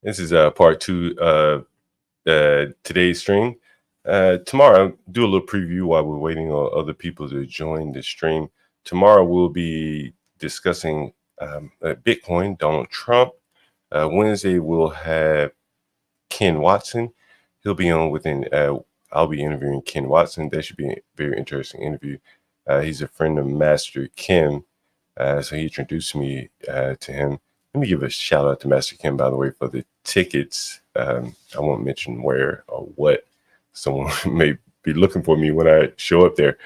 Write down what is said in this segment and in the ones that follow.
This is part two of today's stream. Tomorrow, I'll do a little preview while we're waiting on other people to join the stream. Tomorrow, we'll be discussing Bitcoin, Donald Trump. Wednesday, we'll have Ken Watson. He'll be on within. I'll be interviewing Ken Watson. That should be a very interesting interview. He's a friend of Master Kim, so he introduced me to him. Let me give a shout out to Master Kim, by the way, for the tickets. I won't mention where or what. Someone may be looking for me when I show up there.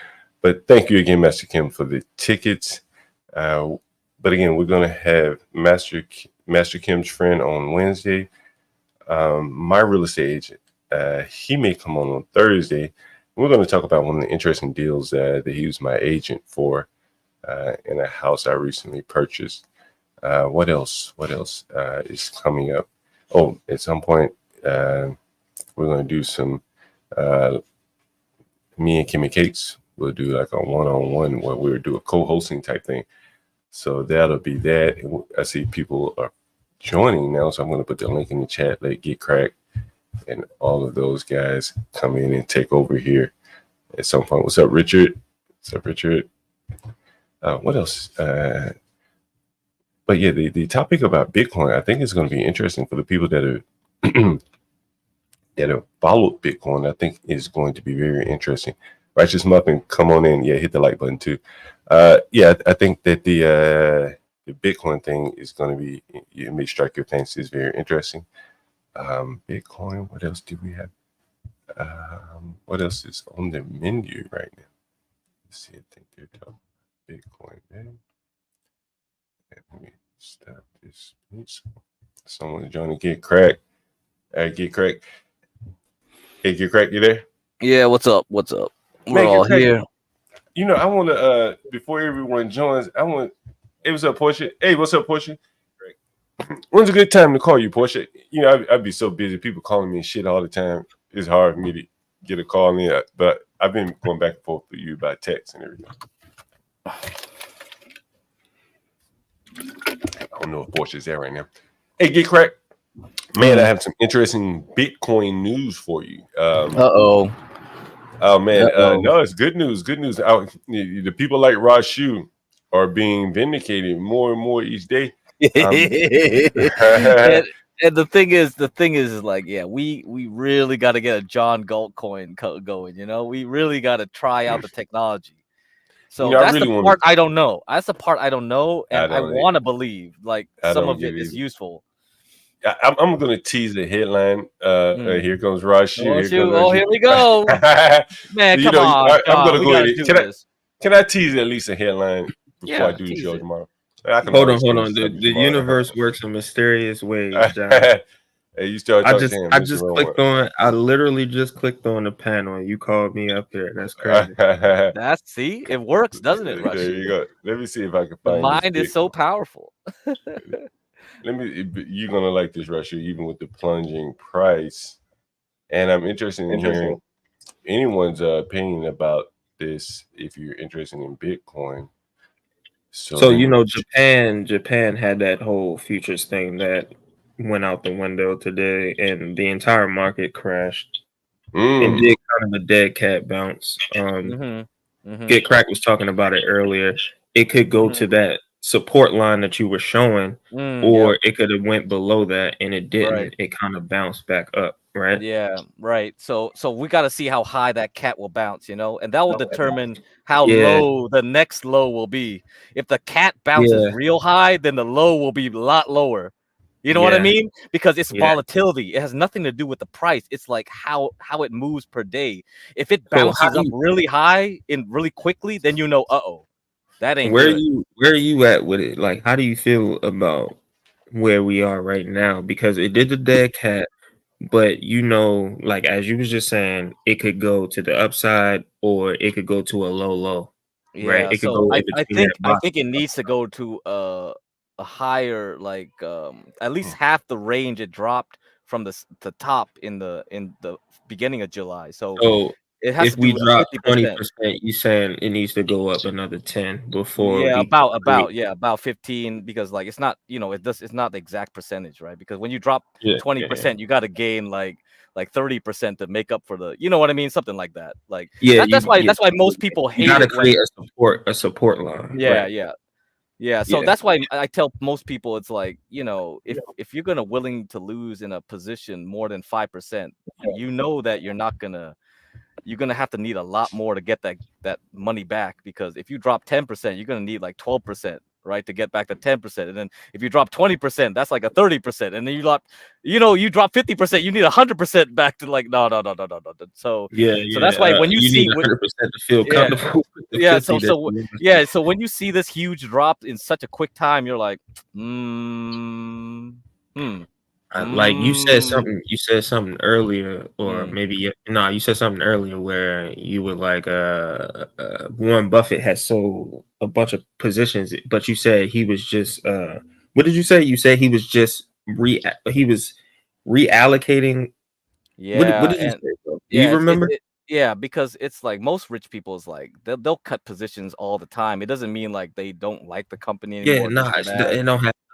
But thank you again, Master Kim, for the tickets. But again, we're going to have Master Kim's friend on Wednesday. My real estate agent, he may come on Thursday. We're going to talk about one of the interesting deals that he was my agent for in a house I recently purchased. What else? What else is coming up? Oh, at some point, we're going to do some, me and Kimmy Cakes, we'll do like a one-on-one where we'll do a co-hosting type thing. So that'll be that. I see people are joining now, so I'm going to put the link in the chat. Let Get Cracked and all of those guys come in and take over here at some point. What's up, Richard? What's up, Richard? What else? But yeah, the topic about Bitcoin, I think is going to be interesting for the people that are that have followed Bitcoin. I think is going to be very interesting. Righteous Muffin, come on in. Yeah, hit the like button too. Yeah, I think that the Bitcoin thing is going to be, it may strike your fancy, is very interesting. Bitcoin, what else do we have? What else is on the menu right now? Let's see, I think they're talking Bitcoin, man. Let me stop this. Someone trying to Get Cracked. Get Cracked. Hey, Get Cracked, you there? Yeah, what's up? What's up? We're Man, all here. You know, I want to, before everyone joins, hey, what's up, Portia? Hey, what's up, Portia? When's a good time to call you, Portia? You know, I'd be so busy. People calling me and shit all the time. It's hard for me to get a call in, but I've been going back and forth with you by text and everything. I don't know if Portia's there right now. Hey, Get Cracked. Man, I have some interesting Bitcoin news for you. Uh-oh. Oh, man. No, it's good news. Good news. The people like Rashu are being vindicated more and more each day. And the thing is like, yeah, we really got to get a John Galt coin going. You know, we really got to try out the technology. So that's the part I don't know. That's the part I don't know, and I want to believe like some of it is useful. I'm going to tease the headline. Here comes Rashu. Here we go. Man, come on. I'm going to go ahead. Can I tease at least a headline before I do the show tomorrow? Hold on. The universe works in mysterious ways, John. Hey, you start talking. I literally just clicked on the panel and you called me up here. That's crazy. See, it works, doesn't it, Rush? There you go. Let me see if I can find. The mind is so powerful. You're gonna like this, Russia, even with the plunging price. And I'm interested in hearing anyone's opinion about this if you're interested in Bitcoin. So you know, Japan had that whole futures thing that went out the window today, and the entire market crashed and did kind of a dead cat bounce. Get Crack was talking about it earlier. It could go to that support line that you were showing, or it could have went below that and it didn't. Right. It kind of bounced back up, right? Yeah, right. So we got to see how high that cat will bounce, you know, and that will determine how low the next low will be. If the cat bounces real high, then the low will be a lot lower. You know what I mean? Because it's volatility. It has nothing to do with the price. It's like how it moves per day. If it bounces up really high and really quickly, then you know, that ain't where good. Where are you at with it? Like, how do you feel about where we are right now? Because it did the dead cat, but you know, like as you was just saying, it could go to the upside or it could go to a low, right? It could go I think it needs to go to a higher, like at least half the range it dropped from the top in the beginning of July. So if we drop 20%, you saying it needs to go up another 10 before? Yeah, about 15, because like it's not, it's not the exact percentage, right? Because when you drop 20%, you got to gain like 30% to make up for the, you know what I mean, something like that. Like that's why most people hate it. You got to create a support line. Yeah, right? Yeah, so that's why I tell most people it's like, if you're gonna willing to lose in a position more than 5%, that you're gonna have to need a lot more to get that money back, because if you drop 10%, you're gonna need like 12%, right, to get back to 10%, and then if you drop 20%, that's like a 30%, and then you drop 50%, you need 100% back to like no. So that's why when you see need 100% to feel comfortable. So when you see this huge drop in such a quick time, you're like, like you said something earlier, or maybe you said something earlier where you were like Warren Buffett has sold a bunch of positions, but you said he was just what did you say? You said he was just reallocating. What did you say, bro? Do you remember? Because it's like most rich people is like they'll cut positions all the time. It doesn't mean like they don't like the company anymore. It don't have to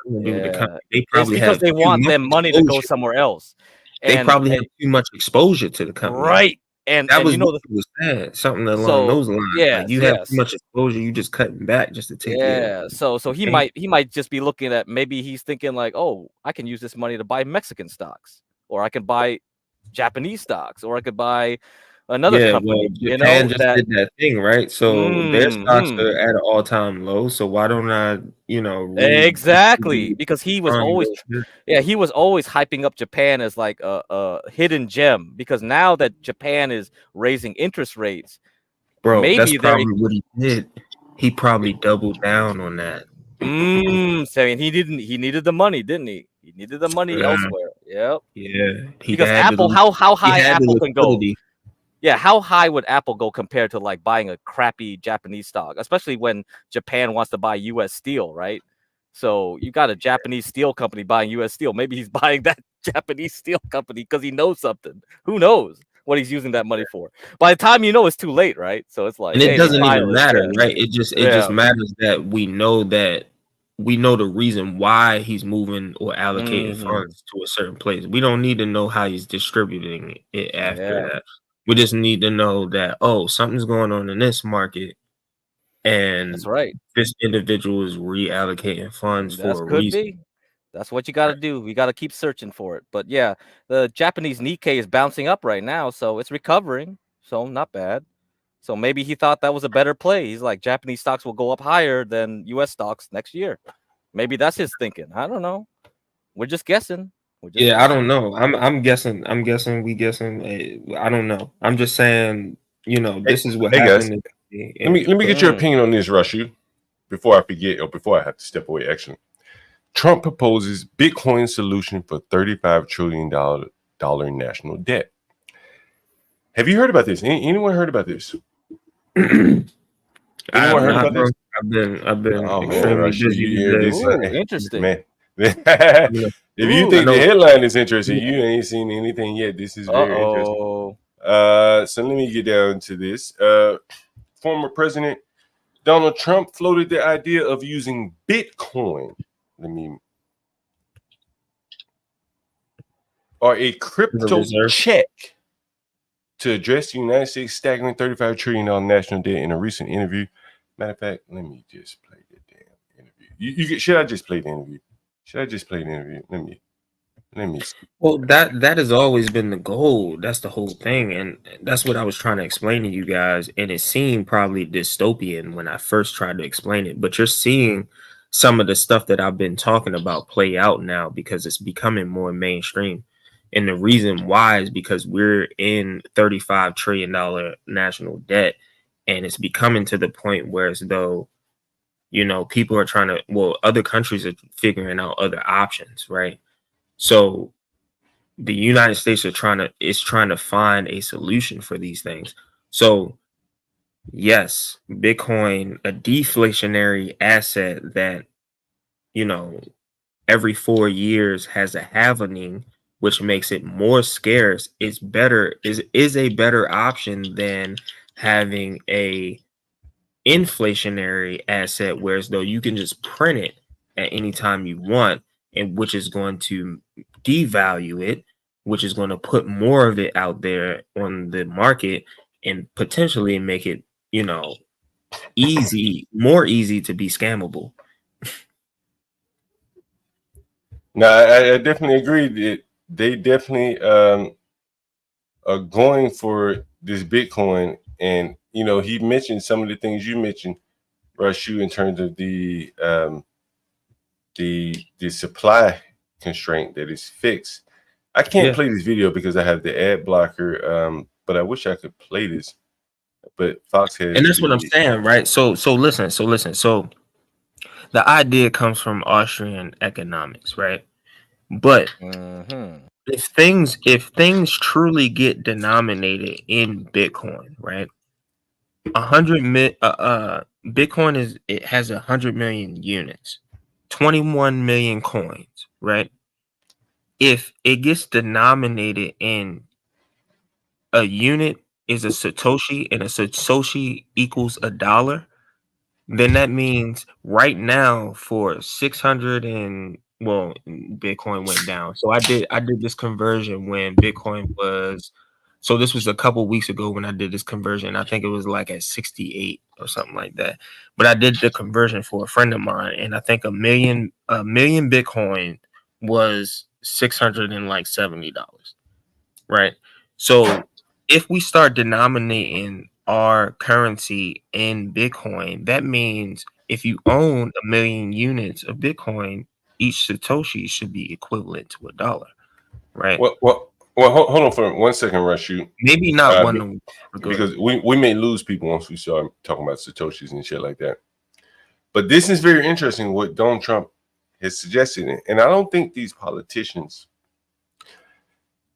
do with the company. They probably it's because they want their money to go somewhere else. They probably have too much exposure to the company, right? And that was what was said, something along those lines. Like you have too much exposure, you just cutting back just to take it. So he might just be looking at, maybe he's thinking like, oh, I can use this money to buy Mexican stocks, or I can buy Japanese stocks, or I could buy another company. Japan just did that thing, right? So their stocks are at an all-time low. So why don't I, exactly, because he was always hyping up Japan as like a hidden gem, because now that Japan is raising interest rates, bro, that's probably what he did. He probably doubled down on that. Saying he needed the money, didn't he? He needed the money elsewhere. Yep. Yeah. Because Apple, how high Apple can go? Yeah, how high would Apple go compared to like buying a crappy Japanese stock, especially when Japan wants to buy U.S. steel, right? So you got a Japanese steel company buying U.S. steel. Maybe he's buying that Japanese steel company because he knows something. Who knows what he's using that money for? By the time it's too late, right? So it's like, and it doesn't even matter, right? It just matters that we know the reason why he's moving or allocating funds to a certain place. We don't need to know how he's distributing it after that. We just need to know that, something's going on in this market, and that's right. This individual is reallocating funds for a reason. That's what you got to do. We got to keep searching for it. But yeah, the Japanese Nikkei is bouncing up right now, so it's recovering. So not bad. So maybe he thought that was a better play. He's like, Japanese stocks will go up higher than U.S. stocks next year. Maybe that's his thinking. I don't know. We're just guessing. I don't know. I'm guessing. We guessing. I don't know. I'm just saying. This is what happened. Let me get your opinion on this, Rashu, before I forget or before I have to step away. Actually, Trump proposes Bitcoin solution for $35 trillion national debt. Have you heard about this? Anyone heard about this? Anyone heard about this? I've been extremely busy. Interesting, man. If you think the headline is interesting, you ain't seen anything yet. This is very interesting. So let me get down to this. Former President Donald Trump floated the idea of using Bitcoin. Or a crypto check to address the United States staggering $35 trillion national debt in a recent interview. Matter of fact, let me just play the damn interview. Should I just play the interview? Let me see. Well, that has always been the goal. That's the whole thing, and that's what I was trying to explain to you guys. And it seemed probably dystopian when I first tried to explain it, but you're seeing some of the stuff that I've been talking about play out now because it's becoming more mainstream. And the reason why is because we're in $35 trillion national debt, and it's becoming to the point where as though, people are trying to, other countries are figuring out other options, right? So the United States is trying to find a solution for these things. So yes, Bitcoin, a deflationary asset that, every 4 years has a halvening, which makes it more scarce, is a better option than having a inflationary asset, whereas though you can just print it at any time you want, and which is going to devalue it, which is going to put more of it out there on the market and potentially make it, more easy to be scammable. No, I definitely agree that they definitely are going for this Bitcoin. And, he mentioned some of the things you mentioned, Rashu, in terms of the supply constraint that is fixed. I can't play this video because I have the ad blocker, but I wish I could play this. But Fox has, and that's what I'm saying, right? So listen. So the idea comes from Austrian economics, right? But if things truly get denominated in Bitcoin, right? Bitcoin has 100 million units, 21 million coins, right? If it gets denominated in a unit is a Satoshi and a Satoshi equals $1, then that means right now for 600 and Bitcoin went down. So I did this conversion when Bitcoin was, so this was a couple weeks ago when I did this conversion. I think it was like at 68 or something like that. But I did the conversion for a friend of mine, and I think a million Bitcoin was $670, right? So if we start denominating our currency in Bitcoin, that means if you own 1 million units of Bitcoin, each Satoshi should be equivalent to $1, right? Well, hold on for 1 second, Rashu. Maybe not one because we may lose people once we start talking about Satoshis and shit like that. But this is very interesting what Donald Trump has suggested, and I don't think these politicians,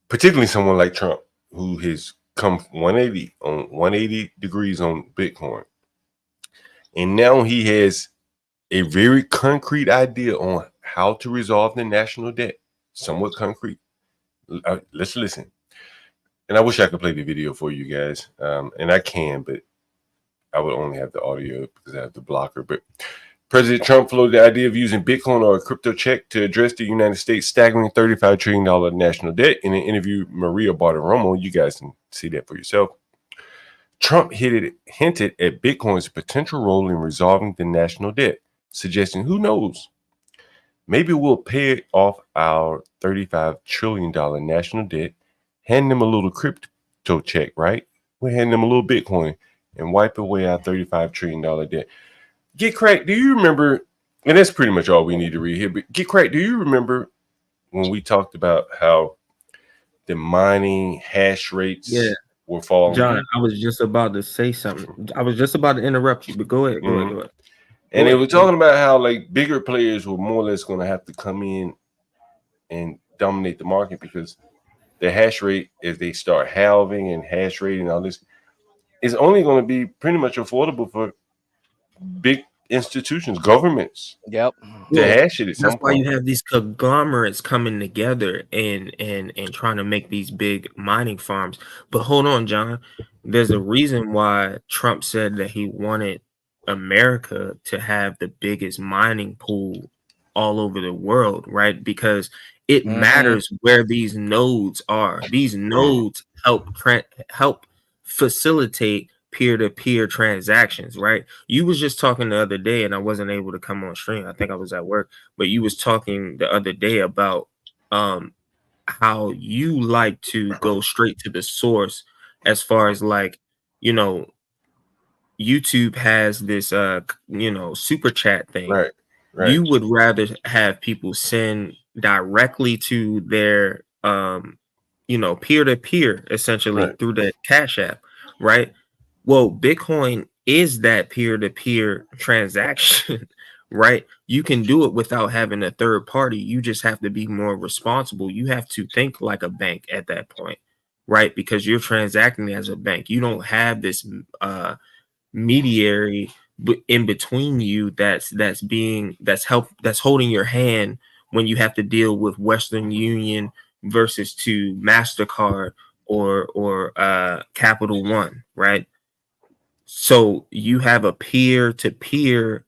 particularly someone like Trump, who has come 180 degrees on Bitcoin, and now he has a very concrete idea on how to resolve the national debt. Somewhat concrete. Let's listen. And I wish I could play the video for you guys, and I can, but I would only have the audio because I have the blocker. But President Trump floated the idea of using Bitcoin or a crypto check to address the United States' staggering $35 trillion national debt. In an interview, Maria Bartiromo, you guys can see that for yourself. Trump hinted at Bitcoin's potential role in resolving the national debt, suggesting, who knows, maybe we'll pay off our $35 trillion national debt, hand them a little crypto check, right? We'll hand them a little Bitcoin and wipe away our $35 trillion debt. Get Crack, do you remember, and that's pretty much all we need to read here, but Get Crack, do you remember when we talked about how the mining hash rates were falling? John, I was just about to say something. I was just about to interrupt you, but go ahead. And they were talking about how like bigger players were more or less going to have to come in and dominate the market because the hash rate, as they start halving and hash rate and all this, is only going to be pretty much affordable for big institutions, governments. Yep. To hash it at some point. That's why you have these conglomerates coming together and trying to make these big mining farms. But hold on, John. There's a reason why Trump said that he wanted America to have the biggest mining pool all over the world, right? Because it matters where these nodes are. These nodes help facilitate peer-to-peer transactions, right? You was just talking the other day, and I wasn't able to come on stream. I think I was at work, but you was talking the other day about how you like to go straight to the source as far as like, YouTube has this super chat thing. Right. You would rather have people send directly to their peer-to-peer essentially through that Cash App, right? Well, Bitcoin is that peer-to-peer transaction, right? You can do it without having a third party. You just have to be more responsible. You have to think like a bank at that point, right? Because you're transacting as a bank. You don't have this mediary in between you that's holding your hand when you have to deal with Western Union, versus to MasterCard or Capital One, right? So you have a peer-to-peer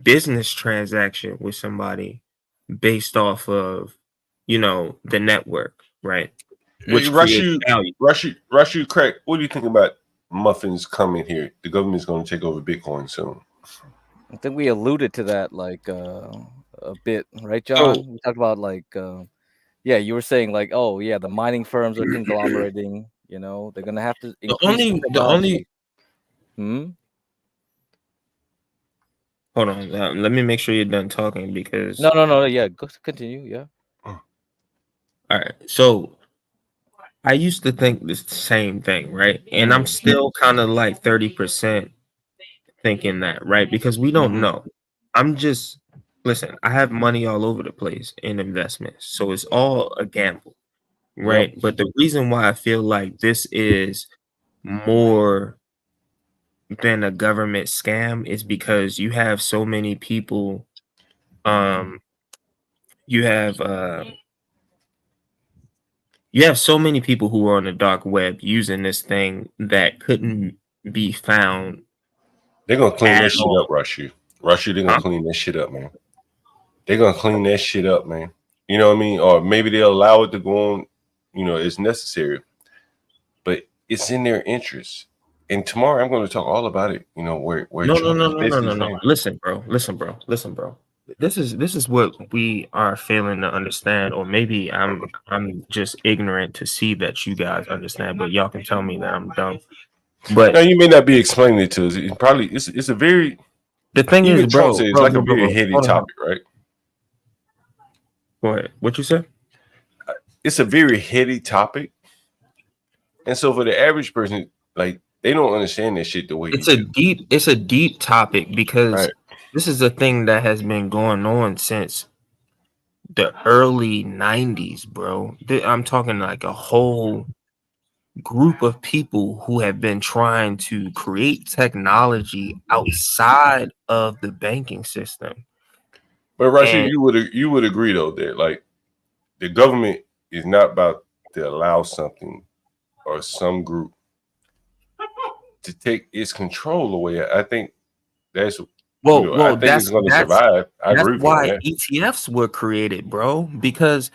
business transaction with somebody based off of, the network, right? Which creates value. Rashu, Craig, what do you think about muffins coming here? The government's going to take over Bitcoin soon. I think we alluded to that like a bit, right, John? We talked about like, yeah, you were saying like, oh yeah, the mining firms are conglomerating. They're gonna have to increase the only. Hold on, let me make sure you're done talking because. No. Yeah, go continue. Yeah. All right, so I used to think the same thing, right? And I'm still kind of like 30% thinking that, right? Because we don't know. Listen, I have money all over the place in investments, so it's all a gamble, right? Yep. But the reason why I feel like this is more than a government scam is because you have so many people, you have so many people who are on the dark web using this thing that couldn't be found. They're gonna clean this shit up, Rushy, they're gonna clean this shit up, man. They're gonna clean that shit up, man. You know what I mean? Or maybe they'll allow it to go on, it's necessary. But it's in their interest. And tomorrow I'm going to talk all about it. Where no. Listen, bro. This is what we are failing to understand, or maybe I'm just ignorant to see that you guys understand, but y'all can tell me that I'm dumb. But no, you may not be explaining it to us. It's a very, the thing is, bro, it's like a very heady topic, right? Go ahead. What you said? It's a very heady topic, and so for the average person, like, they don't understand that shit the way it's a deep topic because this is a thing that has been going on since the early 90s, bro. I'm talking like a whole group of people who have been trying to create technology outside of the banking system. But Rashid, you would agree though that like the government is not about to allow something or some group to take its control away. I think that's I think it's going to survive. I agree with why ETFs were created, bro, because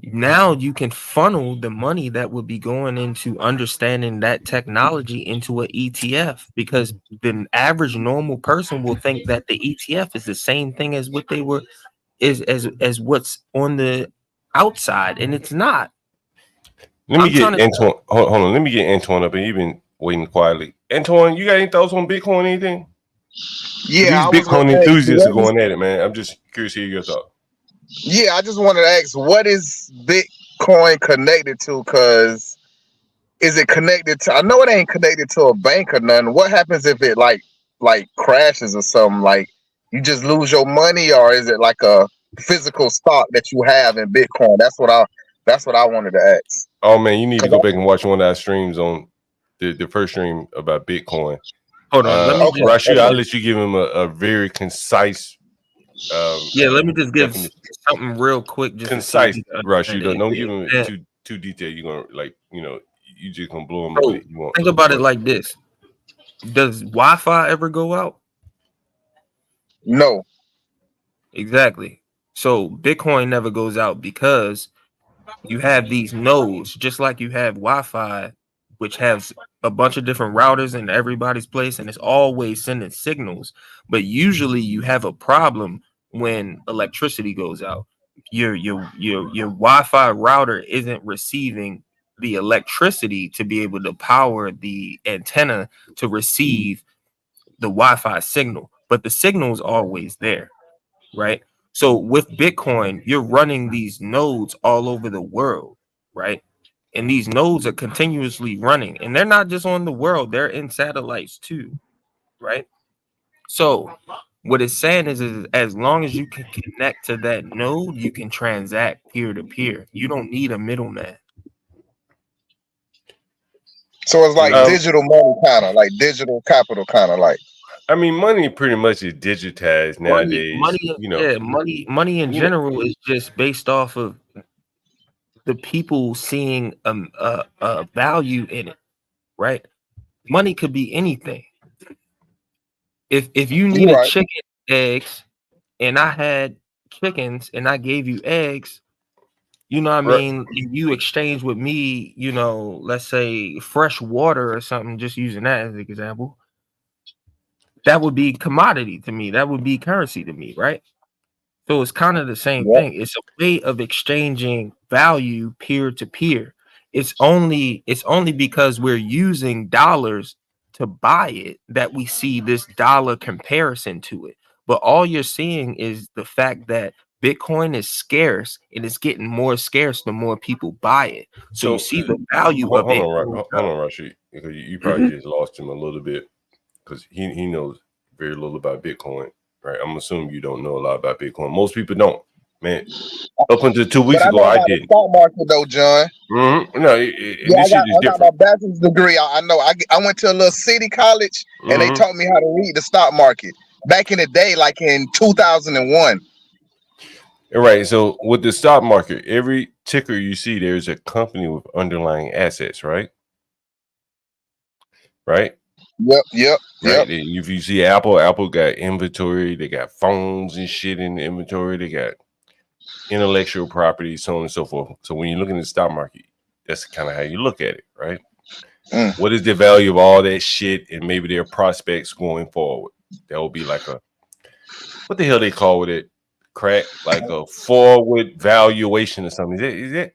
now you can funnel the money that would be going into understanding that technology into an ETF, because the average normal person will think that the ETF is the same thing as what they were as what's on the outside, and it's not. Let me get Antoine. Hold on. Let me get Antoine up, and you've been waiting quietly. Antoine, you got any thoughts on Bitcoin? Anything? Yeah, these Bitcoin enthusiasts are going at it, man. I'm just curious to hear your thoughts. Yeah, I just wanted to ask, what is Bitcoin connected to? Because is it connected to? I know it ain't connected to a bank or nothing. What happens if it like crashes or something? Like you just lose your money, or is it like a physical stock that you have in Bitcoin? That's what I wanted to ask. Oh man, you need to go back and watch one of our streams on the first stream about Bitcoin. Hold on, Rashid, I'll let you give him a very concise. Let me just give something real quick. Just concise, Rashid. Don't give him too detailed. You're gonna you just gonna blow him away. You won't think about it like this: does Wi-Fi ever go out? No. Exactly. So Bitcoin never goes out because you have these nodes, just like you have Wi-Fi, which has a bunch of different routers in everybody's place, and it's always sending signals. But usually you have a problem when electricity goes out. Your Wi-Fi router isn't receiving the electricity to be able to power the antenna to receive the Wi-Fi signal, but the signal is always there, right? So with Bitcoin, you're running these nodes all over the world, right? And these nodes are continuously running, and they're not just on the world, they're in satellites too, right? So what it's saying is as long as you can connect to that node, you can transact peer to peer. You don't need a middleman. So it's like digital money, kind of like digital capital, kind of like. I mean, money pretty much is digitized nowadays. Money in general is just based off of the people seeing a value in it, right? Money could be anything. If you needed chicken eggs and I had chickens and I gave you eggs, you know what I mean? If you exchange with me, you know, let's say fresh water or something, just using that as an example, that would be commodity to me. That would be currency to me, right? So it's kind of the same thing. It's a way of exchanging value peer to peer. It's only because we're using dollars to buy it that we see this dollar comparison to it. But all you're seeing is the fact that Bitcoin is scarce and it's getting more scarce the more people buy it. So you see the value of it. Hold on, Rashid, because you probably just lost him a little bit because he knows very little about Bitcoin. Right, I'm assuming you don't know a lot about Bitcoin. Most people don't, man. Up until 2 weeks ago, I did. Stock market though, John. No, I got my bachelor's degree. I know. I went to a little city college, and they taught me how to read the stock market back in the day, like in 2001. Right. So with the stock market, every ticker you see, there's a company with underlying assets, right? Right. Yep. If you see Apple got inventory, they got phones and shit in the inventory, they got intellectual property, so on and so forth. So when you look in the stock market, that's kind of how you look at it, right? What is the value of all that shit and maybe their prospects going forward? That will be like a, what the hell they call it? Crack, like a forward valuation or something. Is it?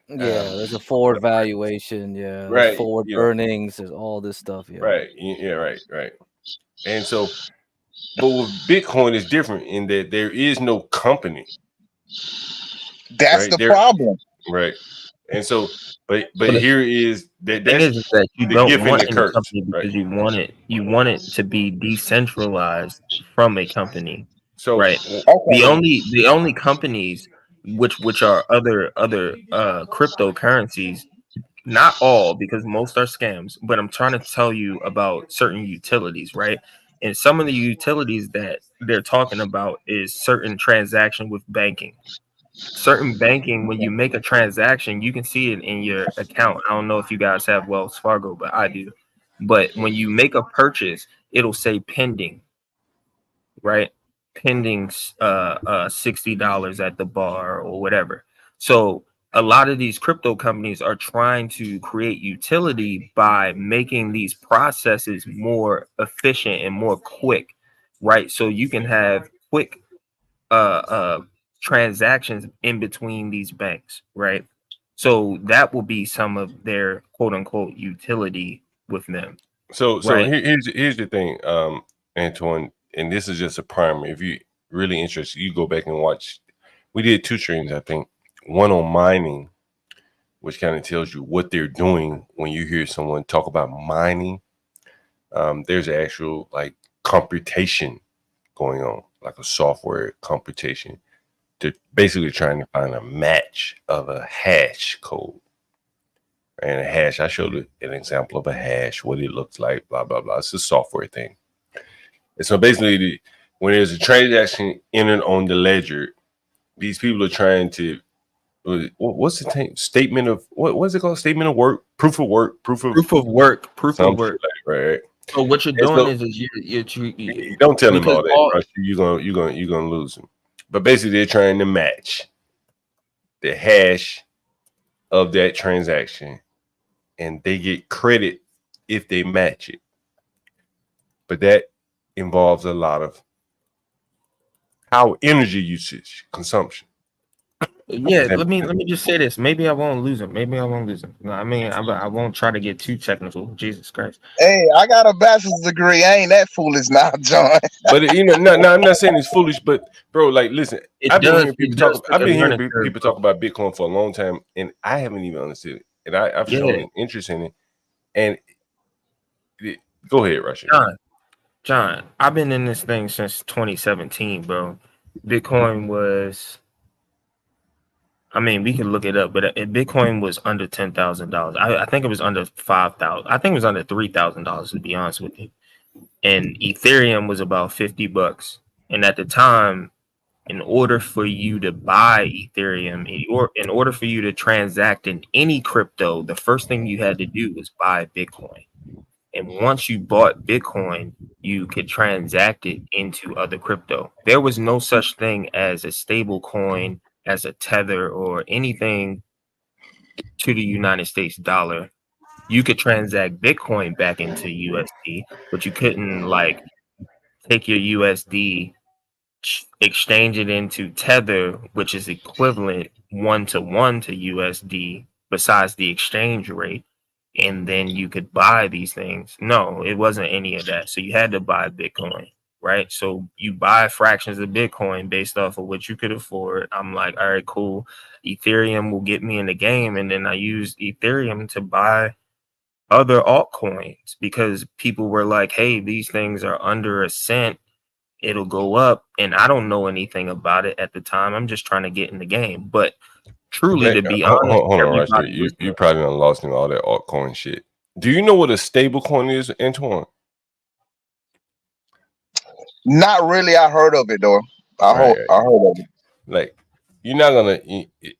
Yeah, there's a forward valuation. Yeah, right. Forward earnings. There's all this stuff. Yeah. Right. Yeah. Right. And so, but with Bitcoin is different in that there is no company. That's the problem. Right. And so, but here is that you don't want any company because you want it to be decentralized from a company. So right. The only companies which are other cryptocurrencies, not all, because most are scams, but I'm trying to tell you about certain utilities, right? And some of the utilities that they're talking about is certain transaction with banking. Certain banking, when you make a transaction, you can see it in your account. I don't know if you guys have Wells Fargo, but I do. But when you make a purchase, it'll say pending, right? Pending $60 at the bar or whatever. So a lot of these crypto companies are trying to create utility by making these processes more efficient and more quick, right? So you can have quick transactions in between these banks, right? So that will be some of their quote unquote utility with them. So here's the thing, Antoine, and this is just a primer. If you really interested, you go back and watch. We did 2 streams, I think. One on mining, which kind of tells you what they're doing when you hear someone talk about mining. There's actual like computation going on, like a software computation. They're basically trying to find a match of a hash code. And a hash, I showed an example of a hash, what it looks like, blah, blah, blah. It's a software thing. And so basically, when there's a transaction entered on the ledger, these people are trying to, what's the thing? Statement of, what's it called? Statement of work, proof of work. Proof of work. Like, right. So what you're doing is you don't tell them all that, right? You're gonna lose them. But basically, they're trying to match the hash of that transaction, and they get credit if they match it. But that involves a lot of energy usage, consumption. Yeah, let me just say this. Maybe I won't lose them. I mean, I won't try to get too technical. Jesus Christ. Hey, I got a bachelor's degree. I ain't that foolish now, John. But no, I'm not saying it's foolish. But bro, like, listen, I've been hearing people talk about Bitcoin for a long time, and I haven't even understood it. And I've shown an interest in it. And go ahead, Rashid. John, I've been in this thing since 2017, bro. Bitcoin was, I mean, we can look it up, but Bitcoin was under $10,000. I think it was under $5,000. I think it was under $3,000, to be honest with you. And Ethereum was about $50. And at the time, in order for you to buy Ethereum, or in order for you to transact in any crypto, the first thing you had to do was buy Bitcoin. And once you bought Bitcoin, you could transact it into other crypto. There was no such thing as a stable coin, as a tether, or anything to the United States dollar. You could transact Bitcoin back into USD, but you couldn't like take your USD, exchange it into Tether, which is equivalent 1-to-1 to USD, besides the exchange rate, and then you could buy these things. No, it wasn't any of that. So you had to buy Bitcoin, right? So you buy fractions of Bitcoin based off of what you could afford. I'm like, all right, cool. Ethereum will get me in the game. And then I used Ethereum to buy other altcoins because people were like, hey, these things are under a cent, it'll go up, and I don't know anything about it at the time. I'm just trying to get in the game. But truly, Hey, to be honest, hold on, Roger. You probably done lost in all that altcoin shit. Do you know what a stable coin is, Antoine? Not really. I heard of it though. I heard of it. Like, you're not gonna.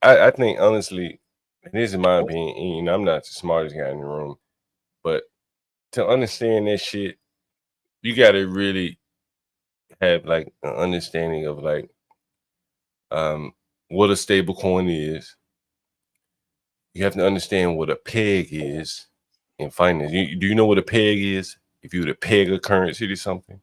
I think honestly, and this is my opinion. And, you know, I'm not the smartest guy in the room, but to understand that shit, you got to really have like an understanding of like what a stable coin is. You have to understand what a peg is in finance. Do you know what a peg is? If you were to peg a currency to something.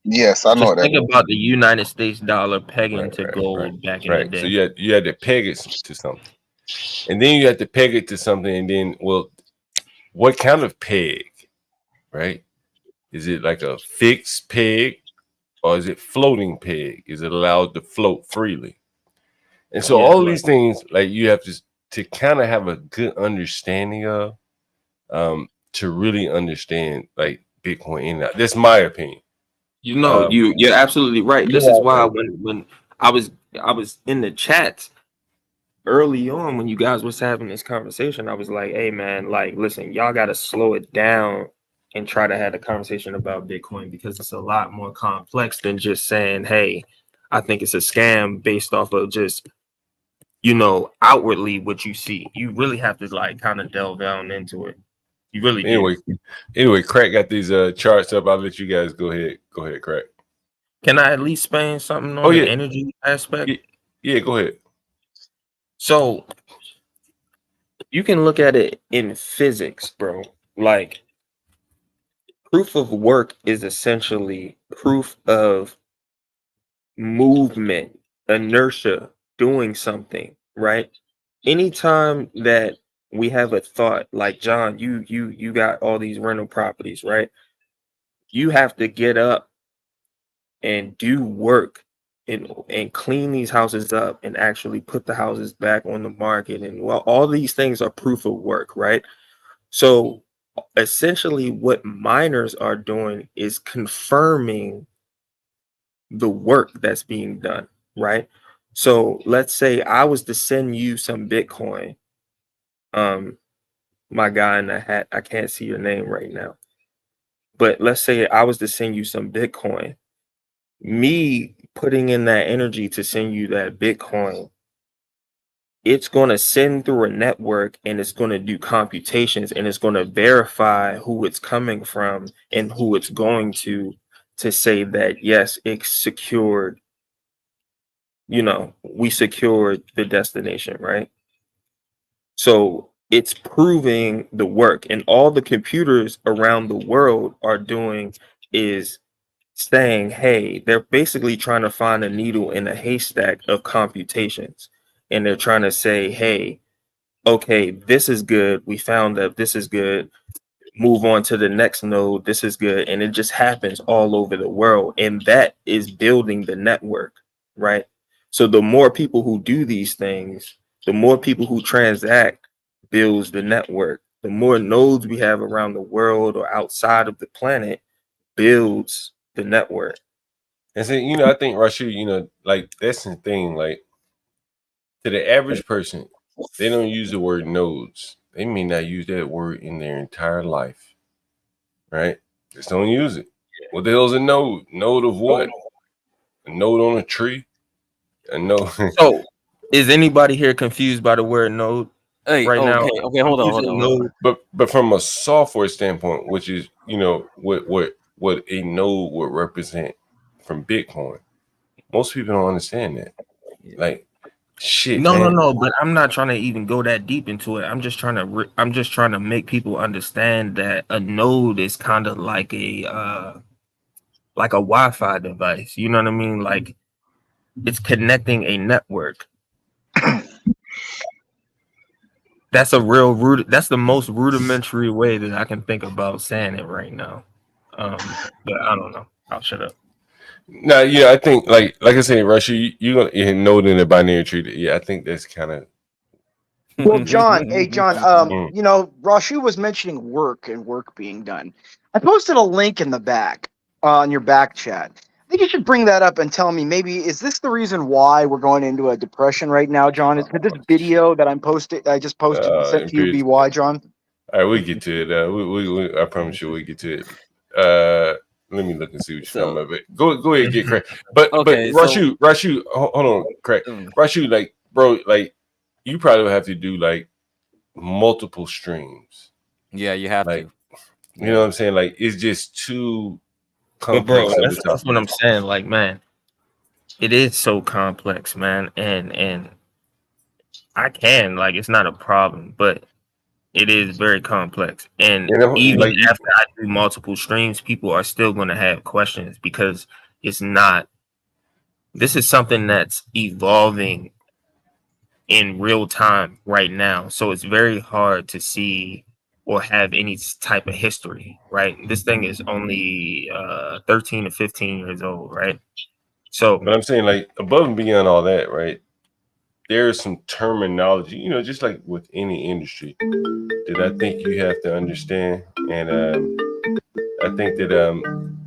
Yes, I know that. Think about the United States dollar pegging to gold back in the day. So you had to peg it to something, and then you had to peg it to something, and then, well, what kind of peg, right? Is it like a fixed peg, or is it floating peg? Is it allowed to float freely? And so all these things, like, you have to kind of have a good understanding of, to really understand like Bitcoin. And that's my opinion. You know, you're absolutely right. This is why when I was in the chats early on, when you guys was having this conversation, I was like, hey man, like, listen, y'all got to slow it down and try to have a conversation about Bitcoin, because it's a lot more complex than just saying, hey, I think it's a scam based off of just, you know, outwardly what you see. You really have to like kind of delve down into it. You really do. Anyway, Crack got these charts up. I'll let you guys go ahead, Crack. Can I at least explain something on the energy aspect? Yeah, go ahead. So you can look at it in physics, bro. Like, proof of work is essentially proof of movement, inertia, doing something, right? Anytime that we have a thought, like John, you got all these rental properties, right? You have to get up and do work and clean these houses up and actually put the houses back on the market. And well, all these things are proof of work, right? So essentially what miners are doing is confirming the work that's being done, right? So let's say I was to send you some Bitcoin. My guy in the hat, I can't see your name right now, but let's say I was to send you some Bitcoin. Me putting in that energy to send you that Bitcoin, it's going to send through a network and it's going to do computations and it's going to verify who it's coming from and who it's going to say that, yes, it's secured. You know, we secured the destination, right? So it's proving the work, and all the computers around the world are doing is saying, hey, they're basically trying to find a needle in a haystack of computations. And they're trying to say, hey, okay, this is good. We found that this is good. Move on to the next node. This is good. And it just happens all over the world. And that is building the network, right? So the more people who do these things, the more people who transact builds the network. The more nodes we have around the world or outside of the planet builds the network. And so, you know, I think, Rashid, you know, like, that's the thing, like, to the average person, they don't use the word nodes. They may not use that word in their entire life, right? Just don't use it. What the hell's a node? Node of what? A node on a tree? A node. So, is anybody here confused by the word node now? Okay, hold on. But from a software standpoint, which is what a node would represent from Bitcoin, most people don't understand that. Like, shit. No. But I'm not trying to even go that deep into it. I'm just trying to make people understand that a node is kind of like a Wi-Fi device. You know what I mean? Like, it's connecting a network. That's a real that's the most rudimentary way that I can think about saying it right now. But I don't know. I'll shut up. No, yeah, I think like I said, Russia, you're gonna node in a binary tree. Yeah, I think that's kind of. Well, John, you know, Rashu was mentioning work and work being done. I posted a link in the back on your back chat. I think you should bring that up and tell me, maybe, is this the reason why we're going into a depression right now, John? Is this video that I just posted and sent to you be why, John? All right, we'll get to it. I promise you we'll get to it. Let me look and see what you're talking about. Go ahead and get Craig. But Rashu, hold on, Craig. Rashu, like, bro, like, you probably have to do like multiple streams. Yeah, you have like, to. You know what I'm saying? Like, it's just too complex. But bro, that's what I'm saying. Like, man, it is so complex, man. And I can, like, it's not a problem, but it is very complex. And even like, after I do multiple streams, people are still going to have questions because it's not. This is something that's evolving in real time right now, so it's very hard to see or have any type of history, right? This thing is only 13 to 15 years old, right? So, but I'm saying, like, above and beyond all that, right, there's some terminology, you know, just like with any industry, that I think you have to understand. And I think that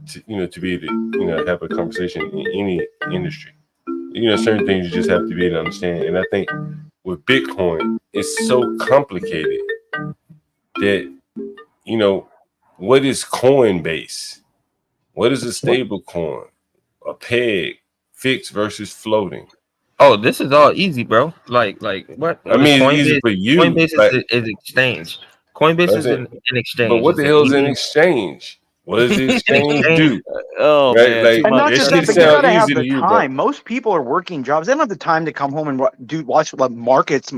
to be able to have a conversation in any industry, certain things you just have to be able to understand. And I think with Bitcoin, it's so complicated that, what is Coinbase? What is a stable coin? A peg, fixed versus floating. Oh, this is all easy, bro. Like what? I mean, it's easy for you. Coinbase is exchange. Coinbase is an exchange. But what the hell is an exchange? What does the exchange do? Oh, right? Man, like, and not just that, but you gotta have the time. Bro. Most people are working jobs. They don't have the time to come home and watch the markets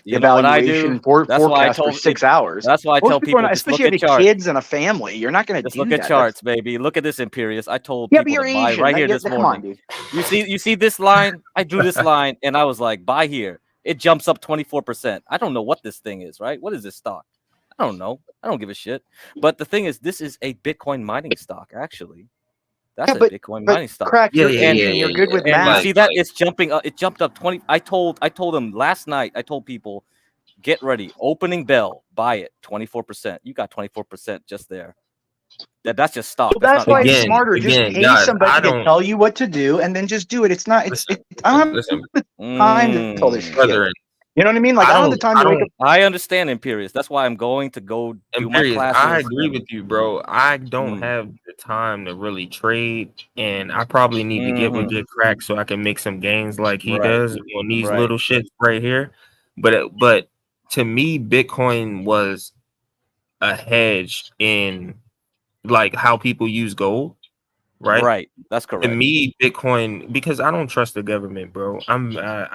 evaluation forecast for 6 hours. That's why I tell people, especially if you have kids and a family, you're not going to look at charts, baby. Look at this, Imperius. I told people to buy right here this morning. You see this line? I drew this line, and I was like, buy here. It jumps up 24%. I don't know what this thing is, right? What is this stock? I don't know. I don't give a shit. But the thing is, this is a Bitcoin mining stock, actually. That's a Bitcoin mining stock. Crack, you're good with math. You see that? It's jumping up. It jumped up 20. I told them last night, I told people, get ready. Opening bell. Buy it. 24%. You got 24% just there. That's just stock. Well, that's why it's smarter. Just pay somebody to tell you what to do and then just do it. It's not. I don't have the time to tell this shit. You know what I mean? Like, I don't have the time to wake up. I understand, Imperius. That's why I'm going to go do my classes. I agree with you, bro. I don't have the time to really trade, and I probably need to get with Good Crack so I can make some gains like he does on these little shits right here. But to me, Bitcoin was a hedge in like how people use gold. Right, that's correct. To me, Bitcoin, because I don't trust the government, bro. I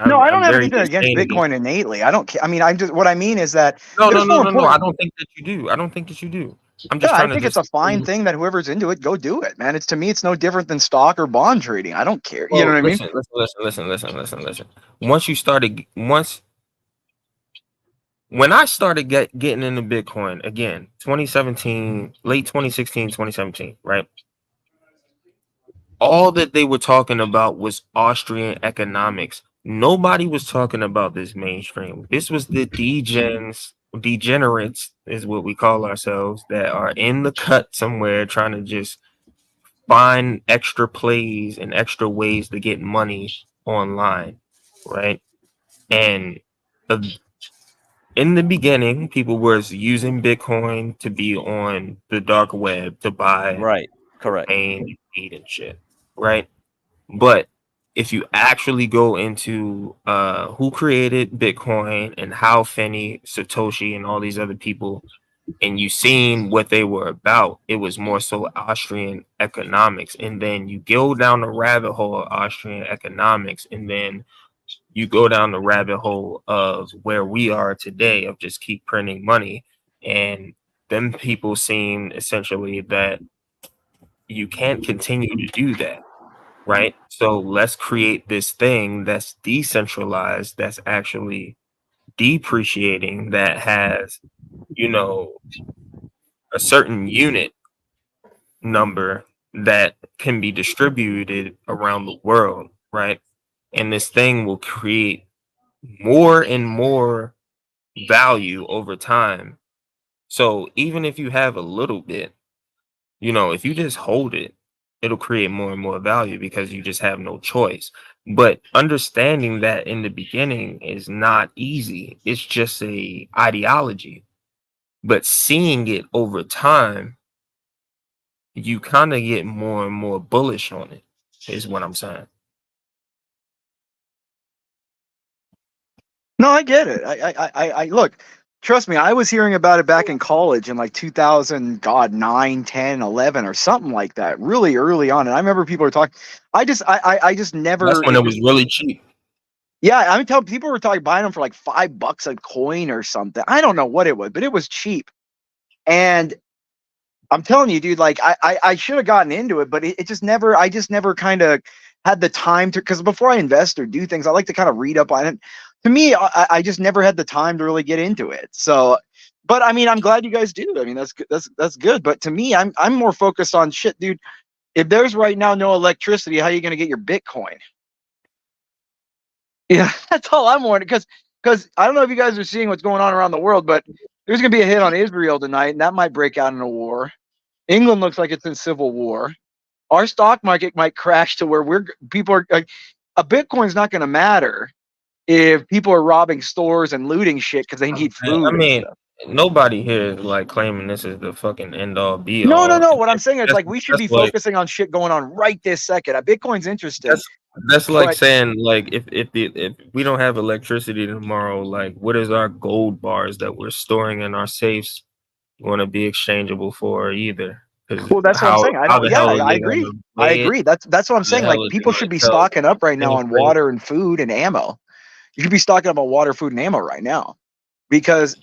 don't have anything against Bitcoin innately. I don't care. I mean, what I mean is that no. I don't think that you do. I I'm just I think it's a fine thing that whoever's into it, go do it, man. To me, it's no different than stock or bond trading. I don't care. You know what I mean? Listen. When I started getting into Bitcoin again, 2017, late 2016, 2017, right? All that they were talking about was Austrian economics. Nobody was talking about this mainstream. This was the degenerates is what we call ourselves, that are in the cut somewhere trying to just find extra plays and extra ways to get money online, right? And in the beginning, people were using Bitcoin to be on the dark web to buy Correct. pain, need and shit, right? But if you actually go into who created Bitcoin and how Finney, Satoshi, and all these other people, and you seen what they were about, it was more so Austrian economics. And then you go down the rabbit hole of Austrian economics, and then you go down the rabbit hole of where we are today of just keep printing money. And them people seem essentially that you can't continue to do that. Right. So let's create this thing that's decentralized, that's actually depreciating, that has, you know, a certain unit number that can be distributed around the world. Right. And this thing will create more and more value over time. So even if you have a little bit, you know, if you just hold it, it'll create more and more value because you just have no choice. But understanding that in the beginning is not easy. It's just a ideology. But seeing it over time, you kind of get more and more bullish on it, is what I'm saying. No, I get it. I look, trust me, I was hearing about it back in college in like 2000, God, 9, 10, 11 or something like that, really early on. And I remember people were talking, I just never. That's when it was really cheap. Yeah, I mean, people were buying them for like $5 a coin or something. I don't know what it was, but it was cheap. And I'm telling you, dude, like I should have gotten into it, but it just never, I just never kind of had the time to, because before I invest or do things, I like to kind of read up on it. To me, I just never had the time to really get into it. So, but I mean, I'm glad you guys do. I mean, that's good. That's good. But to me, I'm more focused on shit, dude. If there's right now no electricity, how are you going to get your Bitcoin? Yeah, that's all I'm wondering. Because I don't know if you guys are seeing what's going on around the world, but there's going to be a hit on Israel tonight, and that might break out in a war. England looks like it's in civil war. Our stock market might crash to where people are like, a Bitcoin's not going to matter if people are robbing stores and looting shit because they need food. I mean, and stuff. nobody here is like claiming this is the fucking end all be No, all. no, no. What I'm saying is like we should be like, focusing on shit going on right this second. Bitcoin's interesting. That's like saying like if we don't have electricity tomorrow, like what is our gold bars that we're storing in our safes going to be exchangeable for either? Well, that's what I'm saying. I agree. I agree. That's what I'm saying. Like people should be stocking up right now on water and food and ammo. You should be stocking up on water, food, and ammo right now, because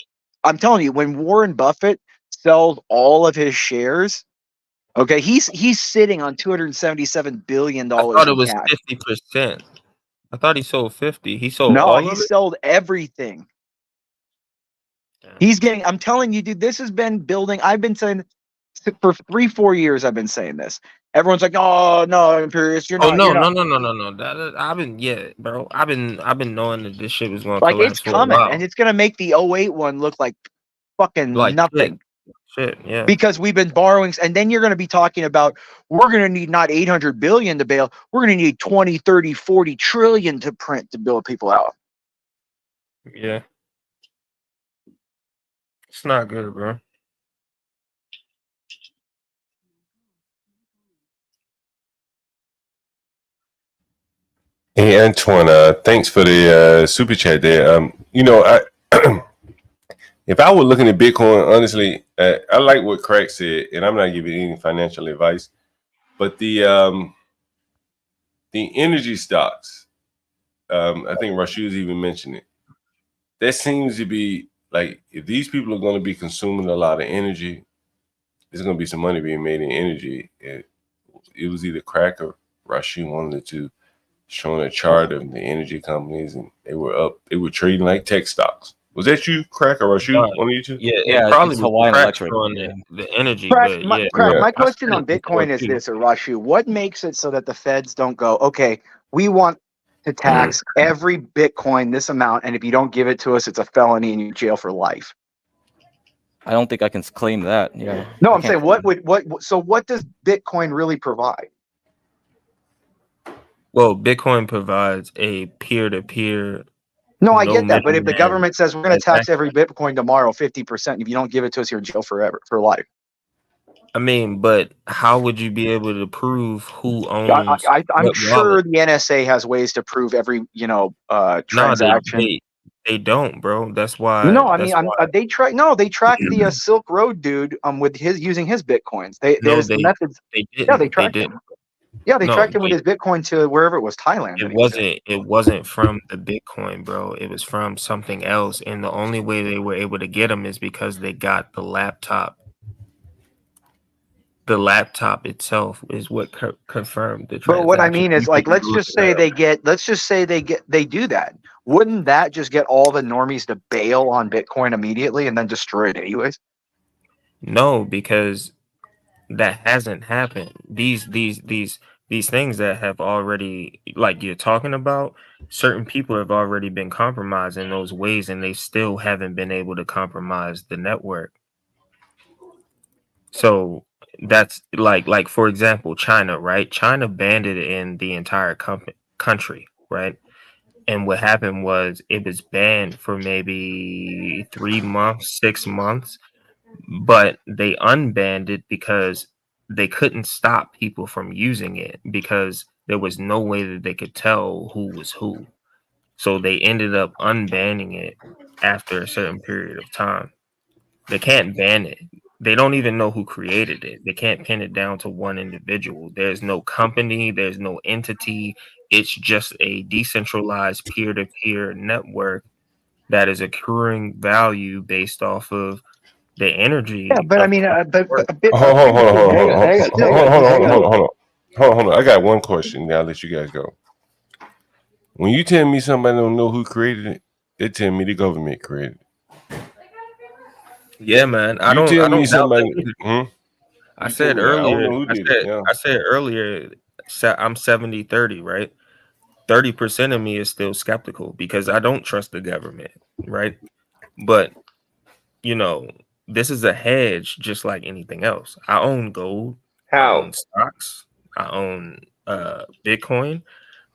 I'm telling you, when Warren Buffett sells all of his shares, okay, he's sitting on $277 billion. I thought it was 50%. I thought he sold 50. He sold all of it? Sold everything. Yeah. He's getting. I'm telling you, dude. This has been building. I've been saying for 3-4 years. I've been saying this. Everyone's like, "Oh no, Imperious, you're not." No. I've been bro. I've been knowing that this shit was going to like it's coming, and it's going to make the 08 one look like fucking like nothing. Shit, yeah. Because we've been borrowing, and then you're going to be talking about we're going to need not 800 billion to bail. We're going to need 20, 30, 40 trillion to print to bail people out. Yeah. It's not good, bro. Hey Antoine, thanks for the super chat there. You know, if I were looking at Bitcoin, honestly, I like what Craig said, and I'm not giving any financial advice, but the energy stocks, I think Rashid's even mentioned it. That seems to be like, if these people are going to be consuming a lot of energy, there's going to be some money being made in energy. It was either Craig or Rashid, one of the two, showing a chart of the energy companies, and they were up. They were trading like tech stocks. Was that you, Craig, or Rashid? One of you two? Yeah, probably Hawaiian Electric on the energy. Craig, my question on Bitcoin is this, or Rashid, what makes it so that the feds don't go, okay, we want to tax every Bitcoin this amount, and if you don't give it to us, it's a felony and you're in jail for life? I don't think I can claim that. Yeah. No, I'm saying what does Bitcoin really provide? Well, Bitcoin provides a peer-to-peer. No, I get that. But if the government says we're going to tax every Bitcoin tomorrow 50%, if you don't give it to us, you're in jail forever, for life. I mean, but how would you be able to prove who owns I'm what sure wallet? the NSA has ways to prove every No, transaction. they don't, bro. That's why. No, I mean, That's why. they track. No, they tracked the Silk Road dude with his using his bitcoins. No, There's methods. they Yeah, they didn't. They tracked didn't. him. Yeah, they No, tracked him with his Bitcoin to wherever it was, Thailand that it he was in. wasn't. It wasn't from the Bitcoin, bro. It was from something else, and the only way they were able to get them is because they got the laptop. The laptop itself is what confirmed the But what I transaction. mean is, You can like, let's look just it say up. they do that. Wouldn't that just get all the normies to bail on Bitcoin immediately and then destroy it anyways? No, because that hasn't happened. These things that have already, like you're talking about, certain people have already been compromised in those ways, and they still haven't been able to compromise the network. So that's like for example, China, right? China banned it in the entire country, right? And what happened was it was banned for maybe 3 months, 6 months, but they unbanned it because they couldn't stop people from using it because there was no way that they could tell who was who. So they ended up unbanning it after a certain period of time. They can't ban it. They don't even know who created it. They can't pin it down to one individual. There's no company, there's no entity. It's just a decentralized peer-to-peer network that is accruing value based off of the Yeah, energy but I of mean, work. Hold on, hold on, hold on, Bitcoin hold on, is hold still on, hold on. I got one question. Now I'll let you guys go. When you tell me somebody don't know who created it, they tell me the government created it. Yeah, man. I You don't tell me doubt that somebody. either. I You tell said me that. I don't earlier, know who did it. Yeah. I said earlier, I'm 70-30, right? 30% of me is still skeptical because I don't trust the government, right? But you know, this is a hedge just like anything else. I own gold, I How? own stocks, I own Bitcoin.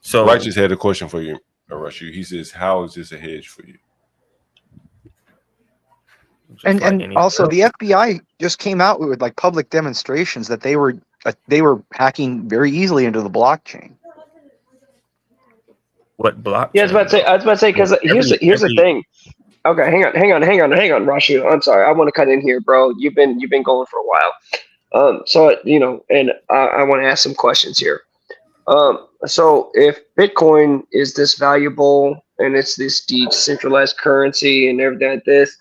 So Righteous had a question for you, Rushy. He says, "How is this a hedge for you?" just like and anything also else. the FBI just came out with like public demonstrations that they were hacking very easily into the blockchain. What Yeah, blockchain though? I was about to say because here's the Every thing. Okay, hang on, Rashi. I'm sorry, I want to cut in here, bro. You've been going for a while. So and I want to ask some questions here. So if Bitcoin is this valuable and it's this decentralized currency and everything like this,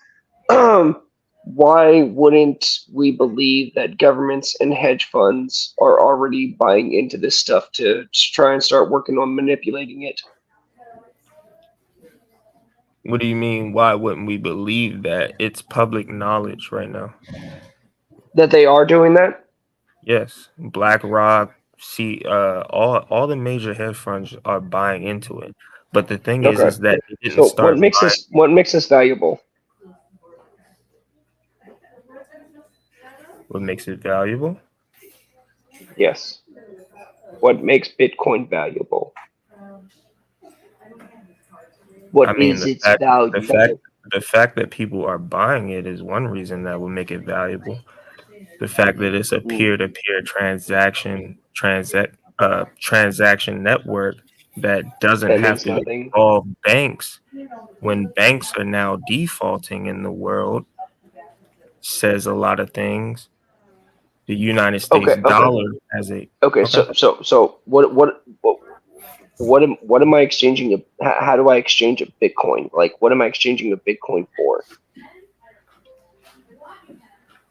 why wouldn't we believe that governments and hedge funds are already buying into this stuff to try and start working on manipulating it? What do you mean? Why wouldn't we believe that? It's public knowledge right now. That they are doing that? Yes, BlackRock, all the major hedge funds are buying into it. But the thing Okay. is that they didn't So start buying. what makes this valuable? What makes it valuable? Yes. What makes Bitcoin valuable? I What mean, is its value? the fact that people are buying it is one reason that will make it valuable. The fact that it's a Hmm. peer-to-peer transaction network that doesn't That have means to nothing. involve banks when banks are now defaulting in the world says a lot of things. The United States Okay, okay. dollar has a Okay, okay. so what am I exchanging how do I exchange a Bitcoin? Like what am I exchanging a Bitcoin for?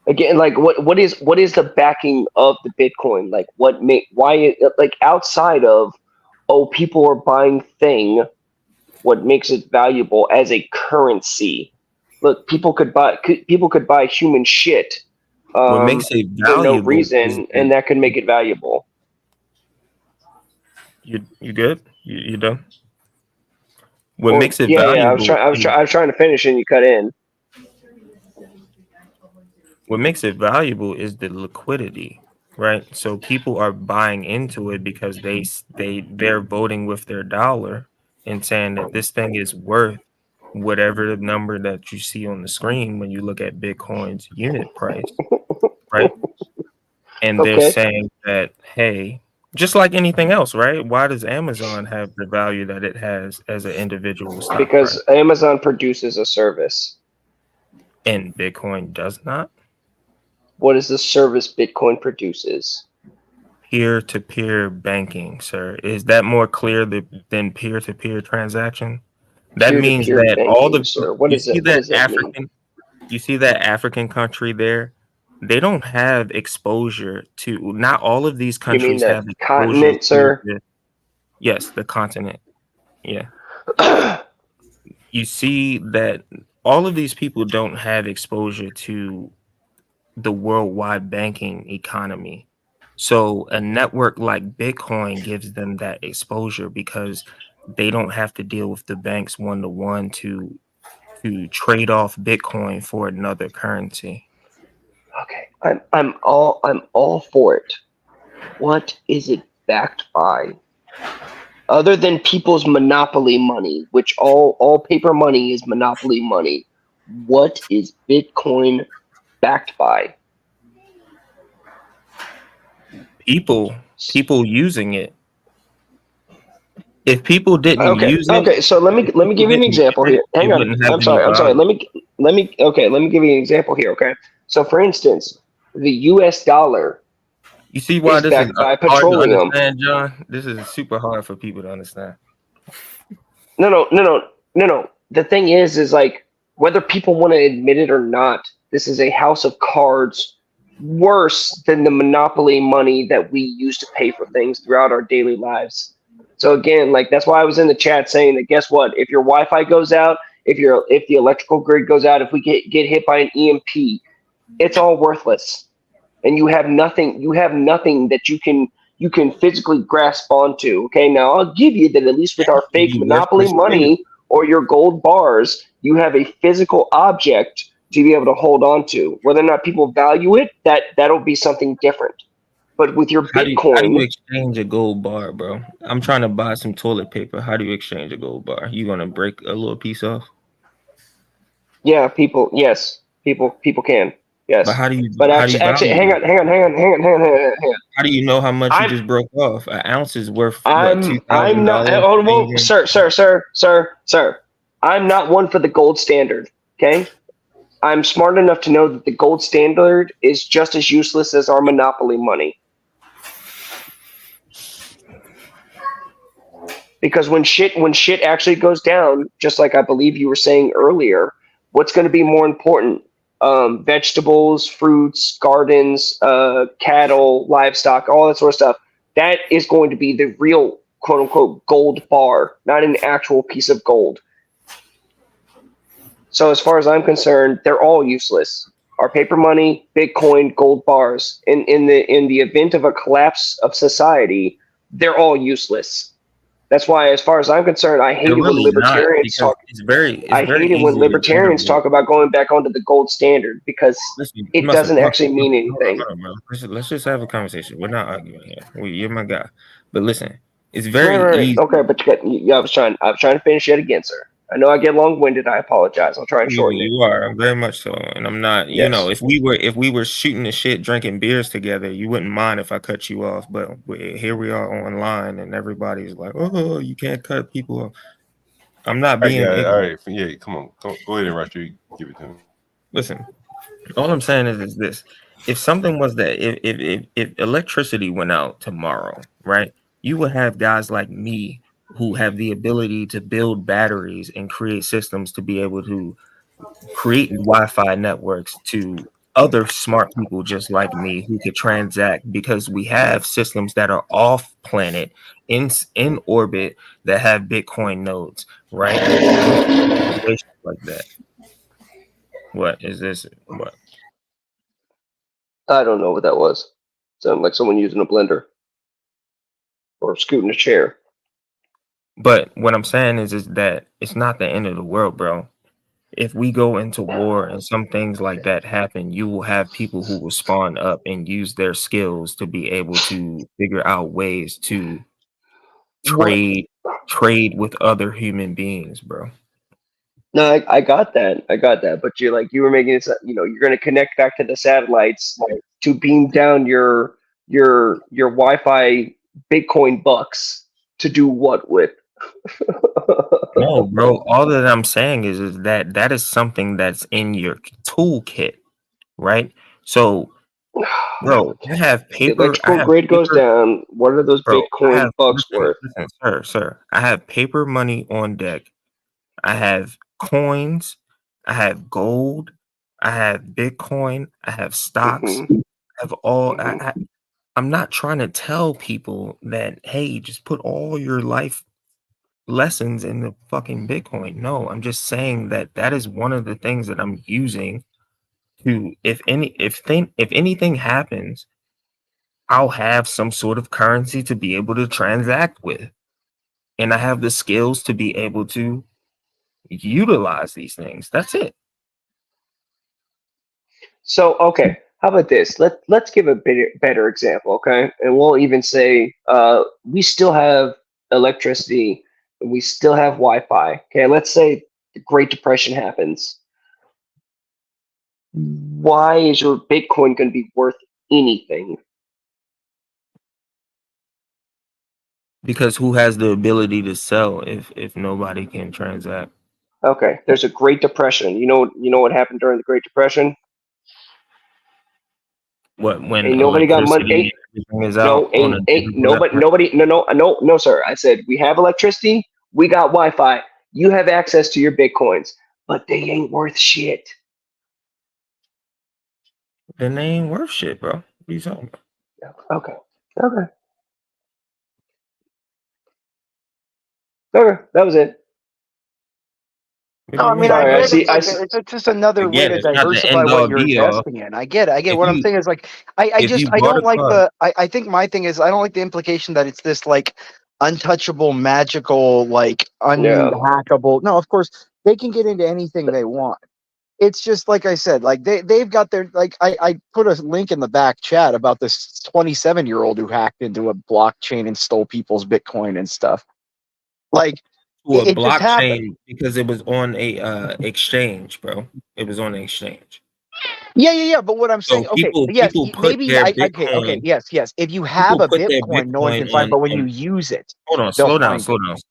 Again, like what is the backing of the Bitcoin? Like like outside of people are buying thing, what makes it valuable as a currency? Look, people could buy human shit What makes it for no valuable is reason, and that that could make it valuable. you good? You done? What Or makes it yeah, valuable is I was trying to finish and you cut in. what makes it valuable is the liquidity, right? So people are buying into it because they're voting with their dollar and saying that this thing is worth whatever the number that you see on the screen when you look at Bitcoin's unit price, right? and they're saying that, hey, just like anything else, right? Why does Amazon have the value that it has as an individual stock? Because Amazon produces a service. And Bitcoin does not? What is the service Bitcoin produces? Peer-to-peer banking, sir. Is that more clear than peer-to-peer transaction? That means that banking, all the sir. What you is see it? that African, you see that African country there, they don't have exposure to. Not all of these countries have exposure continent, sir. Yes, the continent. Yeah. You see that all of these people don't have exposure to the worldwide banking economy. So a network like Bitcoin gives them that exposure because they don't have to deal with the banks one-to-one to trade off Bitcoin for another currency. Okay, I'm all for it. What is it backed by? Other than people's monopoly money, which all paper money is monopoly money, what is Bitcoin backed by? People using it. If people didn't use it, okay. So let me give you an example here. Hang on. I'm sorry. Let me give you an example here. Okay. So for instance, the U.S. dollar. You see why this is by hard petroleum. to understand, John? This is super hard for people to understand. No. The thing is like whether people want to admit it or not, this is a house of cards worse than the monopoly money that we use to pay for things throughout our daily lives. So again, like that's why I was in the chat saying that guess what? If your Wi-Fi goes out, if the electrical grid goes out, if we get hit by an EMP, it's all worthless. And you have nothing that you can physically grasp onto. Okay, now I'll give you that at least with our fake monopoly money or your gold bars, you have a physical object to be able to hold on to. Whether or not people value it, that'll be something different. But with your Bitcoin, how do you exchange a gold bar, bro? I'm trying to buy some toilet paper. How do you exchange a gold bar? You gonna break a little piece off? Yeah, people can. Yes. But how do you? But actually, hang on. How do you know how much you just broke off? An ounce is worth I'm not. Oh, well, sir. I'm not one for the gold standard. Okay. I'm smart enough to know that the gold standard is just as useless as our monopoly money. Because when shit actually goes down, just like I believe you were saying earlier, what's going to be more important? Vegetables, fruits, gardens, cattle, livestock, all that sort of stuff. That is going to be the real quote unquote gold bar, not an actual piece of gold. So as far as I'm concerned, they're all useless. Our paper money, Bitcoin, gold bars. In the event of a collapse of society, they're all useless. That's why, as far as I'm concerned, I hate it when libertarians talk. I hate it when libertarians talk about going back onto the gold standard because it doesn't actually mean anything. Let's just have a conversation. We're not arguing here. You're my guy. But listen, it's very easy. Okay, but I was trying to finish it again, sir. I know I get long-winded. I apologize. I'll try and shorten it. You are very much so, and I'm not. Yes. You know, if we were shooting the shit, drinking beers together, you wouldn't mind if I cut you off. But here we are online, and everybody's like, "Oh, you can't cut people off." I'm not being. All right. Yeah, come on. Go ahead and Rashid, give it to him. Listen, all I'm saying is this: if something was that, if electricity went out tomorrow, right, you would have guys like me who have the ability to build batteries and create systems to be able to create Wi-Fi networks to other smart people just like me who could transact because we have systems that are off planet in orbit that have Bitcoin nodes, right? Like that. What is this? What? I don't know what that was. Sounded like someone using a blender or scooting a chair. But what I'm saying is that it's not the end of the world, bro. If we go into war and some things like that happen, you will have people who will spawn up and use their skills to be able to figure out ways to trade with other human beings, bro. No, I got that. But you were making it, you're going to connect back to the satellites to beam down your Wi-Fi Bitcoin bucks to do what with? No, bro. All that I'm saying is that that is something that's in your toolkit, right? So, bro, I have The paper. electrical grid goes down. What are those Bro. Bitcoin bucks worth? Listen, sir. I have paper money on deck. I have coins. I have gold. I have Bitcoin. I have stocks. Mm-hmm. I have all. I'm not trying to tell people that, hey, just put all your life lessons in the fucking Bitcoin. No, I'm just saying that that is one of the things that I'm using to, if anything happens, I'll have some sort of currency to be able to transact with. And I have the skills to be able to utilize these things. That's it. So, okay, how about this? Let's give a better example, okay? And we'll even say we still have electricity, we still have Wi-Fi. Okay, let's say the Great Depression happens. Why is your Bitcoin going to be worth anything? Because who has the ability to sell if nobody can transact? Okay, there's a Great Depression. You know what happened during the Great Depression? What, when Ain't nobody got money? electricity and everything is out on a digital Nobody. No, sir. I said we have electricity. We got Wi-Fi. You have access to your Bitcoins, but they ain't worth shit. Then they ain't worth shit, bro. What are you talking about? Okay. That was it. What do No, you I mean, mean? Sorry, I get it. see. It's just another way Again, to it's not the diversify end what all you're be all. investing in. I get it. If What I'm you saying is like, I if you I bought don't a like car, I think my thing is I don't like the implication that it's this like untouchable, magical, like Yeah. unhackable. No, of course they can get into anything they want. It's just like I said, like they've got their like I put a link in the back chat about this 27-year-old who hacked into a blockchain and stole people's Bitcoin and stuff. Like to a it just happened. blockchain because it was on a exchange, bro. It was on an exchange. Yeah. But what I'm saying, So okay, people yes, put maybe their okay, Bitcoin. yes. If you have People a put their Bitcoin, no one Bitcoin can find. on. But when you And use it, hold on, they'll slow down. find it.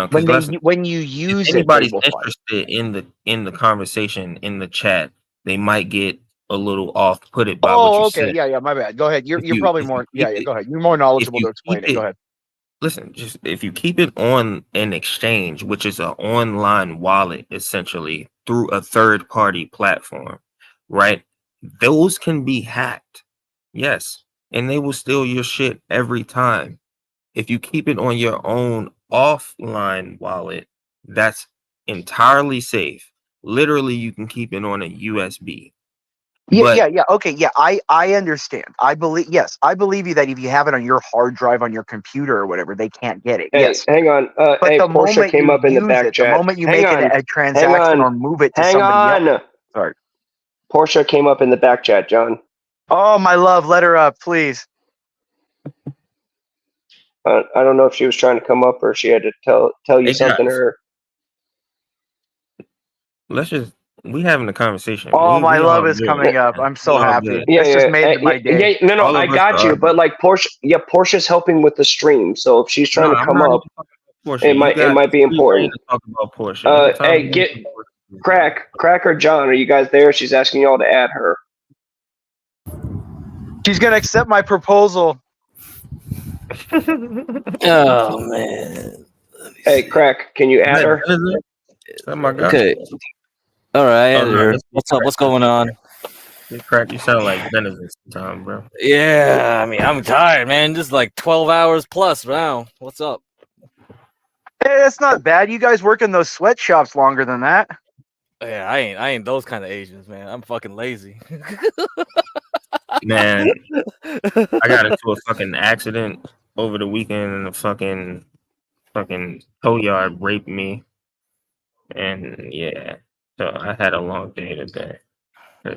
Because When you if use it, they anybody's will find it. interested in the conversation in the chat, they might get a little off put it by what you Oh, okay, said. yeah. My bad. Go ahead. You're probably If you more. keep Yeah. it, Go ahead. You're more if knowledgeable you to explain keep it. Go it, ahead. listen, just if you keep it on an exchange, which is an online wallet, essentially through a third party platform, right? Those can be hacked. Yes. And they will steal your shit every time. If you keep it on your own offline wallet, that's entirely safe. Literally, you can keep it on a USB. But Yeah. Okay, yeah. I understand. I believe. Yes, I believe you that if you have it on your hard drive on your computer or whatever, they can't get it. Hey, Yes. hang on. But Hey, the Portia moment came you up in the use back it, the chat. moment you Hang make it on. a transaction or move it to somebody else. Sorry. Portia came up in the back chat, John. Oh, my love, let her up, please. I don't know if she was trying to come up or she had to tell you hey, something. guys, Or we having a conversation. Oh, my We all love is good. coming up. I'm so We all happy. good. This just made my day. No, All I of us got are you. But like Portia's helping with the stream, so if she's trying No, to I'm come not up, even talking about Portia. it might be free reign important. to talk about Portia. Anytime Hey, you get mention Portia, Crack or John, are you guys there? She's asking y'all to add her. She's gonna accept my proposal. Oh man. Hey, Crack, can you add her? Oh my God. Okay. All right. Oh, no, What's up? What's going on? Crack, you sound like venison sometimes, bro. Yeah, I mean, I'm tired, man. Just like 12 hours plus now. What's up? Hey, that's not bad. You guys work in those sweatshops longer than that. Yeah, I ain't those kind of Asians, man. I'm fucking lazy. Man, I got into a fucking accident over the weekend and the fucking tow yard raped me. And yeah, so I had a long day today.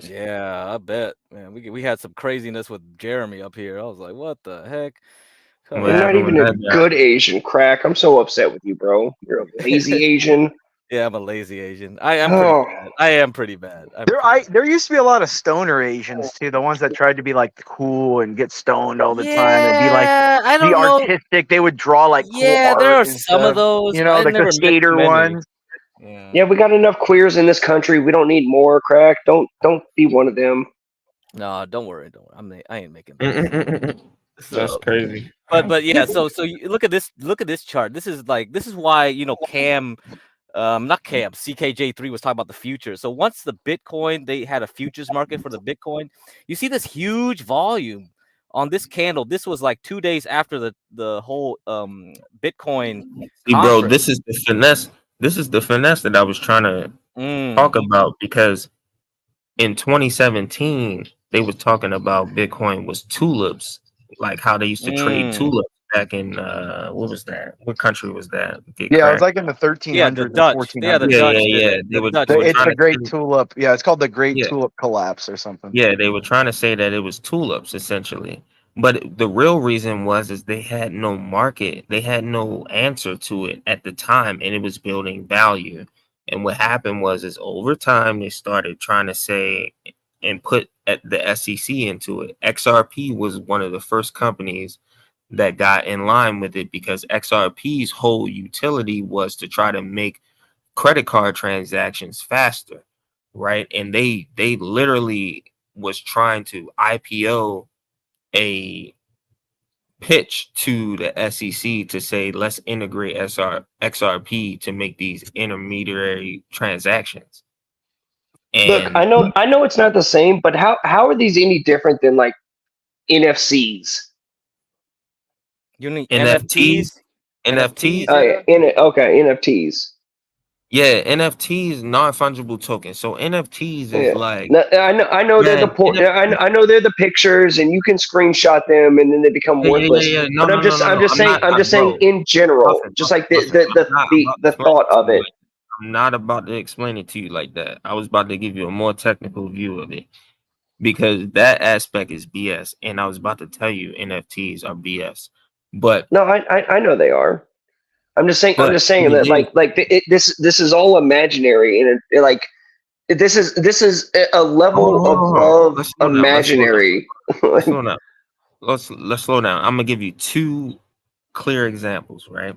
Yeah, I bet, man. We had some craziness with Jeremy up here. I was like, what the heck? What You're not happened even with a that guy? good Asian, Crack. I'm so upset with you, bro. You're a lazy Asian. Yeah, I'm a lazy Asian. I am pretty bad. I am pretty bad. There used to be a lot of stoner Asians too, the ones that tried to be like cool and get stoned all the time and be like I the don't know. artistic. They would draw like cool Yeah, there are art and some of stuff, those. you know, I like never the met skater too many. ones. Yeah, we got enough queers in this country. We don't need more. Crack. Don't be one of them. No, don't worry. I ain't making that. That's crazy. But yeah, so you look at this chart. This is why Cam, not Cam, CKJ3 was talking about the future. So once the Bitcoin, they had a futures market for the Bitcoin. You see this huge volume on this candle. This was like 2 days after the whole Bitcoin. See, bro, this is the finesse. This is the finesse that I was trying to talk about, because in 2017 they was talking about Bitcoin was tulips, like how they used to trade tulips back in what was that? What country was that? It was like in the 1300s. Yeah, the Dutch. 1400s. Yeah, the Dutch. It's the Great Tulip. Yeah, it's called the Great Tulip Collapse or something. Yeah, they were trying to say that it was tulips essentially. But the real reason was they had no market. They had no answer to it at the time, and it was building value. And what happened was over time, they started trying to say and put the SEC into it. XRP was one of the first companies that got in line with it, because XRP's whole utility was to try to make credit card transactions faster, right? And they literally was trying to IPO a pitch to the SEC to say, let's integrate XRP to make these intermediary transactions. And look, I know it's not the same, but how are these any different than like NFCs? You need NFTs? Okay, NFTs. Yeah, NFTs, non-fungible tokens. So NFTs is like, I know they're I know they're the pictures, and you can screenshot them, and then they become worthless. No, but I'm just saying in general, just like the thought of it. I'm not about to explain it to you like that. I was about to give you a more technical view of it, because that aspect is BS, and I was about to tell you NFTs are BS. But no, I know they are. I'm just saying that this is all imaginary, and this is a level above imaginary. Let's slow down. Let's slow down. I'm gonna give you two clear examples, right?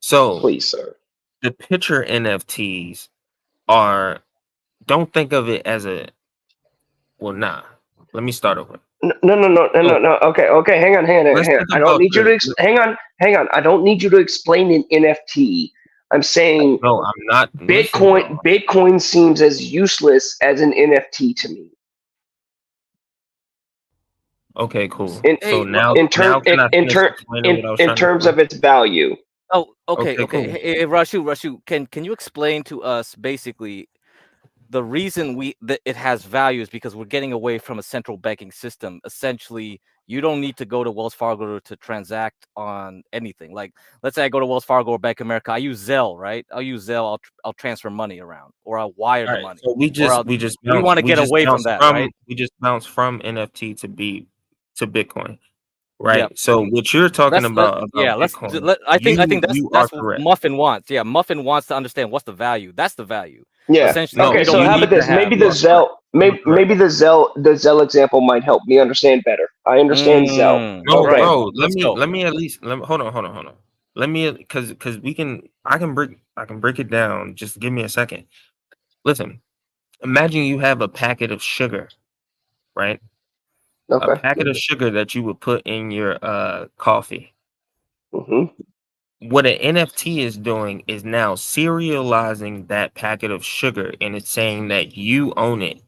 So please, sir. The picture NFTs are, don't think of it as a, well, nah. Let me start over. No. Okay. Hang on. I don't need you to hang on. I don't need you to explain an NFT. I'm saying no, I'm not. Bitcoin seems as useless as an NFT to me. Okay, cool. So in terms of its value. Oh, okay. Cool. Hey, Rashu, can you explain to us basically the reason that it has value is because we're getting away from a central banking system. Essentially, you don't need to go to Wells Fargo to transact on anything. Like, let's say I go to Wells Fargo or Bank of America. I use Zelle, right? I'll use Zelle. I'll transfer money around, or I'll wire the money. So we want to get away from that, right? We just bounce from NFT to Bitcoin. Right. Yep. So what you're talking about Bitcoin, I think that's what Muffin wants. Yeah, Muffin wants to understand what's the value. That's the value. Yeah. Okay. So how about this? Maybe the Zelle example might help me understand better. I understand Zelle. No, okay. Bro. Let me at least hold on. Let me, because I can break it down. Just give me a second. Listen, imagine you have a packet of sugar, right? Okay. A packet of sugar that you would put in your coffee. Mm-hmm. What an NFT is doing is now serializing that packet of sugar, and it's saying that you own it,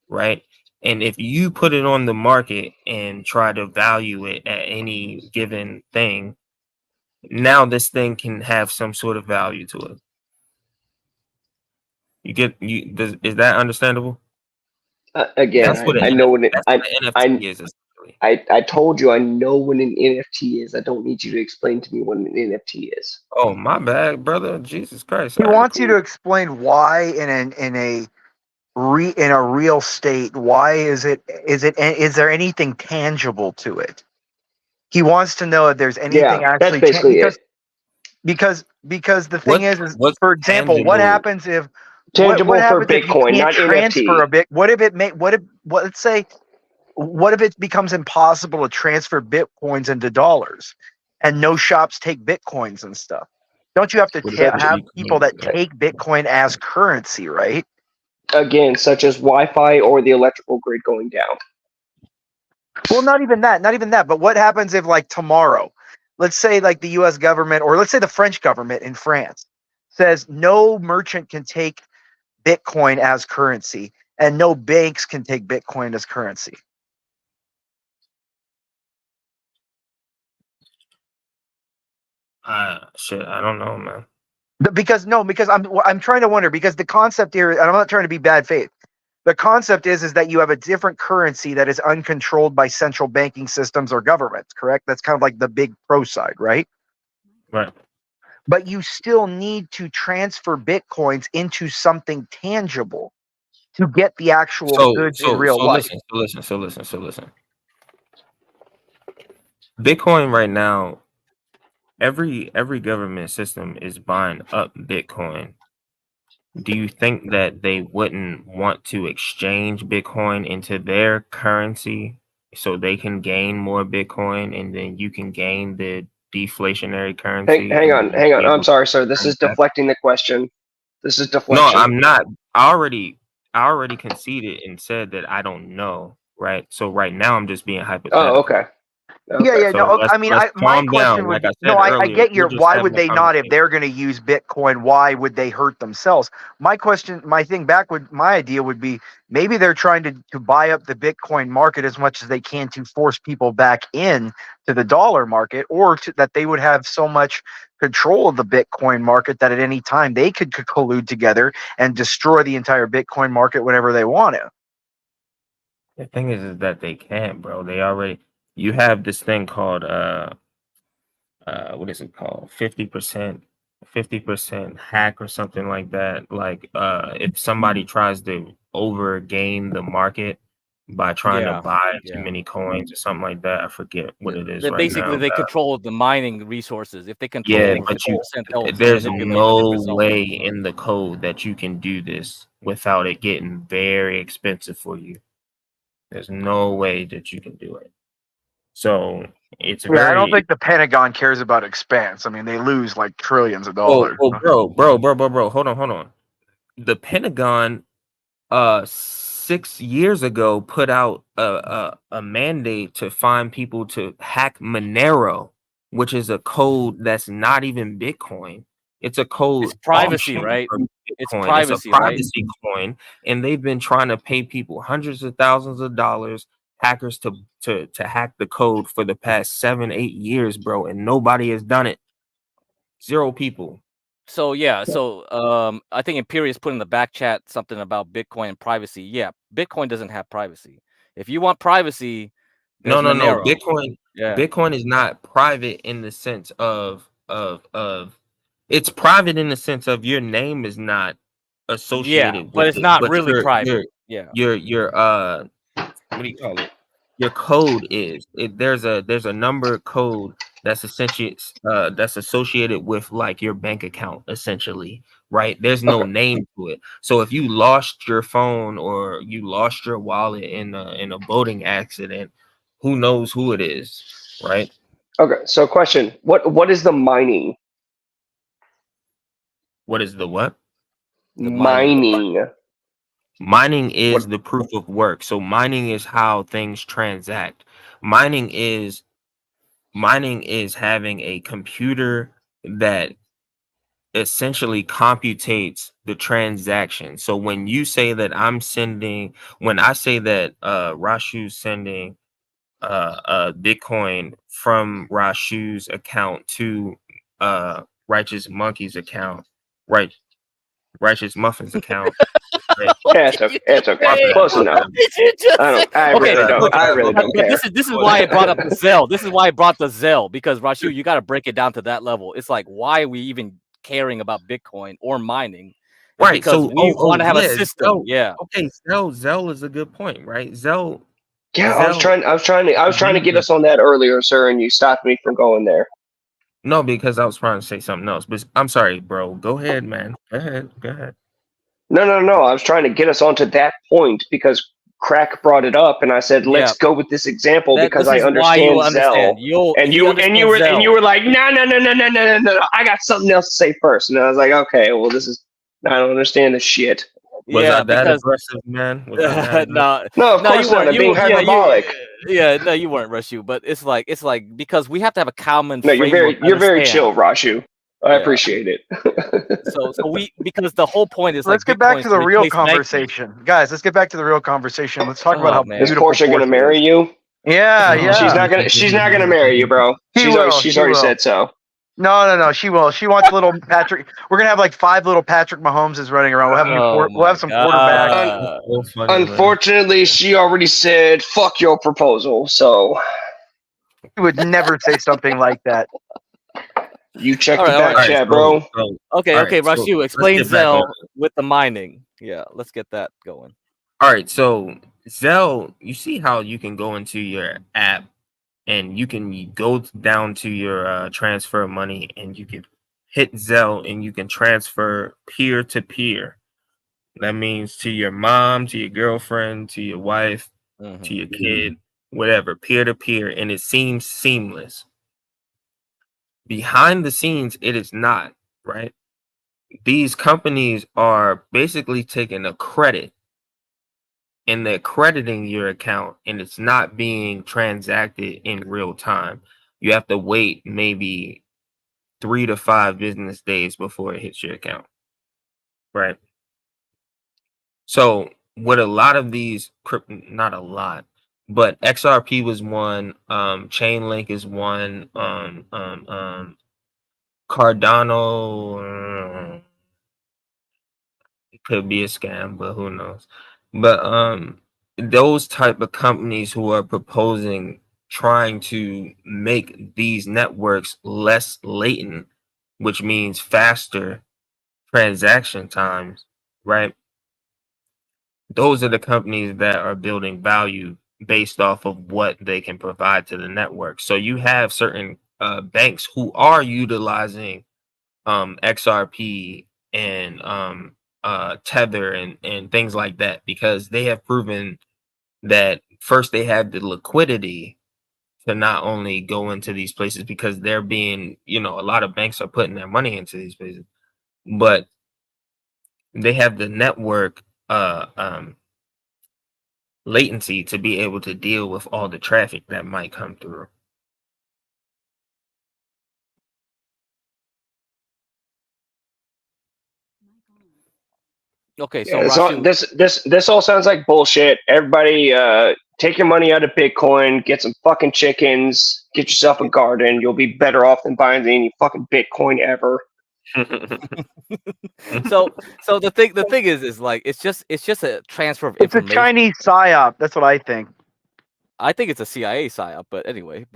right? And if you put it on the market and try to value it at any given thing, now this thing can have some sort of value to it. Is that understandable? Again, I know what an NFT is. I told you I know what an NFT is. I don't need you to explain to me what an NFT is. Oh, my bad, brother. Jesus Christ. He wants you to explain why in a real state, why is there anything tangible to it? He wants to know if there's anything actually that's basically it. Because because the thing is for example, tangible? what happens if Tangible what for happens if you Bitcoin, can't not transfer NFT. a bit? Let's say, what if it becomes impossible to transfer Bitcoins into dollars, and no shops take Bitcoins and stuff? Don't you have to have people that take Bitcoin as currency, right? Again, such as Wi-Fi or the electrical grid going down. Well, not even that. But what happens if, like, tomorrow, let's say, like, the U.S. government, or let's say the French government in France says no merchant can take Bitcoin as currency, and no banks can take Bitcoin as currency. Shit, I don't know, man. Because I'm trying to wonder, because the concept here, and I'm not trying to be bad faith. The concept is that you have a different currency that is uncontrolled by central banking systems or governments, correct? That's kind of like the big pro side, right? Right. But you still need to transfer Bitcoins into something tangible to get the actual goods in real life. So listen. Bitcoin right now, every government system is buying up Bitcoin. Do you think that they wouldn't want to exchange Bitcoin into their currency so they can gain more Bitcoin, and then you can gain the deflationary currency? Hang on. I'm sorry, sir. This is deflecting the question. This is deflection. No, I'm not. I already conceded and said that I don't know. Right. So right now I'm just being hypothetical. Oh, okay. Yeah. So no, I mean, my question would be, I get your. Why would they not, if they're going to use Bitcoin? Why would they hurt themselves? My idea would be, maybe they're trying to buy up the Bitcoin market as much as they can to force people back in to the dollar market, or that they would have so much control of the Bitcoin market that at any time they could collude together and destroy the entire Bitcoin market whenever they want to. The thing is that they can't, bro. You have this thing called what is it called? 50% hack or something like that. Like if somebody tries to overgain the market by trying to buy too many coins or something like that. I forget what it is right basically now. They control the mining resources. If they control but there's no way in the code that you can do this without it getting very expensive for you. There's no way that you can do it. So it's I don't think the Pentagon cares about expense. I mean, they lose like trillions of dollars. Bro. Hold on. The Pentagon 6 years ago put out a mandate to find people to hack Monero, which is a code that's not even Bitcoin. It's a code. It's privacy, right? It's privacy, a privacy coin, and they've been trying to pay people hundreds of thousands of dollars, hackers, to hack the code for the past 7-8 years, bro, and nobody has done it. 0 people. So I think Imperius put in the back chat something about Bitcoin and privacy. Yeah, Bitcoin doesn't have privacy. If you want privacy, no. Bitcoin is not private in the sense of it's private in the sense of your name is not associated with but it's not really private. Your what do you call it? Your code is. There's a number code that's essentially that's associated with like your bank account, essentially, right? There's no name to it. So if you lost your phone or you lost your wallet in a boating accident, who knows who it is, right? Okay, so question: What is the mining? What is the what? The mining. Mining is the proof of work. So mining is how things transact. Mining is having a computer that essentially computates the transaction. So when you say that when I say that Rashu's sending Bitcoin from Rashu's account to Righteous Monkey's account, Righteous Muffin's account. It's okay. Close enough. I really don't care. This is why I brought up the Zelle. This is why I brought the Zelle, because Rashu, you got to break it down to that level. It's like, why are we even caring about Bitcoin or mining? Right. Because so we want to have a system. Okay. Zelle is a good point, right? Zelle. Yeah, I was trying to get us on that earlier, sir, and you stopped me from going there. No, because I was trying to say something else. But I'm sorry, bro. Go ahead, man. Go ahead. No. I was trying to get us onto that point because Crack brought it up, and I said, Yeah. "Let's go with this example because This I is why you understand understand. Zell." And you were like, "No. I got something else to say first." And I was like, "Okay, well, I don't understand this shit." Was Yeah, I that because aggressive, man? Was I that aggressive? No, of no, course you not. weren't. I'm being hyperbolic. No, you weren't, Rashu. But it's like because we have to have a common No, framework. you're very understand. chill, Rashu. I Yeah. appreciate it. So because the whole point is Let's like get back Bitcoin to the to real replace banking. conversation, guys. Let's get back to the real conversation. Let's talk about Oh, how man. Is beautiful Portia gonna Portia marry is. you? Yeah, Oh, yeah. She's not gonna marry you, bro. She She's will, already said so. No. She will. She wants little Patrick. We're gonna have like 5 little Patrick Mahomeses running around. We'll have some quarterbacks. So funny, man. Unfortunately, she already said fuck your proposal. So She would never say something like that. you check All the right, back chat, bro. Okay, all right, so Rashu, let's explain get back on Zell with the mining. Yeah, let's get that going. All right, so Zelle, you see how you can go into your app and you can go down to your transfer money and you can hit Zelle and you can transfer peer to peer. That means to your mom, to your girlfriend, to your wife, to your kid, whatever, peer to peer, and it seems seamless. Behind the scenes, it is not, right? These companies are basically taking a credit and they're crediting your account and it's not being transacted in real time. You have to wait maybe 3 to 5 business days before it hits your account. Right. So what a lot of these not a lot, but XRP was one, Chainlink is one, Cardano could be a scam, but who knows? But those type of companies who are proposing trying to make these networks less latent, which means faster transaction times, right? Those are the companies that are building value based off of what they can provide to the network. So you have certain banks who are utilizing XRP and Tether and things like that because they have proven that first they have the liquidity to not only go into these places because they're being, a lot of banks are putting their money into these places, but they have the network latency to be able to deal with all the traffic that might come through. Okay, so Yeah, this all sounds like bullshit. Everybody, take your money out of Bitcoin, get some fucking chickens, get yourself a garden. You'll be better off than buying any fucking Bitcoin ever. so the thing is like it's just a transfer of It's a information. Chinese psyop. That's what I think. I think it's a CIA psyop, but anyway,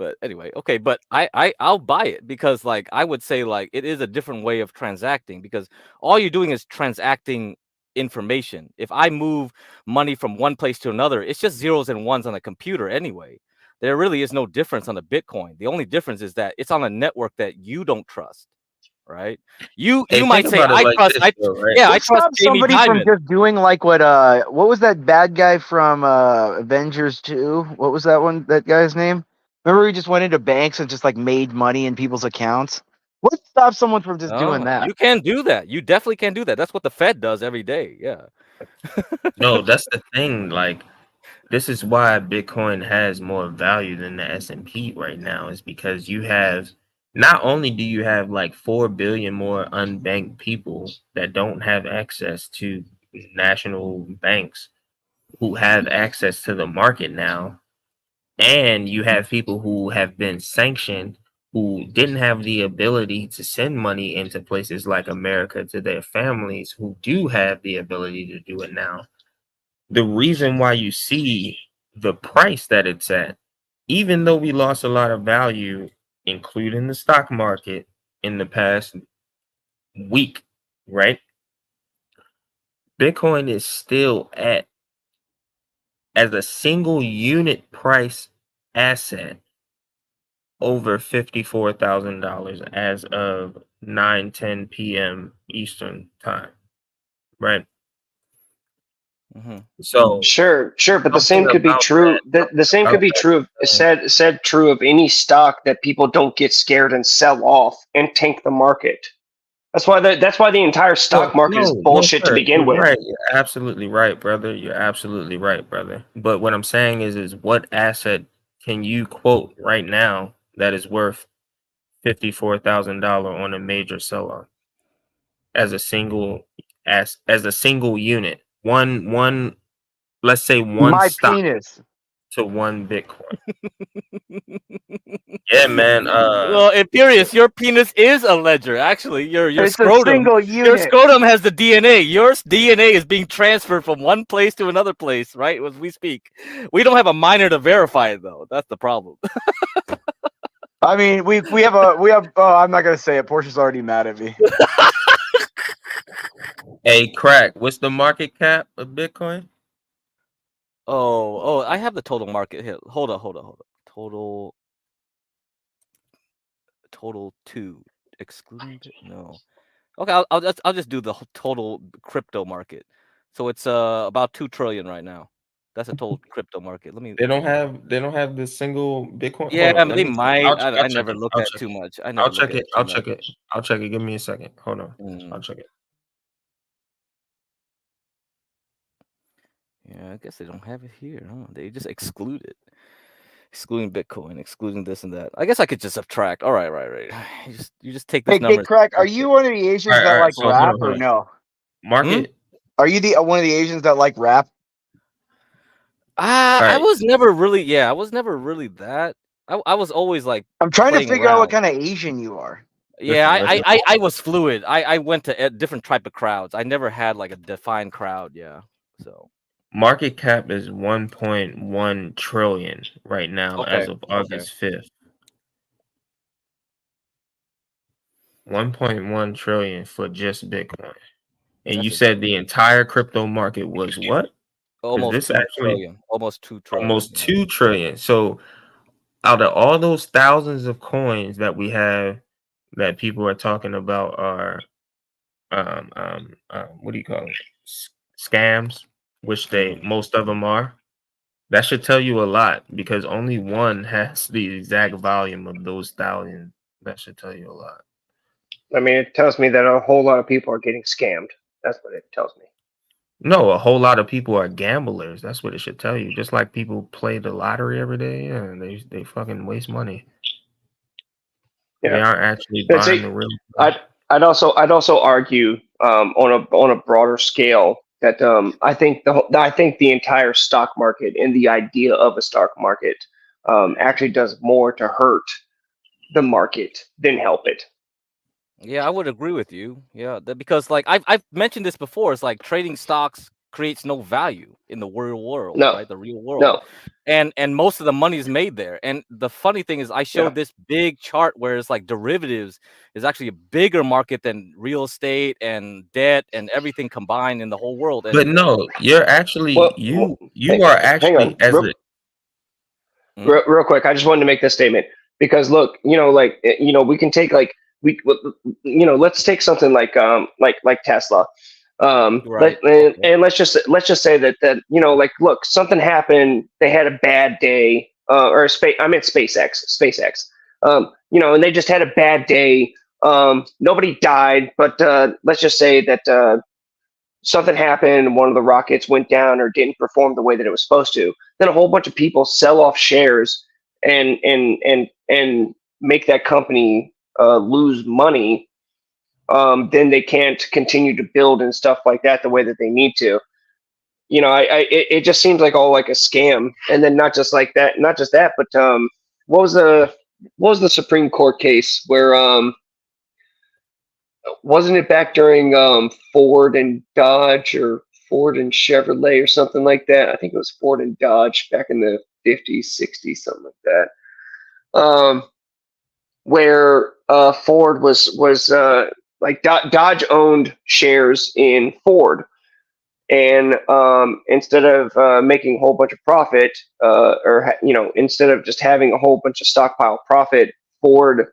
okay, but I'll buy it because like I would say like it is a different way of transacting because all you're doing is transacting information. If I move money from one place to another, it's just zeros and ones on a computer anyway. There really is no difference on the Bitcoin. The only difference is that it's on a network that you don't trust. Right? You might say I trust. I trust stop Jamie somebody Dimon. from just doing like what was that bad guy from Avengers 2? What was that one? That guy's name? Remember he just went into banks and just like made money in people's accounts? What stops someone from just doing that? You can do that. You definitely can do that. That's what the Fed does every day. Yeah. No, that's the thing. Like, this is why Bitcoin has more value than the S&P right now, is because you have not only do you have like 4 billion more unbanked people that don't have access to national banks who have access to the market now, and you have people who have been sanctioned who didn't have the ability to send money into places like America to their families who do have the ability to do it now. The reason why you see the price that it's at, even though we lost a lot of value, including the stock market in the past week, right? Bitcoin is still at, as a single unit price asset, over $54,000 as of 9:10 p.m. Eastern time, right? Mm-hmm. So sure, but the same could be true. The same could be true of said true of any stock that people don't get scared and sell off and tank the market. That's why the entire stock market is bullshit to sir, begin you're with. right. You're absolutely right, brother. You're absolutely right, brother. But what I'm saying is what asset can you quote right now that is worth $54,000 on a major sell-off as a single unit? One let's say one My stock penis. to one Bitcoin. Yeah, man. Well, Imperius, your penis is a ledger. Actually, your It's scrotum. a single Your unit. scrotum has the DNA. Your DNA is being transferred from one place to another place, right? As we speak, we don't have a miner to verify it, though. That's the problem. I mean, we have. Oh, I'm not gonna say it. Portia's already mad at me. Hey, Crack, what's the market cap of Bitcoin? Oh, I have the total market here. Hold on. Total 2, excluding no. Okay, I'll just do the total crypto market. So it's about 2 trillion right now. That's a total crypto market. Let me. They don't have the single Bitcoin. Yeah, Hold on, they might. I'll I check never it. look I'll at check too it. much. I never I'll look check at it. it too I'll much. check it. I'll check it. Give me a second. Hold on. I'll check it. Yeah, I guess they don't have it here, huh? They just exclude it. Excluding Bitcoin, excluding this and that. I guess I could just subtract. All right. You just take this Hey, number. Craig, are you one of the Asians All that right. like So rap hold or on. no? Market. Are you the one of the Asians that like rap? I was never really. Yeah, I was never really that. I was always like. I'm trying to playing figure out what around. kind of Asian you are. Yeah, Listen. I was fluid. I went to different type of crowds. I never had like a defined crowd. Yeah, so Market cap is 1.1 trillion right now okay, as of August 5th. 1.1 trillion for just Bitcoin. And That's you said the entire crypto market was what? almost This 2 actually trillion. Almost 2 trillion. almost 2 trillion. So out of all those thousands of coins that we have that people are talking about are what do you call it? Scams, which most of them are. That should tell you a lot because only one has the exact volume of those thousands. That should tell you a lot. I mean, it tells me that a whole lot of people are getting scammed. That's what it tells me. No, a whole lot of people are gamblers. That's what it should tell you. Just like people play the lottery every day, and they fucking waste money. Yeah. They aren't actually buying the real. I'd also argue on a broader scale that I think the entire stock market and the idea of a stock market actually does more to hurt the market than help it. Yeah, I would agree with you. Yeah, because like I've mentioned this before. It's like trading stocks creates no value in the real world, right? The real world. No. And most of the money is made there. And the funny thing is I showed this big chart where it's like derivatives is actually a bigger market than real estate and debt and everything combined in the whole world. And But no, you're actually you are actually real quick. I just wanted to make this statement because look, we can take let's take something like Tesla. Let's just say that look, something happened. They had a bad day, SpaceX. And they just had a bad day. Nobody died, but let's just say that something happened. One of the rockets went down or didn't perform the way that it was supposed to. Then a whole bunch of people sell off shares and make that company lose money. Then they can't continue to build and stuff like that the way that they need to. It just seems like all like a scam. And then not just that, but what was the Supreme Court case where wasn't it back during Ford and Dodge or Ford and Chevrolet or something like that? I think it was Ford and Dodge back in the 50s, 60s, something like that. Where Ford was like Dodge owned shares in Ford, and instead of making a whole bunch of profit, instead of just having a whole bunch of stockpile profit, Ford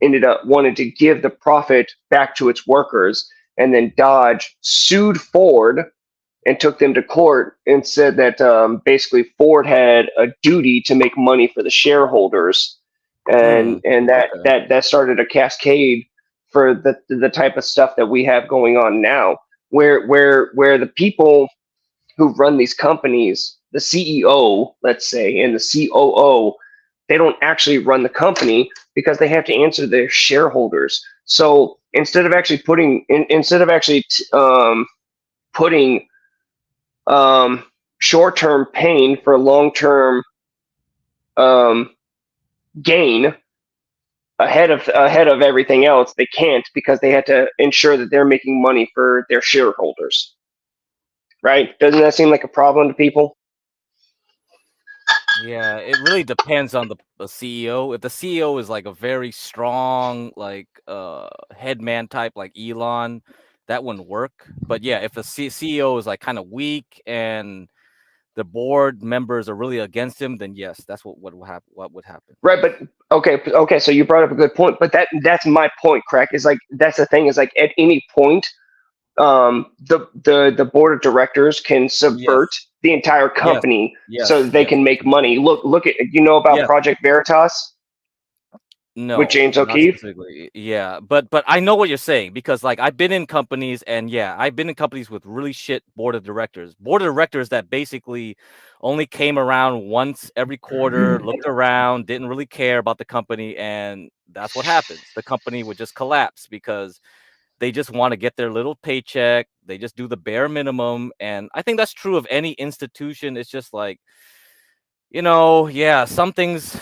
ended up wanting to give the profit back to its workers, and then Dodge sued Ford and took them to court and said that basically Ford had a duty to make money for the shareholders, and that started a cascade for the type of stuff that we have going on now, where the people who run these companies, the CEO, let's say, and the COO, they don't actually run the company because they have to answer their shareholders. So instead of actually putting short-term pain for long-term gain ahead of everything else, they can't, because they had to ensure that they're making money for their shareholders. Right? Doesn't that seem like a problem to people? Yeah, it really depends on the CEO. If the CEO is like a very strong, like headman type, like Elon, that wouldn't work. But yeah, if the CEO is like kind of weak and the board members are really against him, then yes, that's what would happen. What would happen? Right, but okay. So you brought up a good point, but that's my point, Crack. Is like, that's the thing, is like, at any point, the board of directors can subvert the entire company so that they can make money. Look at, about Project Veritas? No, with James O'Keefe. Yeah, but I know what you're saying, because like I've been in companies, and I've been in companies with really shit board of directors that basically only came around once every quarter, looked around, didn't really care about the company, and that's what happens. The company would just collapse because they just want to get their little paycheck. They just do the bare minimum, and I think that's true of any institution. It's just like, some things,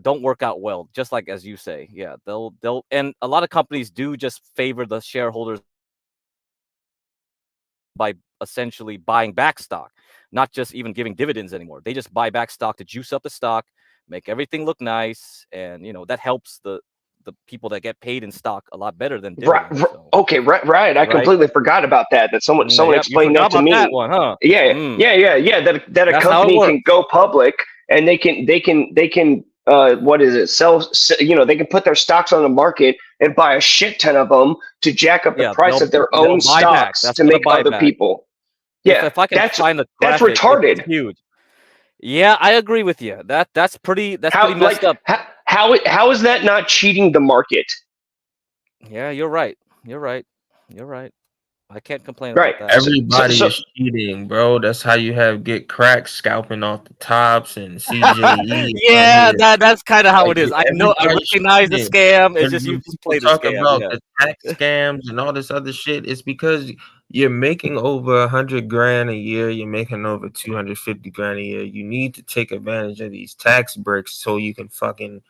don't work out well, just like as you say. Yeah, they'll and a lot of companies do just favor the shareholders by essentially buying back stock, not just even giving dividends anymore. They just buy back stock to juice up the stock, make everything look nice, and that helps the people that get paid in stock a lot better than dividends. Okay, right. I completely forgot about that. That someone explained that to me. That one, huh? Yeah. That a company can go public, and they can what is it? They can put their stocks on the market and buy a shit ton of them to jack up the price of their own stocks to make other people. Yeah, if I can find the graphic, that's retarded. It's huge. Yeah, I agree with you. That's pretty messed up. How is that not cheating the market? Yeah, you're right. I can't complain about that. Everybody is cheating, bro. That's how you get Crack scalping off the tops and CJE. That's kind of how it is. I know. I recognize the scam. It's just you just play the scam. About the tax scams and all this other shit. It's because you're making over $100,000 a year. You're making over $250,000 a year. You need to take advantage of these tax breaks so you can fucking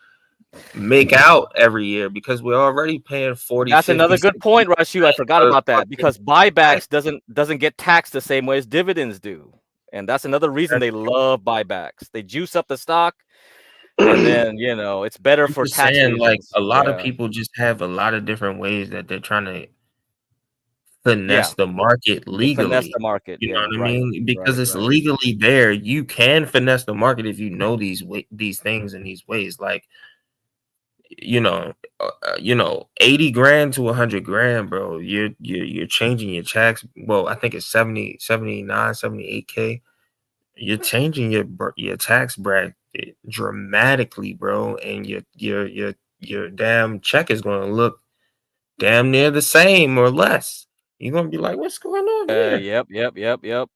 make out every year, because we're already paying 40. That's another good point, Rashu. I forgot about that, because buybacks doesn't get taxed the same way as dividends do, and that's another reason they love buybacks. They juice up the stock, and then it's better for tax reasons. Like a lot of people just have a lot of different ways that they're trying to finesse the market legally. Finesse the market, you know what I mean? Because it's legally there. You can finesse the market if you know these things and these ways. Like, 80 grand to 100 grand, bro. You're changing your tax. Well, I think it's 70, 79, 78K. You're changing your tax bracket dramatically, bro, and your damn check is going to look damn near the same or less. You're going to be like, what's going on here? Yep.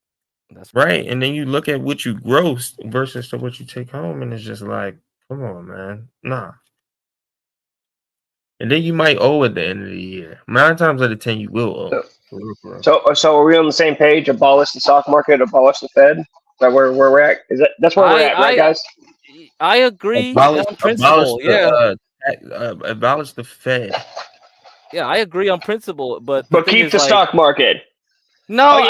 That's right. And then you look at what you gross versus to what you take home, and it's just like, come on, man. Nah. And then you might owe at the end of the year. 9 times out of 10, you will owe. So are we on the same page? Abolish the stock market, abolish the Fed? Is that where we're at? That's where we're at, right, guys? I agree on principle. Abolish the Fed. Yeah, I agree on principle, but keep the stock market. No,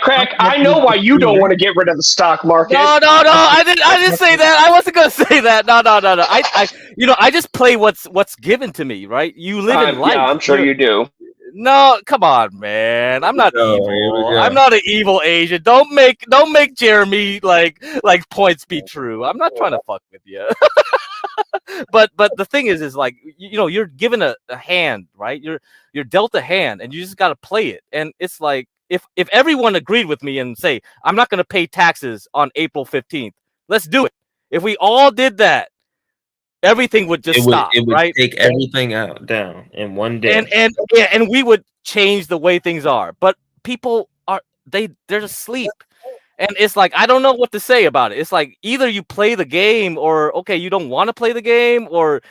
Crack. I know why you don't want to get rid of the stock market. No. I didn't say that. I wasn't gonna say that. No. I just play what's given to me, right? You live in life. Yeah, I'm sure you do. No, come on, man. I'm not Here we evil. go. I'm not an evil Asian. Don't make Jeremy like points be true. I'm not trying to fuck with you. but the thing is like you're given a hand, right? You're dealt a hand, and you just got to play it. And it's like if everyone agreed with me and say I'm not going to pay taxes on April 15th, let's do it. If we all did that, everything would just stop. It would right? take everything down in one day. And we would change the way things are. But people they're asleep. And it's like, I don't know what to say about it. It's like either you play the game or okay, you don't want to play the game, or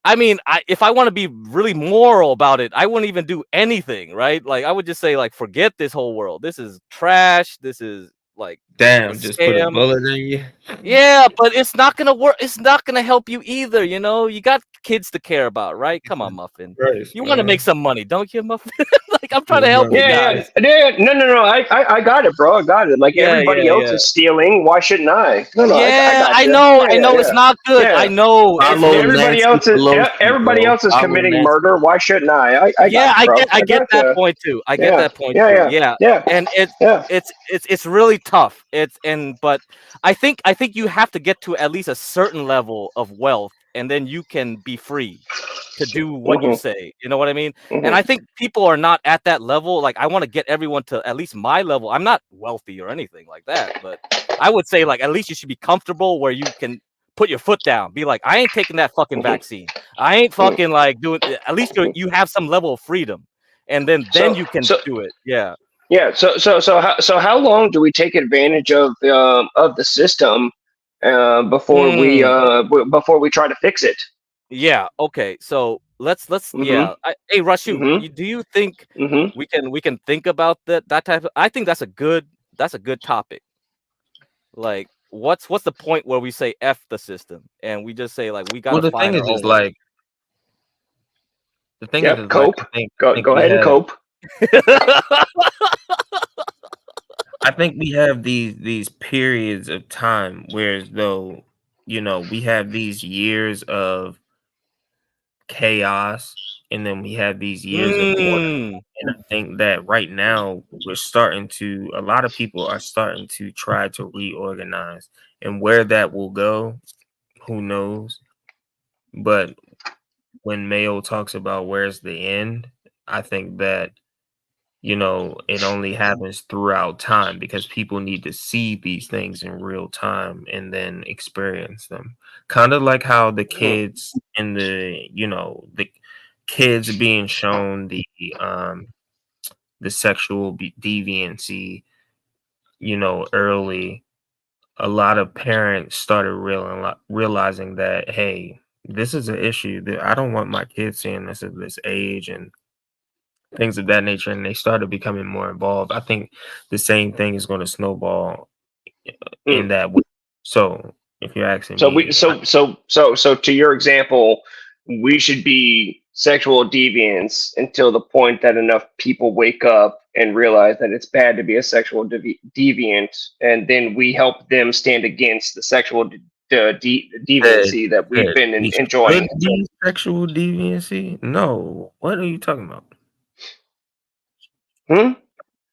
I mean, if I want to be really moral about it, I wouldn't even do anything, right? Like I would just say, like, forget this whole world. This is trash. This is like Damn, just put a bullet in you. Yeah, but it's not gonna work. It's not gonna help you either. You got kids to care about, right? Come on, Muffin. You want to make some money, don't you, Muffin? Like I'm trying to help you guys. Yeah. No. I got it, bro. I got it. Like everybody else is stealing. Why shouldn't I? No. I know. I know it's not good. I know. Everybody else is committing murder. Why shouldn't I? I get that point too. I get that point too. Yeah. And it's really tough. But I think you have to get to at least a certain level of wealth, and then you can be free to do what you say. You know what I mean? And I think people are not at that level. Like I want to get everyone to at least my level. I'm not wealthy or anything like that, but I would say like at least you should be comfortable where you can put your foot down. Be like, I ain't taking that fucking vaccine. I ain't fucking like doing. At least you have some level of freedom, and then you can do it. Yeah. Yeah. So how long do we take advantage of the system before we try to fix it? Yeah. Okay. So let's yeah. Hey, Rashu, do you think we can think about that type of? I think that's a good topic. Like, what's the point where we say F the system and we just say like we got to find our own way? The thing is cope. Go ahead and cope. I think we have these periods of time where though, we have these years of chaos and then we have these years of order. And I think that right now a lot of people are starting to try to reorganize, and where that will go, who knows? But when Mayo talks about where's the end, I think that it only happens throughout time because people need to see these things in real time and then experience them. Kind of like how the kids in the kids being shown the sexual deviancy, early. A lot of parents started realizing that, hey, this is an issue that I don't want my kids seeing this at this age and things of that nature, and they started becoming more involved. I think the same thing is going to snowball in that way. So if you're asking me, so to your example, we should be sexual deviants until the point that enough people wake up and realize that it's bad to be a sexual deviant, and then we help them stand against the sexual deviancy that we've been enjoying. Sexual deviancy? No. What are you talking about?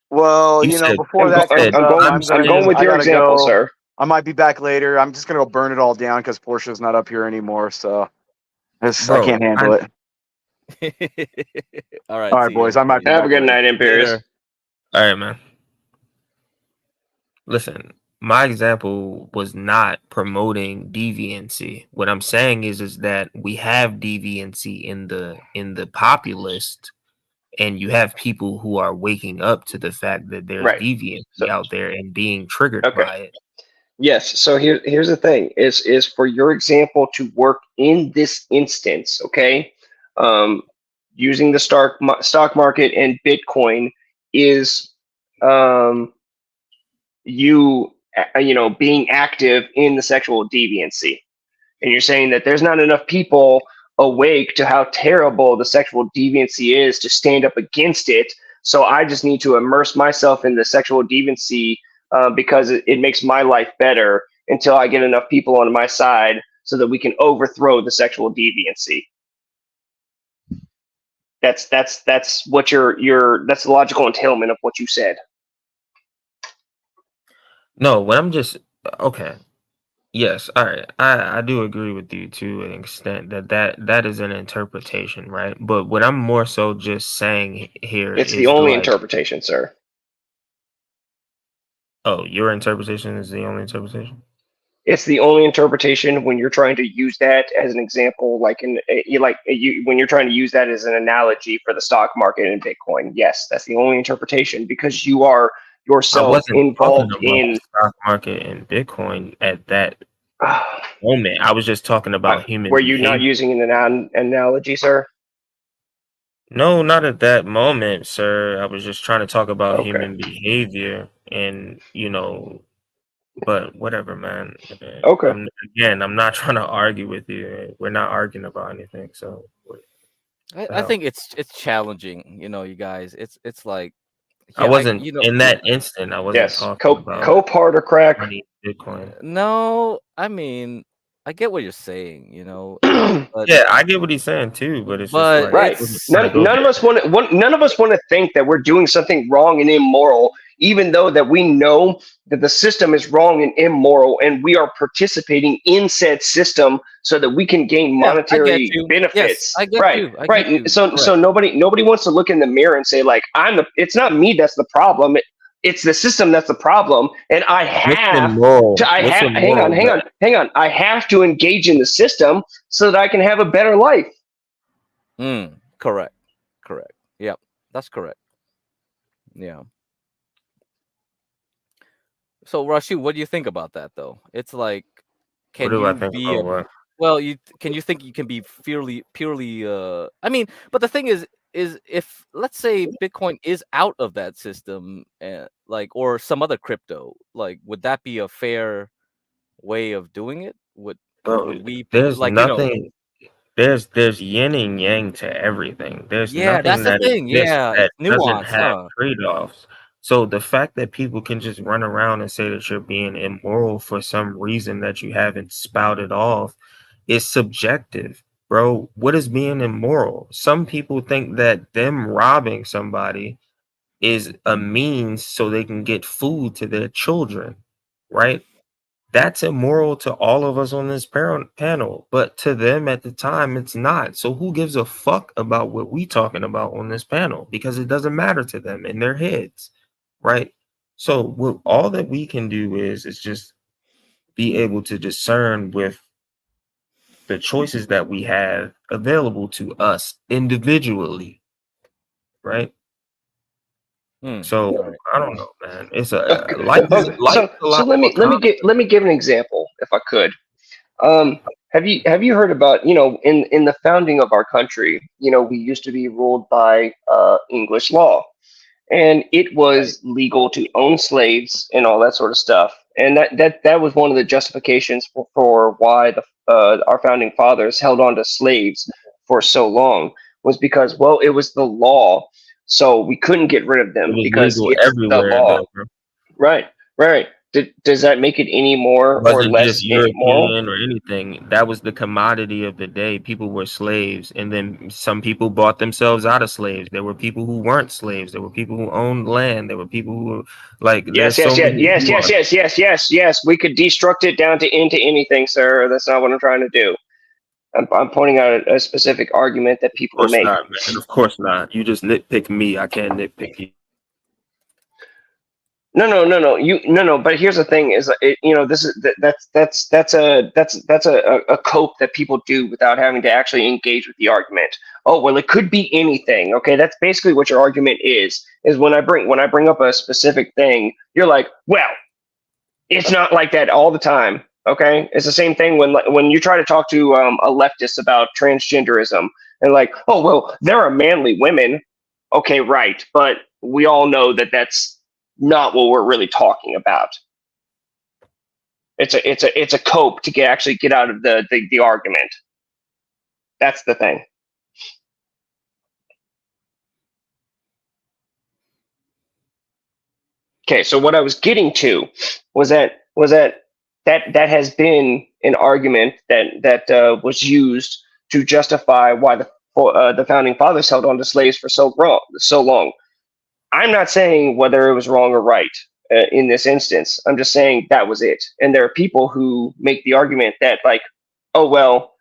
Well, before that comes up, I'm going with your example, sir. I might be back later. I'm just gonna go burn it all down because Portia's not up here anymore, so I can't handle it. All right, boys. I might have a good night, Imperius. All right, man. Listen, my example was not promoting deviancy. What I'm saying is that we have deviancy in the populace. And you have people who are waking up to the fact that there's deviancy out there and being triggered by it. Yes. So here's the thing: is for your example to work in this instance, okay? Using the stock market and Bitcoin is being active in the sexual deviancy, and you're saying that there's not enough people awake to how terrible the sexual deviancy is to stand up against it. So I just need to immerse myself in the sexual deviancy because it makes my life better until I get enough people on my side so that we can overthrow the sexual deviancy. That's what that's the logical entailment of what you said. No, what I'm just okay. Yes, all right. I do agree with you to an extent that is an interpretation, right? But what I'm more so just saying here It's the is only like, interpretation, sir. oh, your interpretation is the only interpretation? It's the only interpretation when you're trying to use that as an example, like when you're trying to use that as an analogy for the stock market and Bitcoin. Yes, that's the only interpretation because you are I yourself wasn't talking involved about in the stock market and Bitcoin at that moment. I was just talking about human Were you not behavior. using an analogy, sir? No, not at that moment, sir. I was just trying to talk about Okay. human behavior and, but whatever, man. Okay. I'm not trying to argue with you. We're not arguing about anything. So I think it's challenging, you guys. It's like, I yeah, wasn't in that instant. I wasn't Yes. talking about Cope hard or crack. money, Bitcoin. no, I mean, I get what you're saying, but Yeah, I get what he's saying too, but it's just but like Right. it's None of us want to think that we're doing something wrong and immoral, even though that we know that the system is wrong and immoral, and we are participating in said system so that we can gain Yeah, I get monetary you. benefits. Yes, I get right. you. I right. get you. So Correct. nobody wants to look in the mirror and say like it's not me that's the problem. It's the system that's the problem, and I have to. Hang on. I have to engage in the system so that I can have a better life. Correct. Yep, that's correct. Yeah. So, Rashi, what do you think about that, though? It's like, What can do I you think be about what? well? Can you think you can be purely? I mean, but the thing is if let's say Bitcoin is out of that system, like, or some other crypto, like, would that be a fair way of doing it? Would we There's like nothing. There's yin and yang to everything. There's Yeah, nothing that's the that thing. exists Yeah, that it's doesn't nuanced, have huh? trade-offs. So the fact that people can just run around and say that you're being immoral for some reason that you haven't spouted off is subjective, bro. What is being immoral? Some people think that them robbing somebody is a means so they can get food to their children, right? That's immoral to all of us on this panel, but to them at the time, it's not. So who gives a fuck about what we talking about on this panel? Because it doesn't matter to them in their heads, right? So all that we can do is just be able to discern with the choices that we have available to us individually, right? So Right. I don't know, man. It's Okay. a life is a So lot let more me give an example if I could. Have you heard about in the founding of our country, we used to be ruled by English law, and it was legal to own slaves and all that sort of stuff, and that was one of the justifications for why our founding fathers held on to slaves for so long, was because, well, it was the law, so we couldn't get rid of It them was because legal it's the everywhere, law. though, bro. Right. Does that make it any more It or wasn't just less immoral? European or anything. That was the commodity of the day. People were slaves, and then some people bought themselves out of slaves. There were people who weren't slaves. There were people who owned land. There were people who there's so many Yes. We could destruct it down into anything, sir. That's not what I'm trying to do. I'm pointing out a specific argument that Of people course make. not, man. Of course not. You just nitpick me. I can't nitpick you. No. But here's the thing: is that's a cope that people do without having to actually engage with the argument. Oh well, it could be anything. Okay, that's basically what your argument is. Is when I bring up a specific thing, you're like, well, it's not like that all the time. Okay, it's the same thing when you try to talk to a leftist about transgenderism and like, oh well, there are manly women. Okay, right, but we all know that that's not what we're really talking about. It's a cope to actually get out of the argument. That's the thing. Okay, so what I was getting to was that has been an argument that was used to justify why the the founding fathers held on to slaves for so long. I'm not saying whether it was wrong or right in this instance. I'm just saying that was it. And there are people who make the argument that, like, oh, well,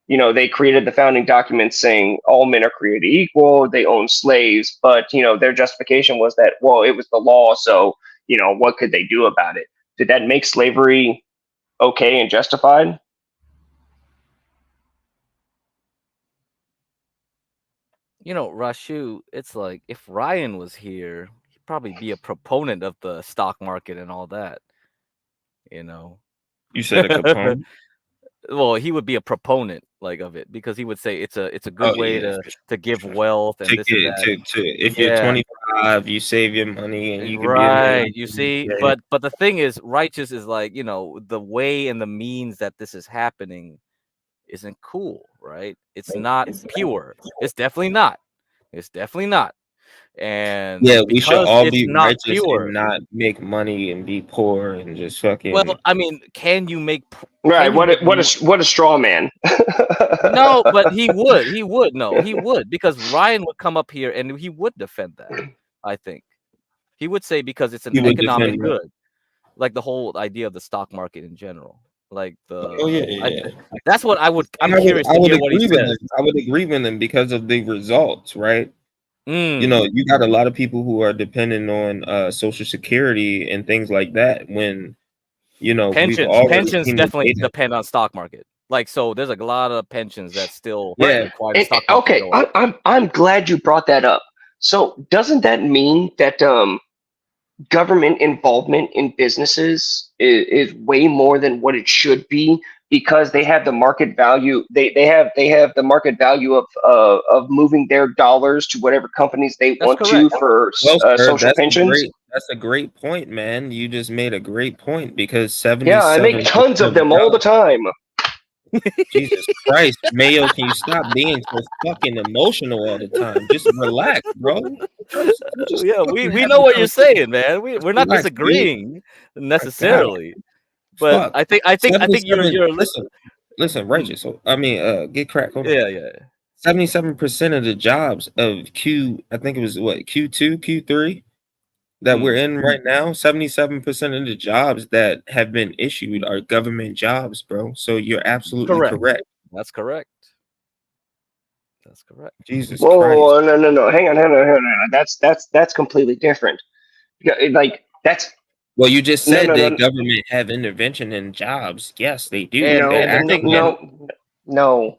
you know, they created the founding documents saying all men are created equal, they own slaves, but, you know, their justification was that, well, it was the law, so, you know, what could they do about it? Did that make slavery okay and justified? You know, Rashu, it's like if Ryan was here, he'd probably be a proponent of the stock market and all that. You know, You said a component. well, he would be a proponent like of it because he would say it's a good way to give wealth and this and that. If you're 25, you save your money and you can right. be You see, but the thing is, righteous is like, you know, the way and the means that this is happening isn't cool, right? It's not pure. It's definitely not. It's definitely not. And yeah, we should all be not righteous pure. and not make money and be poor and just fucking. Well, I mean, can you make right? What a straw man. No, but he would because Ryan would come up here and he would defend that. I think he would say because it's an economic good, like the whole idea of the stock market in general. Like that's what I'm curious to hear what he says. I would agree with him because of the results, right? You know, you got a lot of people who are dependent on Social Security and things like that. When you know, pensions definitely depend on stock market. Like, so there's a lot of pensions that still require the stock market. Okay, I'm glad you brought that up. So doesn't that mean that government involvement in businesses is way more than what it should be because they have the market value. They have the market value of moving their dollars to whatever companies they want to for social pensions. That's a great point, man. You just made a great point because 77%. Yeah, I make tons of them all the time. Jesus Christ, Mayo, can you stop being so fucking emotional all the time? Just relax, bro. Yeah, we know what you're saying, man. We're not disagreeing necessarily, but I think you're listen, righteous. So I mean, get cracked. Yeah. 77% of the jobs of I think it was Q2, Q3 that we're in right now, 77% of the jobs that have been issued are government jobs, bro. So you're absolutely correct. That's correct. Jesus Christ. Whoa, no. Hang on. That's completely different. Like that's. Well, you just said that government have intervention in jobs. Yes, they do. No.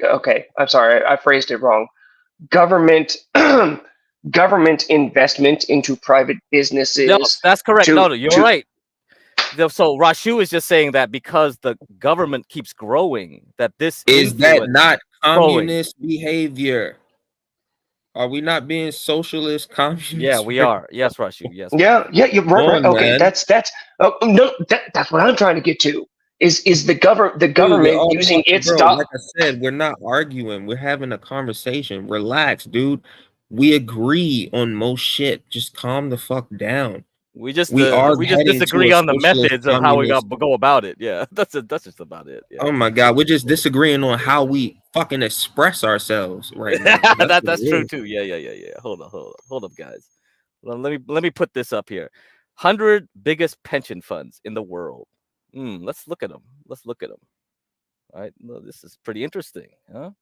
Okay, I'm sorry. I phrased it wrong. Government investment into private businesses. No, that's correct. You're right. So Rashu is just saying that because the government keeps growing, that this is that not communist behavior. Are we not being socialist communist? Yeah, we are. Yes, Rashu. Yes. Yeah, you're right. Okay, that's what I'm trying to get to. Is the government using its like I said, we're not arguing. We're having a conversation. Relax, dude. We agree on most shit. Just calm the fuck down. We just disagree on the methods of how we go about it. Yeah, that's just about it. Yeah. Oh my god, we're just disagreeing on how we fucking express ourselves right now. That's true too. Yeah. Hold up, guys. Well, let me put this up here. 100 biggest pension funds in the world. Let's look at them. All right, well, this is pretty interesting, huh?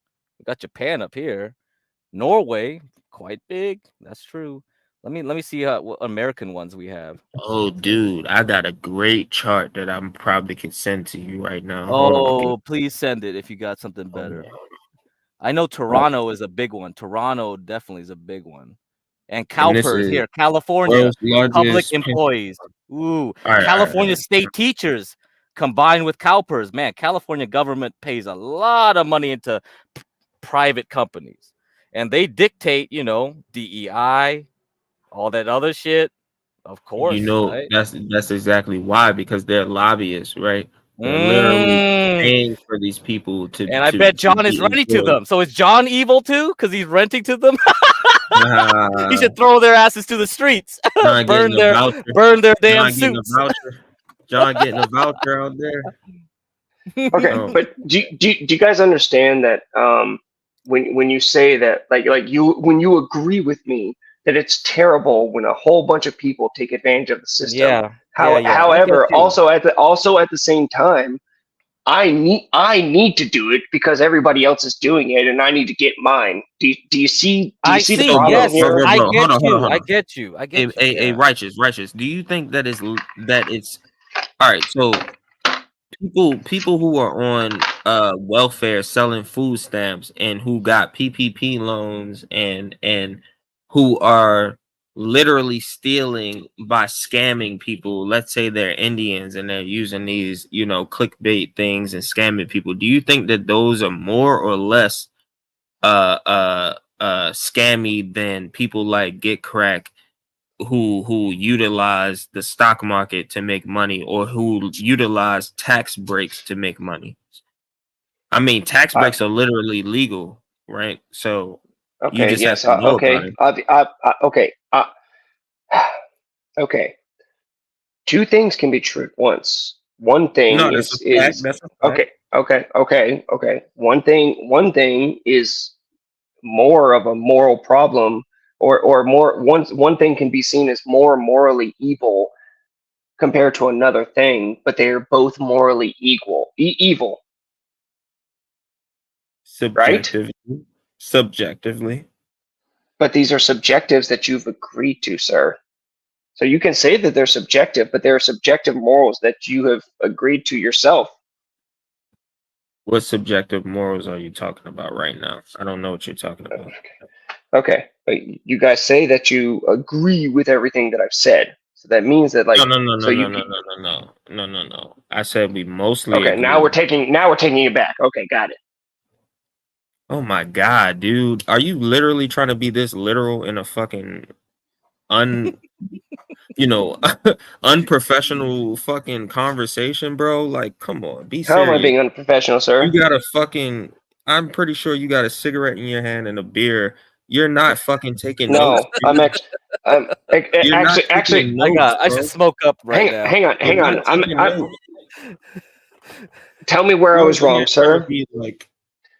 We got Japan up here. Norway, quite big. That's true. Let me see what American ones we have. Oh, dude, I got a great chart that I'm probably can send to you right now. Oh, please send it if you got something better. I know Toronto is a big one. Toronto definitely is a big one. And CalPERS here, California, public employees. Ooh, California state teachers combined with CalPERS. Man, California government pays a lot of money into private companies. And they dictate, DEI, all that other shit. Of course. Right? That's exactly why, because they're lobbyists, right? They're literally paying for these people to. And I bet John is renting to them. So is John evil too? Because he's renting to them? He should throw their asses to the streets. burn their damn suits. John getting a voucher out there. Okay, but do you guys understand that when you say that, like when you agree with me that it's terrible when a whole bunch of people take advantage of the system. Yeah. I However, get you. also at the same time, I need to do it because everybody else is doing it, and I need to get mine. Do you see the problem Yes, here? I Hold get on, you. hold on. I get you. I get you. A Yeah. righteous. Do you think that it's all right? So people who are on welfare selling food stamps and who got PPP loans and who are literally stealing by scamming people. Let's say they're Indians and they're using these, clickbait things and scamming people. Do you think that those are more or less scammy than people like Get Crack who utilize the stock market to make money or who utilize tax breaks to make money? I mean, tax breaks are literally legal, right? So you Okay. just have Yes. to know about Okay. it. Okay. Okay. Two things can be true at once. One thing No, that's a fact. is That's a fact. okay. One thing is more of a moral problem, or more one thing can be seen as more morally evil compared to another thing, but they are both morally evil, right? Subjectively. But these are subjectives that you've agreed to, sir. So you can say that they're subjective, but they're subjective morals that you have agreed to yourself. What subjective morals are you talking about right now? I don't know what you're talking about. Okay, but you guys say that you agree with everything that I've said. So that means that No. I said we mostly Okay, agree. now we're taking it back. Okay, got it. Oh my god, dude. Are you literally trying to be this literal in a fucking unprofessional fucking conversation, bro? Like, come on, be How am I serious. being unprofessional, sir? You got I'm pretty sure you got a cigarette in your hand and a beer. You're not fucking taking notes. No, I'm actually. I should smoke up right now. Hang on. Tell me where I was wrong, sir.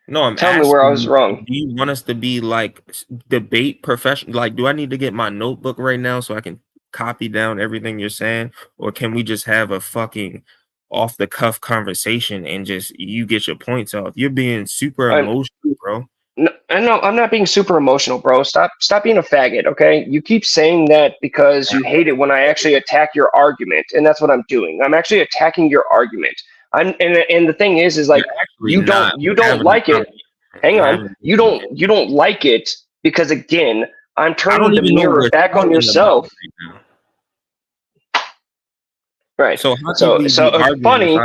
I'm Tell me where I was wrong. Do you want us to be like debate professional? Like, do I need to get my notebook right now so I can copy down everything you're saying, or can we just have a fucking off the cuff conversation and just you get your points off? You're being super emotional, bro. No, I'm not being super emotional, bro. Stop being a faggot, okay? You keep saying that because you hate it when I actually attack your argument, and that's what I'm doing. I'm actually attacking your argument. And the thing is like you don't like it. Hang on, you don't like it because again, I'm turning the mirror back on yourself. Right. So funny.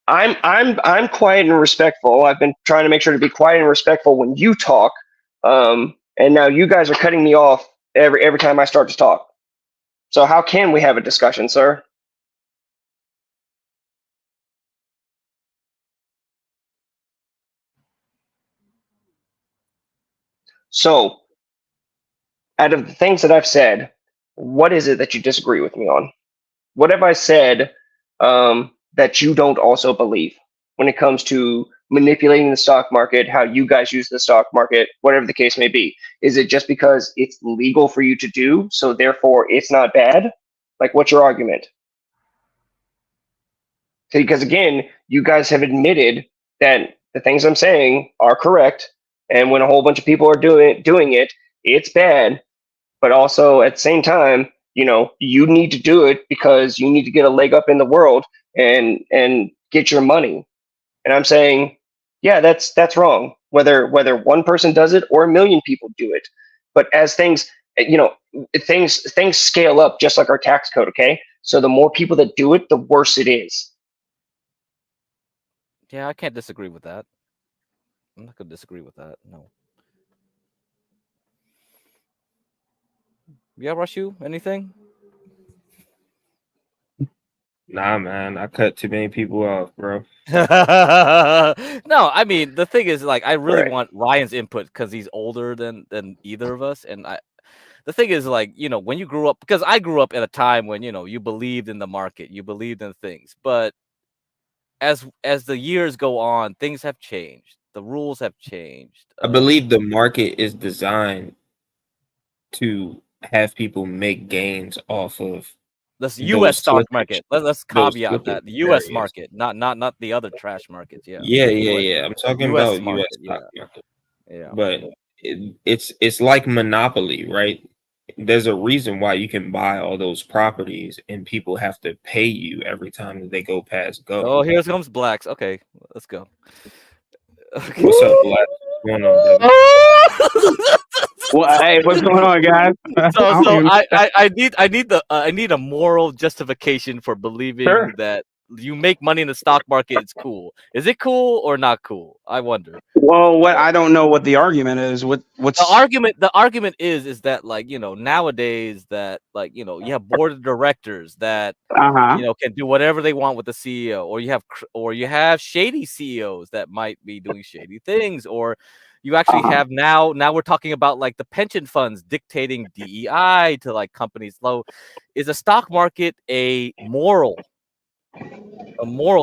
I'm quiet and respectful. I've been trying to make sure to be quiet and respectful when you talk. And now you guys are cutting me off every time I start to talk. So how can we have a discussion, sir? So, out of the things that I've said, what is it that you disagree with me on? What have I said that you don't also believe when it comes to manipulating the stock market, how you guys use the stock market, whatever the case may be? Is it just because it's legal for you to do, so therefore it's not bad? Like, what's your argument? Because again, you guys have admitted that the things I'm saying are correct, and when a whole bunch of people are doing it, it's bad. But also at the same time, you need to do it because you need to get a leg up in the world and get your money. And I'm saying, yeah, that's wrong. Whether one person does it or a million people do it. But as things things scale up just like our tax code, okay? So the more people that do it, the worse it is. Yeah, I can't disagree with that. I'm not gonna disagree with that. No. Yeah, Rashu, anything? Nah, man, I cut too many people off, bro. No, I mean the thing is, like, I really Right. want Ryan's input because he's older than either of us, and the thing is, like, when you grew up, because I grew up at a time when you believed in the market, you believed in things, but as the years go on, things have changed. The rules have changed. I believe the market is designed to have people make gains off of the U.S. stock market. Let's caveat that the U.S. areas. market, not the other trash markets. Yeah. Yeah. I'm talking US about market, U.S. stock market. Yeah. But it's like monopoly, right? There's a reason why you can buy all those properties, and people have to pay you every time that they go past go. Oh, here comes Blacks. Okay, let's go. Okay. What's up, Black? What's going on, brother? Well, hey, what's going on, guys? So I need a moral justification for believing that you make money in the stock market. It's cool. Is it cool or not cool? I wonder. Well, I don't know what the argument is. What's the argument is that, like, nowadays that, like, you have board of directors that can do whatever they want with the CEO, or you have shady CEOs that might be doing shady things, or you actually have now we're talking about, like, the pension funds dictating DEI to, like, companies. So is the stock market a moral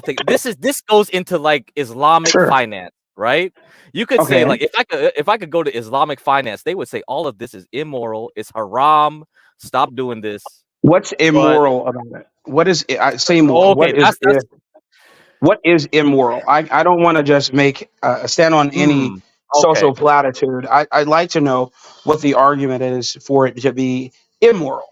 thing? This goes into, like, Islamic finance, right? You could say, like, if I could go to Islamic finance, they would say all of this is immoral, it's haram, stop doing this. What's immoral about it? What is it? I say more. Okay, what is immoral? I don't want to just make stand on any social platitude. I'd like to know what the argument is for it to be immoral.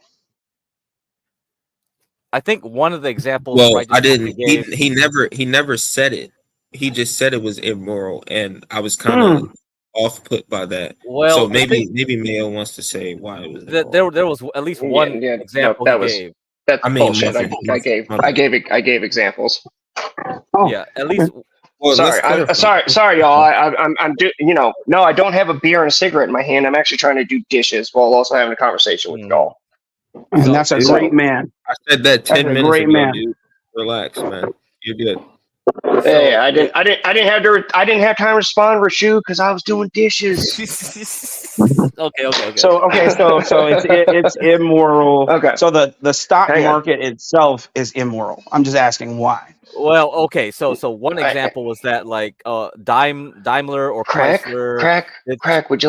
I think one of the examples. Well, I didn't. He never said it. He just said it was immoral, and I was kind of off put by that. Well, so maybe Mayo wants to say why it was. There was at least one example that he was gave. That's bullshit. I gave examples. Yeah, at least. Well, sorry, y'all. I'm no, I don't have a beer and a cigarette in my hand. I'm actually trying to do dishes while also having a conversation with y'all. And that's a great man. I said that 10 minutes great ago, man. dude. Relax, man. You're good. Hey, I didn't have time to respond, Rashu, because I was doing dishes. Okay. So it's immoral. Okay. So the stock market itself is immoral. I'm just asking why. Well, okay. So one example was that, like, Daimler or Chrysler. Crack. Would you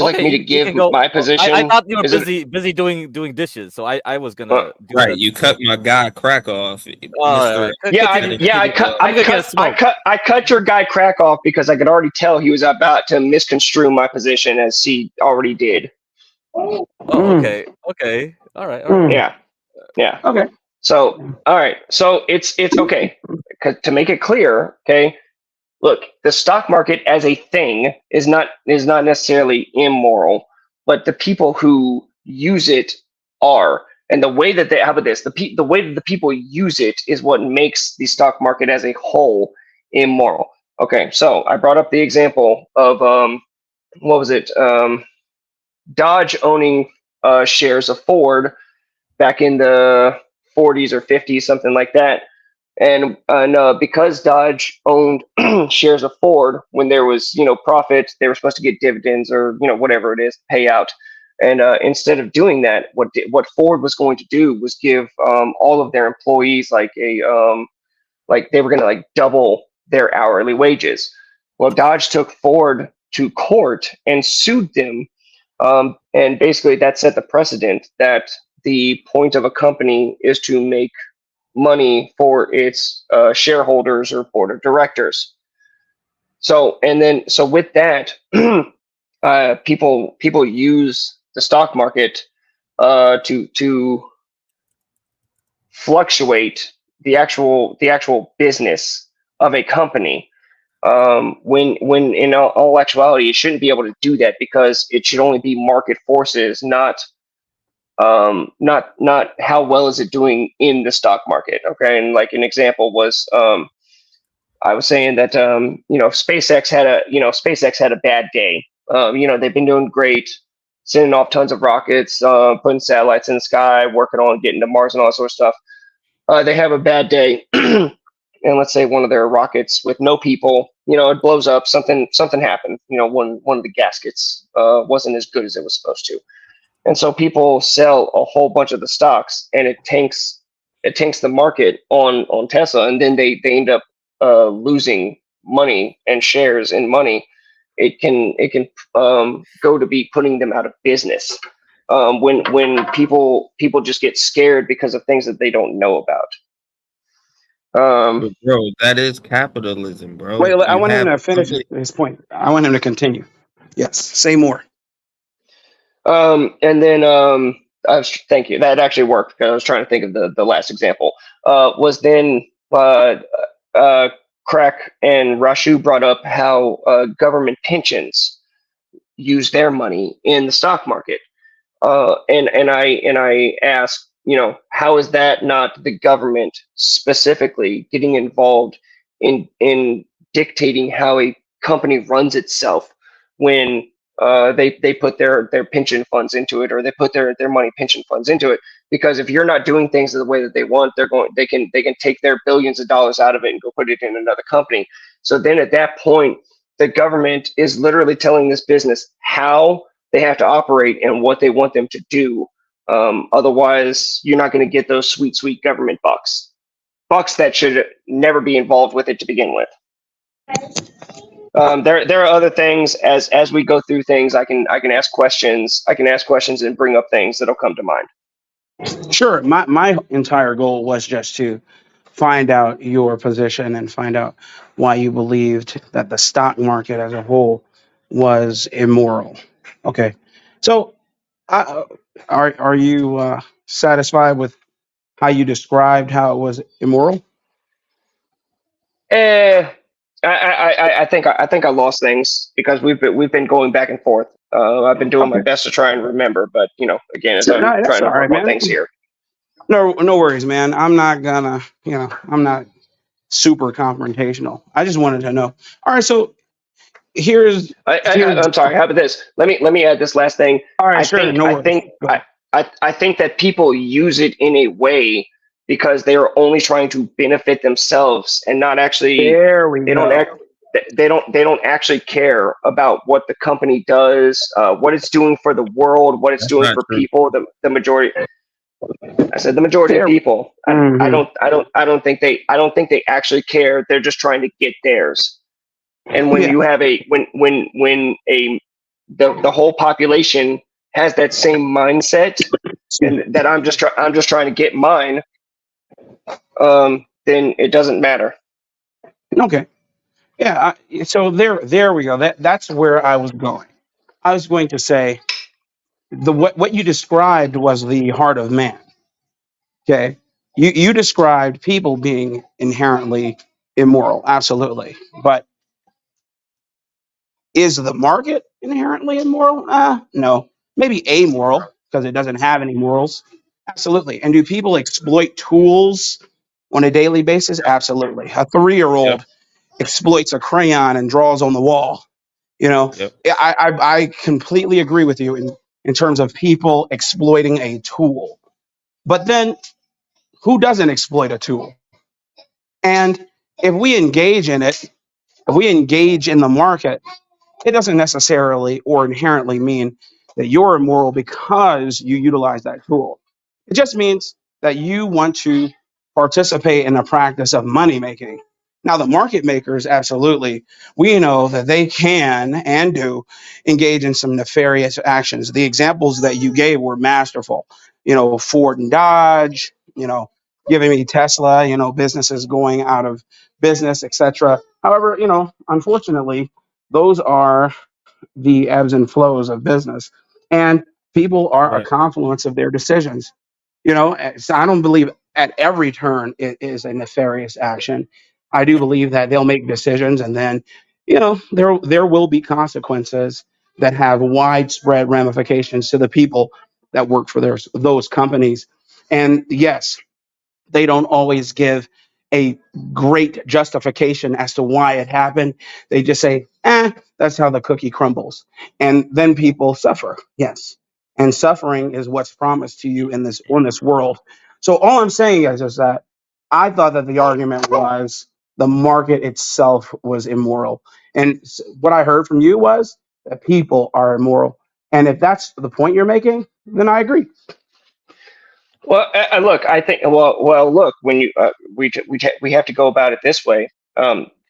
like me to give my position? I thought you were busy doing dishes, so I was gonna. You cut my guy Crack off. I cut your guy Crack off because I could already tell he was about to misconstrue my position, as he already did. Oh, okay. All right. Yeah. Okay. So, all right. So it's okay. To make it clear, okay. Look, the stock market as a thing is not necessarily immoral, but the people who use it are. And the way that the way that the people use it is what makes the stock market as a whole immoral. Okay, so I brought up the example of what was it? Dodge owning shares of Ford back in the 40s or 50s, something like that. And because Dodge owned shares of Ford, when there was profit, they were supposed to get dividends or whatever it is, payout. And instead of doing that, what Ford was going to do was give all of their employees like they were going to, like, double their hourly wages. Well, Dodge took Ford to court and sued them, and basically that set the precedent that the point of a company is to make money for its shareholders or board of directors. So with that, people use the stock market to fluctuate the actual business of a company. When in all actuality, it shouldn't be able to do that, because it should only be market forces, not how well is it doing in the stock market. Okay. And, like, an example was, I was saying that, SpaceX had a bad day. They've been doing great, sending off tons of rockets, putting satellites in the sky, working on getting to Mars and all that sort of stuff. They have a bad day. And let's say one of their rockets with no people, it blows up, something happened. One of the gaskets wasn't as good as it was supposed to. And so people sell a whole bunch of the stocks, and it tanks the market on Tesla, and then they end up losing money and shares in money, it can go to be putting them out of business. When people just get scared because of things that they don't know about. Bro, that is capitalism, bro. Wait, I want him to finish his point. I want him to continue. Yes, say more. And then thank you. That actually worked because I was trying to think of the last example. Was then Crack and Rashu brought up how government pensions use their money in the stock market. And I asked, how is that not the government specifically getting involved in dictating how a company runs itself when they put their pension funds into it, or they put their money pension funds into it? Because if you're not doing things the way that they want, they can take their billions of dollars out of it and go put it in another company. So then at that point, the government is literally telling this business how they have to operate and what they want them to do. Otherwise, you're not going to get those sweet government bucks that should never be involved with it to begin with. There are other things as we go through things. I can ask questions. I can ask questions and bring up things that'll come to mind. Sure. My entire goal was just to find out your position and find out why you believed that the stock market as a whole was immoral. Okay. So, are you satisfied with how you described how it was immoral? I think I lost things because we've been going back and forth. I've been doing my best to try and remember, but again, as I'm trying to work on things here. No worries, man. I'm not gonna, I'm not super confrontational. I just wanted to know. All right, so I'm sorry. How about this? Let me add this last thing. All right, I think that people use it in a way because they are only trying to benefit themselves and not actually. They don't actually care about what the company does, what it's doing for the world, what it's doing for people. The majority. I said the majority of people. I don't think they actually care. They're just trying to get theirs. And when you have the whole population has that same mindset, and that I'm just trying to get mine, then it doesn't matter. Okay. Yeah. So there we go. That's where I was going. I was going to say what you described was the heart of man. Okay. You described people being inherently immoral. Absolutely. But is the market inherently immoral? No. Maybe amoral because it doesn't have any morals. Absolutely. And do people exploit tools on a daily basis? Absolutely. A 3-year-old exploits a crayon and draws on the wall. I completely agree with you in terms of people exploiting a tool. But then who doesn't exploit a tool? And if we engage in it, if we engage in the market, it doesn't necessarily or inherently mean that you're immoral because you utilize that tool. It just means that you want to participate in the practice of money making. Now, the market makers, absolutely, we know that they can and do engage in some nefarious actions. The examples that you gave were masterful. Ford and Dodge, giving me Tesla, businesses going out of business, etc. However, unfortunately, those are the ebbs and flows of business, and people are a confluence of their decisions. So I don't believe at every turn it is a nefarious action. I do believe that they'll make decisions, and then there will be consequences that have widespread ramifications to the people that work for those companies. And yes, they don't always give a great justification as to why it happened. They just say, that's how the cookie crumbles. And then people suffer. Yes. And suffering is what's promised to you on this world. So all I'm saying is that I thought that the argument was the market itself was immoral. And what I heard from you was that people are immoral. And if that's the point you're making, then I agree. Well, look, I think. Well, look. When you we have to go about it this way.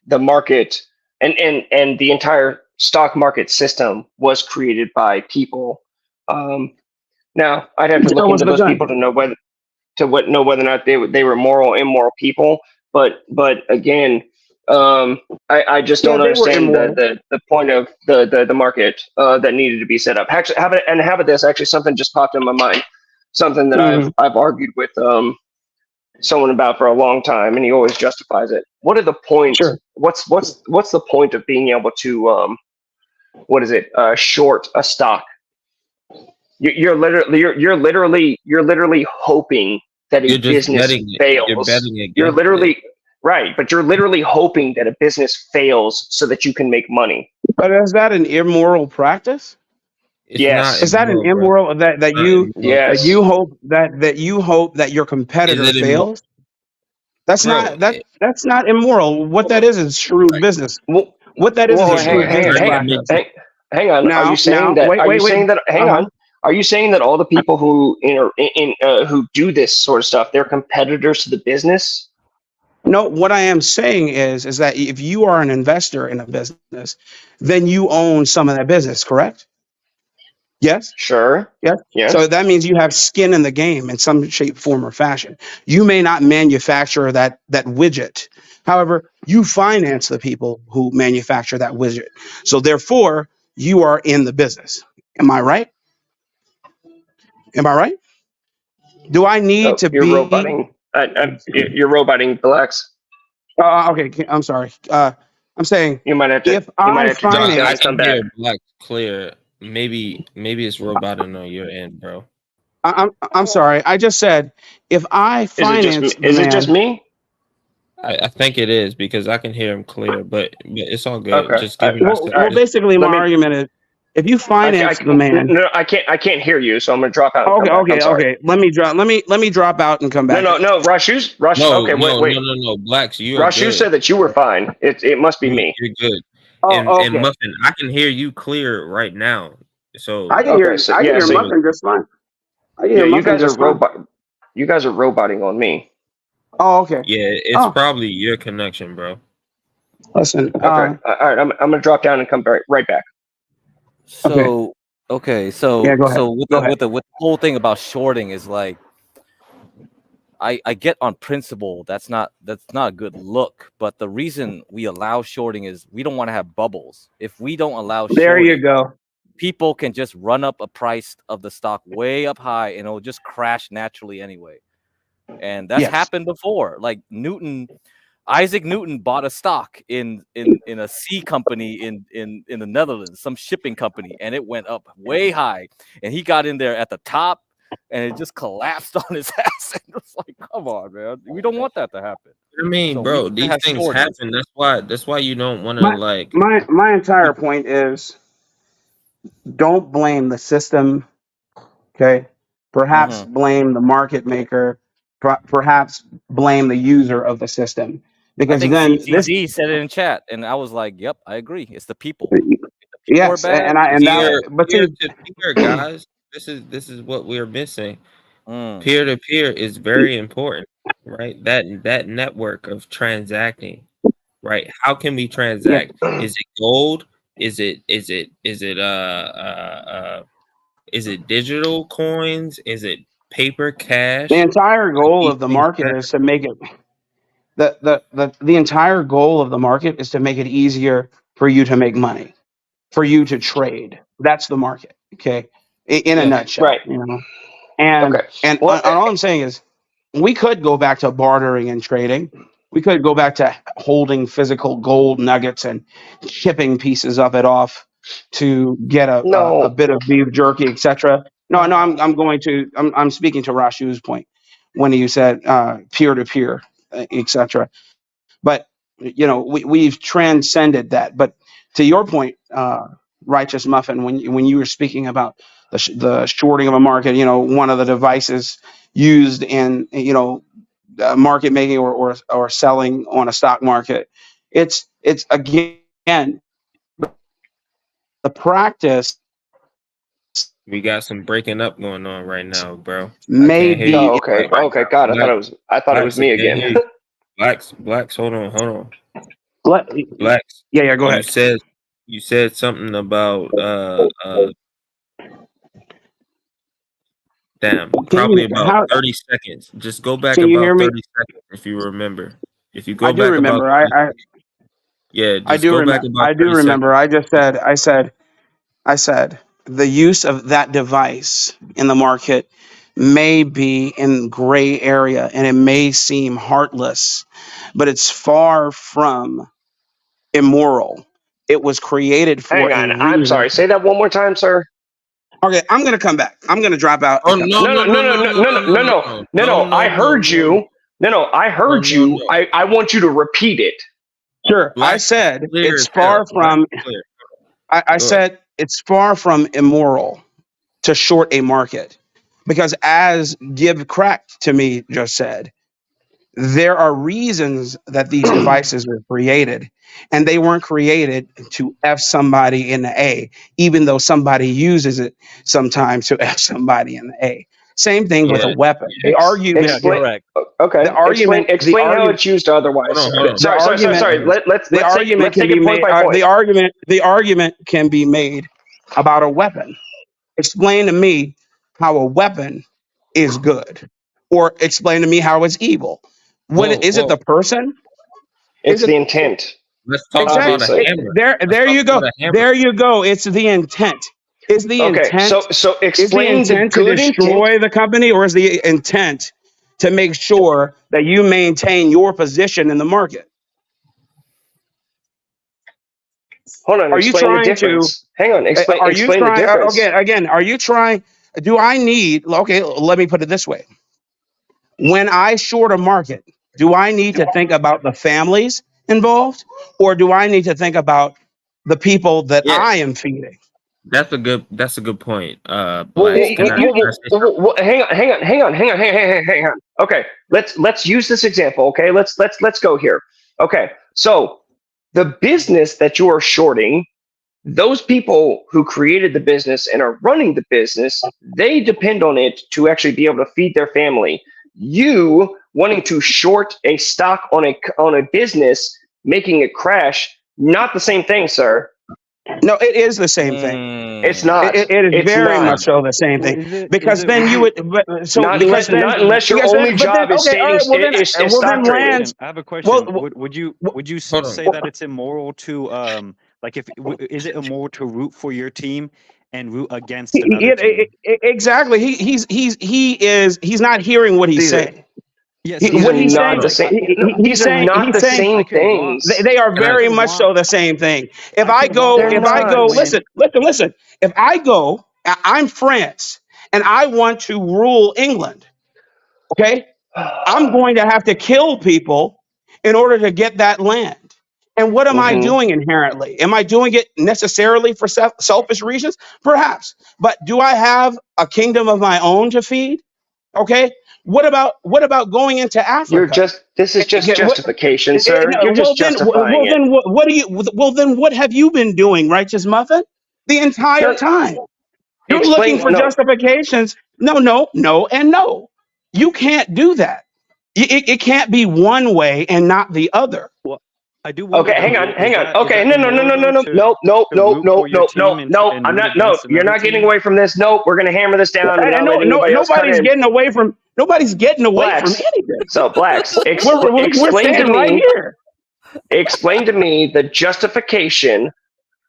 the market and the entire stock market system was created by people. Now I'd have to look into those people to know whether or not they were moral, immoral people. But again, I just don't understand the point of the market that needed to be set up. Actually, how about this? Actually, something just popped in my mind. Something that I've argued with someone about for a long time, and he always justifies it. What are the points? Sure. What's the point of being able to short a stock? You're literally hoping that a business fails. You're literally right, but you're literally hoping that a business fails so that you can make money. But is that an immoral practice? Yes. Is that an immoral that you hope that your competitor fails? That's not immoral. What that is shrewd business. What that is shrewd business. Hang on. Now, are you saying that? Are you saying that all the people who who do this sort of stuff, they're competitors to the business? No, what I am saying is that if you are an investor in a business, then you own some of that business, correct? Yes? Sure. Yes. Yes. So that means you have skin in the game in some shape, form, or fashion. You may not manufacture that widget. However, you finance the people who manufacture that widget. So therefore, you are in the business. Am I right? Am I right? Do I need to you're be... You're roboting Blacks. Okay, I'm sorry. I'm saying you might have to. If I finance, come back. Black clear. Maybe it's roboting on your end, bro. I'm sorry. I just said if I finance. Is it just me? I think it is because I can hear him clear, but it's all good. Okay. Just give me. Well, basically, my argument is if you finance the man. No, I can't hear you, so I'm gonna drop out. Okay. Let me drop out and come back. No. Rashu. No, okay, wait. No. Blacks, you. Rashu said that you were fine. It must be me. You're good. And Muffin, I can hear you clear right now. So I can hear Muffin just fine. You guys are roboting on me. Oh, okay. Yeah, it's probably your connection, bro. Listen. Okay. All right. I'm gonna drop down and come right back. So go ahead. So with the whole thing about shorting is like, I get on principle that's not a good look, but the reason we allow shorting is we don't want to have bubbles. If we don't allow shorting, you go. People can just run up a price of the stock way up high and it'll just crash naturally anyway. And that's happened before. Like Isaac Newton bought a stock in a sea company in the Netherlands, some shipping company, and it went up way high. And he got in there at the top and it just collapsed on his ass. And it's like, come on, man. We don't want that to happen. I mean, bro, these things happen. That's why you don't want to like. My entire point is don't blame the system. Okay. Perhaps blame the market maker. Perhaps blame the user of the system. Because then ZZ said it in chat, and I was like, "Yep, I agree. It's the people." Yes, guys, this is what we're missing. Peer to peer is very important, right? That network of transacting, right? How can we transact? Is it gold? Is it digital coins? Is it paper cash? The entire goal of the market is to make it the entire goal of the market is to make it easier for you to make money, for you to trade. That's the market, okay? In a nutshell, right? You know, and all I'm saying is we could go back to bartering and trading. We could go back to holding physical gold nuggets and shipping pieces of it off to get a bit of beef jerky, etc. No, I'm speaking to Rashu's point when he said peer to peer, etc. But you know, we've transcended that. But to your point, Righteous Muffin, when you were speaking about the shorting of a market, you know, one of the devices used in market making or selling on a stock market, it's again the practice. We got some breaking up going on right now, bro. Maybe. Okay. God, I thought it was me again. Blacks. Hold on. Blacks. Yeah, go ahead. You said something about probably about 30 seconds. Just go back about 30 seconds if you remember. If you go back remember. about 30 seconds. Yeah, just go back about 30 I do remember. seconds. I said the use of that device in the market may be in gray area and it may seem heartless, but it's far from immoral. It was created for Hang a on. reason. I'm sorry. Say that one more time, sir. Okay, I'm gonna come back. I'm gonna drop out. Oh No. I heard you. No, I heard you. I want you to repeat it. Sure. I said it's far from. I said it's far from immoral to short a market, because as Give Cracked to me just said, there are reasons that these devices were created, and they weren't created to F somebody in the A, even though somebody uses it sometimes to F somebody in the A. Same thing with a weapon. The argument, correct. Okay. The argument, explain how it's used otherwise. Sorry. Let's take it point by point. The argument can be made about a weapon. Explain to me how a weapon is good, or explain to me how it's evil. Is it the person? It's the intent. Let's talk about a hammer. There you go. There you go. It's the intent. Is the intent? So explain is the intent the good to destroy the company, or is the intent to make sure that you maintain your position in the market? Hold on. Explain the difference. Hang on. Explain the difference. Again, are you trying? Do I need? Okay, let me put it this way. When I short a market, do I need to think about the families involved, or do I need to think about the people that I am feeding? That's a good point. Hang on. Okay, let's use this example. Okay, let's go here. Okay, so the business that you are shorting, those people who created the business and are running the business, they depend on it to actually be able to feed their family. You wanting to short a stock on a business, making it crash, not the same thing, sir. No, it is the same thing. It's not. It is very much so the same thing. Because then you would. Not unless your only job is stock trading. I have a question. Would you say that it's immoral to is it immoral to root for your team and root against another team? Exactly. He's not hearing what he's saying. Yes, these are not the same things. They are very much so the same thing. If I go, listen. If I go, I'm France, and I want to rule England. Okay, I'm going to have to kill people in order to get that land. And what am I doing inherently? Am I doing it necessarily for selfish reasons? Perhaps. But do I have a kingdom of my own to feed? Okay. What about going into Africa? This is just justification, sir. You're just justifying it. Then what have you been doing, Righteous Muffin? The entire time. You're looking for justifications. No, and no. You can't do that. It can't be one way and not the other. Well, I do. Okay, hang on. Okay, no. I'm not. No, you're not getting away from this. No, we're gonna hammer this down. Nobody's getting away from. Nobody's getting away from anything. So, Blacks, we're standing right here. Explain to me the justification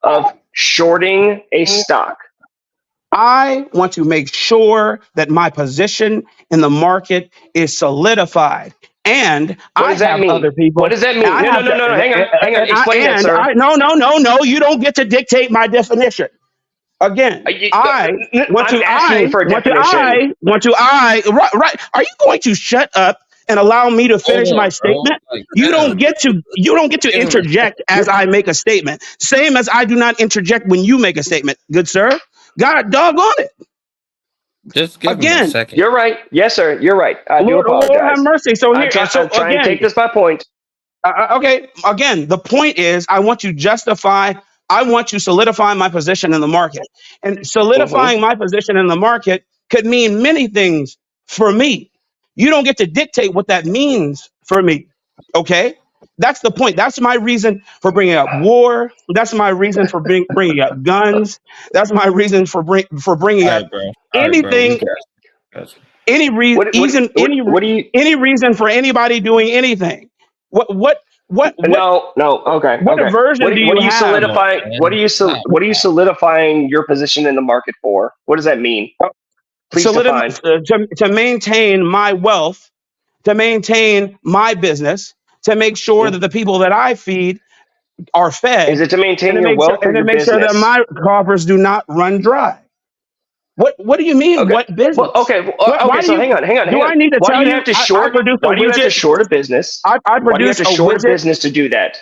of shorting a stock. I want to make sure that my position in the market is solidified. And I have other people. What does that mean? No. Hang on. Explain that, sir. No. You don't get to dictate my definition. Again, I want to. Right. Are you going to shut up and allow me to finish my statement? You don't get to interject as I make a statement. Same as I do not interject when you make a statement. Good sir. God doggone it. Just give me a second. You're right. Yes, sir. You're right. I do apologize. Lord have mercy. So here, I'm trying to take this by point. Okay. Again, the point is, I want to solidify my position in the market. And solidifying my position in the market could mean many things for me. You don't get to dictate what that means for me. Okay? That's the point. That's my reason for bringing up war. That's my reason for bringing up guns. That's my reason for bringing up anything. Any reason, any reason for anybody doing anything. What? No. Okay. What aversion do you have? Solidifying? What are you solidifying your position in the market for? What does that mean? Please define. To maintain my wealth, to maintain my business, to make sure that the people that I feed are fed. Is it to maintain your wealth or your business? And to make sure that my coffers do not run dry. What do you mean? Okay. What business? Well, okay. So hang on. Do I need to tell you? Why do you have to short a business? I produce a short business to do that.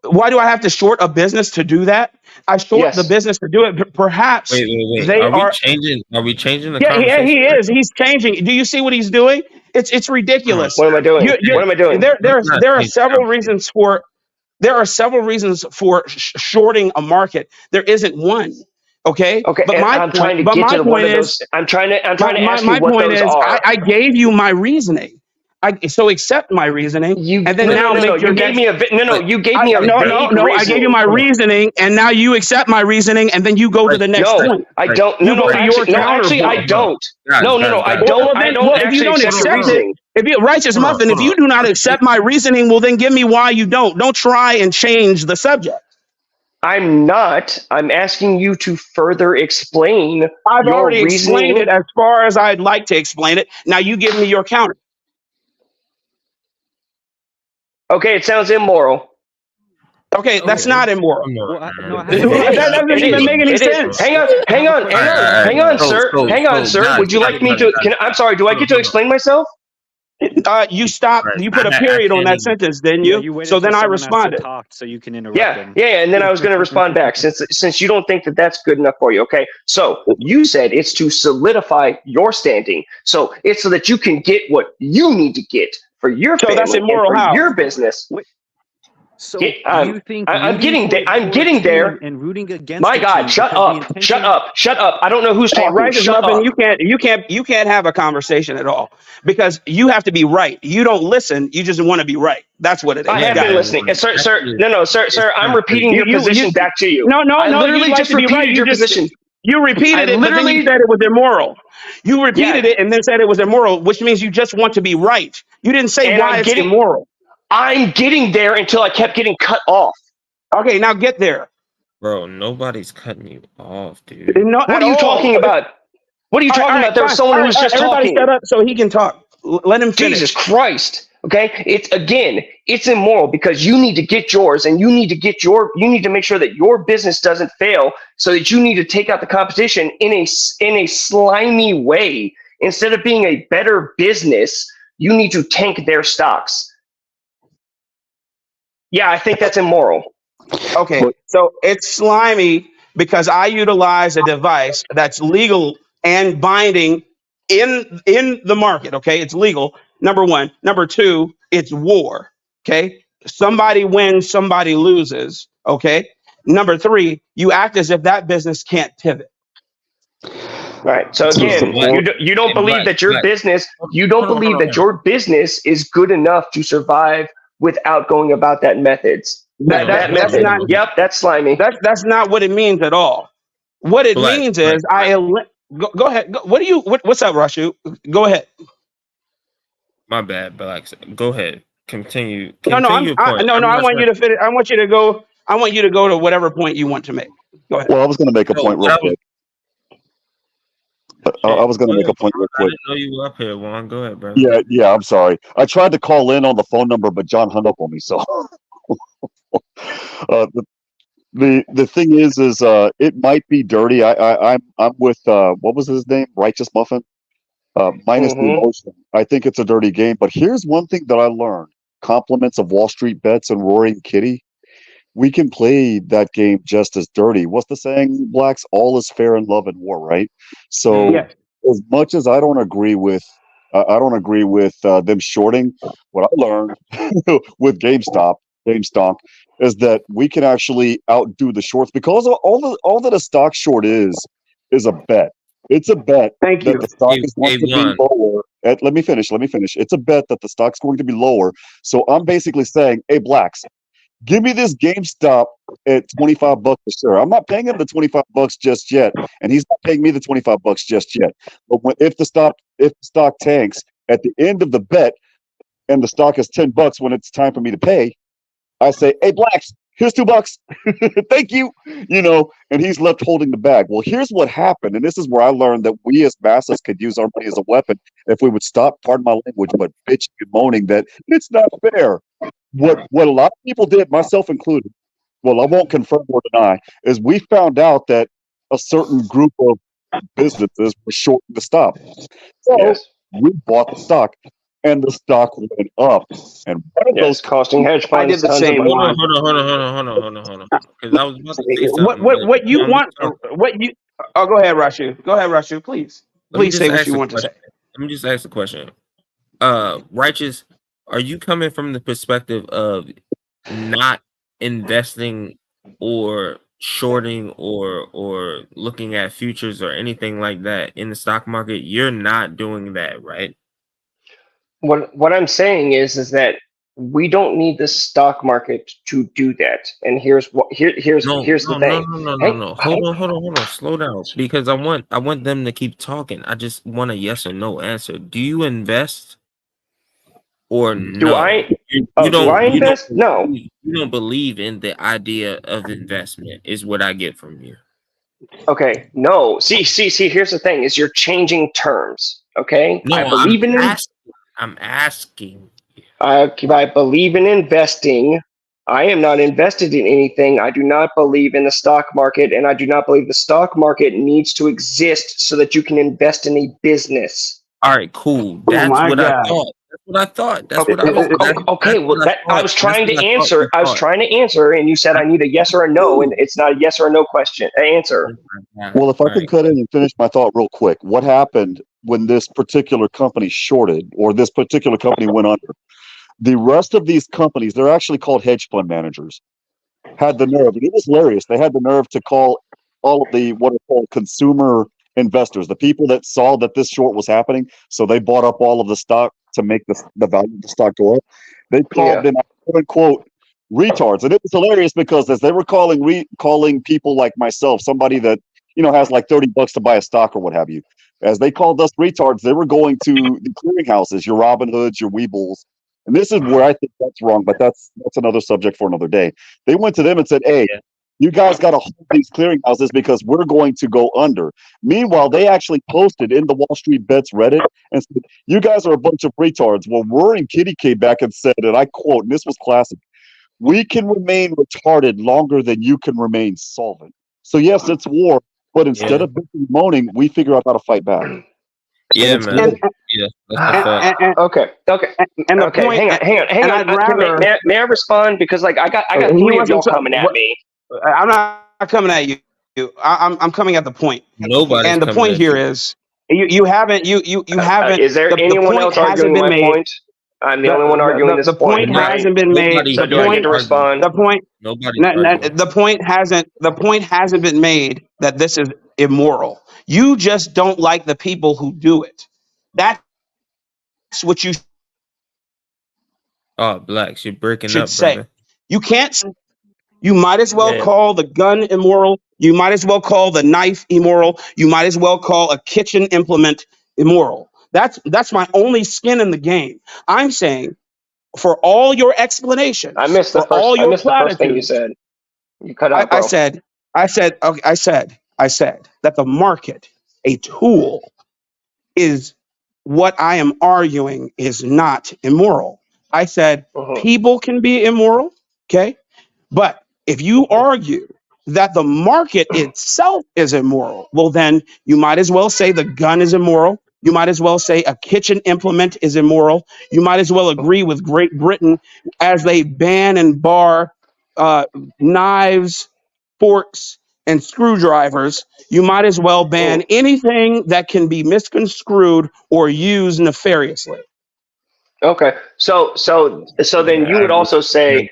Why do I have to short a business to do that? I short the business to do it. Perhaps wait. Are we changing the conversation? Yeah, he is. He's changing. Do you see what he's doing? It's ridiculous. What am I doing? What am I doing? There are several reasons for shorting a market. There isn't one. Okay. But I'm trying to get to one of those. I'm trying to ask you what those are. I gave you my reasoning. So accept my reasoning, and then you gave me a I gave you my reasoning, and now you accept my reasoning, and then you go to the next point. I don't. Actually, I don't. No, I don't. I don't. If you don't accept it, Righteous Muffin, if you do not accept my reasoning, well, then give me why you don't. Don't try and change the subject. I'm not. I'm asking you to further explain. I've already explained it as far as I'd like to explain it. Now you give me your counter. Okay, it sounds immoral. Okay, that's not immoral. That doesn't even make any sense. Hang on, sir. Would you like me to? I'm sorry. Do I get to explain myself? You stopped. You put a period on that sentence, didn't you? So then I responded. So you can interrupt him. Yeah, and then I was going to respond back since you don't think that that's good enough for you. Okay, so you said it's to solidify your standing, so it's so that you can get what you need to get for your family that's immoral and for how? your business. So do you think I'm getting there. And rooting against my God, shut up! I don't know who's talking. Righteous Muffin, you can't have a conversation at all because you have to be right. You don't listen. You just want to be right. That's what it is. I have been listening, sir. Sir. I'm repeating your position back to you. No. I literally just repeated your position. You repeated it, but then you said it was immoral. You repeated it and then said it was immoral, which means you just want to be right. You didn't say why it's immoral. I'm getting there until I kept getting cut off. Okay, now get there. Bro, nobody's cutting you off, dude. What are you talking about? What are you talking about? There was someone who was just everybody talking. Shut up so he can talk. Let him finish. Jesus Christ. Okay? It's immoral because you need to get yours and you need to make sure that your business doesn't fail so that you need to take out the competition in a slimy way. Instead of being a better business, you need to tank their stocks. Yeah, I think that's immoral. Okay, so it's slimy because I utilize a device that's legal and binding in the market. Okay, it's legal. Number one. Number two, it's war. Okay, somebody wins, somebody loses. Okay. Number three, you act as if that business can't pivot. Right. So again, you don't believe that your business. You don't believe that your business is good enough to survive without going about that methods. That's not. Yep, that's slimy. That's not what it means at all. What it means is go ahead. What's up, Rashu? Go ahead. My bad, Black. Go ahead. Continue. No. I want you to finish. I want you to go. I want you to go to whatever point you want to make. Go ahead. Well, I was going to make a point real quick. I was going to make a point real quick. I didn't know you were up here, Juan. Go ahead, brother. Yeah. I'm sorry. I tried to call in on the phone number, but John hung up on me. So the thing is it might be dirty. I'm with what was his name? Righteous Muffin. Minus the emotion. I think it's a dirty game. But here's one thing that I learned: compliments of Wall Street Bets and Roaring Kitty. We can play that game just as dirty. What's the saying, Blacks? All is fair in love and war, right? So as much as I don't agree with them shorting, what I learned with GameStop is that we can actually outdo the shorts because all that a stock short is a bet. It's a bet Thank that you. the stock is going to be lower. Let me finish. It's a bet that the stock's going to be lower. So I'm basically saying, hey, blacks, give me this GameStop at $25 a share. I'm not paying him the $25 just yet, and he's not paying me the $25 just yet. But if the stock tanks at the end of the bet, and the stock is $10 when it's time for me to pay, I say, hey, blacks, here's $2. Thank you. And he's left holding the bag. Well, here's what happened. And this is where I learned that we as masses could use our money as a weapon if we would stop, pardon my language, but bitching and moaning that it's not fair. What a lot of people did, myself included, well, I won't confirm or deny, is we found out that a certain group of businesses were shorting the stock. So we bought the stock. And the stock went up, and one of those costing hedge funds. I did the same one. Hold on. Because I was about to say something. What you want? What you? Oh, go ahead, Rashu. Go ahead, Rashu. Please say what you want to say. Let me just ask a question. Righteous, are you coming from the perspective of not investing or shorting or looking at futures or anything like that in the stock market? You're not doing that, right? What I'm saying is that we don't need the stock market to do that. And here's the thing. No. Hold on. Slow down, because I want them to keep talking. I just want a yes or no answer. Do you invest or no? Do I invest? No. You don't believe in the idea of investment, is what I get from you. Okay. No. See. Here's the thing: is you're changing terms. Okay. No, I believe I'm asking. I believe in investing. I am not invested in anything. I do not believe in the stock market, and I do not believe the stock market needs to exist so that you can invest in a business. All right, cool. That's what I thought. That's what I was. Okay. Well, I was trying to answer. I was trying to answer, and you said I need a yes or a no, and it's not a yes or a no question. Answer. Well, if I could cut in and finish my thought real quick, what happened when this particular company shorted or this particular company went under? The rest of these companies, they're actually called hedge fund managers, had the nerve, and it was hilarious. They had the nerve to call all of the what are called consumer investors, the people that saw that this short was happening, so they bought up all of the stock to make the value of the stock go up. They called them, quote unquote, retards, and it was hilarious because as they were calling people like myself, somebody that has like $30 to buy a stock or what have you, as they called us retards, they were going to the clearinghouses, your Robin Hoods, your Weebles. And this is where I think that's wrong, but that's another subject for another day. They went to them and said, hey, you guys got to hold these clearinghouses because we're going to go under. Meanwhile, they actually posted in the Wall Street Bets Reddit and said, you guys are a bunch of retards. Well, Rory and Kitty came back and said, and I quote, and this was classic, we can remain retarded longer than you can remain solvent. So yes, it's war, but instead of bitching and moaning, we figure out how to fight back. Yeah, man. Okay. And the point, hang on. May I respond? Because I got three of y'all coming at me. I'm not coming at you. I'm coming at the point. Nobody. And the point here is you haven't. Is there anyone else arguing my point? I'm the only one arguing this point. The point hasn't been made. So do I get to respond? The point hasn't been made that this is immoral. You just don't like the people who do it. That's what you blacks, you're breaking should up, say. brother. You can't. You might as well call the gun immoral. You might as well call the knife immoral. You might as well call a kitchen implement immoral. That's my only skin in the game. I'm saying, for all your explanations, I missed the first thing you said. You cut out. I said that the market, a tool, is what I am arguing is not immoral. I said people can be immoral, okay? But if you argue that the market itself is immoral, well, then you might as well say the gun is immoral. You might as well say a kitchen implement is immoral. You might as well agree with Great Britain as they ban and bar knives, forks, and screwdrivers. You might as well ban anything that can be misconstrued or used nefariously. Okay, so then you would also say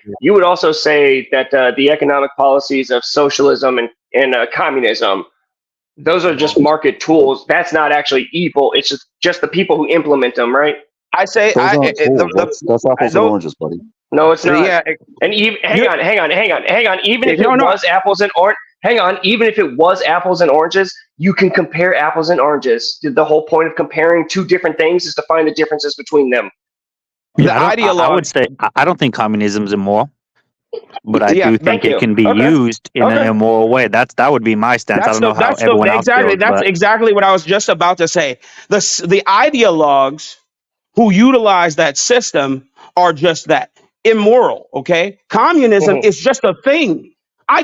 that the economic policies of socialism and communism those are just market tools. That's not actually evil. It's just the people who implement them, right? I say Those aren't tools. That's apples and oranges, buddy. No, it's not. Yeah. And even hang on. Even if it No. was apples and orange, hang on. Even if it was apples and oranges, you can compare apples and oranges. The whole point of comparing two different things is to find the differences between them. Yeah, I would say I don't think communism is immoral, but I do think it can be used in an immoral way. That would be my stance. I don't know how everyone else feels, That's exactly what I was just about to say. The ideologues who utilize that system are just that, immoral. Okay, communism is just a thing.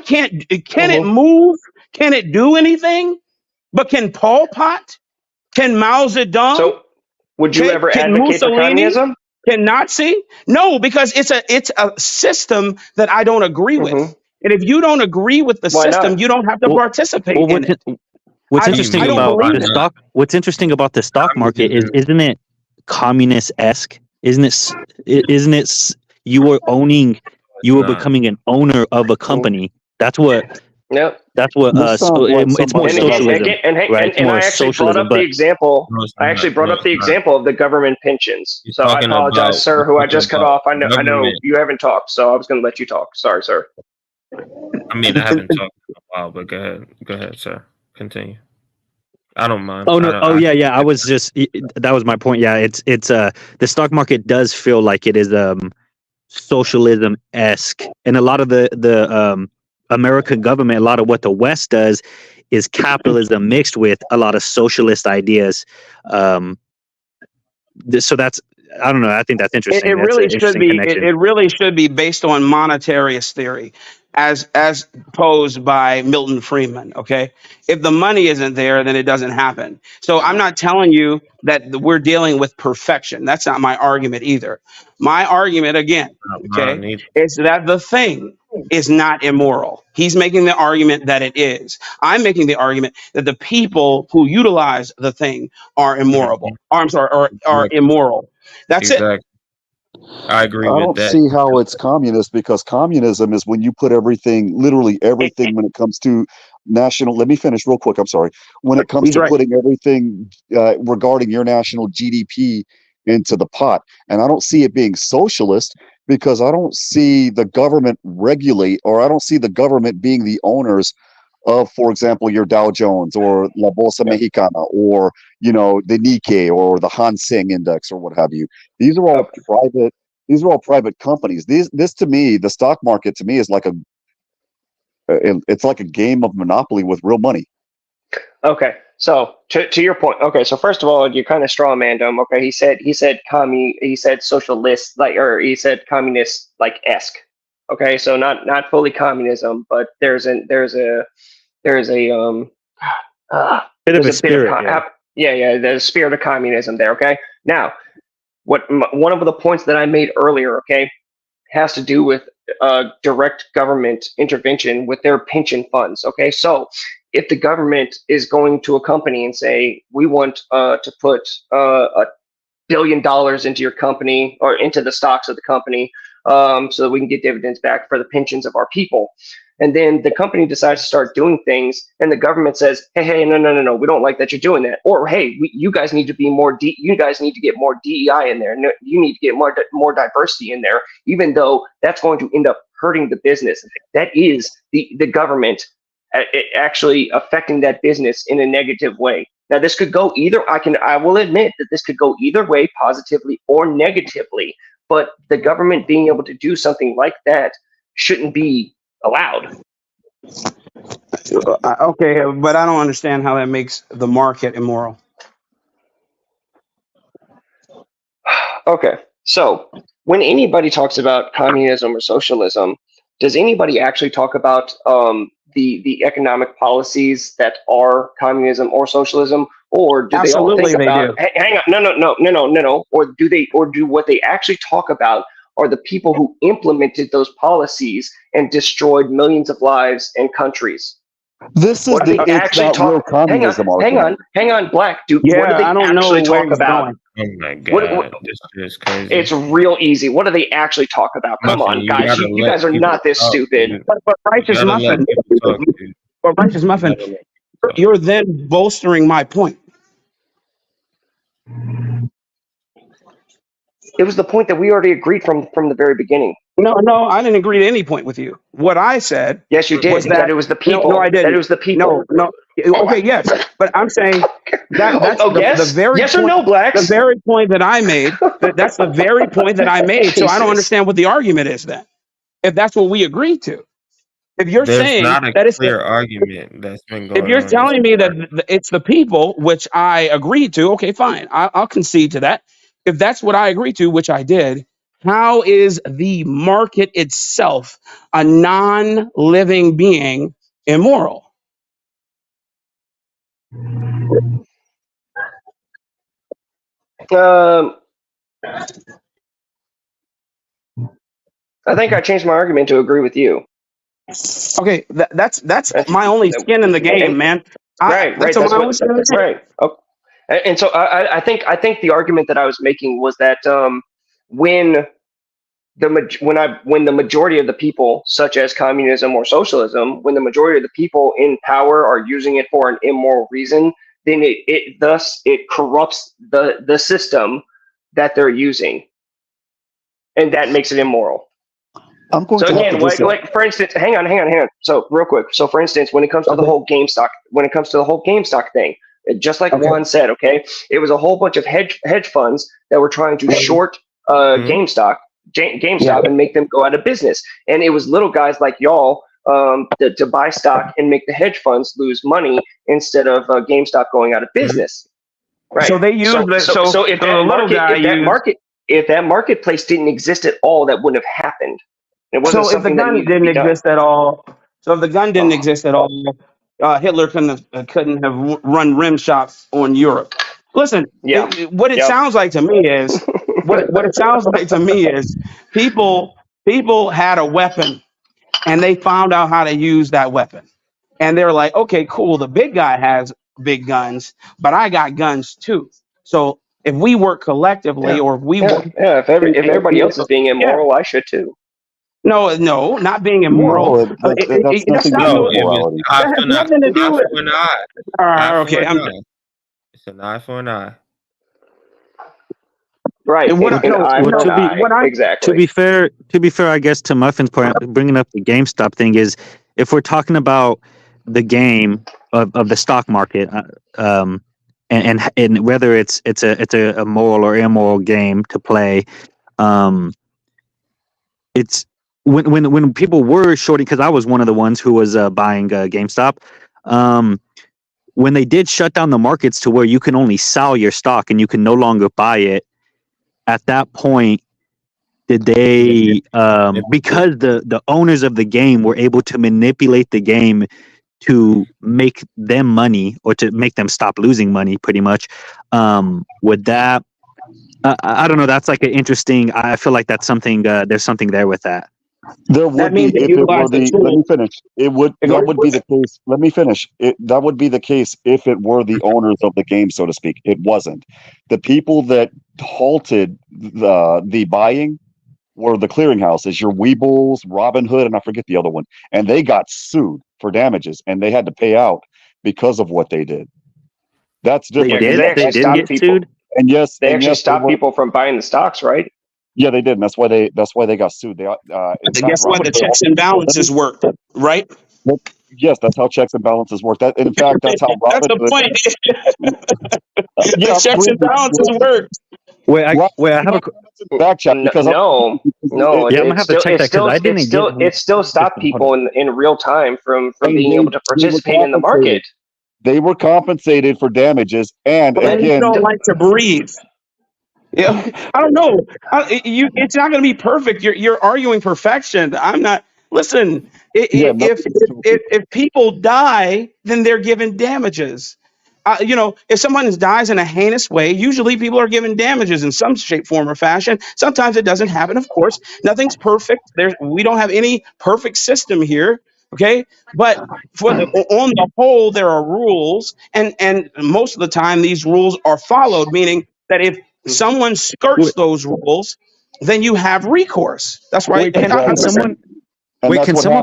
Can it move? Can it do anything? But can Pol Pot? Can Mao Zedong? So, would you ever advocate for communism? Can Nazi? No, because it's a system that I don't agree with. And if you don't agree with the system, you don't have to participate in it. What's interesting about the stock market is, isn't it communist-esque? Isn't it you are becoming an owner of a company? That's what. Yep. That's what. It's more socialism, right? And I actually brought up the example. I actually brought up the example of the government pensions. So I apologize, sir, who I just cut off. I know you haven't talked, so I was going to let you talk. Sorry, sir. I mean, I haven't talked in a while, but go ahead, sir. Continue. I don't mind. Oh no! Yeah. I was just that was my point. Yeah, it's the stock market does feel like it is socialism-esque, and a lot of the American government, a lot of what the West does is capitalism mixed with a lot of socialist ideas. So that's, I don't know. I think that's interesting. It really should be. It really should be based on monetarist theory, as posed by Milton Friedman. Okay, if the money isn't there, then it doesn't happen. So I'm not telling you that we're dealing with perfection. That's not my argument either. My argument, again, is that the thing is not immoral. He's making the argument that it is. I'm making the argument that the people who utilize the thing are immoral. Are immoral. That's it. I agree with that. I don't see how it's communist, because communism is when you put literally everything when it comes to national. Let me finish real quick. I'm sorry. When it comes to putting everything regarding your national GDP into the pot. And I don't see it being socialist, because I don't see the government regulate, or I don't see the government being the owners of, for example, your Dow Jones or La Bolsa Mexicana, or, the Nikkei or the Hang Seng Index or what have you. These are all private. These are all private companies. This to me, the stock market to me is like it's like a game of Monopoly with real money. Okay, so to your point. Okay, so first of all, you kind of straw manned him. Okay, he said socialist, he said communist esque. Okay, so not fully communism, but there's a bit of a spirit. There's a spirit of communism there. Okay, now one of the points that I made earlier, okay, has to do with direct government intervention with their pension funds. Okay, so if the government is going to a company and say, we want to put $1 billion into your company or into the stocks of the company, so that we can get dividends back for the pensions of our people. And then the company decides to start doing things, and the government says, hey, no, we don't like that you're doing that. Or, hey, you guys need to be you guys need to get more DEI in there. No, you need to get more diversity in there, even though that's going to end up hurting the business. That is the government actually affecting that business in a negative way. Now, this could go I will admit that this could go either way, positively or negatively. But the government being able to do something like that shouldn't be allowed. Okay, but I don't understand how that makes the market immoral. Okay, so when anybody talks about communism or socialism, does anybody actually talk about the economic policies that are communism or socialism, or do they all think about? Hang on, no. Or do what they actually talk about are the people who implemented those policies and destroyed millions of lives and countries? This is the actually talk. Hang on, Black. What do they actually talk about? Oh my God, this is crazy. It's real easy. What do they actually talk about? Come on, guys. You guys are not this stupid. But Righteous Muffin. You're then bolstering my point. It was the point that we already agreed from the very beginning. No, I didn't agree to any point with you. What I said, yes, you did. Was that it was the people. No, I didn't. That it was the people. No. Okay, yes, but I'm saying that's the very yes point, or no, Blacks. The very point that I made. That's the very point that I made. So I don't understand what the argument is then. If that's what we agreed to. If you're There's saying not a that it's clear argument that's been going on. If you're telling me that it's the people, which I agreed to, okay, fine. I'll concede to that. If that's what I agreed to, which I did, how is the market itself, a non-living being, immoral? I think I changed my argument to agree with you. Okay, that's my only skin in the game, man. Right. Okay. And so I think the argument that I was making was that when the majority of the people, such as communism or socialism, when the majority of the people in power are using it for an immoral reason, then it corrupts the system that they're using, and that makes it immoral. I'm going so to again, like for instance, hang on. So real quick. So for instance, when it comes to the whole GameStop thing, just like Juan said, okay, it was a whole bunch of hedge funds that were trying to short GameStop and make them go out of business. And it was little guys like y'all to buy stock and make the hedge funds lose money instead of GameStop going out of business. Right. So they used if that marketplace didn't exist at all, that wouldn't have happened. It wasn't so if the gun didn't exist at all, Hitler couldn't have run rim shops on Europe. Listen, what it sounds like to me is what it sounds like to me is people had a weapon and they found out how to use that weapon. And they're like, okay, cool, the big guy has big guns, but I got guns too. So if we work collectively or if we work if everybody else is being immoral, I should too. No, not being immoral. That's nothing to do with an eye. Okay, it's an eye for an eye. Right. Exactly. To be fair, I guess to Muffin's point, bringing up the GameStop thing is, if we're talking about the game of the stock market, and whether it's a moral or immoral game to play, it's when people were shorting, because I was one of the ones who was buying GameStop. When they did shut down the markets to where you can only sell your stock and you can no longer buy it, at that point, did they, because the owners of the game were able to manipulate the game to make them money or to make them stop losing money, pretty much, would that, I don't know, that's like an interesting, I feel like that's something, there's something there with that. There would be if it were let me finish. That would be the case. Let me finish. That would be the case if it were the owners of the game, so to speak. It wasn't. The people that halted the buying were the clearinghouses, your Weebles, Robinhood, and I forget the other one. And they got sued for damages, and they had to pay out because of what they did. That's different. They did get sued. And yes, they actually stopped people from buying the stocks, right? Yeah, they did, and that's why they got sued. They guess what? The checks and balances worked, right? Yes, that's how checks and balances work. That, in fact, that's how Robinhood. That's the point. The checks and balances worked. Wait, I have a back check because no. Yeah, I'm gonna have to check that because I didn't. It still stopped people in real time from being able to participate in the market. They were compensated for damages, and again, you don't like to breathe. Yeah, I don't know. It's not going to be perfect. You're arguing perfection. I'm not. Listen, if people die, then they're given damages. If someone dies in a heinous way, usually people are given damages in some shape, form, or fashion. Sometimes it doesn't happen. Of course, nothing's perfect. We don't have any perfect system here. Okay, but on the whole, there are rules, and most of the time these rules are followed. Meaning that if someone skirts those rules, then you have recourse. That's right. Can someone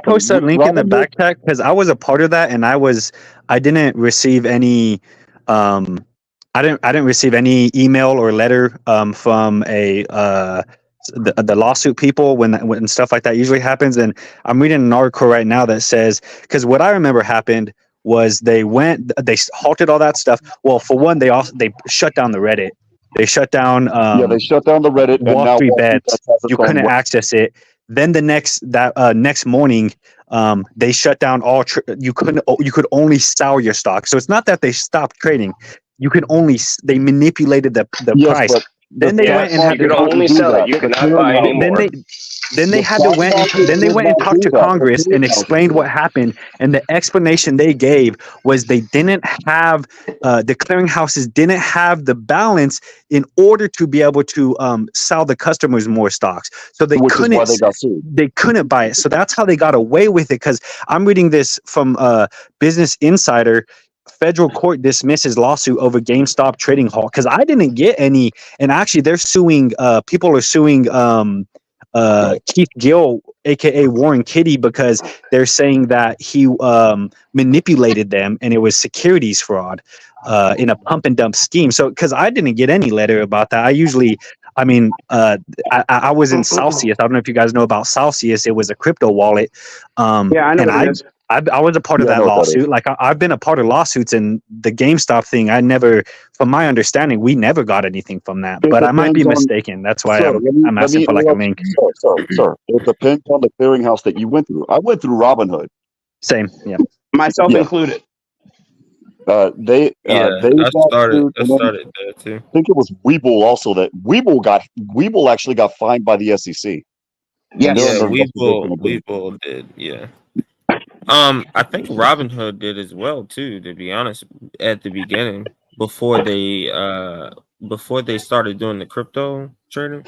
post that link in the back chat? Because I was a part of that, and I was I didn't receive any. I didn't receive any email or letter from the lawsuit people when stuff like that usually happens. And I'm reading an article right now that says, because what I remember happened was they halted all that stuff. Well, for one, they shut down the Reddit. They shut down. They shut down the Reddit. Wall and now Street Bets. You couldn't access it. Then the next morning, they shut down all. You could only sell your stock. So it's not that they stopped trading. You could only they manipulated the price. Then they went and had you can only sell it. You cannot buy anymore. Then they went and talked to Congress and explained what happened. And the explanation they gave was they didn't have the clearinghouses didn't have the balance in order to be able to sell the customers more stocks. So they couldn't. Is why they got sued. They couldn't buy it. So that's how they got away with it. Because I'm reading this from Business Insider. Federal court dismisses lawsuit over GameStop trading halt because I didn't get any, and actually they're suing. People are suing Keith Gill, aka Warren Kitty, because they're saying that he manipulated them and it was securities fraud in a pump and dump scheme. So because I didn't get any letter about that, I was in Celsius. I don't know if you guys know about Celsius. It was a crypto wallet. I know. And I was a part of that lawsuit. Like I've been a part of lawsuits, and the GameStop thing, from my understanding, we never got anything from that. But I might be mistaken. That's why I'm asking for like a link. Sir, it depends on the clearinghouse that you went through. I went through Robinhood. Same, yeah. Myself included. I started there too. I think it was Webull also that Webull actually got fined by the SEC. Yes. Webull did, yeah. I think Robinhood did as well too, to be honest, at the beginning before they started doing the crypto trading.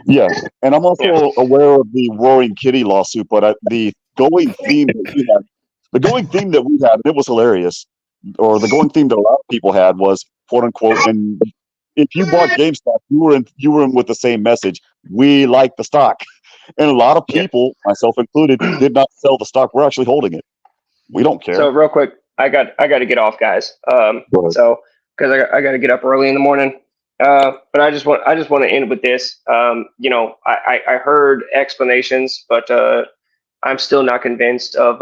Yeah, and I'm also aware of the Roaring Kitty lawsuit, but the going theme that we had, and it was hilarious, or the going theme that a lot of people had was quote unquote, and if you bought GameStop, you were in with the same message. We like the stock. And a lot of people, myself included, did not sell the stock. We're actually holding it. We don't care. So real quick, I got to get off, guys. So because I got to get up early in the morning. But I just want to end with this. I heard explanations, but I'm still not convinced of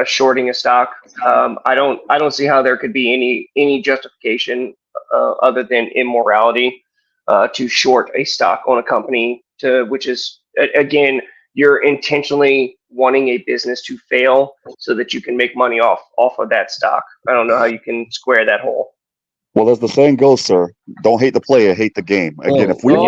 shorting a stock. I don't see how there could be any justification other than immorality to short a stock on a company which is. Again, you're intentionally wanting a business to fail so that you can make money off of that stock. I don't know how you can square that hole. Well, as the saying goes, sir, don't hate the player, hate the game. Again, if we and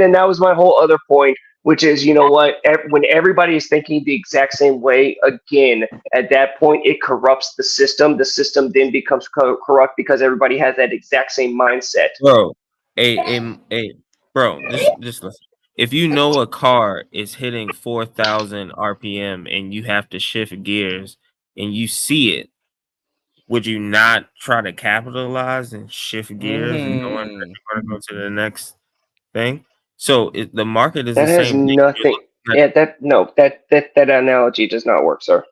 then that was my whole other point, which is, you know what? When everybody is thinking the exact same way, again, at that point, it corrupts the system. The system then becomes corrupt because everybody has that exact same mindset. Bro. Bro, just listen. If you know a car is hitting 4,000 RPM and you have to shift gears and you see it, would you not try to capitalize and shift gears and go to the next thing? So the market is that the has same nothing. Yeah, that analogy does not work, sir.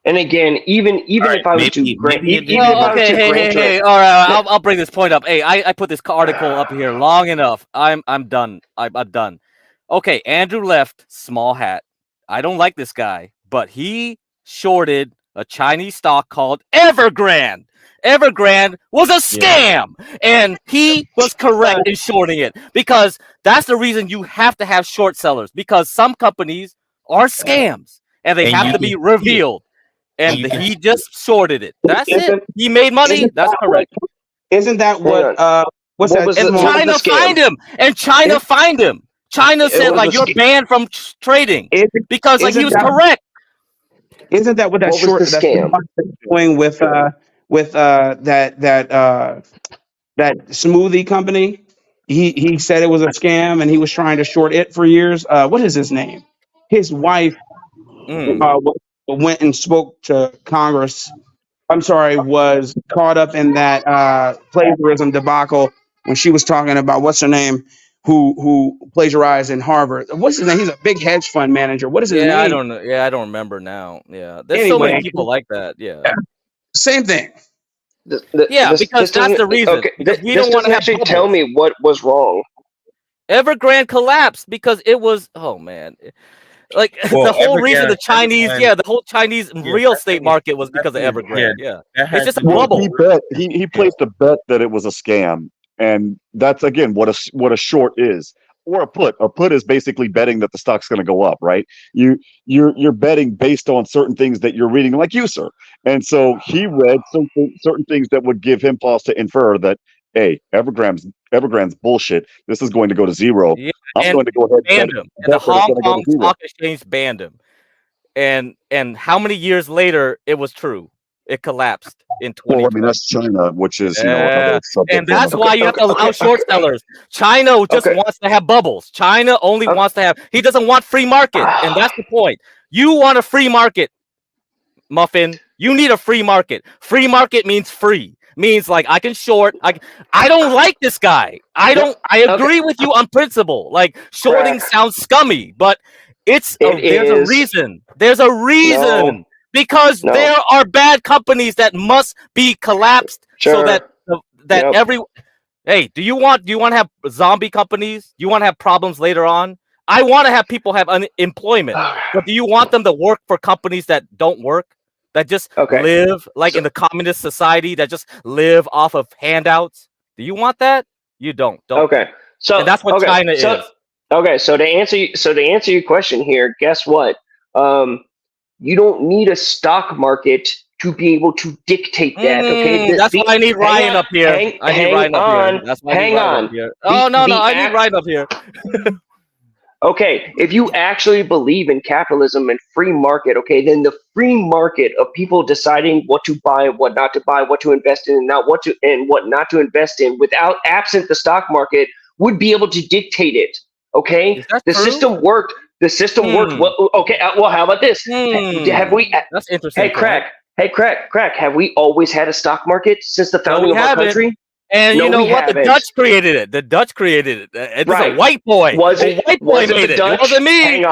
And again, even if I was to grant, hey, all right, I'll bring this point up. Hey, I put this article up here long enough. I'm done. I'm done. Okay, Andrew left. Small hat. I don't like this guy, but he shorted a Chinese stock called Evergrande. Evergrande was a scam, and he was correct in shorting it because that's the reason you have to have short sellers because some companies are scams and they have to be revealed. And he just shorted it. That's it. He made money. That's correct. Isn't that what? What's that? And China find him. And China find him. China said like you're banned from trading because like he was correct. Isn't that what that short scam doing with that smoothie company? He said it was a scam and he was trying to short it for years. What is his name? His wife went and spoke to Congress. Was caught up in that plagiarism debacle when she was talking about what's her name who plagiarized in Harvard. What's his name? He's a big hedge fund manager. What is his name? I don't know. Yeah, I don't remember now. Yeah, there's so many people like that. Yeah. Same thing. Because that's the reason. Okay, because we don't want to actually tell me what was wrong. Evergrande collapsed because it was. Oh man. Like the whole reason the Chinese, the whole Chinese real estate market was because of Evergrande. Yeah, it's just a bubble. He placed a bet that it was a scam, and that's again what a short is, or a put. A put is basically betting that the stock's going to go up, right? You're betting based on certain things that you're reading, like you, sir. And so he read certain things that would give him pause to infer that, hey, Evergrande's bullshit. This is going to go to zero. Yeah, I'm going to go ahead and banned him. And the Hong Kong Stock Exchange banned him. And how many years later it was true? It collapsed in 2020. Well, I mean, that's China, which is another subject. And that's why you have to allow short sellers. China just wants to have bubbles. China only wants to have. He doesn't want free market, and that's the point. You want a free market, Muffin. You need a free market. Free market means free. Means like I can short. I don't like this guy. I agree with you on principle. Like shorting sounds scummy, but there's a reason. There's a reason because there are bad companies that must be collapsed so that every. Hey, do you want to have zombie companies? Do you want to have problems later on? I want to have people have unemployment, but do you want them to work for companies that don't work? That just live like in the communist society that just live off of handouts. Do you want that? You don't. Okay. So and that's what China is. Okay. So to answer your question here, guess what? You don't need a stock market to be able to dictate that. Okay. That's why I need Ryan up here. Hang on. Oh no, I need Ryan up here. Okay, if you actually believe in capitalism and free market, okay, then the free market of people deciding what to buy, what not to buy, what to invest in, and what not to invest in, without absent the stock market, would be able to dictate it. Okay, the system worked. The system worked. Well, okay. Well, how about this? Have we? That's interesting. Hey, crack. Have we always had a stock market since the founding of our country? And you know what? The Dutch created it. It's a white boy. Was it? White boy made it. It wasn't me.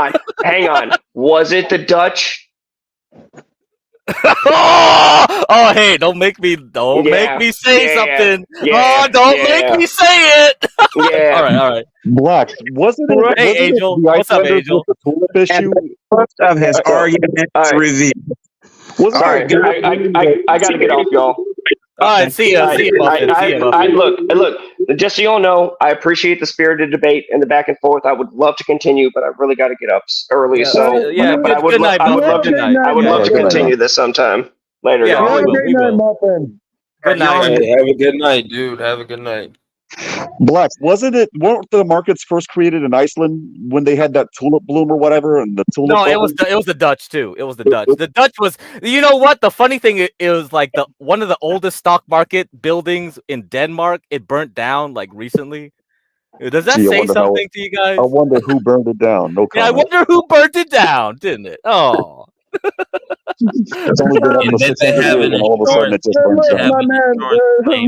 Hang on. Was it the Dutch? Oh, hey! Don't make me say something. Don't make me say it. All right. Black, wasn't it? Hey, Angel. What's up, Angel? The tulip issue. Most of his arguments revealed. Sorry, I gotta get off, y'all. All right, see ya. Look, just so you all know, I appreciate the spirited debate and the back and forth. I would love to continue, but I really got to get up early. But I would love to continue this sometime later. Yeah, we will. Good night. Have a good night, dude. Have a good night. Blacks, weren't the markets first created in Iceland when they had that tulip bloom or whatever? And the tulip. No, it was the Dutch too. It was the Dutch. The Dutch was. You know what? The funny thing it was like one of the oldest stock market buildings in Denmark. It burnt down like recently. Does that say something to you guys? I wonder who burned it down. No comment. Yeah, I wonder who burnt it down, didn't it? Oh. It's only been up for 6 years, and all of a sudden it just burns down.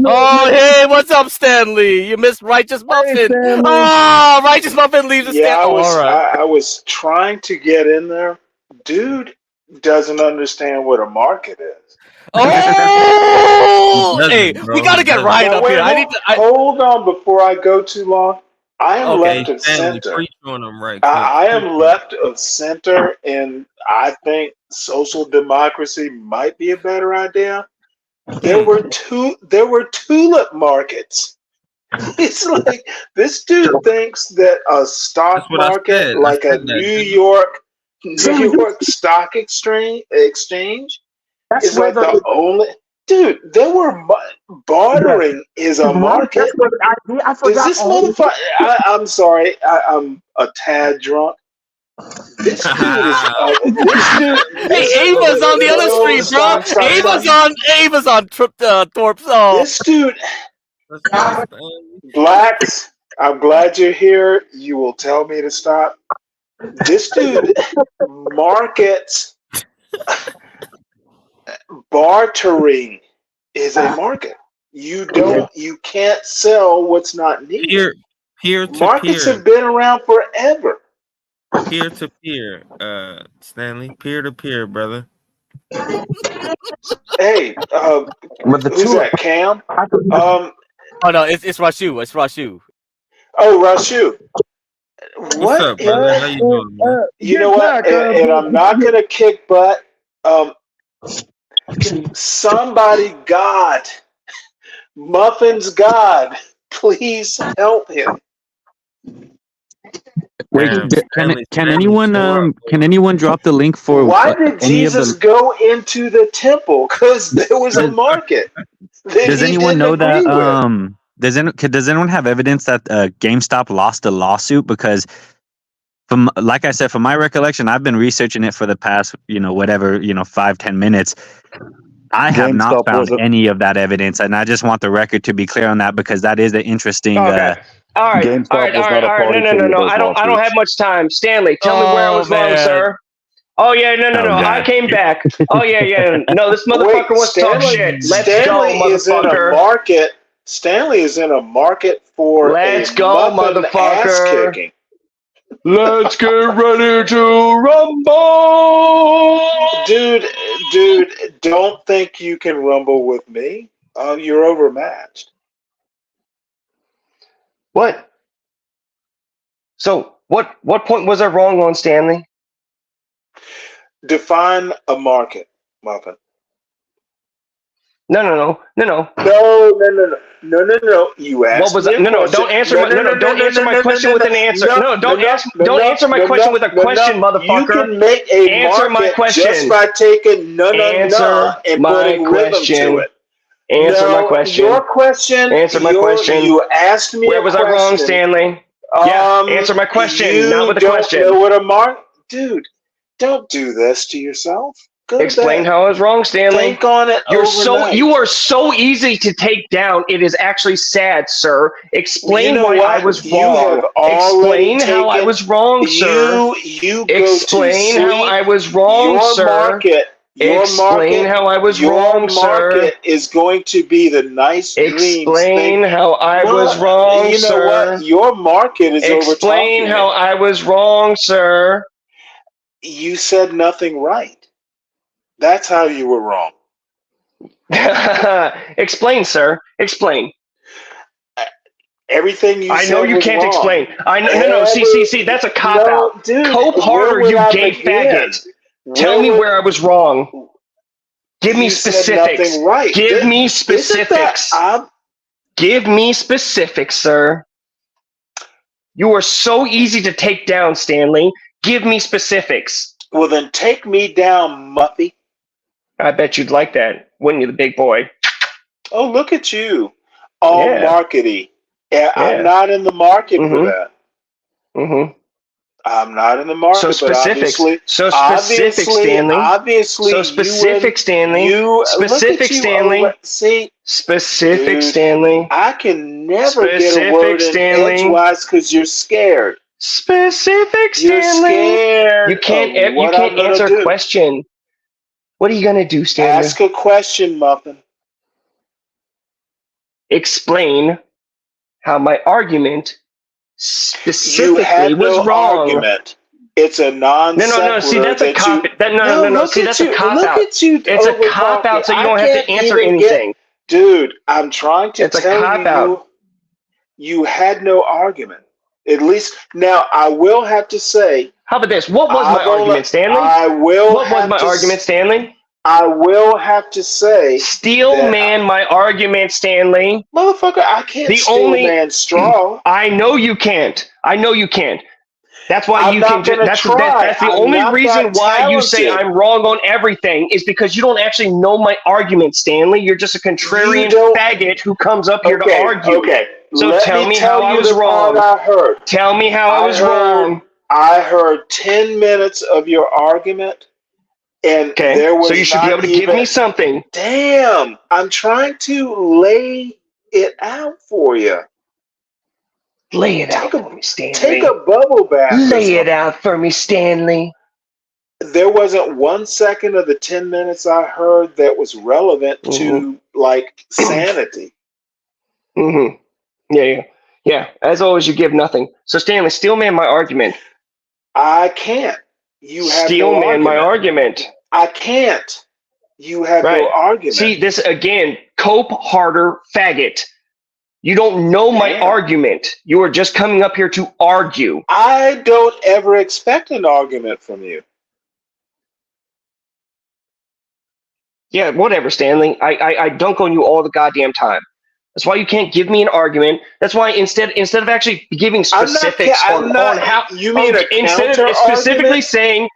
Oh, hey, what's up, Stanley? You missed Righteous Muffin. Oh, Righteous Muffin leaves the stand. I was trying to get in there. Dude doesn't understand what a market is. Oh, hey, we gotta get Ryan up here. Hold on before I go too long. I am left of center. I am left of center, and I think social democracy might be a better idea. There were tulip markets. It's like this dude thinks that a stock market, like a New York stock exchange, is like the only. Dude, there were bartering is a market. I forgot. Is this motherfucker? I'm sorry, I'm a tad drunk. This dude is. Hey, Ava's on the other street, bro. Ava's on Thorpe's. Oh. This dude. Blacks, I'm glad you're here. You will tell me to stop. This dude markets. Bartering is a market. You can't sell what's not needed. Peer to Markets peer. have been around forever. Peer to peer, Stanley. Peer to peer, brother. Hey, who's that? Cam? Oh no, it's Rashu. It's Rashu. Oh, Rashu. What's up, brother? How you doing, man? You know what? And I'm not gonna kick butt. Somebody, God, Muffin's God, please help him. Wait, can anyone drop the link for why did Jesus go into the temple? Because there was a market. Does anyone know that? Does anyone have evidence that GameStop lost a lawsuit? Because like I said, from my recollection, I've been researching it for the past 5-10 minutes. I have not found any of that evidence, and I just want the record to be clear on that, because that is an interesting. Okay. All right. All right. No. I don't have much time. Stanley, tell me where I was wrong, sir. Oh yeah, no. I came back. Oh yeah. No, this motherfucker wants to talk shit. Let's go, motherfucker. Stanley is in a market for Let's go, motherfucker. Ass kicking. Let's get ready to rumble. Dude, don't think you can rumble with me. You're overmatched. What? So, what point was I wrong on, Stanley? Define a market, Muffin. No. You asked. What was no? Don't answer my Don't answer my question with an answer. No, don't answer my question with a question, motherfucker. You can make a answer my question just by taking and putting rhythm to it. Answer my question. Your question. Answer my question. You asked me. Where was I wrong, Stanley? Yeah. Answer my question. Not with a question. You don't know what a market, dude. Don't do this to yourself. Explain how I was wrong, Stanley. Think on it. You are so easy to take down. It is actually sad, sir. Explain why I was wrong. Explain how I was wrong, sir. Explain how I was wrong, sir. Explain how I was wrong, sir. Your market is going to be the nice dreams. Explain how I was wrong, sir. You know what? Your market is over. Explain how I was wrong, sir. You said nothing right. That's how you were wrong. Explain, sir. Explain. Everything you said I know you can't wrong. Explain. I know. No. See. That's a cop out. Dude, cope harder, you gay faggot. Tell me where I was wrong. Give me specifics. Right. Give me specifics. Give me specifics, sir. You are so easy to take down, Stanley. Give me specifics. Well, then take me down, Muffy. I bet you'd like that, wouldn't you, the big boy? Oh, look at you. All markety. Yeah, I'm not in the market for that. Mm-hmm. I'm not in the market. So specific. Stanley. Obviously. So specific, Stanley. Specific, Stanley. I can never get a word in edgewise because you're scared. Specific, Stanley. You're scared. You can't answer a question. What are you gonna do, Stanley? Ask a question, Muffin. Explain how my argument specifically was wrong. Argument. It's a non-sequitur. No. See, that's a cop. No. See, that's a cop out. It's a cop out, so you don't have to answer anything. Dude, I'm trying to tell you, you had no argument. At least now, I will have to say. How about this? What was my argument, Stanley? What was my argument, Stanley? I will have to say. Steel man, my argument, Stanley. Motherfucker, I can't steal man's straw. I know you can't. That's why you can. That's the only reason why you say I'm wrong on everything is because you don't actually know my argument, Stanley. You're just a contrarian faggot who comes up here to argue. Okay. So tell me how I was wrong. Tell me how I was wrong. I heard 10 minutes of your argument, and there was. So you should be able to give me something. Damn! I'm trying to lay it out for you. Lay it out for me, Stanley. Take a bubble bath. Lay it out for me, Stanley. There wasn't 1 second of the 10 minutes I heard that was relevant to like sanity. Mm-hmm. Yeah. Yeah, as always, you give nothing. So Stanley, steelman my argument. I can't. You have steelman my argument. I can't. You have right. no argument. See, this again, cope harder, faggot. You don't know my argument. You are just coming up here to argue. I don't ever expect an argument from you. Yeah, whatever, Stanley. I dunk on you all the goddamn time. That's why you can't give me an argument. That's why instead of actually giving specifics on how you mean instead of specifically saying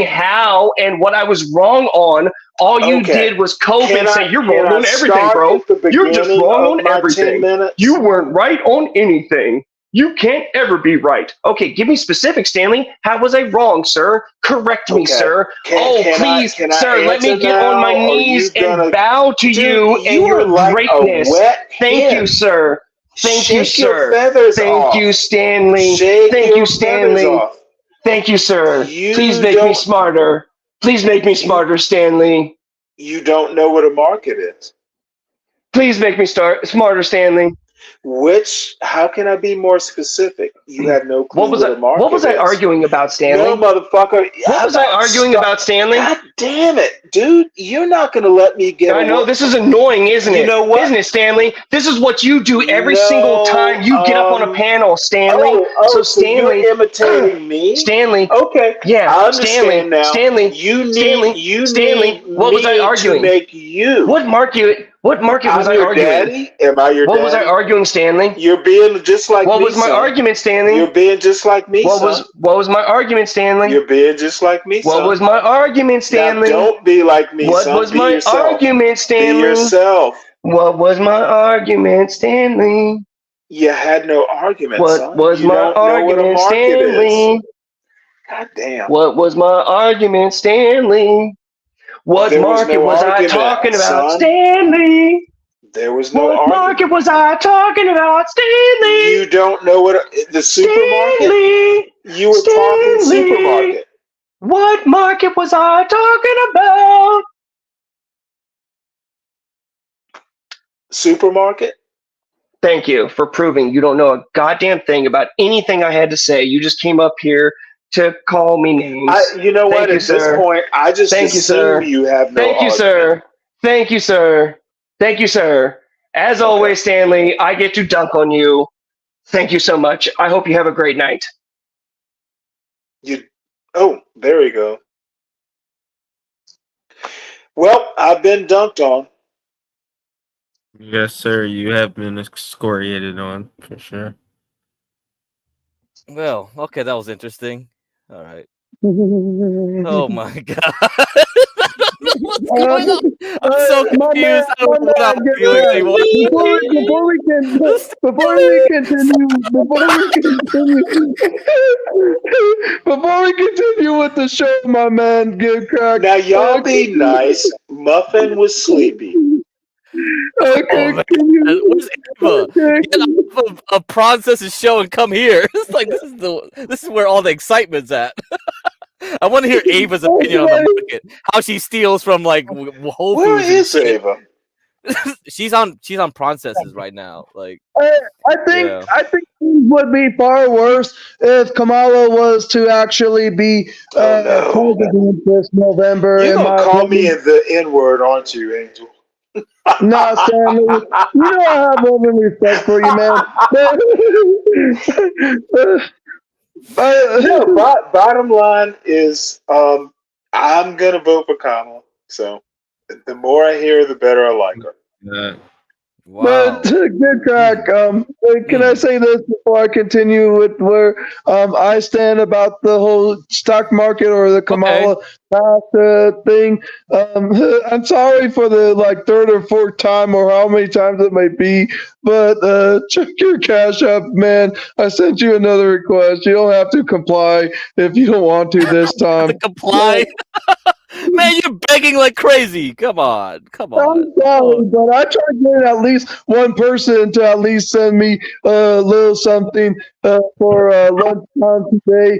how and what I was wrong on, all you did was cope and say you're wrong on everything, bro. You're just wrong on everything. You weren't right on anything. You can't ever be right. Okay, give me specifics, Stanley. How was I wrong, sir? Correct me, sir. Please, sir, let me get on my knees and bow to you and your greatness. Thank you, sir. Thank you, sir. Thank you, Stanley. Thank you, Stanley. Thank you, sir. Please make me smarter. Please make me smarter, Stanley. You don't know what a market is. Please make me smarter, Stanley. How can I be more specific? You have no clue what a market is. What was I arguing about, Stanley? No, motherfucker. What was I arguing about, Stanley? God damn it, dude. You're not going to let me get I know, this is annoying, isn't it? You know what? Isn't it, Stanley? This is what you do every single time you get up on a panel, Stanley. So Stanley, you're imitating me? Stanley. Okay. Yeah, I understand now. Stanley. What was I arguing? To make you. What market was I arguing? Daddy? Am I your daddy? What was I arguing, Stanley? You're being just like me. What was my argument, Stanley? You're being just like me. What was my argument, Stanley? You're being just like me. What was my argument, Stanley? Now don't be like me. What was my argument, Stanley? Be yourself. What was my argument, Stanley? You had no argument. What was my argument, Stanley? God damn. What was my argument, Stanley? What market was I talking about, Stanley? There was no argument. What market was I talking about, Stanley? You don't know what the supermarket? Stanley, you were talking supermarket. What market was I talking about? Supermarket? Thank you for proving you don't know a goddamn thing about anything I had to say. You just came up here to call me names. You know what? At this point, I just assume you have no Thank you, sir. Thank you, sir. Thank you, sir. As always, Stanley, I get to dunk on you. Thank you so much. I hope you have a great night. There we go. Well, I've been dunked on. Yes, sir. You have been excoriated on, for sure. Well, okay, that was interesting. All right. Oh my god. What's going on? I'm so confused. I don't know what I'm feeling anymore. Before we continue with the show, my man, good crack. Now y'all be nice. Muffin was sleepy. Okay, where's Ava? Get off of Process's show and come here. It's like this is where all the excitement's at. I want to hear Ava's opinion on the market. How she steals from like Whole Foods. Where is Ava? she's on Processes right now. Like I think things would be far worse if Kamala was to actually be president this November. You're gonna call me the N-word, aren't you, Angel? No, Stanley. You know I have love and respect for you, man. Bottom line is, I'm gonna vote for Kamala. So, the more I hear, the better I like her. Wow. But good crack. Can I say this before I continue with where I stand about the whole stock market or the Kamala thing? I'm sorry for the third or fourth time or how many times it may be, but check your Cash App, man. I sent you another request. You don't have to comply if you don't want to this time. Comply? Man, you're begging like crazy. Come on. I'm sorry, but I tried getting at least one person to at least send me a little something for lunchtime today.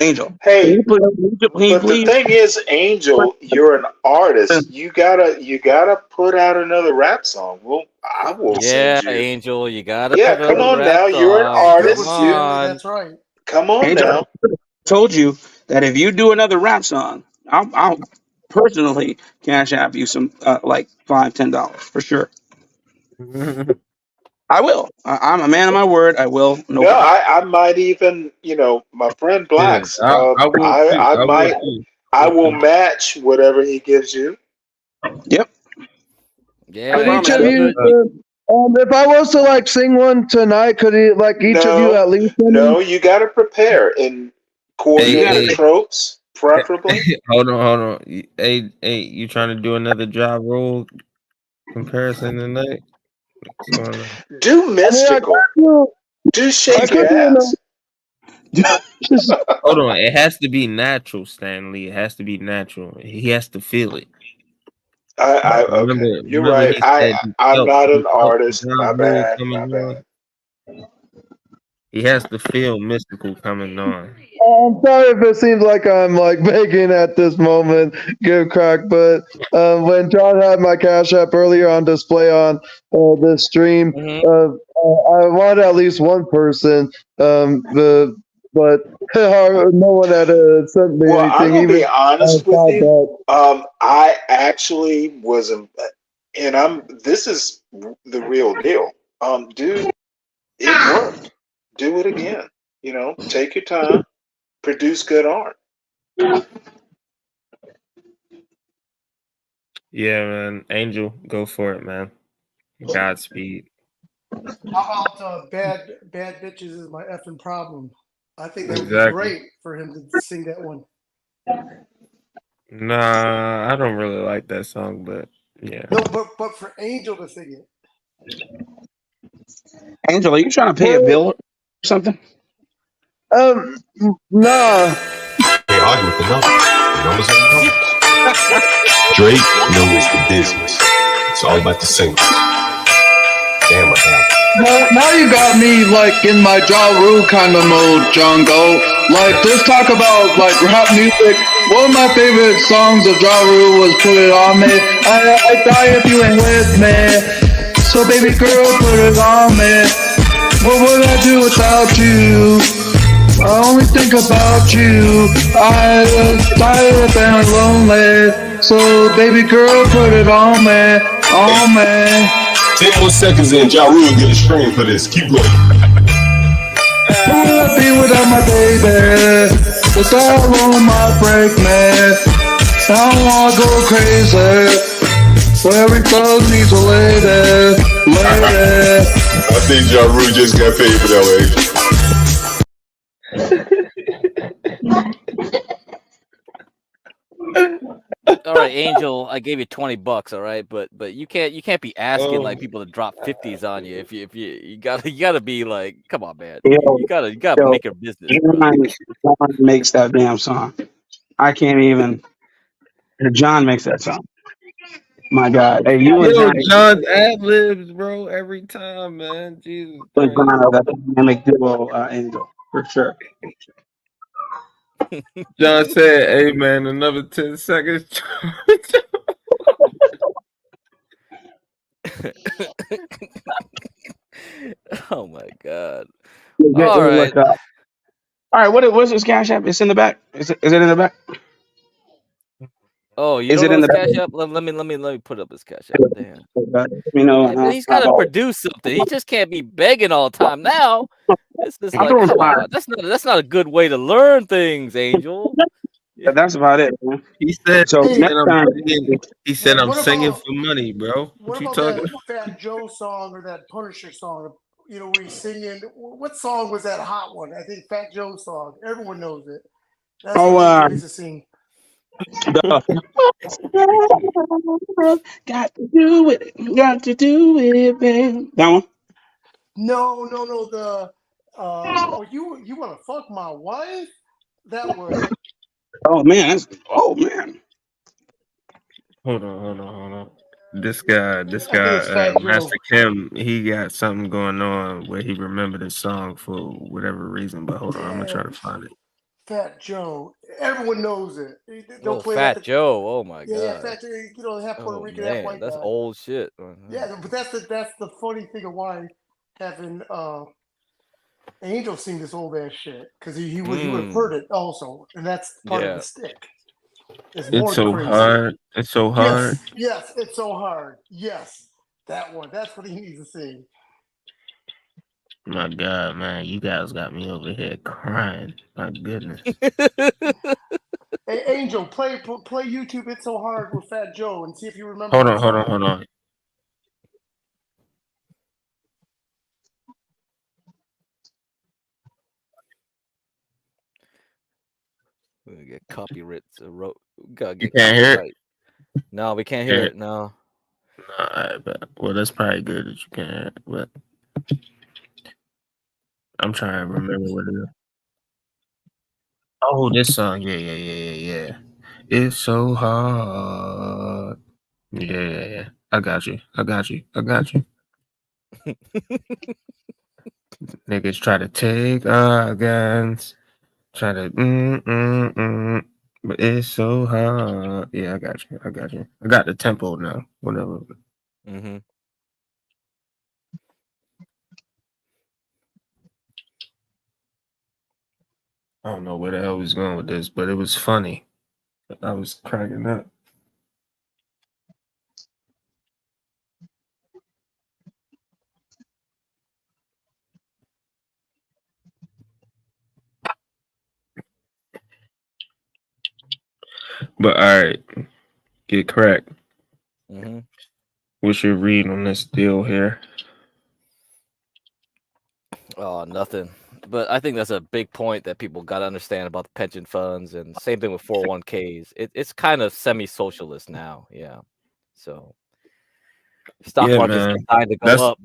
Angel. Hey, but the thing is, Angel, you're an artist. You gotta put out another rap song. Well, I will send you. Angel, you gotta. Yeah, come on now. You're an artist. That's right. Come on Angel, now. Told you that if you do another rap song, I'll personally cash app you some like $5-10 for sure. I will. I'm a man of my word. I will. No, No, I might even, my friend Blacks. I will. I will match whatever he gives you. Yep. Yeah. Could each of you, if I was to like sing one tonight, could each of you at least? No, you got to prepare and coordinate tropes, preferably. Hold on. Hey, you trying to do another job role comparison tonight? What's going on? Do mystical. Do shake your ass. Hold on. It has to be natural, Stanley. It has to be natural. He has to feel it. Okay. You're right. I'm not an artist. My bad. He has to feel mystical coming on. I'm sorry if it seems like I'm like begging at this moment, give crack, but when John had my Cash App earlier on display on the stream, I wanted at least one person, but no one had sent me anything. I'm gonna be honest with you. I actually was, this is the real deal. Dude, it worked. Do it again. Take your time. Produce good art. Yeah, man. Angel, go for it, man. Godspeed. How about bad bitches is my effing problem? I think that would be great for him to sing that one. Nah, I don't really like that song, but yeah. No, but for Angel to sing it. Angel, are you trying to pay a bill or something? Nah. They argue with the numbers. Drake knows the business. It's all about the singles. Damn, what happened? Now you got me like in my Ja Rule kind of mode, John Galt. Like let's talk about like rap music. One of my favorite songs of Ja Rule was "Put It On Me." I die if you ain't with me. So baby girl, put it on me. What would I do without you? I only think about you. I tired and lonely. So baby girl, put it on me, on me. 10 more seconds and Ja Rule get a stream for this. Keep going. Who would I be without my baby? Without one might break me. I don't wanna go crazy. So every thug needs a lady, lady. I think Ja Rule just got paid for that way. All right, Angel, I gave you $20, all right, but you can't be asking like people to drop 50s on you if you gotta be like, come on, man, you gotta make your business. John makes that damn song. I can't even. John makes that song. My God, hey, you and John's ad libs, bro, every time, man. Jesus Christ. That dynamic duo, Angel, for sure. John said, "Hey, man, another 10 seconds." Oh my God! All right, all right. What's this Cash App? It's in the back. Is it in the back? Oh, you don't know his Cash App? Let me put up his Cash App. Damn. You know, but he's got to produce something. He just can't be begging all the time. Now, it's just like, come on, that's not a good way to learn things, Angel. Yeah, that's about it, man. He said, so he said, I'm singing for money, bro. What you talking about? Fat Joe song or that Punisher song? Where he's singing. What song was that hot one? I think Fat Joe's song. Everyone knows it. That's what he needs to sing. Got to do it, man. That one? No. The you want to fuck my wife? That one. Oh man. Hold on. This guy, Master Kim, he got something going on where he remembered a song for whatever reason. But hold on, I'm gonna try to find it. Fat Joe. Everyone knows it. Oh, Fat Joe. Oh my God. Yeah, Fat Joe. You know, half Puerto Rican, half white that's guy. old shit. Yeah, but that's the funny thing of why having Angel sing this old ass shit, because he would have heard it also, and that's part of the stick. It's so crazy. Hard. It's so hard. Yes, it's so hard. Yes, that one. That's what he needs to sing. My God, man, you guys got me over here crying. My goodness. Hey, Angel, play YouTube It's So Hard with Fat Joe and see if you remember. Hold on. We're gonna get copyright. You can't hear it? No, we can't hear it. No. Well, that's probably good that you can't hear it, but I'm trying to remember what it is. Oh, this song. Yeah. It's so hard. Yeah. I got you. Niggas try to take our guns. Try to but it's so hard. Yeah, I got you. I got the tempo now. Whatever. Mm-hmm. I don't know where the hell he's going with this, but it was funny. I was cracking up. But all right, get cracked. Mm-hmm. What's your read on this deal here? Oh, nothing. But I think that's a big point that people got to understand about the pension funds, and same thing with 401ks. It's kind of semi-socialist now, yeah. So stock market's trying to go up.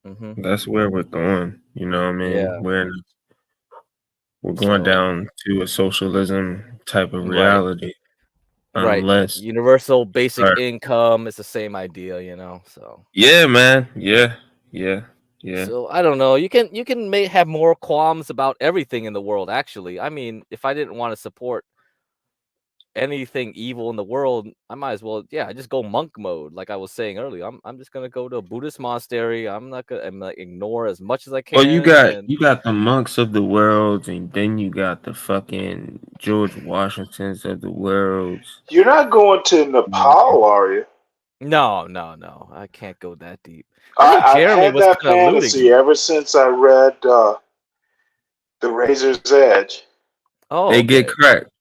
Mm-hmm. That's where we're going. You know what I mean? Yeah. We're going down to a socialism type of reality. Right. Unless universal basic income is the same idea, you know. So yeah, man. Yeah. So I don't know. You can have more qualms about everything in the world. Actually, I mean, if I didn't want to support anything evil in the world, I might as well, I just go monk mode. Like I was saying earlier, I'm just gonna go to a Buddhist monastery. I'm gonna ignore as much as I can. Well, you got the monks of the world, and then you got the fucking George Washingtons of the world. You're not going to Nepal, are you? No. I can't go that deep. I've had that fantasy ever since I read The Razor's Edge. Oh, they get cracked.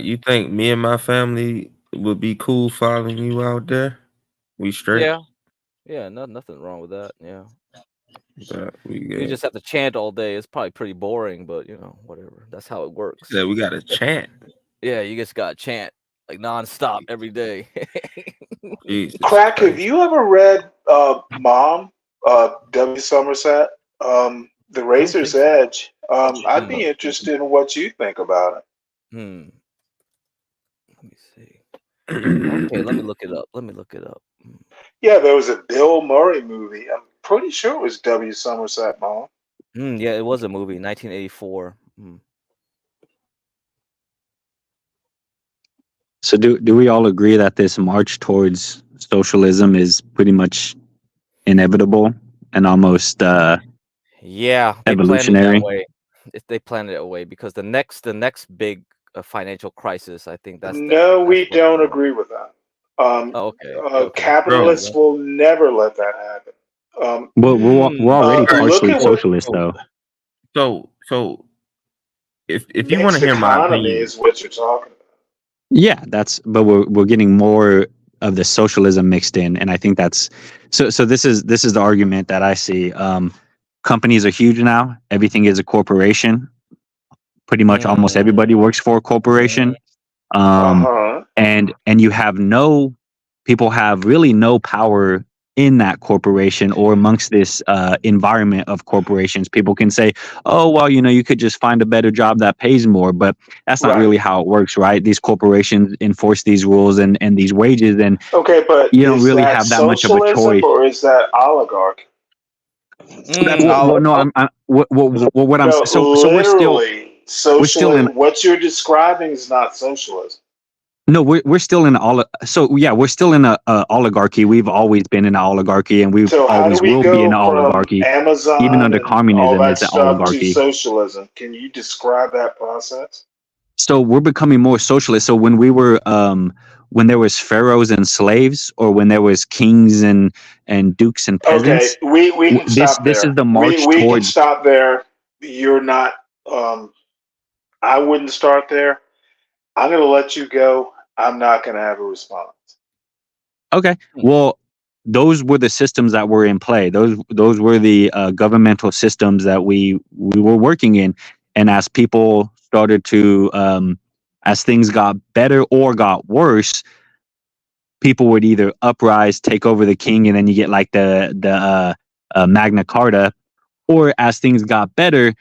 You think me and my family would be cool following you out there? We straight? Yeah. Nothing wrong with that. Yeah. You just have to chant all day. It's probably pretty boring, but whatever. That's how it works. Yeah, we got to chant. Yeah, you just got to chant like nonstop every day. Crack, have you ever read Mom, W. Somerset, The Razor's Edge? I'd be interested in what you think about it. Let me see. Okay, let me look it up. Yeah, there was a Bill Murray movie. I'm pretty sure it was W. Somerset Mom. Yeah, it was a movie, 1984. So do we all agree that this march towards socialism is pretty much inevitable and almost evolutionary? They planned it away because the next big financial crisis, I think that's we don't agree with that. Okay. Capitalists will never let that happen. Well, we're already partially socialist, though. So if you want to hear my opinion, is what you're talking about. Yeah, but we're getting more of the socialism mixed in, and I think that's so. This is the argument that I see. Companies are huge now. Everything is a corporation. Pretty much almost everybody works for a corporation. And you have people have really no power in that corporation or amongst this environment of corporations. People can say, oh, well, you could just find a better job that pays more, but that's not really how it works, right? These corporations enforce these rules and these wages, and but you don't really have that much of a choice. Or is that oligarchy? What I'm so we're still socialism. What you're describing is not socialism. No, we're still in we're still in a oligarchy. We've always been in an oligarchy, and we always will be in an oligarchy. Amazon even under communism, it's an oligarchy. To socialism. Can you describe that process? So we're becoming more socialist. So when we were when there was pharaohs and slaves, or when there was kings and dukes and peasants. Okay, we can stop there. This is the march we towards. Can stop there. You're not. I wouldn't start there. I'm going to let you go. I'm not going to have a response. Okay. Well, those were the systems that were in play. Those were the governmental systems that we were working in. And as people started to, as things got better or got worse, people would either uprise, take over the king, and then you get like the Magna Carta. Or as things got better,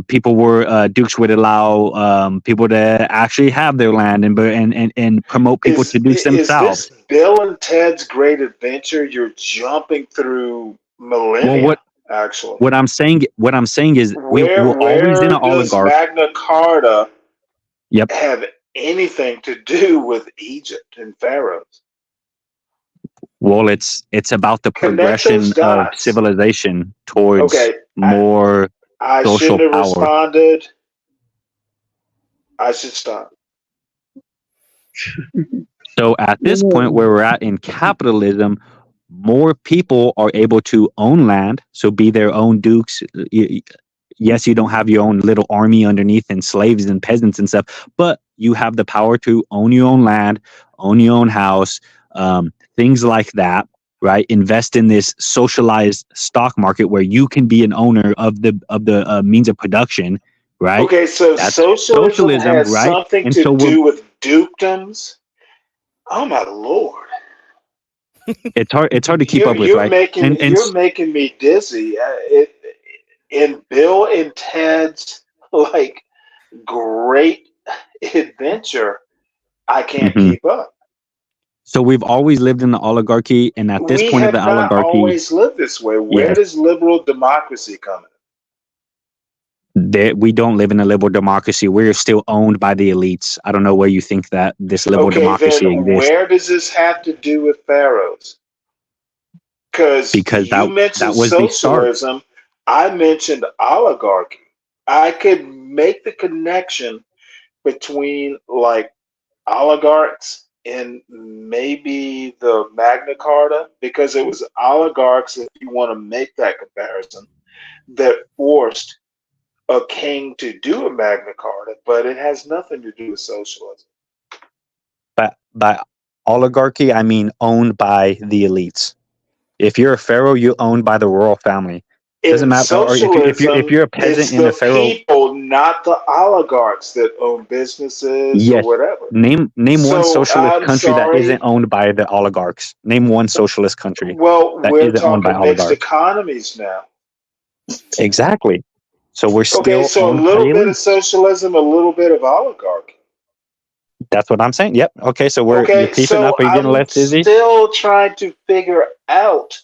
people were dukes would allow people to actually have their land and promote people to do themselves. Is this Bill and Ted's Great Adventure? You're jumping through millennia. Actually, what I'm saying is we're always in an oligarchy. Does Magna Carta Yep. have anything to do with Egypt and pharaohs? Well, it's about the progression of civilization towards more social power. I shouldn't have responded. I should stop. So at this point where we're at in capitalism, more people are able to own land, so be their own dukes. Yes, you don't have your own little army underneath and slaves and peasants and stuff, but you have the power to own your own land, own your own house, things like that, right? Invest in this socialized stock market where you can be an owner of the means of production, right? Okay, so that's socialism has right? something and to do with dukedoms. Oh my lord! It's hard to keep up with, right? You're making me dizzy. In Bill and Ted's like Great Adventure, I can't keep up. So we've always lived in the oligarchy, and at this point of the oligarchy, we have always lived this way. Where does liberal democracy come in? We don't live in a liberal democracy. We're still owned by the elites. I don't know where you think that this liberal democracy then exists. Where does this have to do with pharaohs? Because you mentioned socialism, I mentioned oligarchy. I could make the connection between like oligarchs and maybe the Magna Carta, because it was oligarchs, if you want to make that comparison, that forced a king to do a Magna Carta, but it has nothing to do with socialism. But by oligarchy, I mean owned by the elites. If you're a pharaoh, you're owned by the royal family. Doesn't matter. Or if you're a peasant in a pharaoh, people, not the oligarchs that own businesses or whatever. Name one socialist country that isn't owned by the oligarchs. Name one socialist country. Well, we're talking mixed economies now. Exactly. So we're still so a little bit of socialism, a little bit of oligarchy. That's what I'm saying. Yep. Okay. So you're keeping up. Are you getting less dizzy? Still trying to figure out.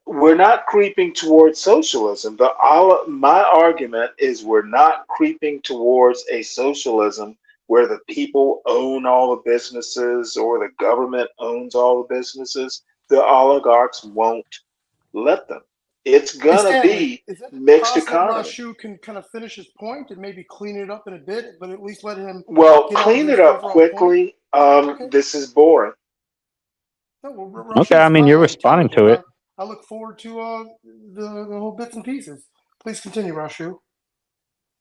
We're not creeping towards socialism. My argument is we're not creeping towards a socialism where the people own all the businesses or the government owns all the businesses. The oligarchs won't let them. It's gonna be mixed economy. Rashu can kind of finish his point and maybe clean it up in a bit, but at least let him. Well, clean it up quickly. This is boring. No, okay, I mean you're responding to it. I look forward to the whole bits and pieces. Please continue, Rashu.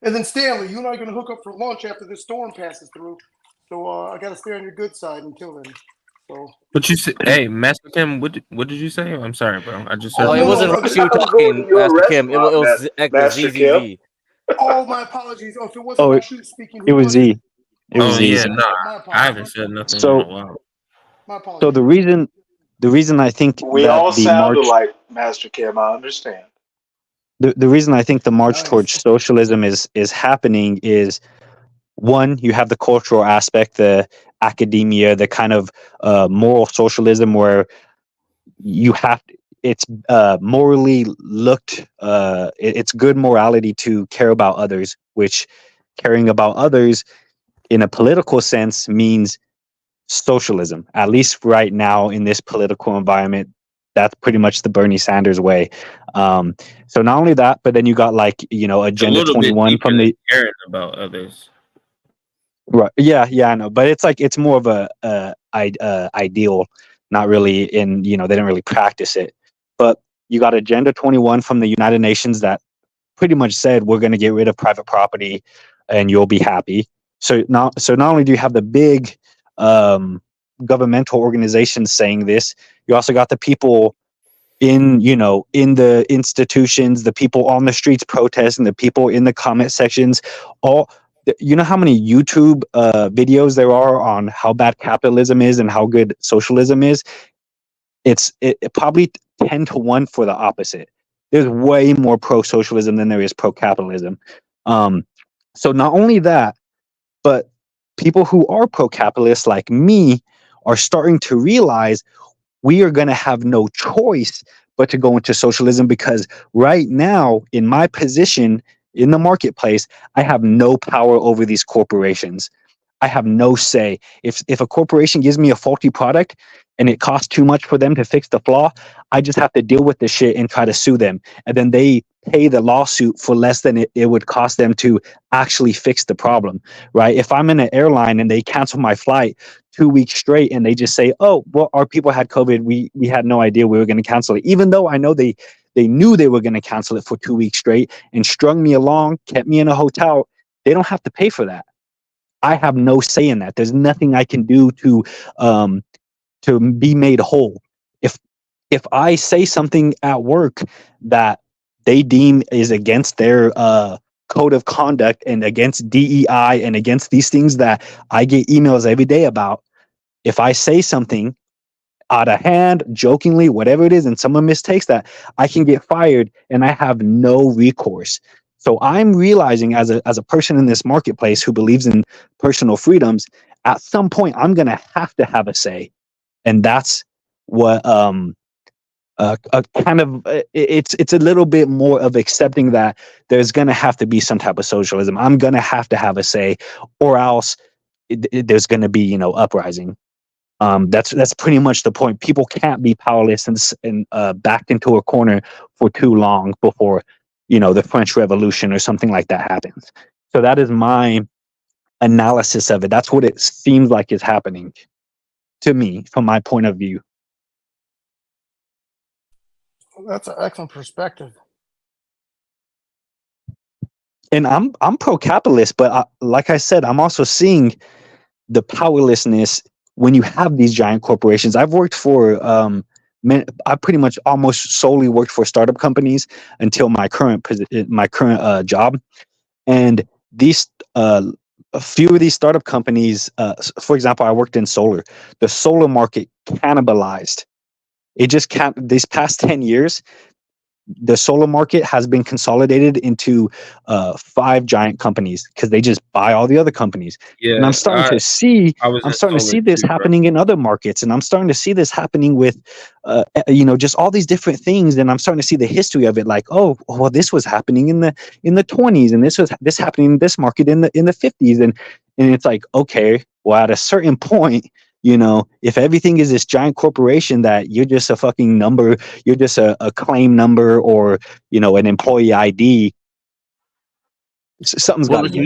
And then Stanley, you and I are going to hook up for lunch after this storm passes through. So I got to stay on your good side until then. So. But you said, hey, Master Kim, what did you say? I'm sorry, bro. I just. It wasn't Rashu talking, Master Kim. It was ZZZ. Oh, my apologies. Oh, if it wasn't Rashu speaking, it was Z. It was Z. Yeah, I haven't said nothing in a while. My apologies. So the reason I think we all sounded like Master Kim, I understand. The reason I think the march towards socialism is happening is, one, you have the cultural aspect, the academia, the kind of moral socialism where you have to, it's morally looked. It's good morality to care about others, which caring about others in a political sense means socialism. At least right now in this political environment, that's pretty much the Bernie Sanders way. So not only that, but then you got like Agenda 21 from the caring about others. Right. Yeah, I know, but it's more of a ideal, not really they don't really practice it. But you got Agenda 21 from the United Nations that pretty much said we're going to get rid of private property and you'll be happy. So not only do you have the big governmental organizations saying this, you also got the people in the institutions, the people on the streets protesting, the people in the comment sections, all. You know how many YouTube videos there are on how bad capitalism is and how good socialism is? It probably 10-1 for the opposite. There's way more pro-socialism than there is pro-capitalism. So not only that, but people who are pro-capitalist like me are starting to realize we are going to have no choice but to go into socialism, because right now in my position in the marketplace, I have no power over these corporations. I have no say. If a corporation gives me a faulty product and it costs too much for them to fix the flaw, I just have to deal with the shit and try to sue them. And then they pay the lawsuit for less than it would cost them to actually fix the problem, right? If I'm in an airline and they cancel my flight 2 weeks straight and they just say, oh, well, our people had COVID. We had no idea we were going to cancel it. Even though I know they knew they were going to cancel it for 2 weeks straight and strung me along, kept me in a hotel. They don't have to pay for that. I have no say in that. There's nothing I can do to be made whole. If I say something at work that they deem is against their code of conduct and against DEI and against these things that I get emails every day about, if I say something out of hand, jokingly, whatever it is, and someone mistakes that, I can get fired and I have no recourse. So I'm realizing as a person in this marketplace who believes in personal freedoms, at some point I'm going to have a say. And that's what it's a little bit more of accepting that there's going to have to be some type of socialism. I'm going to have a say, or else there's going to be uprising. That's pretty much the point. People can't be powerless and backed into a corner for too long before the French Revolution or something like that happens. So that is my analysis of it. That's what it seems like is happening to me from my point of view. That's an excellent perspective. And I'm pro-capitalist, but like I said, I'm also seeing the powerlessness when you have these giant corporations. I've worked for I pretty much almost solely worked for startup companies until my current job, and these a few of these startup companies, for example, I worked in solar. The solar market cannibalized. It just can't. These past 10 years, the solar market has been consolidated into 5 giant companies because they just buy all the other companies. Yeah, and I'm starting to see this happening in other markets, and I'm starting to see this happening with just all these different things. And I'm starting to see the history of it, like, oh, well, this was happening in the 20s, and this happening in this market in the 50s, and it's like, okay, well, at a certain point, if everything is this giant corporation that you're just a fucking number, you're just a claim number or, an employee ID, something's got to give.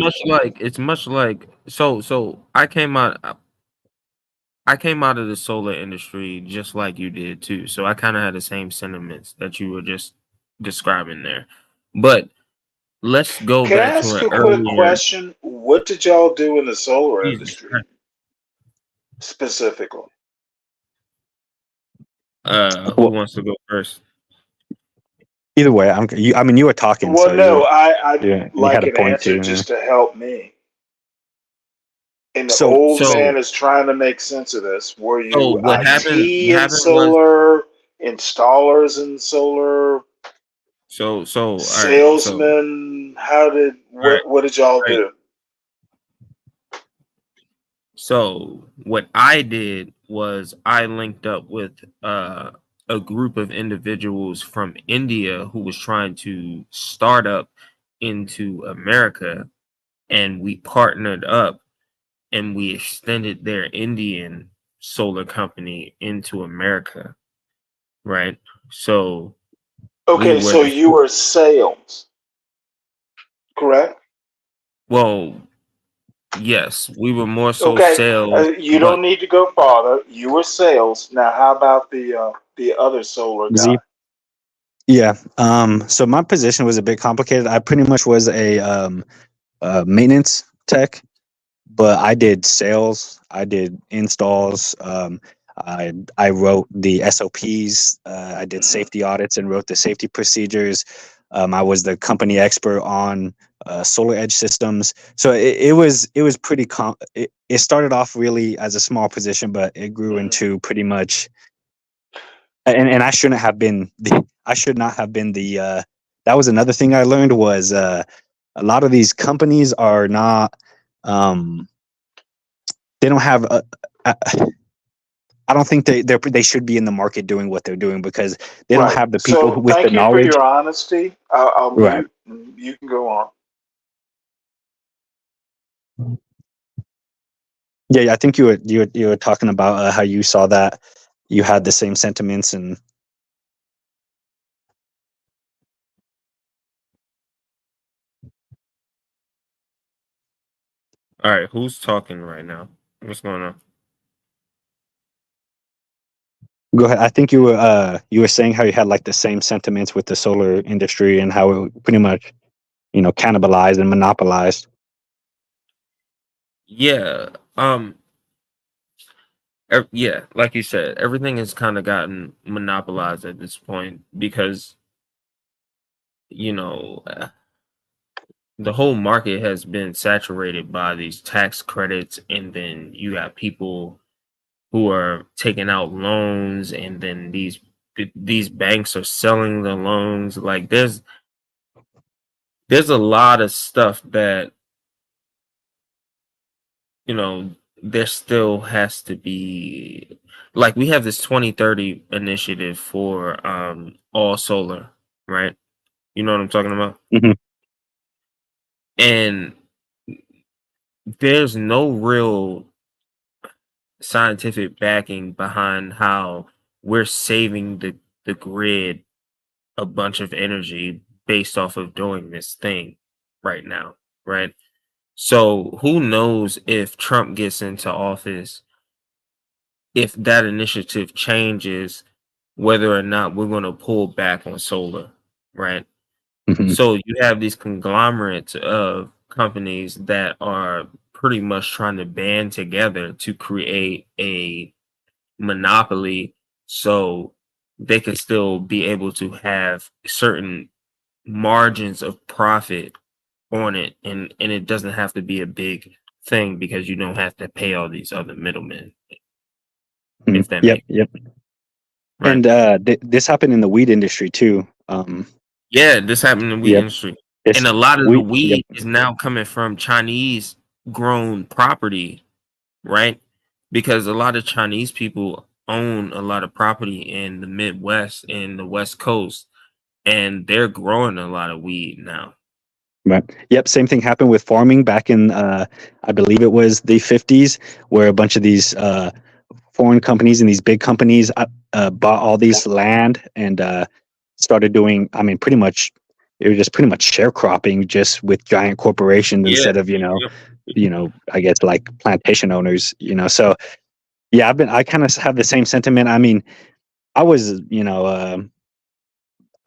It's much like, so I came out of the solar industry just like you did too. So I kind of had the same sentiments that you were just describing there. But let's go Can back I to ask an a quick earlier question? What did y'all do in the solar industry specifically? Who wants to go first? Either way, you were talking. Well, so no, I'd like an answer too, just to help me. And the old man is trying to make sense of this. Were you IT in solar, installers in solar, salesmen? What did y'all do? So what I did was I linked up with a group of individuals from India who was trying to start up into America, and we partnered up and we extended their Indian solar company into America, right? So Okay, so you were sales, correct? Well, yes, we were more so Okay, sales. you don't need to go farther. You were sales. Now, how about the other solar guy? Yeah. So my position was a bit complicated. I pretty much was a maintenance tech, but I did sales. I did installs. I wrote the SOPs. I did safety audits and wrote the safety procedures. I was the company expert on solar edge systems. So it was pretty. It started off really as a small position, but it grew into pretty much. And I shouldn't have been the. I should not have been the. That was another thing I learned was a lot of these companies are not. They don't have. I don't think they should be in the market doing what they're doing because they don't have the people So with the thank you for knowledge. your honesty. I'll Right. mute. You can go on. Yeah, I think you were talking about how you saw that you had the same sentiments and. All right, who's talking right now? What's going on? Go ahead. I think you were saying how you had like the same sentiments with the solar industry and how it pretty much, cannibalized and monopolized. Yeah. Yeah, like you said, everything has kind of gotten monopolized at this point because the whole market has been saturated by these tax credits, and then you got people who are taking out loans, and then these banks are selling the loans. Like there's a lot of stuff that there still has to be, like, we have this 2030 initiative for all solar, right? You know what I'm talking about? Mm-hmm. And there's no real scientific backing behind how we're saving the grid a bunch of energy based off of doing this thing right now, right? So who knows if Trump gets into office, if that initiative changes, whether or not we're going to pull back on solar, right? Mm-hmm. So you have these conglomerates of companies that are pretty much trying to band together to create a monopoly so they can still be able to have certain margins of profit on it, and it doesn't have to be a big thing because you don't have to pay all these other middlemen. If that Yep. makes Yep. right. And this happened in the weed industry too. Yeah, this happened in the weed industry. And a lot of the weed is now coming from Chinese grown property, right? Because a lot of Chinese people own a lot of property in the Midwest and the West Coast, and they're growing a lot of weed now. Right. Yep. Same thing happened with farming back in, I believe it was the 50s, where a bunch of these foreign companies and these big companies bought all these land and started doing. I mean, pretty much, it was just pretty much sharecropping, just with giant corporations instead of I guess like plantation owners. So yeah, I kind of have the same sentiment. I mean, I was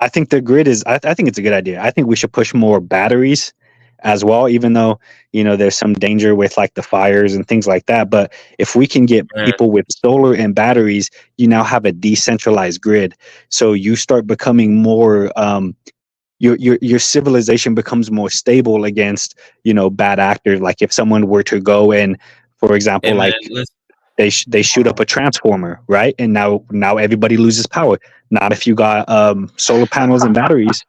I think the grid is. I think it's a good idea. I think we should push more batteries as well, even though there's some danger with like the fires and things like that. But if we can get people with solar and batteries, you now have a decentralized grid. So you start becoming more. Your civilization becomes more stable against bad actors. Like if someone were to go and, for example, they shoot up a transformer, right? And now everybody loses power. Not if you got solar panels and batteries.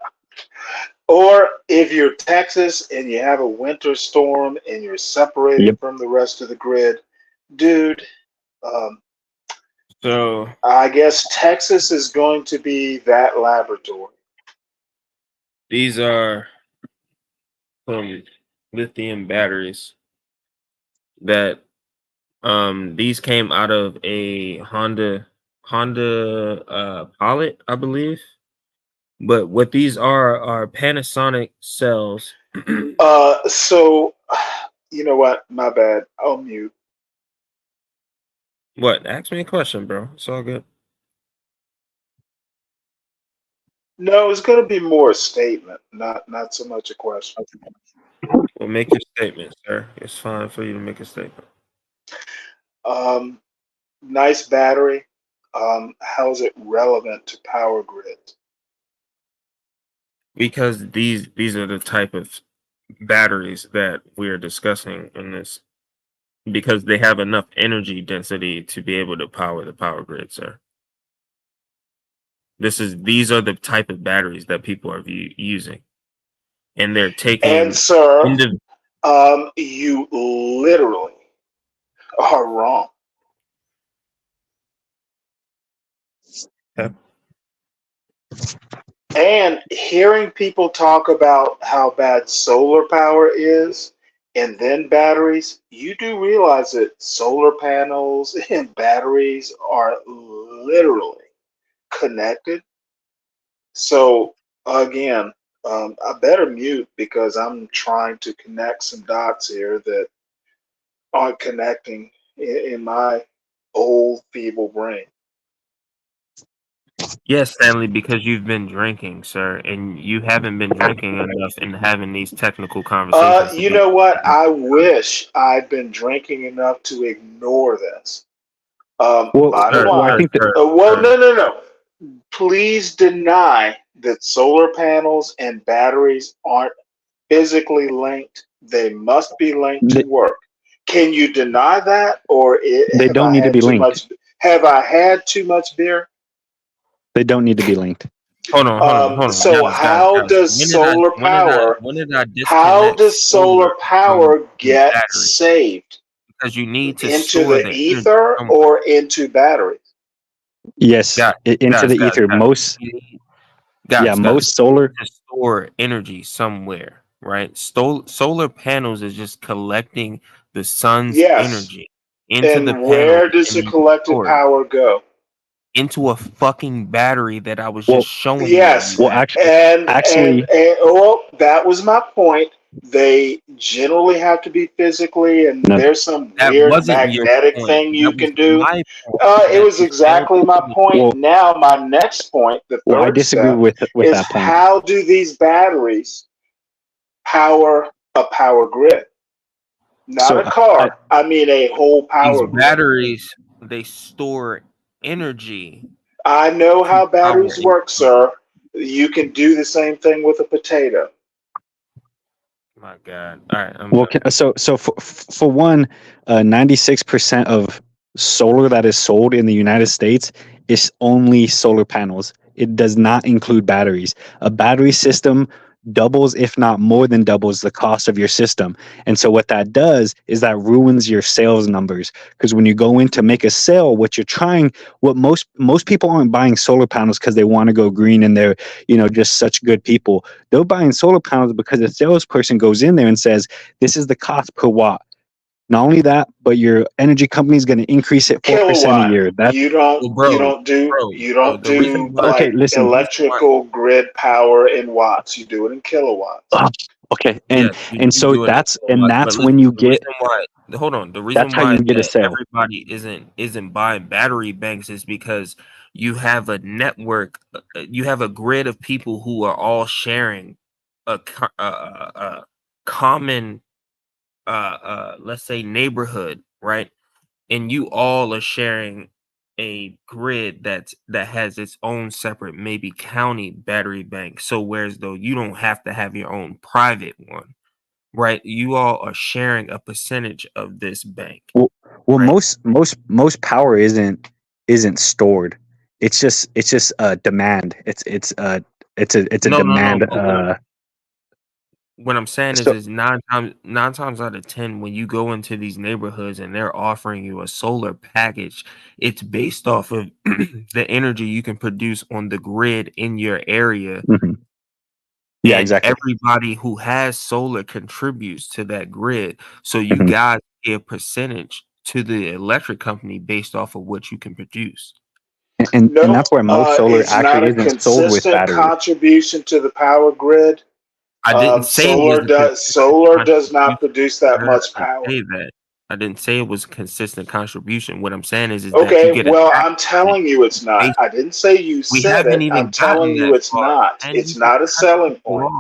Or if you're Texas and you have a winter storm and you're separated from the rest of the grid, dude, So I guess Texas is going to be that laboratory. These are some lithium batteries that these came out of a Honda Pilot, I believe. But what these are Panasonic cells. So you know what? My bad. I'll mute. What? Ask me a question, bro. It's all good. No, it's going to be more a statement, not so much a question. Well, make your statement, sir. It's fine for you to make a statement. Nice battery. How is it relevant to power grids? Because these are the type of batteries that we are discussing in this, because they have enough energy density to be able to power the power grid, sir. These are the type of batteries that people are using, and they're taking. And sir, you literally are wrong. Okay. And hearing people talk about how bad solar power is and then batteries, you do realize that solar panels and batteries are literally connected. So again, I better mute because I'm trying to connect some dots here that aren't connecting in my old feeble brain. Yes, Stanley, because you've been drinking, sir, and you haven't been drinking enough and having these technical conversations. You know what? I wish I'd been drinking enough to ignore this. Bottom line. No. Please deny that solar panels and batteries aren't physically linked. They must be linked to work. Can you deny that, or they don't need to be linked? Have I had too much beer? They don't need to be linked. Hold on. So how does solar power? How does solar power get saved? Because you need to into store the ether or into batteries. Yes, into the ether. Most solar to store energy somewhere, right? Solar panels is just collecting the sun's energy into the panel. Where does the collected power go? Into a fucking battery that I was just showing you. Yes. Well, actually, that was my point. They generally have to be physically, and there's some weird magnetic thing you can do. It was exactly my point. Well, now, my next point, the third I disagree step, with is that point. how do these batteries power a power grid? Not a car. I mean a whole power grid. Batteries, they store energy. I know how batteries work, sir. You can do the same thing with a potato. My God! All right. So for one, 96% of solar that is sold in the United States is only solar panels. It does not include batteries. A battery system doubles, if not more than doubles, the cost of your system. And so what that does is that ruins your sales numbers, because when you go in to make a sale, what most people aren't buying solar panels because they want to go green and they're just such good people. They're buying solar panels because a salesperson goes in there and says, this is the cost per watt. Not only that, but your energy company is going to increase it 4% a year. You don't do electrical grid power in watts. You do it in kilowatts. Okay, and so that's when you get. Hold on. The reason why everybody isn't buying battery banks is because you have a network, you have a grid of people who are all sharing a common, let's say, neighborhood, right? And you all are sharing a grid that has its own separate, maybe county battery bank. So whereas though you don't have to have your own private one, right? You all are sharing a percentage of this bank. Well, right? most power isn't stored. It's just demand. It's a demand. what I'm saying is nine times out of 10, when you go into these neighborhoods and they're offering you a solar package, it's based off of the energy you can produce on the grid in your area. Mm-hmm. Yeah, and exactly. Everybody who has solar contributes to that grid. So you guys pay a percentage to the electric company based off of what you can produce. And that's where most solar it's actually not a isn't sold with consistent batteries. contribution to the power grid. I didn't say solar does not produce that much power. I didn't say it was a consistent contribution. What I'm saying is Okay, that you get I'm telling you it's not. I didn't say you said it. I'm telling you it's not. It's not a selling point.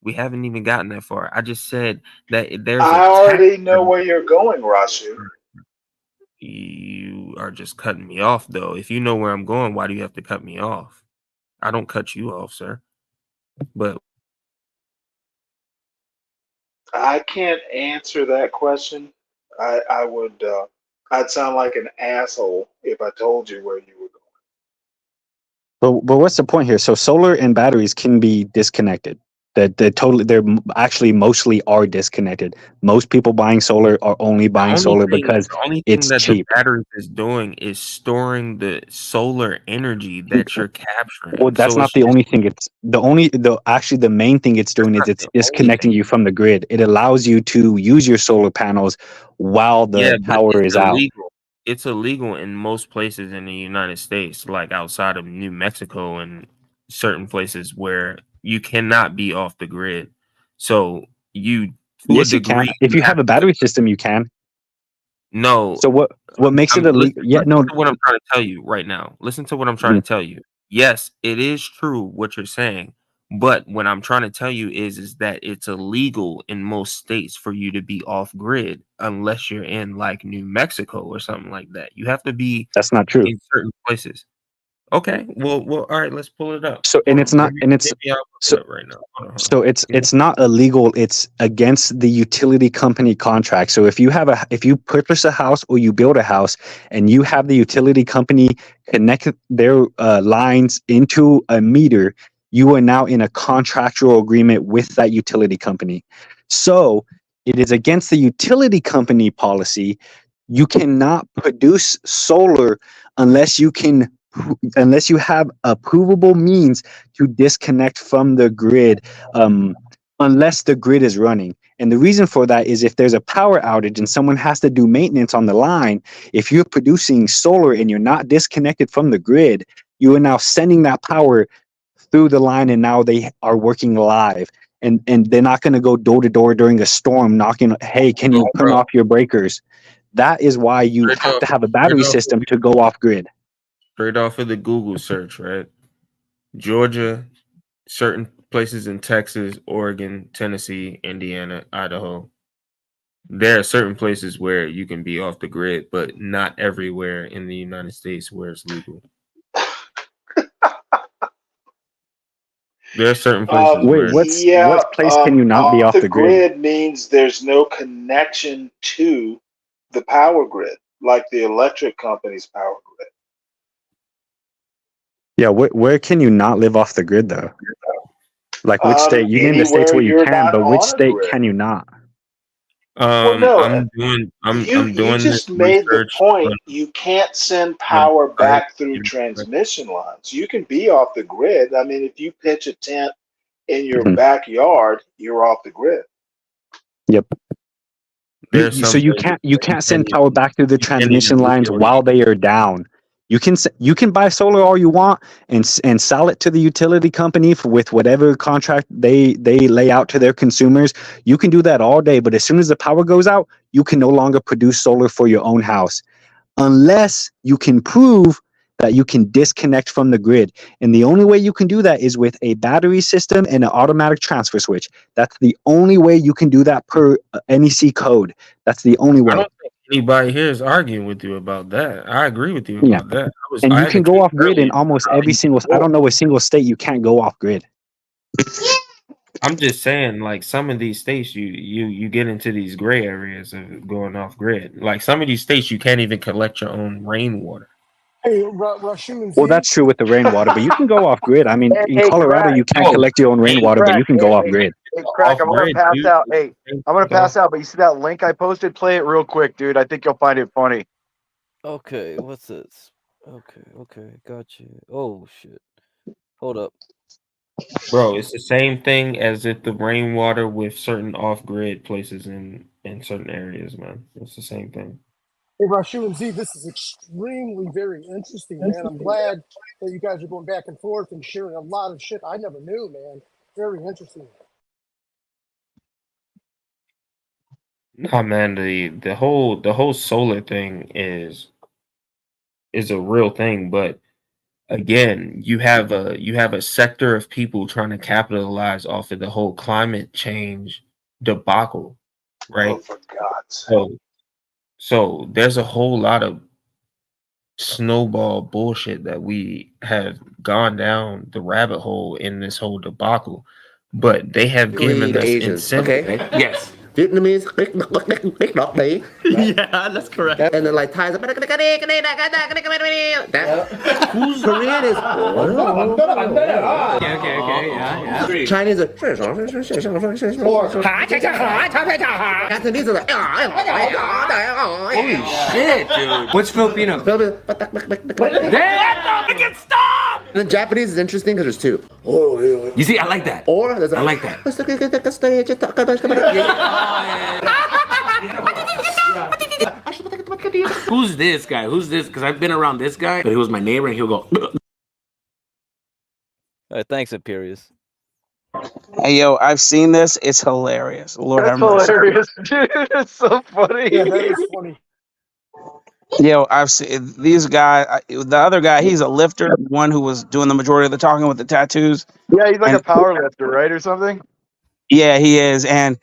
We haven't even gotten that far. I just said that there's I already know where you're going, Rashu. You are just cutting me off, though. If you know where I'm going, why do you have to cut me off? I don't cut you off, sir. But I can't answer that question. I would I'd sound like an asshole if I told you where you were going. But what's the point here? So solar and batteries can be disconnected. They're actually mostly are disconnected. Most people buying solar are only buying solar because the only thing it's that cheap. the battery is doing is storing the solar energy that you're capturing. Well, that's not the only thing. It's the main thing it's doing is it's disconnecting you from the grid. It allows you to use your solar panels while the power is out. It's illegal in most places in the United States, like outside of New Mexico and certain places where you cannot be off the grid. So yes, you can. If you have a battery system, you can. No. So what makes it illegal? Yeah, no. What I'm trying to tell you right now. Listen to what I'm trying to tell you. Yes, it is true what you're saying, but what I'm trying to tell you is that it's illegal in most states for you to be off grid unless you're in like New Mexico or something like that. You have to be. That's not true. In certain places. Okay, well, all right. Let's pull it up. So and it's not, and it's so right now. So it's not illegal. It's against the utility company contract. So if you purchase a house or you build a house and you have the utility company connect their lines into a meter, you are now in a contractual agreement with that utility company. So it is against the utility company policy. You cannot produce solar unless you have a provable means to disconnect from the grid, unless the grid is running. And the reason for that is if there's a power outage and someone has to do maintenance on the line, if you're producing solar and you're not disconnected from the grid, you are now sending that power through the line, and now they are working live. And they're not going to go door to door during a storm knocking, hey, can you turn off your breakers? That is why you have to have a battery system to go off grid. Straight off of the Google search, right? Georgia, certain places in Texas, Oregon, Tennessee, Indiana, Idaho. There are certain places where you can be off the grid, but not everywhere in the United States where it's legal. There are certain places where what place can you not be off the grid? Means there's no connection to the power grid, like the electric company's power grid. Yeah, where can you not live off the grid though? Like which state? You name the states where you can, but which state can you not? I'm doing. You just made the point. You can't send power back through transmission lines. You can be off the grid. I mean, if you pitch a tent in your backyard, you're off the grid. Yep. So you can't send power back through the transmission lines while they are down. You can buy solar all you want and sell it to the utility company with whatever contract they lay out to their consumers. You can do that all day, but as soon as the power goes out, you can no longer produce solar for your own house unless you can prove that you can disconnect from the grid. And the only way you can do that is with a battery system and an automatic transfer switch. That's the only way you can do that per NEC code. That's the only way. I don't think anybody here is arguing with you about that. I agree with you about that. And you can go off grid in almost every single. I don't know a single state you can't go off grid. I'm just saying, like some of these states, you get into these gray areas of going off grid. Like some of these states, you can't even collect your own rainwater. Hey, Rashu, well, that's true with the rainwater, but you can go off grid. I mean, in Colorado, you can't collect your own rainwater, but you can go off grid. Crack, I'm gonna pass out. Hey, I'm gonna pass out, but you see that link I posted? Play it real quick, dude. I think you'll find it funny. Okay, what's this? Okay, got you. Oh shit. Hold up. Bro, it's the same thing as if the rainwater with certain off-grid places in certain areas, man. It's the same thing. Hey, Rashu and Z, this is extremely very interesting, man. I'm glad that you guys are going back and forth and sharing a lot of shit I never knew, man. Very interesting. Nah, man, the whole solar thing is a real thing, but again, you have a sector of people trying to capitalize off of the whole climate change debacle, right? Oh, for God's sake. So there's a whole lot of snowball bullshit that we have gone down the rabbit hole in this whole debacle, but they have given us incentive. Okay. Yes. Vietnamese, Yeah, that's correct. and then like Thais, that Korean is Okay, yeah. Chinese are Cantonese are like Holy shit, dude. What's Filipino? Stop! And the Japanese is interesting because there's two. You see, I like that. Or there's I like that. Who's this guy? Who's this? Because I've been around this guy, but he was my neighbor, and he'll go. All right, thanks, Imperious. Hey, yo, I've seen this. It's hilarious. Lord That's have mercy. hilarious, dude. It's so funny. Yeah, that is funny. Yo, I've seen these guys. The other guy, he's a lifter, the one who was doing the majority of the talking with the tattoos. Yeah, he's like And- a power lifter, right, or something? Yeah, he is. And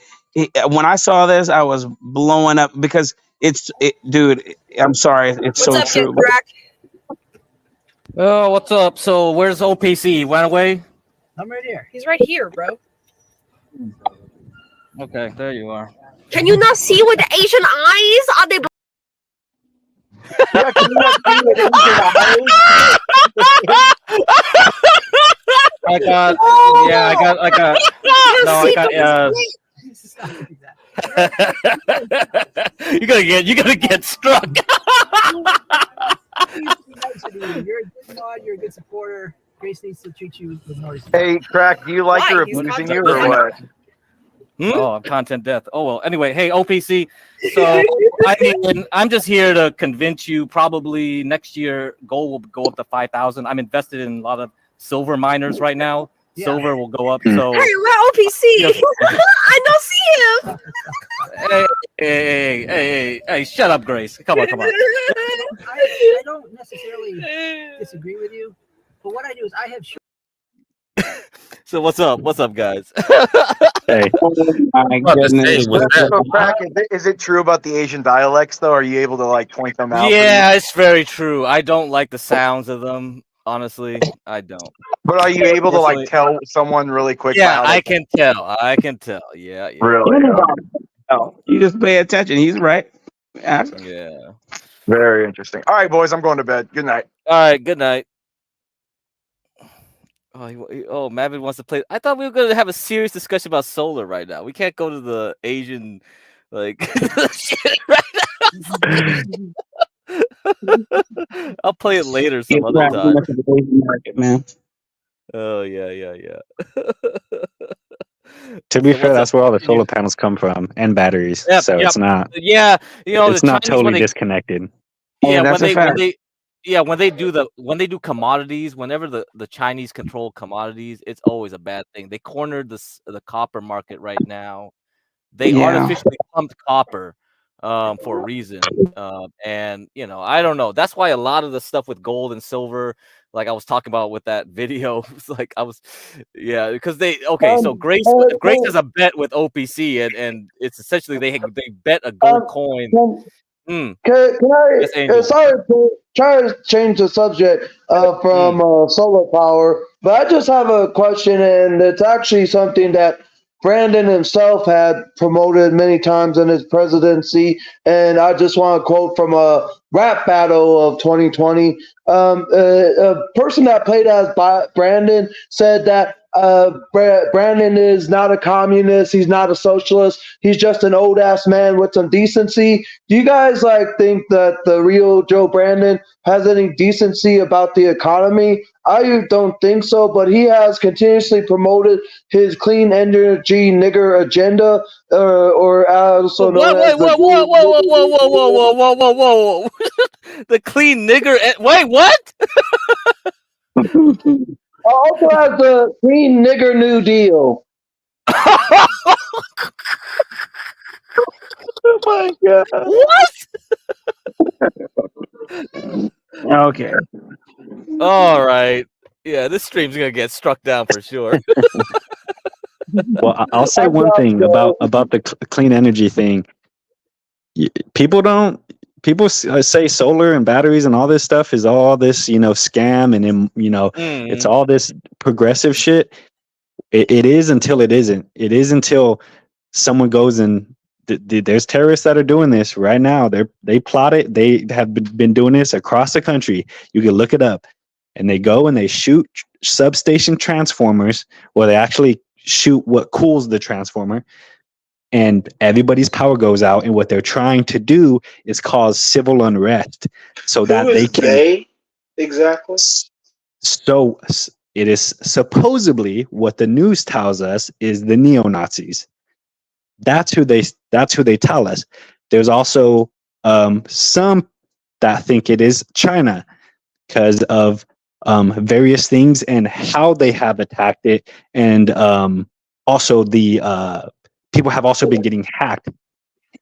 when I saw this, I was blowing up because dude, I'm sorry. It's so true. Oh, what's up? So where's OPC? Went away? I'm right here. He's right here, bro. Okay, there you are. Can you not see with the Asian eyes? Are they? Yeah, can you not see with Asian I got. No, I got. You're gonna get struck. You're a good mod. You're a good supporter. Grace needs to treat you with more respect. Hey, Crack, do you like her He's abusing content you or what? Oh, I'm content death. Oh well. Anyway, hey OPC. So I'm just here to convince you. Probably next year, gold will go up to 5,000. I'm invested in a lot of silver miners right now. Yeah. Silver will go up. So Hey, where OPC? I don't see him. hey, shut up, Grace. Come on. I don't necessarily disagree with you, but what I do is I have. So what's up? What's up, guys? Hey. My goodness. So, Crack, is it true about the Asian dialects, though? Are you able to like point them out? Yeah, it's very true. I don't like the sounds of them. Honestly, I don't. But are you able to like tell someone really quick? Yeah, by how I can tell. Yeah. Really? Oh, you just pay attention. He's right. Yeah. Very interesting. All right, boys, I'm going to bed. Good night. All right. Good night. Oh, Mavin wants to play. I thought we were going to have a serious discussion about solar right now. We can't go to the Asian like shit right now. I'll play it later some other time. Market, man. Oh yeah. To be fair, that's where all the solar panels come from and batteries. So it's not. Yeah, it's the not Chinese, totally disconnected. Yeah, that's a fact. when they do commodities, whenever the Chinese control commodities, it's always a bad thing. They cornered the copper market right now. They artificially pumped copper for a reason. And I don't know. That's why a lot of the stuff with gold and silver, like I was talking about with that video, it's like because so Grace has a bet with OPC and it's essentially they bet a gold coin. Can I? Sorry to try to change the subject from solar power, but I just have a question, and it's actually something that Brandon himself had promoted many times in his presidency, and I just want to quote from a rap battle of 2020. A person that played as Brandon said that Brandon is not a communist. He's not a socialist. He's just an old ass man with some decency. Do you guys think that the real Joe Brandon has any decency about the economy? I don't think so, but he has continuously promoted his clean energy nigger agenda, or also known as the whoa. The clean nigger. Wait, what? Also has the Green Nigger New Deal. Oh my god! What? Okay. All right. Yeah, this stream's gonna get struck down for sure. Well, I'll say one thing about the clean energy thing. People say solar and batteries and all this stuff is all this, scam, and it's all this progressive shit. It is until it isn't. It is until someone goes and there's terrorists that are doing this right now. They plot it. They have been doing this across the country. You can look it up, and they go and they shoot substation transformers, or they actually shoot what cools the transformer, and everybody's power goes out. And what they're trying to do is cause civil unrest, so that they can. Exactly. So it is supposedly what the news tells us is the neo-Nazis. That's who they tell us. There's also some that think it is China because of various things and how they have attacked it, and also the people have also been getting hacked,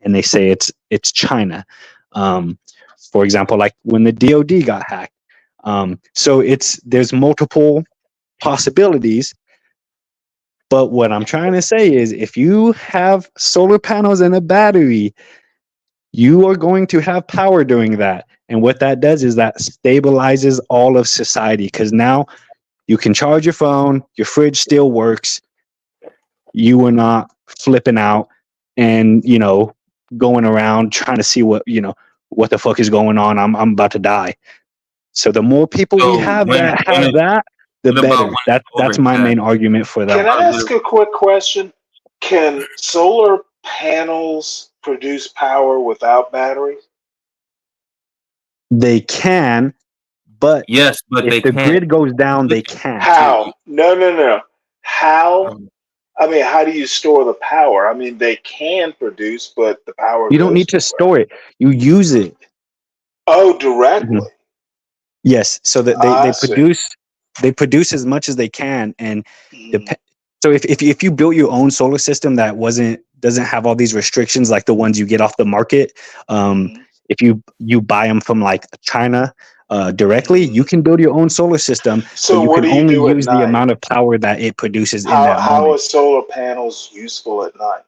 and they say it's China. For example, like when the DoD got hacked. So there's multiple possibilities. But what I'm trying to say is, if you have solar panels and a battery, you are going to have power doing that. And what that does is that stabilizes all of society, because now you can charge your phone, your fridge still works, you are not flipping out and, going around trying to see what the fuck is going on. I'm about to die. So the more people we have that, the better. That's my main argument for that. Can I ask a quick question? Can solar panels produce power without batteries? They can, but yes, but if the grid goes down, they can't. How? No. How? I mean, how do you store the power? I mean, they can produce, but the power. You don't need to store it. You use it. Oh, directly. Mm-hmm. Yes. So that they produce as much as they can, and so if you built your own solar system that doesn't have all these restrictions like the ones you get off the market, if you buy them from like China directly, you can build your own solar system. So you can only use the amount of power that it produces in that moment. How are solar panels useful at night?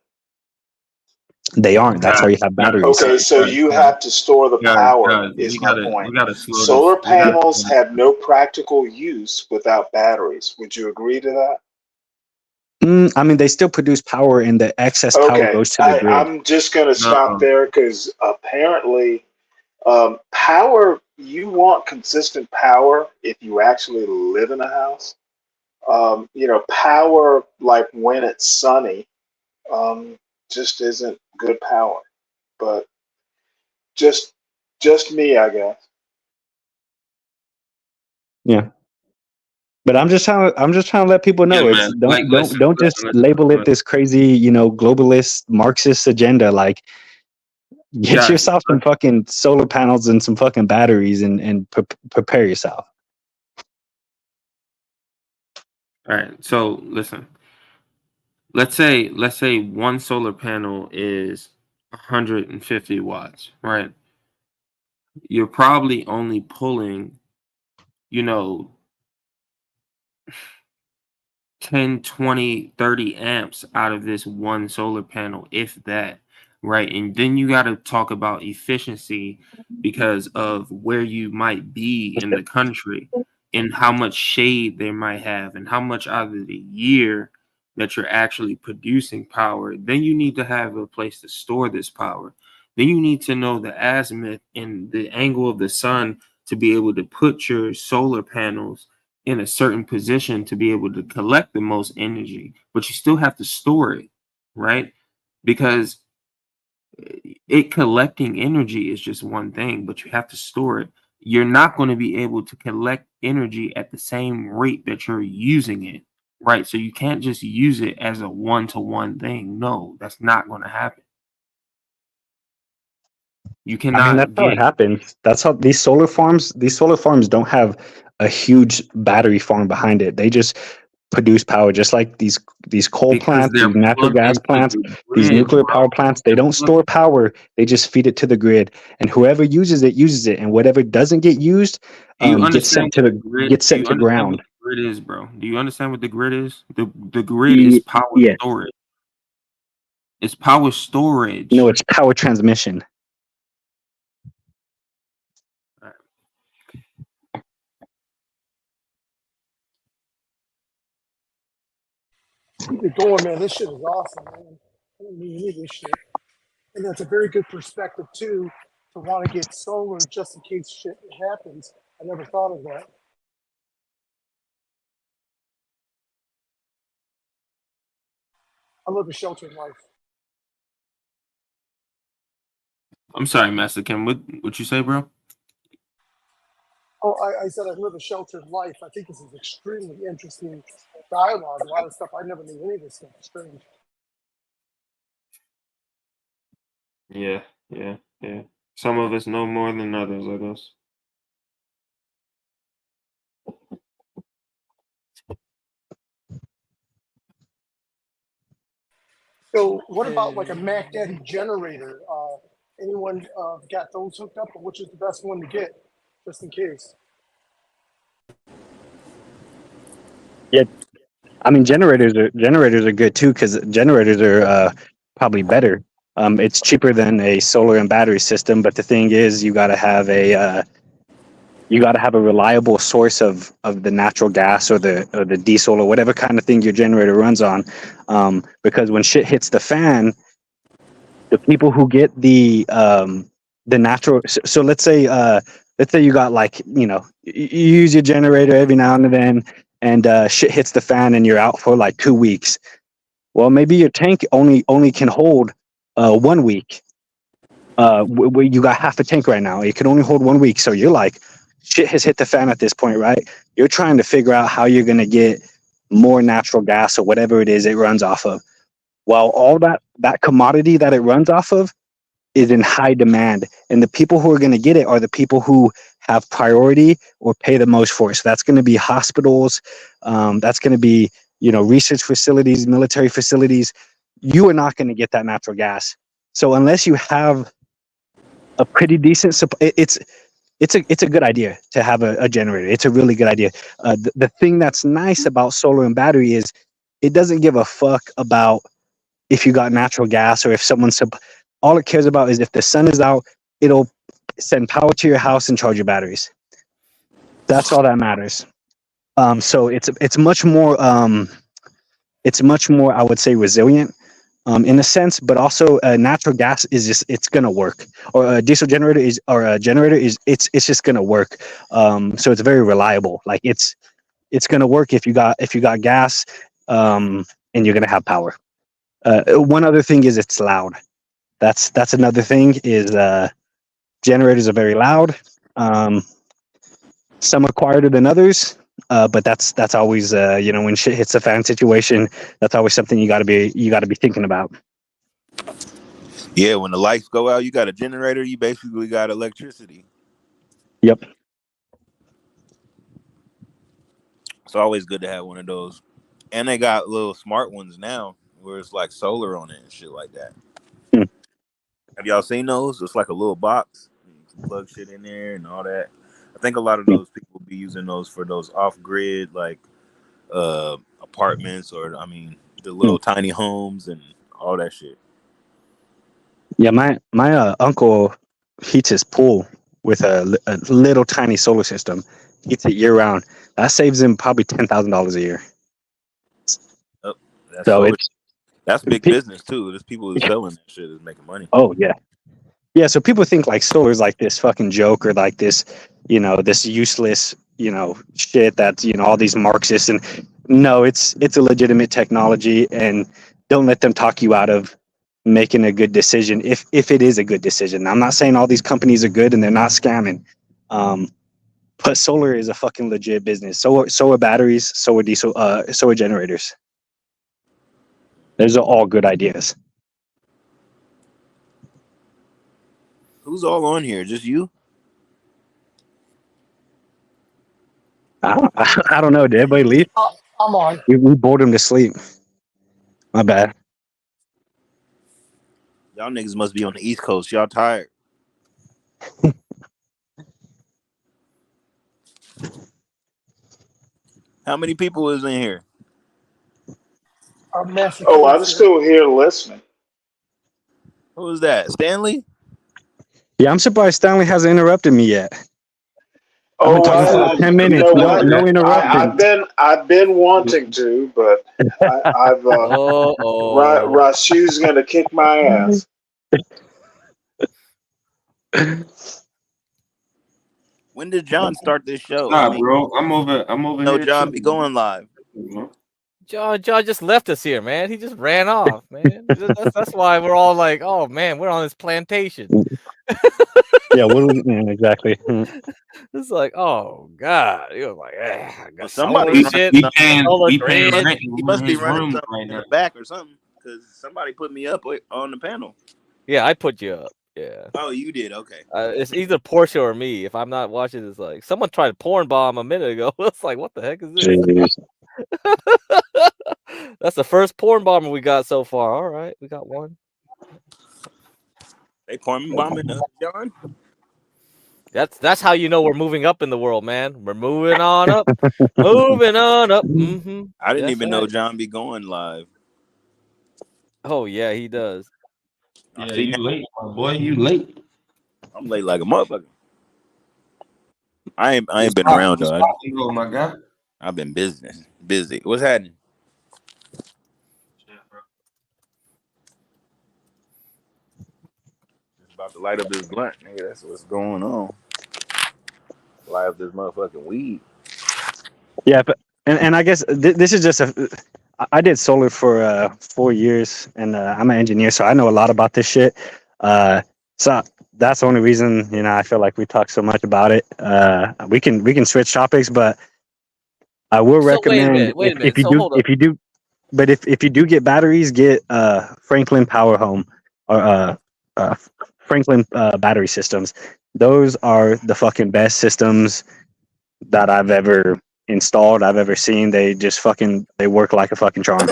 They aren't. That's why you have batteries. Okay, so you have to store the power. Is my point. Solar panels have no practical use without batteries. Would you agree to that? I mean, they still produce power, and the excess power goes to the grid. I'm just going to stop there because apparently, power. You want consistent power if you actually live in a house. Power like when it's sunny. Just isn't good power, but just me, I guess. Yeah, but I'm just trying to let people know don't just label it this crazy, globalist Marxist agenda. Like, get yourself some fucking solar panels and some fucking batteries, and prepare yourself. All right, so listen. Let's say one solar panel is 150 watts, right? You're probably only pulling, 10, 20, 30 amps out of this one solar panel, if that, right? And then you got to talk about efficiency because of where you might be in the country and how much shade they might have and how much out of the year that you're actually producing power. Then you need to have a place to store this power. Then you need to know the azimuth and the angle of the sun to be able to put your solar panels in a certain position to be able to collect the most energy, but you still have to store it, right? Because it collecting energy is just one thing, but you have to store it. You're not going to be able to collect energy at the same rate that you're using it, right? So you can't just use it as a one-to-one thing. No, that's not going to happen. You cannot. I mean, that's how it happens. That's how these solar farms don't have a huge battery farm behind it. They just produce power, just like these coal plants, these natural gas plants, these nuclear power plants. They don't store power. They just feed it to the grid, and whoever uses it uses it, and whatever doesn't get used gets sent to ground. Grid is, bro. Do you understand what the grid is? The grid is power storage. It's power storage. No, it's power transmission. Keep it going, man. This shit is awesome, man. I don't need any of this shit. And that's a very good perspective, too, to want to get solar just in case shit happens. I never thought of that. I live a sheltered life. I'm sorry, Master Kim. What you say, bro? Oh, I said I live a sheltered life. I think this is extremely interesting dialogue. A lot of stuff I never knew any of this stuff. Strange. Yeah. Some of us know more than others, I guess. So what about like a Mac Daddy generator? Anyone got those hooked up, or which is the best one to get, just in case? Yeah, I mean generators are good too, because generators are probably better. It's cheaper than a solar and battery system, but the thing is, you got to have a reliable source of the natural gas or the diesel or whatever kind of thing your generator runs on, because when shit hits the fan, the people who get the natural. So let's say you got, like, you use your generator every now and then, and shit hits the fan and you're out for like 2 weeks. Well, maybe your tank only can hold 1 week. You got half a tank right now. It can only hold 1 week. So you're like, shit has hit the fan at this point, right? You're trying to figure out how you're going to get more natural gas or whatever it is it runs off of. Well, all that commodity that it runs off of is in high demand. And the people who are going to get it are the people who have priority or pay the most for it. So that's going to be hospitals. That's going to be, research facilities, military facilities. You are not going to get that natural gas. So unless you have a pretty decent supply, it's a good idea to have a generator. It's a really good idea. The thing that's nice about solar and battery is it doesn't give a fuck about if you got natural gas or if someone's all it cares about is if the sun is out, it'll send power to your house and charge your batteries. That's all that matters. So it's much more I would say resilient in a sense, but also natural gas is it's gonna work, or a diesel generator is, or a generator is, it's just gonna work. So it's very reliable. Like it's gonna work if you got gas, and you're gonna have power. One other thing is it's loud. That's another thing is generators are very loud. Some are quieter than others, but that's always when shit hits the fan situation, that's always something you gotta be thinking about. Yeah, when the lights go out, you got a generator. You basically got electricity. Yep. It's always good to have one of those, and they got little smart ones now where it's like solar on it and shit like that. Have y'all seen those? It's like a little box. You can plug shit in there and all that. I think a lot of those people be using those for those off-grid, like apartments, or the little tiny homes and all that shit. Yeah, my uncle heats his pool with a little tiny solar system. Heats it year round. That saves him probably $10,000 a year. Oh, so that's big business too. There's people who selling that shit is making money. Oh yeah. Yeah, so people think like solar is like this fucking joke, or like this, this useless shit that's all these Marxists. And no, it's a legitimate technology, and don't let them talk you out of making a good decision if it is a good decision. I'm not saying all these companies are good and they're not scamming, but solar is a fucking legit business. So are batteries, so are diesel, so are generators. Those are all good ideas. Who's all on here? Just you? I don't know. Did everybody leave? I'm on. We bored them to sleep. My bad. Y'all niggas must be on the East Coast. Y'all tired. How many people is in here? Oh, I'm still here listening. Who is that? Stanley? Yeah, I'm surprised Stanley hasn't interrupted me yet. I've been talking for 10 minutes. You know what? No interruptions. I've been wanting to, but I've Rashu's gonna kick my ass. When did John start this show? Nah, bro, I'm over No, here. John be going live. John just left us here, man. He just ran off, man. That's why we're all like, oh man, we're on this plantation. Yeah, exactly. It's like, oh god, he was like, I got somebody shit. He must be running something right in now. the back or something, because somebody put me up on the panel. Yeah, I put you up. Yeah. Oh, you did? Okay. It's either Portia or me. If I'm not watching, it's like someone tried to porn bomb a minute ago. It's like, what the heck is this? That's the first porn bomber we got so far. All right, we got one. They porn bombing John. That's how you know we're moving up in the world, man. We're moving on up, moving on up. Mm-hmm. I didn't even know John be going live. Oh yeah, he does. Yeah, you late, my boy. You late. I'm late like a motherfucker. I ain't been around though. Oh my god. I've been busy. What's happening? About to light up this blunt, nigga. That's what's going on. Light up this motherfucking weed. Yeah, but and I guess this is just I did solar for 4 years, and I'm an engineer, so I know a lot about this shit. So that's the only reason I feel like we talk so much about it. We can switch topics, but I will recommend if you do get batteries, get Franklin Power Home or Franklin battery systems. Those are the fucking best systems that I've ever installed, I've ever seen. They just they work like a fucking charm.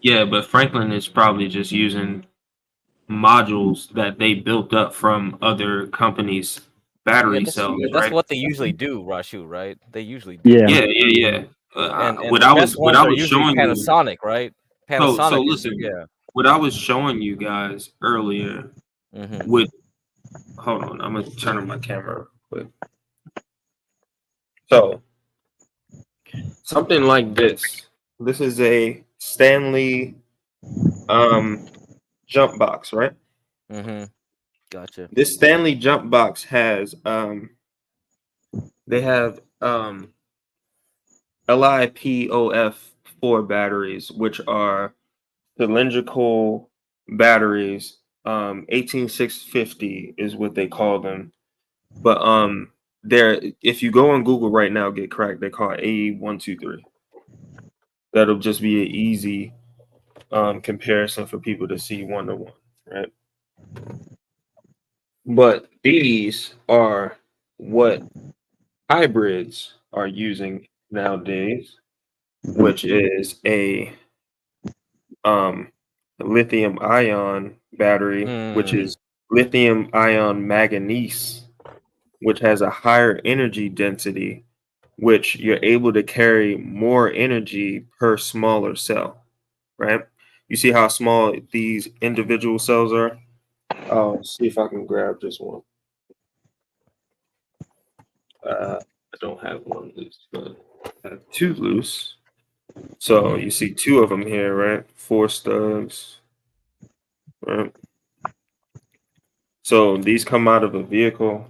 Yeah, but Franklin is probably just using modules that they built up from other companies' battery cells. That's right? what they usually do, Rashu, right? They usually do. Yeah. And what the I best was ones are usually showing Panasonic, right? Panasonic. So listen, what I was showing you guys earlier with hold on, I'm gonna turn on my camera real quick. So something like this. This is a Stanley jump box, right? Gotcha. This Stanley jump box has they have LiPoF4 batteries, which are cylindrical batteries. 18650 is what they call them. But they're, if you go on Google right now, get correct, they call it AE123. That'll just be an easy comparison for people to see one-to-one, right? But these are what hybrids are using nowadays, which is a lithium ion battery, which is lithium ion manganese, which has a higher energy density, which you're able to carry more energy per smaller cell, right? You see how small these individual cells are? I'll see if I can grab this one. I don't have one loose, but I have two loose. So you see two of them here, right? 4 studs, right? So these come out of a vehicle.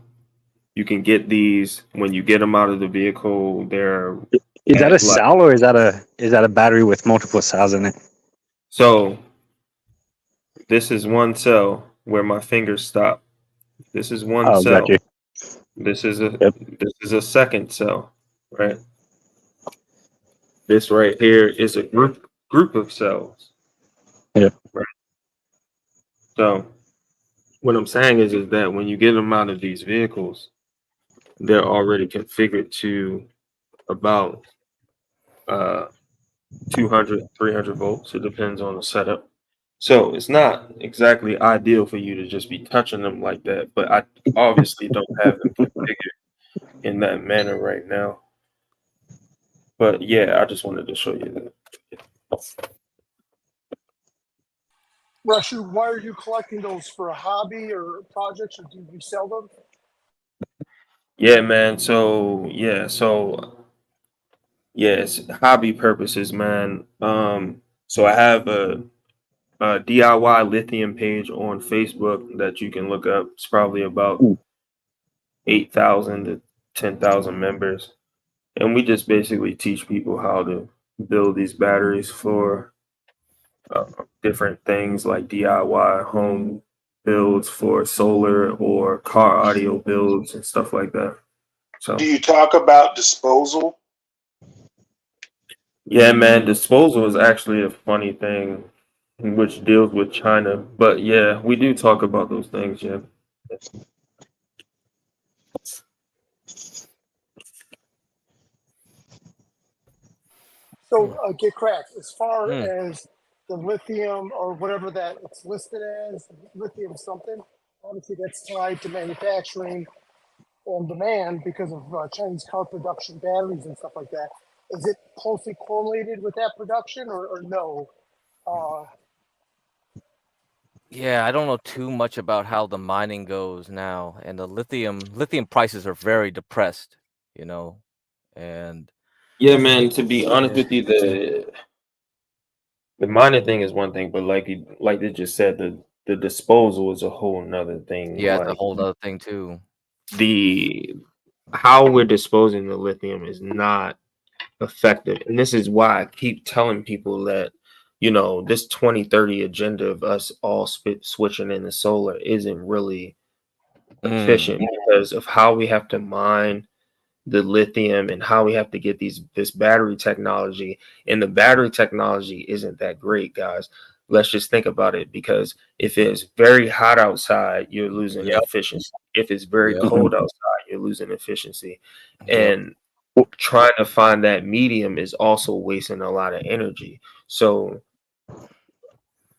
You can get these when you get them out of the vehicle. They're Is that a cell or is that a battery with multiple cells in it? So this is one cell where my fingers stop. This is one cell. Gotcha. This is a second cell, right? This right here is a group of cells. Yeah. Right. So what I'm saying is that when you get them out of these vehicles, they're already configured to about 200, 300 volts. It depends on the setup. So it's not exactly ideal for you to just be touching them like that, but I obviously don't have them configured in that manner right now. But yeah, I just wanted to show you that. Rashu, why are you collecting those, for a hobby or projects, or do you sell them? Yeah, man. So it's hobby purposes, man. So I have a DIY lithium page on Facebook that you can look up. It's probably about 8,000 to 10,000 members, and we just basically teach people how to build these batteries for different things like DIY home builds for solar or car audio builds and stuff like that. So do you talk about disposal? Yeah, man, disposal is actually a funny thing which deals with China. But yeah, we do talk about those things, yeah. So, get cracked. As far as the lithium or whatever that it's listed as, lithium something, obviously that's tied to manufacturing and demand because of Chinese car production, batteries and stuff like that. Is it closely correlated with that production or no? Yeah, I don't know too much about how the mining goes now, and the lithium prices are very depressed, you know, and Yeah, man, to be honest with you, the mining thing is one thing, but like they just said, the disposal is a whole nother thing. yeah, it's a Like whole other thing too. How we're disposing the lithium is not effective. And this is why I keep telling people that, this 2030 agenda of us all switching into solar isn't really efficient because of how we have to mine the lithium and how we have to get this battery technology. And the battery technology isn't that great, guys. Let's just think about it, because if it's very hot outside, you're losing efficiency. If it's very cold outside, you're losing efficiency. And trying to find that medium is also wasting a lot of energy. So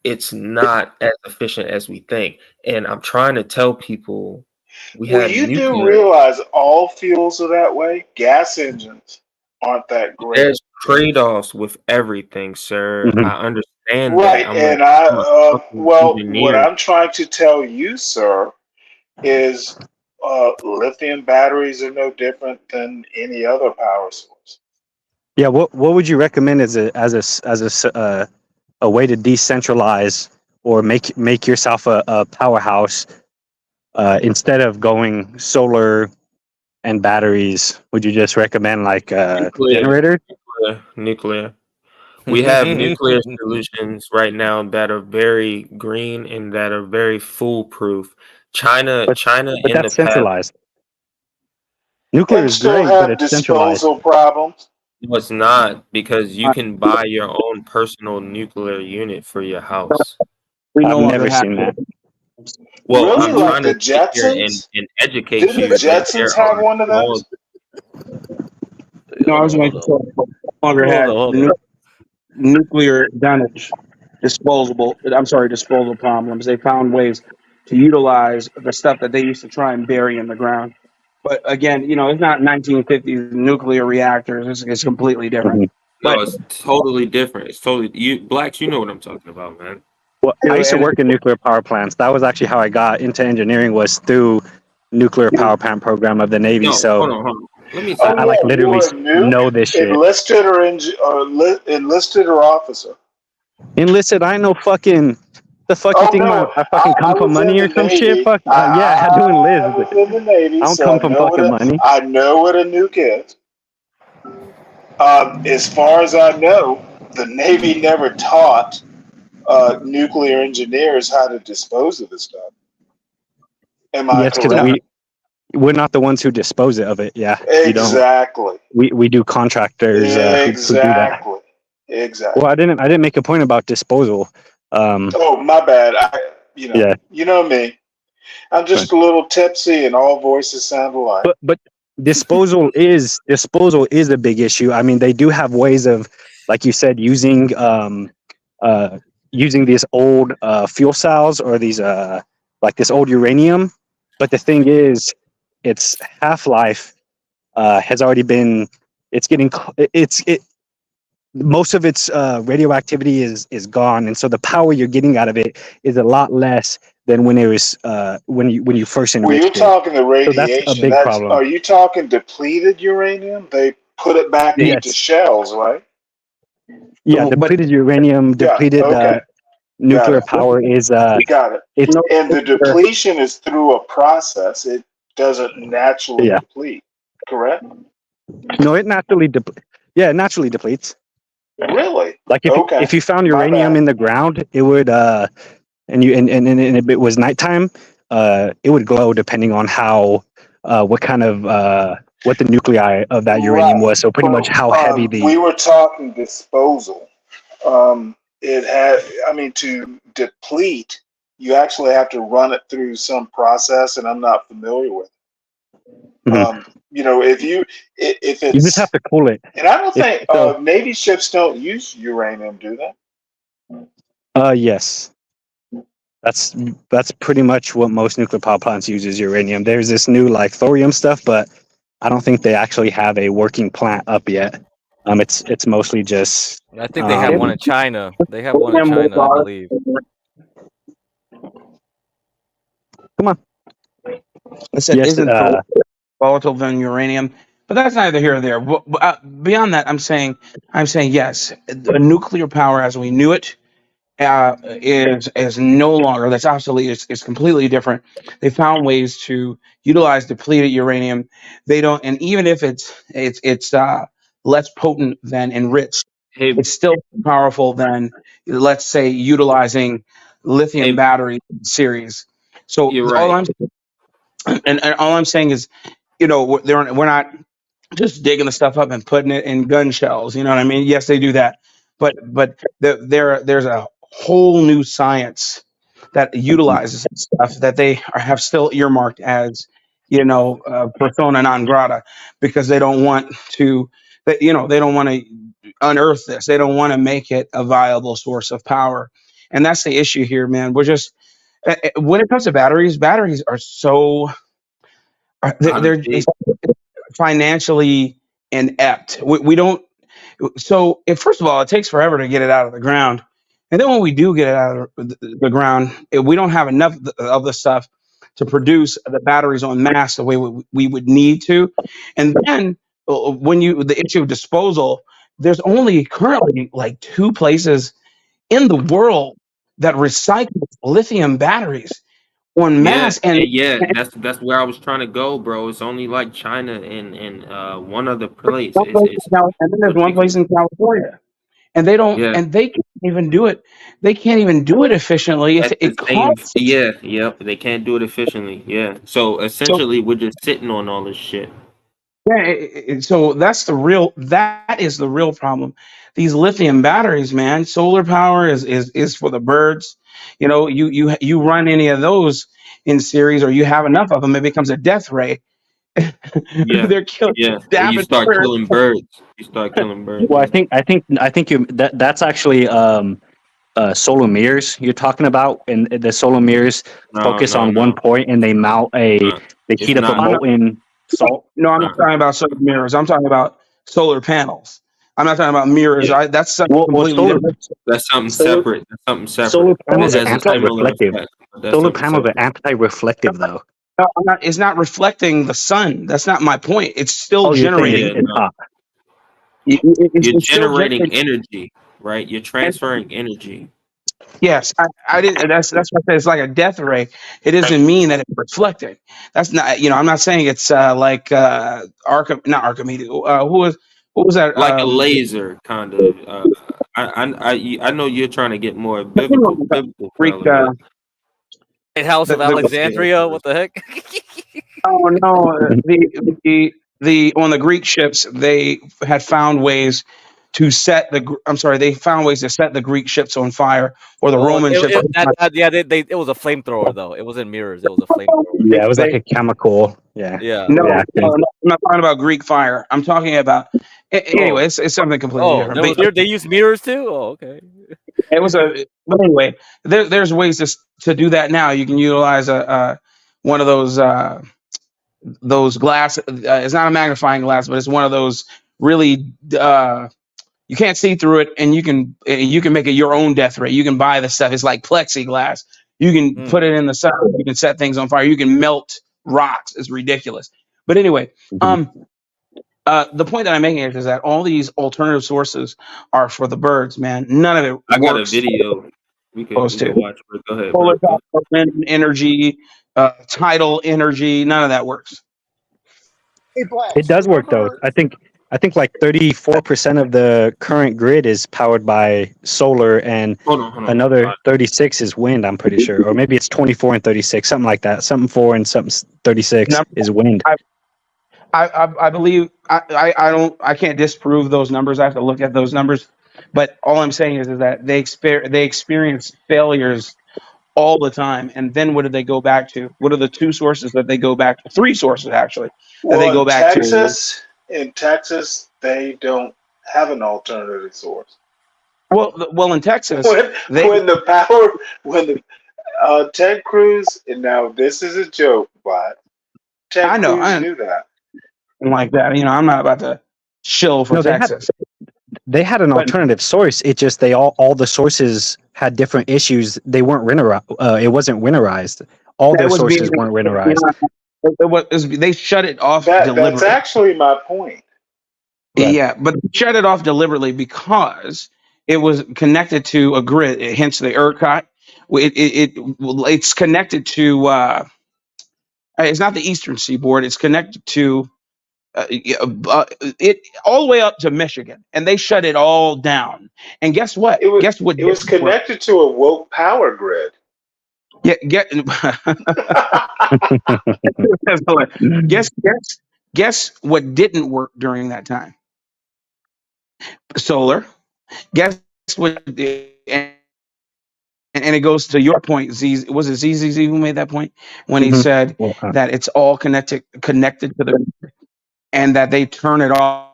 it's not as efficient as we think. And I'm trying to tell people Well, you do realize all fuels are that way. Gas engines aren't that great. There's trade-offs with everything, sir. I understand right, that. and what I'm trying to tell you, sir, is lithium batteries are no different than any other power source. Yeah, what would you recommend as a way to decentralize or make yourself a powerhouse instead of going solar and batteries? Would you just recommend like generator? Nuclear. We have nuclear solutions right now that are very green and that are very foolproof. China But in that's the centralized. Nuclear And is still great, have but it's centralized. disposal problems. No, it's not, because you can buy your own personal nuclear unit for your house. I've never seen that. Well, Really? I'm Like trying the to sit here Jetsons? and educate Didn't you the that there Jetsons have are one of those? No, I was going to say no longer had nuclear damage, disposal problems. They found ways to utilize the stuff that they used to try and bury in the ground. But again, it's not 1950s nuclear reactors. It's completely different. No, it's totally different. It's totally blacks. You know what I'm talking about, man. Well, I used to work in nuclear power plants. That was actually how I got into engineering, was through nuclear power plant program of the Navy. No, so hold on. Let me. I like literally know this shit. Enlisted or enlisted or officer? Enlisted, I know fucking The fuck you think I fucking come from money or some shit? Fuck yeah, doing Liz. I was in the Navy, I don't so come from fucking money. I know what a nuke is. As far as I know, the Navy never taught nuclear engineers how to dispose of this stuff. Am I yes, correct? Because we're not the ones who dispose of it. Yeah, Exactly. We do contractors who do that. Exactly. Well, I didn't make a point about disposal. Oh, my bad. Yeah. You know me. I'm just a little tipsy, and all voices sound alike. But disposal is a big issue. I mean, they do have ways of, like you said, using these old fuel cells or these like this old uranium. But the thing is, its half-life has already been. Most of its radioactivity is gone, and so the power you're getting out of it is a lot less than when it was when you first enriched it. Well, you're talking the radiation. So that's a big problem. Are you talking depleted uranium? They put it back into shells, right? Yeah, depleted uranium, depleted nuclear power is. Got it. And the depletion is through a process. It doesn't naturally deplete. Correct? No, it naturally it naturally depletes. Really? Like if you found uranium in the ground, it would and if it was nighttime, it would glow depending on how what kind of what the nuclei of that uranium was. So pretty much how heavy the. We were talking disposal. To deplete, you actually have to run it through some process, and I'm not familiar with it. Mm-hmm. If it's, you just have to cool it. And I don't think Navy ships don't use uranium, do they? Yes. That's pretty much what most nuclear power plants use is uranium. There's this new like thorium stuff, but I don't think they actually have a working plant up yet. It's mostly just. I think they have one in China. They have one in China, I believe. Come on. I said isn't volatile than uranium, but that's neither here or there. Beyond that, I'm saying yes, the nuclear power as we knew it is no longer. That's obsolete. It's completely different. They found ways to utilize depleted uranium. They don't, and even if it's less potent than enriched, it's still powerful than, let's say, utilizing lithium battery series. So all I'm saying is, we're not just digging the stuff up and putting it in gun shells. You know what I mean? Yes, they do that, but there's a whole new science that utilizes stuff that they have still earmarked as, persona non grata, because they don't want to. They don't want to unearth this. They don't want to make it a viable source of power, and that's the issue here, man. We're just when it comes to batteries are so. They're financially inept. We don't. So, first of all, it takes forever to get it out of the ground, and then when we do get it out of the ground, we don't have enough of the stuff to produce the batteries en masse the way we would need to. And then the issue of disposal, there's only currently like 2 places in the world that recycle lithium batteries en masse. That's where I was trying to go, bro. It's only like China and one other place. And then there's one place in California, and they don't, and they can't even do it. They can't even do it efficiently. It costs. They can't do it efficiently. Yeah. So essentially, we're just sitting on all this shit. Yeah. So that is the real problem. These lithium batteries, man. Solar power is for the birds. You run any of those in series, or you have enough of them, it becomes a death ray. They're killing. Yeah, you start killing birds. Well, I think that's actually solar mirrors you're talking about, and the solar mirrors focus on one point, and they mount they heat up a molten salt. No, I'm not talking about solar mirrors. I'm talking about solar panels. I'm not talking about mirrors. That's something completely different. That's something separate. Solar panels are anti-reflective. Solar panels are anti-reflective, though. No, it's not reflecting the sun. That's not my point. It's still generating. You're generating energy, right? You're transferring energy. Yes, I didn't. That's what I said. It's like a death ray. It doesn't mean that it's reflecting. That's not. I'm not saying it's like not Archimedes. Who was that? Like a laser, kind of. I know you're trying to get more biblical Greek. fella, but House of The Alexandria. What the heck? Oh no, the on the Greek ships they had found ways to set I'm sorry, they found ways to set the Greek ships on fire, or the Roman ships. Yeah, it was a flamethrower though. It wasn't mirrors. It was a flamethrower. Yeah, it was like a chemical. Yeah. Yeah. No, reacting. I'm not talking about Greek fire. I'm talking about anyway. It's something completely different. They use mirrors too. Oh, okay. It was but anyway, there's ways to do that now. You can utilize one of those glass. It's not a magnifying glass, but it's one of those really. You can't see through it, and you can make it your own death ray. You can buy the stuff. It's like plexiglass. You can put it in the sun. You can set things on fire. You can melt rocks. It's ridiculous. But anyway, the point that I'm making is that all these alternative sources are for the birds, man. None of it. I got a video we can watch. But go ahead, Solar bro. wind energy, tidal energy. None of that works. It does work though. I think like 34% of the current grid is powered by solar, and hold on. Another 36 is wind. I'm pretty sure, or maybe it's 24 and 36, something like that. Something 4 and something 36 is wind. I believe I can't disprove those numbers. I have to look at those numbers, but all I'm saying is that they experience failures all the time. And then what do they go back to? What are the two sources that they go back to? Three sources actually that they go back to. In Texas, they don't have an alternative source. Well, in Texas, when Ted Cruz, and now this is a joke, but Ted Cruz knew that. Like that, I'm not about to shill for Texas. They had an alternative source. It just all the sources had different issues. They weren't it wasn't winterized. All their sources weren't winterized. They shut it off deliberately. That's actually my point. Yeah, but they shut it off deliberately because it was connected to a grid. Hence the ERCOT. It's connected to. It's not the Eastern Seaboard. It's connected to. It all the way up to Michigan, and they shut it all down. And guess what? It was connected to a woke power grid. Yeah, guess what didn't work during that time? Solar. Guess what? And it goes to your point, Z. Was it ZZZ who made that point when he said that it's all connected to the, and that they turn it off.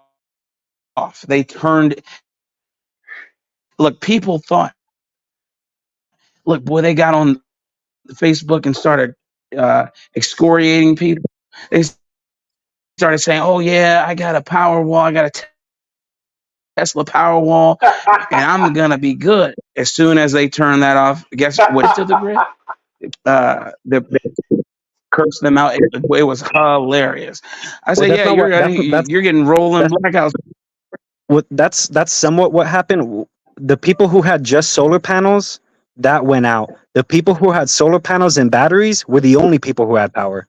They turned. Look, people thought. Look, boy, they got on Facebook and started excoriating people. They started saying, "Oh yeah, I got a power wall. I got a Tesla power wall, and I'm gonna be good." As soon as they turn that off, guess what? To the grid, they cursed them out. It was hilarious. I said, "Yeah, you're getting rolling blackouts." Well, that's somewhat what happened. The people who had just solar panels, that went out. The people who had solar panels and batteries were the only people who had power.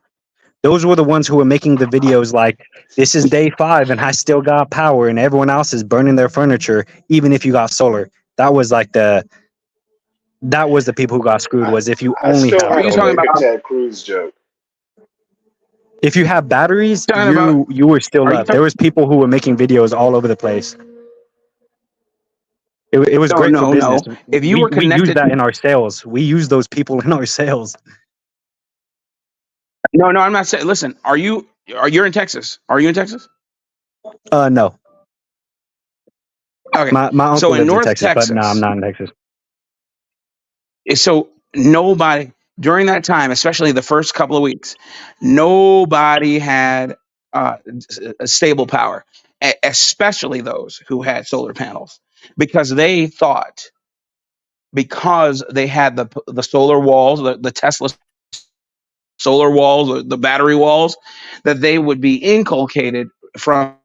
Those were the ones who were making the videos like, "This is day 5 and I still got power," and everyone else is burning their furniture, even if you got solar. That was the people who got screwed. Was if you only have power. Talking about Ted Cruz joke. If you have batteries, you were still left. There was people who were making videos all over the place. It was great for business. No. If you were connected, we used that in our sales. We use those people in our sales. No, I'm not saying. Listen, are you in Texas? Are you in Texas? No. Okay. My uncle so lives in North Texas, Texas, but no, I'm not in Texas. So nobody during that time, especially the first couple of weeks, nobody had a stable power, especially those who had solar panels, because they thought, because they had the solar walls, the Tesla solar walls, or the battery walls, that they would be inculcated from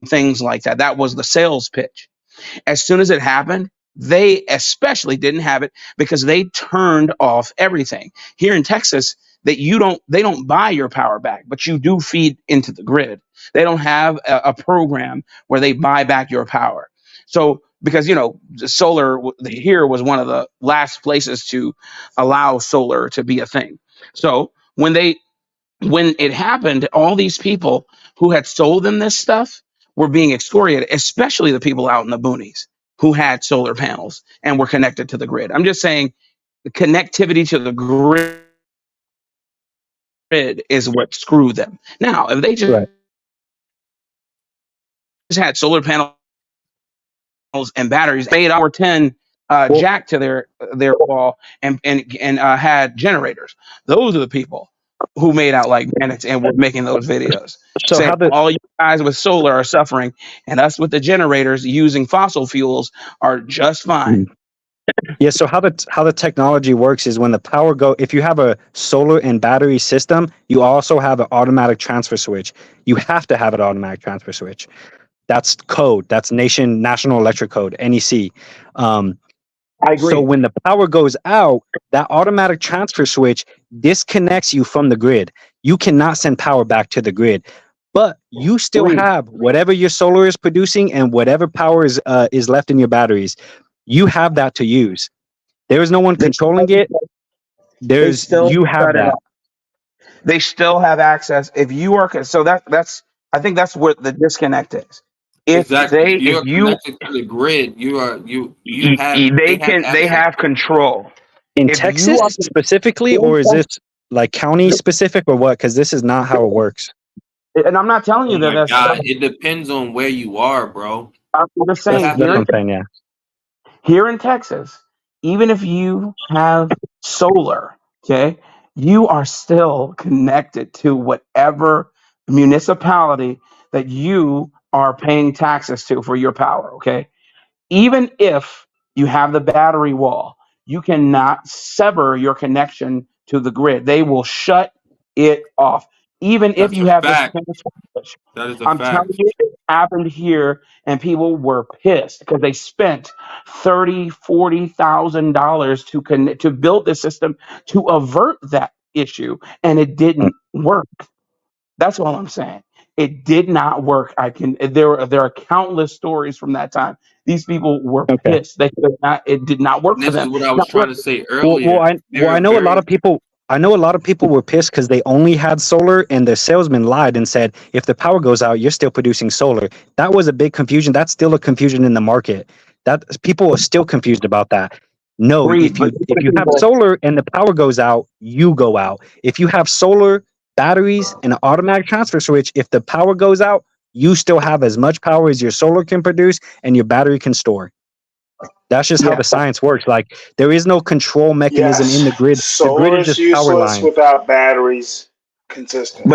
things like that. That was the sales pitch. As soon as it happened, they especially didn't have it because they turned off everything. Here in Texas, they don't buy your power back, but you do feed into the grid. They don't have a program where they buy back your power. So because solar here was one of the last places to allow solar to be a thing. So when it happened, all these people who had sold them this stuff were being excoriated, especially the people out in the boonies who had solar panels and were connected to the grid. I'm just saying the connectivity to the grid is what screwed them. Now, if they just had solar panels and batteries, made hour 10 jack to their wall and had generators, those are the people who made out like bandits and were making those videos. So saying all you guys with solar are suffering, and us with the generators using fossil fuels are just fine. Yeah, so how the technology works is when the power if you have a solar and battery system, you also have an automatic transfer switch. You have to have an automatic transfer switch. That's code. That's National Electric Code, NEC. I agree. So when the power goes out, that automatic transfer switch disconnects you from the grid. You cannot send power back to the grid, but you still have whatever your solar is producing and whatever power is left in your batteries. You have that to use. There is no one controlling it. You have that. They still have access. If you are that's I think that's where the disconnect is. If exactly. if you connected to the grid, they have control. In Texas specifically, or is this like county specific or what? Because this is not how it works. And I'm not telling you that that's it depends on where you are, bro. I'm just saying that's what I'm saying, yeah. Here in Texas, even if you have solar, okay, you are still connected to whatever municipality that you are paying taxes to for your power, okay? Even if you have the battery wall, you cannot sever your connection to the grid. They will shut it off. Even if you have this transfer switch. That is a I'm fact. telling you, it happened here, and people were pissed because they spent $40,000 to build this system to avert that issue, and it didn't work. That's all I'm saying. It did not work. There are countless stories from that time. These people were pissed. They could not. It did not work for This them. is what I was trying to say earlier. Well, I know a lot of people. I know a lot of people were pissed because they only had solar, and the salesman lied and said, "If the power goes out, you're still producing solar." That was a big confusion. That's still a confusion in the market. That people are still confused about that. No, if you have solar and the power goes out, you go out. If you have solar, batteries, and an automatic transfer switch, if the power goes out, you still have as much power as your solar can produce and your battery can store. That's just how the science works. Like there is no control mechanism in the grid. Solar the grid is just power useless line. without batteries. Consistent.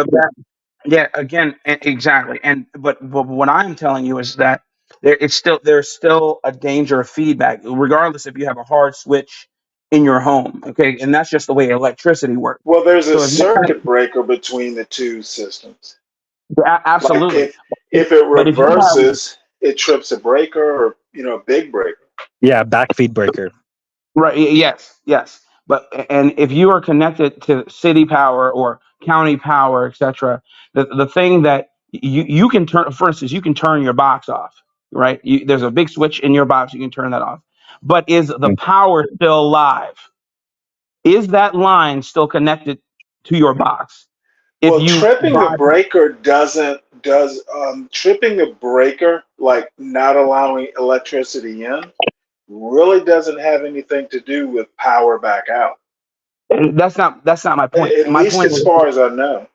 Again, exactly. But what I'm telling you is that there's still a danger of feedback, regardless if you have a hard switch in your home. Okay, and that's just the way electricity works. Well, there's a circuit breaker between the two systems. Absolutely. Like if it reverses, it trips a breaker or a big breaker. Yeah, backfeed breaker. Right. Yes. But if you are connected to city power or county power, etc., the thing that you can turn, for instance, you can turn your box off. Right. There's a big switch in your box. You can turn that off. But is the power still live? Is that line still connected to your box? Tripping the breaker tripping the breaker, like not allowing electricity in, really doesn't have anything to do with power back out. That's not my point. At least as far as I know.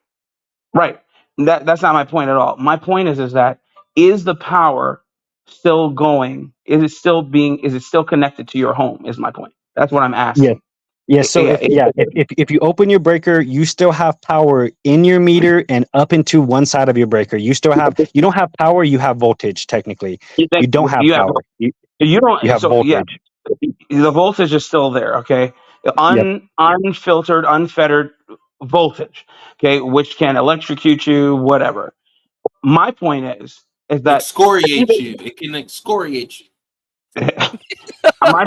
Right. That's not my point at all. My point is that the power still going? Is it still connected to your home? Is my point. That's what I'm asking. Yeah. So if you open your breaker, you still have power in your meter and up into one side of your breaker. You don't have power. You have voltage. Technically, you don't have power. You have voltage. Yeah, the voltage is still there. Okay, unfiltered, unfettered voltage. Okay, which can electrocute you, whatever. My point is that excoriate you. It can excoriate you. My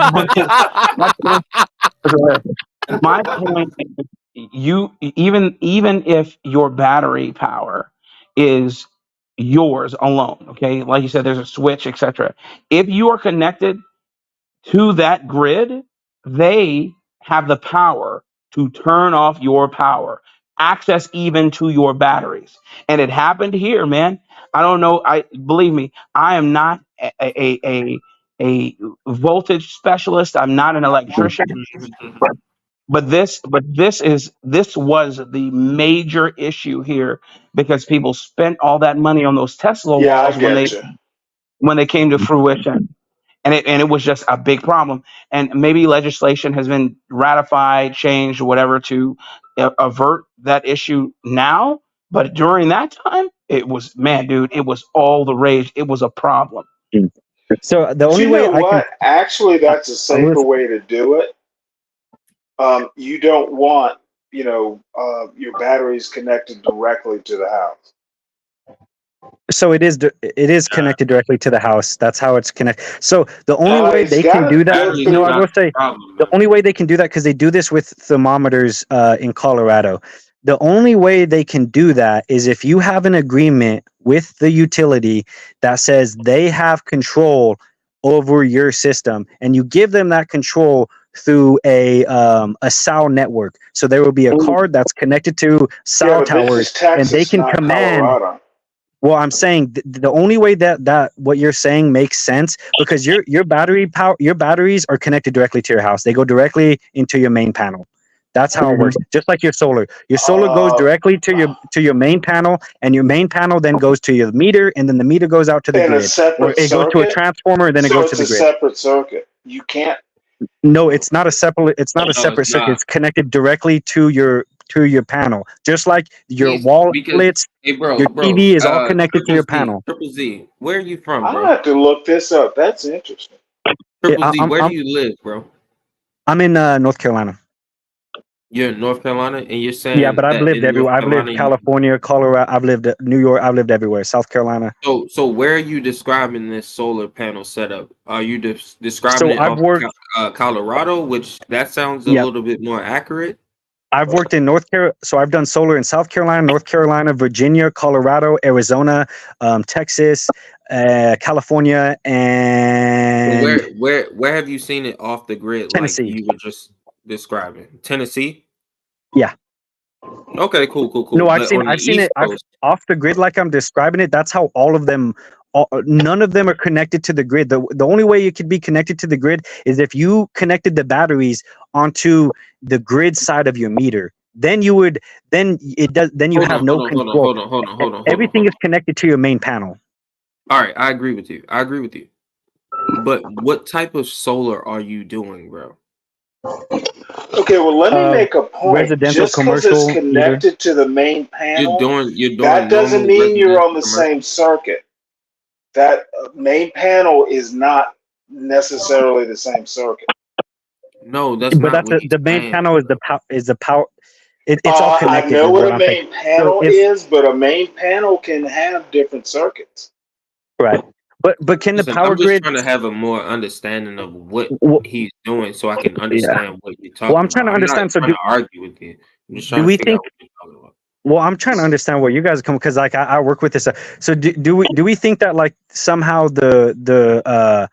point is, you even if your battery power is yours alone, okay, like you said, there's a switch, etc. If you are connected to that grid, they have the power to turn off your power, access even to your batteries. And it happened here, man. I don't know. I believe me, I am not a voltage specialist. I'm not an electrician. But this was the major issue here because people spent all that money on those Tesla Yeah, I walls get you. when they came to fruition. And it was just a big problem. And maybe legislation has been ratified, changed, whatever to avert that issue now. But during that time, it was, man, dude, it was all the rage. It was a problem. So the But only you way know I what? can, Actually, that's a I safer was, way to do it. You don't want, your batteries connected directly to the house. so it is connected directly to the house. That's how it's connected. So the only way It's they got can to do that, go no, I through. will say the only way they can do that because they do this with thermometers in Colorado. The only way they can do that is if you have an agreement with the utility that says they have control over your system, and you give them that control through a SAL network. So there will be a card that's connected to SAL But this towers, is and they Texas, can not command. Colorado. Well, I'm saying the only way that what you're saying makes sense because your batteries are connected directly to your house. They go directly into your main panel. That's how it works. Just like your solar. Your solar goes directly to your main panel, and your main panel then goes to your meter, and then the meter goes out to the In a grid. Or separate it goes to a circuit? transformer, and then it So goes to it's the a grid. separate circuit. You can't. No, it's not a separate circuit. not. It's connected directly to your panel. Just like your Please, wall because outlets, hey, bro, your TV is all connected to your panel. Triple Z, where are you from, I'll bro? have to look this up. That's interesting. Triple Z, where do you live, bro? I'm in North Carolina. You're in North Carolina, and you're saying Yeah, but I've that lived in North everywhere. I've lived Carolina, California, Colorado. I've lived New York. I've lived everywhere. South Carolina. So where are you describing this solar panel setup? Are you describing So it I've off worked. Colorado, which that sounds a Yeah, little bit more accurate? I've worked in North Carolina. So I've done solar in South Carolina, North Carolina, Virginia, Colorado, Arizona, Texas, California, and Where have you seen it off the grid like Tennessee. you were just describing? Tennessee? Yeah. Okay, cool. No, I've But seen on the I've seen East it. I've Coast, off the grid like I'm describing it. That's how all of them. None of them are connected to the grid. The only way you could be connected to the grid is if you connected the batteries onto the grid side of your meter. Then you would. Then it does. Then you have no control. hold on. Everything is connected to your main panel. All right, I agree with you. But what type of solar are you doing, bro? Okay, well, let me make a point. Residential, Just because it's commercial, connected to the main panel, You're doing that doesn't normal mean you're on the residential, same circuit. That main panel is not necessarily the same circuit. No, that's But not that's what he's the main saying. panel is the power. It's all connected. I know what what a I'm saying. main panel is, but a main panel can have different circuits. Right. But can Listen, the power I'm just grid? trying to have a more understanding of what Well, he's doing so I can yeah. understand what you're talking Well, I'm trying to about. I'm not understand. So trying to argue with you. I'm just do trying to we figure think? out what you're talking about. Well, I'm trying to understand where you guys come because like I work with this. So do we think that like somehow the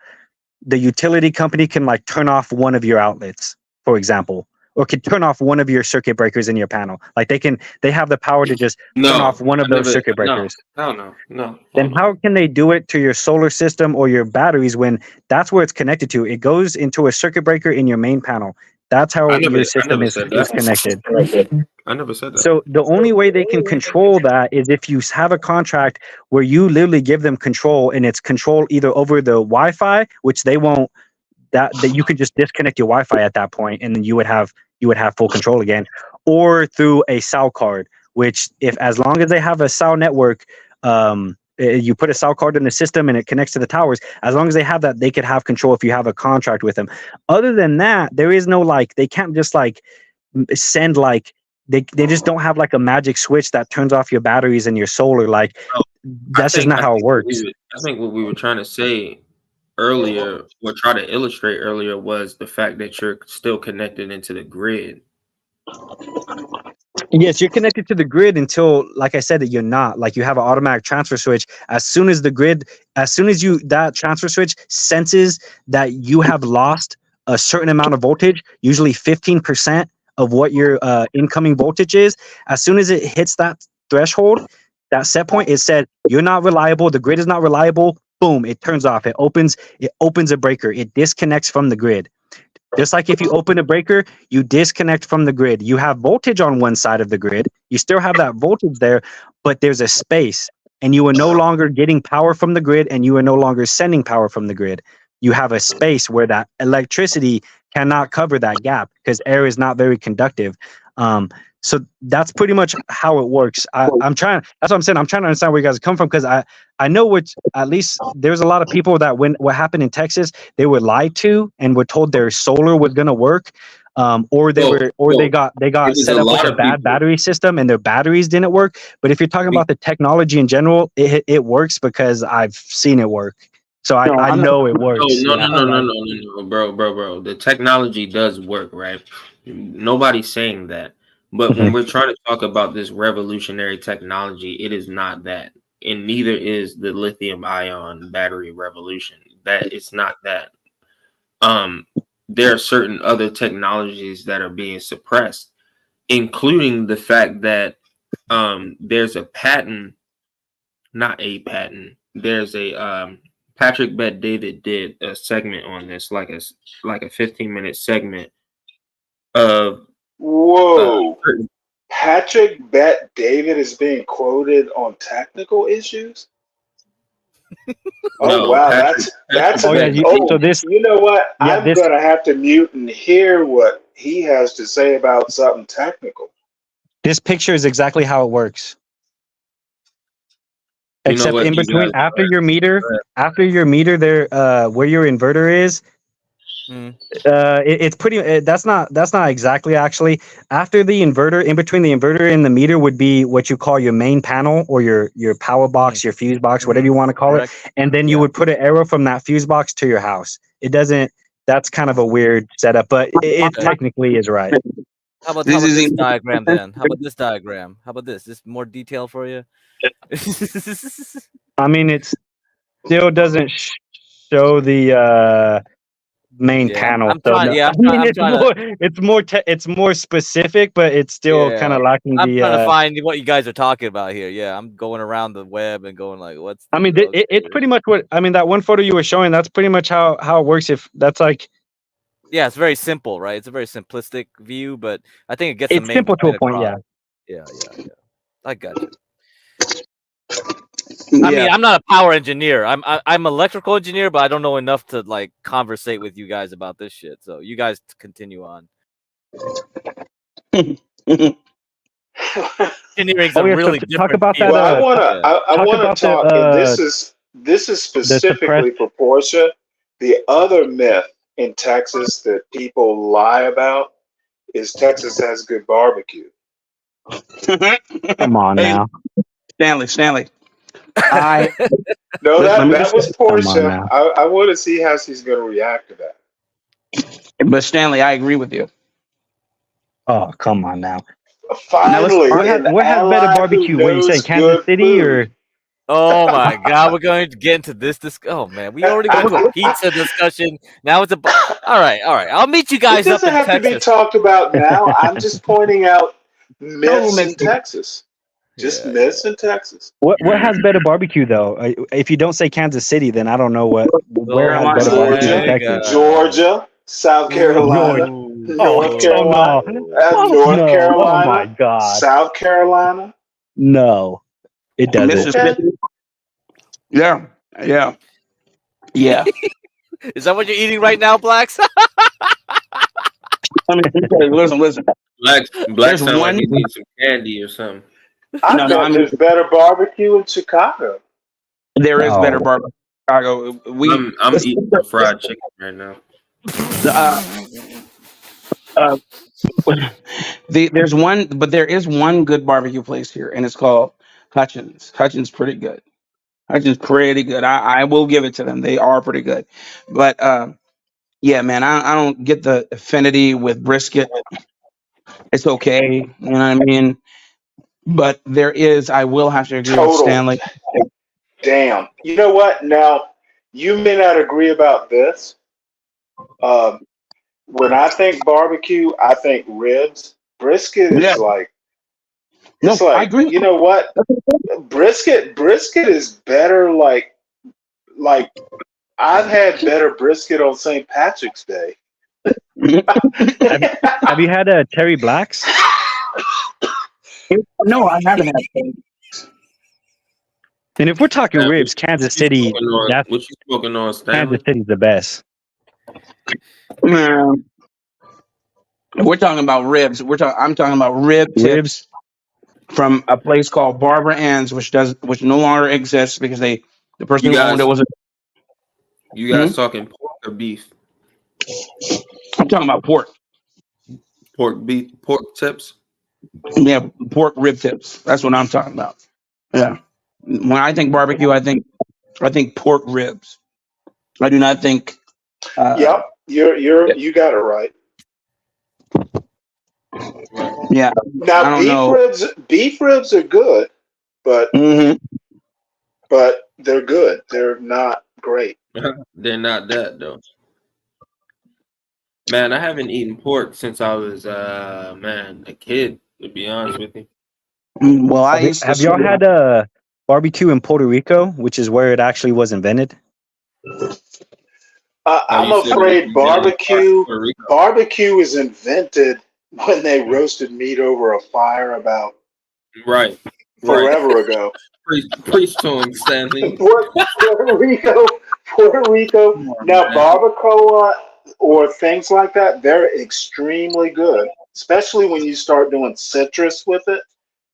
utility company can like turn off one of your outlets, for example, or can turn off one of your circuit breakers in your panel? Like they have the power to just turn off one of those circuit breakers. No. Then how can they do it to your solar system or your batteries when that's where it's connected to? It goes into a circuit breaker in your main panel. That's how your system is connected. I never said that. So the only way they can control that is if you have a contract where you literally give them control, and it's control either over the Wi-Fi, which they won't. That you could just disconnect your Wi-Fi at that point, and then you would have full control again, or through a SAL card, which as long as they have a SAL network, you put a SAL card in the system and it connects to the towers. As long as they have that, they could have control if you have a contract with them. Other than that, there is no like they can't just like send like they just don't have like a magic switch that turns off your batteries and your solar. Like that's just not how it works. I think what we were trying to say earlier, or try to illustrate earlier, was the fact that you're still connected into the grid. Yes, you're connected to the grid until, like I said, that you're not. Like, you have an automatic transfer switch. As soon as that transfer switch senses that you have lost a certain amount of voltage, usually 15% of what your incoming voltage is, as soon as it hits that threshold, that set point, it said you're not reliable. The grid is not reliable. Boom! It turns off. It opens a breaker. It disconnects from the grid. Just like if you open a breaker, you disconnect from the grid. You have voltage on one side of the grid. You still have that voltage there, but there's a space, and you are no longer getting power from the grid, and you are no longer sending power from the grid. You have a space where that electricity cannot cover that gap because air is not very conductive. So that's pretty much how it works. That's what I'm saying. I'm trying to understand where you guys come from, because I know at least there's a lot of people that when what happened in Texas, they were lied to and were told their solar was going to work. They got set up with a bad battery system and their batteries didn't work. But if you're talking about the technology in general, it works because I've seen it work. So I know it works. No, bro. The technology does work, right? Nobody's saying that. But when we're trying to talk about this revolutionary technology, it is not that. And neither is the lithium ion battery revolution. That it's not that. There are certain other technologies that are being suppressed, including the fact that there's a patent, not a patent. There's a Patrick Bet David did a segment on this, like a 15-minute segment of Patrick Bet David is being quoted on technical issues. That's you know what? I'm gonna have to mute and hear what he has to say about something technical. This picture is exactly how it works. Except in between, after your meter there, where your inverter is, it's pretty. That's not exactly actually. After the inverter, in between the inverter and the meter would be what you call your main panel or your power box, your fuse box, whatever you want to call it. And then you would put an arrow from that fuse box to your house. It doesn't. That's kind of a weird setup, but it technically is right. How about this diagram then? How about this diagram? How about this? This more detail for you. I mean, it still doesn't show the main panel. It's more specific, but it's still kind of lacking. I'm trying to find what you guys are talking about here. Yeah, I'm going around the web and going like, what's? I mean, it's pretty much what I mean. That one photo you were showing, that's pretty much how it works. If that's like. Yeah, it's very simple, right? It's a very simplistic view, but I think it gets it's simple to a point. Yeah. I got you. I mean, I'm not a power engineer. I'm electrical engineer, but I don't know enough to like conversate with you guys about this shit. So you guys continue on. Engineering's really different. Talk about that. I want to talk. And this is specifically for Portia. The other myth in Texas that people lie about is Texas has good barbecue. Come on now, Stanley. No, that was Portia. I want to see how she's going to react to that. But Stanley, I agree with you. Oh, come on now. Finally, what has better barbecue? What you say, Kansas City or? Oh my God, we're going to get into this. Oh man, we already got into a pizza discussion. Now it's all right. I'll meet you guys up in Texas. It doesn't have to be talked about now. I'm just pointing out myths in Texas. Myths in Texas. What has better barbecue though? If you don't say Kansas City, then I don't know where has better barbecue in Texas. Georgia, South Carolina, North Carolina. North Carolina. Oh my God. South Carolina. No, it doesn't. Mississippi. Yeah. Is that what you're eating right now, Blacks? I mean, listen. Black sound like you need some candy or something. There's better barbecue in Chicago. There is better barbecue in Chicago. I'm eating fried chicken right now. There's one, but there is one good barbecue place here, and it's called Hutchins. Hutchins pretty good. That's just pretty good. I will give it to them. They are pretty good. But yeah, man, I don't get the affinity with brisket. It's okay, you know what I mean. But I will have to agree with Total. Stanley. Damn. You know what? Now, you may not agree about this. When I think barbecue, I think ribs. Brisket Yeah, is like, no, it's I like, agree. you know what? Brisket is better. Like I've had better brisket on St. Patrick's Day. Have you had a Terry Black's? No, I haven't had. And if we're talking Man, ribs, Kansas City, what you smoking on, Kansas Stanley? City's the best. Man, we're talking about ribs. I'm talking about rib tips from a place called Barbara Ann's, which no longer exists because the person You who owned it guys, was you guys talking pork or beef? I'm talking about pork. Pork beef, pork tips. Yeah, pork rib tips. That's what I'm talking about. Yeah. When I think barbecue, I think pork ribs. I do not think. Yep, you got it right. Yeah. Now I don't know. beef ribs are good, but Mm-hmm. but they're good. They're not great. They're not that though. Man, I haven't eaten pork since I was a kid, to be honest with you. Well, Have y'all had barbecue in Puerto Rico, which is where it actually was invented? I'm afraid barbecue is invented when they roasted meat over a fire about forever ago. Preach to him, Stanley. Puerto Rico. Now barbacoa or things like that, they're extremely good, especially when you start doing citrus with it.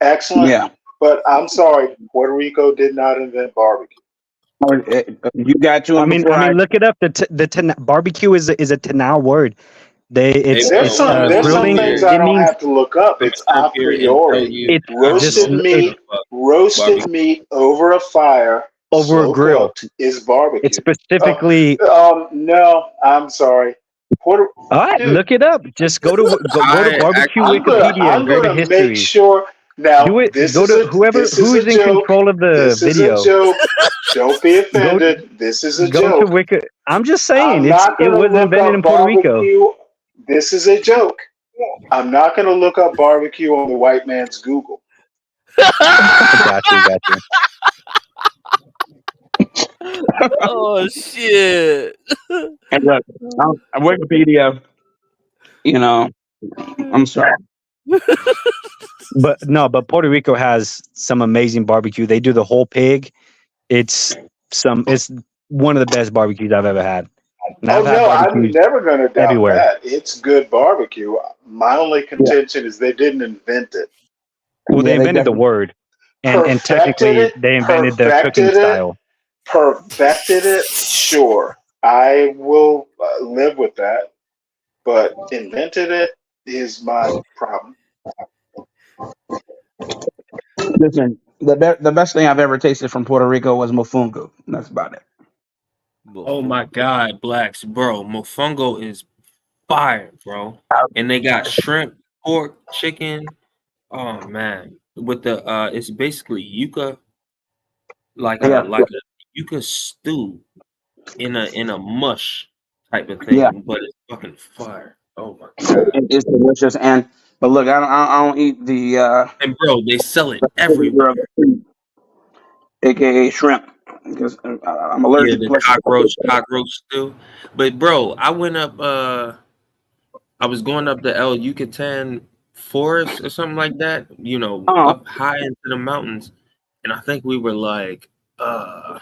Excellent. Yeah. But I'm sorry, Puerto Rico did not invent barbecue. You got to. I mean, look it up. The barbecue is a Tanao word. There's some things I don't have to look up. It's a priori. Roasted meat over a fire, over a grill cooked, is barbecue. It's specifically. No, I'm sorry. All right, look it up. Just go to barbecue Wikipedia and go to history. Make sure. Now, who is in control of the video. This is a joke. Don't be offended. This is a joke. I'm just saying it was invented in Puerto Rico. This is a joke. I'm not going to look up barbecue on the white man's Google. Gotcha. Oh shit! And look, Wikipedia. You know, I'm sorry. But Puerto Rico has some amazing barbecue. They do the whole pig. It's one of the best barbecues I've ever had. And I'm never going to doubt that. It's good barbecue. My only contention is they didn't invent it. Well, they invented the word, and technically they invented the cooking style. Perfected it, sure. I will live with that. But invented it is my problem. Listen, the best thing I've ever tasted from Puerto Rico was mofongo. That's about it. Oh my God, blacks, bro! Mofongo is fire, bro. And they got shrimp, pork, chicken. Oh man, with the it's basically yuca, like a yuca stew in a mush type of thing, but it's fucking fire. Oh my God, it's delicious. But look, I don't eat the. And bro, they sell it everywhere. AKA shrimp, because I'm allergic. Yeah, the cockroach stew. But bro, I went up. I was going up the El Yucatan forest or something like that. You know, up high into the mountains, and I think we were like, oh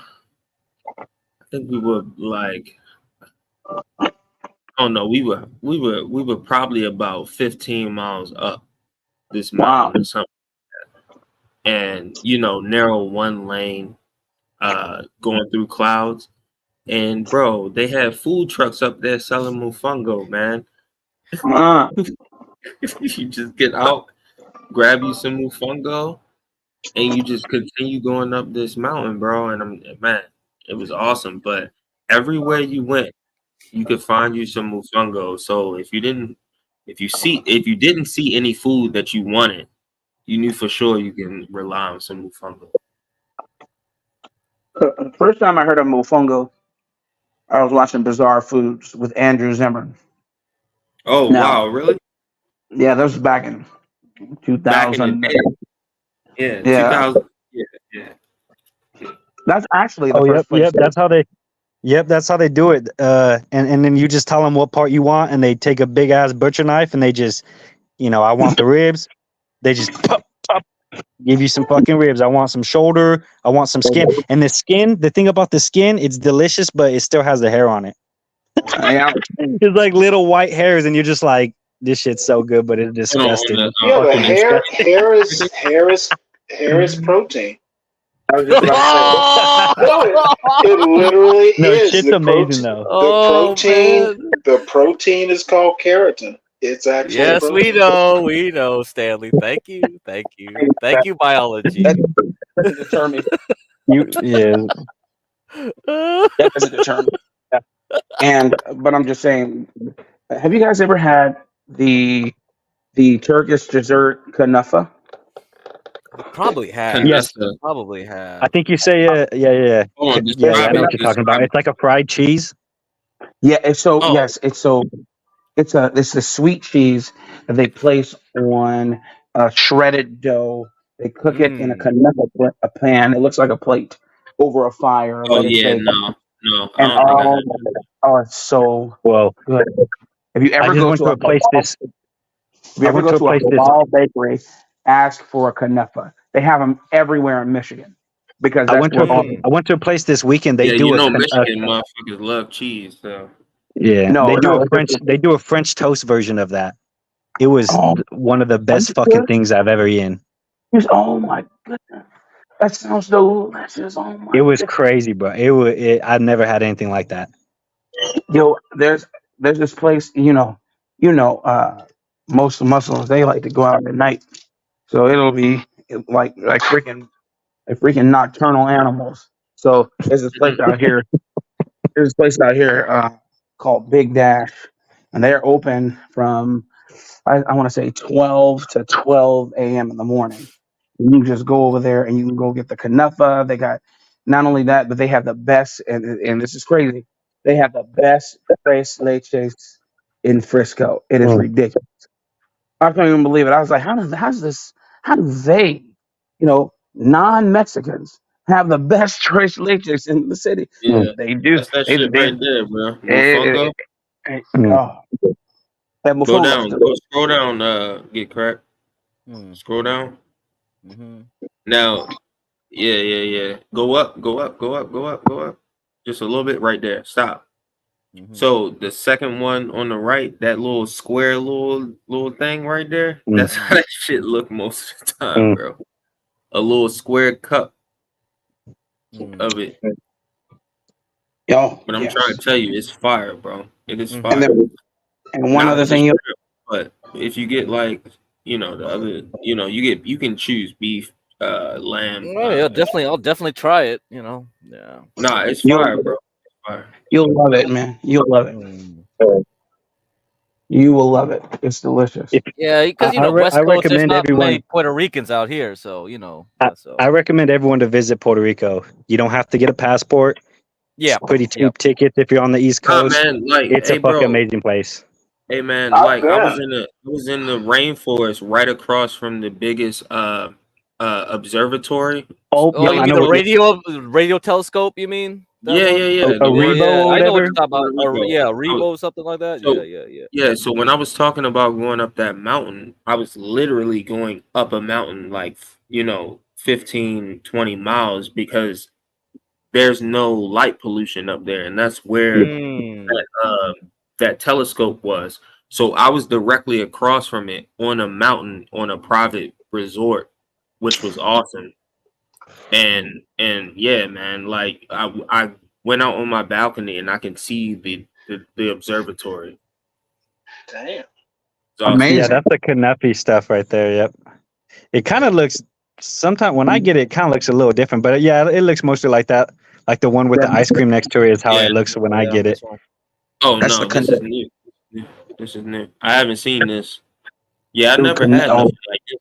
no, we were probably about 15 miles up this mountain or something. And narrow one lane, going through clouds. And bro, they had food trucks up there selling mofongo, man. You just get out, grab you some mofongo, and you just continue going up this mountain, bro. And man, it was awesome. But everywhere you went, you could find you some mofongo. So if you didn't see any food that you wanted, you knew for sure you can rely on some mofongo. First time I heard of mofongo, I was watching Bizarre Foods with Andrew Zimmern. Oh wow, really? Yeah, that was back in 2000. Back in the day. Yeah, 2000. Yeah. That's actually the Oh, first place. yep. That's how they do it. And then you just tell them what part you want, and they take a big ass butcher knife, and they just, I want the ribs. They just pop, give you some fucking ribs. I want some shoulder. I want some skin. And the thing about the skin, it's delicious, but it still has the hair on it. Yeah. It's like little white hairs, and you're just like, this shit's so good, but it's disgusting. Yeah, but hair is protein. I was just about to say. It literally No, is. shit's The amazing protein, though. the protein is called keratin. It's actually Yes, protein. we know, Stanley. Thank you, biology. That determines. Yeah. That doesn't determine. But I'm just saying, have you guys ever had the Turkish dessert kanafa? Probably have. Yes. Probably have. I think you say, yeah. Hold on, Yeah, I know what you're talking about. It's like a fried cheese. Yeah, it's the sweet cheese that they place on a shredded dough. They cook it in a kanafa pan. It looks like a plate over a fire. Oh Let it yeah, bake. no. I And don't think I had it's so Well, good. If you ever I just go went to to a a place halal, if you ever go to a halal bakery, ask for a kanafa. They have them everywhere in Michigan because I that's went to a place this weekend. They Yeah, do Michigan motherfuckers love cheese, so they do a French toast version of that. It was one of the best fucking things I've ever eaten. Oh my goodness, that sounds delicious. Oh my! It was crazy, bro. I've never had anything like that. Yo, there's this place. Most Muslims, they like to go out at night, so it'll be like freaking nocturnal animals. So there's this place out here. Called Big Dash, and they're open from I want to say 12 to 12 a.m. in the morning. You can just go over there and you can go get the kanafa. They got not only that, but they have the best, and this is crazy. They have the best tres leches in Frisco. It is ridiculous. I can't even believe it. I was like, how do they, non-Mexicans have the best tres leches in the city? Yeah, They do. That's that shit right there, bro. Eh, Mofongo. That Go mofongo down. stuff. Go scroll down. Get cracked. Scroll down. Now, yeah. Go up. Just a little bit right there. Stop. So the second one on the right, that little square little thing right there, that's how that shit look most of the time, bro. A little square cup of it. Yo, but I'm trying to tell you, it's fire, bro. It is fire. And then, and one Not other with the thing, shrimp, but if you get like, the other, you can choose beef, lamb. Oh yeah, definitely. I'll definitely try it. Yeah. Nah, it's fire, bro. It's fire. You'll love it, man. You'll love it. You will love it. It's delicious. Yeah, because West I Coast, there's recommend not everyone. many Puerto Ricans out here, so I recommend everyone to visit Puerto Rico. You don't have to get a passport. Yeah, it's pretty cheap tickets if you're on the East Coast. Man, like, it's a fucking amazing place. Hey man, like I was in the rainforest right across from the biggest observatory. You mean the radio telescope? You mean? Yeah. A Rebo or I know what whatever. you're talking about. Rebo, something like that. Yeah. Yeah, so when I was talking about going up that mountain, I was literally going up a mountain like 15, 20 miles because there's no light pollution up there, and that's where that telescope was. So I was directly across from it on a mountain on a private resort, which was awesome. And yeah, man, like I went out on my balcony and I can see the observatory. Damn. Awesome. Yeah, that's the Kanafi stuff right there. Yep. It kind of looks Sometimes when I get it, it kind of looks a little different, but yeah, it looks mostly like that. Like the one with the ice cream next to it is how it looks when I get it. Oh no, this is new. This is new. I haven't seen this. Yeah, I never had nothing like this.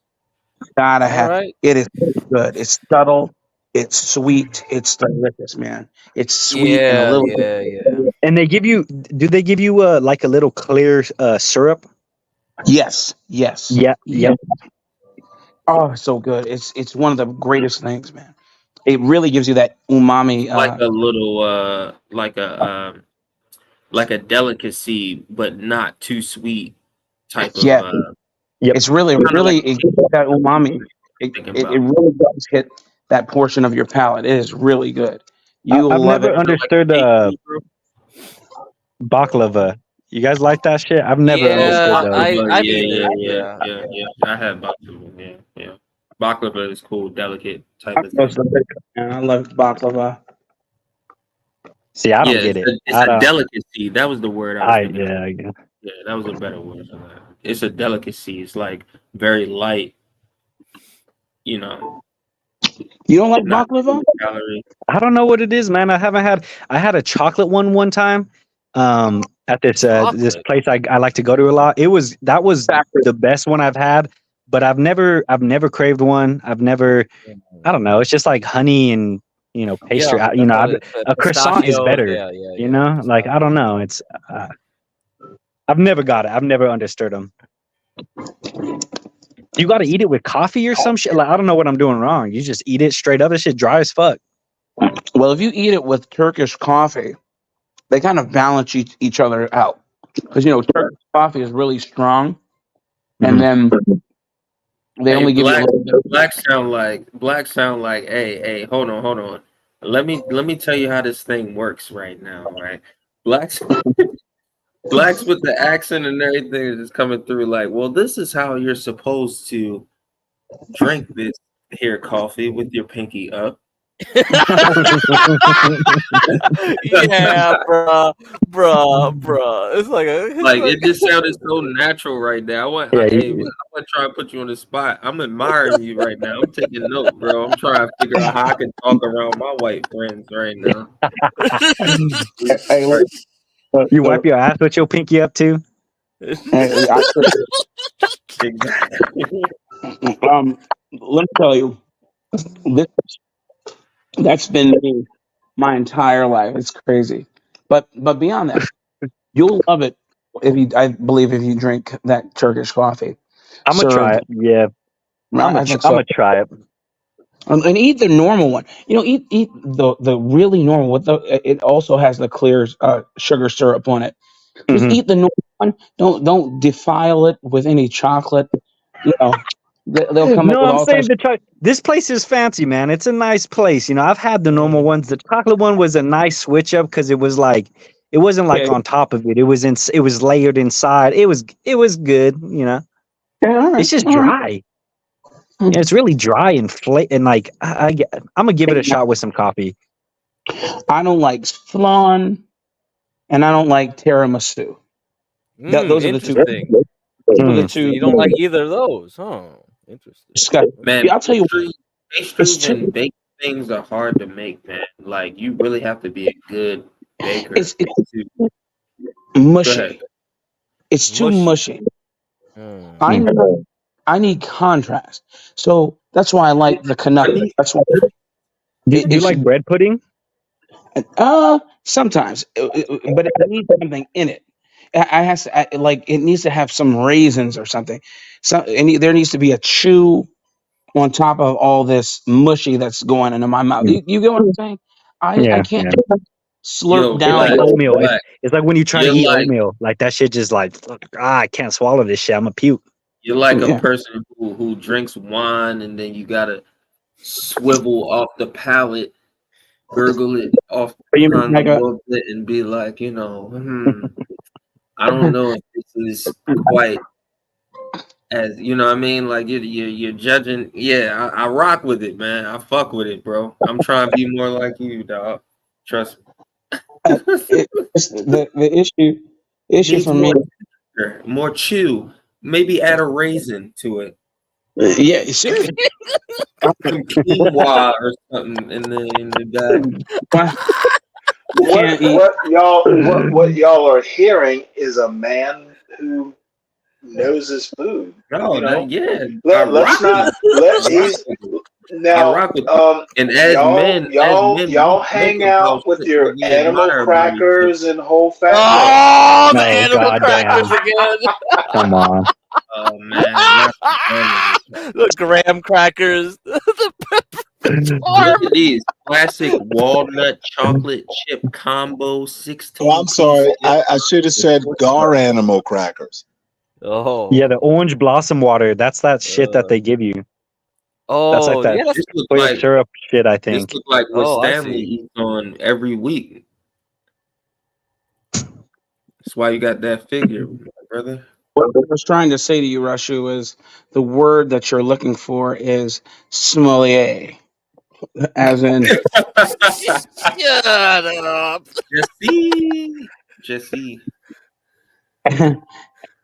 Gotta have it. It is good. It's subtle. It's sweet. It's delicious, man. It's sweet and a little bit. And they give you, do they give you like a little clear syrup? Yes. Yes. Yeah. Yeah. Oh, so good. It's one of the greatest things, man. It really gives you that umami. Like a little, like a delicacy, but not too sweet type of. Yeah. It's really it gives you that umami. It really does hit that portion of your palate. It is really good. You I've love never it. understood baklava. You guys like that shit? I've never understood those. Yeah. I had baklava. Yeah. Baklava is cool, delicate type of thing. I love baklava. See, I don't get it. It's a delicacy. That was the word I was thinking. I guess. Yeah, that was a better word for that. It's a delicacy. It's like very light. You know. You don't like baklava? I don't know what it is, man. I had a chocolate one time at this this place I like to go to a lot. That was the best one I've had, but I've never craved one. I don't know. It's just like honey and pastry. A croissant is better. You know, like I don't know. It's I've never got it. I've never understood them. You got to eat it with coffee or some shit. Like I don't know what I'm doing wrong. You just eat it straight up. This shit dry as fuck. Well, if you eat it with Turkish coffee, they kind of balance each other out because Turkish coffee is really strong, and then they only give you a little bit. Black sound like. Hey, hold on. Let me tell you how this thing works right now. Right, blacks with the accent and everything is coming through. Like, well, this is how you're supposed to drink this here coffee with your pinky up. Yeah, bruh. It's like it just sounded so natural right now. I want to try to put you on the spot. I'm admiring you right now. I'm taking notes, bro. I'm trying to figure out how I can talk around my white friends right now. You wipe your ass with your pinky up too? Let me tell you, that's been me my entire life. It's crazy, but beyond that, you'll love it I believe if you drink that Turkish coffee. I'm gonna try it. Yeah, I'm gonna try it. And eat the normal one. Eat the really normal. It also has the clear sugar syrup on it. Just eat the normal one. Don't defile it with any chocolate. They'll come up with all types. This place is fancy, man. It's a nice place. I've had the normal ones. The chocolate one was a nice switch up because it was like it wasn't like on top of it. It was layered inside. It was good. It's just dry. Yeah, it's really dry and like I'm gonna give it a shot with some coffee. I don't like flan, and I don't like tiramisu. Those are the two. You don't like either of those, huh? Interesting. Man, I'll tell you, pastries and baked things are hard to make, man. Like you really have to be a good baker. It's mushy. It's too mushy. I need contrast. So that's why I like the Canuck. That's why. Do you like bread pudding? Sometimes, but it needs something in it. It needs to have some raisins or something. There needs to be a chew on top of all this mushy that's going into my mouth. You get what I'm saying? I can't slurp down like oatmeal. It's like when you try to eat oatmeal. Like that shit just like I can't swallow this shit. I'm gonna puke. You're like a person who drinks wine and then you gotta swivel off the palate, gurgle it off the tongue a little bit, and be like, I don't know if this is quite as what I mean. Like you're judging. Yeah, I rock with it, man. I fuck with it, bro. I'm trying to be more like you, dog. Trust me. The issue for me, more chew. Maybe add a raisin to it. Yeah, seriously. Some quinoa or something in the bag. What y'all are hearing is a man who knows his food. No, yeah. Let's not let he's now and as men y'all hang out with your animal crackers and whole fat. Oh, the No, animal goddamn. crackers again. Come on. Oh man, the graham crackers. Look at these classic walnut chocolate chip combo 16. Oh, I'm sorry. I should have said gar animal crackers. Oh. Yeah, the orange blossom water. That's that shit that they give you. Oh, that's like that yeah, that's clear syrup shit, I This think. look like what Oh, I Stanley see. eats on every week. That's why you got that figure, brother. What I was trying to say to you, Rashu, is the word that you're looking for is sommelier, as in Shut up. Jesse.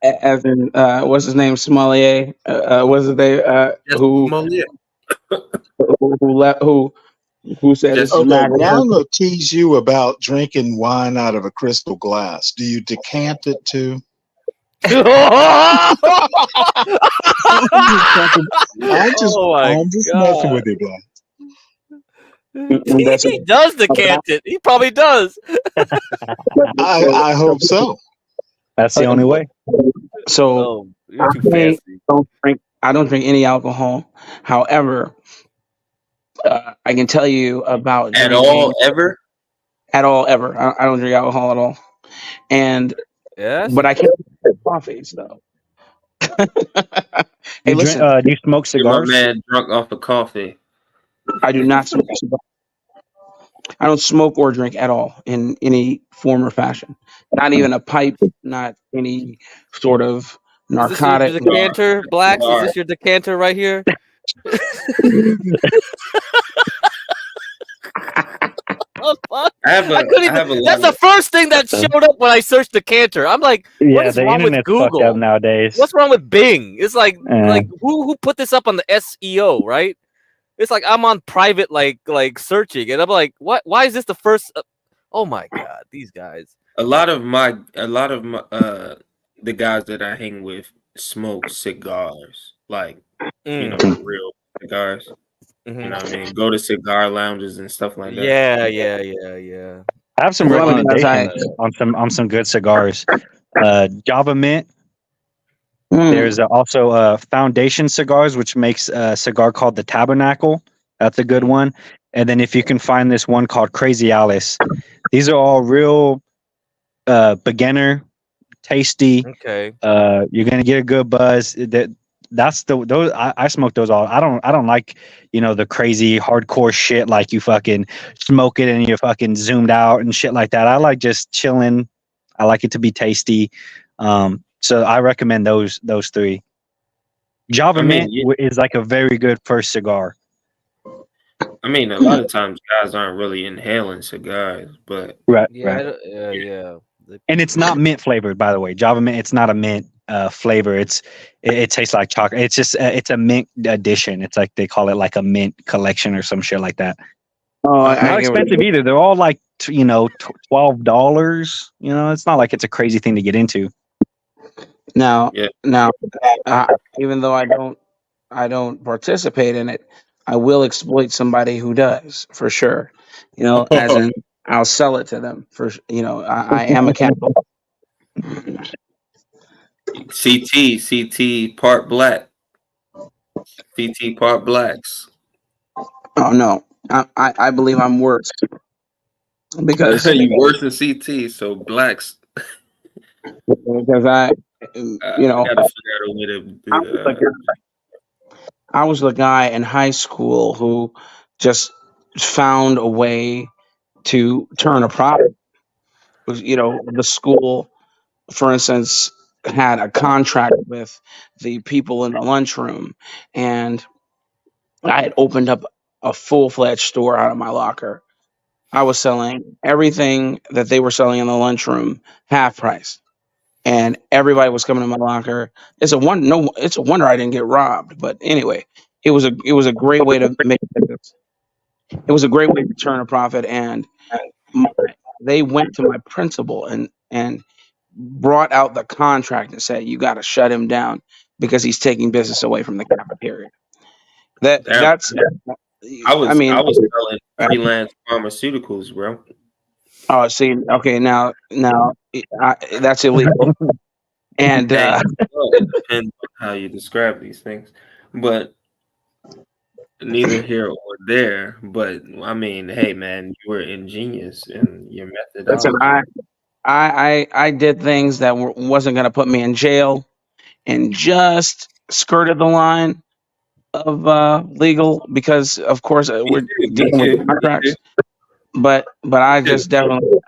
as in what's his name, sommelier. What's his name? Who said it's Okay, magic? well, I'm going to tease you about drinking wine out of a crystal glass. Do you decant it too? Oh I'm just messing with you, bro. He does decant it. He probably does. I hope so. That's the only way. So you're too fancy. I don't drink any alcohol. However, I can tell you about At drinking all ever. I don't drink alcohol at all, and but I can't drink coffees though. Hey, listen. Do you smoke cigars? My man drunk off of coffee. I do not smoke cigars. I don't smoke or drink at all in any form or fashion. Not even a pipe. Not any sort of narcotic. Is this your decanter, Blacks? Is this your decanter right here? That's the first thing that showed up when I searched decanter. I'm like, what is the wrong with internet's fucked Google up nowadays. What's wrong with Bing? It's like who put this up on the SEO, right? It's like I'm on private like searching, and I'm like, what? Why is this the first? Oh my god, these guys. A lot of my the guys that I hang with smoke cigars, like you know, real cigars. You know what I mean? Go to cigar lounges and stuff like that. Yeah. I have some recommendations on some good cigars. Java Mint. There's also Foundation Cigars, which makes a cigar called the Tabernacle. That's a good one. And then if you can find this one called Crazy Alice, these are all real beginner, tasty. Okay. You're gonna get a good buzz. That's those I smoke those all. I don't like, you know, the crazy hardcore shit like you fucking smoke it and you're fucking zoomed out and shit like that. I like just chilling. I like it to be tasty. So I recommend those three. Java Mint is like a very good first cigar. I mean, a lot of times guys aren't really inhaling cigars, but right. Yeah. And it's not mint flavored, by the way. Java Mint, it's not a mint flavor. It tastes like chocolate. It's just it's a mint addition. It's like they call it like a mint collection or some shit like that. Oh, not expensive either. They're all like $12. You know, it's not like it's a crazy thing to get into. Now, even though I don't participate in it, I will exploit somebody who does for sure. You know, as in I'll sell it to them for. You know, I am a capital. CT part black. CT part blacks. Oh no, I believe I'm worse because you worse than CT. So blacks. Because I gotta figure out a way to do that. I was the guy in high school who just found a way to turn a profit. You know, the school, for instance, had a contract with the people in the lunchroom, and I had opened up a full-fledged store out of my locker. I was selling everything that they were selling in the lunchroom half price. and everybody was coming to my locker. It's a wonder I didn't get robbed. But anyway, it was a great way to make business. It was a great way to turn a profit, and they went to my principal and brought out the contract and said, you got to shut him down because he's taking business away from the cafeteria. That's I was selling freelance pharmaceuticals, bro. Oh, see, okay, now that's illegal. And it depends on how you describe these things, but neither here or there. But I mean, hey, man, you were ingenious in your methodology. listen, I did things that wasn't going to put me in jail, and just skirted the line of legal because, of course, we're dealing with contracts. But I just definitely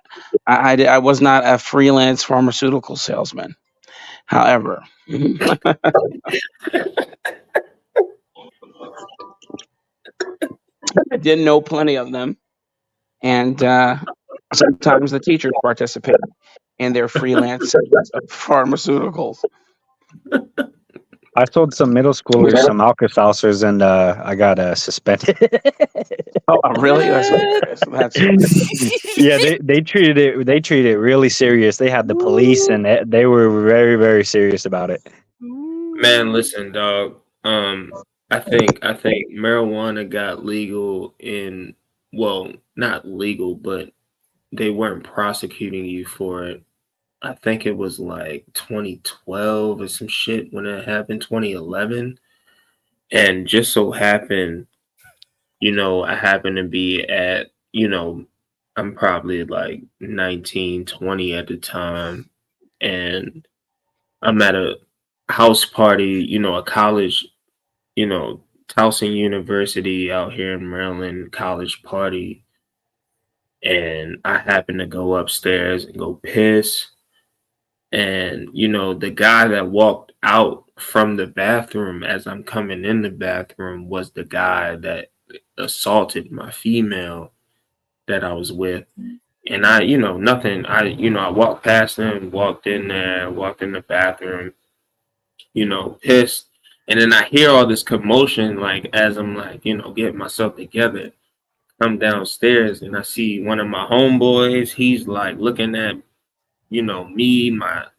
I was not a freelance pharmaceutical salesman. However, I did know plenty of them, and sometimes the teachers participate in their freelance sales of pharmaceuticals. I sold some middle schoolers some Alka-Seltzers, and I got suspended. Oh, really? That's yeah. They treated it really serious. They had the police, and they were very, very serious about it. Man, listen, dog. I think marijuana got legal not legal, but they weren't prosecuting you for it. I think it was like 2012 or some shit when it happened, 2011. And just so happened, I happened to be at, I'm probably like 19, 20 at the time. And I'm at a house party, a college, Towson University out here in Maryland, college party. And I happened to go upstairs and go piss. And, the guy that walked out from the bathroom as I'm coming in the bathroom was the guy that assaulted my female that I was with. And I, nothing. I walked past him, walked in there, walked in the bathroom, pissed. And then I hear all this commotion, like, as I'm like, getting myself together. I'm downstairs and I see one of my homeboys. He's like looking at, me,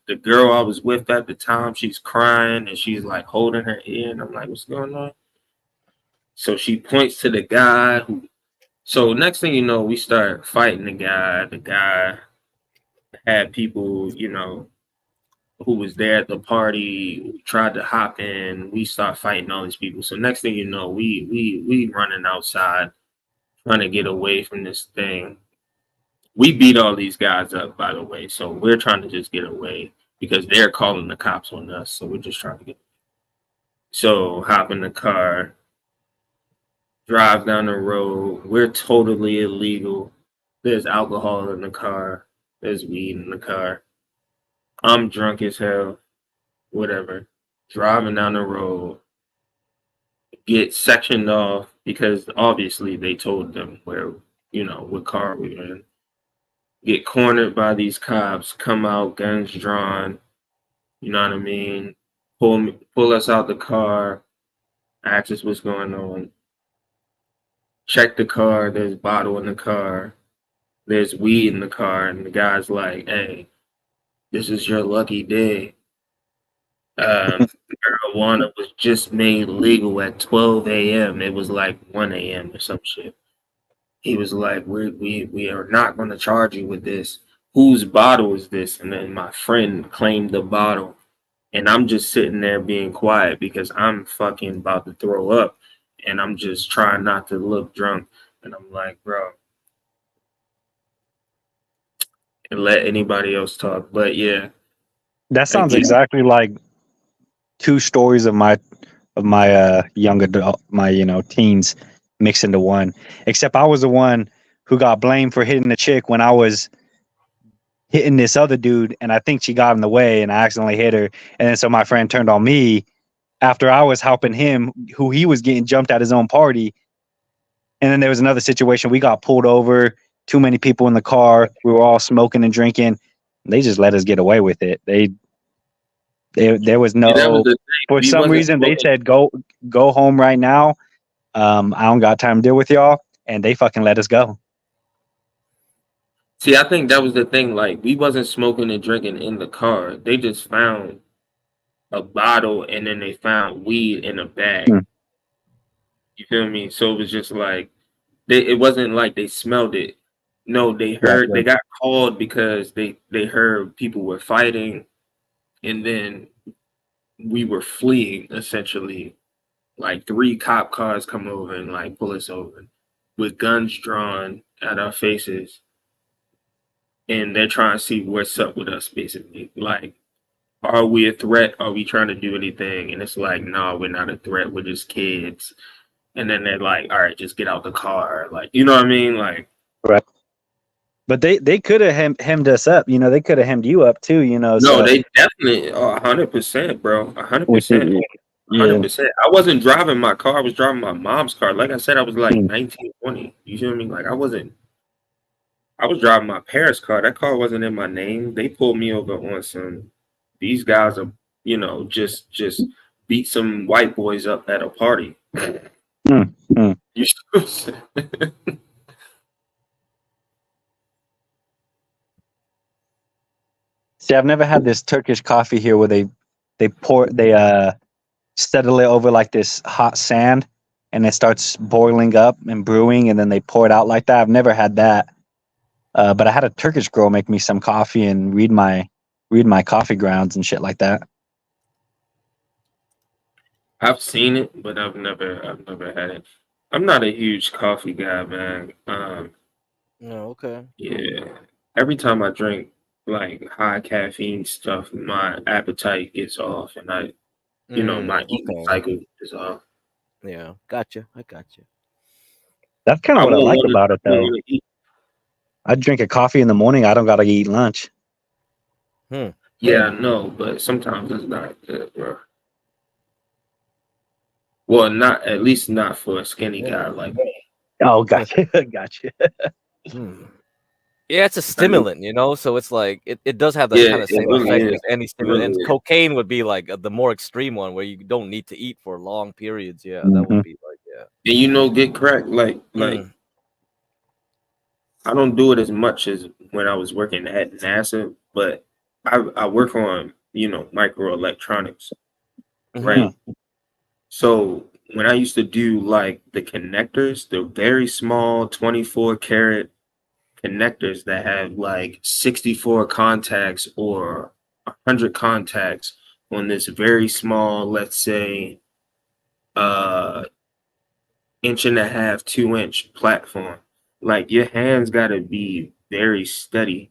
the girl I was with at the time. She's crying and she's like holding her ear. And I'm like, what's going on? So she points to the guy so next thing you know, we start fighting the guy. The guy had people, who was there at the party, tried to hop in. We start fighting all these people. So next thing you know, we running outside, trying to get away from this thing. We beat all these guys up, by the way. So we're trying to just get away because they're calling the cops on us. So we're just trying to get. So hop in the car, drive down the road. We're totally illegal. There's alcohol in the car. There's weed in the car. I'm drunk as hell. Whatever. Driving down the road. Get sectioned off because obviously they told them where, what car we were in. Get cornered by these cops. Come out, guns drawn. You know what I mean? Pull us out the car. Ask us what's going on. Check the car. There's a bottle in the car. There's weed in the car. And the guy's like, hey, this is your lucky day. Marijuana was just made legal at 12 a.m. It was like 1 a.m. or some shit. He was like, we are not going to charge you with this. Whose bottle is this? And then my friend claimed the bottle. And I'm just sitting there being quiet because I'm fucking about to throw up. And I'm just trying not to look drunk. And I'm like, bro. And let anybody else talk. But yeah. That sounds exactly like 2 stories of my young adult, my teens mixed into one. Except I was the one who got blamed for hitting the chick when I was hitting this other dude, and I think she got in the way, and I accidentally hit her. And then so my friend turned on me after I was helping him, who he was getting jumped at his own party. And then there was another situation. We got pulled over. Too many people in the car. We were all smoking and drinking. They just let us get away with it. They There was no. That was the thing. For We some wasn't reason, they smoking. said go home right now. I don't got time to deal with y'all, and they fucking let us go. See, I think that was the thing. Like, we wasn't smoking and drinking in the car. They just found a bottle, and then they found weed in a bag. You feel me? So it was just like it wasn't like they smelled it. No, they heard. They got called because they heard people were fighting, and then we were fleeing essentially. Like 3 cop cars come over and like pull us over with guns drawn at our faces, and they're trying to see what's up with us, basically. Like, are we a threat? Are we trying to do anything? And it's like, no, we're not a threat. We're just kids. And then they're like, all right, just get out the car. Like, you know what I mean? Like, right. But they could have hemmed us up. You know, they could have hemmed you up too. You know, no, so, they definitely 100%, bro. 100%. Yeah. 100%. I wasn't driving my car. I was driving my mom's car. Like I said, I was like 19, 20. You feel me? Like, I was driving my parents' car. That car wasn't in my name. They pulled me over on some. These guys are, you know, just beat some white boys up at a party. You See, I've never had this Turkish coffee here where they settle it over like this hot sand, and it starts boiling up and brewing, and then they pour it out like that. I've never had that, but I had a Turkish girl make me some coffee and read my coffee grounds and shit like that. I've seen it, but I've never had it. I'm not a huge coffee guy, man. No, okay. Yeah. Every time I drink like high caffeine stuff, my appetite gets off, and my eating cycle is off. Yeah, gotcha. I gotcha. That's kind of what I like about it, though. I drink a coffee in the morning. I don't gotta eat lunch. Yeah, no, but sometimes it's not good, bro. Well, at least not for a skinny guy like me. Oh, gotcha, gotcha. Yeah, it's a stimulant, you know, so it's like it does have that kind of same really effect is. as any stimulant. Really And is. cocaine would be like the more extreme one where you don't need to eat for long periods. Yeah, that would be like And you know, get cracked like I don't do it as much as when I was working at NASA, but I work on, you know, microelectronics, right? So when I used to do like the connectors, the very small 24 karat connectors that have like 64 contacts or 100 contacts on this very small, let's say, 1.5 to 2-inch platform. Like, your hands got to be very steady.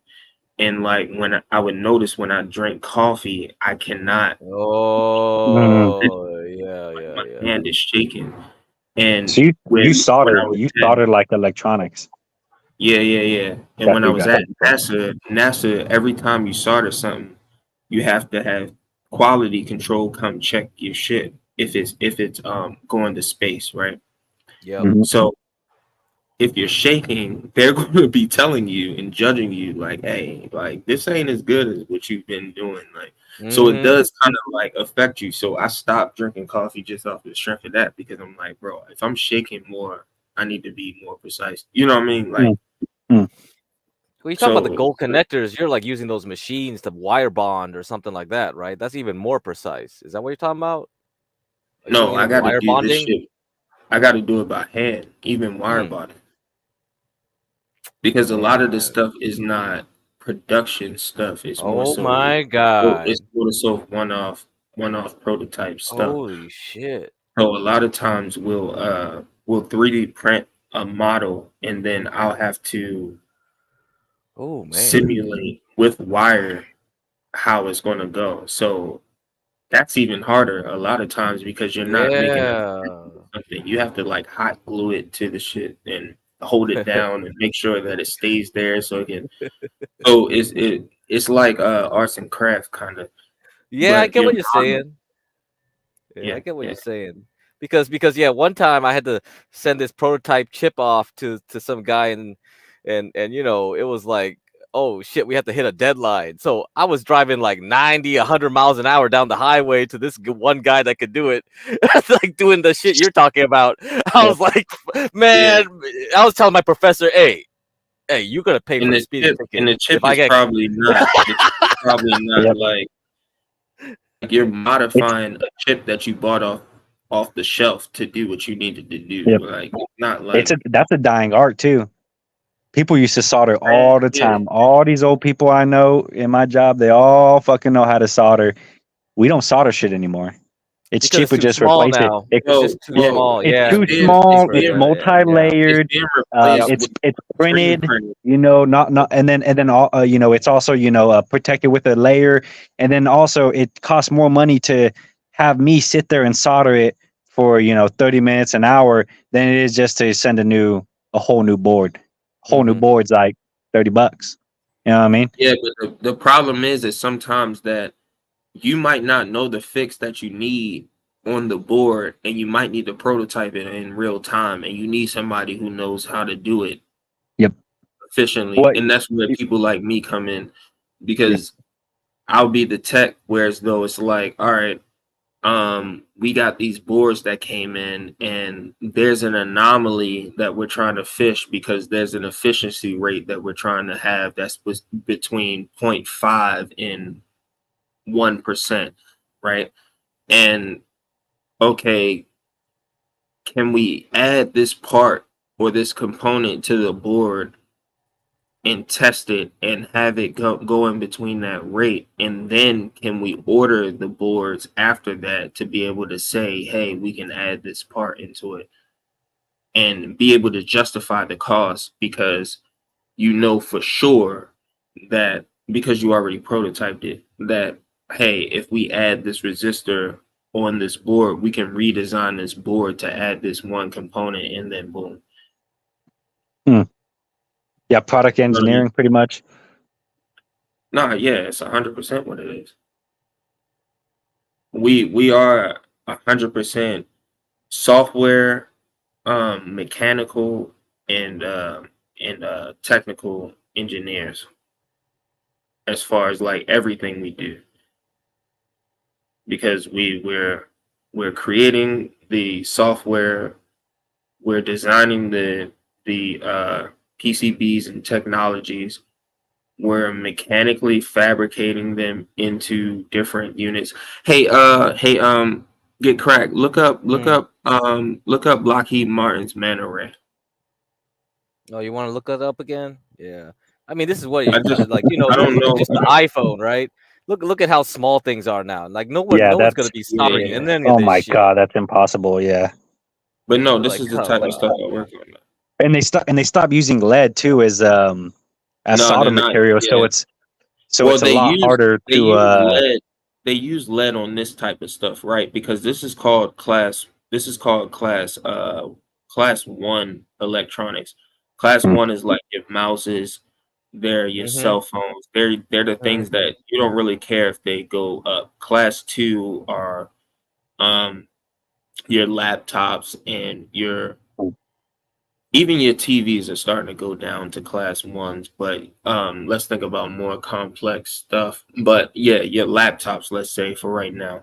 And like when I would notice when I drink coffee, I cannot. Oh, yeah. My hand is shaking. And So you soldered like electronics. Yeah. And when I was at NASA, every time you solder something, you have to have quality control come check your shit if it's going to space, right? Yeah. So if you're shaking, they're going to be telling you and judging you like, hey, like, this ain't as good as what you've been doing. Like, so it does kind of like affect you. So I stopped drinking coffee just off the strength of that, because I'm like, bro, if I'm shaking more, I need to be more precise. You know what I mean? Like, when you talk about the gold connectors, you're like using those machines to wire bond or something like that, right? That's even more precise. Is that what you're talking about? No, I got to wire do bonding? this shit. I got to do it by hand, even wire bonding. Because a lot of this stuff is not production stuff. It's more so. My God! It's more so one-off prototype stuff. Holy shit! So a lot of times we'll 3D print a model, and then I'll have to simulate with wire how it's going to go. So that's even harder a lot of times, because you're not making something. You have to like hot glue it to the shit and hold it down and make sure that it stays there so it can. So it's like arts and craft kind of. Yeah, I get what you're saying. Yeah, I get what you're saying. Because one time I had to send this prototype chip off to some guy, and you know, it was like oh shit, we have to hit a deadline. So I was driving like 90, 100 miles an hour down the highway to this one guy that could do it, like doing the shit you're talking about. I was like, man, I was telling my professor, hey, you're gonna pay for the speeding ticket. And the chip is probably not. The chip is probably not like you're modifying a chip that you bought off the shelf to do what you needed to do. Yep. Like not like that's a dying art too. People used to solder all the time. All these old people I know in my job, they all fucking know how to solder. We don't solder shit anymore. It's because cheaper it's too just small replace now. it. It's just too small. It's Yeah, too small. It's multi-layered. It's printed. You know, not and then all you know, it's also protected with a layer, and then also it costs more money to have me sit there and solder it for 30 minutes an hour than it is just to send a whole new board. Whole new board's like $30. You know what I mean? Yeah, but the problem is sometimes that you might not know the fix that you need on the board, and you might need to prototype it in real time, and you need somebody who knows how to do it efficiently. And that's where people like me come in, because I'll be the tech, whereas though it's like, all right, we got these boards that came in and there's an anomaly that we're trying to fish because there's an efficiency rate that we're trying to have that's between 0.5 and 1%, right? And okay, can we add this part or this component to the board and test it and have it go in between that rate, and then can we order the boards after that to be able to say, hey, we can add this part into it and be able to justify the cost, because you know for sure that because you already prototyped it that, hey, if we add this resistor on this board, we can redesign this board to add this one component, and then boom. Yeah, product engineering, pretty much. Nah, yeah, it's 100% what it is. We are 100% software, mechanical, and technical engineers as far as like everything we do, because we're creating the software, we're designing the PCBs and technologies. We're mechanically fabricating them into different units. Hey, get cracked. Look up Lockheed Martin's man array. Oh, you want to look that up again? Yeah. I mean, this is what like I don't look know. at just the iPhone, right? Look at how small things are now. Like no one's gonna be soldering in any of oh this my shit. god, that's impossible. Yeah. But no, this is the type of stuff I work on. And they stop using lead too as solder material, so it's a lot harder to they use lead on this type of stuff, right? Because this is called class 1 electronics. Class 1 is like your mouses, they're your cell phones. They're the things that you don't really care if they go up. Class 2 are your laptops and even your TVs are starting to go down to class 1s, but let's think about more complex stuff. But yeah, your laptops, let's say for right now.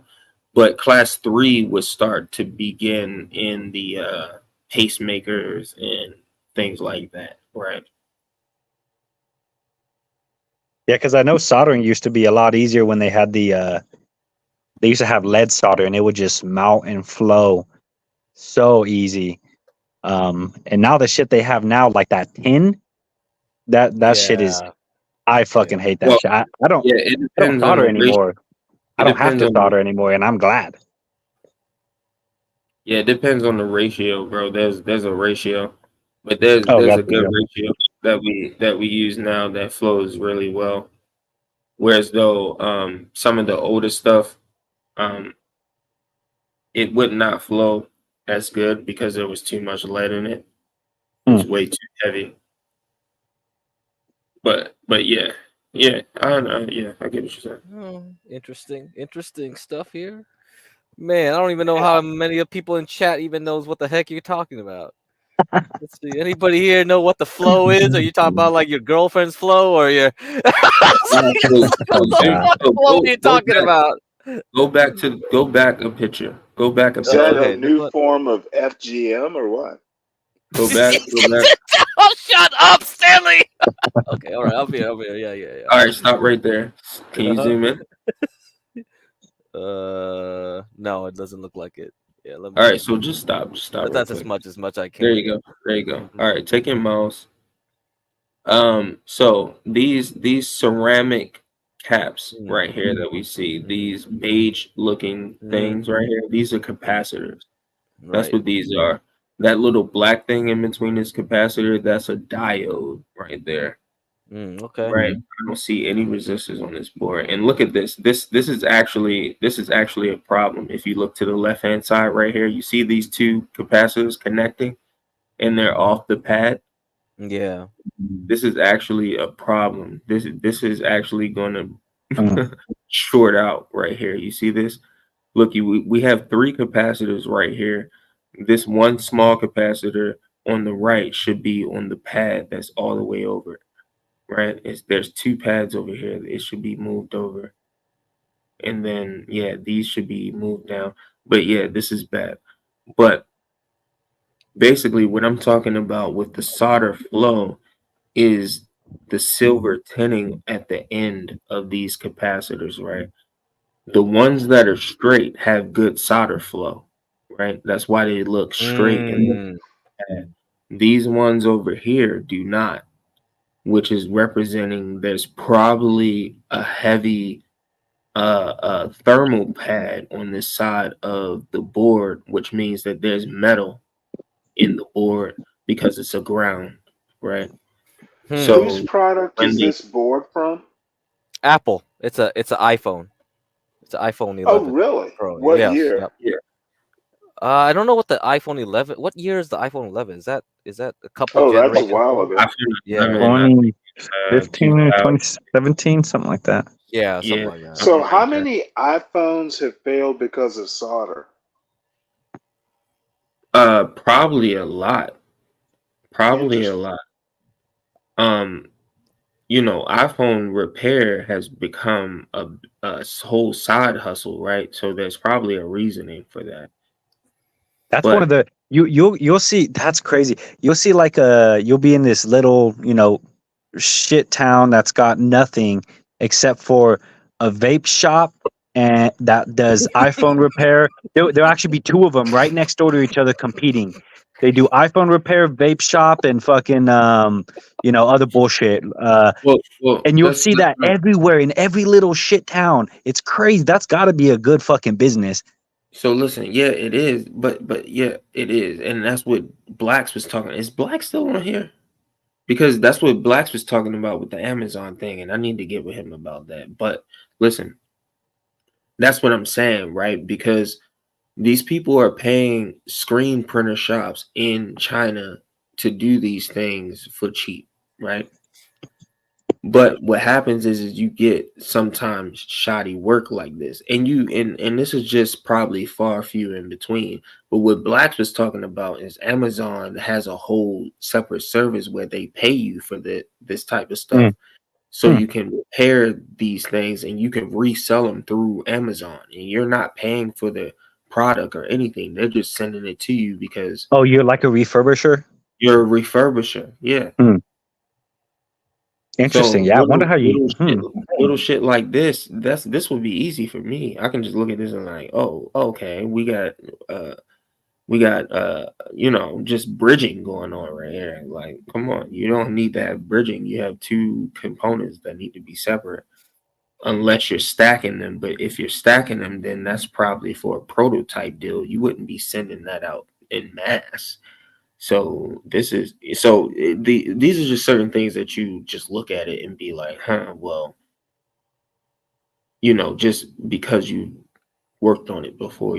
But class 3 would start to begin in the pacemakers and things like that, right? Yeah, because I know soldering used to be a lot easier when they had they used to have lead solder and it would just melt and flow so easy. And now the shit they have now, like that tin, that shit is, I fucking hate that shit. I don't solder anymore. I don't have to solder anymore, and I'm glad. Yeah, it depends on the ratio, bro. There's a ratio, but there's a good ratio that we use now that flows really well. Whereas though some of the older stuff, it would not flow as good because there was too much lead in it. It was way too heavy. But yeah, I don't know. Yeah, I get what you're saying. Oh, interesting stuff here. Man, I don't even know how many of people in chat even knows what the heck you're talking about. Let's see. Anybody here know what the flow is? Are you talking about like your girlfriend's flow or your? What are you talking about? Go back a picture. Go back a Is that picture. a new form of FGM or what? Go back. Oh, shut up, Stanley. Okay, all right, I'll be here. Yeah. All right, stop right there. Can you zoom in? No, it doesn't look like it. Yeah, let me. All right, so just stop. But that's as much I can. There you go. All right, take your mouse. So these ceramic caps right here that we see, these beige looking things right here, these are capacitors. That's Right. what these are. That little black thing in between this capacitor, that's a diode right there. Okay. Right. I don't see any resistors on this board. And look at this. This is actually a problem. If you look to the left hand side right here, you see these two capacitors connecting and they're off the pad. Yeah. This is actually a problem. This is actually going to short out right here. You see this? Look, we have three capacitors right here. This one small capacitor on the right should be on the pad that's all the way over. Right? There's two pads over here. It should be moved over. And then, yeah, these should be moved down. But yeah, this is bad. But basically what I'm talking about with the solder flow is the silver tinning at the end of these capacitors, right? The ones that are straight have good solder flow, right? That's why they look straight. And these ones over here do not, which is representing there's probably a heavy thermal pad on this side of the board, which means that there's metal in the board because it's a ground, right? So whose product is this board from? Apple. It's an iPhone. It's an iPhone 11. Oh, really? Pro. What Yes, year? Yep. Yeah. I don't know what the iPhone 11. What year is the iPhone 11? Is that a couple? Oh, generations? that's a while ago. Yeah. 2015 or 2017, something like that. Yeah, something like that. So, how many iPhones have failed because of solder? Probably a lot. Probably a lot. iPhone repair has become a whole side hustle, right? So there's probably a reasoning for that. That's one of the you'll see. That's crazy. You'll see like you'll be in this little shit town that's got nothing except for a vape shop and that does iPhone repair. There'll actually be two of them right next door to each other competing. They do iPhone repair, vape shop, and fucking other bullshit. And you'll see that everywhere in every little shit town. It's crazy. That's got to be a good fucking business. So listen, yeah, it is, but yeah, it is, and that's what Blacks was talking. Is Black still on here? Because that's what Blacks was talking about with the Amazon thing, and I need to get with him about that. But listen, that's what I'm saying, right? Because these people are paying screen printer shops in China to do these things for cheap, right? But what happens is you get sometimes shoddy work like this, and this is just probably far few in between. But what Blacks was talking about is Amazon has a whole separate service where they pay you for this type of stuff, so you can repair these things and you can resell them through Amazon, and you're not paying for the product or anything. They're just sending it to you because you're like a refurbisher. You're a refurbisher, yeah. Interesting. So I wonder how you little shit like this. This would be easy for me. I can just look at this and like, oh, okay, we got just bridging going on right here. Like, come on, you don't need to have bridging. You have two components that need to be separate, unless you're stacking them. But if you're stacking them, then that's probably for a prototype deal. You wouldn't be sending that out in mass. So these are just certain things that you just look at it and be like, well, just because you worked on it before, what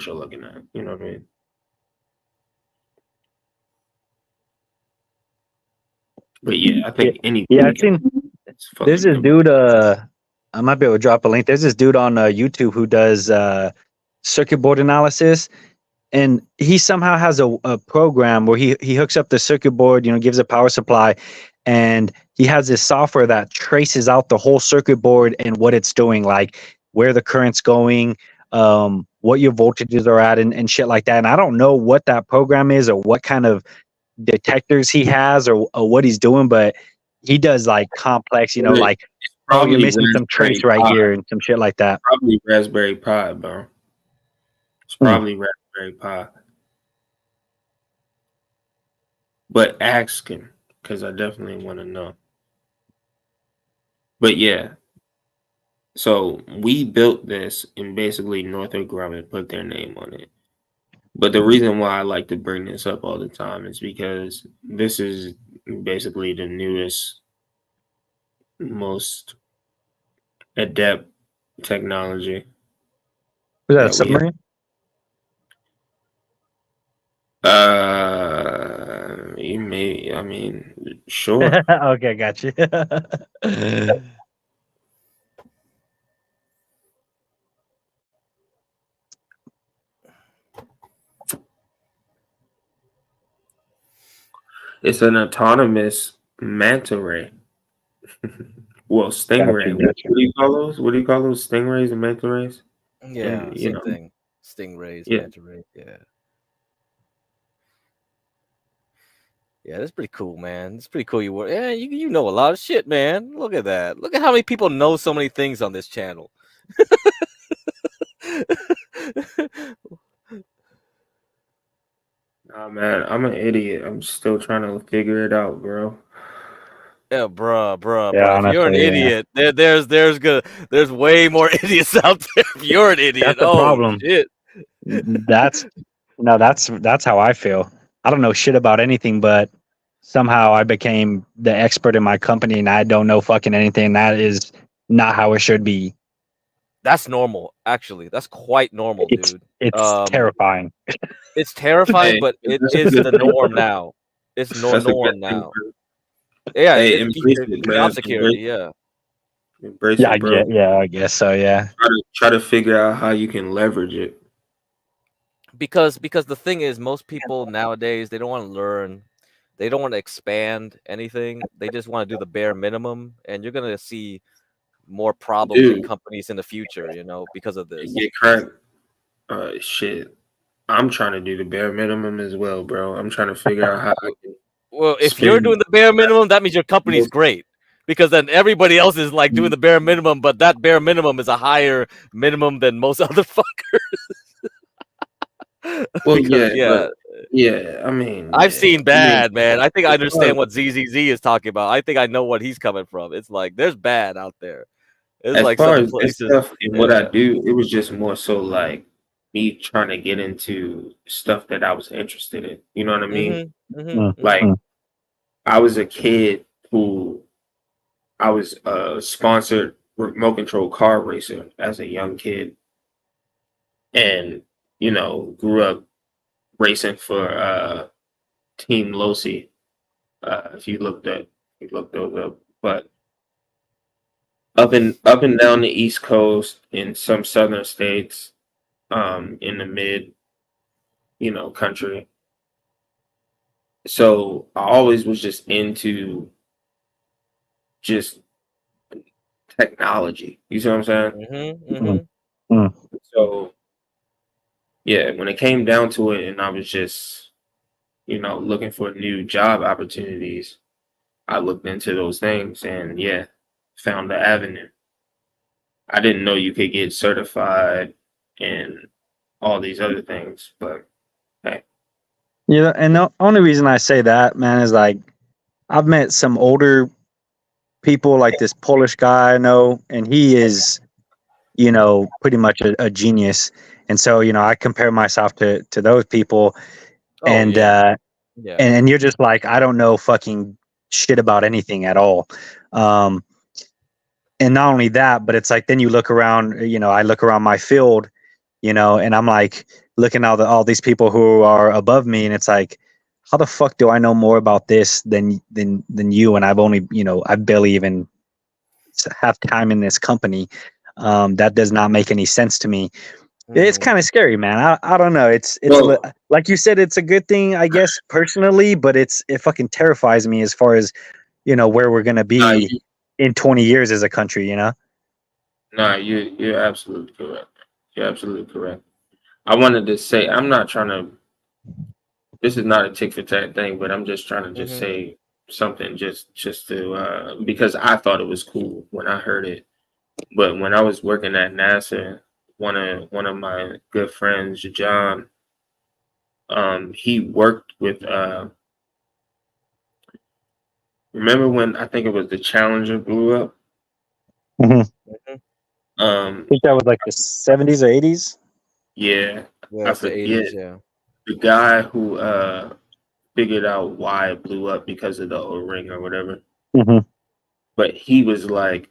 you're looking at, you know what I mean? But yeah, I think I've seen there's this dude. I might be able to drop a link. There's this dude on YouTube who does circuit board analysis. and he somehow has a program where he hooks up the circuit board, gives a power supply, and he has this software that traces out the whole circuit board and what it's doing, like where the current's going, what your voltages are at, and shit like that. And I don't know what that program is or what kind of detectors he has or what he's doing, but he does like complex, like, oh, you're missing some trace right here and some shit like that. Probably Raspberry Pi, bro. It's probably Raspberry Pi. But ask him, because I definitely want to know. But yeah. So we built this, and basically Northrop Grumman put their name on it. But the reason why I like to bring this up all the time is because this is basically the newest, most adept technology. Was that a submarine? You may, I mean, sure. Okay, got you. It's an autonomous manta ray. Well, stingray. What do you call those? What do you call those? Stingrays and manta rays? Yeah, same thing. Stingrays, manta ray. Yeah. Yeah, that's pretty cool, man. It's pretty cool. You were, yeah, you know a lot of shit, man. Look at that. Look at how many people know so many things on this channel. Nah, man, I'm an idiot. I'm still trying to figure it out, bro. Yeah, bruh. Yeah, if you're an idiot, there's way more idiots out there. If you're an idiot, that's the problem. Shit. That's how I feel. I don't know shit about anything, but somehow I became the expert in my company, and I don't know fucking anything. That is not how it should be. That's normal, actually. That's quite normal, dude. It's terrifying. It's terrifying, but it is the norm now. It's norm now. Yeah, job security. Yeah. Embrace it, bro. Yeah, I guess so. Yeah. Try to figure out how you can leverage it. Because the thing is, most people nowadays, they don't want to learn, they don't want to expand anything. They just want to do the bare minimum, and you're gonna see more problems in companies in the future, because of this. Get cracked. Shit. I'm trying to do the bare minimum as well, bro. I'm trying to figure out how I can. Well, if you're doing the bare minimum, that means your company's great. Because then everybody else is like doing the bare minimum, but that bare minimum is a higher minimum than most other fuckers. Well, yeah. I mean, I've seen bad, man. I think I understand what ZZZ is talking about. I think I know what he's coming from. It's like there's bad out there. It's as like far some as places. Stuff and what I do, it was just more so like me trying to get into stuff that I was interested in. You know what I mean? Like, I was a kid who I was a sponsored remote control car racer as a young kid, and grew up racing for Team Losi. If you look those up, but up and down the East Coast, in some southern states, in the mid, country. So I always was just into just technology. You see what I'm saying? So yeah, when it came down to it, and I was just, looking for new job opportunities, I looked into those things and found the avenue. I didn't know you could get certified and all these other things, but hey. Yeah, and the only reason I say that, man, is like I've met some older people, like this Polish guy I know, and he is, pretty much a genius. And so, I compare myself to those people, and and you're just like, I don't know fucking shit about anything at all. And not only that, but it's like, then you look around, I look around my field, and I'm like looking at all these people who are above me, and it's like, how the fuck do I know more about this than you? And I've only, I barely even have time in this company. That does not make any sense to me. It's kind of scary, man. I don't know. It's like you said, it's a good thing, I guess, personally, but it fucking terrifies me as far as where we're gonna be in 20 years as a country. Nah, you're absolutely correct. You're absolutely correct. I wanted to say I'm not trying to. This is not a tick for tat thing, but I'm just trying to just say something just to because I thought it was cool when I heard it. But when I was working at NASA, one of my good friends, John, he worked with remember when I think it was the Challenger blew up? I think that was like the 70s or 80s. Yeah, Yeah, I it's the forget 80s, yeah. the guy who figured out why it blew up because of the O-ring or whatever. But he was like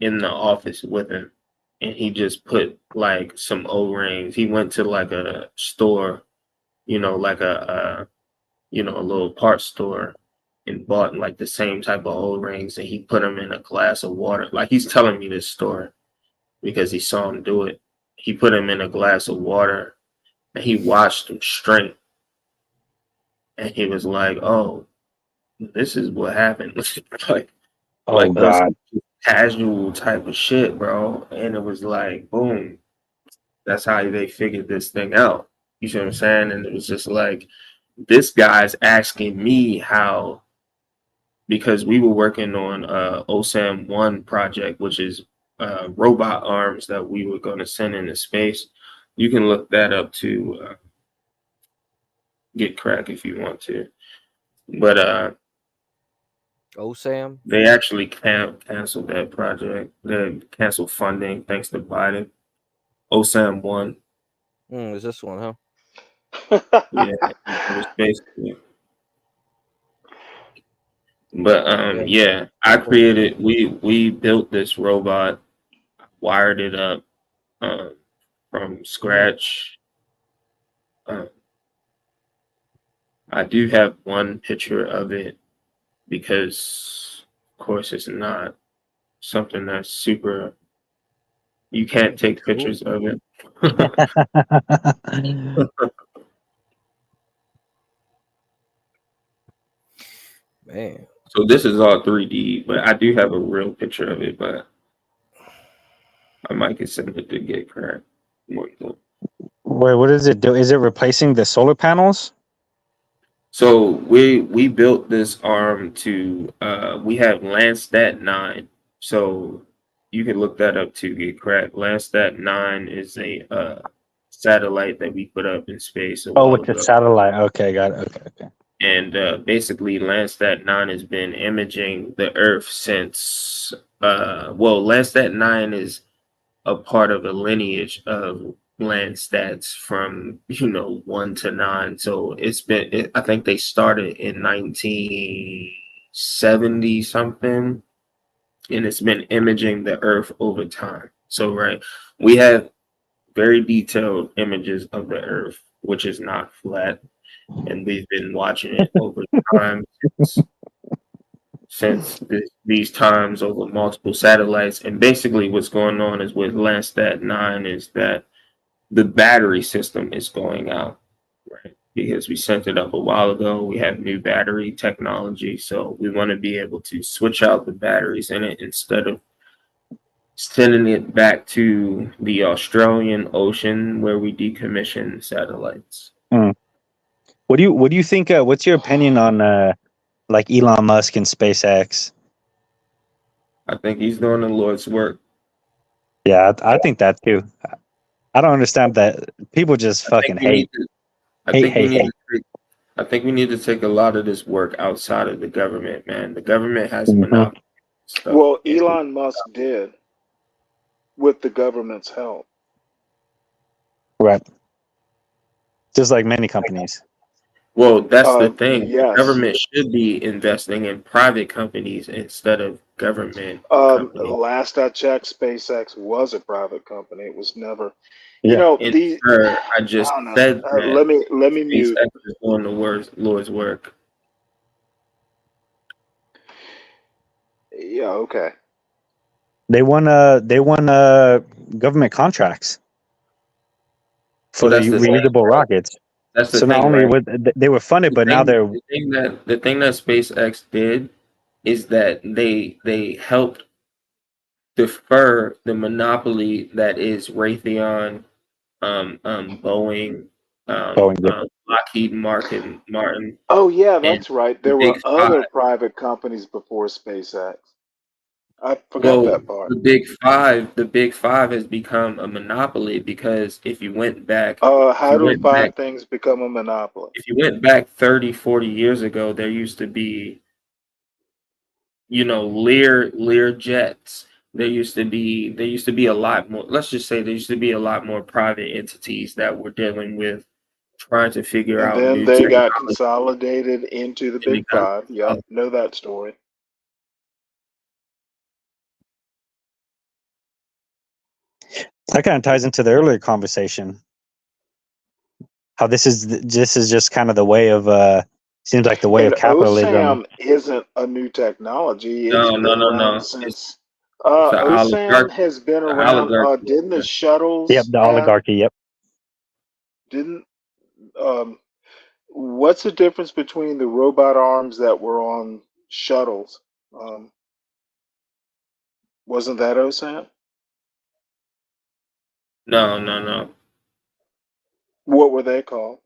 in the office with him, and he just put like some O-rings. He went to like a store, like a little parts store, and bought like the same type of O-rings, and he put them in a glass of water. Like, he's telling me this story because he saw him do it. He put them in a glass of water, and he watched them straight, and he was like, "Oh, this is what happened." like Oh on God. some casual type of shit, bro. And it was like, boom, that's how they figured this thing out. You see what I'm saying? And it was just like, this guy's asking me how, because we were working on OSAM 1 project, which is robot arms that we were going to send into space. You can look that up to get crack if you want to. But OSAM? they actually canceled that project. They canceled funding thanks to Biden. OSAM 1. Is this one, huh? Yeah, it was basically. But yeah, I created. We built this robot, wired it up from scratch. I do have one picture of it because, of course, it's not something that's super. You can't take pictures of it. Man. So this is all 3D, but I do have a real picture of it, but I might get something to get cracked. Wait, what does it do? Is it replacing the solar panels? So we built this arm to we have Landsat 9. So you can look that up to get cracked. Landsat 9 is a satellite that we put up in space a while It's a ago. satellite. Okay, got it. Okay. And basically Landsat 9 has been imaging the Earth since Landsat 9 is a part of a lineage of Landsats from 1 to 9. So I think they started in 1970 something, and it's been imaging the Earth over time. So we have very detailed images of the Earth, which is not flat, and we've been watching it over time since these times over multiple satellites. And basically what's going on is with Landsat 9 is that the battery system is going out, right? Because we sent it up a while ago. We have new battery technology. So we want to be able to switch out the batteries in it instead of sending it back to the Australian Ocean where we decommission satellites. What do you think? What's your opinion on like Elon Musk and SpaceX? I think he's doing the Lord's work. Yeah, I think that too. I don't understand that people just fucking hate. I think we need to take a lot of this work outside of the government, man. The government has monopoly stuff. Well, Elon Musk did with the government's help. Right. Just like many companies. Well, that's the thing. Yes. The government should be investing in private companies instead of government companies. Last I checked, SpaceX was a private company. It was never. I just said that. Let me mute. SpaceX is doing the Lord's work. Yeah. Okay. They won government contracts. for the reusable rockets. That's the so thing, not only right? they were funded, but now they're the thing that SpaceX did is that they helped defer the monopoly that is Raytheon, Boeing, Lockheed Martin. Oh yeah, And that's right. the There Big were other Five. private companies before SpaceX. I forgot that part. The Big Five has become a monopoly because if you went back, How do five things become a monopoly? if you went back 30, 40 years ago, there used to be, Lear jets. There used to be a lot more. Let's just say there used to be a lot more private entities that were dealing with trying to figure And out then new they got technology. consolidated into the And Big Five. Yep, know that story. that kind of ties into the earlier conversation. How this is just kind of the way of seems like the way And of capitalism. OSAM isn't a new technology. It's No. been around since. It's the OSAM has been around. oligarchy. Didn't the shuttles? Yep, the oligarchy. Yep. Didn't what's the difference between the robot arms that were on shuttles? Wasn't that OSAM? No. What were they called?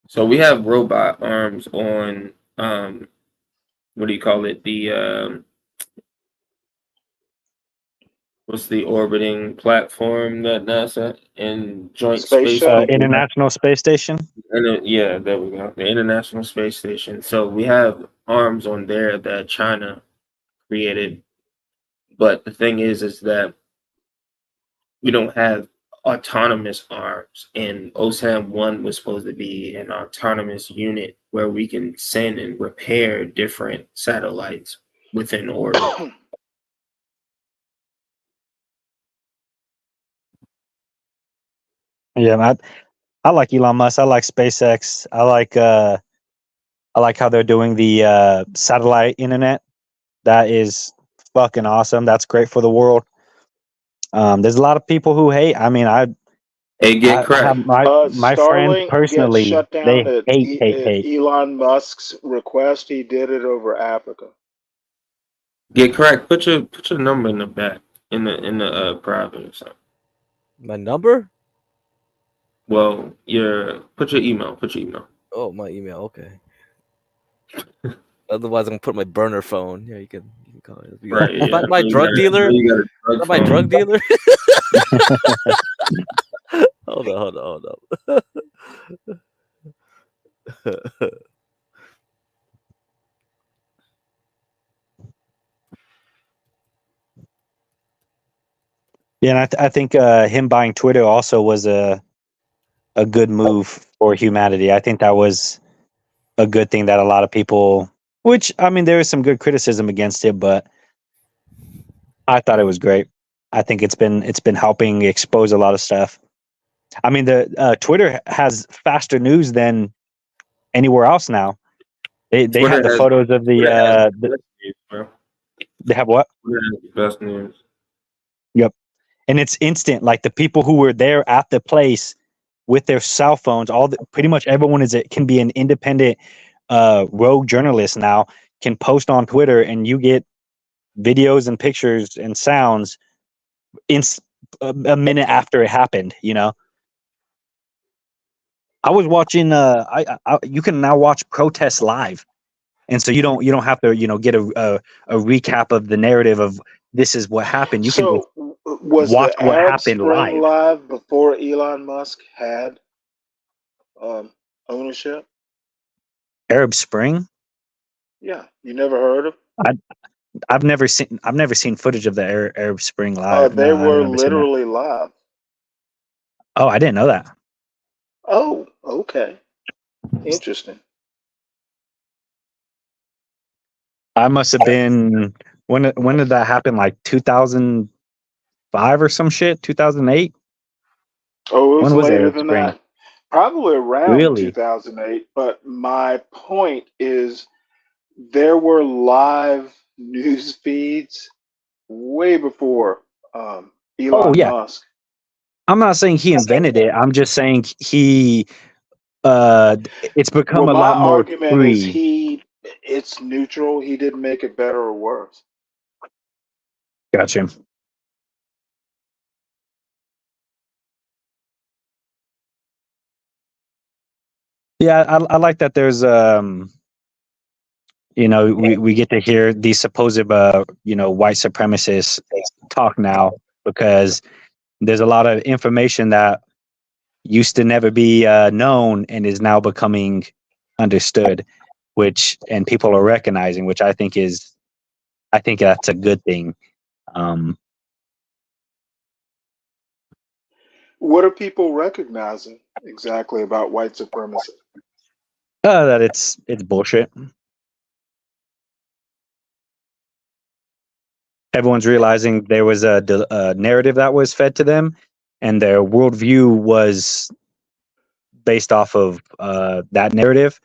So we have robot arms on what do you call it? The what's the orbiting platform that NASA and Joint Space Space Shuttle? International Space Station. Yeah, there we go. The International Space Station. So we have arms on there that China created, but the thing is that we don't have autonomous arms, and OSAM 1 was supposed to be an autonomous unit where we can send and repair different satellites within orbit. Yeah, I like Elon Musk. I like SpaceX. I like how they're doing the satellite internet. That is fucking awesome. That's great for the world. There's a lot of people who hate. I mean, I have my friends Starlink gets personally. shut down They at hate. Elon Musk's request. He did it over Africa. Get correct. Put your number in the back in the private or something. My number? Well, put your email. Oh, my email. Okay. Otherwise, I'm gonna put my burner phone. Yeah, you can call it. Right. Is Yeah. that my drug dealer? You got a Is drug that my phone. drug dealer? Hold on. Yeah, and I think him buying Twitter also was a good move for humanity. I think that was a good thing that a lot of people. Which I mean, there is some good criticism against it, but I thought it was great. I think it's been helping expose a lot of stuff. I mean, the Twitter has faster news than anywhere else now. They have the photos of the they have what? Best news. Yep. And it's instant. Like the people who were there at the place with their cell phones, pretty much everyone can be an independent rogue journalist now, can post on Twitter, and you get videos and pictures and sounds in a minute after it happened. I was watching. You can now watch protests live, and so you don't have to get a recap of the narrative of this is what happened. You can just Was watch the what Arab happened Spring live. live before Elon Musk had ownership? Arab Spring? Yeah, you never heard of? I've never seen footage of the Arab Spring live. They No, I've were never seen that. literally live. Oh, I didn't know that. Oh, okay. Interesting. I must have been when did that happen? Like 2005 or some shit? 2008? Oh, it was When was later Arab than Spring? that. Probably around Really? 2008. But my point is, there were live news feeds way before Oh Elon yeah. Musk. I'm not saying he invented it. I'm just saying it's become Well, a my lot more argument is free. it's neutral. He didn't make it better or worse. Gotcha. Yeah, I like that there's we get to hear these supposed white supremacists talk now, because there's a lot of information that used to never be known and is now becoming understood, and people are recognizing, which I think that's a good thing. What are people recognizing exactly about white supremacy? That it's bullshit. Everyone's realizing there was a narrative that was fed to them, and their worldview was based off of that narrative.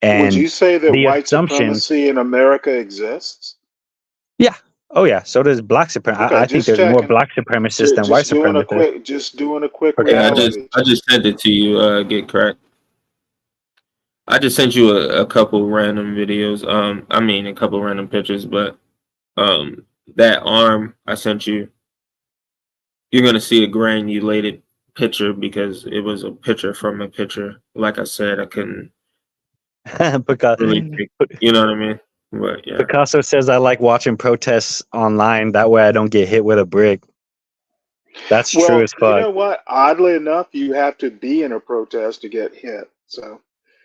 And would you say that the white assumption, supremacy in America exists? yeah, oh yeah, so does black supremacy. Okay, I think just there's more checking. black supremacists than white supremacists. Just doing a quick Okay, reality. I just sent it to you. Get cracked. I just sent you a couple random videos. I mean a couple random pictures, but that arm I sent you, you're gonna see a granulated picture because it was a picture from a picture. Like I said, I couldn't really pick, you know what I mean? But yeah. Picasso says I like watching protests online. That way I don't get hit with a brick. That's true as fuck. You know what? Oddly enough, you have to be in a protest to get hit. So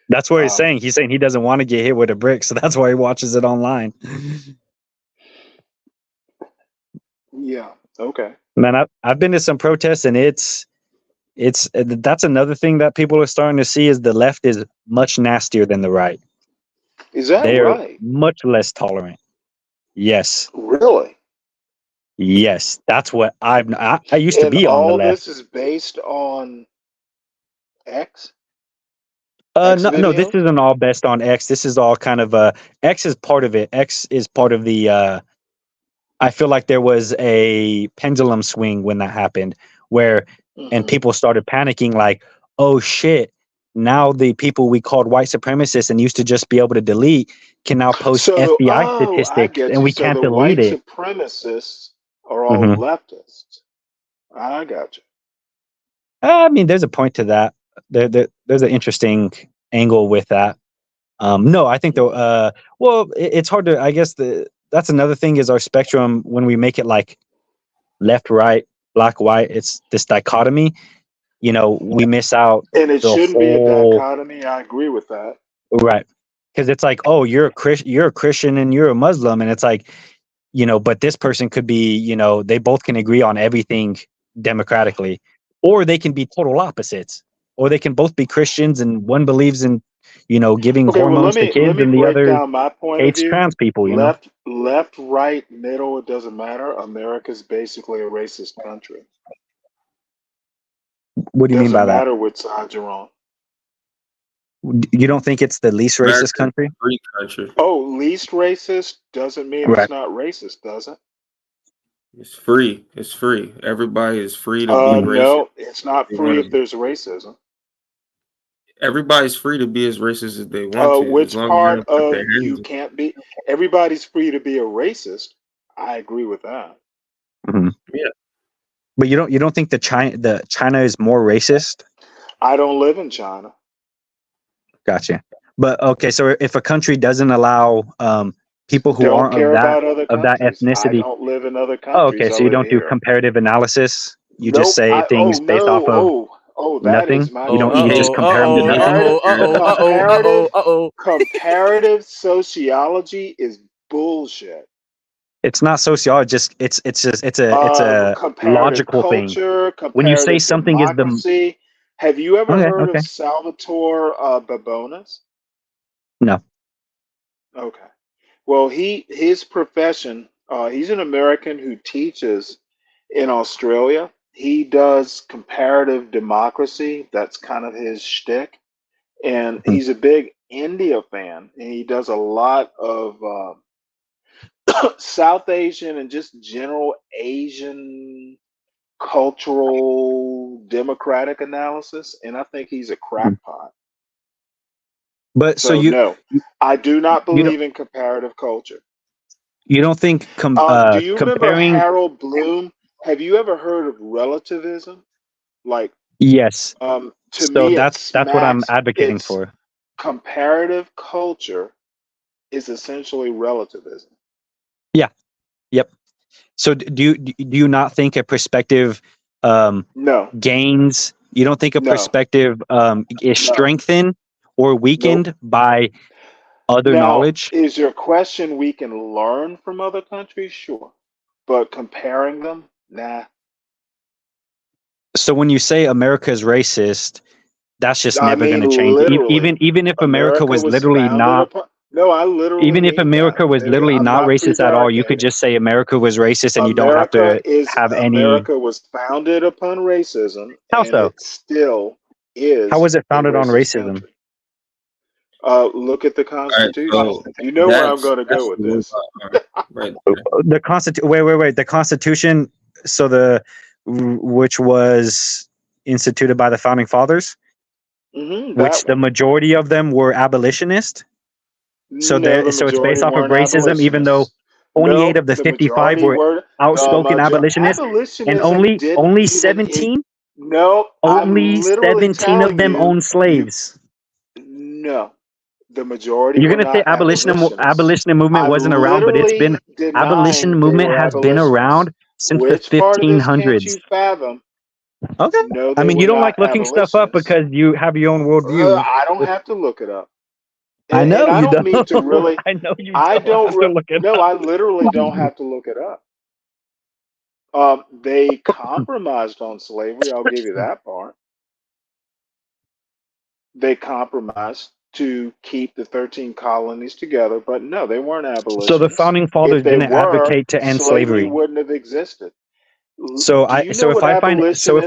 that's what he's saying. He's saying he doesn't want to get hit with a brick, so that's why he watches it online. Yeah. Okay. Man, I've been to some protests, and that's another thing that people are starting to see, is the left is much nastier than the right. Is that They are right? much less tolerant. Yes. Really? Yes, that's what I used to be on the all left. this is based on X? No, this isn't all based on X. This is all kind of X is part of it. X is part of the I feel like there was a pendulum swing when that happened, where and people started panicking, like, oh shit, now the people we called white supremacists and used to just be able to delete can now post FBI I statistics, get and you. we So can't the delete white it. supremacists are all leftists. I got you. I mean, there's a point to that. There's an interesting angle with that. No, I think though. Well, it's hard to. I guess that's another thing, is our spectrum, when we make it like left, right, black, white. It's this dichotomy. We miss out And it the shouldn't be a whole dichotomy. I agree with that. right, because it's like, oh, you're a Christian and you're a Muslim, and it's like, but this person could be, they both can agree on everything democratically, or they can be total opposites, or they can both be Christians and one believes in, giving Okay, well hormones to kids, let me and the break other down my point of hates view. trans people. Left, right, middle, it doesn't matter. America's basically a racist country. What do you mean by Doesn't that? matter which side you're on. You don't think it's the least racist country? Free country. Oh, least racist doesn't mean Right. it's not racist, does it? It's free. It's free. Everybody is free to be racist. No, it's not free if there's racism. Everybody's free to be as racist as they want to. Which part of you can't be? Everybody's free to be a racist. I agree with that. Mm-hmm. Yeah, but you don't think China is more racist? I don't live in China. Gotcha. But okay, so if a country doesn't allow people who aren't of that ethnicity, I don't live in other countries. Oh, okay, so you don't do comparative analysis. You just say things based off of nothing. You just compare them to nothing. Comparative sociology is bullshit. It's not sociology. It's a logical culture, thing. When you say something democracy. is the Have you ever heard of Salvatore Babonas? No. Okay. Well, his profession, he's an American who teaches in Australia. He does comparative democracy. That's kind of his shtick. And he's a big India fan. And he does a lot of South Asian and just general Asian cultural democratic analysis, and I think he's a crackpot. But so no, I do not believe in comparative culture. You don't think do you remember comparing? Harold Bloom? Have you ever heard of relativism? Like, Yes. To So me, that's what I'm advocating it's for. comparative culture is essentially relativism. Yeah. Yep. So do you not think a perspective No. gains? You don't think a No. perspective is strengthened or weakened by other Now, knowledge? is your question we can learn from other countries? Sure. But comparing them? Nah. So when you say America is racist, that's just I never going to mean, change. literally. Even if America was literally founded not, upon. No, I literally even if mean America that. was literally I'm not racist at all, you could prevaricating. just say America was racist, and you don't have to have any. America was founded upon racism, How and so? it still is. How was it founded a on racist racism? country. Look at the Constitution. So you know where I'm going to go with this. Right. The Wait. The Constitution. So which was instituted by the founding fathers, which the majority of them were abolitionist. So so it's based off of racism, even though 28 of the 55 were outspoken abolitionists, and only 17. No, only 17 of them owned slaves. No, the majority. You're gonna say abolition movement wasn't around, but it's been abolition movement has been around since the 1500s. You fathom? Okay. No, I mean, you don't like looking stuff up because you have your own worldview. I don't have to look it up. I know and you I don't mean to really. I know you. I don't. Have to look it no, up. I literally don't have to look it up. They compromised on slavery. I'll give you that part. They compromised to keep the 13 colonies together, but no, they weren't abolitionists. So the founding fathers didn't advocate to end slavery. Wouldn't have existed. So if I find Stanley,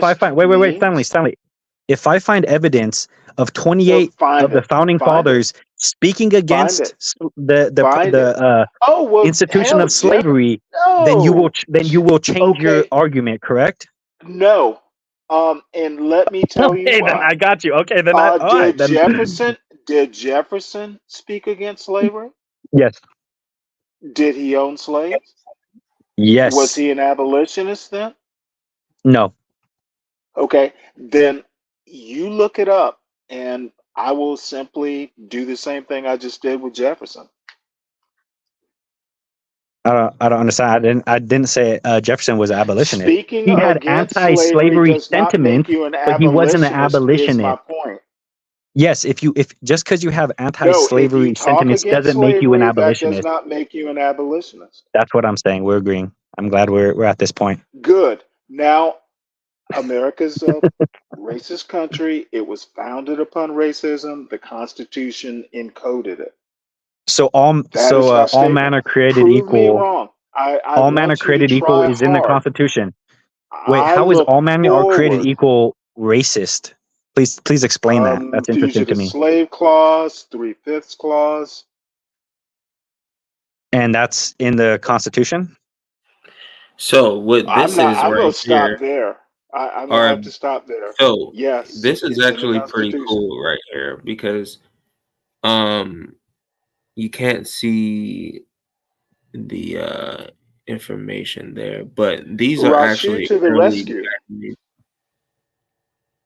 if I find evidence of 28 of the founding fathers speaking against the institution of slavery, then you will change your argument, correct? No. And let me tell you why. Then I got you. Okay, then did Jefferson speak against slavery? Yes. Did he own slaves? Yes. Was he an abolitionist then? No. Okay, then you look it up, and I will simply do the same thing I just did with Jefferson. I don't understand. I didn't say Jefferson was an abolitionist. Speaking he had anti-slavery sentiments, but he wasn't an abolitionist. Is my point. Yes, if just because you have anti-slavery sentiments doesn't make you an abolitionist. That does not make you an abolitionist. That's what I'm saying. We're agreeing. I'm glad we're at this point. Good. Now, America's a racist country. It was founded upon racism. The Constitution encoded it. So all men are created equal. Wrong. All men are created equal is in the Constitution. Wait, how is all men are created equal racist? Please explain that. That's interesting to me. Slave clause, 3/5 clause, and that's in the Constitution. So what this is I'm right gonna stop here. There. I'm gonna have to stop there. So yes, this is actually pretty cool right here because you can't see the information there, but these are actually early batteries.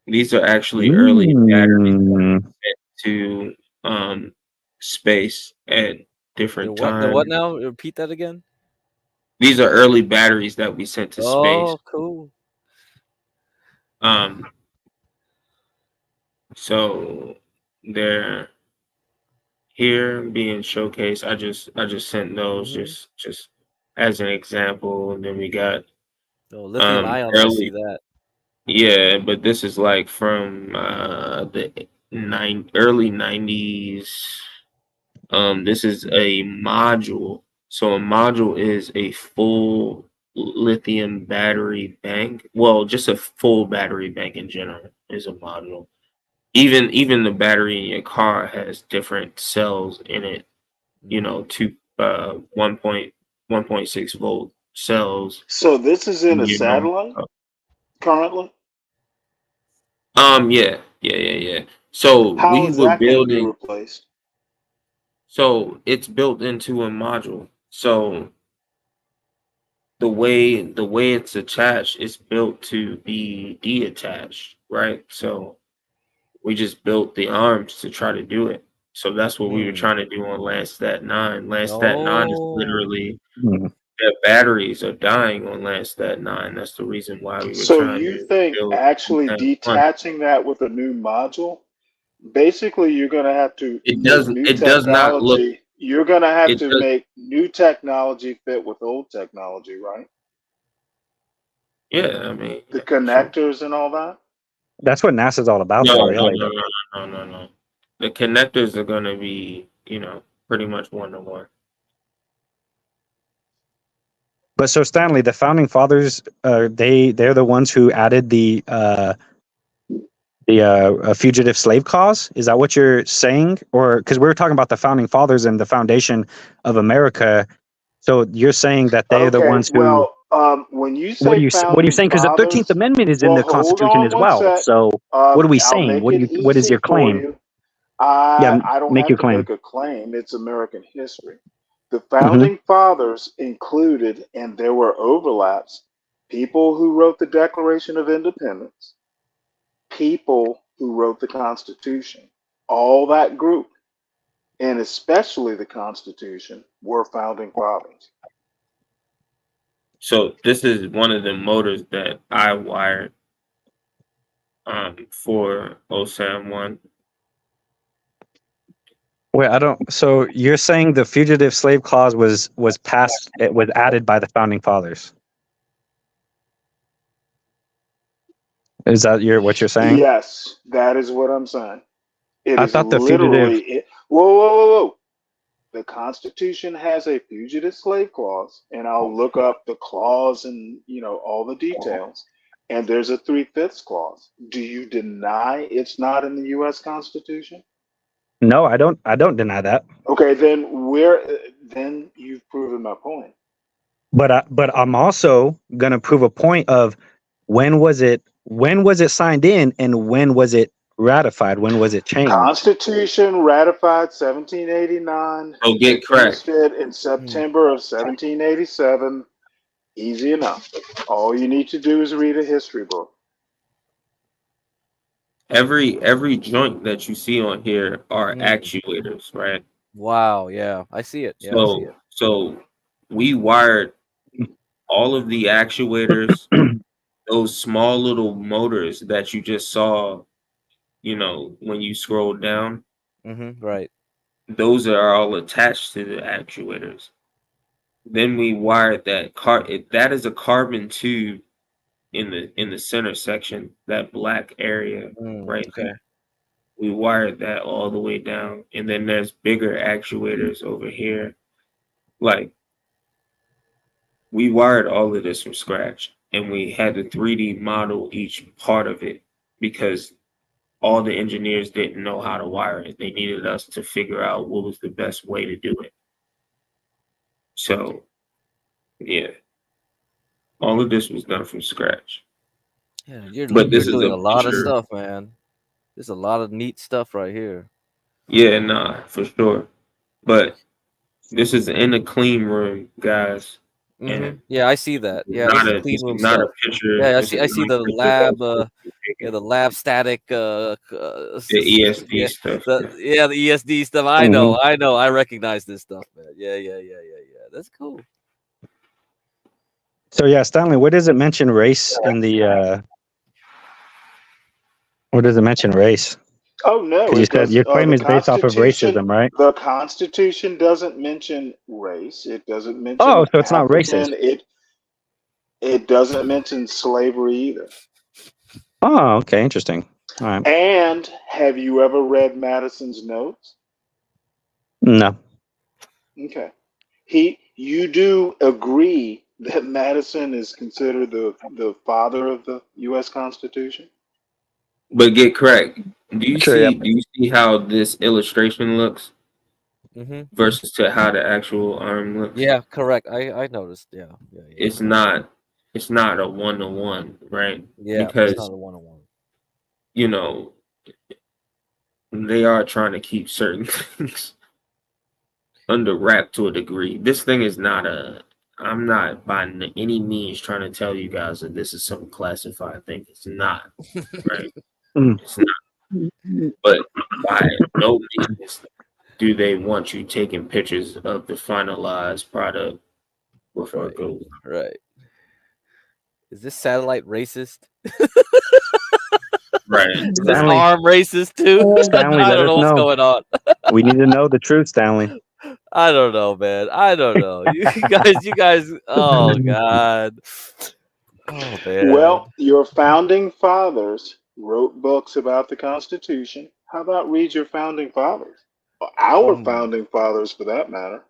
These are actually early batteries to space at different times. The what now? Repeat that again. These are early batteries that we sent to space. Oh, cool. So they're here being showcased. I just sent those just as an example, and then we got lithium ion. I see that. Yeah, but this is like from the early 90s. This is a module. So a module is a full lithium battery bank. Well, just a full battery bank in general is a module. Even the battery in your car has different cells in it. You know, 1.6 volt cells. So this is in a satellite? currently? Yeah. So How we is were that going to be building. replaced? So it's built into a module. So the way it's attached, it's built to be detached, right? So we just built the arms to try to do it. So that's what we were trying to do on Landsat 9. Landsat 9 is literally the batteries are dying on Landsat 9. That's the reason why we were So trying you to think build actually Landsat 1. detaching that with a new module, basically you're going to have to It make doesn't. new It does not look. technology. You're going to have It to does. make new technology fit with old technology, right? Yeah, I mean, The yeah, for sure. connectors and all that. That's what NASA's all about, No, though. no, Really. no, no, no, no, no. The connectors are going to be, pretty much 1-to-1. But so Stanley, the founding fathers, they're the ones who added the fugitive slave clause. Is that what you're saying? Or because we were talking about the founding fathers and the foundation of America, so you're saying that they're the Okay, ones who. well, when you What say are you founding saying? Because the 13th fathers, Amendment is in well, the hold Constitution on as one well. sec. So what are we I'll saying? make it What is easy your for claim? you. Yeah, I don't make have your to claim. make a claim. It's American history. The Hmm. founding fathers included, and there were overlaps, people who wrote the Declaration of Independence, people who wrote the Constitution. All that group, and especially the Constitution, were founding fathers. So this is one of the motors that I wired for OSAM 1. Wait, I don't. So you're saying the fugitive slave clause was passed? It was added by the founding fathers. Is that what you're saying? Yes, that is what I'm saying. It I is thought the fugitive. literally. Whoa. The Constitution has a fugitive slave clause, and I'll look up the clause and all the details. And there's a 3/5 clause. Do you deny it's not in the U.S. Constitution? No, I don't. I don't deny that. Okay, then you've proven my point. But I'm also gonna prove a point of when was it signed in and when was it ratified? When was it changed? Constitution ratified 1789. Oh, get It cracked. first fit in September of 1787. Easy enough. All you need to do is read a history book. Every joint that you see on here are actuators, right? Wow, yeah, I see it. Yeah, I see it. So we wired all of the actuators, those small little motors that you just saw, when you scroll down. Right. Those are all attached to the actuators. Then we wired that is a carbon tube in the center section, that black area right there. We wired that all the way down, and then there's bigger actuators over here. Like, we wired all of this from scratch, and we had to 3D model each part of it because all the engineers didn't know how to wire it. They needed us to figure out what was the best way to do it. So, yeah, all of this was done from scratch. Yeah, you're This is doing a a lot of picture. stuff, man. There's a lot of neat stuff right here. Yeah, nah, for sure. But this is in a clean room, guys. And Yeah, I see that. Yeah, this is clean room not a stuff. picture. Yeah, This is I not see a the picture lab. that's The lab static. the ESD stuff. The ESD stuff. I know. I recognize this stuff, man. Yeah. That's cool. So yeah, Stanley, where does it mention race in the? Where does it mention race? Oh no, Because you it said does. your claim The is based off of Constitution, racism, right? the Constitution doesn't mention race. It doesn't mention Oh, so it's not racist. African. It doesn't mention slavery either. Oh, okay, interesting. All right. And have you ever read Madison's notes? No. Okay. You do agree that Madison is considered the father of the U.S. Constitution? But get correct. Do you Sure, see? yep. Do you see how this illustration looks versus to how the actual arm looks? Yeah, correct. I noticed. Yeah. It's not. it's not a 1-to-1, right? Yeah, it's Because not a 1-to-1. you know they are trying to keep certain things under wrap to a degree. This thing is not a. I'm not by any means trying to tell you guys that this is some classified thing. It's not, right? It's not. But by no means do they want you taking pictures of the finalized product before it goes. Right. Is this satellite racist? Right. Is this Stanley. arm racist too? Stanley, I let don't us know what's know. going on. We need to know the truth, Stanley. I don't know, man. I don't know. You guys. Oh God. Oh man. Well, your founding fathers wrote books about the Constitution. How about read your founding fathers? Our founding fathers, for that matter.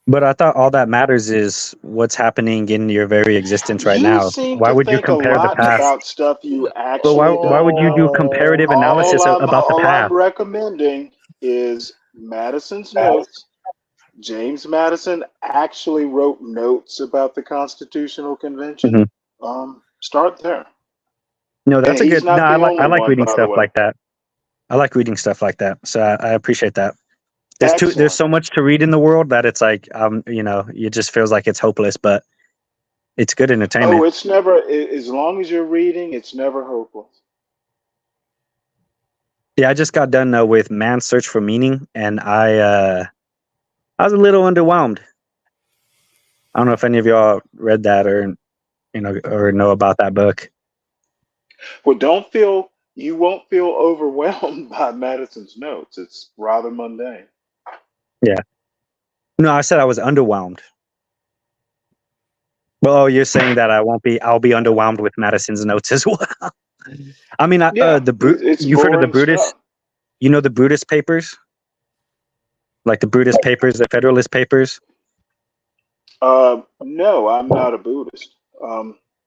But I thought all that matters is what's happening in your very existence right You now. seem Why to would you think a compare the lot past? about stuff you But actually why don't would you do know. comparative analysis about the All I'm past? recommending is Madison's notes. James Madison actually wrote notes about the Constitutional Convention. Start there. No, that's And a he's good. No, not the only I like one, reading by the stuff way. like that. I like reading stuff like that. So I appreciate that. There's Excellent. so much to read in the world that it's like it just feels like it's hopeless, but it's good entertainment. Oh, it's never, as long as you're reading, it's never hopeless. Yeah, I just got done with Man's Search for Meaning, and I was a little underwhelmed. I don't know if any of y'all read that or know about that book. Well, you won't feel overwhelmed by Madison's notes. It's rather mundane. Yeah. No, I said I was underwhelmed. Well, you're saying that I'll be underwhelmed with Madison's notes as well. I mean, it's you've heard of the boring Brutus? stuff. You know the Brutus Papers? Like the Brutus Papers, the Federalist Papers? No, I'm not a Buddhist.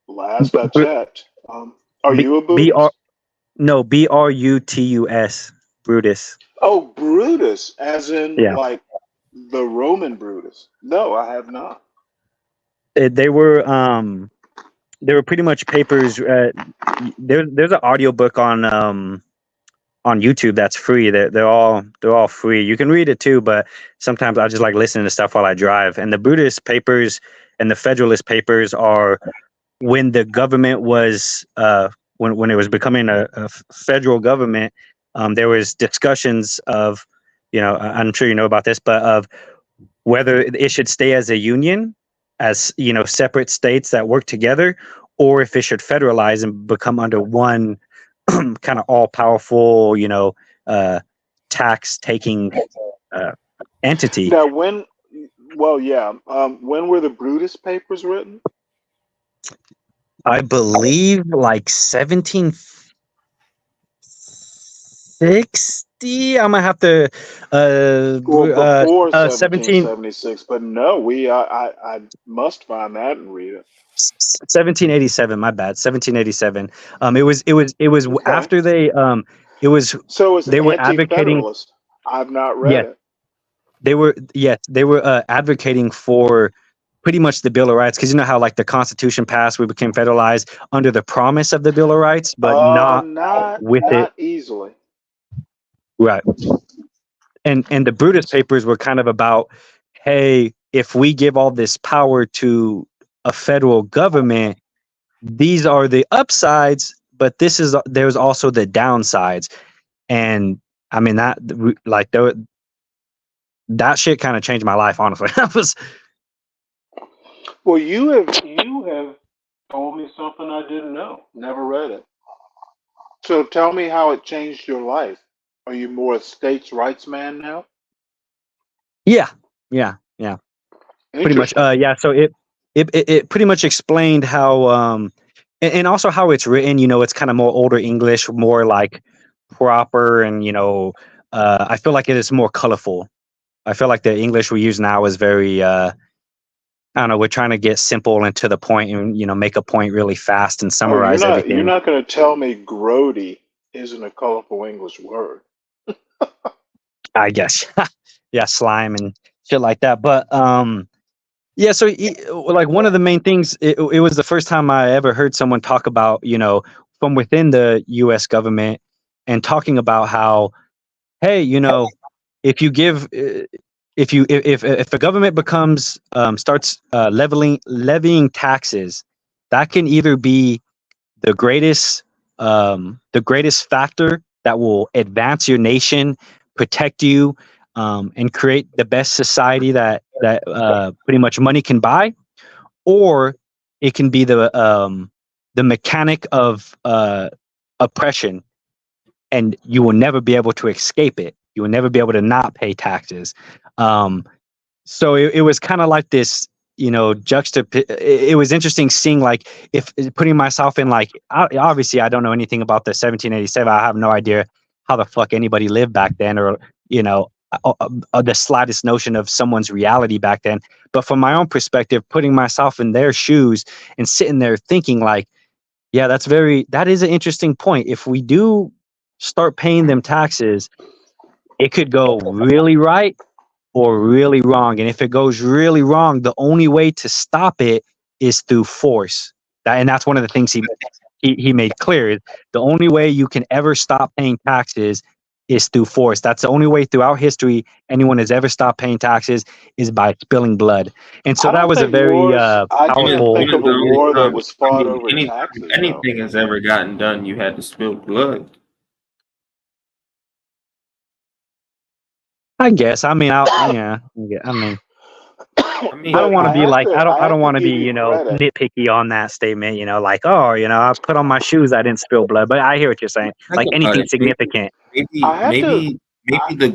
Last I checked. Are you a Buddhist? No, Brutus, Brutus. Oh, Brutus, as in Yeah. like the Roman Brutus. No, I have not. They were pretty much papers. There's an audiobook on YouTube that's free. They're all free. You can read it too, but sometimes I just like listening to stuff while I drive. And the Brutus Papers and the Federalist Papers are when the government was when it was becoming a federal government. There was discussions of, I'm sure you know about this, but of whether it should stay as a union, as separate states that work together, or if it should federalize and become under one kind of all-powerful, tax-taking entity. Now, when were the Brutus Papers written? I believe like 1760. I'm gonna have to before 17 1776, but no, I must find that and read it. 1787. My bad. 1787. It was Okay. after they it was So it's they were advocating. Anti-Federalist. I've not read it. They were advocating for pretty much the Bill of Rights, because you know how like the Constitution passed, we became federalized under the promise of the Bill of Rights, but not with it easily. Right. And the Brutus Papers were kind of about, hey, if we give all this power to a federal government, these are the upsides, but there's also the downsides. And I mean that shit kind of changed my life, honestly. Well, you have told me something I didn't know. Never read it. So tell me how it changed your life. Are you more a states' rights man now? Yeah. Pretty much. So it pretty much explained how and also how it's written. It's kind of more older English, more like proper, and I feel like it is more colorful. I feel like the English we use now is very I don't know, we're trying to get simple and to the point and make a point really fast and summarize everything. You're not going to tell me grody isn't a colorful English word. I guess. Yeah, slime and shit like that. But Yeah, so like one of the main things, it was the first time I ever heard someone talk about, from within the U.S. government and talking about how, hey, if you give, if the government starts levying taxes, that can either be the greatest factor that will advance your nation, protect you, and create the best society that pretty much money can buy, or it can be the mechanic of oppression, and you will never be able to escape it. You will never be able to not pay taxes. So it was kind of like this, it was interesting seeing, like, if putting myself in, like, obviously I don't know anything about the 1787. I have no idea how the fuck anybody lived back then, or the slightest notion of someone's reality back then. But from my own perspective, putting myself in their shoes and sitting there thinking, like, yeah, that is an interesting point. If we do start paying them taxes, it could go really right or really wrong. And if it goes really wrong, the only way to stop it is through force. And that's one of the things he made clear. The only way you can ever stop paying taxes is through force. That's the only way throughout history anyone has ever stopped paying taxes, is by spilling blood. And so that was a very powerful. Think of a war that was fought over taxes. Anything has ever gotten done, you had to spill blood. I guess. I mean, I don't want to be like, I don't want to be, nitpicky on that statement, like, oh, I put on my shoes, I didn't spill blood. But I hear what you're saying. Like anything significant. Maybe the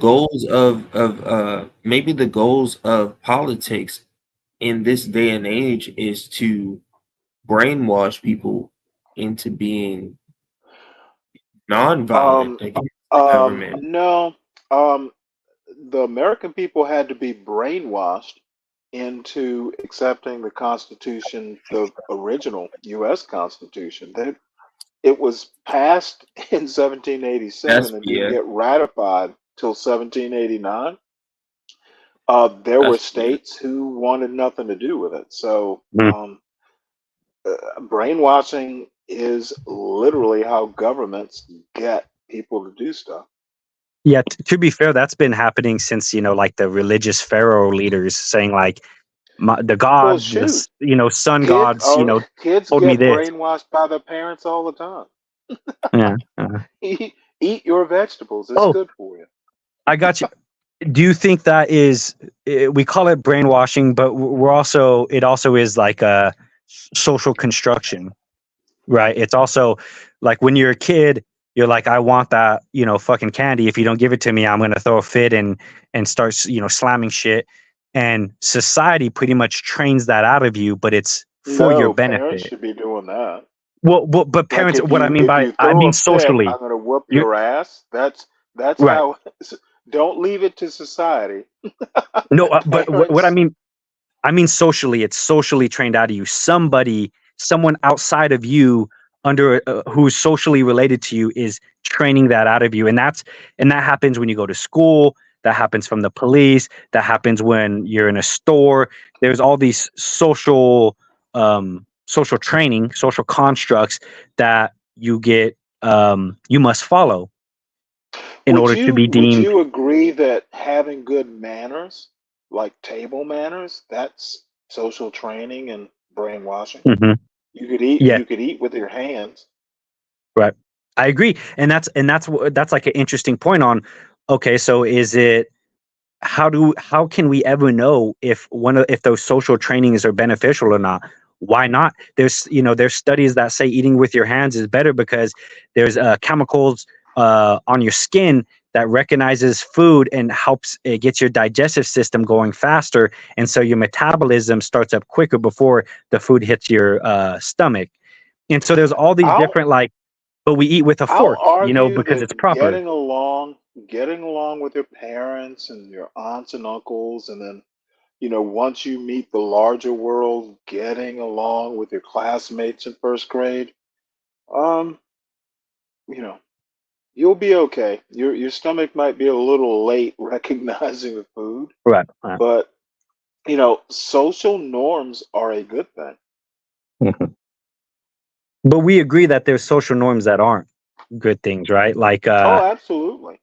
goals of politics in this day and age is to brainwash people into being nonviolent against the government. No. The American people had to be brainwashed into accepting the Constitution, the original U.S. Constitution. It was passed in 1787 and didn't get ratified till 1789. There were states who wanted nothing to do with it. So brainwashing is literally how governments get people to do stuff. Yeah, to be fair, that's been happening since, like the religious pharaoh leaders saying, like, the gods, sun gods, kids told get me this. brainwashed by their parents all the time. Yeah. Eat your vegetables. It's good for you. I got you. Do you think that we call it brainwashing, but it also is like a social construction, right? It's also like when you're a kid, you're like, I want that, fucking candy. If you don't give it to me, I'm going to throw a fit and start, slamming shit. And society pretty much trains that out of you, but it's for your benefit. Parents should be doing that. Well, but parents, like what I mean socially. I'm going to whoop your ass. That's right. How. Don't leave it to society. No, but what I mean socially. It's socially trained out of you. Someone outside of you, who's socially related to you, is training that out of you, and that happens when you go to school. That happens from the police. That happens when you're in a store. There's all these social training, social constructs that you get. You must follow in order to be deemed. Would you agree that having good manners, like table manners, that's social training and brainwashing? Mm-hmm. You could eat. Yeah. You could eat with your hands. Right. I agree, and that's like an interesting point on. Okay, so is it? How can we ever know if those social trainings are beneficial or not? Why not? There's studies that say eating with your hands is better because there's chemicals on your skin that recognizes food and helps it gets your digestive system going faster, and so your metabolism starts up quicker before the food hits your stomach. And so there's all these different, like, but we eat with a fork, because it's proper. Getting along with your parents and your aunts and uncles, and then, once you meet the larger world, getting along with your classmates in first grade, you'll be okay. Your stomach might be a little late recognizing the food, right. But social norms are a good thing. But we agree that there's social norms that aren't good things, right? Like, Oh, absolutely.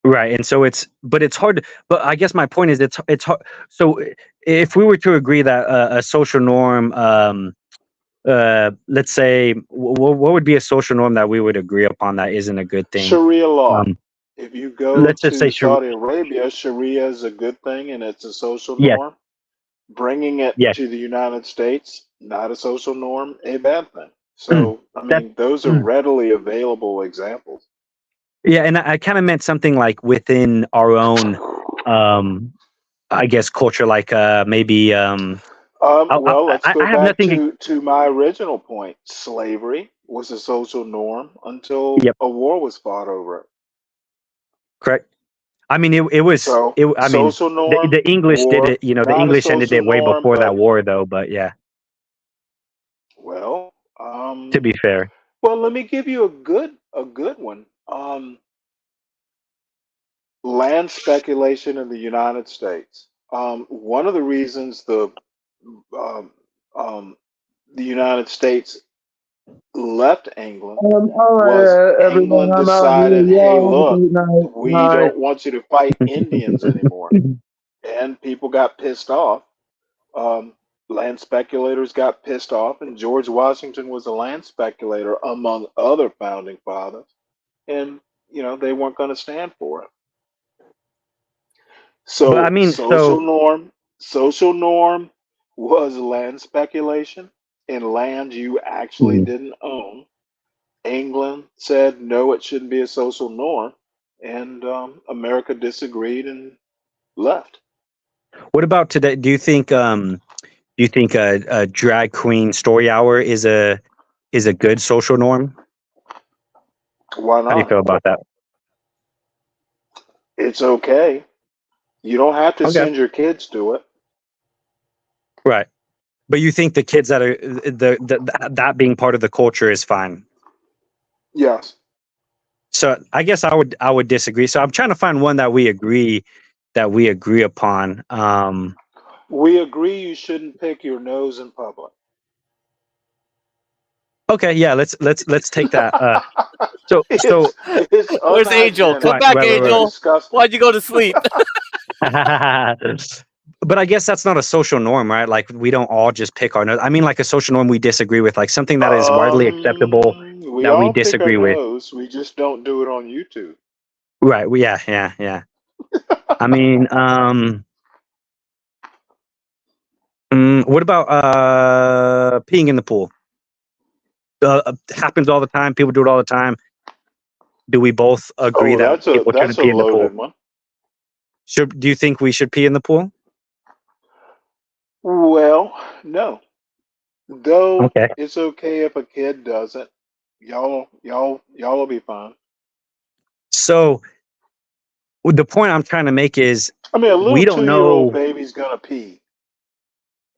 right. And so but it's hard. But I guess my point is, it's hard. So if we were to agree that a social norm, let's say, what would be a social norm that we would agree upon that isn't a good thing? Sharia law. If you go let's just say to Saudi Arabia, Sharia is a good thing and it's a social Yes. norm. Bringing it Yes. to the United States, not a social norm, a bad thing. Mm. So, I mean, those are readily available examples. Yeah, and I kind of meant something like within our own, I guess, culture, like maybe. Well, let's I go have back nothing. to my original point. Slavery was a social norm until Yep. a war was fought over it. Correct. I mean, it was. So, I mean, social norm, the English did war, it. The not a English ended social it way norm, before that but war, though. But yeah, well, to be fair. well, let me give you a good one. Land speculation in the United States. One of the reasons um, the United States left England All was right, everyone, England I'm out here. decided, hey, Y'all have a look, good night. we Night. don't want you to fight Indians anymore. And people got pissed off. Um, Land speculators got pissed off, and George Washington was a land speculator among other founding fathers. And, they weren't going to stand for it. But I So mean, social norm was land speculation in land you actually didn't own. England said no, it shouldn't be a social norm, and America disagreed and left. what about today? Do you think a drag queen story hour is a good social norm? Why How do you not? feel about that? It's okay. You don't have to Okay. send your kids to it. Right. But you think the kids that are that being part of the culture is fine? Yes. So I guess I would disagree. So I'm trying to find one that we agree upon. We agree you shouldn't pick your nose in public. Okay, yeah, let's take that. So It's Where's Angel? Come back, Angel. Disgusting. Why'd you go to sleep? But I guess that's not a social norm, right? Like we don't all just pick our nose. I mean, like a social norm we disagree with, like something that is widely acceptable We that we all pick our disagree with. nose. We just don't do it on YouTube. Right. Yeah. I mean, what about peeing in the pool? Happens all the time. People do it all the time. Do we both agree that people shouldn't pee in the pool? One. Do you think we should pee in the pool? Well, no. Though Okay. it's okay if a kid does it. Y'all will be fine. So the point I'm trying to make is, I mean, a we little don't 2-year-old know. baby's gonna pee.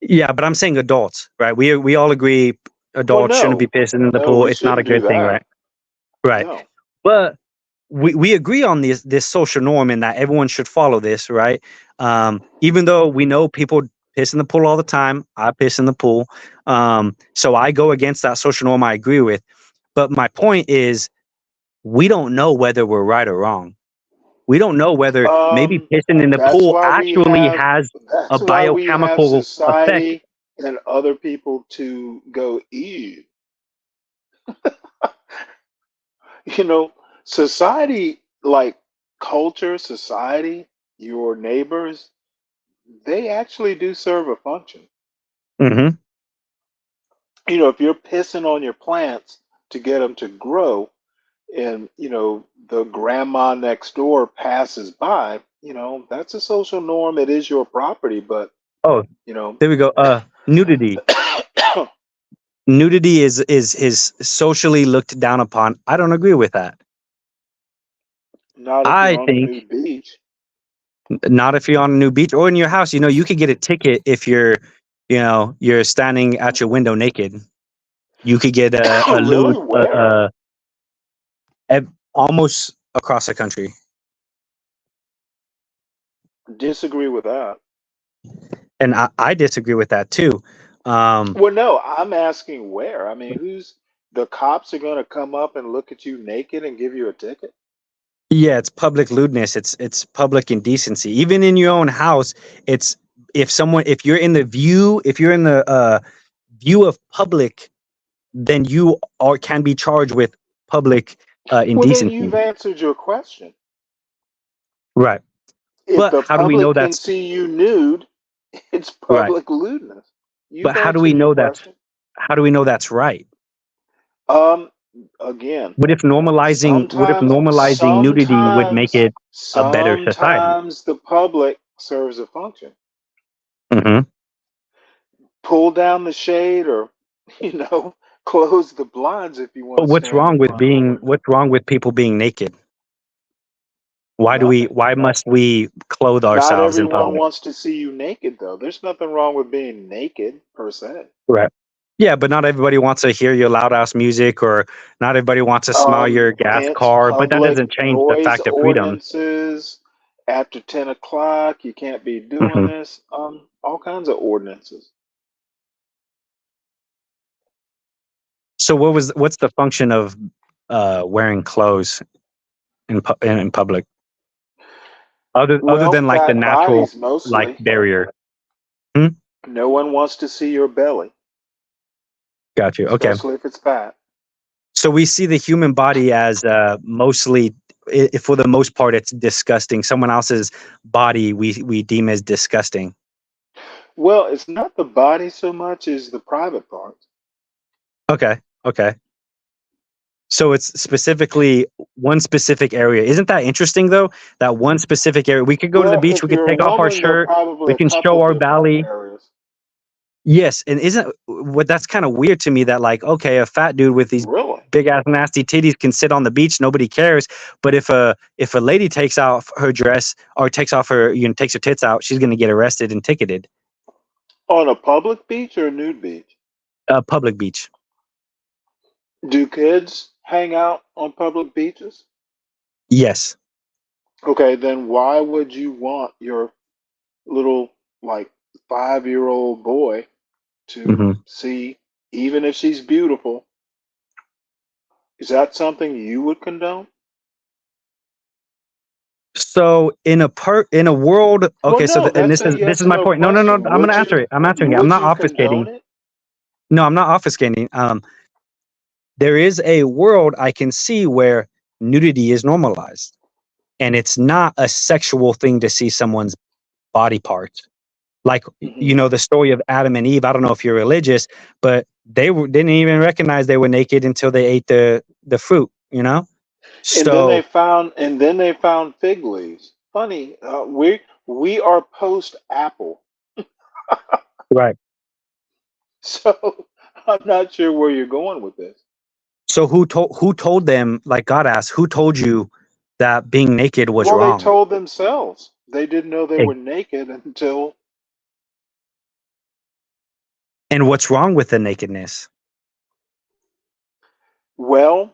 Yeah, but I'm saying adults, right? We all agree adults shouldn't be pissing in the pool. we It's not a shouldn't do good thing, that. right? Right. No. But we agree on this social norm and that everyone should follow this, right? Even though we know people piss in the pool all the time, I piss in the pool. So I go against that social norm I agree with. But my point is, we don't know whether we're right or wrong. We don't know whether maybe pissing in the pool actually has a That's why we have biochemical effect. society and other people to go, ew. Society, like culture, society, your neighbors, they actually do serve a function. Mm-hmm. If you're pissing on your plants to get them to grow, and the grandma next door passes by, that's a social norm. It is your property, but Oh, there we go. Nudity. Nudity is socially looked down upon. I don't agree with that. Not if I you're on think a new beach. Not if you're on a new beach or in your house. You could get a ticket if you're standing at your window naked. You could get a Really? lewd Where? almost across the country. Disagree with that. And I disagree with that too. Well, no, I'm asking where. I mean, who's the cops are going to come up and look at you naked and give you a ticket? Yeah, it's public lewdness. It's public indecency. Even in your own house, it's if you're in the view view of public, then you can be charged with public Well, then indecency. you've answered your question. Right. If But the how do we know public can that's see you nude, it's right? public lewdness. You've But how do we answered your know that's question. right? Again, What if normalizing nudity would make it a better society? sometimes the public serves a function. Mm-hmm. Pull down the shade, or close the blinds if you want But to stand in front of a window. what's wrong with people being naked? Why Nothing. must we clothe Not ourselves in everyone public? wants to see you naked, though. There's nothing wrong with being naked per se. Right. Yeah, but not everybody wants to hear your loud ass music, or not everybody wants to smell your gas Hence, car. But that public doesn't change the noise fact of freedom. ordinances. After 10 o'clock, you can't be doing Mm-hmm. this. All kinds of ordinances. So what's the function of wearing clothes in public, other than like the Fat natural bodies mostly. like barrier? No one wants to see your belly. Got you. Okay. Especially if it's fat. So we see the human body as mostly, for the most part, it's disgusting. Someone else's body we deem as disgusting. Well, it's not the body so much as the private parts. Okay. So it's specifically one specific area. Isn't that interesting though? That one specific area. We could go to the beach. We could take off our shirt. We can show our belly. Areas. Yes, and isn't what that's kind of weird to me that like, okay, a fat dude with these big ass nasty titties can sit on the beach, nobody cares. But if a lady takes off her dress or takes off her takes her tits out, she's gonna get arrested and ticketed. On a public beach or a nude beach? A public beach. Do kids hang out on public beaches? Yes. Okay, then why would you want your little 5-year-old boy to see, even if she's beautiful? Is that something you would condone? So in a world, okay. Well, no, this is my point. No. I'm going to answer it. I'm answering it. I'm not obfuscating. No, I'm not obfuscating. There is a world I can see where nudity is normalized, and it's not a sexual thing to see someone's body parts. Like, the story of Adam and Eve. I don't know if you're religious, but they didn't even recognize they were naked until they ate the fruit. So and then they found fig leaves. Funny, we are post Apple, right? So I'm not sure where you're going with this. So who told them? Like God asked, who told you that being naked was wrong? Well, they told themselves. They didn't know they were naked until. And what's wrong with the nakedness? Well,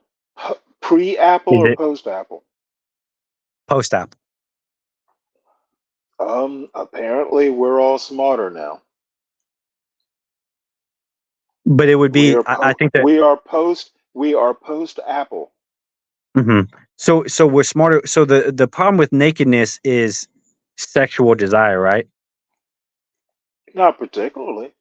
pre-Apple or post-Apple? Post-Apple. Apparently we're all smarter now. But it would be, I think that we are post-Apple. Mm-hmm. So we're smarter. So the problem with nakedness is sexual desire, right? Not particularly.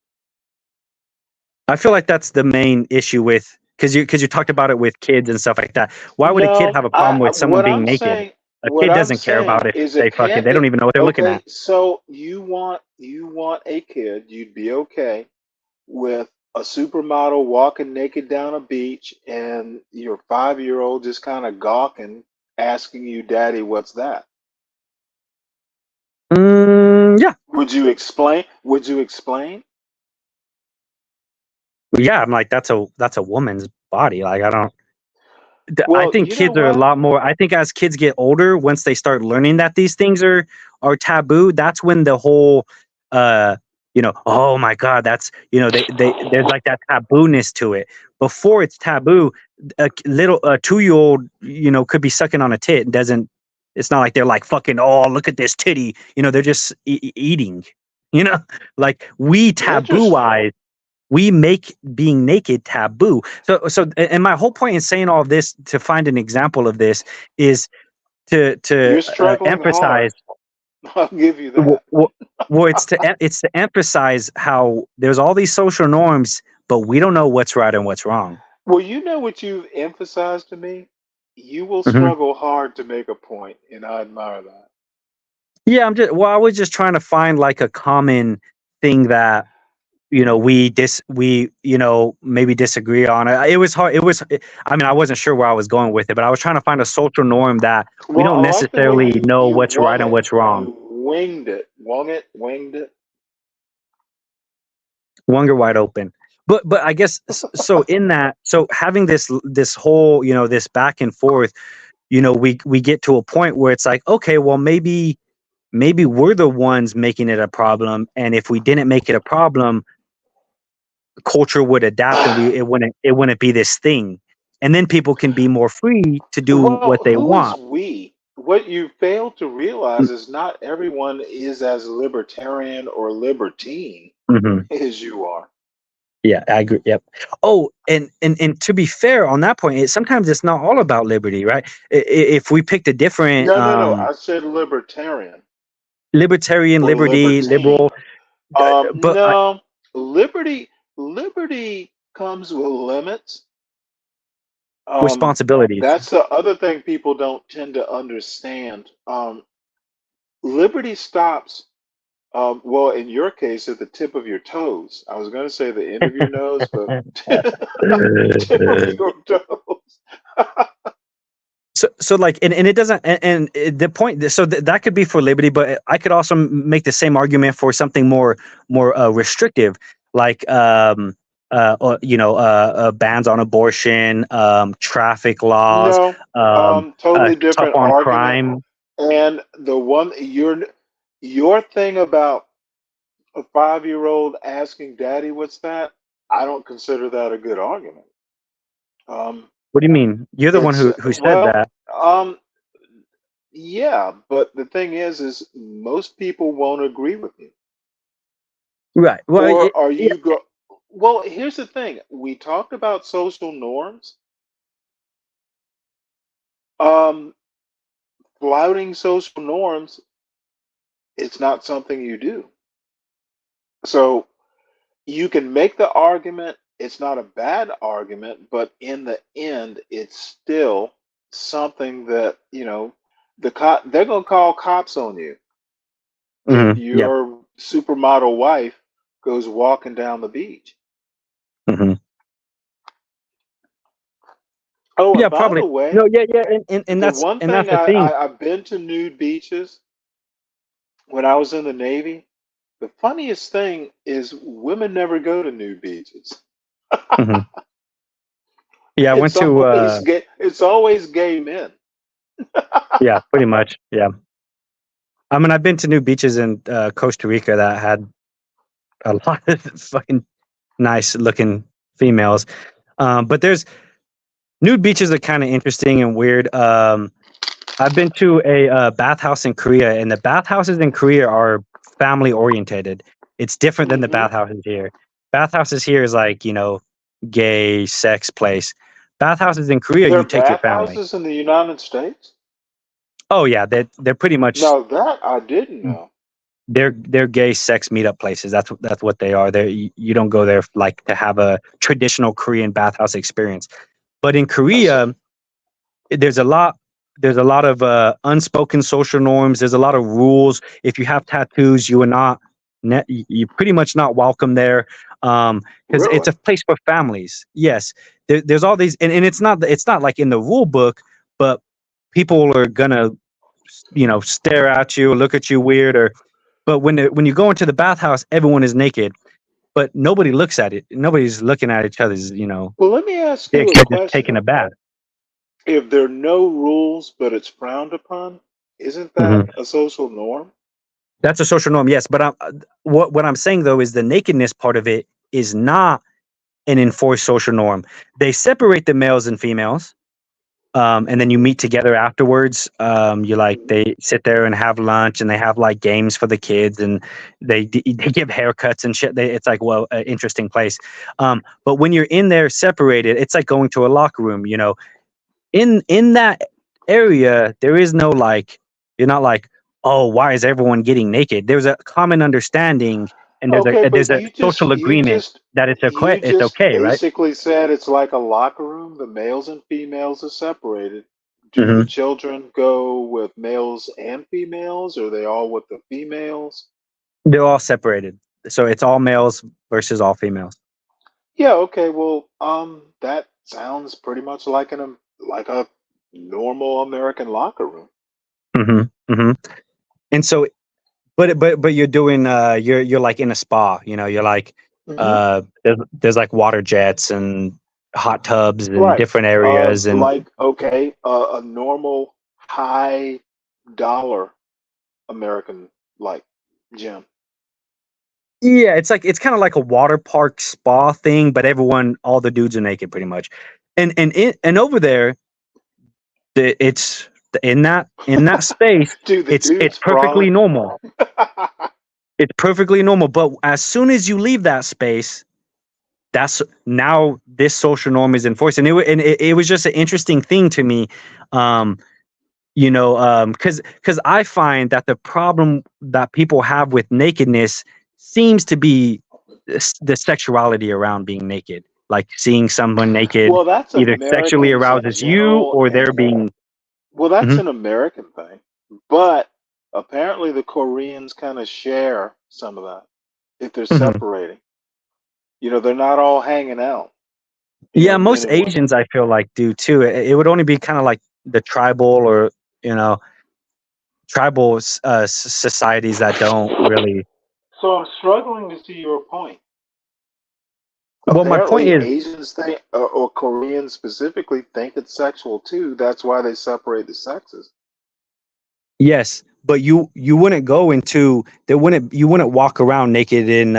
I feel like that's the main issue with because you talked about it with kids and stuff like that. Why would a kid have a problem with someone being naked? A kid doesn't care about it if they fucking. They don't even know what they're looking at. So you want a kid? You'd be okay with a supermodel walking naked down a beach and your 5-year-old just kind of gawking, asking you, "Daddy, what's that?" Yeah. Would you explain? Yeah, I'm like that's a woman's body. Like I don't. Well, I think kids are a lot more. I think as kids get older, once they start learning that these things are taboo, that's when the whole, oh my God, that's there's like that taboo-ness to it. Before it's taboo, a 2-year-old could be sucking on a tit and doesn't. It's not like they're like fucking. Oh, look at this titty. They're just eating. You know, like we tabooize, we make being naked taboo. So, and my whole point in saying all of this to find an example of this is to You're struggling emphasize. hard. I'll give you that. Well, it's to emphasize how there's all these social norms, but we don't know what's right and what's wrong. Well, you know what you've emphasized to me? You will Mm-hmm. struggle hard to make a point, and I admire that. Yeah, I was just trying to find like a common thing that, you know, we you know, maybe disagree on. It was hard. I mean, I wasn't sure where I was going with it, but I was trying to find a social norm that we don't necessarily know what's right and what's wrong. You winged it. Winged it. Wung her wide open. But I guess so in that, so having this whole, you know, this back and forth, you know, we get to a point where it's like, okay, well, maybe we're the ones making it a problem, and if we didn't make it a problem, culture would adapt, and it wouldn't be this thing, and then people can be more free to do what they want. We? What you fail to realize is not everyone is as libertarian or libertine as you are. Yeah, I agree. Yep. Oh, and to be fair on that point, sometimes it's not all about liberty, right? If we picked a different, No. I said libertarian. Libertarian, liberty, liberal. But no, liberty comes with limits. Responsibilities. That's the other thing people don't tend to understand. Liberty stops. Well, in your case, at the tip of your toes. I was going to say the end of your nose, but tip of your toes. So like, and it doesn't, and the point, so that could be for liberty, but I could also make the same argument for something more restrictive, like, you know, bans on abortion, traffic laws, totally different tough on argument. crime. And the one, your thing about a 5-year-old asking daddy, what's that? I don't consider that a good argument. What do you mean? You're the one who said that. Yeah, but the thing is most people won't agree with you. Right. Well, or are you Well, here's the thing. We talked about social norms. Flouting social norms, it's not something you do. So you can make the argument, it's not a bad argument, but in the end, it's still something that, you know, they're going to call cops on you if your supermodel wife goes walking down the beach. Oh, yeah, and by probably. the way, No, yeah, and that's one thing that's the thing. I've been to nude beaches when I was in the Navy. The funniest thing is women never go to nude beaches. Yeah, I went to. It's always gay men. Yeah, pretty much. Yeah. I mean, I've been to nude beaches in Costa Rica that had a lot of fucking nice looking females. But there's nude beaches are kind of interesting and weird. I've been to a bathhouse in Korea, and the bathhouses in Korea are family orientated. It's different than the bathhouses here. Bathhouses here is like, you know, gay sex place. Bathhouses in Korea, you take your family. Bathhouses in the United States? Oh yeah, they're pretty much. No, that I didn't know. They're gay sex meetup places. That's what they are. You don't go there like to have a traditional Korean bathhouse experience. But in Korea, there's a lot of unspoken social norms. There's a lot of rules. If you have tattoos, you're pretty much not welcome there, because it's a place for families. Yes, there's all these, and it's not like in the rule book, but people are gonna, you know, stare at you, look at you weird, but when you go into the bathhouse, everyone is naked, but nobody looks at it. Nobody's looking at each other's, you know. Well, let me ask you a just question. taking a bath. If there are no rules, but it's frowned upon, isn't that a social norm? That's a social norm, yes. But what I'm saying though is the nakedness part of it is not an enforced social norm. They separate the males and females, and then you meet together afterwards. You like they sit there and have lunch, and they have like games for the kids, and they give haircuts and shit. It's like, well, an interesting place. But when you're in there separated, it's like going to a locker room. You know, in that area, there is no like, you're not like, oh, why is everyone getting naked? There's a common understanding, and there's a social agreement that it's okay, right? Basically said it's like a locker room. The males and females are separated. Do Mm-hmm. the children go with males and females, or are they all with the females? They're all separated, so it's all males versus all females. Yeah. Okay. Well, that sounds pretty much like a normal American locker room. Mm-hmm. Mm-hmm. And so, but you're doing you're like in a spa. You know, you're like there's like water jets and hot tubs in different areas, and like a normal high dollar American like gym. yeah, it's kind of like a water park spa thing, but all the dudes are naked pretty much, and over there, it's in that space. Dude, it's perfectly normal. It's perfectly normal, but as soon as you leave that space, that's now this social norm is enforced, and it was just an interesting thing to me, because I find that the problem that people have with nakedness seems to be the sexuality around being naked, like seeing someone naked. Well, that's either sexually arouses you, or they're being. Well, that's an American thing, but apparently the Koreans kind of share some of that if they're separating. You know, they're not all hanging out. Yeah, most Asians I feel like do too. It would only be kind of like the tribal or tribal societies that don't really. So I'm struggling to see your point. Well, my point is, Asians think, or Koreans specifically, think it's sexual too. That's why they separate the sexes. Yes, but you wouldn't go into you wouldn't walk around naked in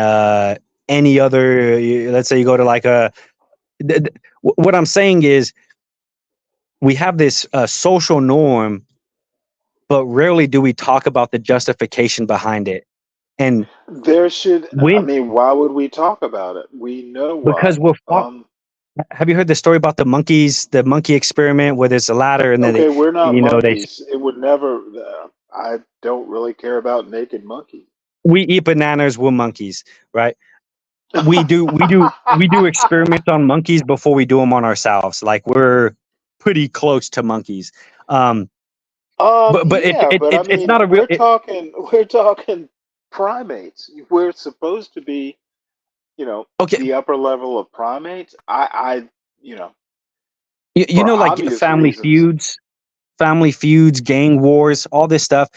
any other. Let's say you go to like what I'm saying is, we have this social norm, but rarely do we talk about the justification behind it. And there should. I mean, why would we talk about it? We know why. Because have you heard the story about the monkey experiment where there's a ladder and then we're not monkeys. It would never. I don't really care about naked monkeys. We eat bananas. We're monkeys, right? We do experiments on monkeys before we do them on ourselves. Like we're pretty close to monkeys. But it's not a real. We're talking primates. We're supposed to be, the upper level of primates. Like family feuds, gang wars, all this stuff.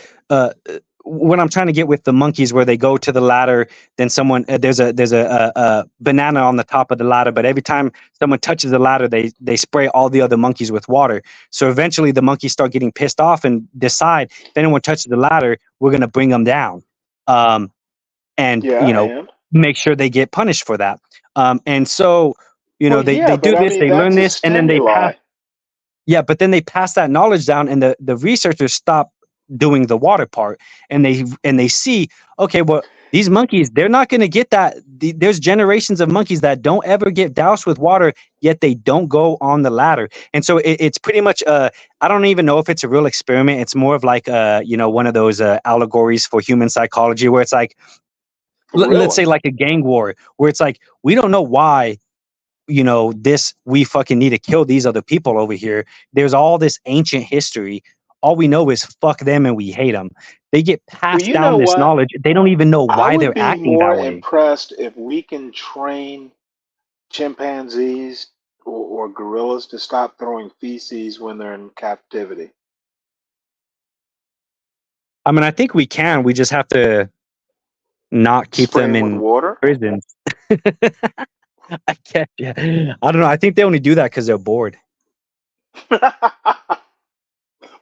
What I'm trying to get with the monkeys, where they go to the ladder, then someone there's a banana on the top of the ladder, but every time someone touches the ladder, they spray all the other monkeys with water. So eventually, the monkeys start getting pissed off and decide if anyone touches the ladder, we're gonna bring them down, make sure they get punished for that. And so they do this, they learn this, and then they pass. Yeah, but then they pass that knowledge down, and the researchers stop doing the water part, and they see, okay, well, these monkeys, they're not going to get that. There's generations of monkeys that don't ever get doused with water, yet they don't go on the ladder. And so it's pretty much I don't even know if it's a real experiment. It's more of like one of those allegories for human psychology, where it's like, let's say like a gang war, where it's like, we don't know why we fucking need to kill these other people over here. There's all this ancient history. All we know is fuck them and we hate them. They get passed down this knowledge. They don't even know why they're acting that way. I would be more impressed if we can train chimpanzees or gorillas to stop throwing feces when they're in captivity. I mean, I think we can. We just have to not keep them in prisons. I can't. Yeah. I don't know. I think they only do that because they're bored.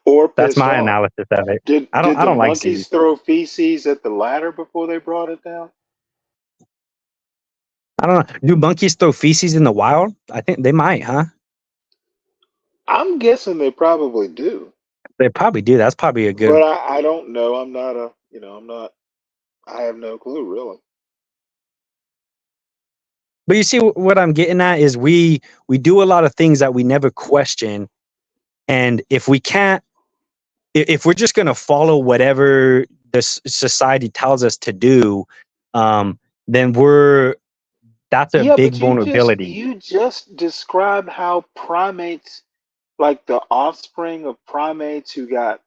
Or that's my analysis of it. I don't like monkeys throw feces at the ladder before they brought it down? I don't know. Do monkeys throw feces in the wild? I think they might, huh? I'm guessing they probably do. They probably do. That's probably a good. But I don't know. I'm not a. I'm not. I have no clue, really. But you see what I'm getting at is we do a lot of things that we never question, and if we can't, if we're just going to follow whatever the society tells us to do, then that's a big But vulnerability. you just described how primates, like the offspring of primates who got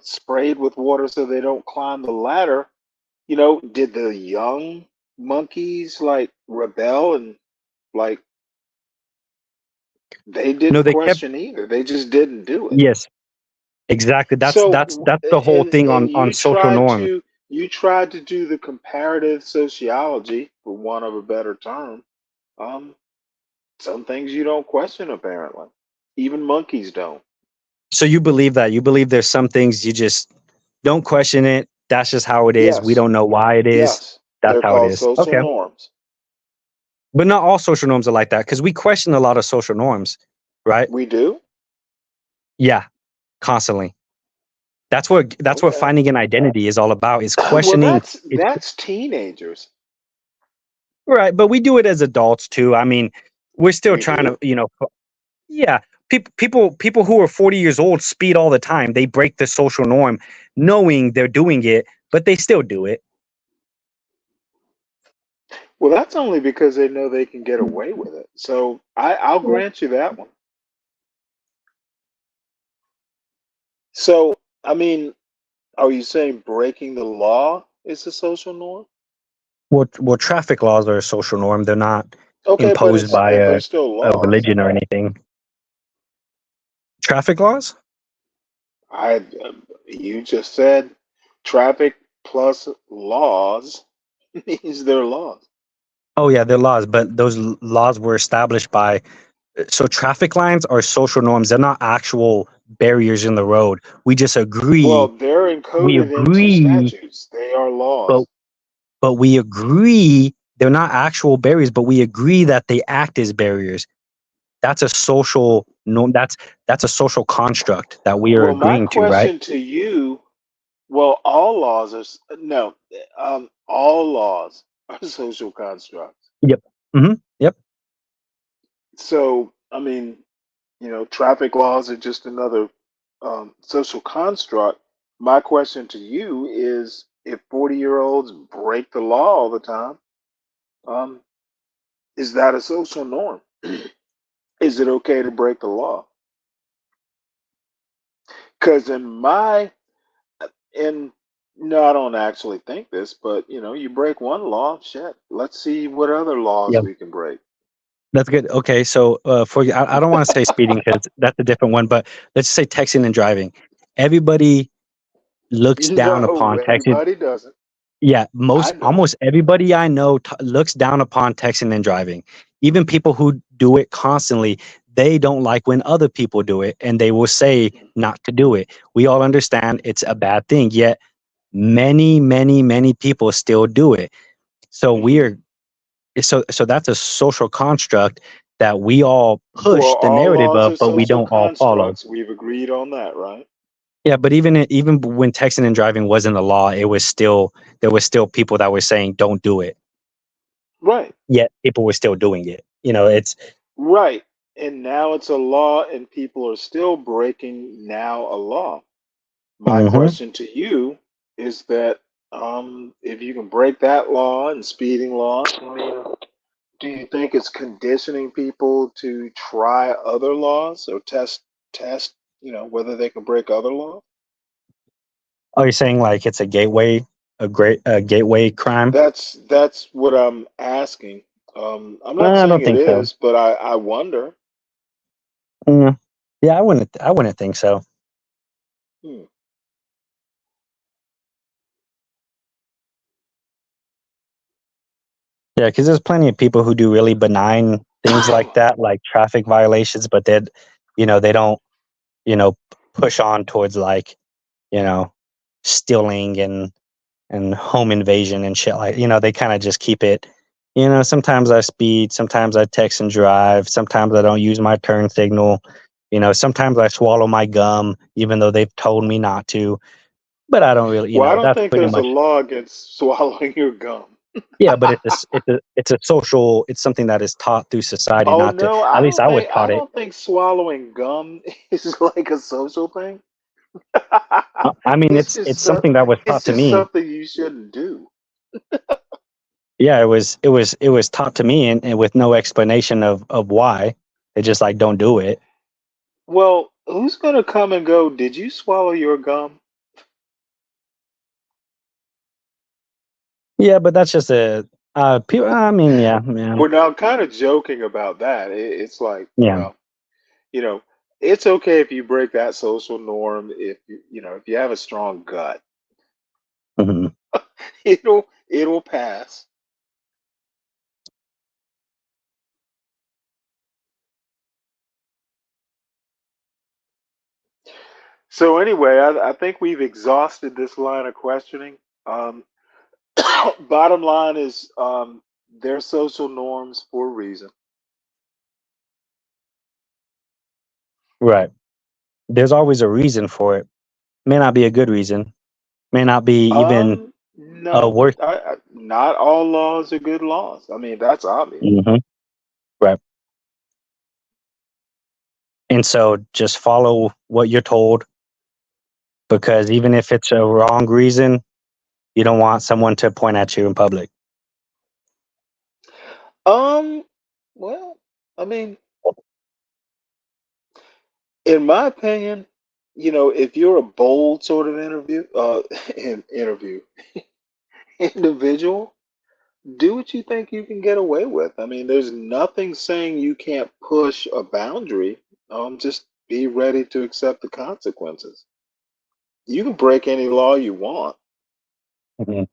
sprayed with water so they don't climb the ladder. Did the young monkeys like rebel and like they didn't question either? They just didn't do it. Yes, exactly. That's the whole thing on social norms. You tried to do the comparative sociology, for want of a better term. Some things you don't question, apparently. Even monkeys don't. So you believe that? You believe there's some things you just don't question it. That's just how it is. Yes. We don't know why it is. Yes. That's They're how it called is. social Okay. norms. But not all social norms are like that, because we question a lot of social norms, right? We do? Yeah, constantly. That's what finding an identity is all about, is questioning. Well, that's teenagers. Right, but we do it as adults too. I mean, we're still trying to, yeah. People who are 40 years old speed all the time. They break the social norm knowing they're doing it, but they still do it. Well, that's only because they know they can get away with it. So I'll grant you that one. So, I mean, are you saying breaking the law is a social norm? Well, traffic laws are a social norm. They're not Okay, imposed by they're still a laws. religion or anything. Traffic laws? You just said traffic plus laws means they're laws. Oh yeah, they're laws, but those laws were established by. So traffic lines are social norms. They're not actual barriers in the road. We just agree. Well, they're encoded into statutes. They are laws. But we agree they're not actual barriers, but we agree that they act as barriers. That's a social norm. That's a social construct that we are agreeing to, right? My question to you, well, all laws are all laws are social constructs. Yep. Mm-hmm. Yep. So, I mean, traffic laws are just another social construct. My question to you is, if 40-year-olds break the law all the time, is that a social norm? Is it okay to break the law? Because no, I don't actually think this, but you break one law, shit. Let's see what other laws we can break. That's good. Okay, so I don't want to say speeding because that's a different one, but let's say texting and driving. Everybody looks down upon texting. Everybody doesn't. Yeah, almost everybody I know looks down upon texting and driving. Even people who do it constantly, they don't like when other people do it, and they will say not to do it. We all understand it's a bad thing, yet many, many, many people still do it. So so that's a social construct that we all push the narrative of, but we don't all follow. We've agreed on that, right? Yeah, but even when texting and driving wasn't a law, there was still people that were saying don't do it. Right. Yet people were still doing it. It's right. And now it's a law, and people are still breaking now a law. My question to you is that if you can break that law and speeding law, do you think it's conditioning people to try other laws or test, whether they can break other laws? Oh, you're saying like it's a gateway crime? That's what I'm asking. I'm not saying it is, but I wonder. Yeah, I wouldn't think so. Yeah, because there's plenty of people who do really benign things like that, like traffic violations, but they don't, push on towards like, stealing and home invasion and shit like, they kind of just keep it, sometimes I speed, sometimes I text and drive, sometimes I don't use my turn signal, Sometimes I swallow my gum, even though they've told me not to. But I don't really, Well, I don't that's think pretty there's a much. law against swallowing your gum. Yeah, but it's a social. It's something that is taught through society Oh not to. no, At I least don't I was think I taught it. don't think swallowing gum is like a social thing. I mean, It's it's just something that was it's taught to just me. something you shouldn't do. Yeah, it was taught to me, and with no explanation of why. They just like don't do it. Well, who's gonna come and go? Did you swallow your gum? Yeah, but that's just a. People. I mean, yeah, yeah, We're now kind of joking about that. It's like, yeah. well, you know, it's okay if you break that social norm if if you have a strong gut. Mhm. It'll pass. So anyway, I think we've exhausted this line of questioning. Um, bottom line is they're social norms for a reason. Right. There's always a reason for it. May not be a good reason. May not be even No, worth. not all laws are good laws. I mean, that's obvious. Mhm. Right. And so just follow what you're told, because even if it's a wrong reason, you don't want someone to point at you in public. Um, well, I mean, in my opinion, if you're a bold sort of interview individual, do what you think you can get away with. I mean, there's nothing saying you can't push a boundary. Just be ready to accept the consequences. You can break any law you want. Mhm.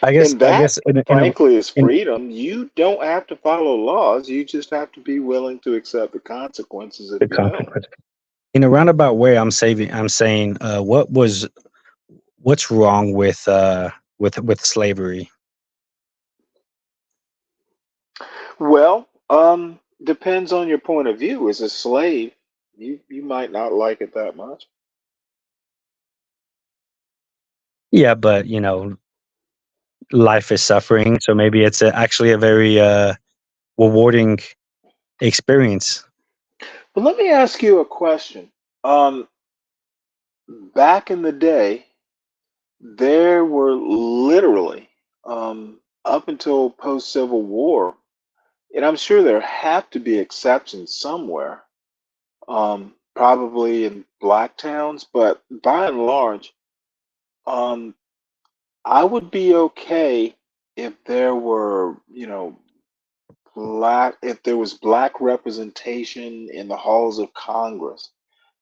I guess. And I that, guess. frankly, is In freedom. You don't have to follow laws. You just have to be willing to accept the consequences if the you don't. consequence. In a roundabout way, I'm saying, what's wrong with slavery? Well, depends on your point of view. As a slave, you might not like it that much. Yeah, but life is suffering, so maybe it's actually a very rewarding experience. But let me ask you a question. Um, Back in the day, there were literally, up until post Civil War, and I'm sure there have to be exceptions somewhere, probably in black towns, but by and large, um, I would be okay if there were, if there was black representation in the halls of Congress.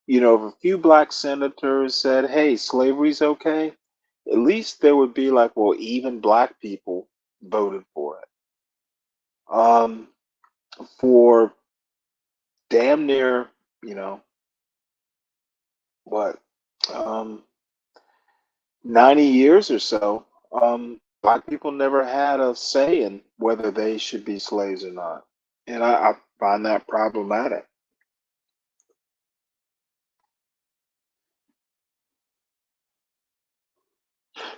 If a few black senators said, hey, slavery's okay, at least there would be like, well, even black people voted for it. Um, for damn near, you know, what, um, 90 years or so, black people never had a say in whether they should be slaves or not. And I find that problematic.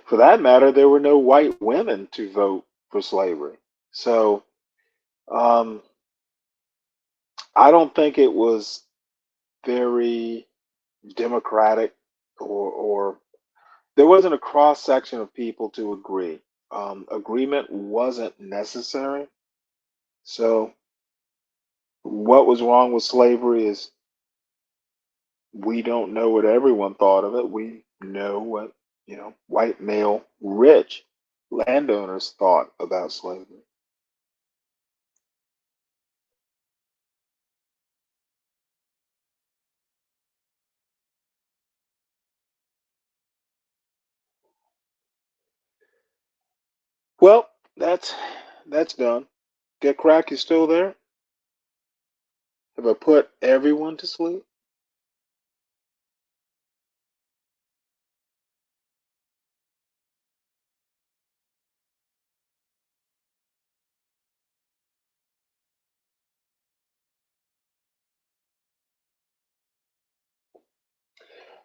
For that matter, there were no white women to vote for slavery. So um, I don't think it was very democratic, or there wasn't a cross section of people to agree. Agreement wasn't necessary. So what was wrong with slavery is we don't know what everyone thought of it. We know what, white male rich landowners thought about slavery. Well, that's done. Get Crack, you still there? Have I put everyone to sleep?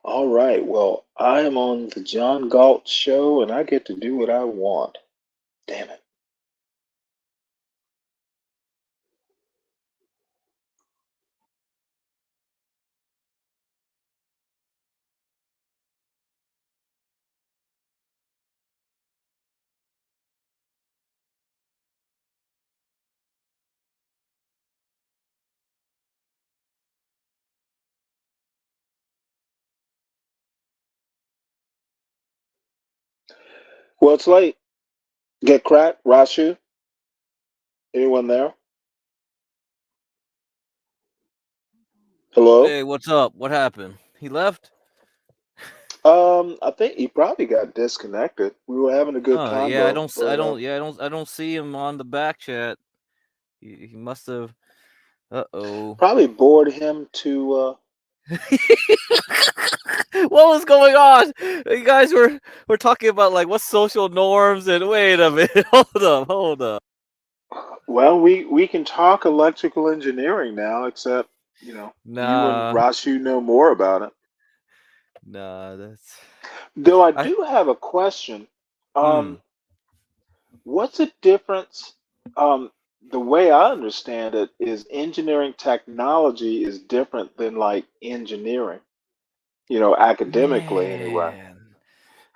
All right. Well, I am on the John Galt show, and I get to do what I want. Damn it. Well, it's late. Get cracked, Rashu. Anyone there? Hello? Hey, what's up? What happened? He left? I think he probably got disconnected. We were having a good Yeah, I convo, but don't see him on the back chat. He must have. Uh-oh. probably bored him to. What was going on? You guys were talking about like what social norms and wait a minute. Hold up. Well, we can talk electrical engineering now, except you and Nah. Rashu know more about it. Nah, that's. Though I do have a question. What's the difference? The way I understand it is engineering technology is different than like engineering, academically anyway.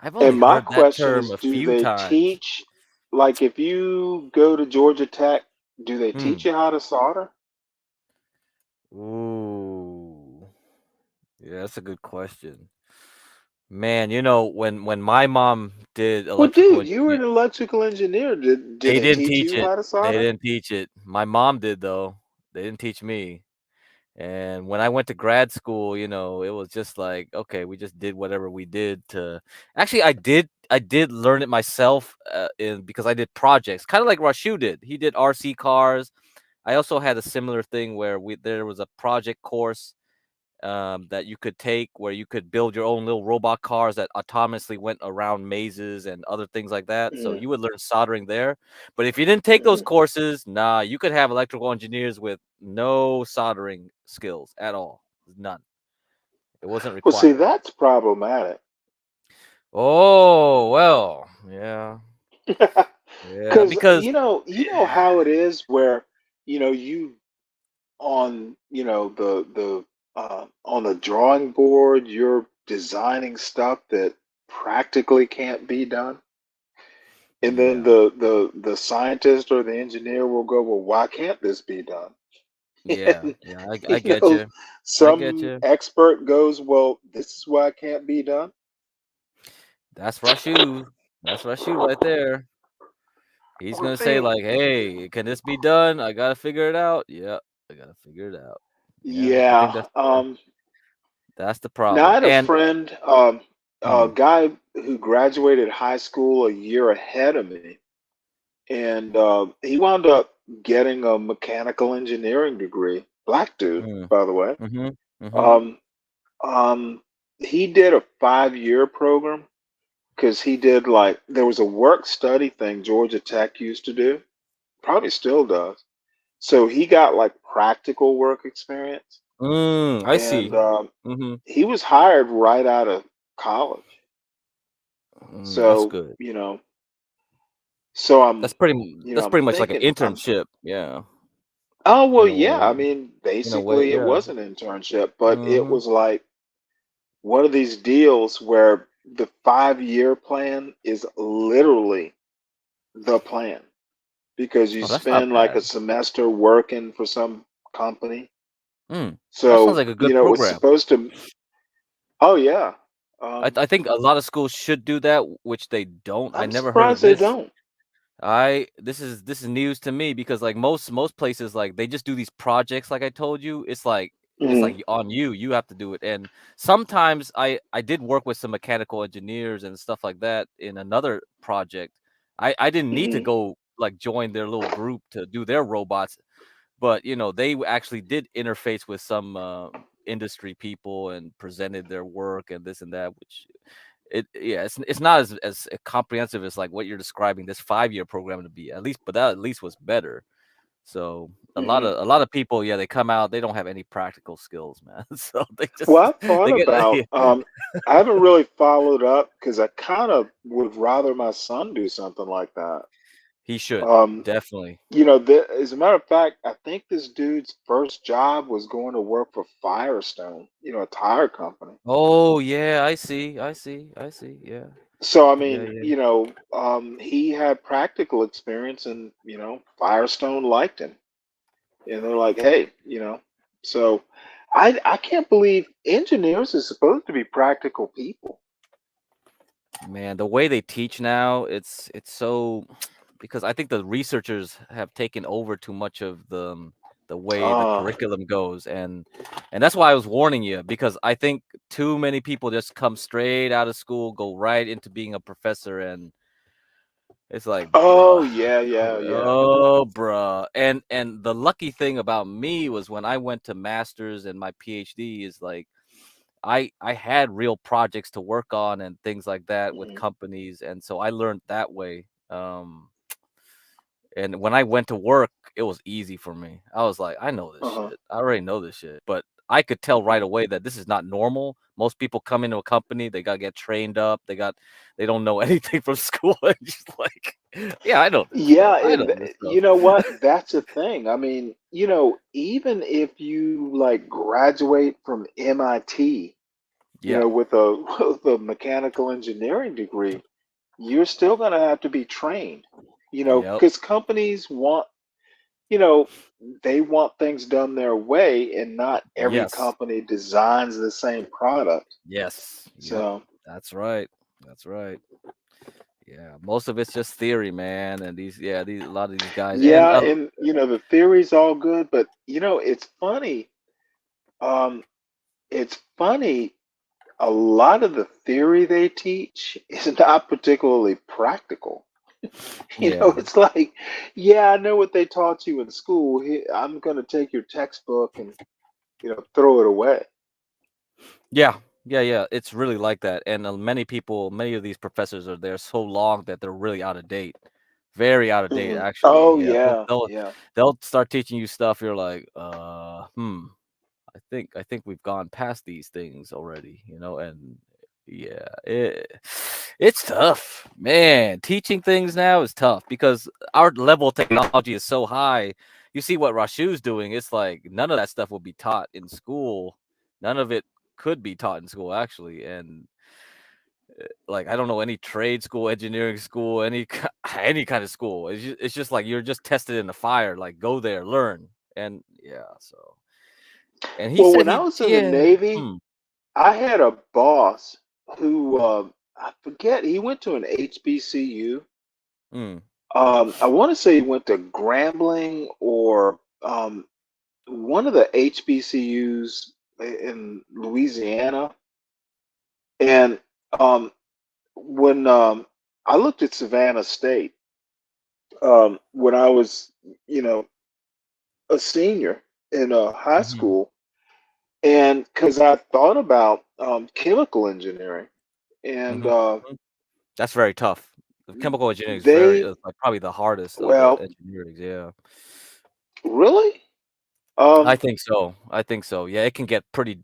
I've only And my heard that question term is, a do few they times. teach, like if you go to Georgia Tech, do they teach you how to solder? Ooh. Yeah, that's a good question. Man, when my mom did Well, electrical dude, you were engineering, an electrical engineer. Did they they didn't teach teach you it. how to They solder? didn't teach it. My mom did though. They didn't teach me. And when I went to grad school, it was just like, okay, we just did whatever we did to. Actually, I did learn it myself because I did projects, kind of like Rashu did. He did RC cars. I also had a similar thing where there was a project course that you could take where you could build your own little robot cars that autonomously went around mazes and other things like that. So Mm-hmm. you would learn soldering there. But if you didn't take those courses, nah, you could have electrical engineers with no soldering skills at all. None. It wasn't Well, see, required. that's problematic. Oh, well, yeah. Yeah, Because because you know how it is where you on the on the drawing board you're designing stuff that practically can't be done, and then the scientist or the engineer will go, well, why can't this be done? yeah, And yeah, I get you. I get some you. expert goes, well, this is why it can't be done. That's Rashu. That's Rashu right there. He's Well, gonna say like, "Hey, can this be done? I gotta figure it out." Yeah, I gotta figure it out. Yeah, I think yeah. that's the Now I problem. had a And friend, a guy who graduated high school a year ahead of me, and he wound up getting a mechanical engineering degree. Black dude, by the way. Mm-hmm. Um, he did a 5-year program because he did like there was a work study thing Georgia Tech used to do, probably still does. So he got like practical work experience, I and see. Mm-hmm. he was hired right out of college. That's So good. so That's I'm pretty much like an thinking, internship. Yeah, oh well, in a yeah. I way. mean, In a way, basically, it yeah. was an internship, but it Mm-hmm. was like one of these deals where the 5-year plan is literally the plan because you Oh, that's not spend like bad. a semester working for some company. That sounds So, like a good it was program. supposed to, oh yeah. I think a lot of schools should do that, which they don't. I I'm never heard of surprised they this. don't. This is news to me because like most places like they just do these projects like I told you. It's Hmm. like on you. You have to do it. And sometimes I did work with some mechanical engineers and stuff like that in another project. I didn't need to Hmm. go like join their little group to do their robots, but they actually did interface with some industry people and presented their work and this and that, which it's not as comprehensive as like what you're describing this 5-year program to be at least, but that at least was better. So a lot of people, yeah, they come out, they don't have any practical skills, man. So they Well, just I thought they get about. I haven't really followed up because I kind of would rather my son do something like that. He should Um, definitely. as a matter of fact, I think this dude's first job was going to work for Firestone, a tire company. Oh yeah, I see, I see, I see. Yeah, So, I yeah, mean, yeah. he had practical experience and, Firestone liked him. And they're like, hey, so I can't believe engineers are supposed to be practical people. Man, the way they teach now, it's so because I think the researchers have taken over too much of the way the curriculum goes, and that's why I was warning you, because I think too many people just come straight out of school, go right into being a professor, and it's like, Oh, bruh, yeah, yeah, yeah. oh, bruh. And the lucky thing about me was when I went to master's and my PhD is like I had real projects to work on and things like that with Mhm. companies, and so I learned that way. And when I went to work, it was easy for me. I was like, I know this Uh-huh. shit. I already know this shit. But I could tell right Mhm. away that this is not normal. Most people come into a company, they gotta get trained up. They don't know anything from school. And just like, yeah, I know this stuff. Yeah, I and know this stuff. you know what? That's a thing. I mean, even if you like graduate from MIT, Yeah. with a with a mechanical engineering degree, you're still going to have to be trained. Yep. Because companies want, you know, they want things done their way, and not every Yes. company designs the same product. Yes. Yep. So, That's right. That's right. Yeah. Most of it's just theory, man. And these a lot of these guys and yeah, and the theory's all good, but it's funny. Um, it's funny. A lot of the theory they teach is not particularly practical. yeah. It's like, yeah, I know what they taught you in school. I'm going to take your textbook and, throw it away. Yeah, yeah, yeah. It's really like that. And many of these professors are there so long that they're really out of date. Very out of date, Hmm. actually. Oh, Yeah. They'll yeah, they'll yeah. they'll start teaching you stuff. You're like, I think we've gone past these things already, and yeah, it's tough, man. Teaching things now is tough because our level of technology is so high. You see what Rashu's doing, it's like none of that stuff will be taught in school. None of it could be taught in school, actually. And like, I don't know any trade school, engineering school, any kind of school. It's just like you're just tested in the fire. Like, go there, learn, and yeah. So, and he Well, said when I was in the yeah. Navy, I had a boss who, I forget, he went to an HBCU. Mm. I want to say he went to Grambling or one of the HBCUs in Louisiana. And when I looked at Savannah State, when I was, you know, a senior in high Mhm. school, and because I thought about chemical engineering, and Mhm. Mhm. That's very tough. The chemical engineering is they, like probably the hardest of the well, engineering. Yeah, really, I think so. I think so. Yeah, it can get pretty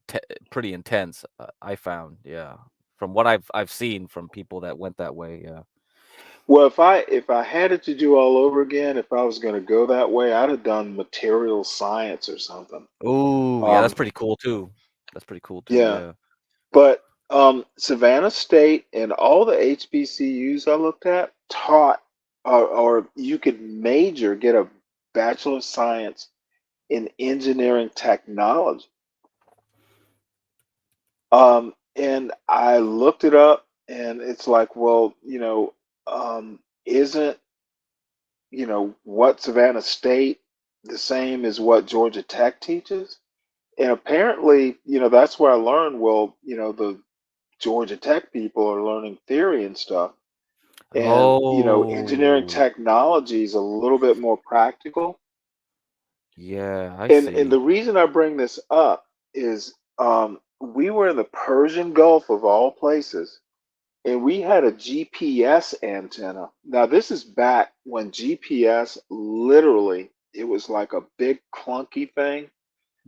intense. I found. Yeah, from what I've seen from people that went that way. Yeah. well, if I had it to do all over again, if I was going to go that way, I'd have done material science or something. Oh, yeah, that's Um, pretty cool too. That's pretty cool too. yeah, Yeah. but Savannah State and all the HBCUs I looked at taught, or you could get a Bachelor of Science in engineering technology. And I looked it up, and it's like, well, isn't what Savannah State the same as what Georgia Tech teaches? And apparently, that's where I learned. Well, the Georgia Tech people are learning theory and stuff, and engineering Oh, technology is a little bit more practical. yeah, I And see. the reason I bring this up is we were in the Persian Gulf of all places, and we had a GPS antenna. Now, this is back when GPS literally it was like a big clunky thing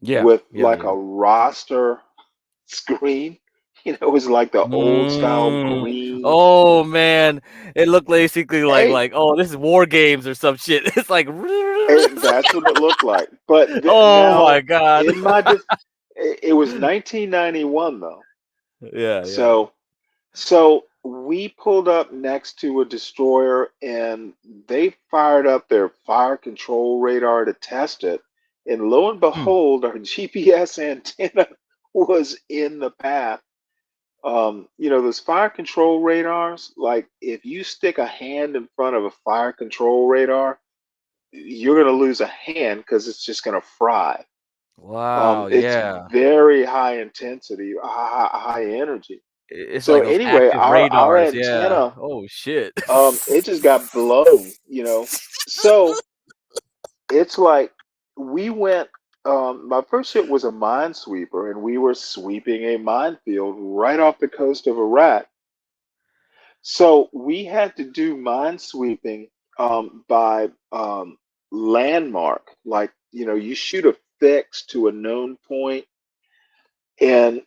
Yeah, with yeah, like a roster screen. It was like the old style green. Oh man, it looked basically Hey, like oh, this is War Games or some shit. It's like that's what it looked like. But oh now, my god. in my it was 1991 though. Yeah. So we pulled up next to a destroyer and they fired up their fire control radar to test it. And lo and behold, our GPS antenna was in the path. Those fire control radars, like if you stick a hand in front of a fire control radar, you're going to lose a hand because it's just going to fry. Wow, It's yeah. very high intensity, high energy. It's So like those anyway, active our radars, yeah. antenna, Oh shit. it just got blown. So it's like we went. My first hit was a minesweeper, and we were sweeping a minefield right off the coast of Iraq. So we had to do minesweeping by landmark. Like, you shoot a fix to a known point, and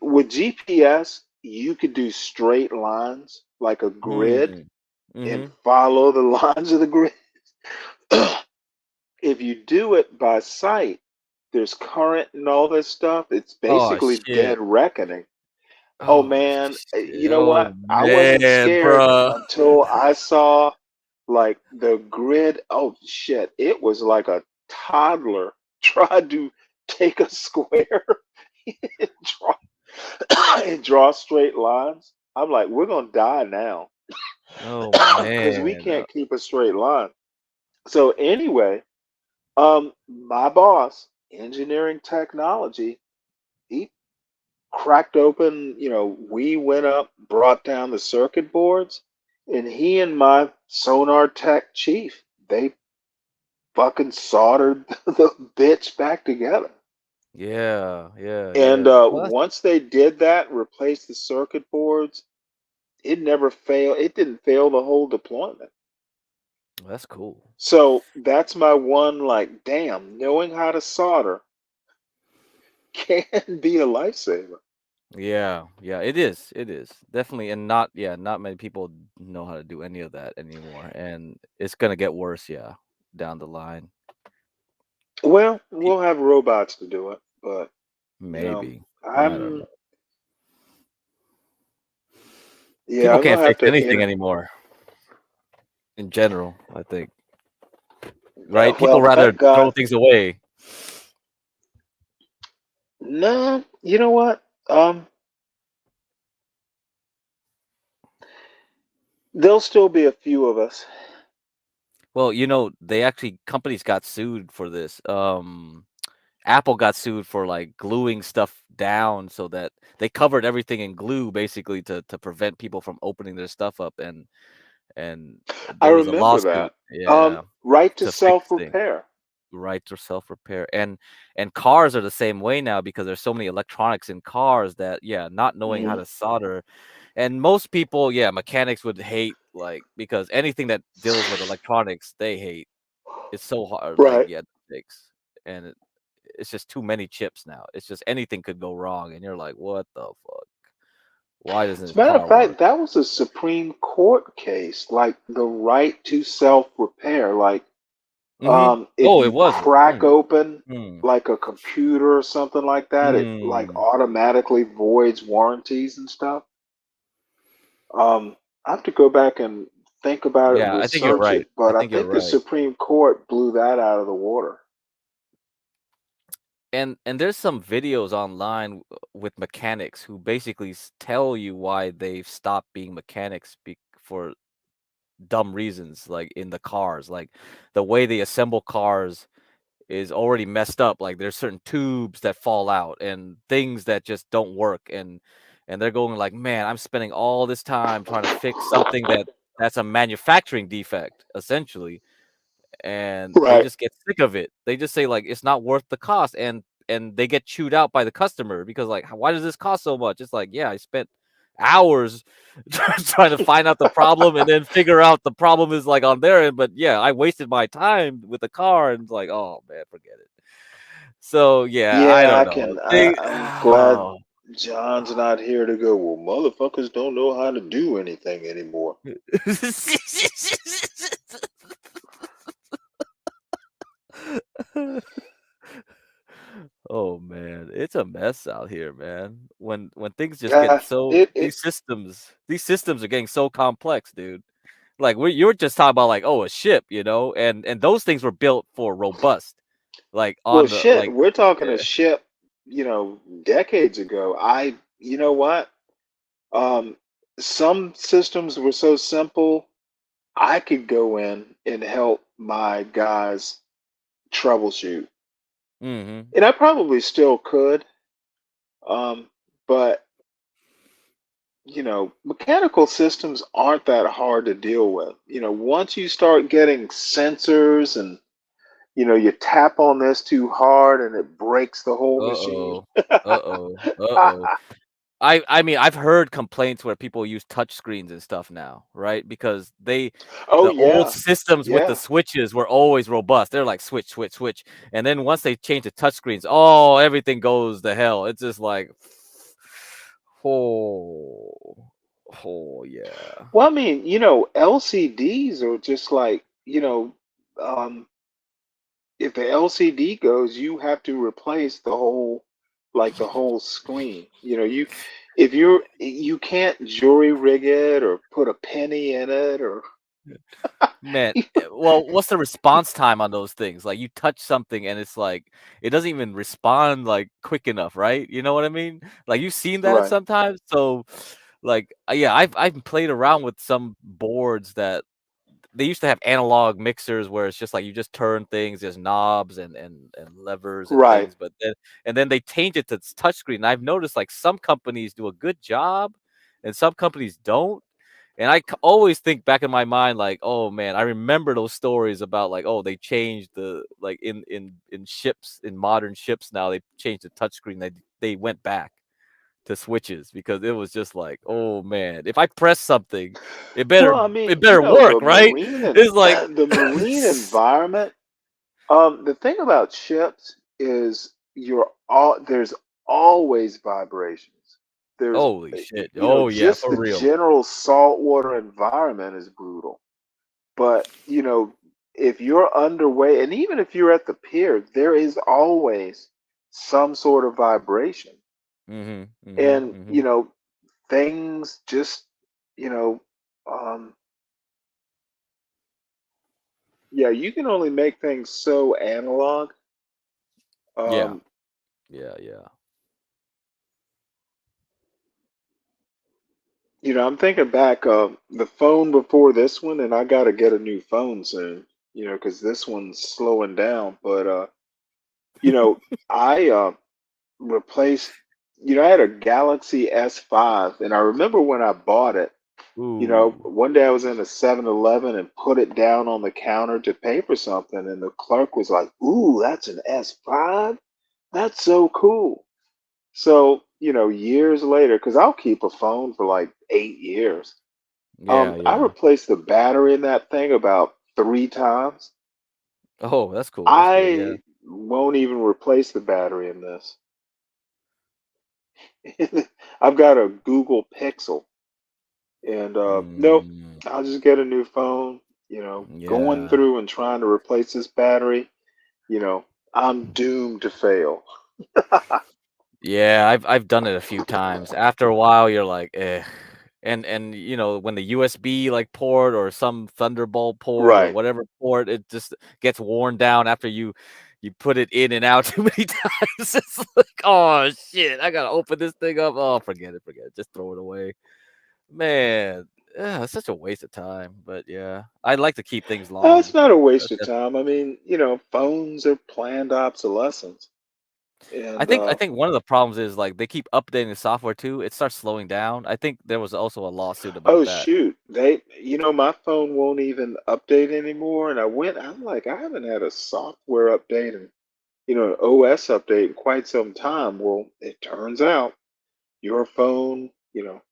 with GPS, you could do straight lines like a grid and follow the lines of the grid. If you do it by sight, there's current and all this stuff. It's Oh basically shit. dead reckoning. Oh man, you know Oh what? I wasn't man, scared bruh. until I saw like the grid. Oh shit, it was like a toddler tried to take a square and draw and draw straight lines. I'm like, we're gonna die now Oh because we man. can't keep a straight line. So anyway, my boss, engineering technology, he cracked open, we went up, brought down the circuit boards, and he and my sonar tech chief, they fucking soldered the bitch back together. Yeah. And Well, once they did that, replaced the circuit boards, it never failed. It didn't fail the whole deployment. that's cool. So that's my one, like, damn, knowing how to solder can be a lifesaver. Yeah, it is. It is. Definitely, and not many people know how to do any of that anymore. And it's gonna get worse, down the line. Well, we'll have robots to do it, but Maybe. I don't I'm know. yeah, People I'm can't gonna have fix to anything anymore. In general, I think. Right? People well, rather thank throw God. things away. No, you know what? There'll still be a few of us. Well, companies got sued for this. Apple got sued for like gluing stuff down so that they covered everything in glue basically to prevent people from opening their stuff up, and I there was a remember lawsuit, that. Right to to fix things. self-repair. Right to self-repair. And cars are the same way now because there's so many electronics in cars that not knowing how Mhm. to solder. And most people, mechanics would hate, like, because anything that deals with electronics, they hate. It's so hard, like, Right. to fix. And it's just too many chips now. It's just anything could go wrong, and you're like, what the fuck? Why doesn't As a this matter of car fact, work? that was a Supreme Court case, like the right to self-repair. Like, if Oh, it you was. crack open Mm. like a computer or something like that, it like automatically voids warranties and stuff. I have to go back and think about it and Yeah, I think you're research right. it, but I I think you're think the right. Supreme Court blew that out of the water. And there's some videos online with mechanics who basically tell you why they've stopped being mechanics for dumb reasons, like in the cars, like the way they assemble cars is already messed up. Like there's certain tubes that fall out and things that just don't work, and they're going like, man, I'm spending all this time trying to fix something that's a manufacturing defect essentially, and they Right. just get sick of it. They just say like it's not worth the cost, and they get chewed out by the customer because like, why does this cost so much? It's like, yeah, I spent hours trying to find out the problem and then figure out the problem is like on their end. But yeah, I wasted my time with the car and it's like, oh man, forget it. So yeah, I Yeah, don't I know. can. They, I'm glad oh. John's not here to go. Well, motherfuckers don't know how to do anything anymore. Oh man, it's a mess out here, man. When things just get so these systems are getting so complex, dude. Like you were just talking about like, oh, a ship, and those things were built for robust. Like Well, on the shit, like we're talking a yeah. ship, decades ago. You know what? Um, some systems were so simple, I could go in and help my guys troubleshoot. Mm-hmm. And I probably still could. Um, but mechanical systems aren't that hard to deal with. Once you start getting sensors and you tap on this too hard and it breaks the whole machine. Uh-oh. Uh-oh. Uh-oh. I mean, I've heard complaints where people use touch screens and stuff now, right? Because Oh the old yeah. systems with the Yeah. switches were always robust. They're like switch, switch, switch. And then once they change the touch screens, oh, everything goes to hell. It's just like, oh, yeah. Well, I mean, LCDs are just like, um, if the LCD goes, you have to replace the whole screen. You can't jury rig it or put a penny in it or Man, well, what's the response time on those things? Like you touch something and it's like it doesn't even respond like quick enough, right? You know what I mean? Like you've seen that Right. sometimes. So, like, yeah, I've played around with some boards that they used to have analog mixers where it's just like you just turn things, there's knobs and levers and Right. things, but then they change it to touchscreen. And I've noticed like some companies do a good job and some companies don't. And I always think back in my mind, like, oh man, I remember those stories about like, oh, they changed the like in ships in modern ships now they changed the touchscreen. They went back to switches because it was just like, oh man, if I press something, it Well, better I mean, it better work, the right? marine and It's like the marine environment. The thing about ships is there's always vibrations. There's holy shit. Oh yeah, just for the real. general saltwater environment is brutal. But if you're underway, and even if you're at the pier, there is always some sort of vibration, Mm-hmm. Mm-hmm. and Mm-hmm. things just you know um, yeah, you can only make things so analog. Yeah. Um, Yeah, yeah. I'm thinking back, the phone before this one, and I got to get a new phone soon, because this one's slowing down. But, I replaced, I had a Galaxy S5, and I remember when I bought it, Ooh. one day I was in a 7-Eleven and put it down on the counter to pay for something, and the clerk was like, "Ooh, that's an S5? That's so cool." So, years later, because I'll keep a phone for like 8 years. Yeah, I yeah. replaced the battery in that thing about 3 times. Oh, that's cool. That's cool. Yeah. I won't even replace the battery in this. I've got a Google Pixel, and nope, Mm, I'll just get a new phone. Going yeah. through and trying to replace this battery, you know, I'm doomed to fail. Yeah, I've done it a few times. After a while, you're like, eh. And when the USB like port or some Thunderbolt port or Right. whatever port, it just gets worn down after you put it in and out too many times. It's like, oh shit, I gotta open this thing up. Oh, forget it. Just throw it away. Man, yeah, it's such a waste of time. But yeah, I'd like to keep things It's long. not a waste That's of just time. I mean, phones are planned obsolescence. I And think I think one of the problems is like they keep updating the software too. It starts slowing down. I think there was also a lawsuit about oh that. shoot, my phone won't even update anymore. And I'm like, I haven't had a software update and an OS update in quite some time. Well, it turns out your phone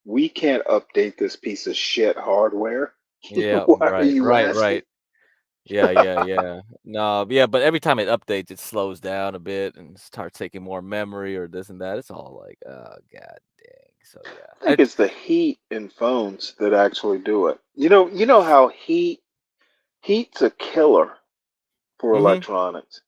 we can't update this piece of shit hardware. Yeah, Why are you asking? right. Yeah. No, yeah, but every time it updates, it slows down a bit and starts taking more memory or this and that. It's all like, oh god dang. So I yeah, think it's the heat in phones that actually do it. You know how heat's a killer for electronics.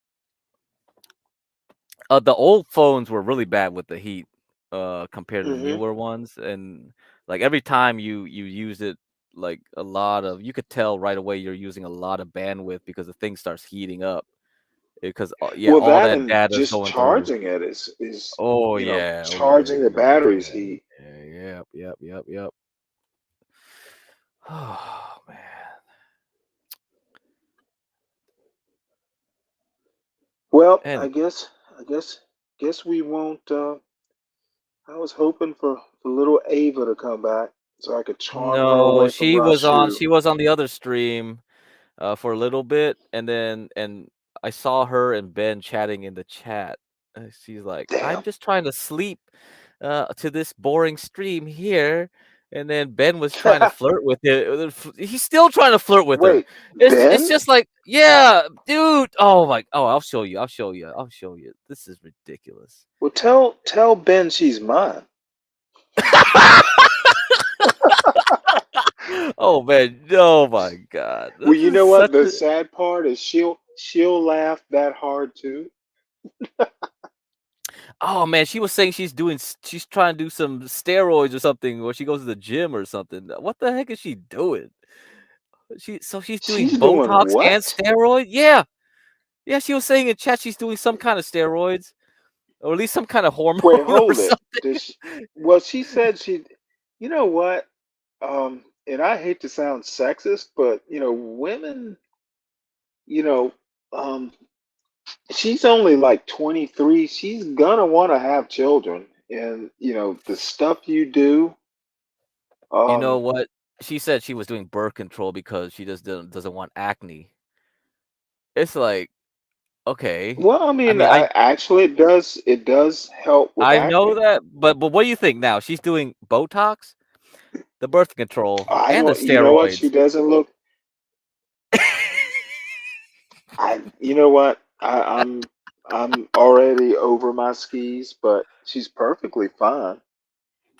The old phones were really bad with the heat, compared to the Mm-hmm. newer ones, and like every time you use it, like a lot of you could tell right away you're using a lot of bandwidth because the thing starts heating up. Because yeah, Well, all that that and data is just going through. charging it is Oh yeah, charging the battery's heat. Yep. Oh man. Well, And guess we won't. I was hoping for little Ava to come back so I could charm her no, away from Rashu. she was on the other stream for a little bit, and then I saw her and Ben chatting in the chat. She's like, "I'm Damn. just trying to sleep to this boring stream here." And then Ben was trying to flirt with it. He's still trying to flirt with her. Wait, It's Ben? just like, yeah, dude. Oh my. Oh, I'll show you. This is ridiculous. Well, tell Ben she's mine. Oh man. Oh my God. Well, This you is know what? such The a. sad part is she'll laugh that hard too. Oh man, she was saying she's trying to do some steroids or something, or she goes to the gym or something. What the heck is she doing? She's doing She's doing Botox and what? steroid? Yeah. Yeah, she was saying in chat she's doing some kind of steroids, or at least some kind of hormone Wait, or hold it. something. Well, she said she. You know what? And I hate to sound sexist, but women. You know, um, she's only like 23. She's gonna want to have children, and the stuff you do. You know Um, what? She said she was doing birth control because she just doesn't want acne. It's like, okay. well, I I mean, mean, I it does help with I know acne. that, but what do you think now? She's doing Botox, the birth control, I and the don't. You know what? She steroids. doesn't look. You know what? I'm already over my skis, but she's perfectly fine.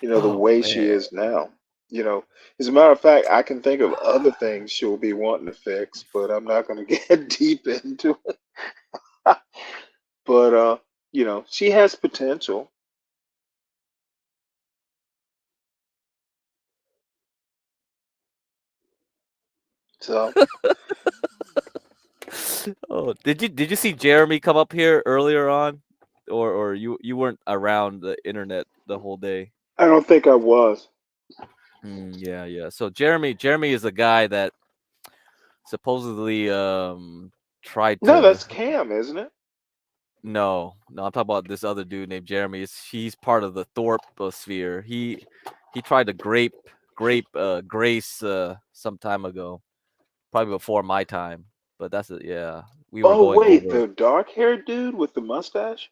The Oh way she man. is now. As a matter of fact, I can think of other things she'll be wanting to fix, but I'm not going to get deep into it. But she has potential. So Oh, did you see Jeremy come up here earlier on, or you weren't around the internet the whole day? I don't think I was. Yeah. So Jeremy is a guy that supposedly tried No, to. that's Cam, isn't it? No, I'm talking about this other dude named Jeremy. He's part of the Thorpe sphere. He tried to grape Grace some time ago, probably before my time. But that's it. Yeah, we were Oh going wait, over. the dark-haired dude with the mustache?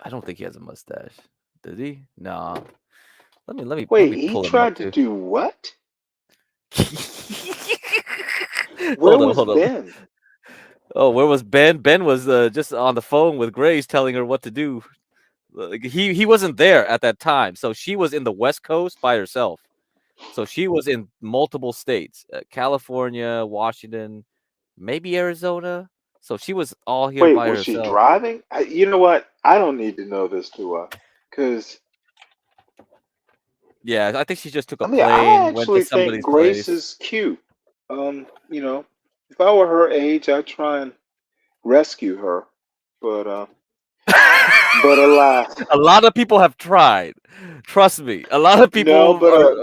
I don't think he has a mustache. Does he? No. Let Wait, me he pull him up tried to too. do what? Where Hold on, was hold on. Ben? Oh, where was Ben? Ben was just on the phone with Grace, telling her what to do. Like, he wasn't there at that time, so she was in the West Coast by herself. So she was in multiple states: California, Washington, maybe Arizona. So she was all here Wait, by was she herself. driving? You know what? I don't need to know this too well, because Yeah, I think she just took a I mean, I plane, went to actually think somebody's Grace place. is cute. If I were her age, I'd try and rescue her, but alas, A lot of people have tried. Trust me, a lot of no, people are.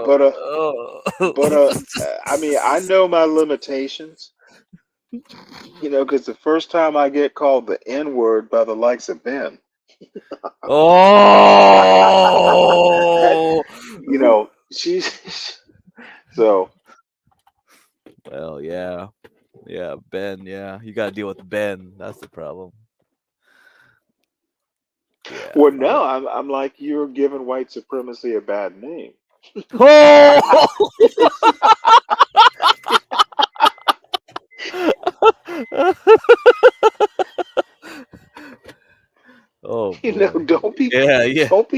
I mean, I know my limitations. Because the first time I get called the N word by the likes of Ben, Oh. she's so. Well, yeah, Ben. Yeah, you got to deal with Ben. That's the problem. Yeah. Well, no, I'm like, you're giving white supremacy a bad name. Oh! Oh You know, boy. Yeah. don't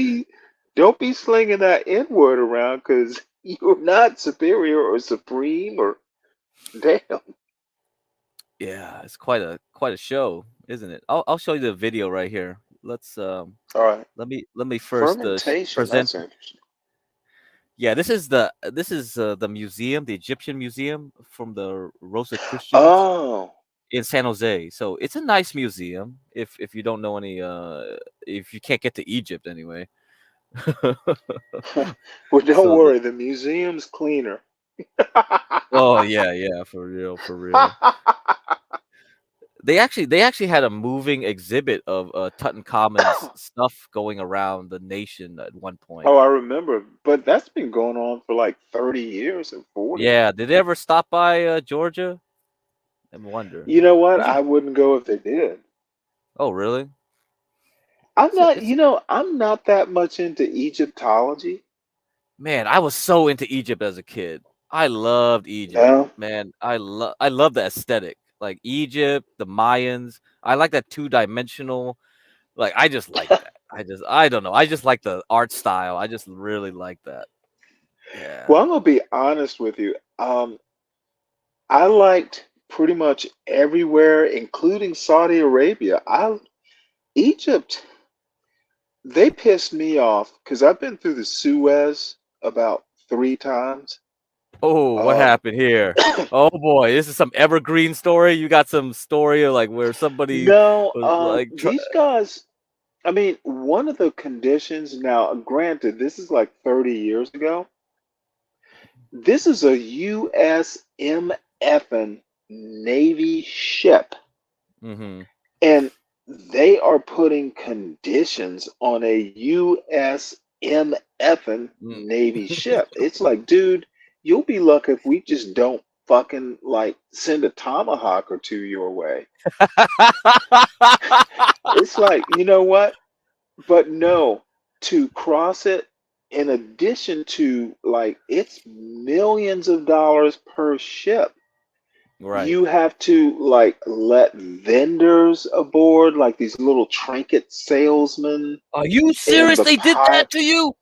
be slinging that N word around because you're not superior or supreme or damn. Yeah, it's quite a show, isn't it? I'll show you the video right here. Let's All right. let me first Fermentation. present. That's interesting. Yeah, this is the museum, the Egyptian museum from the Rosicrucians Oh, in San Jose. So it's a nice museum if you don't know any if you can't get to Egypt anyway. well, don't So worry. The museum's cleaner. oh yeah, for real, for real. They actually had a moving exhibit of Tutankhamun's stuff going around the nation at one point. Oh, I remember, but that's been going on for like 30 years or 40. Yeah, did they ever stop by Georgia? I wonder. You know what? These are I wouldn't go if they did. oh really? I'm It's a, not, it's I'm not that much into Egyptology. man, I was so into Egypt as a kid. I loved Egypt, No. man. I love the aesthetic, like Egypt, the Mayans. I like that two-dimensional. Like I just like that. I don't know. I just like the art style. I just really like that. Yeah. Well, I'm gonna be honest with you. I liked pretty much everywhere, including Saudi Arabia. Egypt, they pissed me off because I've been through the Suez about 3 times. Oh, what happened here? Oh boy, this is some evergreen story. You got some story of like where somebody No, was like, these guys, I mean, one of the conditions, now, granted, this is like 30 years ago. This is a USMF Navy ship, mm-hmm. and they are putting conditions on a USMF Navy ship. It's like, dude, you'll be lucky if we just don't fucking like send a tomahawk or two your way. It's like, you know what? But no, to cross it, in addition to like it's millions of dollars per ship. Right. You have to like let vendors aboard, like these little trinket salesmen. Are you serious? They did that to you?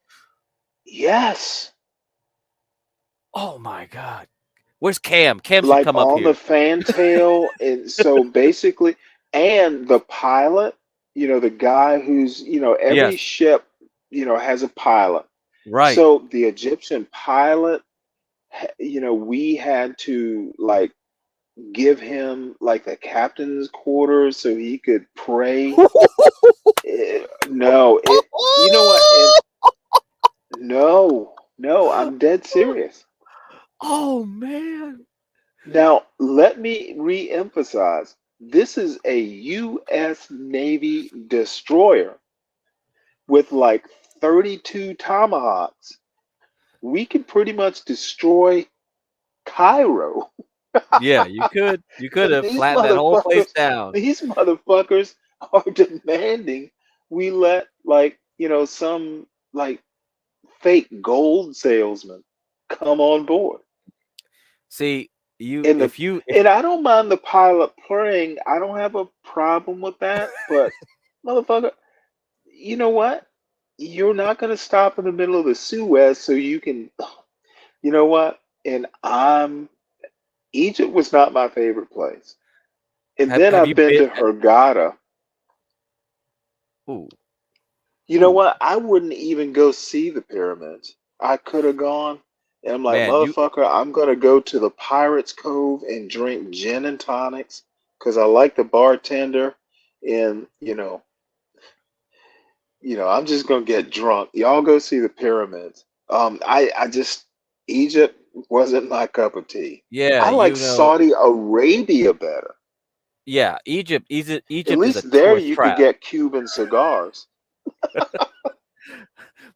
Yes. Oh my god. Where's Cam? Cam should Like come up on the here. fantail, and so basically, and the pilot, the guy who's, every Yes. ship, has a pilot. Right. So the Egyptian pilot, we had to like give him like the captain's quarters so he could pray. No, you know what? No, I'm dead serious. Oh man. Now, let me re-emphasize. This is a U.S. Navy destroyer with like 32 tomahawks. We can pretty much destroy Cairo. Yeah, you could have These flattened that whole place down. These motherfuckers are demanding we let like, some like fake gold salesman come on board. See, And I don't mind the pilot praying. I don't have a problem with that. But motherfucker, you know what? You're not gonna stop in the middle of the Suez so you can, you know what? And Egypt was not my favorite place. And then have I've you been been to Hurghada. Ooh. You know what? I wouldn't even go see the pyramids. I could have gone, and I'm like, Man, motherfucker, I'm gonna go to the Pirates Cove and drink gin and tonics because I like the bartender, and I'm just gonna get drunk. Y'all go see the pyramids. I just Egypt wasn't my cup of tea. Yeah, I like Saudi Arabia better. Yeah, Egypt is At a least there tourist you could trap. get Cuban cigars.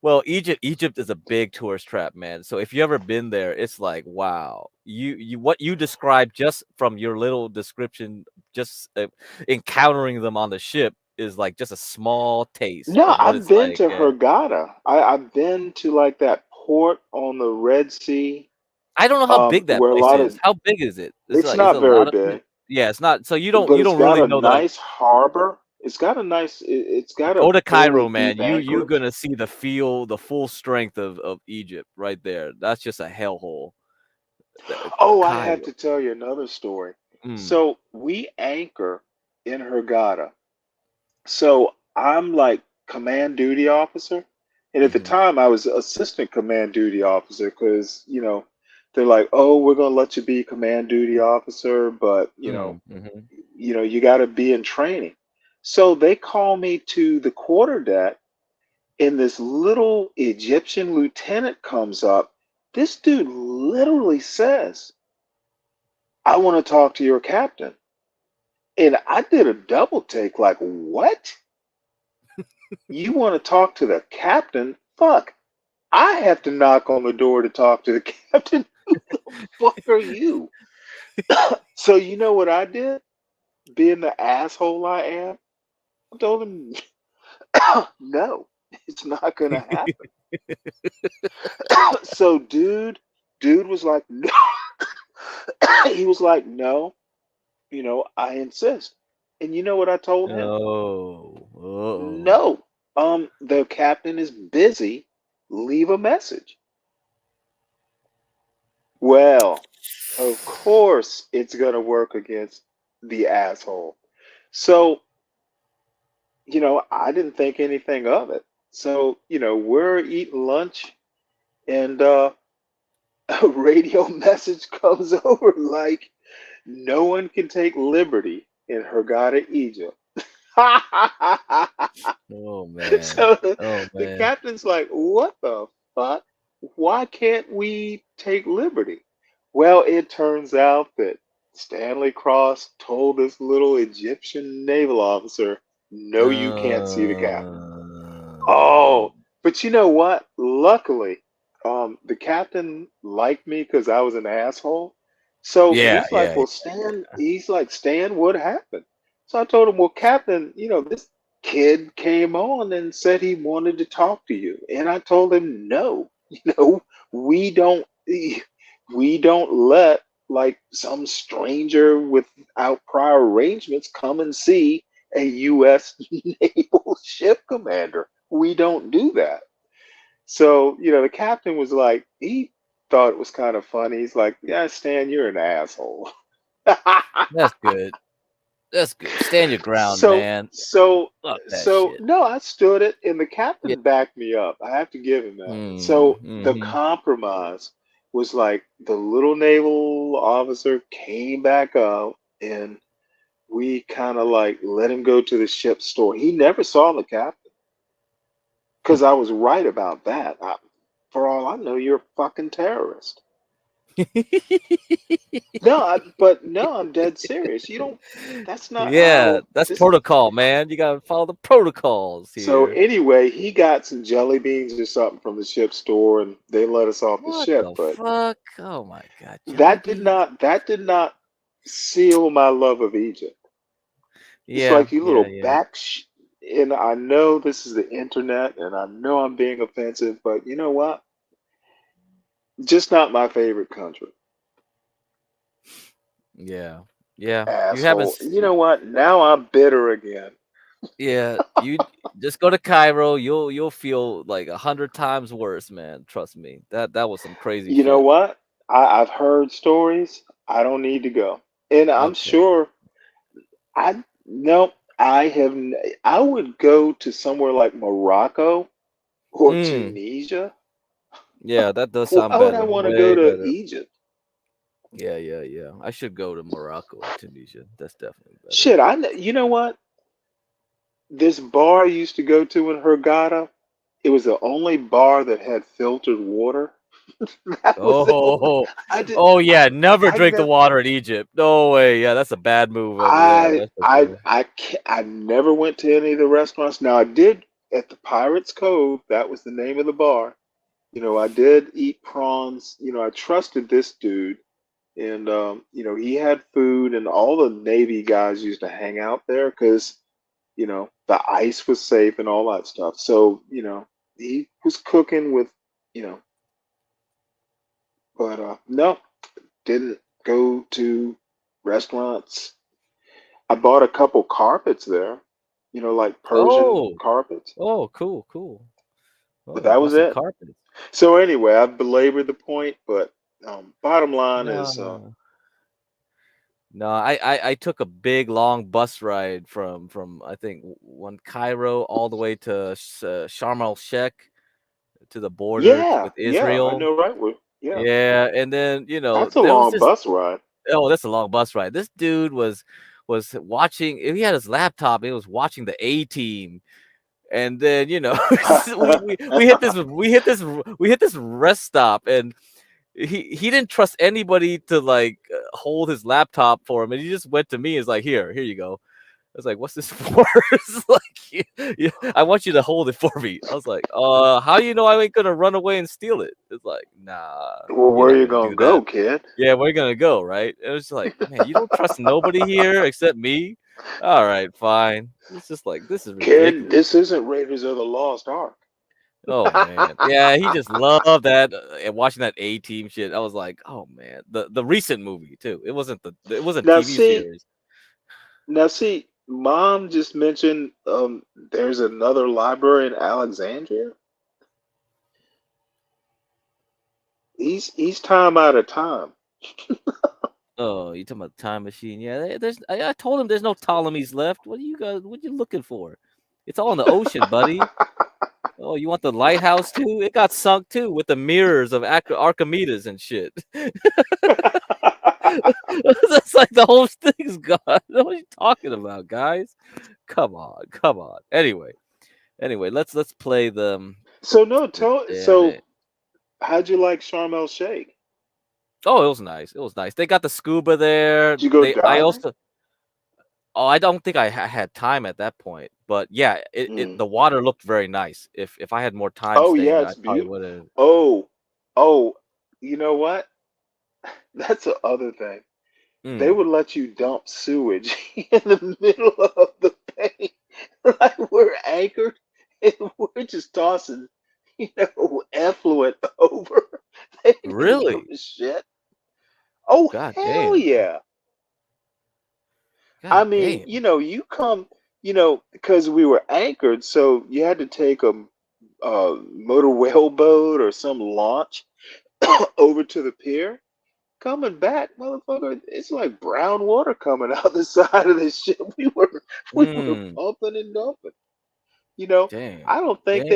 Well, Egypt is a big tourist trap, man. So if you ever been there, it's like, wow. You what you described just from your little description, just encountering them on the ship is like just a small taste No, of what I've it's been like. to Hurghada. I've been to like that port on the Red Sea. I don't know how big that Where a place lot is. of How big is it? it's Is it not a very lot of? big, Yeah, it's not. So you but it's don't got really a know the nice harbor. It's got a nice. It's got a go to fairly Cairo, man. deep You're anchorage. gonna see the full strength of Egypt right there. That's just a hellhole. Oh, I have Cairo. to tell you another story. Mm. So we anchor in Hurghada. So I'm like command duty officer. And at the time, I was assistant command duty officer because, they're like, oh, we're going to let you be command duty officer, but, you got to be in training. So they call me to the quarterdeck, and this little Egyptian lieutenant comes up. This dude literally says, I want to talk to your captain. And I did a double take, like, what? You want to talk to the captain? Fuck. I have to knock on the door to talk to the captain. Who the fuck are you? So you know what I did? Being the asshole I am, I told him, no, it's not gonna happen. So dude was like, no. He was like, no, I insist. And you know what I told him? No. The captain is busy. Leave a message. Well, of course it's gonna work against the asshole. So, I didn't think anything of it. So, we're eating lunch and a radio message comes over like no one can take liberty in Hurghada, Egypt. Oh man. So Oh the man. captain's like, what the fuck? Why can't we take liberty? Well, it turns out that Stanley Cross told this little Egyptian naval officer, no, you can't see the captain. Oh, but you know what? Luckily, the captain liked me because I was an asshole. So Yeah, he's like, yeah. well, Stan, what happened? So I told him, well, Captain, this kid came on and said he wanted to talk to you. And I told him, no, we don't we don't let like some stranger without prior arrangements come and see a US naval ship commander. We don't do that. So, the captain was like, he thought it was kind of funny. He's like, yeah, Stan, you're an asshole. That's good. That's good. Stand your ground, So, man. so, Fuck that so, shit. no, I stood it, and the Yeah. captain backed me up. I have to give him that. So, the Mm-hmm. compromise was like the little naval officer came back up, and we kind of like let him go to the ship's store. He never saw the captain because I was right about that. For all I know, you're a fucking terrorist. No, I'm dead serious. You don't. That's not Yeah, how that's this. protocol, man. You gotta follow the protocols So here. anyway, he got some jelly beans or something from the ship store, and they let us off the What ship. the But fuck? Oh my god, jelly that did beans. not seal my love of Egypt. It's Yeah, like you yeah, little yeah. and I know this is the internet, and I know I'm being offensive, but you know what? Just not my favorite country. Yeah, yeah. You haven't. Asshole. You know what? Now I'm bitter again. Yeah, you just go to Cairo. You'll feel like 100 times worse, man. Trust me. That was some crazy You know shit. what? I've heard stories. I don't need to go. And I'm Okay. sure I no, I have I would go to somewhere like Morocco or Tunisia. Yeah, that does Why sound would I better. want to go Way to better. Egypt? Yeah, yeah, yeah. I should go to Morocco or Tunisia. That's definitely better. Shit, you know what? This bar I used to go to in Hurghada, it was the only bar that had filtered water. That was the only, Oh yeah, never I drink the never water in Egypt. No way. Yeah, that's a bad move. Yeah, that's for sure. I never went to any of the restaurants. Now I did at the Pirates Cove. That was the name of the bar. I did eat prawns. I trusted this dude, and he had food, and all the Navy guys used to hang out there because The ice was safe and all that stuff. So, he was cooking with, but no, didn't go to restaurants. I bought a couple carpets there, like Persian Oh, carpets, oh, cool. but Oh, you that bought was some it. carpets. So anyway, I've belabored the point, but bottom line is, No. No, I took a big long bus ride from I think one Cairo all the way to Sharm el Sheikh to the border with yeah, I Israel. know, right? Yeah, Yeah, and then that's a there was long this. bus ride. Oh, that's a long bus ride. This dude was watching. He had his laptop. And he was watching the A Team, and then we hit this rest stop, and he didn't trust anybody to like hold his laptop for him, and he just went to me. He's like, here you go. I was like, what's this for? It's like, I want you to hold it for me. I was like, how do you know I ain't gonna run away and steal it? It's like, nah, Well, you're where not you gonna gonna do that. go, kid? Yeah, where you gonna go, right? It was like, man, you don't trust nobody here except me. All right, fine. It's just like this is Kid, ridiculous. this isn't Raiders of the Lost Ark. Oh man, yeah, he just loved that and watching that A Team shit. I was like, oh man, the recent movie too. It wasn't Now TV see, series. Mom just mentioned there's another library in Alexandria. He's time out of time. Oh, you talking about the time machine? Yeah, I told him there's no Ptolemies left. What are you guys? What you looking for? It's all in the ocean, buddy. Oh, you want the lighthouse too? It got sunk too with the mirrors of Archimedes and shit. That's like the whole thing's gone. What are you talking about, guys? Come on. Anyway, let's play the. So no, Damn it. how'd you like Sharm el Sheikh? Oh, it was nice. It was nice. They got the scuba there. Did you go I diving? also. Oh, I don't think I had time at that point, but yeah, the water looked very nice. If I had more time Oh staying yeah, there, I it's probably beautiful. would have. Oh, you know what? That's the other thing. They would let you dump sewage in the middle of the bay. Like we're anchored and we're just tossing, effluent over. They didn't give Really? a shit. Oh God hell damn. yeah. I God mean, damn. you come, because we were anchored, so you had to take a motor whale-boat or some launch over to the pier. Coming back, motherfucker, it's like brown water coming out the side of this shit. We were pumping and dumping. Damn. I don't think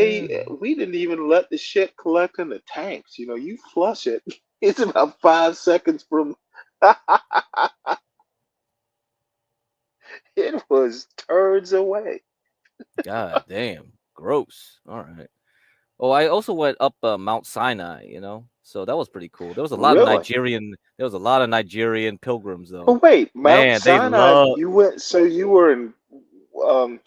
we didn't even let the shit collect in the tanks. You flush it. It's about 5 seconds from. It was turds away. God damn. Gross. All right. Oh, I also went up Mount Sinai, so that was pretty cool. There was a lot of Really? Nigerian pilgrims Oh though. wait, Mount Man, they Sinai. love. You went. So you were in. Um,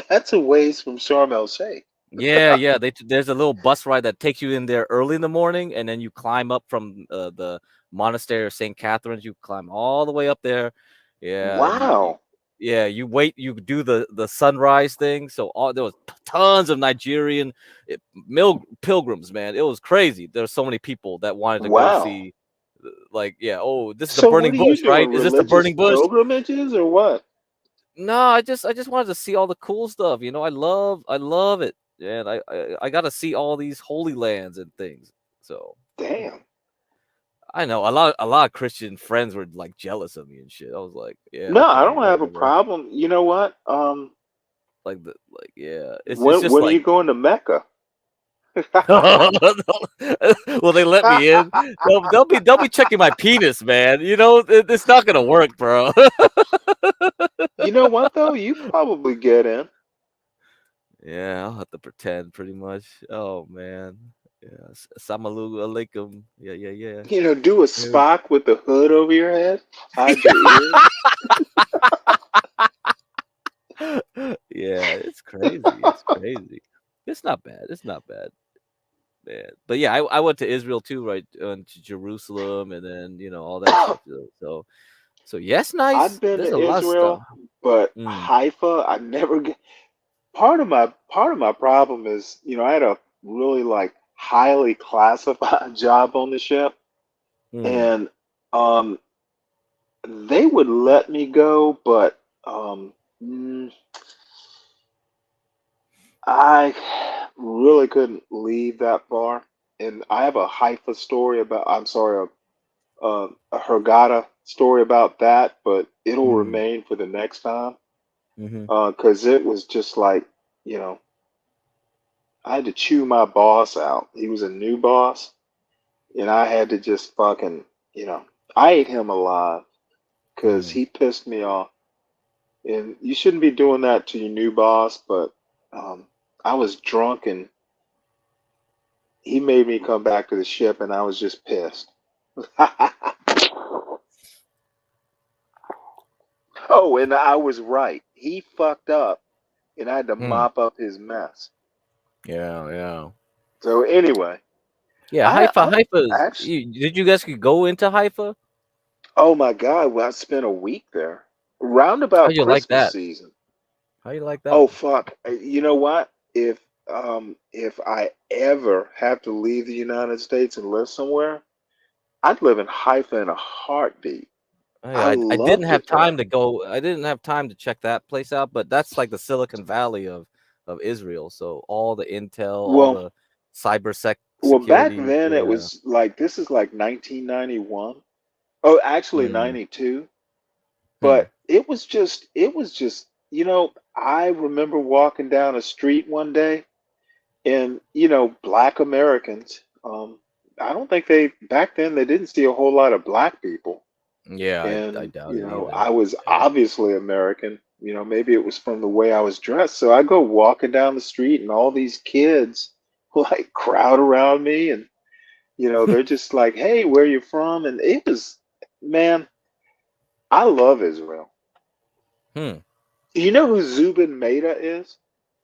that's a ways from Sharm el Sheikh. Yeah. There's a little bus ride that takes you in there early in the morning, and then you climb up from the monastery of St. Catherine's. You climb all the way up there. Yeah, and Wow. you wait. You do the sunrise thing. So there was tons of Nigerian pilgrims. Man, it was crazy. There were so many people that wanted to go Wow. see. Like, yeah. Oh, this is the So what burning are you bush, right? doing? Is this the Religious burning bush? pilgrimages or what? No, I just wanted to see all the cool stuff. I love it, and I got to see all these holy lands and things. So Damn. I know a lot of Christian friends were like jealous of me and shit. I was like, yeah, No, I okay, don't have a whatever. problem. You know what? Yeah, it's When just are like. you going to Mecca? Will they let me in? They'll be checking my penis, man. It's not gonna work, bro. You know what though? You probably get in. Yeah, I'll have to pretend pretty much. Oh man. Yeah. Assalamu alaikum. Yeah. Do a Spock with the hood over your head. Hide your ears. Yeah, it's crazy. It's not bad. Man. But yeah, I went to Israel too, right? To Jerusalem and then all that stuff. So yes, nice. I've been There's to a lot of stuff. Israel. But Haifa, I never get. Part of my problem is, I had a really like highly classified job on the ship, and they would let me go, but I really couldn't leave that far. And I have a Haifa story about, I'm sorry, a Hurghada story about that, but it'll remain for the next time. Because it was just like, I had to chew my boss out. He was a new boss, and I had to just fucking, I ate him alive because he pissed me off. And you shouldn't be doing that to your new boss, but I was drunk and he made me come back to the ship, and I was just pissed. Oh, and I was right. He fucked up, and I had to mop up his mess. Yeah. So anyway, yeah, Haifa. Did you guys go into Haifa? Oh my God! Well, I spent a week there, round How about you like Christmas that? season. How you like that? Oh fuck! You know what? If I ever have to leave the United States and live somewhere, I'd live in Haifa in a heartbeat. I didn't have time to go. I didn't have time to check that place out, but that's like the Silicon Valley of Israel. So all the intel, all the cyber Well, back security. then it Yeah. was like this is like 1991. Oh, actually 92. But it was just I remember walking down a street one day, and black Americans, I don't think back then they didn't see a whole lot of black people. Yeah, I And doubt it either. I was obviously American. Maybe it was from the way I was dressed. So I go walking down the street, and all these kids like crowd around me, and they're just like, "Hey, where you from?" And it was, man, I love Israel. You know who Zubin Mehta is?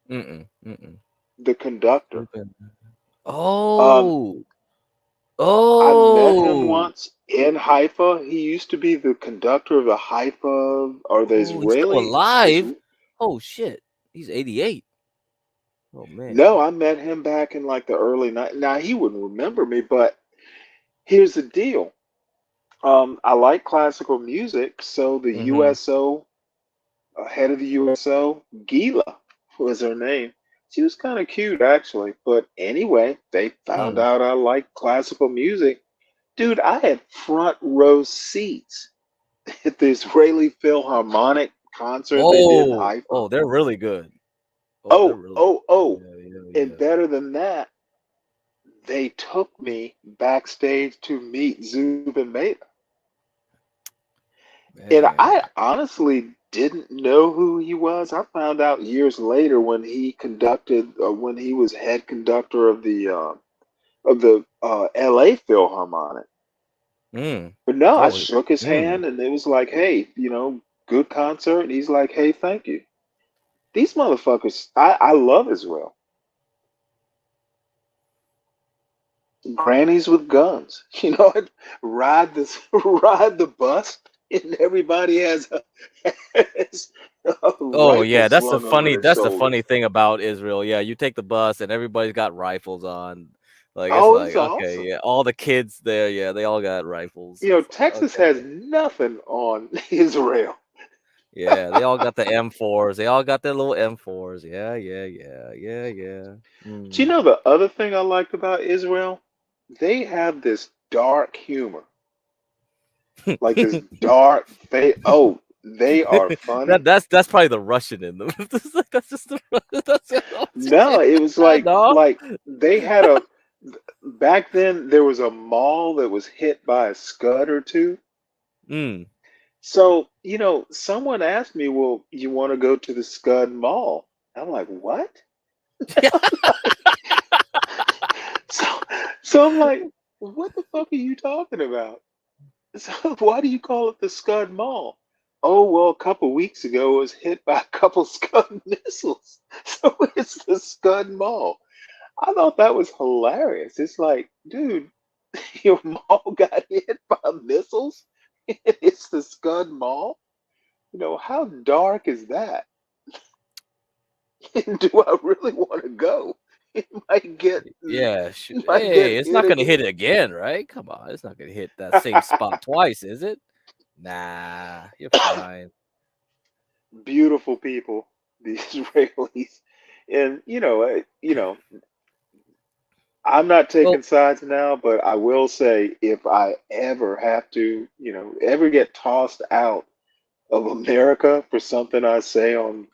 The conductor. Oh. I met him once in Haifa. He used to be the conductor of the Haifa or the He's still Israeli. alive. Oh shit, he's 88. Oh man. No, I met him back in like the early night. Now he wouldn't remember me, but here's the deal. I like classical music, so the USO, head of the USO, Gila was her name. She was kind of cute actually, but anyway, they found out I liked classical music. Dude, I had front row seats at the Israeli Philharmonic concert they did in Haifa. Oh, they're really good. And better than that, they took me backstage to meet Zubin Mehta. And I honestly didn't know who he was. I found out years later when he when he was head conductor of the LA Philharmonic. But no, I shook his hand, and it was like, hey, good concert. And he's like, hey, thank you. These motherfuckers, I love Israel. Grannies with guns, ride the bus, and everybody has a Oh yeah, that's the slung over their the shoulders. funny thing about Israel. Yeah, you take the bus and everybody's got rifles on. Like it's Oh, like it's okay, awesome. yeah, all the kids there, yeah, they all got rifles. Texas has nothing on Israel. Yeah, they all got the M4s. They all got their little M4s. Yeah. Do you know the other thing I liked about Israel? They have this dark humor. Like this dark face. Oh, they are funny. That's probably the Russian in them. That's just No, it was like they had back then there was a mall that was hit by a scud or two. So, someone asked me, well, you want to go to the Scud Mall? I'm like, what? So I'm like, what the fuck are you talking about? So why do you call it the Scud Mall? Oh, well, a couple weeks ago it was hit by a couple Scud missiles. So it's the Scud Mall. I thought that was hilarious. It's like, dude, your mall got hit by missiles? It's the Scud Mall? how dark is that? Do I really want to go? It might get Hey, it's not hit gonna hit again. it again, right? Come on, it's not gonna hit that same spot twice, is it? Nah, you're fine. Beautiful people, the Israelis, and I'm not taking sides now, but I will say if I ever have to, ever get tossed out of America for something I say on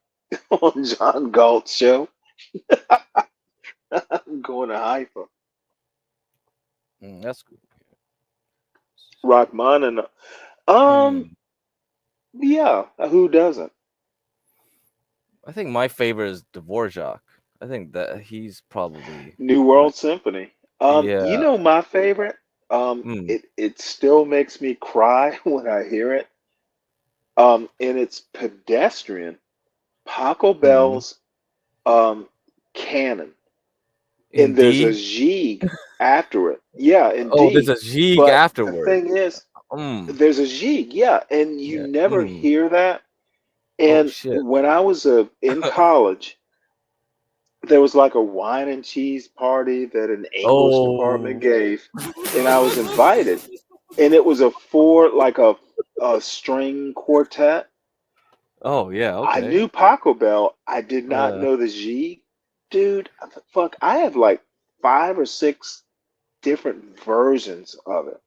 on John Galt's show, I'm going to Haifa. That's good. Rachmaninoff. Yeah, who doesn't? I think my favorite is Dvorak. I think that he's probably New World Symphony. yeah. My favorite. It still makes me cry when I hear it. And it's Pedestrian, Paco Bell's canon. And there's a Zig after it. Yeah, indeed. Oh, there's a Zig but afterward. The thing is, there's a Zig, yeah, and you never hear that. And when I was in college, there was like a wine and cheese party that an English department gave, and I was invited. And it was a string quartet. Oh yeah, okay. I knew Paco Bell. I did not know the G. Dude, fuck, I have like 5 or 6 different versions of it.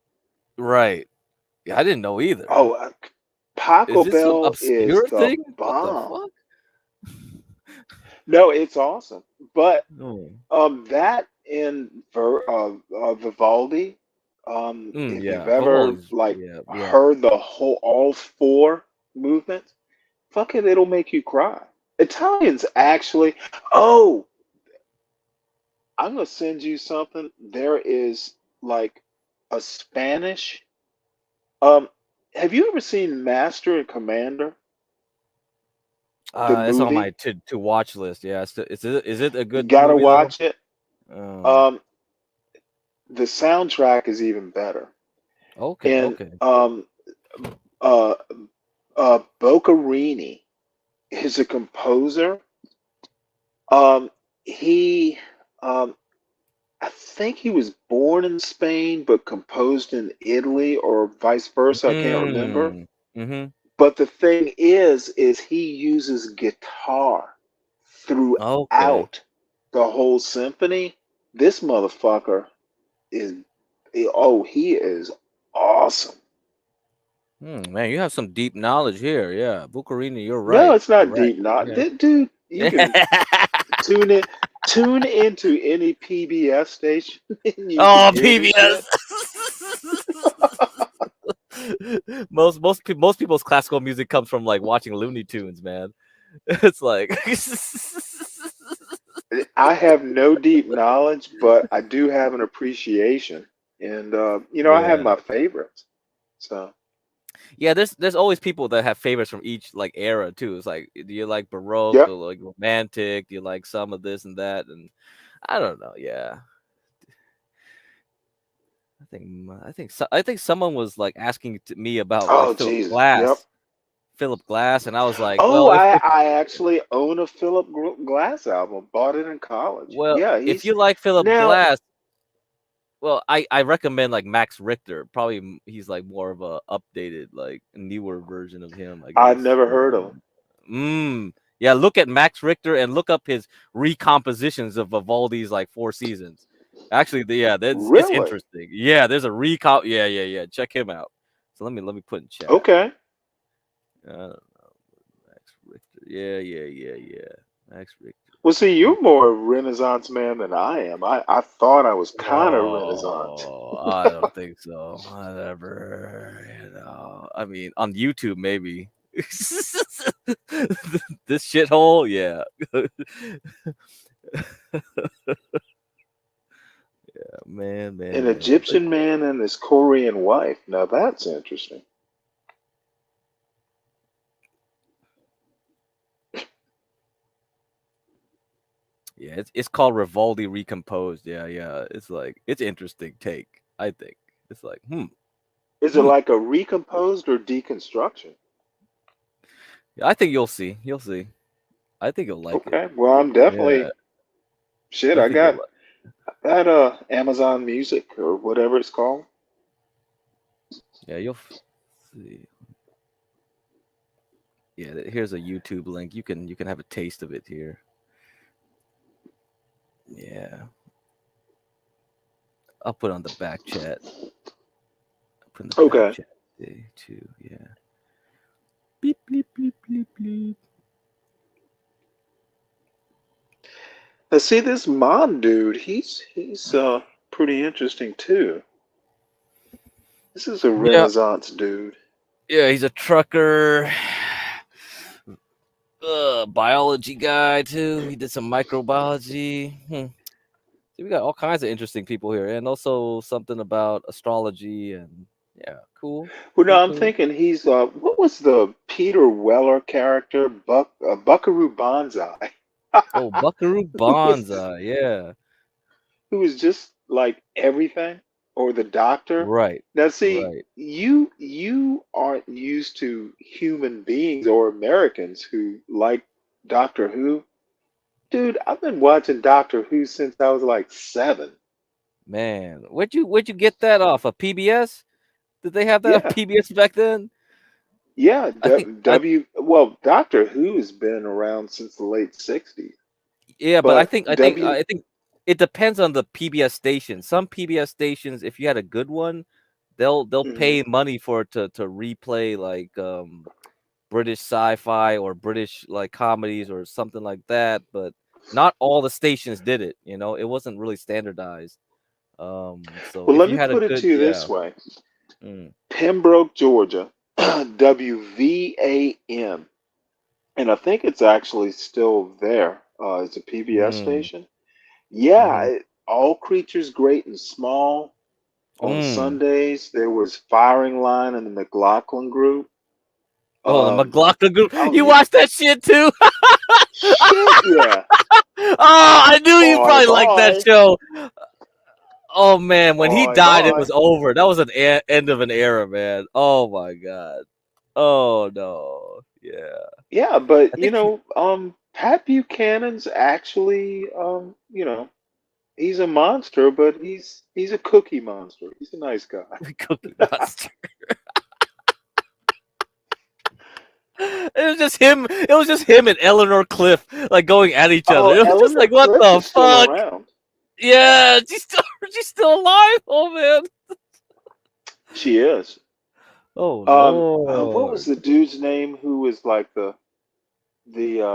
Right. Yeah, I didn't know either. Oh, Paco Bell is the thing? bomb. What the fuck? No, it's awesome. But that in Vivaldi, if you've ever heard all 4 movements, fuck it, it'll make you cry. Italians actually. Oh, I'm gonna send you something. There is like a Spanish. Have you ever seen Master and Commander? It's on my to watch list. Yeah, is it a good? You gotta movie, watch it. The soundtrack is even better. Okay. And Boccherini is a composer. He I think he was born in Spain but composed in Italy or vice versa. I can't remember. But the thing is he uses guitar throughout the whole symphony. This motherfucker is he is awesome. Man, you have some deep knowledge here. Yeah, Boccherini, you're right. No, it's not deep knowledge. Yeah. Dude, you can tune into any PBS station. PBS. most people's classical music comes from like watching Looney Tunes, man. It's like I have no deep knowledge, but I do have an appreciation, and I have my favorites. So yeah, there's always people that have favorites from each like era too. It's like, do you like Baroque or like Romantic? Do you like some of this and that? And I don't know. Yeah, I think someone was like asking me about Philip Glass. Philip Glass, and I was like, I actually own a Philip Glass album. Bought it in college. Well, yeah, if you like Philip Glass, well, I recommend like Max Richter. Probably he's like more of a updated, like newer version of him. I guess. I've never heard of him. Yeah, look at Max Richter and look up his recompositions of Vivaldi's like 4 seasons. Actually, it's interesting. Yeah, there's a recomp. Yeah. Check him out. So let me put in chat. Okay. I don't know. Max Richter. Yeah. Max Richter. Well, see, you're more a Renaissance man than I am. I thought I was kind of Renaissance. I don't think so. Whatever. I mean, on YouTube, maybe. This shithole, yeah. Yeah, man. An Egyptian man and his Korean wife. Now that's interesting. Yeah, it's called Vivaldi Recomposed. Yeah. It's interesting take, I think. It's like, Is it like a recomposed or deconstruction? I think you'll see. You'll see. I think you'll like it. Okay, well, I'm Yeah, definitely shit. I I think you'll got like. that Amazon Music or whatever it's called. Yeah, you'll see. Yeah, here's a YouTube link. You can have a taste of it here. Yeah, I'll put on the back chat. I'll put in the back Okay. chat too. Yeah. Beep bleep bleep bleep bleep. Now see this Mon dude. He's pretty interesting too. This is a Yeah, Renaissance dude. yeah. He's a trucker. Biology guy too. He did some microbiology. See, we got all kinds of interesting people here, and also something about astrology and yeah, cool, Well, no, cool, I'm cool. thinking he's what was the Peter Weller character? Buckaroo Banzai. Oh, Buckaroo who was Banzai, yeah, who was just like everything, or the Doctor. right, Now, see, right. you aren't used to human beings or Americans who like Doctor Who. Dude, I've been watching Doctor Who since I was like 7. Man, where'd you get that off of PBS? Did they have that on Yeah, PBS back then? yeah. I think I Well, Doctor Who has been around since the late 60s, yeah, but I but think I think I think it depends on the PBS station. Some PBS stations, if you had a good one, they'll Mhm. pay money for it to replay like British sci-fi or British like comedies or something like that, but not all the stations did it, it wasn't really standardized. So Well, if let you me had a put it good to you yeah. this way: Mm, Pembroke, Georgia, WVAM, and I think it's actually still there. It's a PBS mm, station. Yeah, mhm, all creatures great and small. On mm. Sundays, there was Firing Line and the McLaughlin Group. Oh, the Um, McLaughlin group. oh, You watched that shit too? shit, yeah. Oh, I knew you Bye probably liked that bye. show. Oh man, when he Bye died, it was bye. over. That was an end of an era, man. Oh my god. Oh no. Yeah. Yeah, but I think he, Pat Buchanan's actually, he's a monster, but he's a cookie monster. He's a nice guy. Cookie Monster. It was just him. It was just him and Eleanor Cliff like going at each other. Oh, It was just Eleanor like, what Cliff the is still fuck? around. Yeah, she's still alive. Oh man. She is. Oh What was Lord. the dude's name who was like the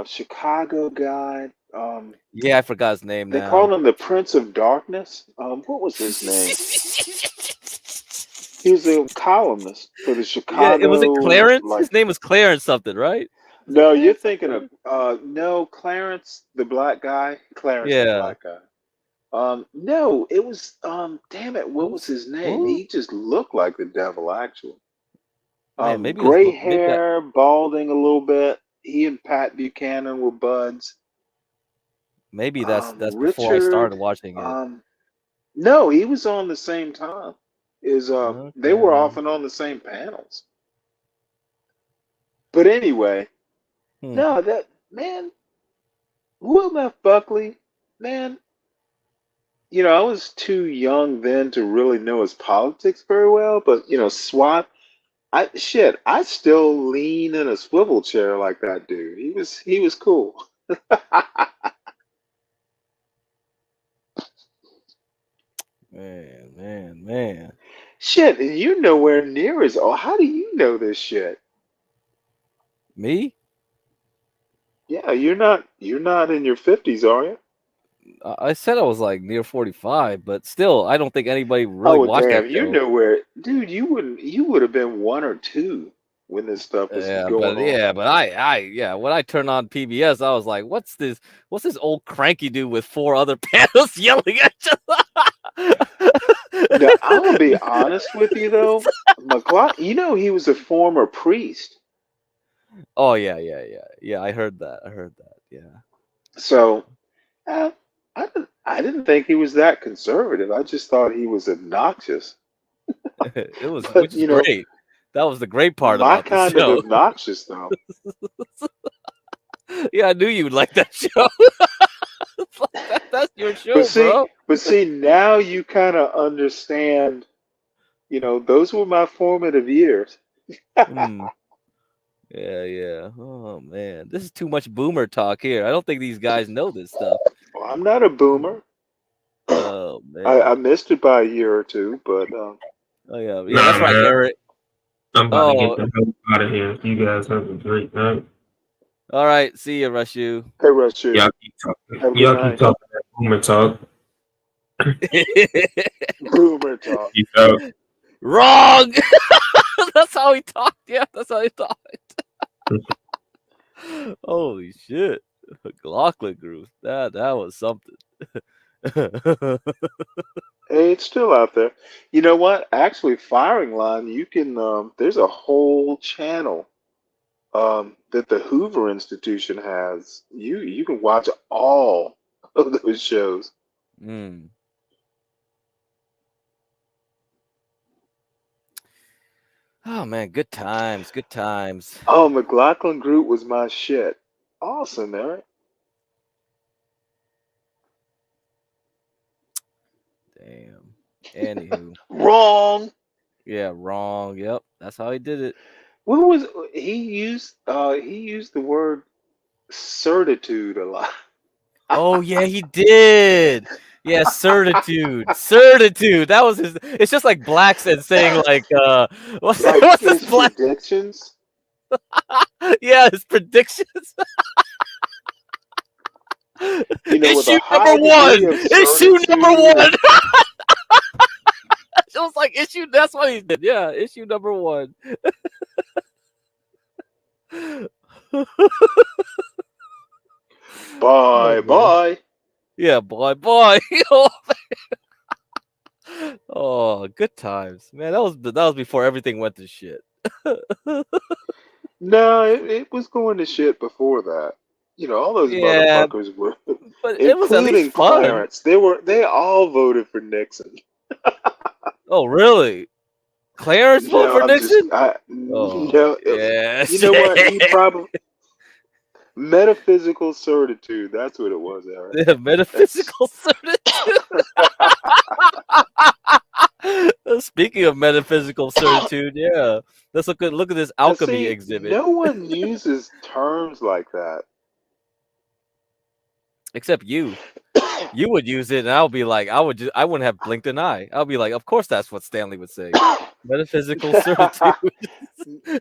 Chicago guy? Yeah, I forgot his name They called now. him the Prince of Darkness. What was his name? He was a columnist for the Yeah, it was it Chicago, Clarence? like. His name was Clarence something, right? Was it No, you're Clarence thinking something? of no Clarence, the black guy. Clarence, the Yeah. black guy. No, it was damn it, what was Who's his name? who? He just looked like the devil, actually. Man, maybe it was Gray maybe I, hair, balding a little bit. He and Pat Buchanan were buds. maybe that's before I Richard. started watching it. No, he was on the same time. They were Okay. often on the same panels. But anyway, Hmm. no, that man, Will F. Buckley, man, I was too young then to really know his politics very well, but SWAT, I still lean in a swivel chair like that dude. He was cool. Man. Shit, and you're nowhere near as old. How do you know this shit? Me? Yeah, you're not in your 50s, are you? I said I was like near 45, but still, I don't think anybody really Oh watched that damn, you're show. nowhere, dude. You would have been 1 or 2 when this stuff was going on. Yeah, but yeah, when I turned on PBS, I was like, what's this? What's this old cranky dude with 4 other panels yelling at you? Now, I'm gonna be honest with you though, McLeod, he was a former priest. Oh yeah. I heard that. Yeah. So uh, I didn't think he was that conservative. I just thought he was obnoxious. It was, But which is great. That was the great part My about the kind show. of obnoxious, though. Yeah, I knew you would like that show. That's your show, bro. But see, now you kind of understand. Those were my formative years. Yeah. Oh man, this is too much boomer talk here. I don't think these guys know this stuff. Well, I'm not a boomer. Oh man, I missed it by a year or two, but oh yeah, that's right, man. Eric. I'm about to get the hell out of here. You guys have a great night. All right, see you, Rushu. Hey, Rushu. Y'all keep talking. Y'all keep talking that boomer talk. Boomer talk. Peace out. Wrong. That's how he talked. Yeah, that's how he talked. Holy shit, Glocklin Group. That was something. Hey, it's still out there. You know what? Actually, Firing Line, you can. There's a whole channel that the Hoover Institution has. You can watch all of those shows. Oh man, good times, good times. Oh, McLaughlin Group was my shit. Awesome, Eric. Damn. Anywho. Wrong. Yeah, wrong. Yep, that's how he did it. What was he used? He used the word certitude a lot. Oh yeah, he did. Yeah, certitude. Certitude. That was his. It's just like blacks and saying like what's Like this his black predictions. Yeah, his predictions. With a Issue high number degree one. of Issue number certitude. one. It was like issue. That's what he did. Yeah, issue number one. Bye. Yeah, bye. Oh, good times, man. That was before everything went to shit. No, it was going to shit before that. All those Yeah, motherfuckers were, but it was at least including fun. Clarence. They all voted for Nixon. Oh, really? Clarence voted for Nixon? No, yeah. You know what? He probably metaphysical certitude. That's what it was, Eric. Yeah, metaphysical certitude. Speaking of metaphysical certitude, yeah, let's look at this alchemy exhibit. No one uses terms like that. Except you. You would use it, and I'll be like, I wouldn't have blinked an eye. I'll be like, of course, that's what Stanley would say. Metaphysical certitude.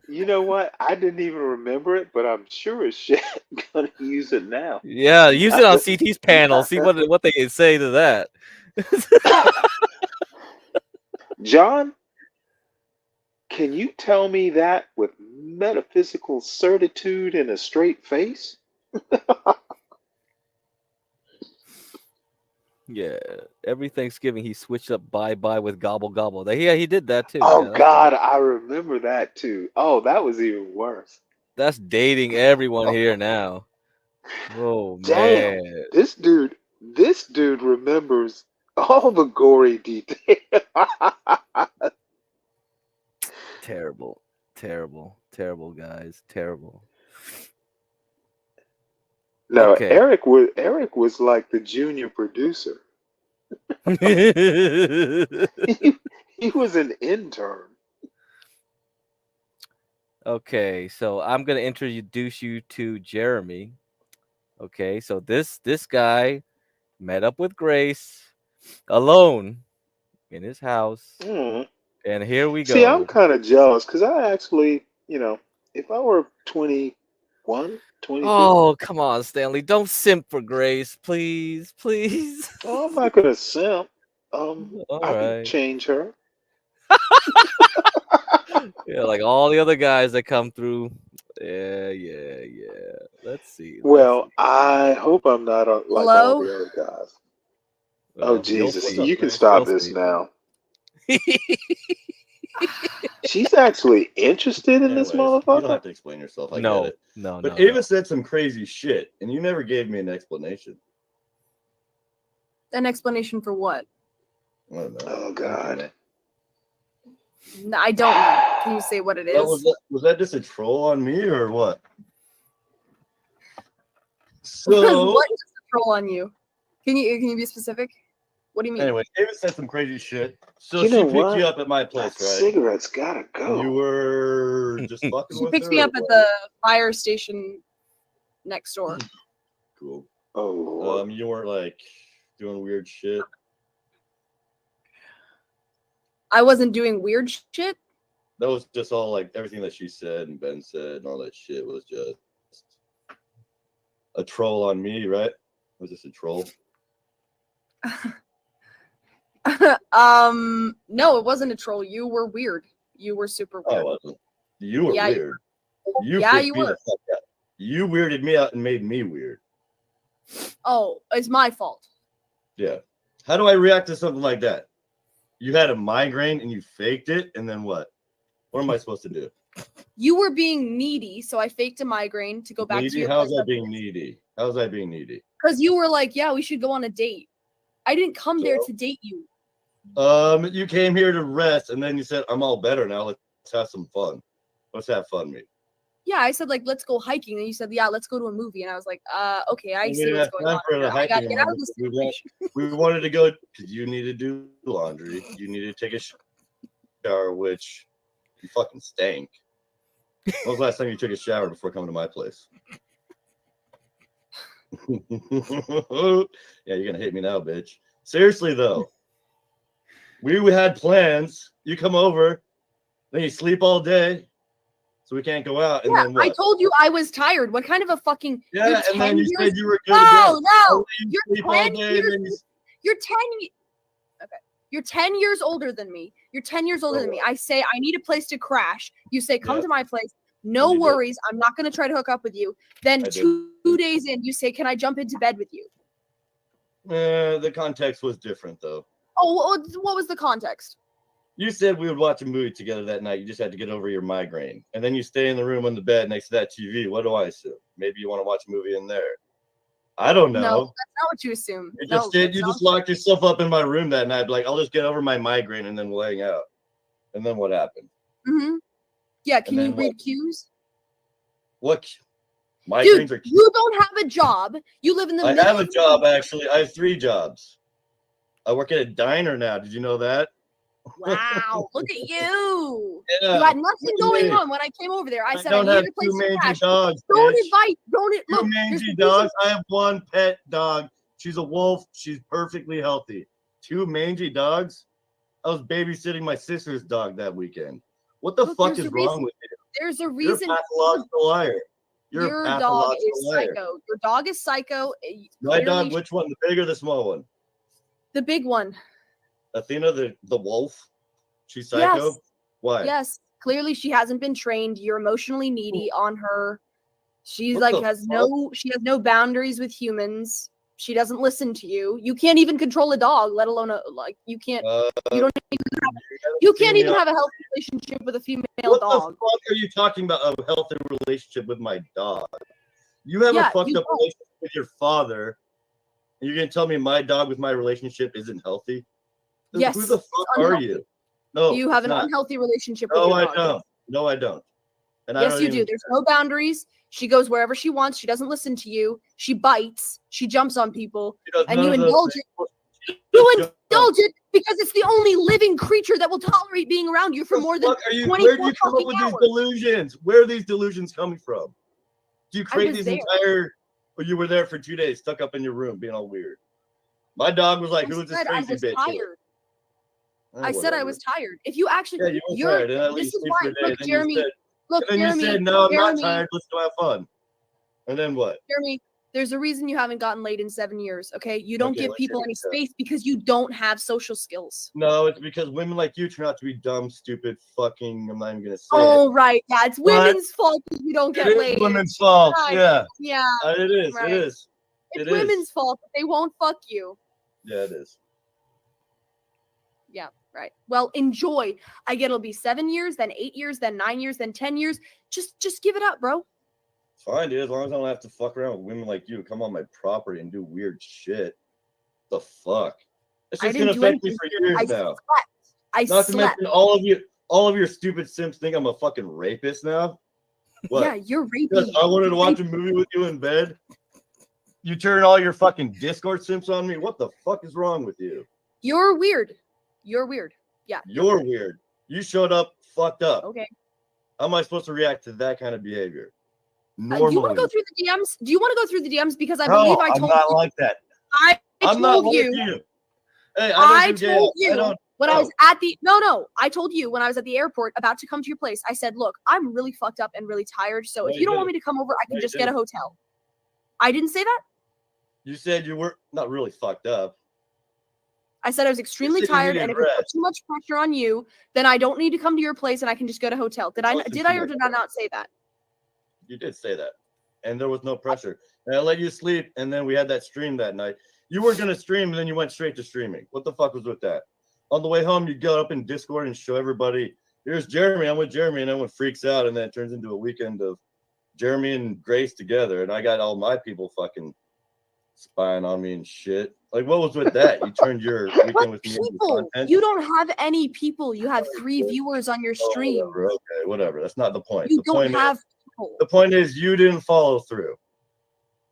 You know what? I didn't even remember it, but I'm sure as shit gonna use it now. Yeah, use it on CT's panel. See what they say to that. John, can you tell me that with metaphysical certitude and a straight face? Yeah, every Thanksgiving he switched up bye with gobble gobble. Yeah, he did that too. Oh yeah, God, I remember that too. Oh, that was even worse. That's dating everyone here now. Oh Damn, man, this dude remembers all the gory details. Terrible, guys, terrible. No, okay. Eric was like the junior producer. he was an intern. Okay, so I'm gonna introduce you to Jeremy. Okay, so this guy met up with Grace alone in his house, and here we go. See, I'm kind of jealous because I actually, if I were 21, 22. Oh, come on, Stanley. Don't simp for Grace, please. Oh, I'm not gonna simp. I can change her. Yeah, like all the other guys that come through. Yeah. Let's see. I hope I'm not like all the other guys. Oh, Jesus. You can stop this now. She's actually interested in this motherfucker? You don't have to explain yourself. I get it. No. But Ava said some crazy shit, and you never gave me an explanation. An explanation for what? I don't know. Oh, God. I don't know. Can you say what it is? Was that just a troll on me or what? So What is a troll on you? Can you be specific? What do you mean? Anyway, David said some crazy shit. So You she know picked what? you up at my place, That right? cigarette's gotta go. You were just fucking She with picked her. me or up at what? the fire station next door. Cool. Oh. You weren't like doing weird shit. I wasn't doing weird shit. That was just all like everything that she said and Ben said and all that shit was just a troll on me, right? Was this a troll? No, it wasn't a troll. You were weird. You were super weird. I wasn't. You were Yeah, weird. You yeah, freaked you me were. the fuck out. You weirded me out and made me weird. Oh, it's my fault. Yeah. How do I react to something like that? You had a migraine and you faked it, and then what? What am I supposed to do? You were being needy, so I faked a migraine to go back to Needy? your How's place. that being needy? How's that being needy? Because you were like, yeah, we should go on a date. I didn't come there So? to date you. You came here to rest, and then you said, "I'm all better now. Let's have some fun. Let's have fun, mate." Yeah, I said like, let's go hiking, and you said, yeah, let's go to a movie, and I was like, okay, I see what's going on. For the I gotta hiking. get out of this. We wanted to go because you needed to do laundry. You needed to take a shower, which you fucking stank. When was the last time you took a shower before coming to my place? Yeah, you're gonna hate me now, bitch. Seriously though, we had plans. You come over, then you sleep all day, so we can't go out. And Yeah, then what? I told you I was tired. What kind of a fucking? Yeah, and then you said you were good. No, again. you're 10 years. You're 10. Okay, you're 10 years older than me. You're 10 years older than me. I say I need a place to crash. You say come to my place. No worries. I'm not gonna try to hook up with you. Then 2 days in, you say, can I jump into bed with you? The context was different though. Oh, what was the context? You said we would watch a movie together that night. You just had to get over your migraine. And then you stay in the room on the bed next to that TV. What do I assume? Maybe you want to watch a movie in there. I don't know. No, that's not what you assume. You just did. You just locked yourself up in my room that night. Like, I'll just get over my migraine and then we'll hang out. And then what happened? Mm-hmm. Yeah, can you then read cues? What? Migraines Dude, are cues? you don't have a job. You live in the I middle have a of job, actually. I have 3 jobs. I work at a diner now. Did you know that? Wow, look at you. Yeah, You had nothing look at going me. on when I came over there. I said I don't needed have a place 2 to mangy crash. dogs. Don't bitch. invite. Don't it? 2 Look, mangy dogs. I have 1 pet dog. She's a wolf. She's perfectly healthy. 2 mangy dogs. I was babysitting my sister's dog that weekend. What the fuck is wrong with you? There's a You're a reason. pathological liar. You're Your a dog pathological is liar. psycho. Your dog is psycho. My dog, Clearly, which one? The big or the small one? the big one. Athena, the wolf. She's psycho. Yes. Why? Yes. Clearly, she hasn't been trained. You're emotionally needy on her. She's What like the has fuck? no boundaries with humans. She doesn't listen to you. You can't even control a dog, let alone you can't. You don't even have. You can't even have a healthy relationship with a female What dog. the fuck are you talking about? A healthy relationship with my dog? You have Yeah, a fucked you up don't. relationship with your father, and you're gonna tell me my dog with my relationship isn't healthy? Yes, Who the it's fuck are unhealthy. you? No, You have it's an not. unhealthy relationship with No, your I dog. don't. No, I don't. And I Yes, don't you even do. There's no boundaries. She goes wherever she wants. She doesn't listen to you. She bites. She jumps on people, She does and none you of those indulge things. it. You indulge it because it's the only living creature that will tolerate being around you for more than Fuck are you? 24 Where do you come up fucking with hours. these delusions? Where are these delusions coming from? Do you I create was these there. entire? Or you were there for 2 days, stuck up in your room, being all weird. My dog was like, I "Who is this said I crazy was bitch?" tired. I said I whatever. was tired. If you actually, Yeah, you were you're. tired, and I let you This is sleep why. for a day. Look, And then Jeremy. you said, Look, and then Jeremy. you said, "No, I'm Jeremy, not tired. Let's go have fun." And then what? Jeremy, there's a reason you haven't gotten laid in 7 years. Okay, you don't Okay, give let's people hear any it, Sarah. space because you don't have social skills. No, it's because women like you turn out to be dumb, stupid, fucking. I'm not even gonna say Oh it. right, yeah, it's But women's fault that you don't It get is laid. women's fault. Right. Yeah. Yeah. It is. Right. It is. It's It is. women's fault that they won't fuck you. Yeah, it is. Yeah, right. Well, enjoy. I get it'll be 7 years, then 8 years, then 9 years, then 10 years. Just give it up, bro. Fine, dude. As long as I don't have to fuck around with women like you, come on my property and do weird shit. The fuck? It's I just didn't gonna do affect me anything. for years I now. slept. I Not to slept. mention all of you. All of your stupid simps think I'm a fucking rapist now. What? Yeah, you're raping. Because I wanted to watch a movie with you in bed. You turn all your fucking Discord simps on me. What the fuck is wrong with you? You're weird. You're weird. Yeah. You're weird. You showed up fucked up. Okay. How am I supposed to react to that kind of behavior? Do you Normally. want to go through the DMs? Do you want to go through the DMs? Because I No, believe I I'm told not you. like that. I I'm not told like you. you. Hey, I don't do told gay. I you don't- when I was at the I told you when I was at the airport about to come to your place. I said, "Look, I'm really fucked up and really tired. So No, if you you don't want didn't. me to come over, I can No, you just get a didn't. hotel." I didn't say that. You said you were not really fucked up. I said I was extremely said you tired, needed and if it put rest. too much pressure on you, then I don't need to come to your place, and I can just go to a hotel. Did I? Wasn't Did too I or much did I not say that? You did say that. And there was no pressure. And I let you sleep, and then we had that stream that night. You were going to stream, and then you went straight to streaming. What the fuck was with that? On the way home, you go up in Discord and show everybody, here's Jeremy, I'm with Jeremy, and everyone freaks out, and then it turns into a weekend of Jeremy and Grace together, and I got all my people fucking spying on me and shit. Like, what was with that? You turned your weekend with me into People, content? you don't have any people. You have 3 viewers on your stream. Whatever. Okay, whatever. That's not the point. You The don't point have is, people. the point is you didn't follow through.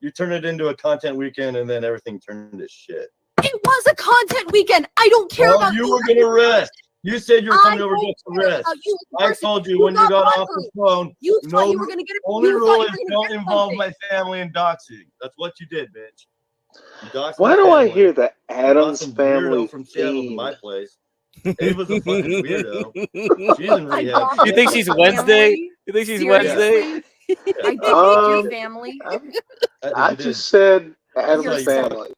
You turned it into a content weekend, and then everything turned to shit. It was a content weekend. I don't care Well, about you were gonna rest. You said you were coming over just to rest. you as a I person. told you You when you got got my off the group. phone. You thought no, you were gonna get it. Only You thought rule you is were gonna don't get involve something. my family in doxing. That's what you did, bitch. You doxed Why my do I family. hear the You brought Adams some family weirdo from Seattle to theme? my place. Ava's a fucking weirdo. She's in I rehab. doxed You think your she's Wednesday? family? You think she's Seriously? Wednesday? I doxed your family. I just said Adams You're family.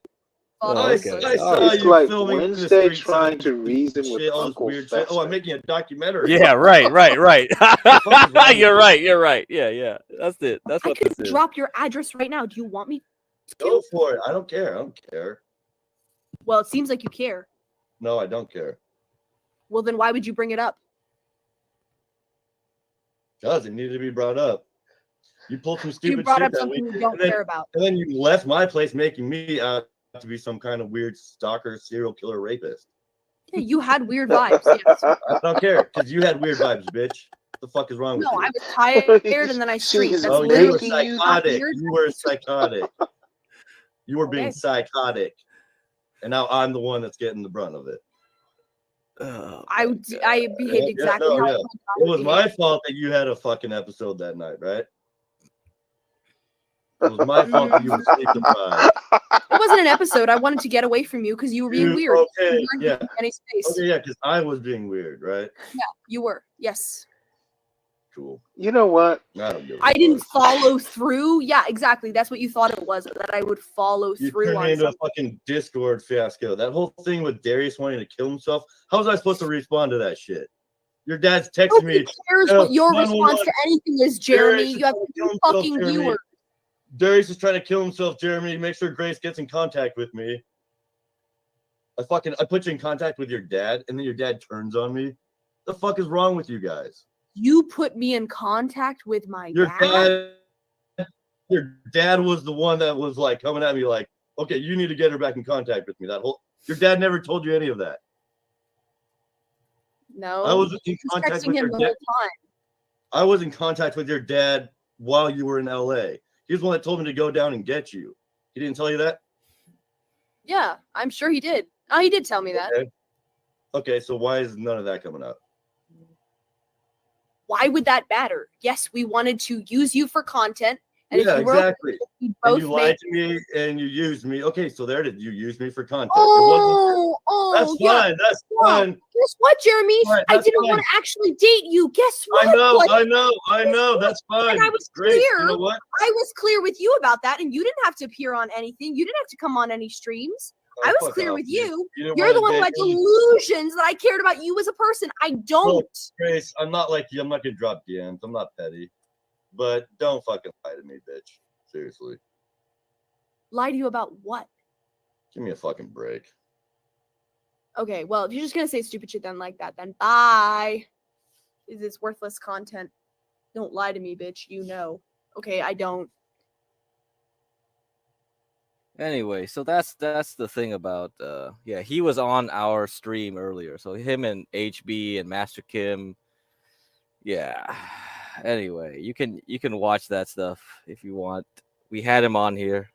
Oh, okay. I saw It's you like filming in the Wednesday streets trying to reason with shit, all this Uncle weird shit. Oh, I'm Fester. making a documentary. Yeah, right. What the fuck is wrong with You're you? right. You're right. Yeah. That's it. That's I what could this is. drop your address right now. Do you want me? Go for it. I don't care. I don't care. Well, it seems like you care. No, I don't care. Well, then why would you bring it up? Because it needed to be brought up. You pulled some stupid You brought shit up that something week, you don't and then, care about. and then you left my place making me out to be some kind of weird stalker, serial killer, rapist. Yeah, you had weird vibes. Yes. I don't care because you had weird vibes, bitch. What the fuck is wrong with No, you? I was tired and then I streamed. That's Oh, you were literally not psychotic. weird. You were psychotic. You were being Okay. psychotic, and now I'm the one that's getting the brunt of it. I behaved exactly how I It was my fault that you had a fucking episode that night, right? It was my fault that you were sleep deprived. It wasn't an episode. I wanted to get away from you because you were being weird. Okay, You weren't yeah. giving me any space. Okay, yeah, because I was being weird, right? Yeah, you were. Yes. Cool. You know what? I don't give a I fuck. didn't follow through. Yeah, exactly. That's what you thought it was, that I would follow You through turned me on into a something. fucking Discord fiasco. That whole thing with Darius wanting to kill himself. How was I supposed to respond to that shit? Your dad's texting me. Who cares what your response to anything is, Jeremy? You have 2 fucking viewers. Darius is trying to kill himself, Jeremy. Make sure Grace gets in contact with me. I put you in contact with your dad, and then your dad turns on me. The fuck is wrong with you guys? You put me in contact with my dad. Your dad was the one that was like coming at me like, okay, you need to get her back in contact with me. Your dad never told you any of that. No, I was in you were contact texting with him your the dad. whole time. I was in contact with your dad while you were in LA. He's the one that told me to go down and get you. He didn't tell you that? Yeah, I'm sure he did. Oh, he did tell me that. Okay, so why is none of that coming up? Why would that matter? Yes, we wanted to use you for content. And Yeah, if you were exactly. we And both you made lied to me and you used me. Okay, so there it is. You used me for content. Oh, That's yeah. fine. That's Yeah. fine. Guess what, Jeremy? Fine, I that's didn't fine. want to actually date you. Guess what? I know, Like, I know. That's fine. And I was Great. clear. You know what? I was clear with you about that, and you didn't have to appear on anything. You didn't have to come on any streams. I was fuck clear off, with dude. you. You didn't You're the wanna one who had date me. delusions that I cared about you as a person. I don't. Look, Grace, I'm not like you. I'm not gonna drop DMs. I'm not petty. But don't fucking lie to me, bitch. Seriously. Lie to you about what? Give me a fucking break. Okay, well, if you're just gonna say stupid shit then like that, then bye. Is this worthless content? Don't lie to me, bitch. You know. Okay, I don't. Anyway, so that's the thing about he was on our stream earlier. So him and HB and Master Kim Yeah. Anyway, you can watch that stuff if you want. We had him on here.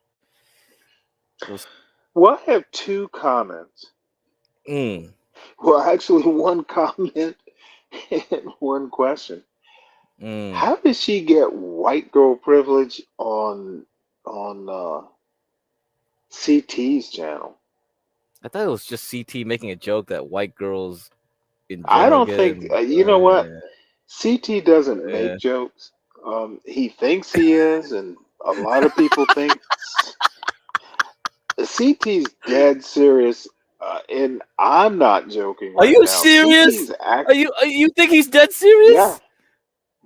Well, I have two comments. Well, actually, one comment and one question. How did she get white girl privilege on CT's channel? I thought it was just CT making a joke that white girls in I general don't get think in. you know what CT doesn't Yeah. make jokes. He thinks he is, and a lot of people think CT's dead serious. And I'm not joking Are right you now. serious? CT's You think he's dead serious? yeah,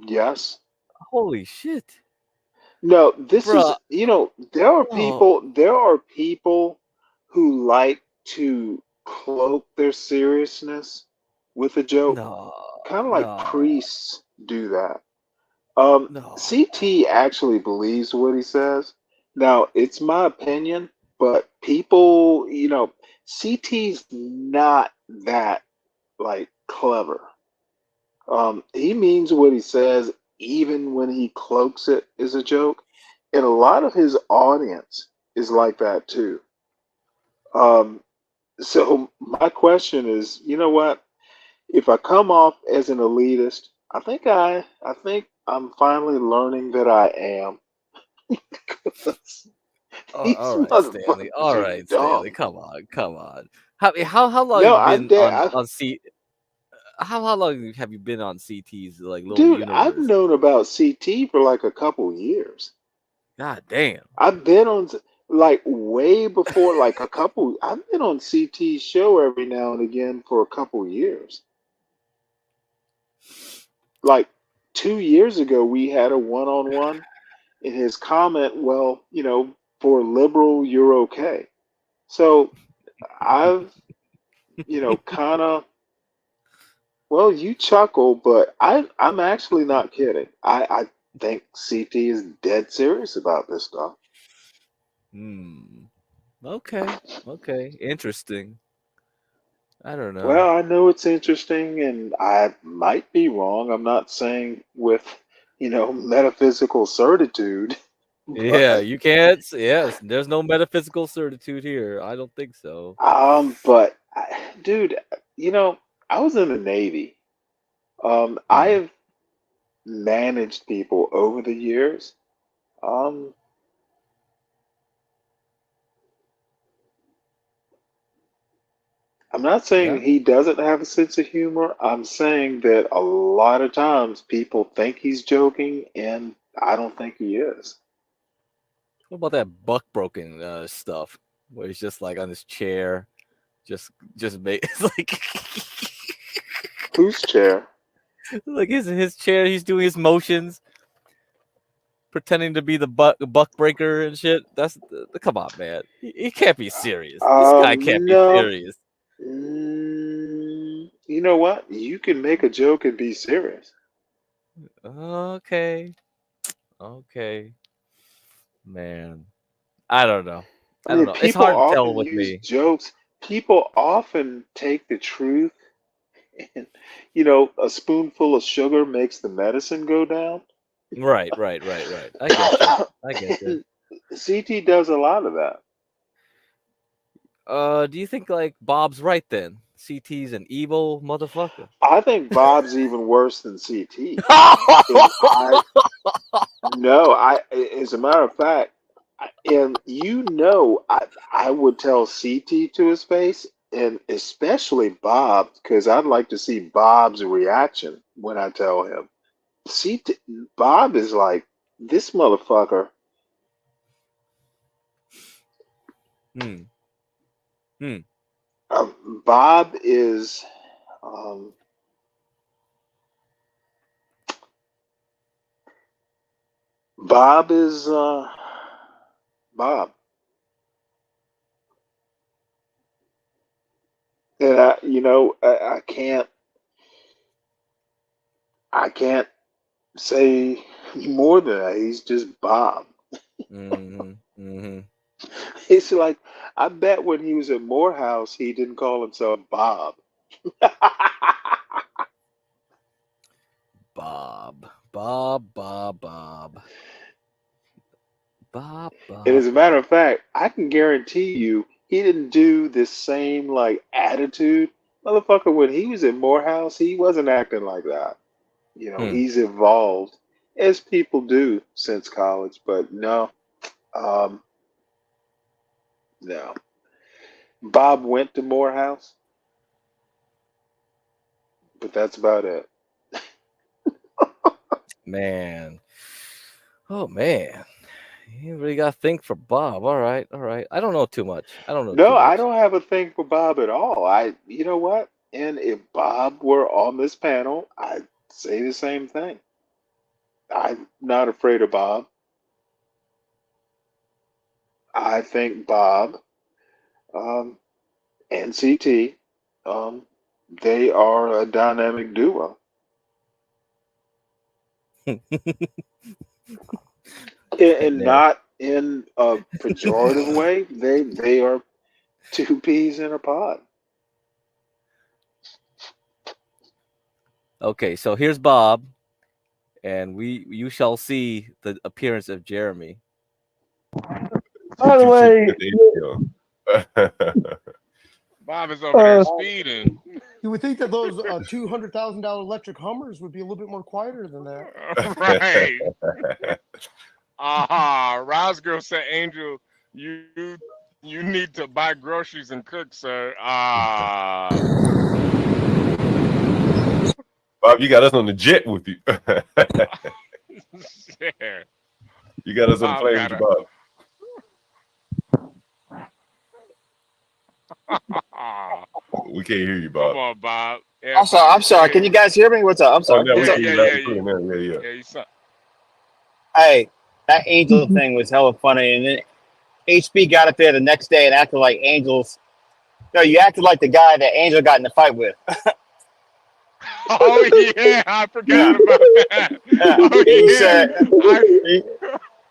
yes. Holy shit. No, this is Bruh. there are Oh. people who like to cloak their seriousness with a joke. No. Kind of like No. priests do that. No. CT actually believes what he says. Now, it's my opinion, but people, CT's not that like clever. He means what he says, even when he cloaks it as a joke. And a lot of his audience is like that too. So my question is, you know what? If I come off as an elitist, I think I'm finally learning that I am. These All right, Stanley. All motherfuckers are right, Stanley. dumb. Come on, come on. How long have No, you been on C? How long have you been on CT's like little dude, I've universe? known about CT for like a couple years. God damn. I've been on like way before, like a couple. I've been on CT's show every now and again for a couple years. Like 2 years ago, we had a one-on-one, and his comment, well, for liberal, you're okay. So I've, kind of. Well, you chuckle, but I'm actually not kidding. I think CT is dead serious about this stuff. Okay. Okay. Interesting. I don't know. Well, I know it's interesting, and I might be wrong. I'm not saying with, metaphysical certitude. Yeah, But you can't. Yes, there's no metaphysical certitude here. I don't think so. Dude, I was in the Navy. I have managed people over the years. Um, I'm not Yeah. saying he doesn't have a sense of humor. I'm saying that a lot of times people think he's joking, and I don't think he is. What about that buck broken stuff where he's just like on his chair, just make it's like Whose chair? like his chair. He's doing his motions, pretending to be the buck breaker and shit. Come on, man. He can't be serious. This guy can't be No. serious. You know what? You can make a joke and be serious. Okay. Okay. Man. I don't know. I I don't mean, know. It's people hard to tell often with use me. jokes. People often take the truth, and a spoonful of sugar makes the medicine go down. Right. I get you. I get you. CT does a lot of that. Do you think like Bob's right then? CT's an evil motherfucker. I think Bob's even worse than CT. As a matter of fact, and I would tell CT to his face, and especially Bob, because I'd like to see Bob's reaction when I tell him. Bob is like, this motherfucker. Bob is. Bob is Bob. And I can't say more than that. He's just Bob. It's like, I bet when he was at Morehouse, he didn't call himself Bob. Bob. And as a matter of fact, I can guarantee you he didn't do this same like attitude. Motherfucker, when he was in Morehouse, he wasn't acting like that. You know, he's evolved as people do since college, but no. No. Bob went to Morehouse, but that's about it. Man. Oh man. You really got to think for Bob. All right. I don't know too much. No, I don't have a thing for Bob at all. You know what? And if Bob were on this panel, I'd say the same thing. I'm not afraid of Bob. I think Bob, and CT, they are a dynamic duo. And not in a pejorative way. They are two peas in a pod. Okay, so here's Bob, and you shall see the appearance of Jeremy. By the way, Bob is over there speeding. You would think that those $200,000 electric Hummers would be a little bit more quieter than that. Right. Rouse Girl said, Angel, you need to buy groceries and cook, sir. Bob, you got us on the jet with you. Yeah. You got us on the plane with you, Bob. We can't hear you, Bob. Come on, Bob. Yeah, I'm sorry. Can you guys hear me? What's up? I'm sorry. Oh, no, yeah. Hey, that Angel thing was hella funny, and then HB got up there the next day and acted like Angel's. No, you acted like the guy that Angel got in the fight with. Oh yeah, I forgot about that.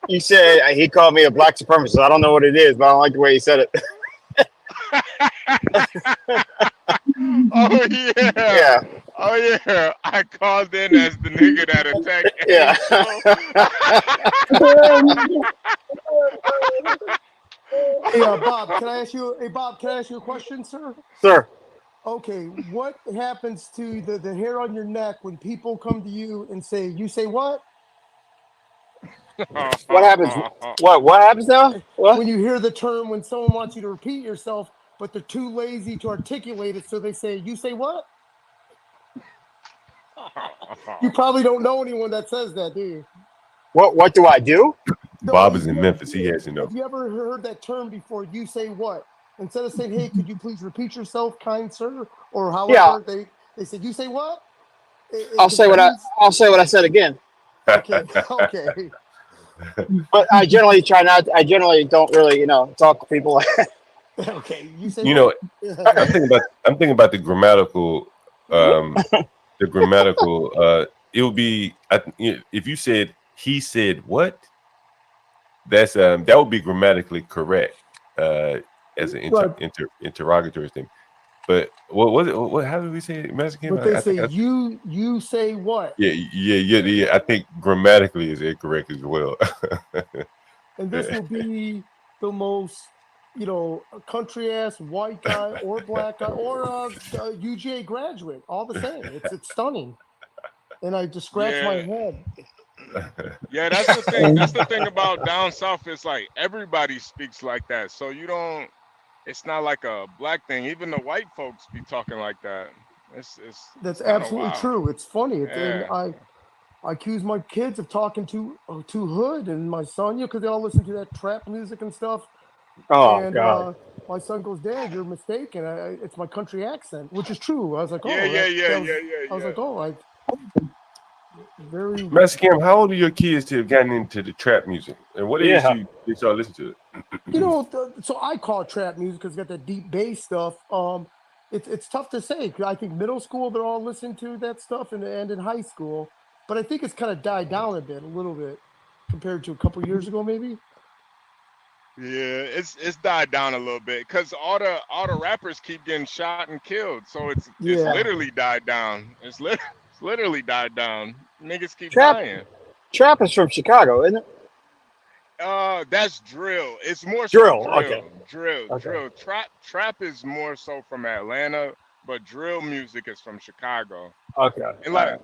He said he called me a black supremacist. I don't know what it is, but I don't like the way he said it. Oh yeah. Oh yeah. I called in as the nigga that attacked Hey, Bob, can I ask you a question, sir? Sir. Okay, what happens to the hair on your neck when people come to you and say, you say what? What happens? What happens now? What? When you hear the term, when someone wants you to repeat yourself, but they're too lazy to articulate it, so they say, you say what? You probably don't know anyone that says that, do you? What do I do? Bob is in Memphis. He has to know. Have you ever heard that term before? You say what? Instead of saying, hey, could you please repeat yourself, kind sir? Or however they said, you say what? I'll say what I said again. Okay. But I generally don't really, talk to people. Okay. You say I'm thinking about the grammatical it would be if you said he said what, that's that would be grammatically correct as an interrogatory thing. But what was it? How did we say it, Mexican? But they say you say what? Yeah. I think grammatically is incorrect as well. And this will be the most, country ass white guy or black guy or a UGA graduate, all the same. It's stunning. And I just scratch my head. Yeah, that's the thing. That's the thing about down south. It's like everybody speaks like that. So it's not like a black thing. Even the white folks be talking like that. That's absolutely true. It's funny. Yeah. And I accuse my kids of talking too hood, and my son, because they all listen to that trap music and stuff. Oh, God. My son goes, Dad, you're mistaken. It's my country accent, which is true. I was like, oh, I was like, oh, very. Mexican, how old are your kids to have gotten into the trap music? And what age did y'all listen to it? So I call it trap music because it's got that deep bass stuff. It's tough to say. I think middle school they're all listening to that stuff, and in high school. But I think it's kind of died down a little bit, compared to a couple years ago, maybe. Yeah, it's died down a little bit because all the rappers keep getting shot and killed, so it's literally died down. It's literally died down. niggas keep dying. Trap is from Chicago, isn't it? That's drill. It's more drill. So drill. Trap is more so from Atlanta, but drill music is from Chicago. Okay. And like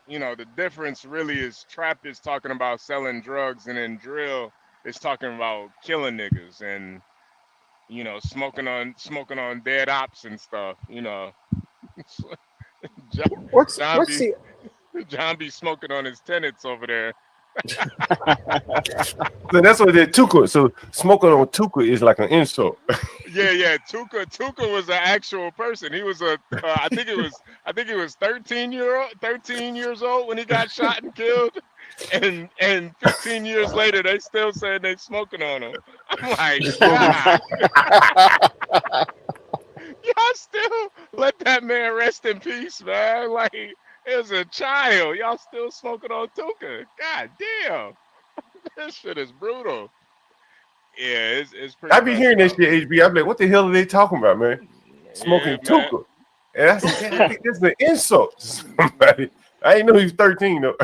the difference really is trap is talking about selling drugs, and then drill is talking about killing niggas and smoking on dead ops and stuff. John be smoking on his tenants over there. So that's what they Tuka. So smoking on Tuka is like an insult. Yeah. Tuka was an actual person. He was I think he was 13 years old when he got shot and killed. And 15 years later, they still saying they smoking on him. I'm like, God. Y'all still let that man rest in peace, man. Like, it was a child. Y'all still smoking on Tuka. God damn. This shit is brutal. Yeah, it's pretty. I be hearing that shit, HB. I'm like, what the hell are they talking about, man? Smoking Tuka. And I think this is an insult to somebody. I didn't know he was 13 though.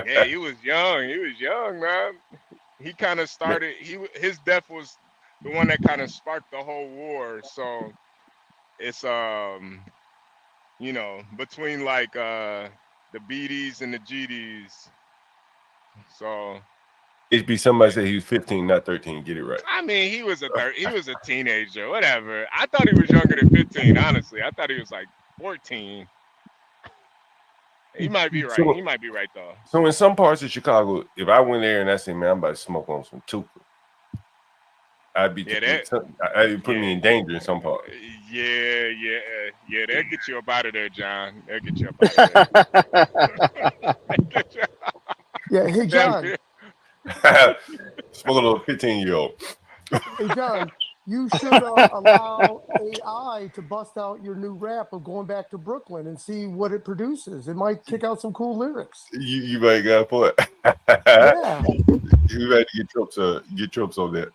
Yeah, he was young, man. He kind of started. His death was the one that kind of sparked the whole war. So it's between like the BDs and the GDs. So It'd be somebody said he was 15, not 13. Get it right. I mean, he was a teenager, whatever. I thought he was younger than 15. Honestly, I thought he was like 14. He might be right. He might be right though. So in some parts of Chicago, if I went there and I said, "Man, I'm about to smoke on some Tuka," I'd put me in danger in some parts. Yeah. They'll get you up out of there, John. They'll get you up out of there. Yeah, hey John. Smoke a little 15-year-old. Hey John, you should allow AI to bust out your new rap of going back to Brooklyn and see what it produces. It might kick out some cool lyrics. You might got a point. Yeah. You might get tropes on that.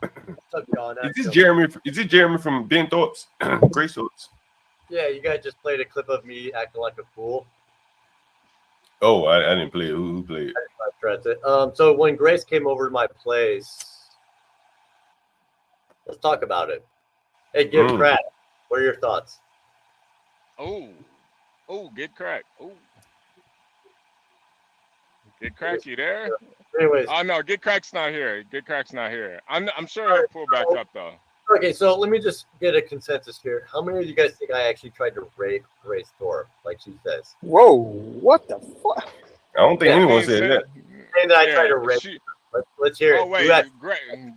What's up, John? Is this Jeremy? Is it Jeremy from Ben Thorpe's? Grace Thorpe's? Yeah, you guys just played a clip of me acting like a fool. Oh, I didn't play it. Who played it? I tried it. So when Grace came over to my place, let's talk about it. Hey, Give Crack, what are your thoughts? Oh, Get Crack. Oh, Get Crack, you there? Anyways. Oh no, Get Crack's not here. Get Crack's not here. I'm sure he'll pull back up though. Okay, so let me just get a consensus here. How many of you guys think I actually tried to rape Grace Thorpe, like she says? Whoa, what the fuck? I don't think anyone said that. Saying that I tried to rape her. Let's hear it. Oh wait,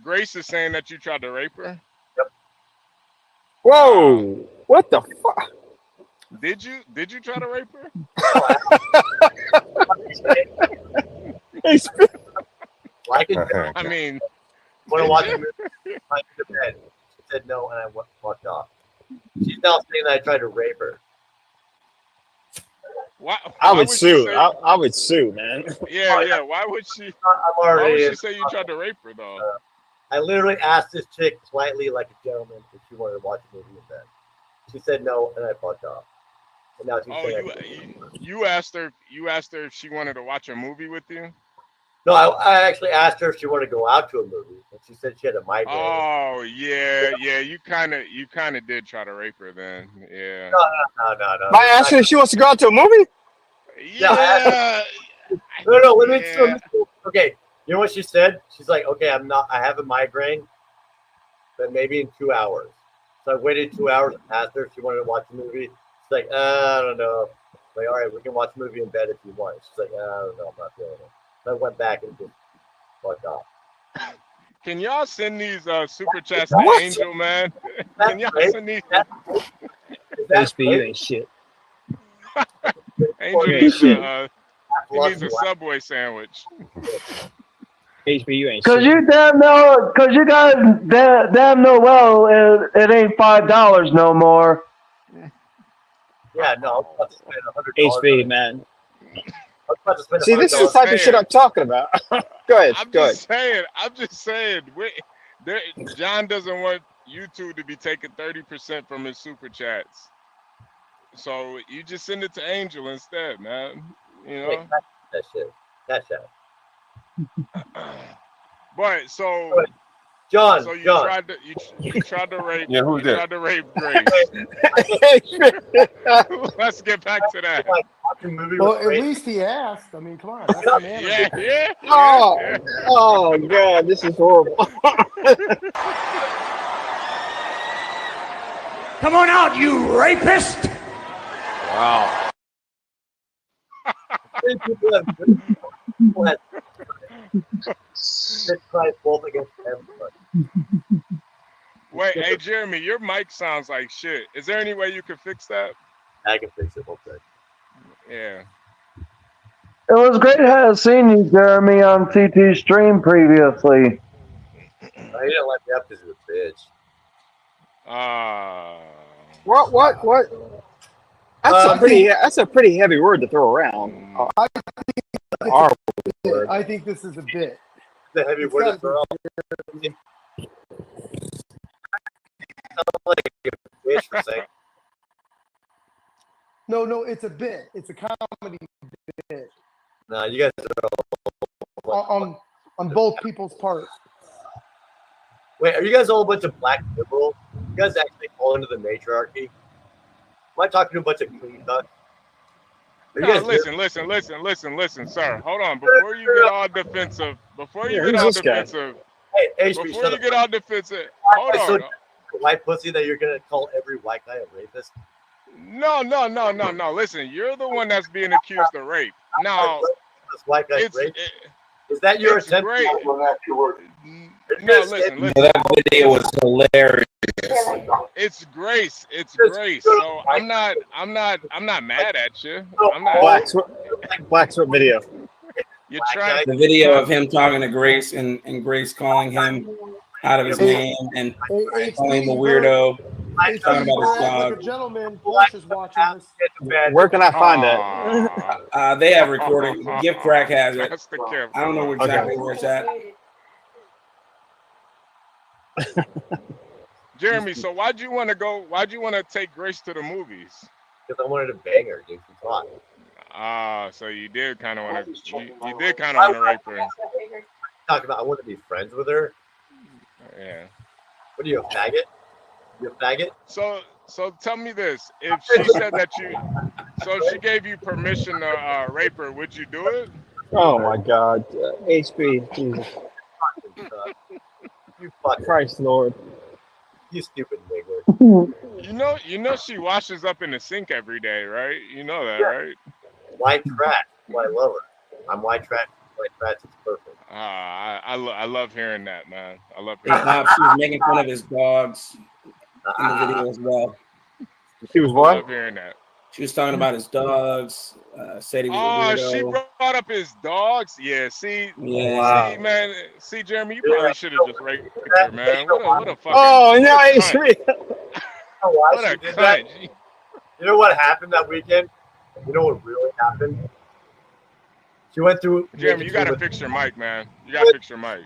Grace is saying that you tried to rape her? Yep. Whoa, what the fuck? Did you try to rape her? I mean, want to watch a movie? I to bed. She said no, and I walked off. She's now saying that I tried to rape her. I would sue. I would sue, man. Yeah. Why would she? Why would she say you tried to rape her though? I literally asked this chick politely, like a gentleman, if she wanted to watch a movie in bed. She said no, and I fucked off. And now she's saying you asked her. You asked her if she wanted to watch a movie with you. No, I actually asked her if she wanted to go out to a movie, and she said she had a migraine. Oh yeah. You kind of did try to rape her then. Yeah. No. I asked her if she wants to go out to a movie. Yeah. No. Let me. Okay, you know what she said? She's like, okay, I have a migraine, but maybe in 2 hours. So I waited 2 hours and asked her if she wanted to watch a movie. She's like, I don't know. I'm like, all right, we can watch a movie in bed if you want. She's like, I don't know, I'm not feeling it. I went back and just fucked off. Can y'all send these super chats to Angel, man? Can y'all send these? HB, you ain't shit. Angel needs a Subway sandwich. HB, you ain't Cause shit. you guys damn know well it ain't $5 no more. Yeah, no, I'm about to spend $100. HB, man. See, this is the type of shit I'm talking about. Go ahead. I'm just saying. John doesn't want YouTube to be taking 30% from his super chats. So you just send it to Angel instead, man. You know. Hey, that shit. That shit. But so. John, so you John. tried to you tried to rape Yeah, who's you that? tried to rape Grace. Let's get back to that. Well, at least he asked. I mean, come on, that's the man. Yeah. Oh God, this is horrible. Come on out, you rapist! Wow. Both against everybody. Wait, hey Jeremy, your mic sounds like shit. Is there any way you could fix that? I can fix it. Okay. Yeah. It was great having seen you, Jeremy, on TT's stream previously. He didn't let me up because he was a bitch. What? That's a pretty heavy word to throw around. I think this is a bit. The heavy word to throw around. No, it's a bit. It's a comedy bit. Nah, you guys are on both people's part. Wait, are you guys all a bunch of black liberals? You guys actually fall into the matriarchy? Am I talking to a bunch of clean cuts? No, listen, sir. Hold on. Before you get all defensive, Hey, before you get all defensive, hold on. White pussy that you're gonna call every white guy a rapist? No. Listen, you're the one that's being accused of rape. Now, is that your attempt? Great. No, listen. That video was hilarious. It's Grace. So I'm not mad at you. I'm not. Black Sweat video. You're trying. The video of him talking to Grace and Grace calling him out of his name and calling him a weirdo. Talking about his dog. Like a gentleman. Bush is watching this. Where can I find that? They have recording. Gift Crack has it. That's the camera. I don't know exactly where it's at. Jeremy, so why'd you want to take Grace to the movies? Because I wanted to bang her, dude. She thought. So you did kind of want to rape her. Talk about I want to be friends with her. Yeah. What are you, a faggot? You a faggot? So tell me this: if she said that if she gave you permission to rape her, would you do it? Oh my God, HB, Jesus. You fucking Christ, Lord. You stupid nigger. You know she washes up in the sink every day, right? You know that, right? White trash. Why I love her. I'm white trash. White trash is perfect. I love hearing that, man. I love She hearing that. was making fun of his dogs in the video as well. She was what? I love hearing that. She was talking about his dogs. Said he was a weirdo. She brought up his dogs. Yeah, see, Yeah. see, man, see, Jeremy, you probably should have just raped her, man. What a fucking. Oh no, what a cunt. You know what happened that weekend? You know what really happened? She went through. Jeremy, you gotta fix your mic, man. You gotta fix your mic.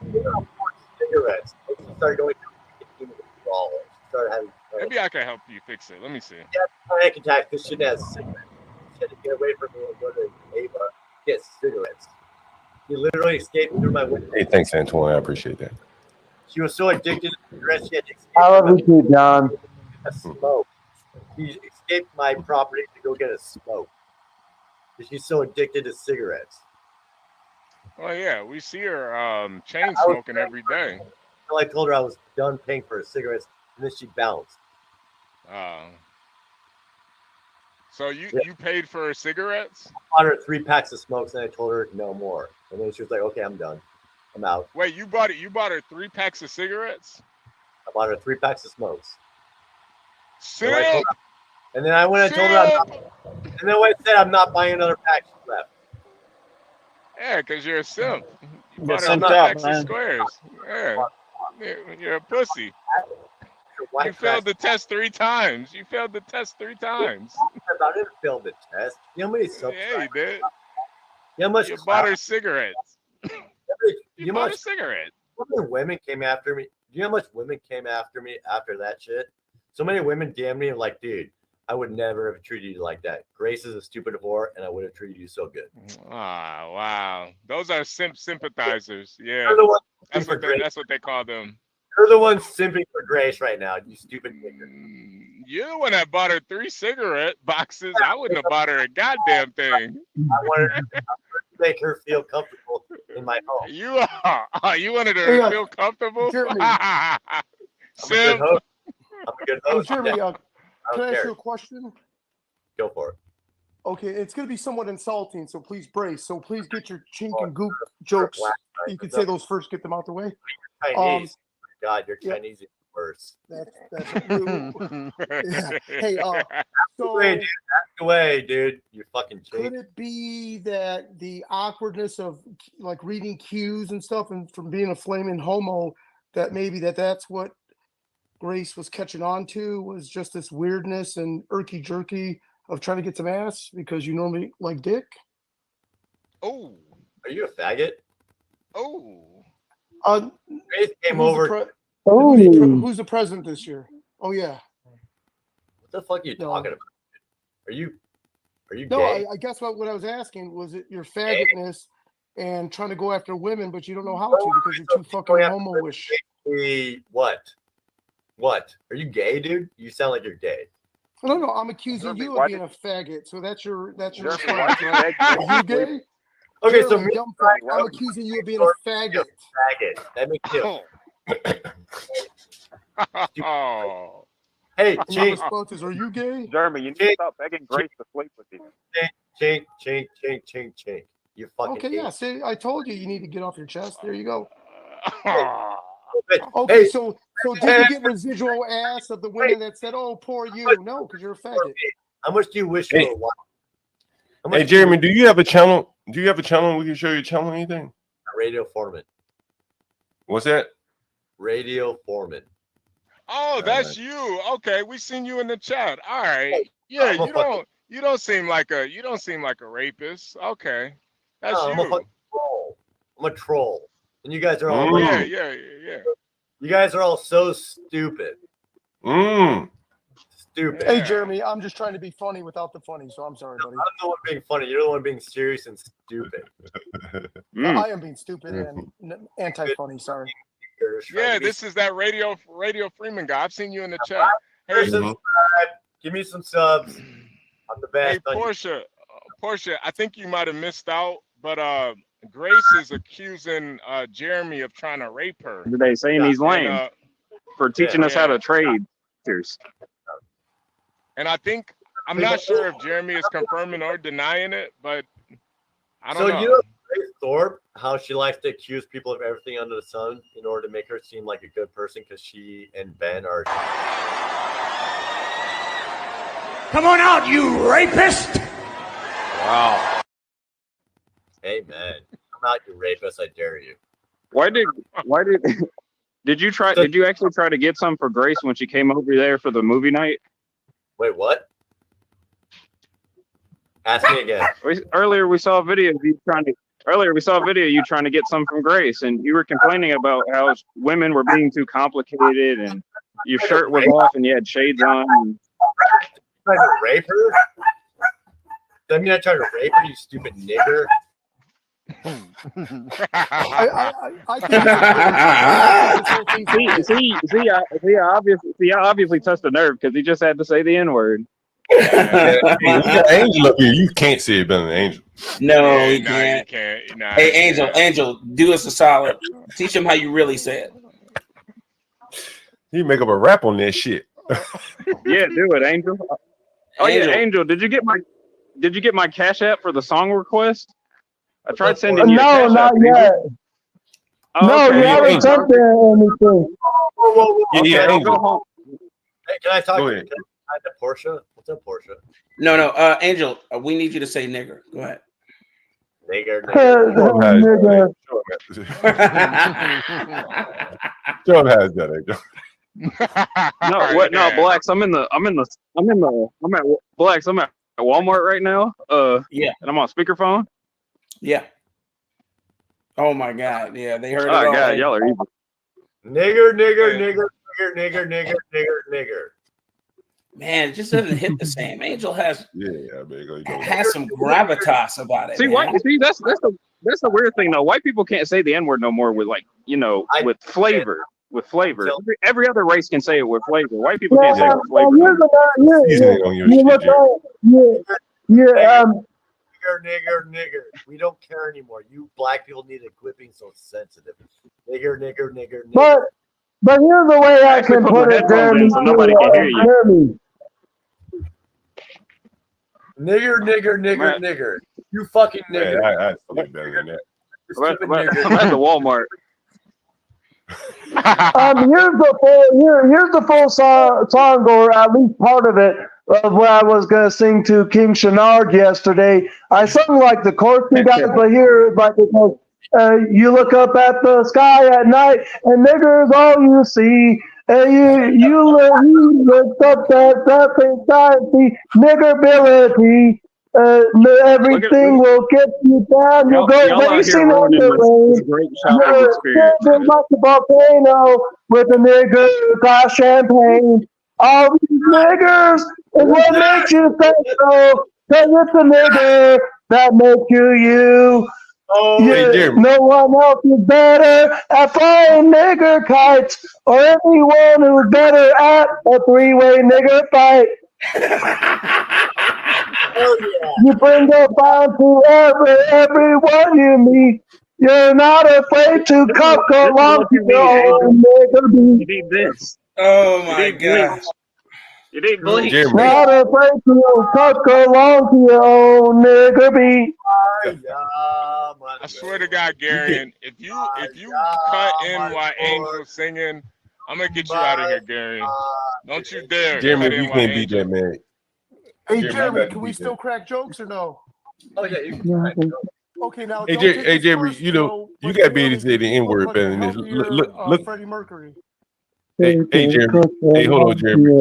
Cigarettes. She started going through withdrawal. She started having. Maybe I can help you fix it. Let me see. Yeah, panic attack. This shit has cigarettes. She had to get away from me and go to Ava get cigarettes. She literally escaped through my window. Hey, thanks, Antoine. I appreciate that. She was so addicted to cigarettes, she had to escape. I love you too, John. A smoke. She escaped my property to go get a smoke. She's so addicted to cigarettes. Oh yeah, we see her chain smoking every day. I told her I was done paying for her cigarettes, and then she bounced. So you paid for her cigarettes? I bought her 3 packs of smokes, and I told her no more. And then she was like, "Okay, I'm done. I'm out." Wait, you bought her 3 packs of cigarettes? I bought her 3 packs of smokes. Simp! And then I went and told her, and then when I said I'm not buying another pack, she left. Yeah, because you're a simp. You bought her simped 3 out, packs man. of squares. Yeah. You're a pussy. You failed the test 3 times. You failed the test 3 times. I didn't fail the test. You know how many Yeah, you did. You know how much You bought her cigarettes. You bought her cigarettes. How many women came after me? Do you know how much women came after me after that shit? So many women DM'd me like, dude, I would never have treated you like that. Grace is a stupid whore, and I would have treated you so good. Ah, wow. Those are sympathizers. Yeah. You're the one That's for what they Grace. that's what they call them. You're the one simping for Grace right now, you stupid nigger. You're the one that bought her 3 cigarette boxes. I wouldn't have bought her a goddamn thing. I wanted to make her feel comfortable in my home. You wanted her to feel comfortable? Jeremy. I'm a Sim. good host. Jeremy, Yeah. can I ask care. you a question? Go for it. Okay, it's going to be somewhat insulting, so please brace. So please get your chink and goop jokes. You can say those first, get them out the way. Chinese. God, your Chinese is worse. Yeah. Hey, so Ask away, dude. You fucking chink. could it be that the awkwardness of like reading cues and stuff, and from being a flaming homo, that maybe that's what Grace was catching on to, was just this weirdness and irky jerky of trying to get some ass because you normally like dick? Oh. Are you a faggot? Oh. Grace came over. Who's the president this year? Oh yeah. What the fuck are you talking about? Are you No, gay? I guess what I was asking was it your faggotness and trying to go after women, but you don't know how to because you're too fucking homo-ish. What? Are you gay, dude? You sound like you're gay. No, I'm accusing you of being a faggot. So that's your response, why right? Are you gay? Okay, so Jeremy, dumb fuck, I'm accusing you of being a faggot. Faggot. That makes you. Oh. Hey, My Chink. response is, are you gay? Jeremy, you need to stop begging Grace to sleep with you. Chink. You fucking Okay, yeah. See, I told you need to get off your chest. There you go. Okay, Okay, so did you get residual ass of the women that said, "Oh, poor you"? No, because you're a faggot. How much do you wish you were white? Hey, Jeremy, do you have a channel? Do you have a channel? We can show your channel. Anything? Radio Foreman. What's that? Radio Foreman. Oh, that's you. Okay, we seen you in the chat. All right. Yeah, you don't seem like a rapist. Okay. That's I'm a you. fucking troll. I'm a troll. And you guys are all Yeah. You guys are all so stupid. Stupid. Hey, Jeremy, I'm just trying to be funny without the funny, so I'm sorry, buddy. I'm the one being funny. You're the one being serious and stupid. I am being stupid and anti-funny. Sorry. Yeah, this is that Radio Freeman guy. I've seen you in the chat. Hey, give me some subs. I'm the best. Hey, Portia, I think you might have missed out, but Grace is accusing Jeremy of trying to rape her. They saying he's lame for teaching us how to trade. And I'm not sure if Jeremy is confirming or denying it, but I don't know. So you know Grace Thorpe, how she likes to accuse people of everything under the sun in order to make her seem like a good person because she and Ben are. Come on out, you rapist! Wow. Amen. Come out, you rapist! I dare you. Why did you actually try to get some for Grace when she came over there for the movie night? Wait, what? Ask me again. Earlier we saw a video of you trying to get some from Grace, and you were complaining about how women were being too complicated, and your shirt was off, and you had shades on. And... Trying to rape her? Does that mean I tried to rape her, you stupid nigger? I obviously touched a nerve because he just had to say the N-word. Angel up here. You can't see it better than Angel. No, you can't. Nah, hey, Angel, do us a solid. Teach him how you really say it. You make up a rap on that shit. Yeah, do it, Angel. Oh yeah, Angel. Did you get my Cash App for the song request? I tried sending you. No, not yet. Oh, no, okay. you haven't sent there anything. Yeah, I'll go home. Hey, can I talk to Portia? What's up, Portia? No, Angel, we need you to say nigger. Go ahead. Nigger. John has that, Angel. No, Blacks. I'm at Blacks. I'm at Walmart right now. Yeah, and I'm on speakerphone. Yeah. Oh my God. Yeah, they heard it. Oh God, y'all are evil. Nigger. man, it just doesn't hit the same. Angel has has some gravitas about it. See, that's the weird thing though. White people can't say the N-word no more with with flavor. With flavor, every other race can say it with flavor. White people can't say it with flavor. Nigger. We don't care anymore. You black people need to quit being so sensitive. Nigger. But here's the way I can put it, Jeremy. So nobody can hear you. Nigger. You fucking nigger. Man, I feel better than that. I'm at the Walmart. Here's the full song, or at least part of it, of what I was gonna sing to King Shenard yesterday. I sung like the chorus guys, but here it's like it goes, you look up at the sky at night, and nigger is all you see. And you look up at that thing, sky and see niggerability. Everything will get you down. You'll go racing on the rain. You're like a volcano with a nigger glass champagne. All these niggers is what makes you think so. Cause it's a nigger that makes you. No one else is better at flying nigger kites, or anyone who's better at a three-way nigger fight. You bring the fun to everyone you meet. You're not afraid to come along to your own nigger beat. You need this. Oh my gosh. You need bleach. Not afraid to come along to your own nigger beat. I swear to God, Garion, if you cut in while Angel's singing, I'm gonna get you out of here, Garion. Don't you dare. Jeremy, you can't beat that man. Hey, Jeremy, can we still crack jokes or no? Oh yeah, you can crack jokes. Okay, now. Hey, Jeremy, you gotta be able to say the N-word better than this. Look. Freddie Mercury. Hey, Jeremy. Hey, hold on, Jeremy.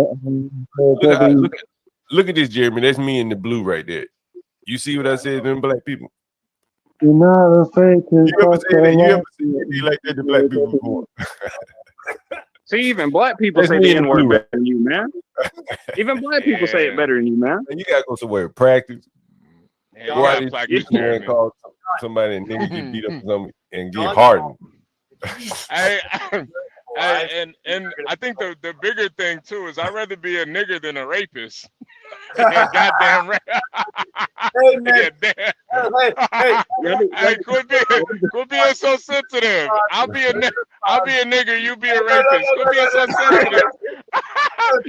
Look at this, Jeremy. That's me in the blue right there. You see what I said to them black people? You're not afraid to. You ever say it like that to black people before? See, even black people say the N-word better than you, man. Even black people say it better than you, man. And you gotta go somewhere and practice. Go out there and call somebody and then you get beat up or something and get hardened. And I think the bigger thing too is I'd rather be a nigger than a rapist. Goddamn right. Hey, man. Hey, quit being so sensitive. I'll be a nigger, you be a rapist. Quit being so sensitive.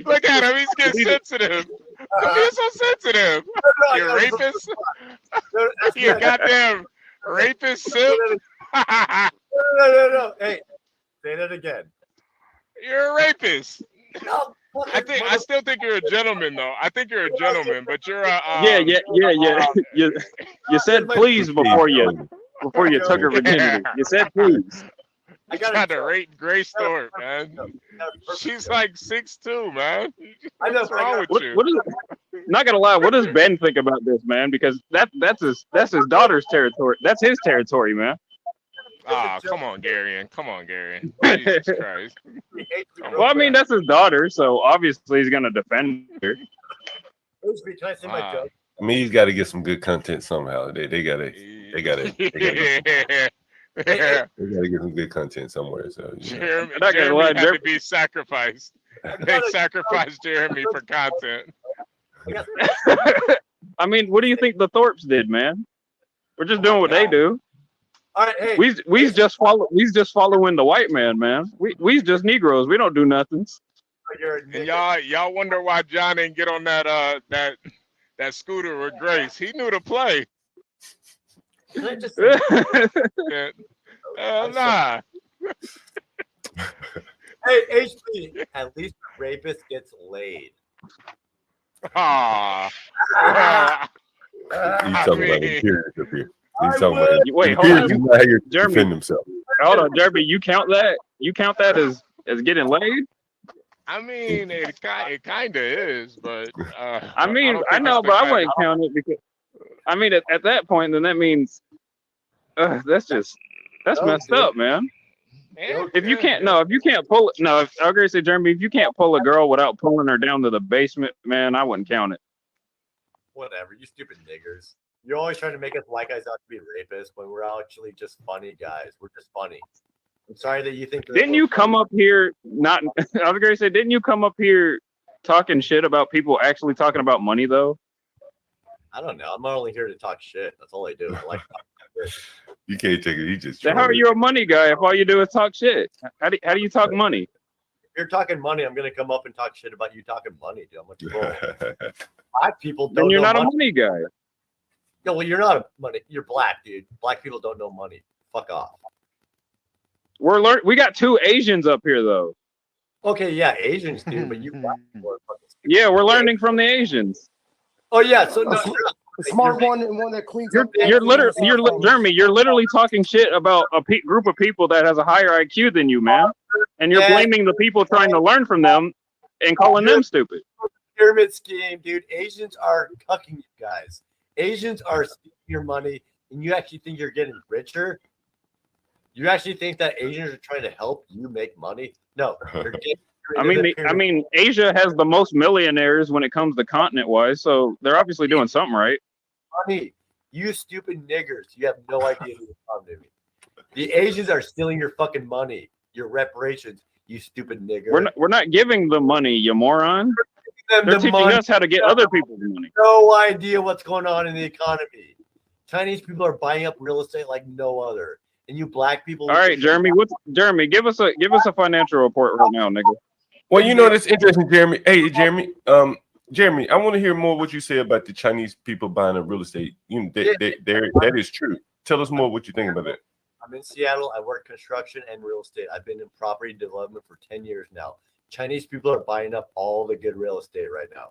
Look at him, he's getting sensitive. Quit being so sensitive. You rapist? You goddamn rapist simp. No. Hey, say that again. You're a rapist. No. I still think you're a gentleman, though. I think you're a gentleman, but you're a yeah. You said please before you took her virginity. You said please. I tried to rate Grace Thorpe, man. She's like 6'2", man. What's wrong with you? Not gonna lie, what does Ben think about this, man? Because that's his daughter's territory. That's his territory, man. Ah, come on, Garion. Jesus Christ. Well, I mean, that's his daughter, so obviously he's gonna defend her. Can I say my joke? I mean, he's got to get some good content somehow. They gotta get some good content somewhere. So Jeremy had to be sacrificed. They sacrificed Jeremy for content. I mean, what do you think the Thorpes did, man? We're just doing what they do. All right, hey, we's just following the white man. We's just Negroes. We don't do nothing. And y'all wonder why John didn't get on that scooter with Grace. He knew to play. Can I just nah. Hey, HP, at least the rapist gets laid. Ah. You talking about imperious up here. He's talking about wait, hold on. Not here to defend himself. Hold on, Jeremy. You count that? You count that as getting laid? I mean, it kind of is, but I mean, I know, but I wouldn't count it because I mean, at that point, then that means that's messed up, man. If you can't pull it, no. I was gonna say, Jeremy, if you can't pull a girl without pulling her down to the basement, man, I wouldn't count it. Whatever, you stupid niggers. You're always trying to make us white guys out to be rapists when we're actually just funny guys. We're just funny. I'm sorry that you think. Didn't you come up here not? I was gonna say, didn't you come up here talking shit about people actually talking about money though? I don't know. I'm only here to talk shit. That's all I do. I like talking shit. You can't take it. He just. So how are you a money guy if all you do is talk shit? How do you talk money? If you're talking money, I'm gonna come up and talk shit about you talking money, dude. I'm like, black people don't. Then you're know not money. a money guy. No, well, you're not a money. You're black, dude. Black people don't know money. Fuck off. We got 2 Asians up here though. Okay, yeah, Asians do, but you black people are fucking stupid. Yeah, we're learning from the Asians. Oh yeah, so no, a smart one and one that cleans up. You're literally talking shit about a group of people that has a higher IQ than you, man. And you're blaming the people trying to learn from them and calling them stupid. Pyramid scheme, dude. Asians are cucking you guys. Asians are stealing your money, and you actually think you're getting richer? You actually think that Asians are trying to help you make money? No, they're getting. I mean, Asia has the most millionaires when it comes to continent-wise, so they're obviously doing something right. Money, you stupid niggers! You have no idea who you're talking to me. The Asians are stealing your fucking money, your reparations. You stupid nigger. We're not giving them money, you moron. They're teaching us how to get other people's money. No idea what's going on in the economy. Chinese people are buying up real estate like no other, and you black people. All right, Jeremy. Jeremy? Give us a financial report right now, nigga. Well, you know that's interesting, Jeremy. Hey, Jeremy. Jeremy, I want to hear more what you say about the Chinese people buying up real estate. You know, that is true. Tell us more what you think about that. I'm in Seattle. I work construction and real estate. I've been in property development for 10 years now. Chinese people are buying up all the good real estate right now.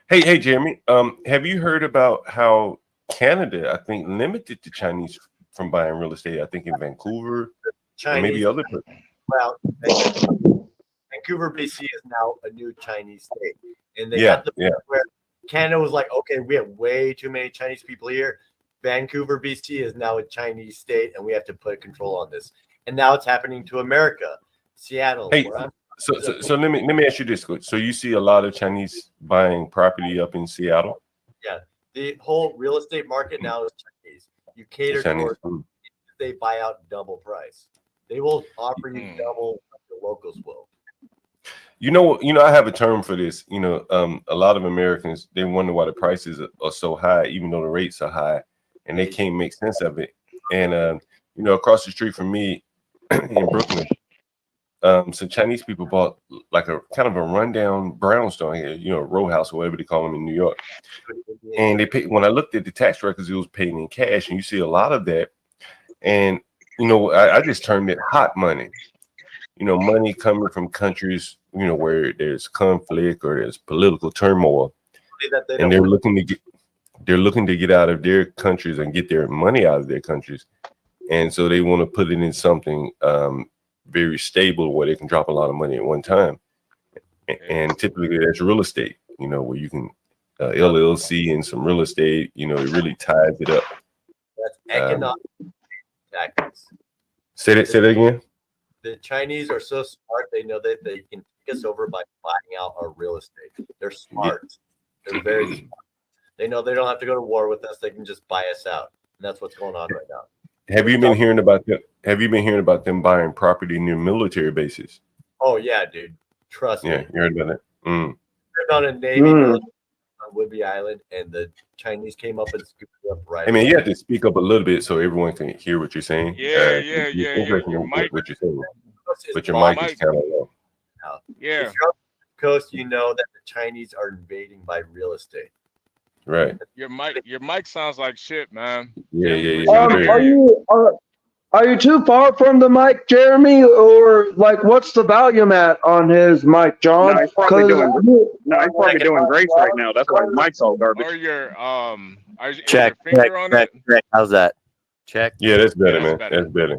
Hey, Jeremy. Have you heard about how Canada, I think, limited the Chinese from buying real estate? I think in Vancouver, or maybe other places. Well, Vancouver, BC is now a new Chinese state, and they got the point where Canada was like, okay, we have way too many Chinese people here. Vancouver, BC is now a Chinese state, and we have to put control on this. And now it's happening to America, Seattle. Hey, so let me ask you this: so you see a lot of Chinese buying property up in Seattle? Yeah, the whole real estate market now is Chinese. You cater to they buy out double price. They will offer you double what the locals will. You know, I have a term for this. You know, a lot of Americans, they wonder why the prices are so high, even though the rates are high, and they can't make sense of it. And you know, across the street from me in Brooklyn, some Chinese people bought like a kind of a rundown brownstone here, you know, row house or whatever they call them in New York. And they paid, when I looked at the tax records, it was paid in cash, and you see a lot of that. And you know, I just termed it hot money. You know, money coming from countries, you know, where there's conflict or there's political turmoil, and they're looking to get out of their countries and get their money out of their countries, and so they want to put it in something very stable where they can drop a lot of money at one time. And typically that's real estate, you know, where you can LLC and some real estate, you know, it really ties it up. That's economic tactics. Say that again. The Chinese are so smart, they know that they can take us over by buying out our real estate. They're smart. They're very smart. They know they don't have to go to war with us. They can just buy us out. And that's what's going on right now. Have you been hearing about them? Have you been hearing about them buying property near military bases? Oh yeah, dude. Trust me. Yeah, you heard about it. On a Navy on Whidbey Island, and the Chinese came up and scooped it up right. I mean, you have to speak up a little bit so everyone can hear what you're saying. Yeah. What you're saying. But your mic is kind of low. Yeah. If you're on the coast, you know that the Chinese are invading by real estate. Right. Your mic sounds like shit, man. Yeah. Are you too far from the mic, Jeremy, or like what's the volume at on his mic, John? No, he's probably doing great right now. That's why his mic's all garbage. Or your check. How's that? Check. Yeah, that's better, man. That's better.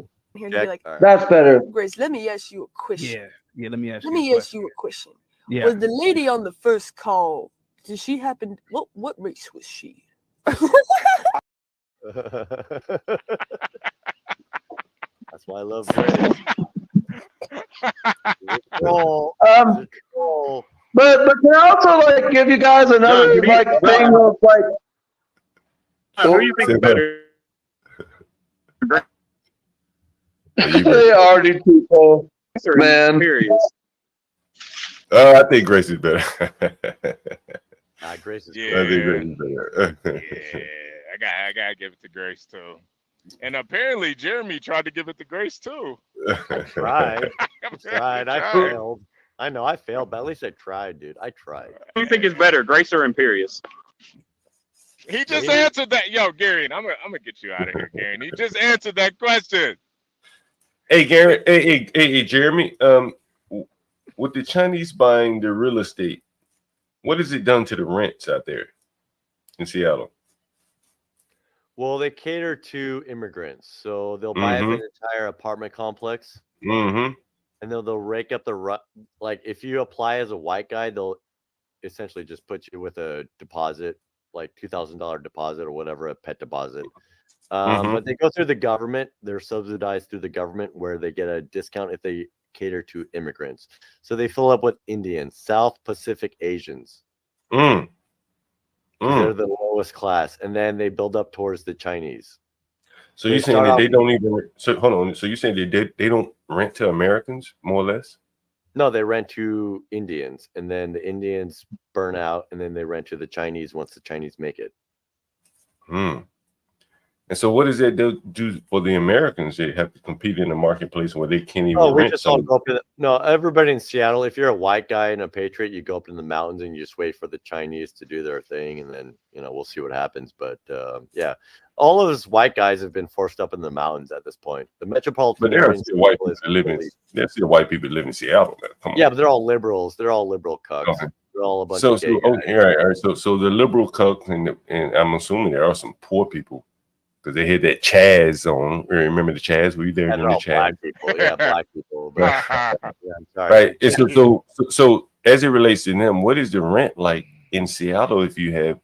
That's better. Grace, let me ask you a question. Yeah. Let me ask you a question. Yeah. Was the lady on the first call? Did she happen? What race was she? That's That's why I love Grace. But can I also like give you guys another like thing of like who do you think is better? They already too cold, man. I think Grace is better. Grace is Yeah. I think Grace is better. I gotta give it to Grace too. And apparently Jeremy tried to give it to Grace too. I tried. I failed. I know I failed, but at least I tried, dude. I tried. Who do you think is better, Grace or Imperious? He just answered that. Yo, Gary, I'm gonna get you out of here, Gary. He just answered that question. Hey, Gary. Hey, Jeremy. With the Chinese buying the real estate, what has it done to the rents out there in Seattle? Well, they cater to immigrants, so they'll buy up an entire apartment complex, and they'll rake up the like. If you apply as a white guy, they'll essentially just put you with a deposit, like $2,000 deposit or whatever, a pet deposit. But they go through the government. They're subsidized through the government, where they get a discount if they cater to immigrants. So they fill up with Indians, South Pacific Asians. They're the lowest class, and then they build up towards the Chinese. So you're saying that they don't even? So hold on. So you're saying that they don't rent to Americans, more or less? No, they rent to Indians, and then the Indians burn out, and then they rent to the Chinese once the Chinese make it. And so what does that do for the Americans? They have to compete in a marketplace where they can't even we rent. just all go up to no, everybody in Seattle, if you're a white guy and a patriot, you go up in the mountains and you just wait for the Chinese to do their thing, and then we'll see what happens. But yeah, all of us white guys have been forced up in the mountains at this point. The metropolitan But there are still white people that live in. There's still white people that live in Seattle. Come on. Yeah, but they're all liberals. They're all liberal cucks. Okay. They're all a bunch of gay guys. Okay, all right. So the liberal cucks, and I'm assuming there are some poor people. Because they had that Chaz on. Remember the Chaz? Were you there during the Chaz? Black people. Yeah, black people. But, yeah, I'm sorry. Right. And so as it relates to them, what is the rent like in Seattle if you have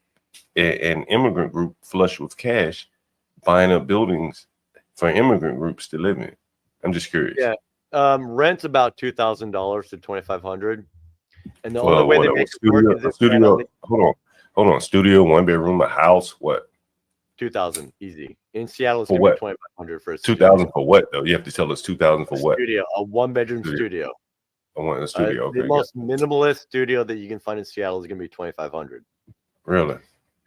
an immigrant group flush with cash buying up buildings for immigrant groups to live in? I'm just curious. Yeah. Rent's about $2,000 to $2,500. And the only way they make it work is studio. Hold on. Studio, 1-bedroom, a house, what? 2,000 easy. In Seattle, it's for gonna what? be 2,500 for a 2,000 for what though? You have to tell us 2,000 for what? Studio, a 1-bedroom studio. A studio. Okay. The most minimalist studio that you can find in Seattle is gonna be 2,500. Really?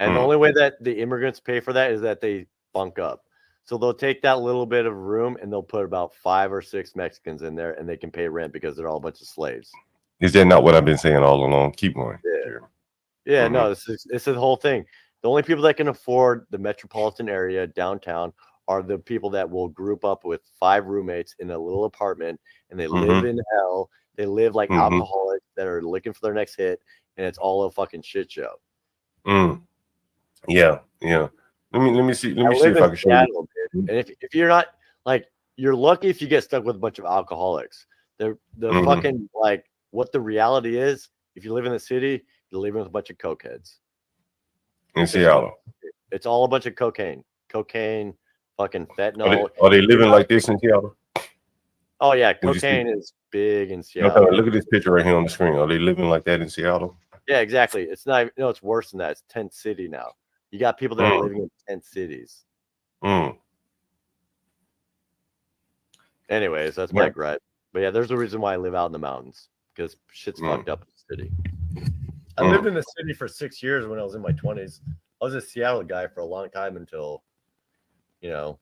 And the only way that the immigrants pay for that is that they bunk up. So they'll take that little bit of room and they'll put about 5 or 6 Mexicans in there, and they can pay rent because they're all a bunch of slaves. Is that not what I've been saying all along? Keep going. Yeah. No, this is the whole thing. The only people that can afford the metropolitan area downtown are the people that will group up with 5 roommates in a little apartment, and they live in hell. They live like alcoholics that are looking for their next hit, and it's all a fucking shit show. Yeah. Let me see if I can show you. And if you're not like, you're lucky if you get stuck with a bunch of alcoholics. The fucking like what the reality is. If you live in the city, you're living with a bunch of cokeheads. In Seattle, it's all a bunch of cocaine, fucking fentanyl. Are they living like this in Seattle? Oh yeah, cocaine is big in Seattle. Look at this picture right here on the screen. Are they living like that in Seattle? Yeah, exactly. It's not. No, it's worse than that. It's tent city now. You got people that are living in tent cities. Anyways, that's my gripe. But yeah, there's a reason why I live out in the mountains, because shit's fucked up in the city. I lived in the city for 6 years when I was in my 20s. I was a Seattle guy for a long time until, Chaz.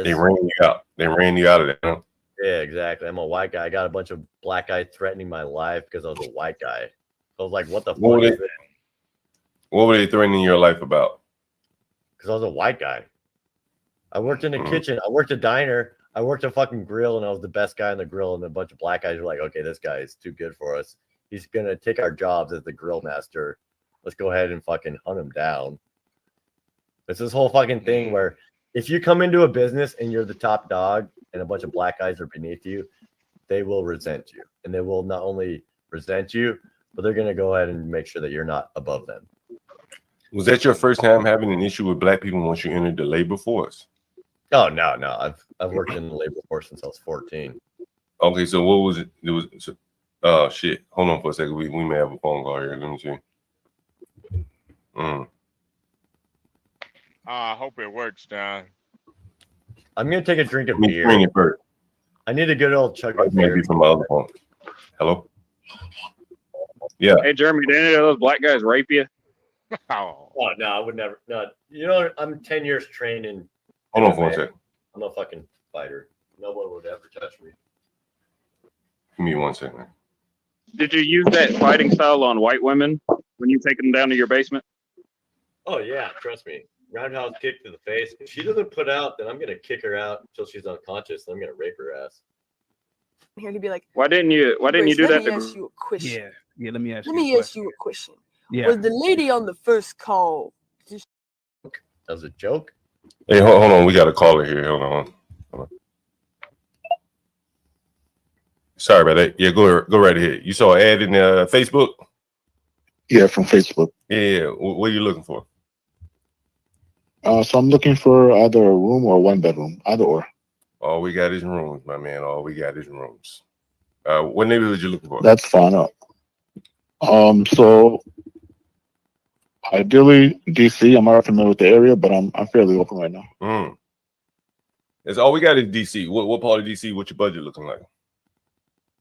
They ran you out. They ran you out of there. Huh? Yeah, exactly. I'm a white guy. I got a bunch of black guys threatening my life because I was a white guy. I was like, what the fuck is this? What were they threatening your life about? Because I was a white guy. I worked in a kitchen. I worked a diner. I worked a fucking grill, and I was the best guy in the grill. And a bunch of black guys were like, okay, this guy is too good for us. He's going to take our jobs as the grill master. Let's go ahead and fucking hunt him down. It's this whole fucking thing where if you come into a business and you're the top dog and a bunch of black guys are beneath you, they will resent you. And they will not only resent you, but they're going to go ahead and make sure that you're not above them. Was that your first time having an issue with black people once you entered the labor force? Oh no. I've worked in the labor force since I was 14. Okay, so what was it? It was. Oh shit! Hold on for a second. We may have a phone call here. Let me see. I hope it works, John. I'm gonna take a drink of beer. Bring it first. I need a good old chug of Maybe beer. from my other phone. Hello. Yeah. Hey, Jeremy, did any of those black guys rape you? Oh no, I would never. No, you know, I'm 10 years trained in. Hold on for a second. I'm a fucking fighter. No one would ever touch me. Give me 1 second. Did you use that fighting style on white women when you take them down to your basement? Oh yeah, trust me. Roundhouse kick to the face. If she doesn't put out, then I'm gonna kick her out until she's unconscious. Then I'm gonna rape her ass. Here to be like, Why didn't you do that? Let me ask you a question. Yeah. Let me ask Let me ask you a question. Yeah. Was the lady on the first call? That was a joke. Hey, hold on. We got a caller here. Hold on. Sorry about that. Yeah, go right ahead. You saw an ad in Facebook? Yeah, from Facebook. Yeah. What are you looking for? So I'm looking for either a room or 1 bedroom, either or. All we got is rooms, my man. All we got is rooms. What neighborhood you looking for? That's fine. So ideally DC. I'm not familiar with the area, but I'm fairly open right now. That's all we got is DC. What part of DC? What's your budget looking like?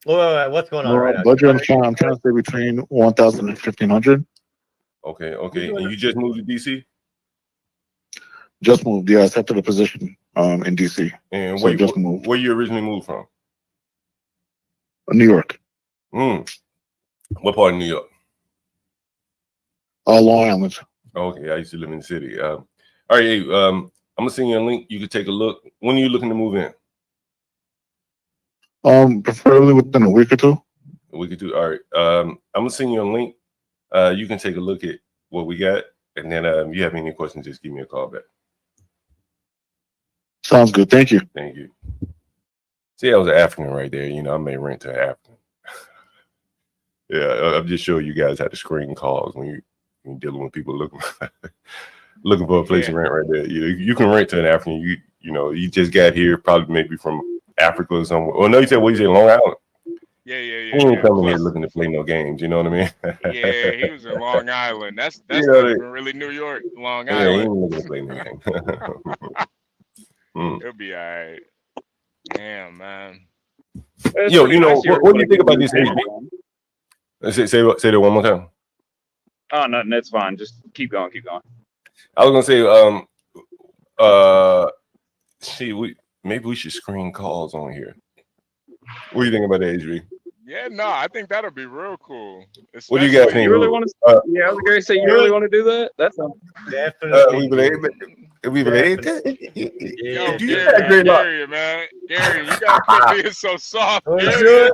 Wait, what's going on right now? Budget. I'm trying to stay between 1,000 and 1,500. Okay. And you just moved to DC? Just moved. Yeah, I accepted a position in DC. And so just moved. Where you originally moved from? New York. What part of New York? Long Island. Okay, I used to live in the city. All right, hey, I'm gonna send you a link. You can take a look. When are you looking to move in? Preferably within a week or two. A week or two. All right. I'm gonna send you a link. You can take a look at what we got, and then if you have any questions, just give me a call back. Sounds good. Thank you. Thank you. See, I was an African right there. You know, I may rent to an African. Yeah, I'm just showing you guys how to screen calls when you're dealing with people looking for a place to rent right there. You can rent to an African. You just got here, probably maybe from Africa or somewhere. Well, no, you said Long Island. Yeah. He ain't coming here looking to play no games. You know what I mean? Yeah, he was in Long Island. That's not even really New York, Long Yeah, Island. he ain't looking to play no game. It'll be all right. Damn, man. Yo, what do you think about this? Say that one more time. Oh, nothing. That's fine. Just keep going. I was gonna say, maybe we should screen calls on here. What do you think about that, HB? Yeah, no, I think that'll be real cool. What do you guys think? You really want to? Yeah, I was going to say, you really want to do that? That's definitely. We believe that. Yo, Gary, man. Gary, you gotta quit being so soft. Gary.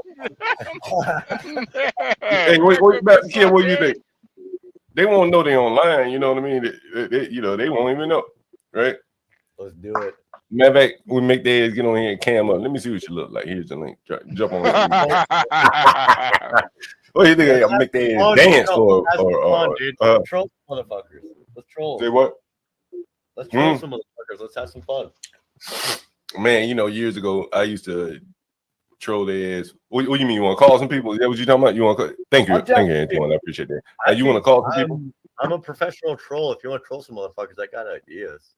Hey, wait, Kim, what do you think? They won't know they're online. You know what I mean? They won't even know, right? Let's do it. Matter of fact, we make their ass get on here and cam up. Let me see what you look like. Here's the link. Jump on. What do you think? I'm make their ass dance for? Let's troll motherfuckers. Let's troll. Say what? Let's troll some motherfuckers. Let's have some fun. Man, years ago, I used to troll their ass. What do you mean? You want to call some people? Is that what you talking about? You want to? Thank you, Antoine. I appreciate that. You want to call some people? I'm a professional troll. If you want to troll some motherfuckers, I got ideas.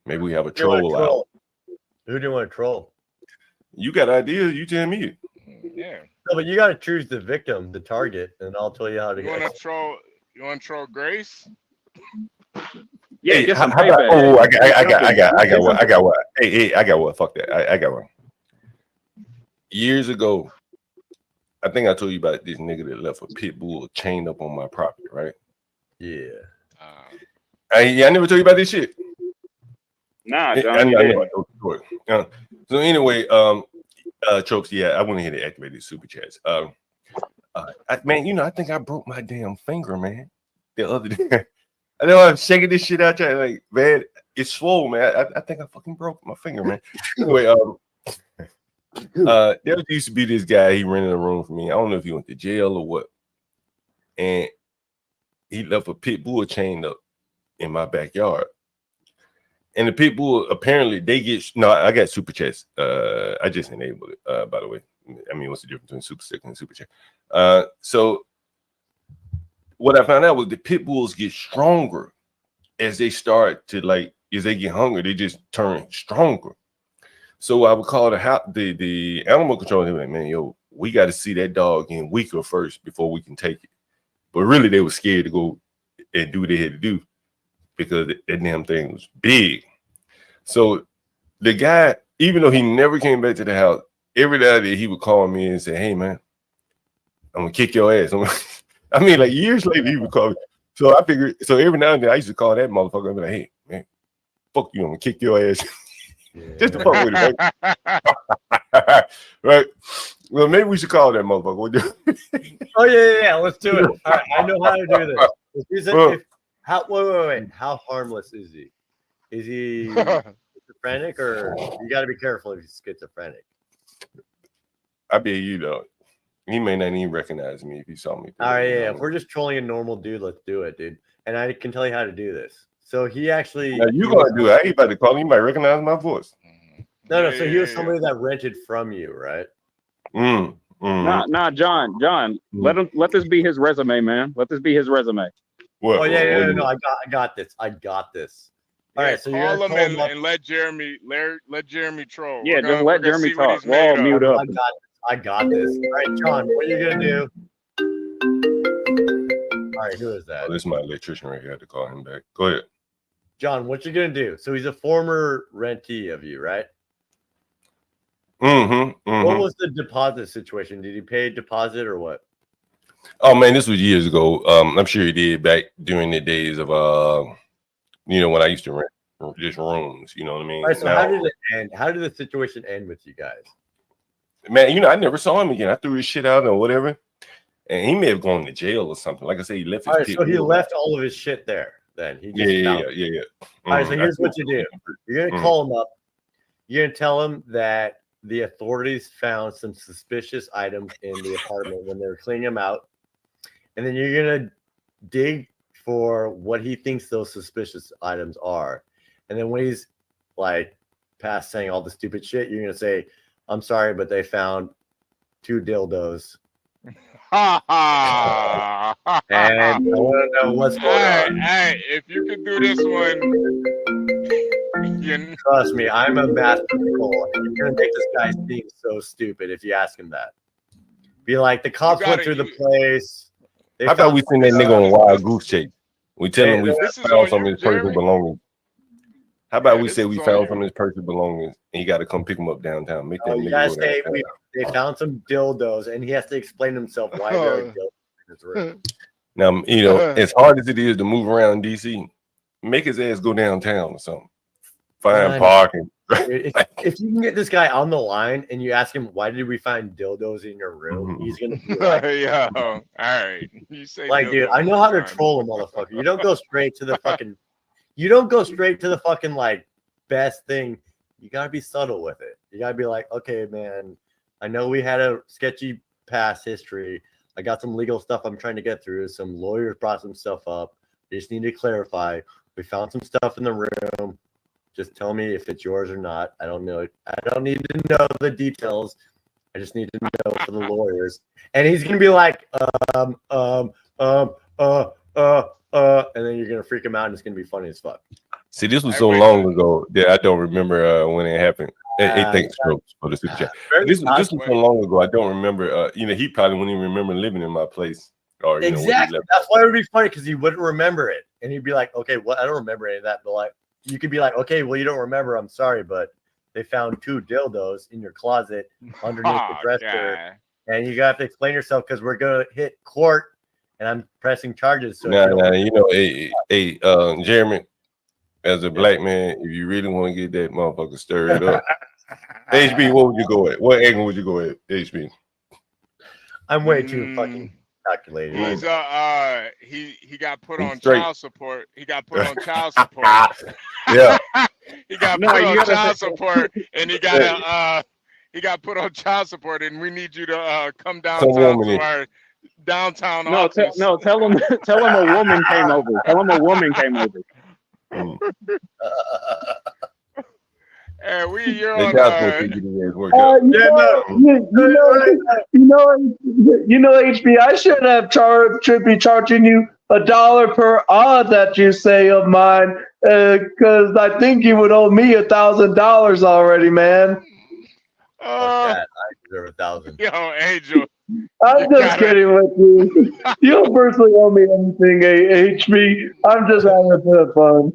Maybe we have a troll out. Who do you want to troll? You got ideas? You tell me. Yeah. No, but you got to choose the victim, the target, and I'll tell you how to You want to troll Grace? Yeah, hey, get some I got one. Hey, I got one. Fuck that. I got one. Years ago, I think I told you about this nigga that left a pit bull chained up on my property, right? Yeah. I never told you about this shit. Nah, John. So anyway, Tropes, yeah, I went ahead and activated super chats. Man, I think I broke my damn finger, man. The other day. I know I'm shaking this shit out there, like, man, it's swole, man. I think I fucking broke my finger, man. Anyway, there used to be this guy, he rented a room for me. I don't know if he went to jail or what. And he left a pit bull chained up in my backyard. And the people apparently they get I got super chats. I just enabled it, by the way. I mean, what's the difference between super stick and super chat? So what I found out was the pit bulls get stronger as they start to as they get hungry, they just turn stronger. So I would call the animal control. They were like, man, yo, we got to see that dog getting weaker first before we can take it. But really, they were scared to go and do what they had to do because that damn thing was big. So the guy, even though he never came back to the house, every day he would call me and say, hey, man, I'm going to kick your ass. I mean, like years later, he would call me. So I figured, so every now and then I used to call that motherfucker and be like, hey, man, fuck you, I'm going to kick your ass. Just to fuck with it, right? Right. Well, maybe we should call that motherfucker. Oh yeah, let's do it. All right, I know how to do this. Wait. How harmless is he? Is he schizophrenic, or you got to be careful if he's schizophrenic? I bet you know. He may not even recognize me if he saw me. All right, yeah. If we're just trolling a normal dude, let's do it, dude. And I can tell you how to do this. So he actually. Now you gonna do it? I ain't about to call him. You might recognize my voice. No. So he was somebody that rented from you, right? Nah, John. Let this be his resume, man. Let this be his resume. What? Oh yeah, no. I got this. All right, so call him and let Jeremy troll. Yeah, just let Jeremy talk. We'll all mute up. I got this. All right, John, what are you gonna do? All right, who is that? Oh, this is my electrician right here. I had to call him back. Go ahead. John, what you gonna do? So he's a former rentee of you, right? What was the deposit situation? Did he pay a deposit or what? Oh man, this was years ago. I'm sure he did back during the days of when I used to rent just rooms. You know what I mean? All right, so how did it end? How did the situation end with you guys? Man, I never saw him again. I threw his shit out or whatever, and he may have gone to jail or something. Like I said, he left his. All right, so he left all of his shit there. Then he just yeah. All right, so here's what you do. You're gonna call him up. You're gonna tell him that the authorities found some suspicious items in the apartment when they were cleaning them out, and then you're gonna dig for what he thinks those suspicious items are, and then when he's like past saying all the stupid shit, you're gonna say, I'm sorry, but they found 2 dildos. And I want to know what's going on. Hey, if you can do this one, trust me, I'm a master troll. You're gonna make this guy seem so stupid if you ask him that. Be like, the cops went through the place. How about we send that nigga on a wild goose chase? We tell him we found some of his personal belongings. How about we say we found some of his personal belongings and you got to come pick him up downtown? Make that you guys say they found some dildos and he has to explain himself why there are dildos in his room. Now, as hard as it is to move around DC, make his ass go downtown or something. Find parking. If you can get this guy on the line and you ask him, why did we find dildos in your room? He's going to be like, yeah, all right. You say like, dude, I know how to troll a motherfucker. You don't go straight to the fucking... like best thing. You gotta be subtle with it. You gotta be like, okay, man, I know we had a sketchy past history. I got some legal stuff I'm trying to get through. Some lawyers brought some stuff up. I just need to clarify. We found some stuff in the room. Just tell me if it's yours or not. I don't know. I don't need to know the details. I just need to know for the lawyers. And he's gonna be like, and then you're gonna freak him out, and it's gonna be funny as fuck. See, this was so long ago that I don't remember when it happened. Hey, thanks, Strokes, for the super chat. This was so long ago. I don't remember. He probably wouldn't even remember living in my place. Or exactly. That's why it would be funny because he wouldn't remember it, and he'd be like, "Okay, well, I don't remember any of that." But like, you could be like, "Okay, well, you don't remember. I'm sorry, but they found 2 dildos in your closet underneath the dresser, and you got to explain yourself because we're gonna hit court." And I'm pressing charges. So Jeremy, as a black man, if you really want to get that motherfucker stirred up, HB, what would you go at? What angle would you go at, HB? I'm way too fucking calculated. He's he got put on child support. He got put on child support. Yeah. He got put on child support, and he got put on child support, and we need you to come downtown to our downtown office. Tell him a woman came over. Tell him a woman came over. You're Hey, on. guys, supposed to get his workout. You know, HB, I should have should be charging you $1 per odd that you say of mine, because I think you would owe me $1,000 already, man. I deserve 1,000. Yo, Angel. I'm just kidding with you. You don't personally owe me anything, HB. I'm just having a bit of fun.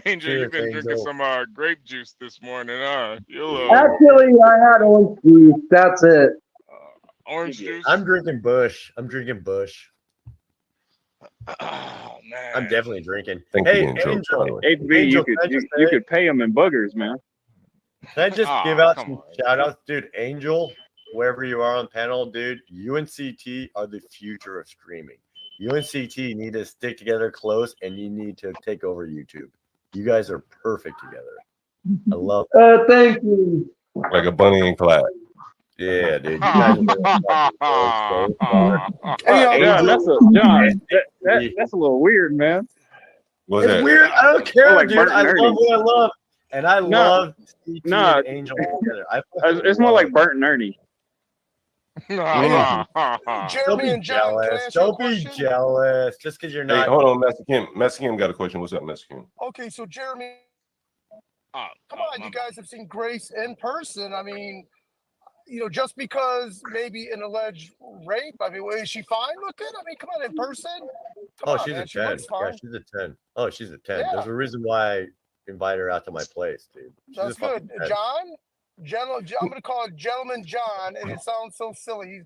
Angel, you've been drinking some grape juice this morning, huh? Actually, I had orange juice. That's it. Orange juice? I'm drinking Bush. Oh, man. I'm definitely drinking. Thank hey, you, Angel. Angel. HB, you could pay him in boogers, man. Can I just give out some shout outs? Dude, Angel, wherever you are on the panel, dude, UNCT are the future of streaming. UNCT need to stick together close, and you need to take over YouTube. You guys are perfect together. I love it. Thank you. Like a Bunny and Clyde. Yeah, dude. You guys are so far. John, that's a little weird, man. What's that? Weird. I don't care, like dude. Bert I and love Ernie. what I love. And I love CT and Angel together. It's more like Bert and Ernie. Jeremy and John, can I ask you a Don't be question? jealous. Just because you're not. Hey, hold on, Master Kim. Master Kim got a question. What's up, Master Kim? Okay, so Jeremy, come on, you guys have seen Grace in person. I mean, you know, just because maybe an alleged rape, I mean, is she fine looking? I mean, come on, in person. She's a 10. She looks fine. Yeah, she's a 10. Oh, she's a 10. Yeah. There's a reason why I invite her out to my place, dude. She's That's a fucking good. 10. John, I'm gonna call it Gentleman John, and it sounds so silly.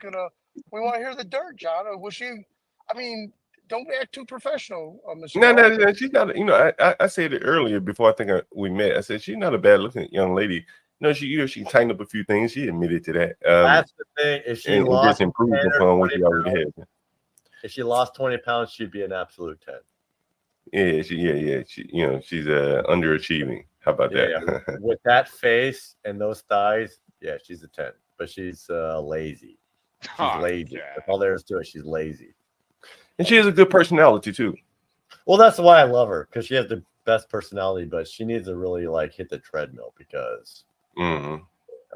We want to hear the dirt, John. Or was she? I mean, don't act too professional, Michelle. No. She's not. You know, I said it earlier before. I think we met. I said she's not a bad looking young lady. No, she she can tighten up a few things. She admitted to that. That's the thing. If she lost just improved 10 or upon what she 20 already had. If she lost 20 pounds, she'd be an absolute 10. Yeah, she she's underachieving. How about that? Yeah. With that face and those thighs, yeah, she's a 10. But she's lazy. She's lazy. That's all there is to it. She's lazy. And she has a good personality too. Well, that's why I love her, because she has the best personality, but she needs to really like hit the treadmill, because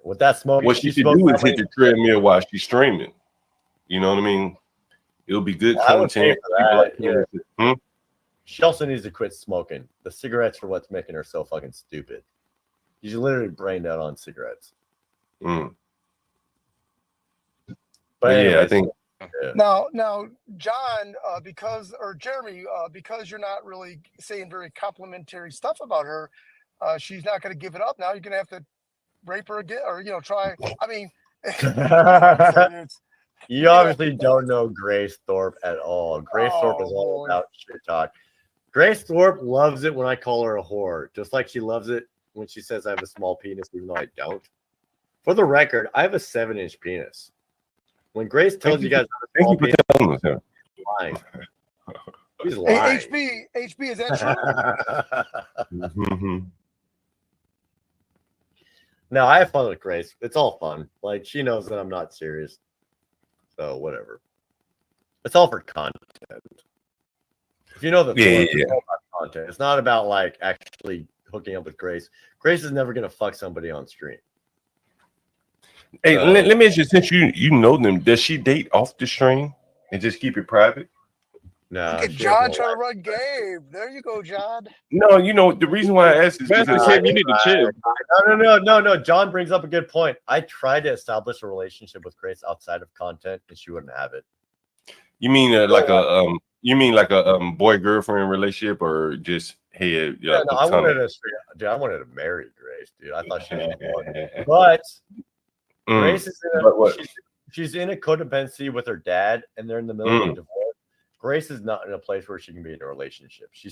with that smoke, what she should do is hit the treadmill while she's streaming. You know what I mean? It'll be good content. She also needs to quit smoking. The cigarettes are what's making her so fucking stupid. She's literally brained out on cigarettes. But anyways, yeah, I think. Now, John, Jeremy, because you're not really saying very complimentary stuff about her, she's not going to give it up. Now you're going to have to rape her again, or try. I mean, you obviously don't know Grace Thorpe at all. Grace Thorpe is all about shit talk. Grace Thorpe loves it when I call her a whore, just like she loves it when she says I have a small penis, even though I don't. For the record, I have a 7-inch penis. When Grace tells you guys, thank you for telling us. She's lying. She's lying. Hey, HB, is that true? No, I have fun with Grace. It's all fun. Like, she knows that I'm not serious. So whatever. It's all for content. If you know the it's all about content. It's not about like actually hooking up with Grace. Grace is never gonna fuck somebody on stream. Hey, let me ask you, since you know them, does she date off the stream and just keep it private? No. Look at John trying to run game. There you go, John. No, the reason why I asked is because you need to chill. No. John brings up a good point. I tried to establish a relationship with Grace outside of content, and she wouldn't have it. You mean like a boy girlfriend relationship, or just hey? Yeah, no, I wanted to marry Grace, dude. I thought she was fun. But Grace is she's in a codependency with her dad, and they're in the middle of a divorce. Grace is not in a place where she can be in a relationship. She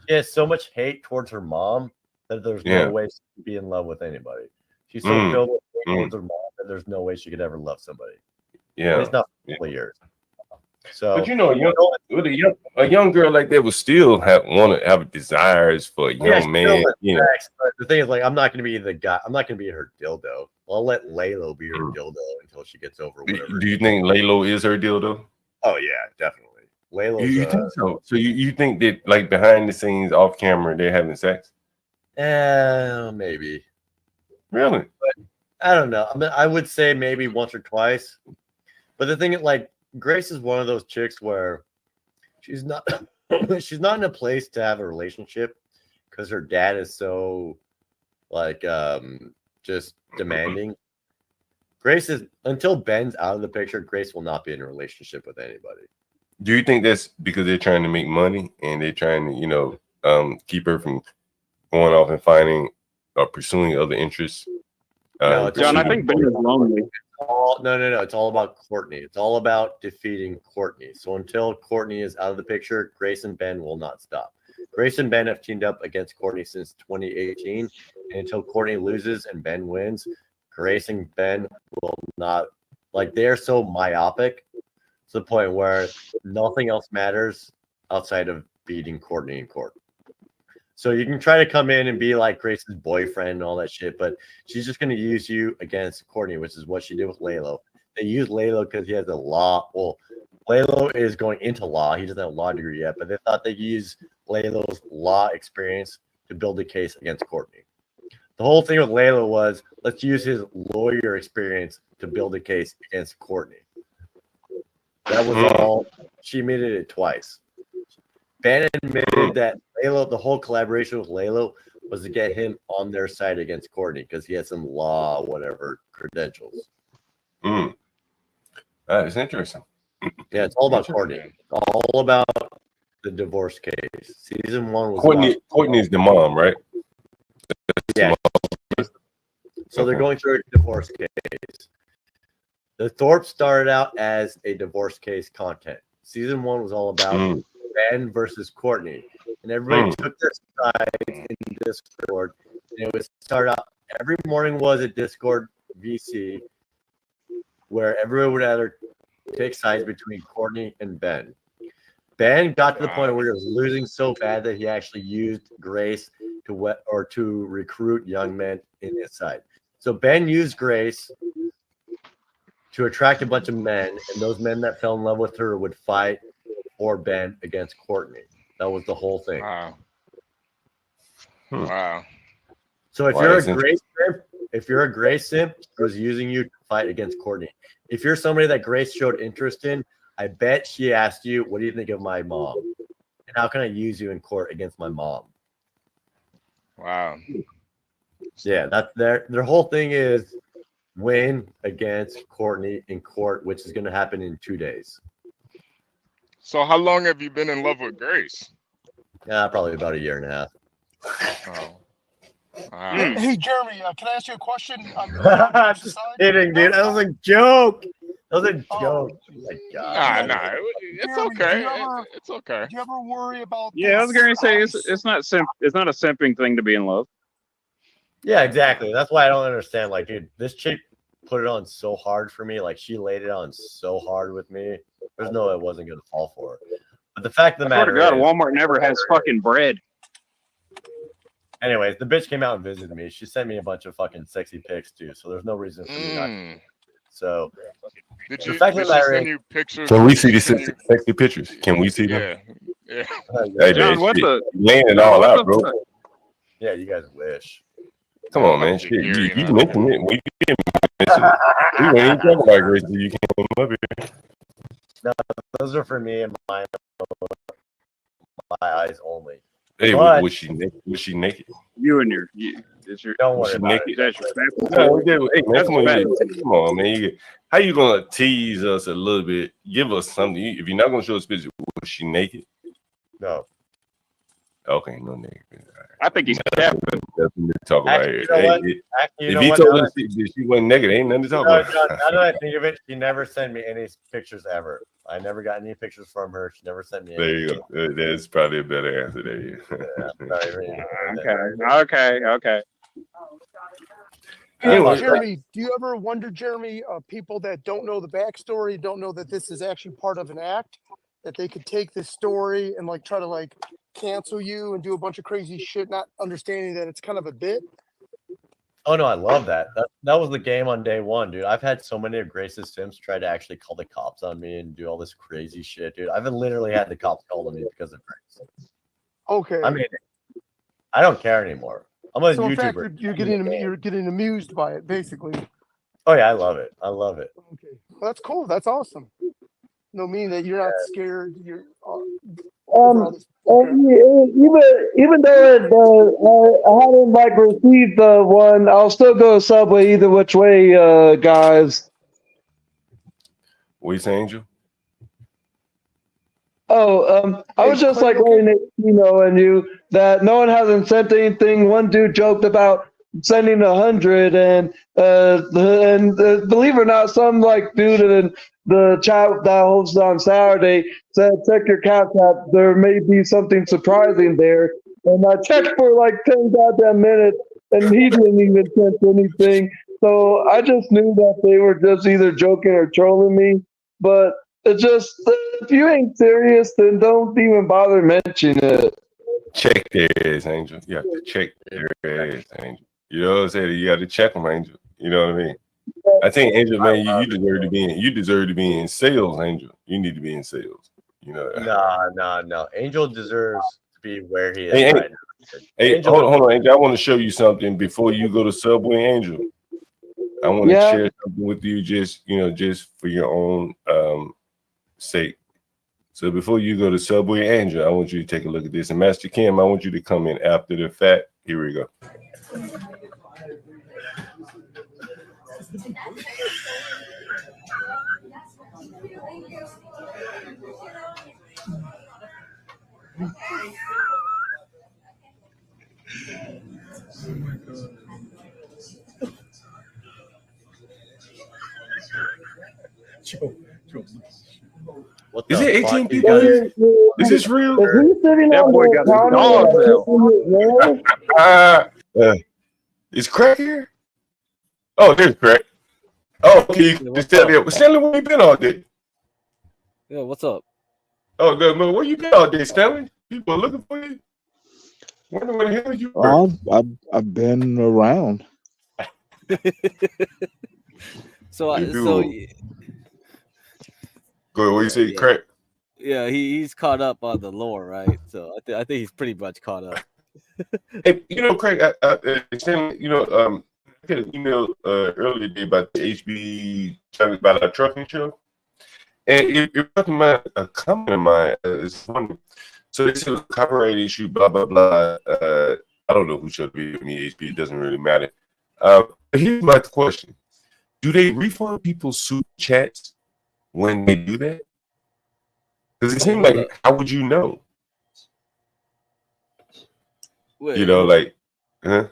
has so much hate towards her mom that there's no way she can be in love with anybody. She's so filled with hate towards her mom that there's no way she could ever love somebody. Yeah, it's not 4 years. So, but a young girl like that would still want to have desires for a young man. But the thing is, like, I'm not going to be the guy. I'm not going to be her dildo. I'll let Laylo be her dildo until she gets over whatever. Do you think Laylo is her dildo? Oh yeah, definitely. You think so? So you think that like behind the scenes, off camera, they're having sex? Maybe. Really? But I don't know. I mean, I would say maybe once or twice. But the thing is, like, Grace is one of those chicks where she's not she's not in a place to have a relationship because her dad is so like just demanding. Grace is, until Ben's out of the picture, Grace will not be in a relationship with anybody. Do you think that's because they're trying to make money and they're trying to, keep her from going off and finding or pursuing other interests? No, John, I think Ben is lonely. No. It's all about Courtney. It's all about defeating Courtney. So until Courtney is out of the picture, Grace and Ben will not stop. Grace and Ben have teamed up against Courtney since 2018. And until Courtney loses and Ben wins, Grace and Ben will not, like, they're so myopic to the point where nothing else matters outside of beating Courtney in court. So you can try to come in and be like Grace's boyfriend and all that shit, but she's just going to use you against Courtney, which is what she did with Lalo. They used Lalo because he has a law. Well, Lalo is going into law. He doesn't have a law degree yet, but they thought they'd use Lalo's law experience to build a case against Courtney. The whole thing with Lalo was, let's use his lawyer experience to build a case against Courtney. That was all. She admitted it twice. Ben admitted that Lalo, the whole collaboration with Lalo was to get him on their side against Courtney because he had some law, whatever, credentials. It's interesting. Yeah, it's all about Courtney. It's all about the divorce case. Season 1 was Courtney's the mom, right? Yeah. So they're going through a divorce case. The Thorpe started out as a divorce case content. Season 1 was all about Ben versus Courtney, and everybody took their sides in Discord. And it would start out every morning was a Discord VC where everyone would either take sides between Courtney and Ben. Ben got to the point where he was losing so bad that he actually used Grace to recruit young men in his side. So Ben used Grace to attract a bunch of men, and those men that fell in love with her would fight for Ben against Courtney. That was the whole thing. Wow. So if you're a Grace simp, he was using you to fight against Courtney. If you're somebody that Grace showed interest in, I bet she asked you, "What do you think of my mom? And how can I use you in court against my mom?" Wow. Yeah, that's their whole thing is win against Courtney in court, which is going to happen in 2 days. So how long have you been in love with Grace? Yeah, probably about a year and a half. Oh. Hey, Jeremy, can I ask you a question? Just kidding, dude. That was a joke. That was a joke. Oh my God. Nah. It's okay. It's okay. Do you ever worry about? Yeah, I was going to say it's not a simping thing to be in love. Yeah, exactly. That's why I don't understand. Like, dude, this chick put it on so hard for me. Like, she laid it on so hard with me. There's no way I wasn't going to fall for her. But the fact of the matter is, Walmart never has fucking bread. Anyways, the bitch came out and visited me. She sent me a bunch of fucking sexy pics too. So there's no reason for me not to. So did she send you pictures? Can we see the sexy pictures? Can we see them? Yeah. Hey, John, man, shit. Laying it all out, bro. Yeah, you guys wish. Come on, man. Shit, you mentioned it. We didn't mention it. We weren't even talking about Grace until you came up here. No, those are for me and my eyes only. Hey, but, was she naked? Was she naked? You and your don't worry about naked? it. Hey, man, come on, man. How you gonna tease us a little bit? Give us something. If you're not gonna show us pictures, was she naked? No. Okay, no naked. I think he's capping. Nothing to talk about here. If he told us she wasn't naked, ain't nothing to talk about. Now that I think of it, she never sent me any pictures ever. I never got any pictures from her. She never sent me any. There you go. That's probably a better answer there. Okay. Hey, Jeremy, do you ever wonder, Jeremy, people that don't know the backstory, don't know that this is actually part of an act, that they could take this story and like try to like cancel you and do a bunch of crazy shit, not understanding that it's kind of a bit? Oh no, I love that. That was the game on day one, dude. I've had so many of Grace's Sims try to actually call the cops on me and do all this crazy shit, dude. I've literally had the cops call on me because of Grace. Okay. I mean, I don't care anymore. I'm a so in fact, YouTuber. you're getting amused by it, basically. Oh yeah, I love it. I love it. Okay, well, that's cool. That's awesome. No, meaning that you're not scared. You're even though I hadn't like received the one, I'll still go Subway either which way, guys. What you saying, Angel? Oh, I was just like letting it, and you that no one hasn't sent anything. One dude joked about sending 100, and believe it or not, some like dude in the chat that hosts on Saturday said, "Check your cash app. There may be something surprising there." And I checked for like 10 goddamn minutes, and he didn't even send anything. So I just knew that they were just either joking or trolling me. But it's just, if you ain't serious, then don't even bother mentioning it. Check their ass, Angel. You have to check their ass, Angel. You know what I'm saying? You got to check them, Angel. You know what I mean? I think, Angel, man, you deserve to be in sales, Angel. You need to be in sales. You know that. No. Angel deserves to be where he is Hey, right now. Hey, hold on, Angel. I want to show you something before you go to Subway, Angel. I want to share something with you, just for your own sake. So before you go to Subway, Angel, I want you to take a look at this. And Master Kim, I want you to come in after the fact. Here we go. What Is the it fuck, 18 you people? guys? Is this real? That boy got his dog now. Is crack here? Oh, there's crack. Oh, okay. Just tell me, Stanley, where you been all day? Yeah, what's up? Oh, good man. Where you been all day, Stanley? People are looking for you. Wonder where the hell you were. I've been around. So Go ahead. What you say, crack? Yeah, he's caught up on the lore, right? So I think he's pretty much caught up. Hey, Craig, Stanley, I got an email earlier today about the HB channel about our trucking show. And you're talking about a comment of mine. It's funny. So they said it was a copyright issue, blah, blah, blah. I don't know who showed the video to me, HB. It doesn't really matter. But here's my question. Do they refund people's super chats when they do that? Because it seems like, how would you know? Wait, huh?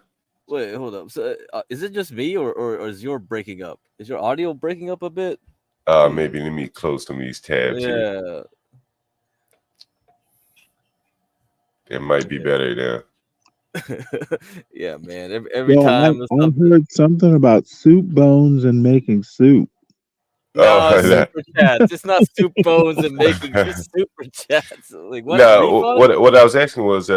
Wait, hold up. So, is it just me, or is your breaking up? Is your audio breaking up a bit? Maybe let me close some of these tabs here. Yeah. It might be better now. Yeah, man. Every Well, time. I heard something about soup bones and making soup. No, super chats. It's not soup bones and making just super chats. Like what? No, what I was asking was,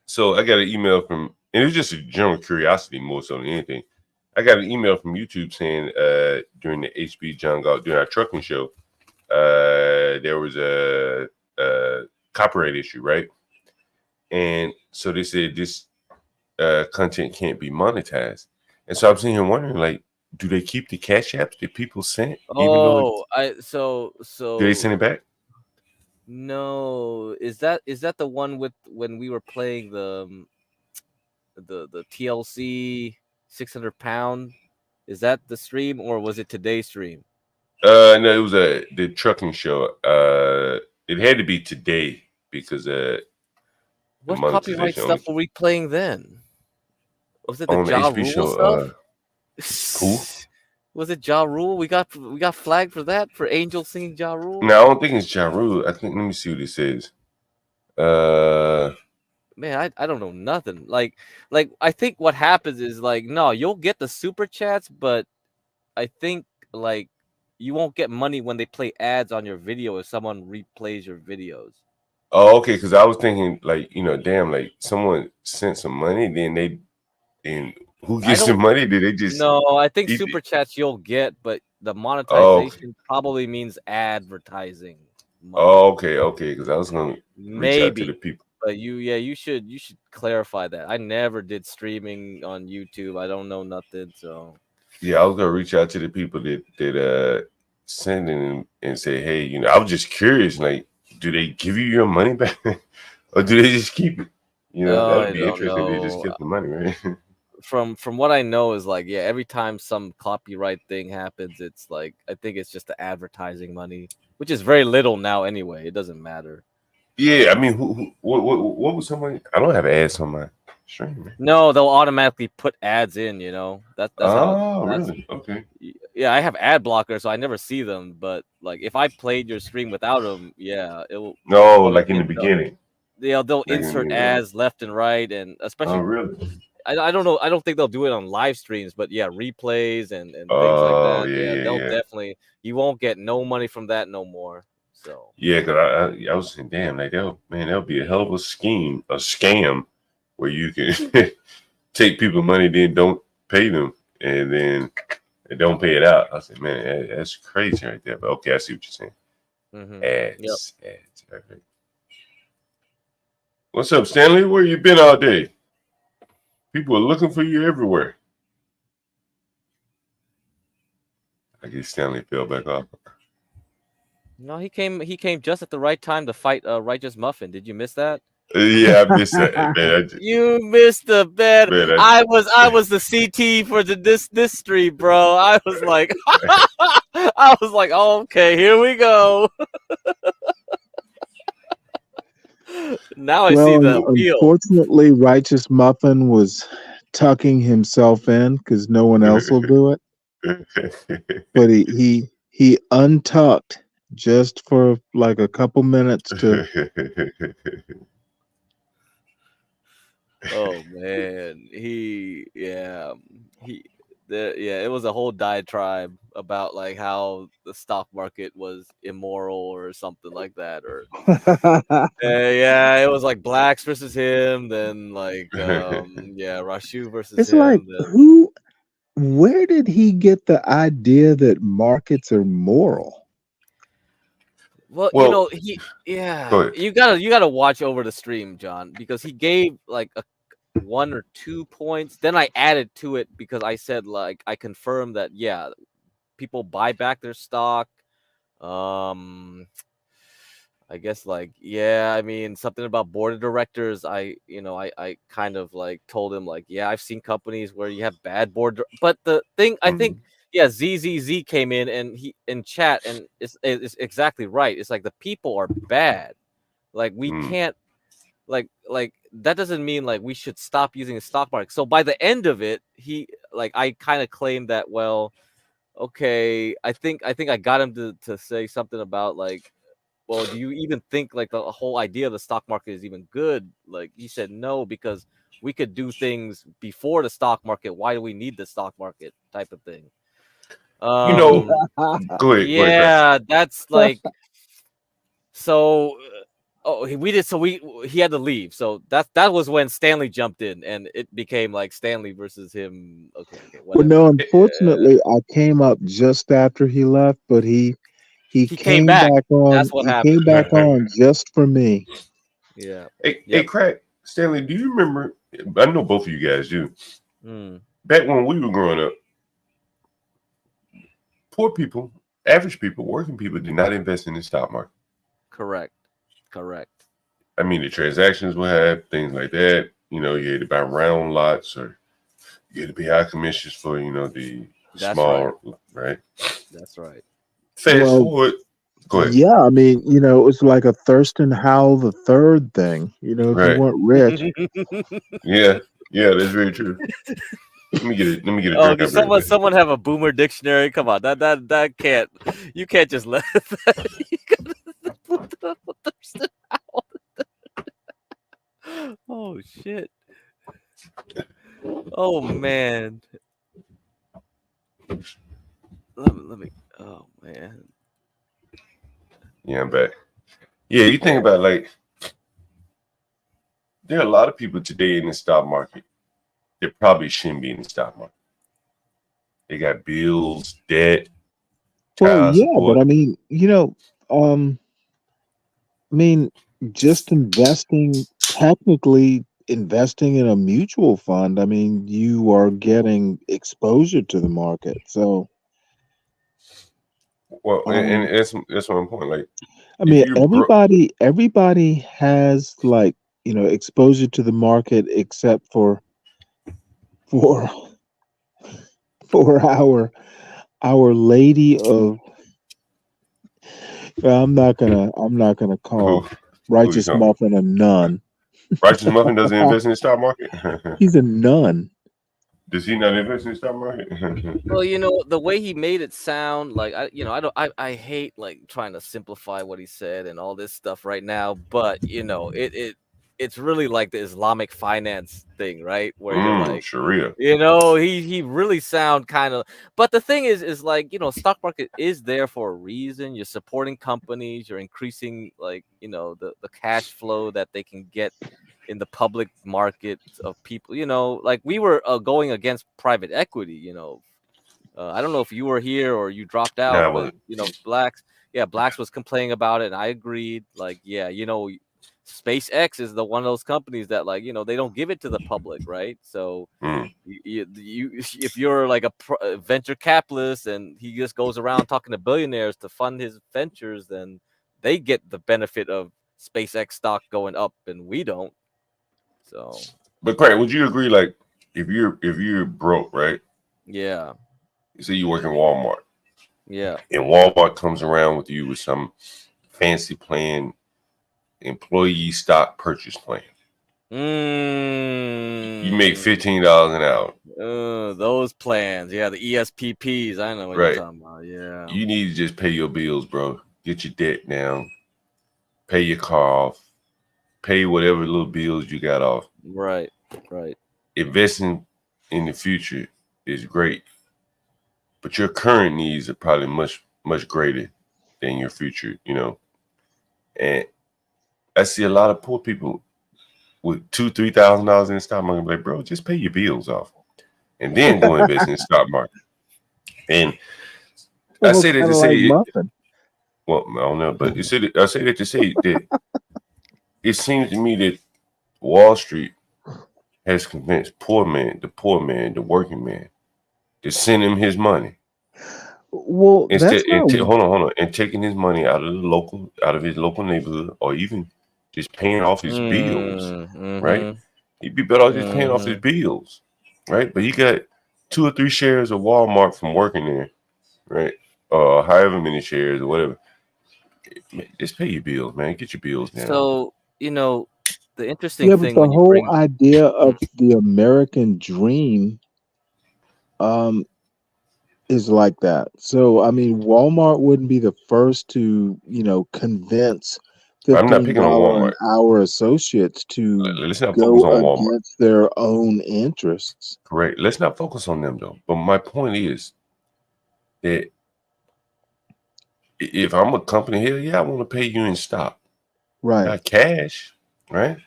so I got an email from, and it was just a general curiosity more so than anything. I got an email from YouTube saying during the HB John Galt, during our trucking show, there was a copyright issue, right? And so they said this content can't be monetized. And so I'm sitting here wondering, like, do they keep the cash apps that people sent? Oh, Do they send it back? No, is that the one with when we were playing the TLC 600-pound? Is that the stream, or was it today's stream? No, it was the trucking show. It had to be today because what copyright stuff were we playing then? Was it the on Ja HB Rule show? stuff? Who? Was it Ja Rule? We got flagged for that, for Angel singing Ja Rule? No, I don't think it's Ja Rule. I think, let me see what it says. Man, I don't know nothing. Like I think what happens is no, you'll get the super chats, but I think you won't get money when they play ads on your video if someone replays your videos. Oh, okay. Because I was thinking, damn, someone sent some money, then Who gets the money? Did they just? No, I think super chats you'll get, but the monetization probably means advertising. Money. Oh, okay. Because I was gonna reach out to the people. But you should clarify that. I never did streaming on YouTube. I don't know nothing. So yeah, I was gonna reach out to the people that send in and say, hey, you know, I was just curious, like, do they give you your money back, or do they just keep it? You know, that would be interesting. They just keep the money, right? From what I know is like, yeah, every time some copyright thing happens, it's like I think it's just the advertising money, which is very little now anyway. It doesn't matter. Yeah, I mean, what was somebody? I don't have ads on my stream. Man. No, they'll automatically put ads in. You know, that's how. Really? Okay. Yeah, I have ad blockers, so I never see them. But like, if I played your stream without them, yeah, it will. No, like in the beginning. They'll insert ads left and right, and especially. Oh, really? I don't know. I don't think they'll do it on live streams, but yeah, replays and things like that. Yeah, they'll definitely. You won't get no money from that no more. So yeah, because I was saying, damn, like that'll be a hell of a scam, where you can take people money, then don't pay them, and then they don't pay it out. I said, man, that's crazy right there. But okay, I see what you're saying. Mm-hmm. Ads. Okay. What's up, Stanley? Where you been all day? People are looking for you everywhere. I guess Stanley fell back off. No, he came just at the right time to fight Righteous Muffin. Did you miss that? Yeah, I missed that, man. You missed the bet. Man, I was the CT for this stream, bro. I was like, oh, okay, here we go. Now I see the appeal. Unfortunately, Righteous Muffin was tucking himself in because no one else will do it. But he untucked just for like a couple minutes to. Oh man, it was a whole diatribe about like how the stock market was immoral or something like that, or it was like blacks versus him, then like Rashu versus it's him. Like where did he get the idea that markets are moral? Well, you know, you gotta watch over the stream, John, because he gave like a 1 or 2 points. Then I added to it because I said like I confirmed that people buy back their stock. I guess like I mean something about board of directors. I kind of like told him like I've seen companies where you have bad board, but the thing I think. Yeah, ZZZ came in and he in chat and it's exactly right. It's like the people are bad. Like we can't like that doesn't mean like we should stop using the stock market. So by the end of it, I kind of claimed that okay, I think I got him to say something about like, well, do you even think like the whole idea of the stock market is even good? Like he said no, because we could do things before the stock market. Why do we need the stock market type of thing? Go ahead. That's like so. He had to leave. So that was when Stanley jumped in, and it became like Stanley versus him. Okay. Well, no, unfortunately, I came up just after he left, but he came back on. That's what happened. Came back on just for me. Yeah. Hey, Crack, Stanley, do you remember? I know both of you guys do. Back when we were growing up, poor people, average people, working people did not invest in the stock market. Correct. I mean, the transactions will have things like that. You know, you had to buy round lots, or you had to pay high commissions for, the small, right? That's right. Fast forward. Go ahead. Yeah, I mean, it was like a Thurston Howell the third thing. If you weren't rich. Yeah, that's very true. Let me get a drink. Does someone have a boomer dictionary? Come on, that can't. You can't just let that. Oh shit! Oh man! Let me. Oh man! Yeah, I'm back. Yeah, you think about there are a lot of people today in the stock market they probably shouldn't be in the stock market. They got bills, debt, Well, child yeah, but support. I mean, I mean, just technically investing in a mutual fund, I mean, you are getting exposure to the market. So, Well, and that's one point. Like, I mean, everybody has like, exposure to the market except for for our lady of I'm not gonna call Righteous talking about? Muffin a nun. Righteous Muffin doesn't invest in the stock market. He's a nun. Does he not invest in the stock market? Well, the way he made it sound like I hate like trying to simplify what he said and all this stuff right now, but it's really like the Islamic finance thing, right? Where you're like Sharia. he really sound kind of, but the thing is like, stock market is there for a reason. You're supporting companies, you're increasing like, the cash flow that they can get in the public market of people, like we were going against private equity, I don't know if you were here or you dropped out, but Blacks was complaining about it, and I agreed. Like, SpaceX is one of those companies that, like, they don't give it to the public, right? So, if you're like a venture capitalist and he just goes around talking to billionaires to fund his ventures, then they get the benefit of SpaceX stock going up, and we don't. So, but Craig, would you agree? Like, if you're broke, right? Yeah. You say you work in Walmart. Yeah. And Walmart comes around with you with some fancy plan, employee stock purchase plan. You make $15 an hour. Those plans, the ESPPs. I know what you're talking about. Yeah. You need to just pay your bills, bro. Get your debt down. Pay your car off. Pay whatever little bills you got off. Right. Investing in the future is great, but your current needs are probably much, much greater than your future, And I see a lot of poor people with $2,000-$3,000 in the stock market. Like, bro, just pay your bills off, and then go invest in the stock market. And I say that to say, well, I don't know, but I say that to say that it seems to me that Wall Street has convinced the poor man, the working man, to send him his money. Well, instead, that's hold on, and taking his money out of his local neighborhood, or even just paying off his bills, right? He'd be better off just paying off his bills, right? But he got 2 or 3 shares of Walmart from working there, right? However many shares or whatever. Just pay your bills, man. Get your bills down. So, the interesting thing but when the you whole bring idea of the American dream is like that. So I mean, Walmart wouldn't be the first to, convince I'm not picking on $15 an Walmart. hour associates to Let's not go focus on Walmart. against their own interests. Correct. Let's not focus on them though. But my point is that if I'm a company here, I want to pay you in stock, right? Not cash, right?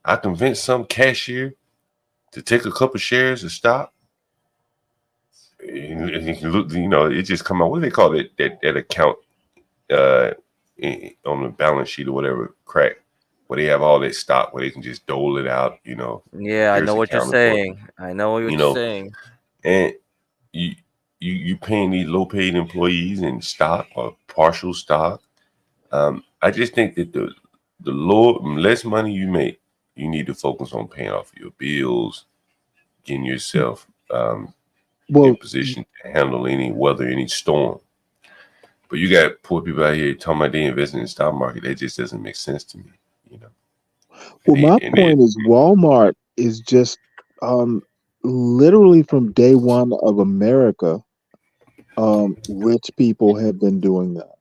I convince some cashier to take a couple shares of stock. It just come out. What do they call it? That account on the balance sheet or whatever, crack, where they have all that stock where they can just dole it out. Yeah, I know what you're saying. I know what you're saying. And you paying these low paid employees in stock or partial stock. I just think that the less money you make, you need to focus on paying off your bills, getting yourself in position to handle any weather, any storm. But you got poor people out here talking about they invest in the stock market. That just doesn't make sense to me. Well, my point is Walmart is just literally from day one of America, rich people have been doing that.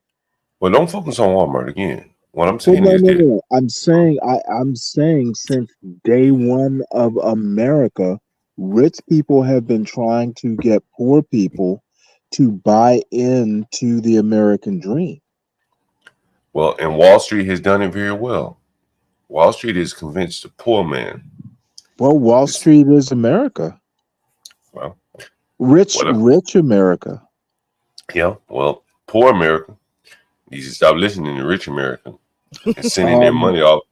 Well, don't focus on Walmart again. What I'm saying is that I'm saying since day one of America, rich people have been trying to get poor people to buy into the American dream. Well, and Wall Street has done it very well. Wall Street has convinced the poor man. Well, Wall Street is America. Well, rich America. Yeah, well, poor America needs to stop listening to rich America and sending their money off.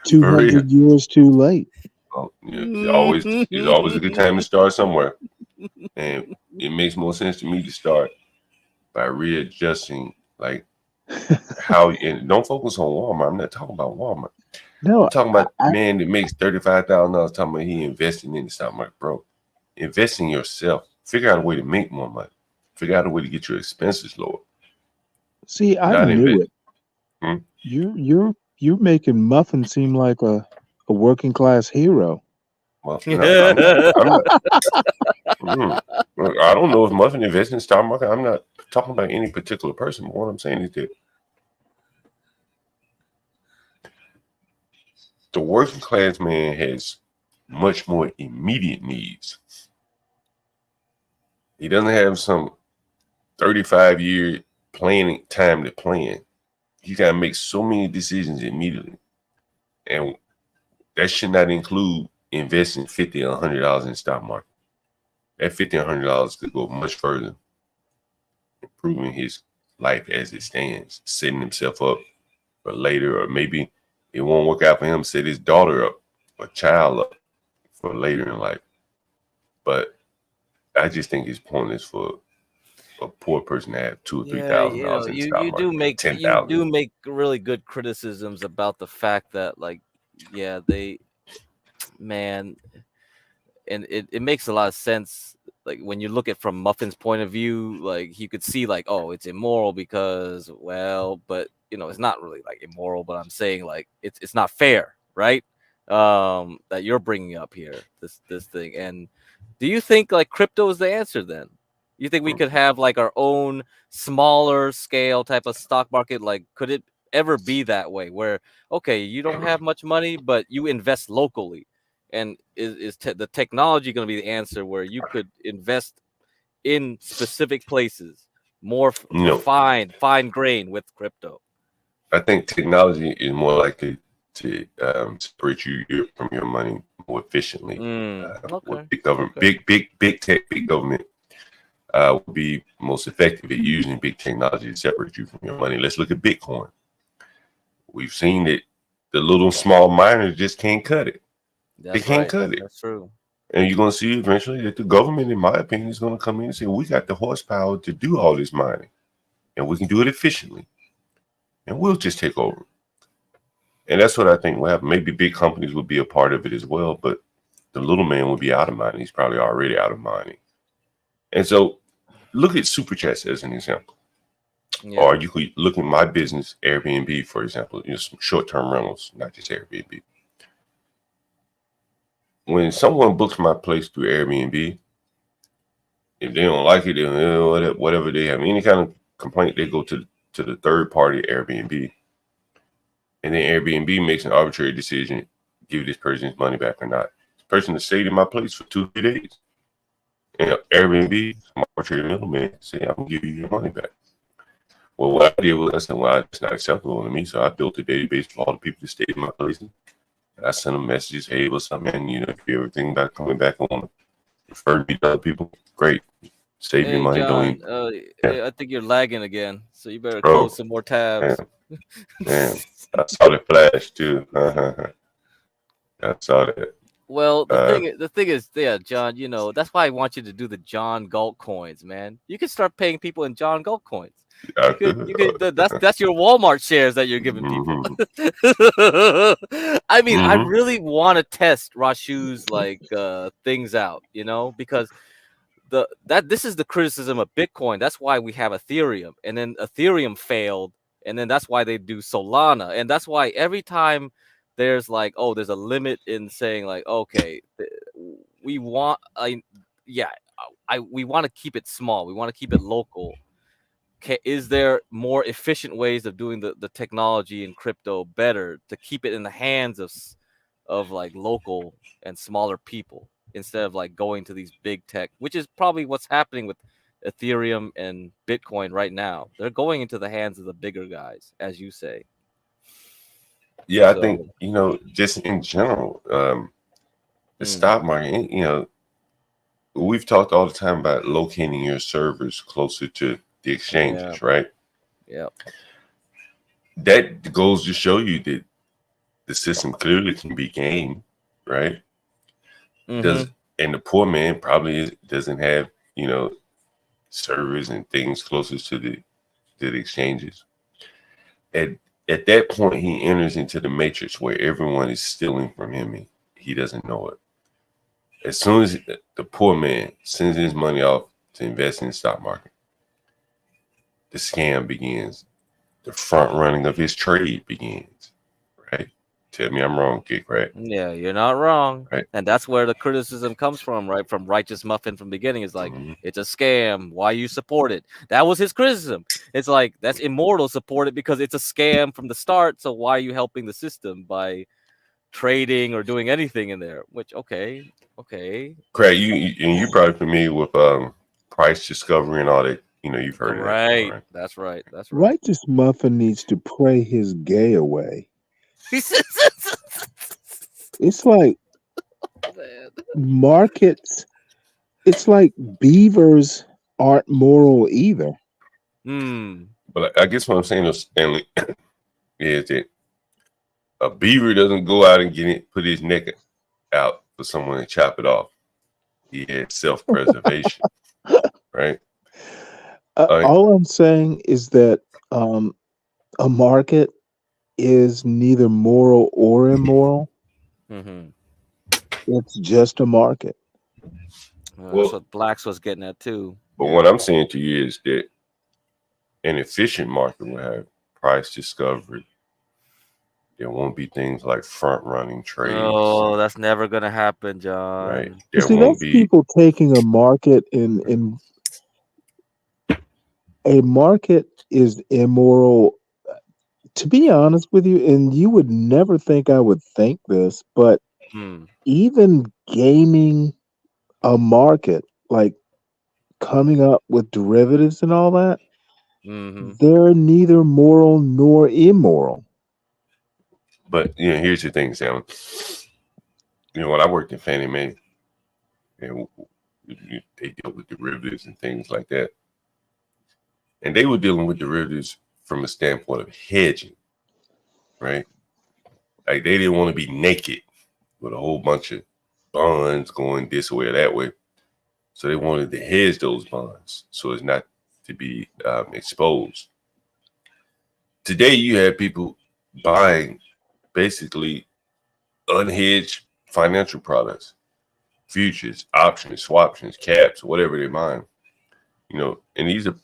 200 years too late. Well, it's always a good time to start somewhere, and it makes more sense to me to start by readjusting, like how. And don't focus on Walmart. I'm not talking about Walmart. No, I'm talking about man that makes $35,000. Talking about he investing in the stock market, bro. Invest in yourself. Figure out a way to make more money. Figure out a way to get your expenses lower. See, I knew it. You're making Muffin seem like a working class hero. Well, no, I'm not. I don't know if Muffin invests in the stock market. I'm not talking about any particular person. But what I'm saying is that the working class man has much more immediate needs. He doesn't have some 35-year planning time to plan. You got to make so many decisions immediately. And that should not include investing $50 or $100 in the stock market. That $50 or $100 could go much further, improving his life as it stands, setting himself up for later, or maybe it won't work out for him, set his daughter up or child up for later in life. But I just think it's pointless for a poor person to have $2,000 or $3,000 in the stock market. You do make really good criticisms about the fact that, like, yeah, and it makes a lot of sense. Like when you look at from Muffin's point of view, like you could see like, oh, it's immoral because, well, but it's not really like immoral, but I'm saying like it's not fair, right? That you're bringing up here, this thing. And do you think like crypto is the answer then? You think we could have like our own smaller scale type of stock market? Like, could it ever be that way where, okay, you don't have much money, but you invest locally? And is the technology going to be the answer where you could invest in specific places more fine grain with crypto? I think technology is more likely to separate you from your money more efficiently. With big government, big tech, big government will be most effective at using big technology to separate you from your money. Let's look at Bitcoin. We've seen that the little small miners just can't cut it. They can't cut it. That's true. And you're going to see eventually that the government, in my opinion, is going to come in and say, we got the horsepower to do all this mining, and we can do it efficiently, and we'll just take over. And that's what I think will happen. Maybe big companies will be a part of it as well, but the little man will be out of mining. He's probably already out of mining. And so look at Super Chats as an example. Yeah. Or you could look at my business, Airbnb, for example, some short-term rentals, not just Airbnb. When someone books my place through Airbnb, if they don't like it, whatever they have, any kind of complaint, they go to the third party Airbnb. And then Airbnb makes an arbitrary decision, give this person his money back or not. This person has stayed in my place for 2-3 days. And Airbnb, some arbitrary middleman, say, I'm going to give you your money back. Well, what I did was I said, well, it's not acceptable to me. So I built a database for all the people that stayed in my place. I sent them messages, hey, what's up, man? If you ever think about coming back, I want to refer me to other people. Great. Save your money. John, I think you're lagging again. So you better close some more tabs. Damn. I saw the flash too. I saw that. Well, the thing is, yeah, John, that's why I want you to do the John Galt coins, man. You can start paying people in John Galt coins. You could, that's your Walmart shares that you're giving people. I mean, I really want to test Rashu's like things out, because this is the criticism of Bitcoin. That's why we have Ethereum, and then Ethereum failed, and then that's why they do Solana, and that's why every time there's like, oh, there's a limit in saying like, okay, we want we want to keep it small, we want to keep it local. Is there more efficient ways of doing the technology in crypto better to keep it in the hands of like local and smaller people instead of like going to these big tech, which is probably what's happening with Ethereum and Bitcoin right now. They're going into the hands of the bigger guys, as you say. Yeah, I think, just in general, the stock market, we've talked all the time about locating your servers closer to the exchanges, right? Yeah. That goes to show you that the system clearly can be gamed, right? And the poor man probably doesn't have, servers and things closest to the exchanges. At that point, he enters into the matrix where everyone is stealing from him and he doesn't know it. As soon as the poor man sends his money off to invest in the stock market, the scam begins. The front running of his trade begins, right? Tell me I'm wrong, Kick, right? Yeah, you're not wrong. Right. And that's where the criticism comes from, right? From Righteous Muffin from the beginning. Is like, it's a scam. Why you support it? That was his criticism. It's like, that's immortal, support it because it's a scam from the start. So why are you helping the system by trading or doing anything in there? Which, okay. Craig, you're probably familiar with price discovery and all that. You've heard of that. Right. That's right. Righteous Muffin needs to pray his gay away. It's like markets. It's like beavers aren't moral either. But I guess what I'm saying is, Stanley, is that a beaver doesn't go out and put his neck out for someone to chop it off. He had self-preservation, right? All I'm saying is that a market is neither moral or immoral. It's just a market. That's what Blacks was getting at too. But what I'm saying to you is that an efficient market will have price discovery. There won't be things like front running trades. Oh, that's never gonna happen, John. Right. See, that's people taking a market in a market is immoral. To be honest with you, and you would never think I would think this, but even gaming a market, like coming up with derivatives and all that, they're neither moral nor immoral. But here's the thing, Sam. When I worked in Fannie Mae, and they deal with derivatives and things like that, and they were dealing with derivatives from a standpoint of hedging, right? Like they didn't want to be naked with a whole bunch of bonds going this way or that way. So they wanted to hedge those bonds so as not to be exposed. Today, you have people buying basically unhedged financial products, futures, options, swaptions, caps, whatever they're buying. And these are,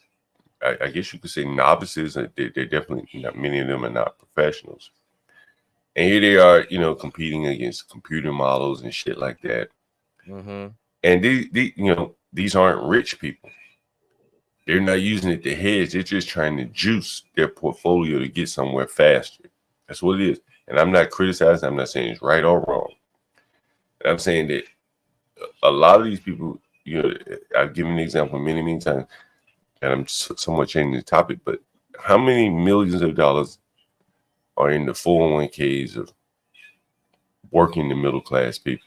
I guess you could say, novices. They're definitely not, many of them are not professionals. And here they are, competing against computer models and shit like that. And these aren't rich people. They're not using it to hedge. They're just trying to juice their portfolio to get somewhere faster. That's what it is. And I'm not criticizing. I'm not saying it's right or wrong. I'm saying that a lot of these people, I've given the example many, many times, and I'm somewhat changing the topic, but how many millions of dollars are in the 401ks of working the middle class people?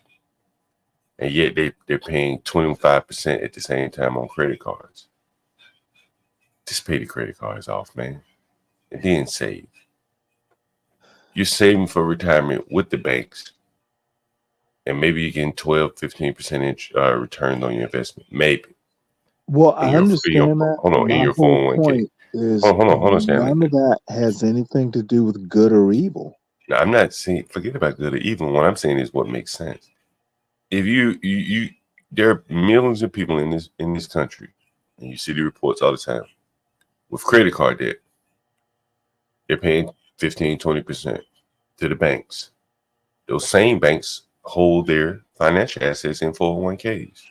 And yet they're paying 25% at the same time on credit cards. Just pay the credit cards off, man, and then save. You're saving for retirement with the banks, and maybe you're getting 12-15% return on your investment. Maybe. Well, I understand that. Hold on, in your 401k. Hold on, none of that has anything to do with good or evil. Now, I'm not saying forget about good or evil. What I'm saying is what makes sense. If you there are millions of people in this country, and you see the reports all the time, with credit card debt. They're paying 15-20% to the banks. Those same banks hold their financial assets in 401ks.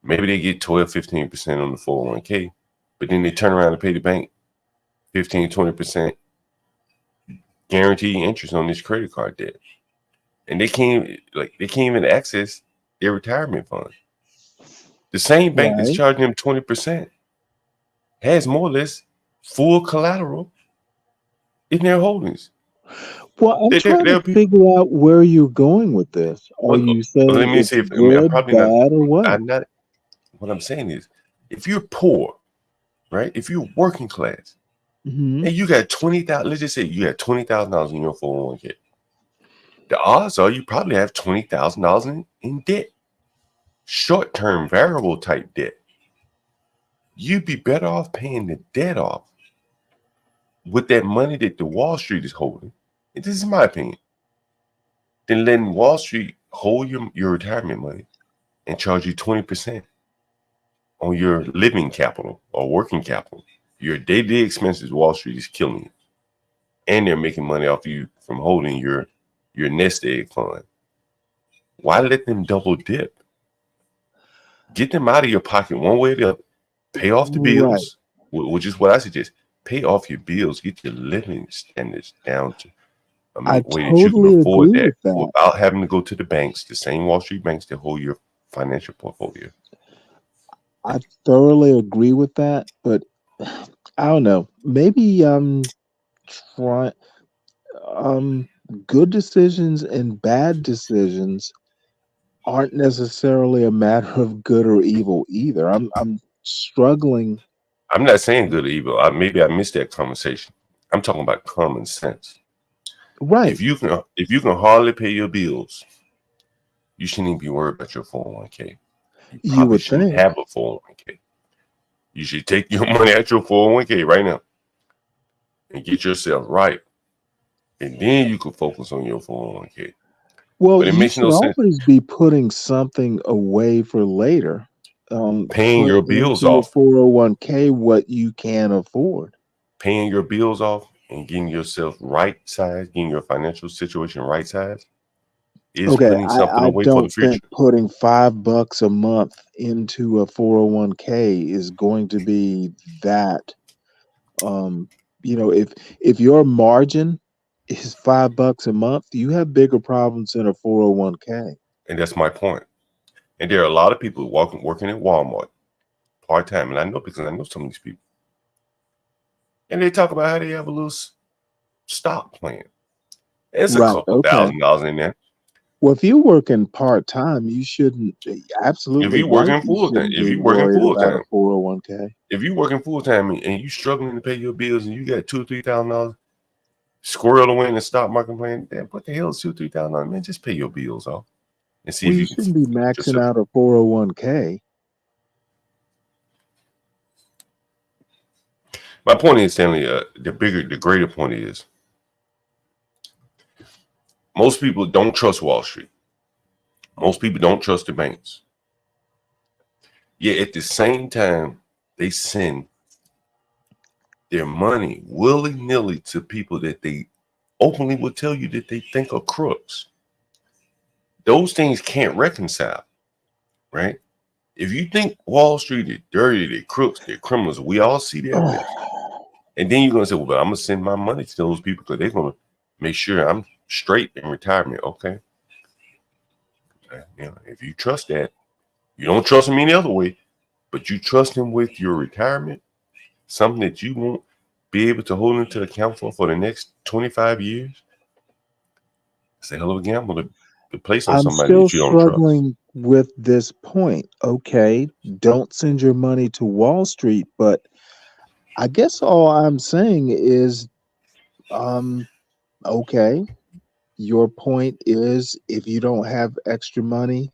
Maybe they get 12-15% on the 401k, but then they turn around and pay the bank 15-20% guaranteed interest on this credit card debt. And they can't even access their retirement fund. The same bank that's charging them 20% has more or less full collateral in their holdings. Well, I'm trying to figure out where you're going with this. Are you saying let me it's see if good, I'm probably bad, or what? I'm not. What I'm saying is, if you're poor, right? If you're working class, Mm-hmm. and you got 20,000, let's just say you got $20,000 in your 401k. The odds are you probably have $20,000 in debt, short-term variable type debt. You'd be better off paying the debt off with that money that the Wall Street is holding. And this is my opinion. Than letting Wall Street hold your retirement money and charge you 20% on your living capital or working capital. Your day-to-day expenses, Wall Street is killing you. And they're making money off you from holding your nest egg fund. Why let them double dip? Get them out of your pocket one way or the other. Pay off the bills, which is what I suggest. Pay off your bills. Get your living standards down to I way that you can totally afford agree that with that. without having to go to the banks, the same Wall Street banks that hold your financial portfolio. I thoroughly agree with that, but I don't know. Maybe trying good decisions and bad decisions aren't necessarily a matter of good or evil either. I'm struggling. I'm not saying good or evil. Maybe I missed that conversation. I'm talking about common sense. Right. If you can hardly pay your bills, you shouldn't even be worried about your 401k. You probably shouldn't have a 401k. You should take your money out your 401k right now and get yourself right. And then you can focus on your 401k. Well, but it you makes should no sense always be putting something away for later. paying your bills into off. a 401k what you can afford. Paying your bills off and getting yourself right size, getting your financial situation right size is Okay, putting something I away for the don't future. think putting $5 a month into a 401k is going to be that. If your margin is $5 a month, you have bigger problems in a 401k. And that's my point. And there are a lot of people working at Walmart part-time. And I know because I know some of these people. And they talk about how they have a little stock plan. It's a couple $1,000 in there. Well, if you're working part-time, you shouldn't If you're working full-time, be worried about a 401k. If you're working full-time and you're struggling to pay your bills and you got $2,000 or $3,000 squirreled away in the stock market plan, then what the hell is $2,000 or $3,000? Man, just pay your bills off and see Well, if you you can shouldn't be maxing out a 401k. My point is, Stanley, the greater point is most people don't trust Wall Street. Most people don't trust the banks. Yet at the same time, they send their money willy-nilly to people that they openly will tell you that they think are crooks. Those things can't reconcile, right? If you think Wall Street is dirty, they're crooks, they're criminals, we all see the evidence. And then you're going to say, well, but I'm going to send my money to those people because they're going to make sure I'm straight in retirement. Okay. If you trust that, you don't trust them any other way, but you trust them with your retirement, something that you won't be able to hold into account for the next 25 years. It's a hell of a gamble to place on I'm somebody still that you don't trust. struggling with this point. Okay, don't send your money to Wall Street, but I guess all I'm saying is, okay, your point is if you don't have extra money,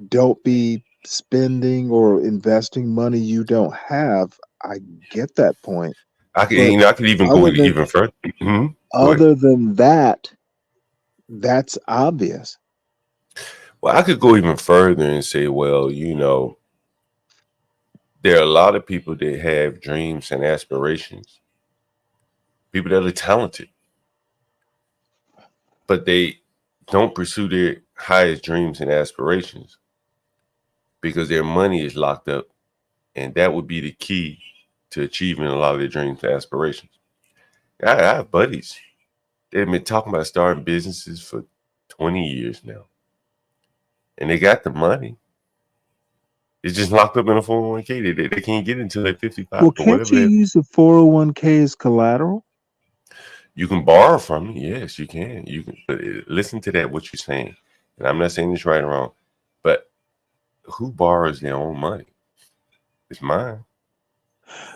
don't be spending or investing money you don't have. I get that point. I could even go even further. Mm-hmm. Other than that, that's obvious. Well, I could go even further and say, well, there are a lot of people that have dreams and aspirations, people that are talented, but they don't pursue their highest dreams and aspirations because their money is locked up. And that would be the key to achieving a lot of their dreams and aspirations. I have buddies. They've been talking about starting businesses for 20 years now. And they got the money. It's just locked up in a 401k. They can't get it until they're 55. Well, can't you use a 401k as collateral? You can borrow from me. Yes, you can. You can. But listen to that. What you're saying, and I'm not saying this right or wrong, but who borrows their own money? It's mine.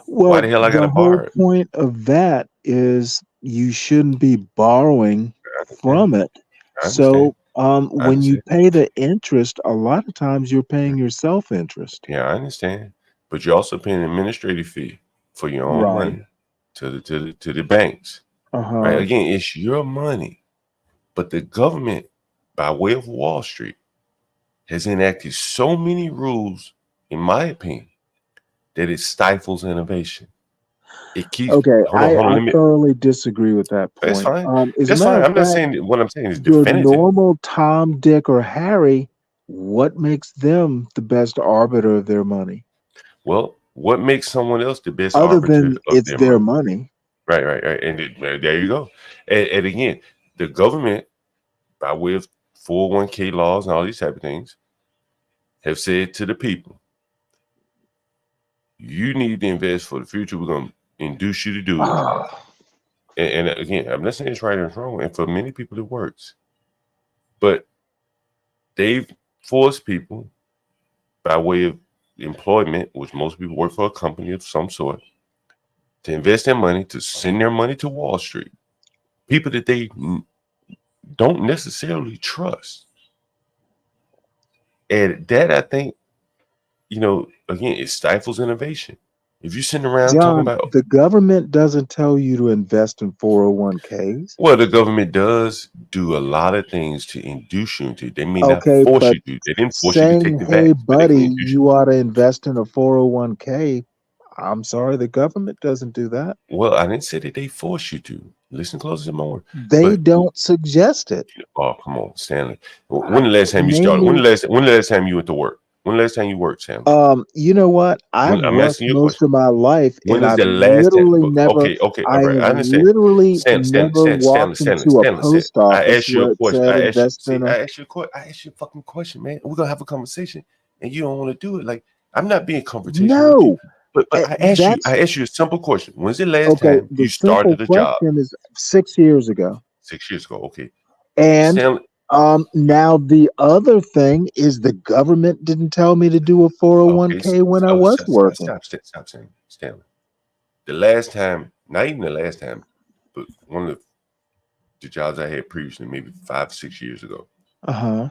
Well, Why the hell I got the to whole borrow it? point of that is you shouldn't be borrowing from it. I understand. So, when you pay the interest, a lot of times you're paying yourself interest. Yeah, I understand. But you're also paying an administrative fee for your own Right. money to the banks. Right? Uh-huh. Again, it's your money. But the government, by way of Wall Street, has enacted so many rules, in my opinion, that it stifles innovation. It keeps Okay, hold on, I let me thoroughly disagree with that that's point. fine. As a That's matter fine. of I'm not fact, saying what I'm saying is your definitive. normal Tom, Dick, or Harry, what makes them the best arbiter of their money? Well, what makes someone else the best Other arbiter than of it's their their money? money. Right. And there you go. And again, the government, by way of 401k laws and all these type of things, have said to the people, you need to invest for the future. We're going to induce you to do it. And again, I'm not saying it's right or wrong. And for many people, it works. But they've forced people by way of employment, which most people work for a company of some sort, to invest their money, to send their money to Wall Street. People that they don't necessarily trust. And that, I think, again, it stifles innovation. If you're sitting around talking John, about, the government doesn't tell you to invest in 401ks. well, the government does do a lot of things to induce you to. They may not Okay, force but you to. They didn't force you to take saying, the hey, vax, but they can buddy, induce you. you ought to invest in a 401k, I'm sorry, the government doesn't do that. Well, I didn't say that they force you to. Listen closer to my word. They don't suggest it. Oh, come on, Stanley. When the last time you Name started? When me- the last time you went to work? When the last time you worked, Stanley? You know what? I've I'm worked asking you a most question. of my life, When and is I've the last time? literally never. Okay, I all right. have I understand. literally Stanley, never walked into a post I office asked you where a it question. said invest in a. I asked you a fucking question, man. We're gonna have a conversation, and you don't want to do it. Like, I'm not being confrontational with you, No, but I asked you. that's I asked you a simple question. When's the last okay. time The you simple started a job? question is 6 years ago, 6 years ago. Okay, and Stanley. now the other thing is the government didn't tell me to do a Okay, 401k when I was working. stop, Stanley. The last time, not even the last time, but one of the jobs I had previously, maybe 5, 6 years ago. Uh-huh.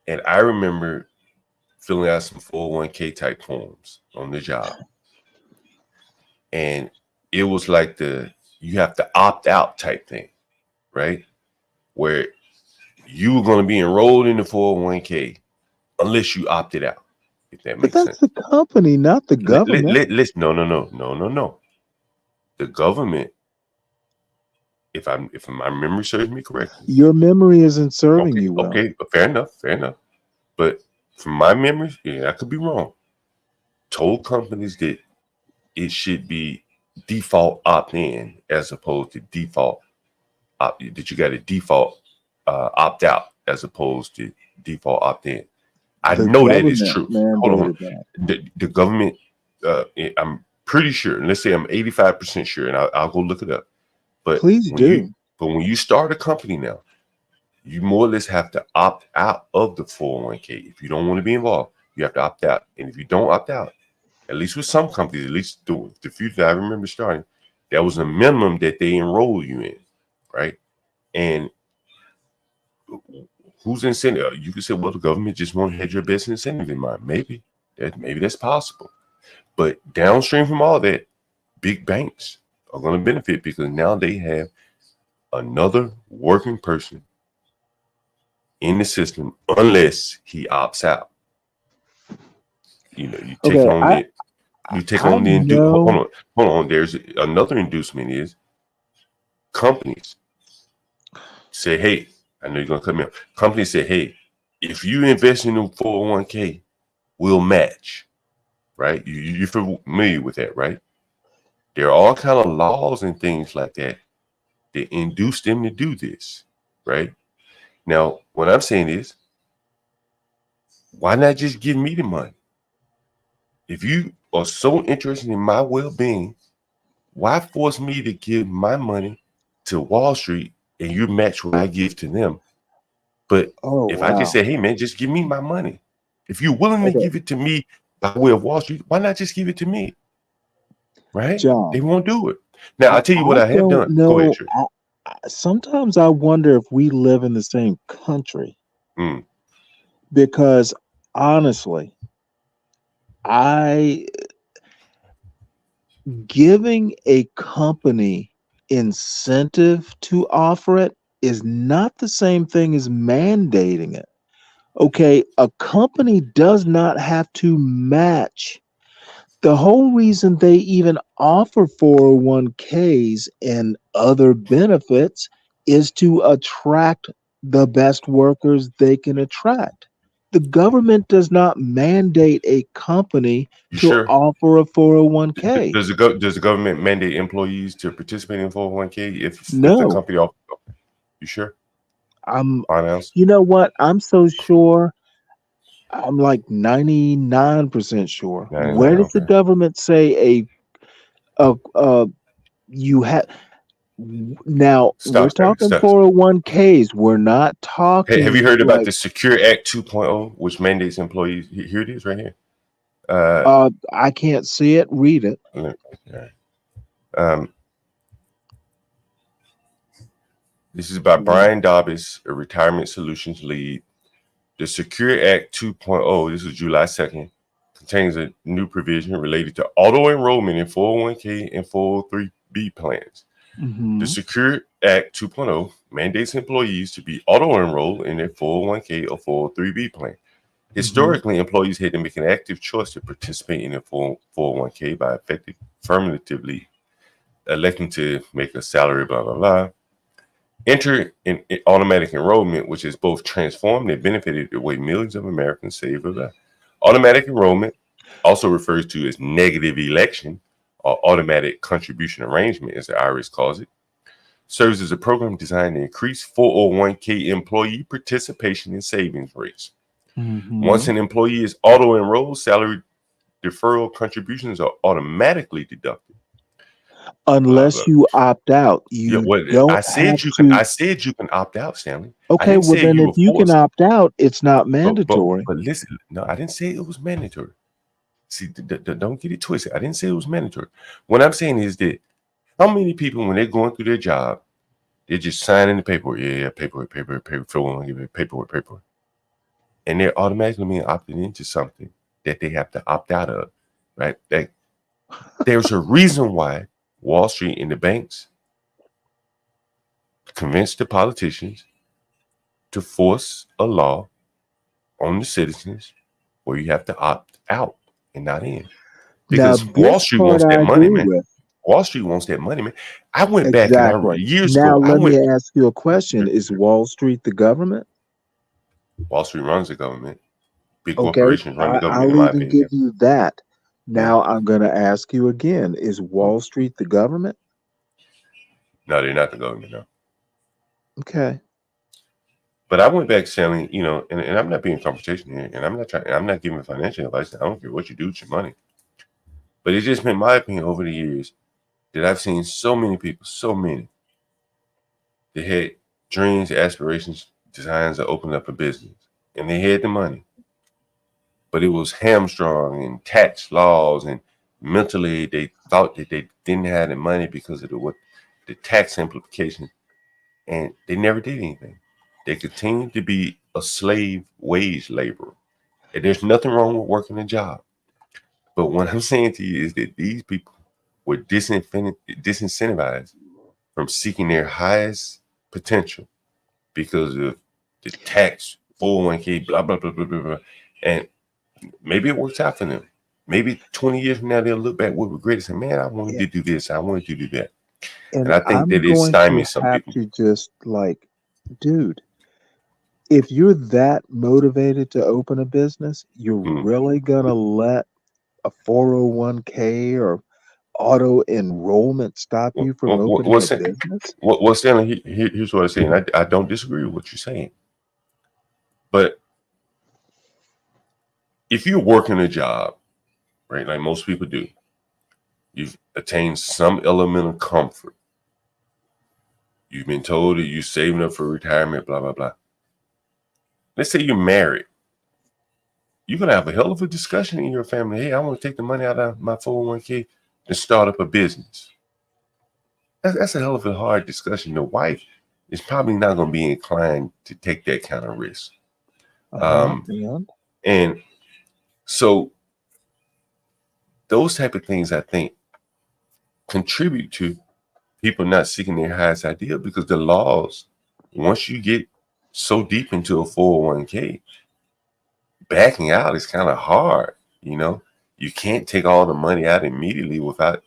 And I remember filling out some 401k type forms on the job. And it was like you have to opt out type thing, right? Where you were going to be enrolled in the 401k unless you opted out, if that But makes that's sense. the company, not the government. Listen, no. The government, if my memory serves me correctly. Your memory isn't serving you well. Okay, fair enough. But from my memory, I could be wrong. Told companies that it should be default opt-in as opposed to default that you got to default opt out as opposed to default opt-in. I The know that is government true. Hold on. mandated that. The government, I'm pretty sure, and let's say I'm 85% sure, and I'll go look it up. But Please do. When you start a company now, you more or less have to opt out of the 401k. If you don't want to be involved, you have to opt out. And if you don't opt out, at least with some companies, at least the few that I remember starting, there was a minimum that they enroll you in, right? And who's incentive? You could say, well, the government just won't have your best incentive in mind. Maybe that's possible. But downstream from all that, big banks are going to benefit because now they have another working person in the system unless he opts out. You take Okay, on the know. Hold on. There's another inducement is companies say, hey, I know you're gonna cut me off. Companies say, hey, if you invest in a 401k, we'll match. Right? You're familiar with that, right? There are all kind of laws and things like that that induce them to do this, right? Now, what I'm saying is, why not just give me the money? If you are so interested in my well-being, why force me to give my money to Wall Street and you match what I give to them. But if I just say, hey man, just give me my money. If you're willing to give it to me by way of Wall Street, why not just give it to me? Right? John, they won't do it. Now I'll tell you what I have done. Know, go ahead, Trey. Sometimes I wonder if we live in the same country. Because honestly, giving a company incentive to offer it is not the same thing as mandating it. Okay, a company does not have to match. The whole reason they even offer 401ks and other benefits is to attract the best workers they can attract. The government does not mandate a company to offer a 401k. Does the government mandate employees to participate in 401k if the company offers? You sure? You know what? I'm so sure. I'm like 99% sure. Where does the government say you have now? We're talking 401ks. We're not talking. Hey, have you heard about the Secure Act 2.0, which mandates employees? Here it is, right here. I can't see it. Read it. This is by Brian Dobbs, a retirement solutions lead. The Secure Act 2.0, this is July 2nd, contains a new provision related to auto enrollment in 401k and 403b plans. The Secure Act 2.0 mandates employees to be auto enrolled in their 401k or 403b plan. Historically, employees had to make an active choice to participate in their 401k by affirmatively electing to make a salary, blah, blah, blah. Enter in automatic enrollment, which has both transformed and benefited the way millions of Americans save a life. Automatic enrollment, also referred to as negative election or automatic contribution arrangement, as the IRS calls it, serves as a program designed to increase 401k employee participation in savings rates. Once an employee is auto-enrolled, salary deferral contributions are automatically deducted. Unless you opt out, I said you can opt out, Stanley. Okay, well then if you can opt out, it's not mandatory. But listen, no, I didn't say it was mandatory. See, don't get it twisted. I didn't say it was mandatory. What I'm saying is that how many people, when they're going through their job, they're just signing the paperwork, paperwork, and they're automatically being opted into something that they have to opt out of, right? There's a reason why Wall Street and the banks convinced the politicians to force a law on the citizens where you have to opt out and not in. Because Wall Street wants that money, man. Wall Street wants that money, man. I went back and years ago. Now let me ask you a question. Is Wall Street the government? Wall Street runs the government. Big corporations run the government, I'll even give you that. Now I'm going to ask you again. Is Wall Street the government? No, they're not the government, no. Okay. But I went back selling, and I'm not being confrontational here, and I'm not giving financial advice. I don't care what you do with your money. But it's just been my opinion over the years that I've seen so many people, they had dreams, aspirations, designs to open up a business, and they had the money. But it was hamstrung and tax laws, and mentally they thought that they didn't have the money because of the tax implications, and they never did anything. They continued to be a slave wage laborer. And there's nothing wrong with working a job. But what I'm saying to you is that these people were disincentivized from seeking their highest potential because of the tax, 401k, blah, blah, blah, blah, blah, blah. And maybe it works out for them. Maybe 20 years from now, they'll look back with regret and say, man, I wanted to do this. I wanted to do that. And I think that it stymies some people. To just dude, if you're that motivated to open a business, you're really going to let a 401k or auto enrollment stop you from opening a business? Well, Stanley, here's what I'm saying. I don't disagree with what you're saying. But if you're working a job, right, like most people do, you've attained some element of comfort. You've been told that you're saving up for retirement, blah, blah, blah. Let's say you're married. You're going to have a hell of a discussion in your family. Hey, I want to take the money out of my 401k and start up a business. That's a hell of a hard discussion. The wife is probably not going to be inclined to take that kind of risk. And so those type of things, I think, contribute to people not seeking their highest ideal, because the laws, once you get so deep into a 401k, backing out is kind of hard. You can't take all the money out immediately without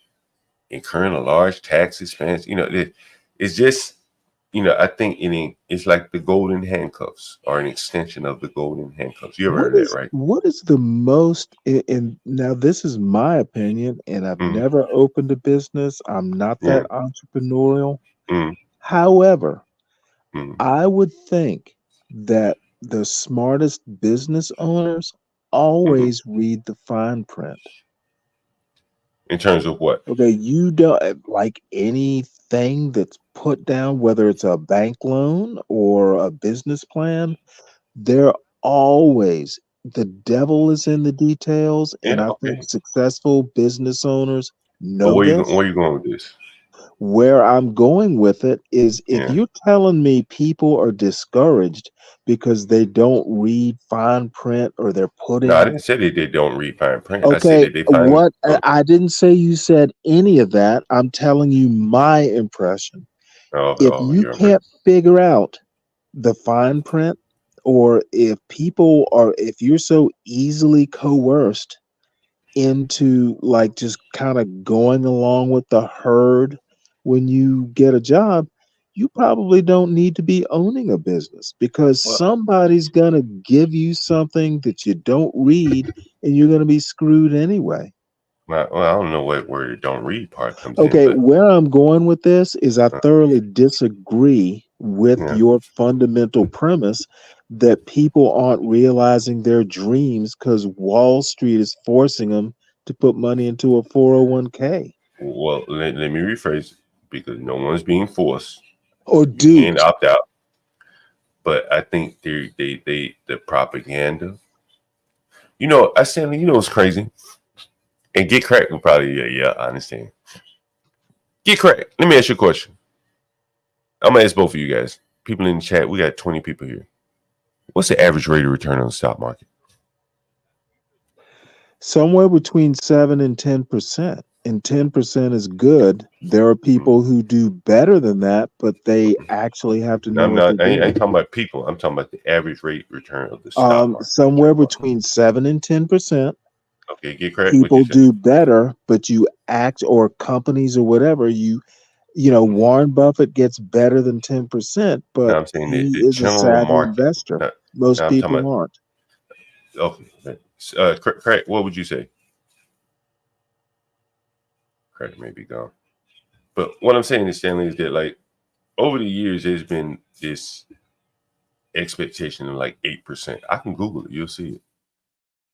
incurring a large tax expense. It's just, I think it's like the golden handcuffs, or an extension of the golden handcuffs. You ever heard that, right? What is the most, and now this is my opinion, and I've never opened a business. I'm not that entrepreneurial. However, I would think that the smartest business owners always read the fine print. In terms of what? Okay, you don't like anything that's put down, whether it's a bank loan or a business plan. They're always, the devil is in the details, and I think successful business owners know this. Where are you going with this? Where I'm going with it is, if you're telling me people are discouraged because they don't read fine print, or they're putting. No, I didn't say they don't read fine print. Okay, I said that they find I didn't say you said any of that. I'm telling you my impression. If you can't figure out the fine print, or if you're so easily coerced into like just kind of going along with the herd when you get a job, you probably don't need to be owning a business, because somebody's going to give you something that you don't read, and you're going to be screwed anyway. Well, I don't know where the don't read part comes in. Okay, where I'm going with this is, I thoroughly disagree with your fundamental premise that people aren't realizing their dreams because Wall Street is forcing them to put money into a 401k. Well, let me rephrase, because no one's being forced or duped. You can't opt out. But I think the propaganda. I said, it's crazy. And Get Cracked will probably, I understand. Get Cracked. Let me ask you a question. I'm gonna ask both of you guys. People in the chat, we got 20 people here. What's the average rate of return on the stock market? Somewhere between 7 and 10%. And 10% is good. There are people who do better than that, but they actually have to know. I ain't talking about people. I'm talking about the average rate return of the stock market. Somewhere between 7 and 10%. Okay, Get Cracked. People do better, but or companies or whatever, Warren Buffett gets better than 10%, but no, I'm saying he the is a general savvy market investor. Most people aren't. Okay, Craig, what would you say? Craig may be gone, but what I'm saying is, Stanley, is that like over the years, there's been this expectation of like 8%. I can Google it, you'll see it.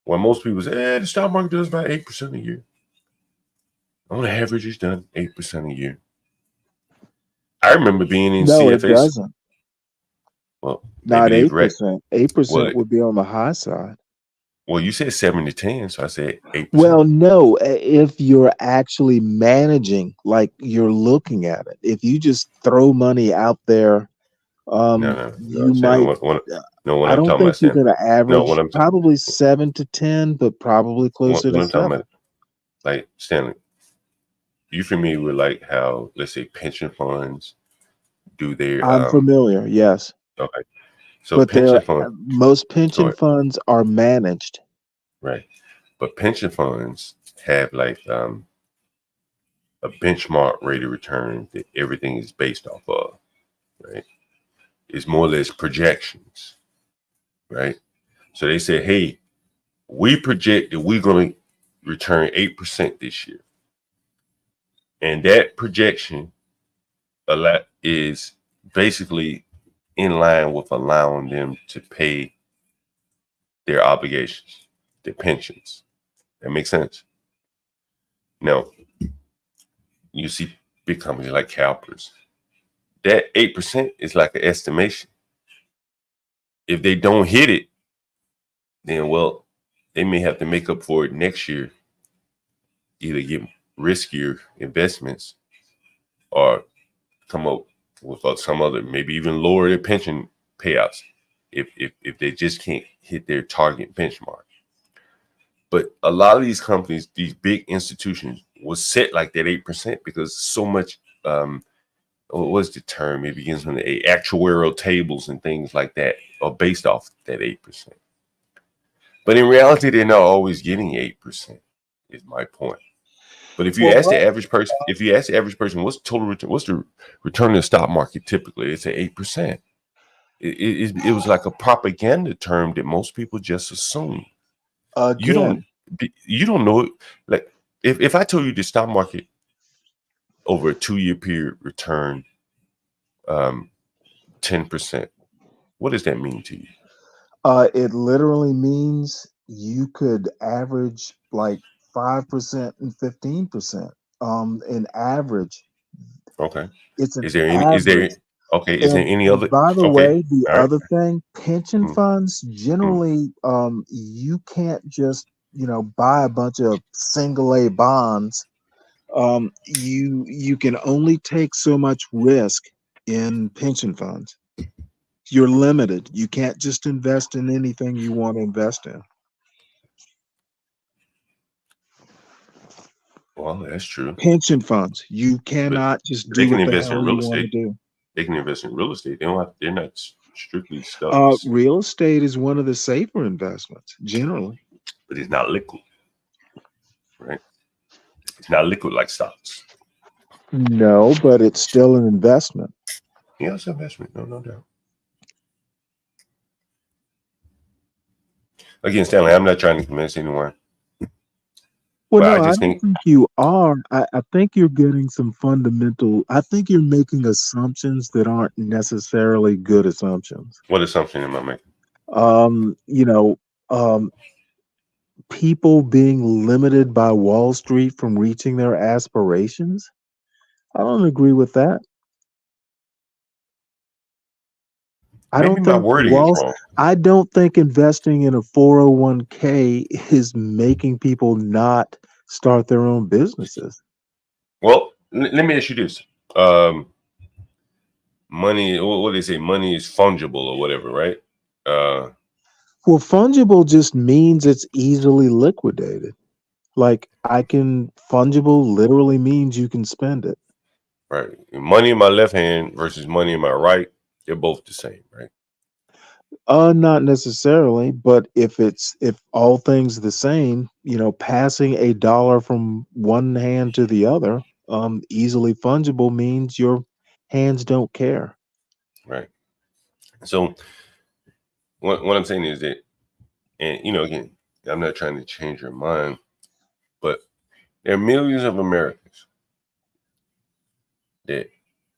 When most people say, the stock market does about 8% a year. On average, it's done 8% a year. I remember being in CFA. It doesn't. Well, not 8%. 8% would be on the high side. Well, you said 7 to 10, so I said 8%. Well, no, if you're actually managing, like you're looking at it, if you just throw money out there, you might. I don't think you're going to average probably 7 to 10, but probably closer to 7. Like, Stanley, you familiar with like how, let's say, pension funds do their? I'm familiar. Yes. Okay. So, but most pension funds are managed. Right. But pension funds have like a benchmark rate of return that everything is based off of. Right. It's more or less projections. Right. So they say, hey, we project that we're going to return 8% this year. And that projection is basically in line with allowing them to pay their obligations, their pensions. That makes sense? Now, you see big companies like CalPERS. that 8% is like an estimation. If they don't hit it, then well, they may have to make up for it next year. Either get riskier investments or come up with some other, maybe even lower their pension payouts if they just can't hit their target benchmark. But a lot of these companies, these big institutions, was set like that 8% because so much. What's the term? It begins with the actuarial tables and things like that are based off that 8%. But in reality, they're not always getting 8%. Is my point. But if you ask the average person, what's total return? What's the return in the stock market typically? It's at 8%. It was like a propaganda term that most people just assume. You don't know it. Like if I told you the stock market over a 2-year period return 10%, what does that mean to you? It literally means you could average like 5% and 15%. In average. Okay. It's an Is there average. Is there any other? By the way, the other thing, pension Hmm. funds generally, you can't just buy a bunch of single A bonds. You can only take so much risk in pension funds. You're limited. You can't just invest in anything you want to invest in. Well, that's true. Pension funds, you cannot just do what the hell you want to do. They can invest in real estate. They're not strictly stocks. Real estate is one of the safer investments generally, but it's not liquid, right? It's not liquid like stocks. No, but it's still an investment. Yeah, it's an investment. No doubt. Again, Stanley, I'm not trying to convince anyone. Well, no, I don't think you are. I think you're getting some fundamental. I think you're making assumptions that aren't necessarily good assumptions. What assumption am I making? People being limited by Wall Street from reaching their aspirations. I don't agree with that. I don't think investing in a 401k is making people not start their own businesses. Well, let me ask you this. Money, what do they say? Money is fungible or whatever, right? Well, fungible just means it's easily liquidated. Like fungible literally means you can spend it. Right. Money in my left hand versus money in my right, they're both the same, right? Not necessarily, but if all things the same, passing a dollar from one hand to the other, easily fungible means your hands don't care. Right. So what I'm saying is that, and again, I'm not trying to change your mind, but there are millions of Americans that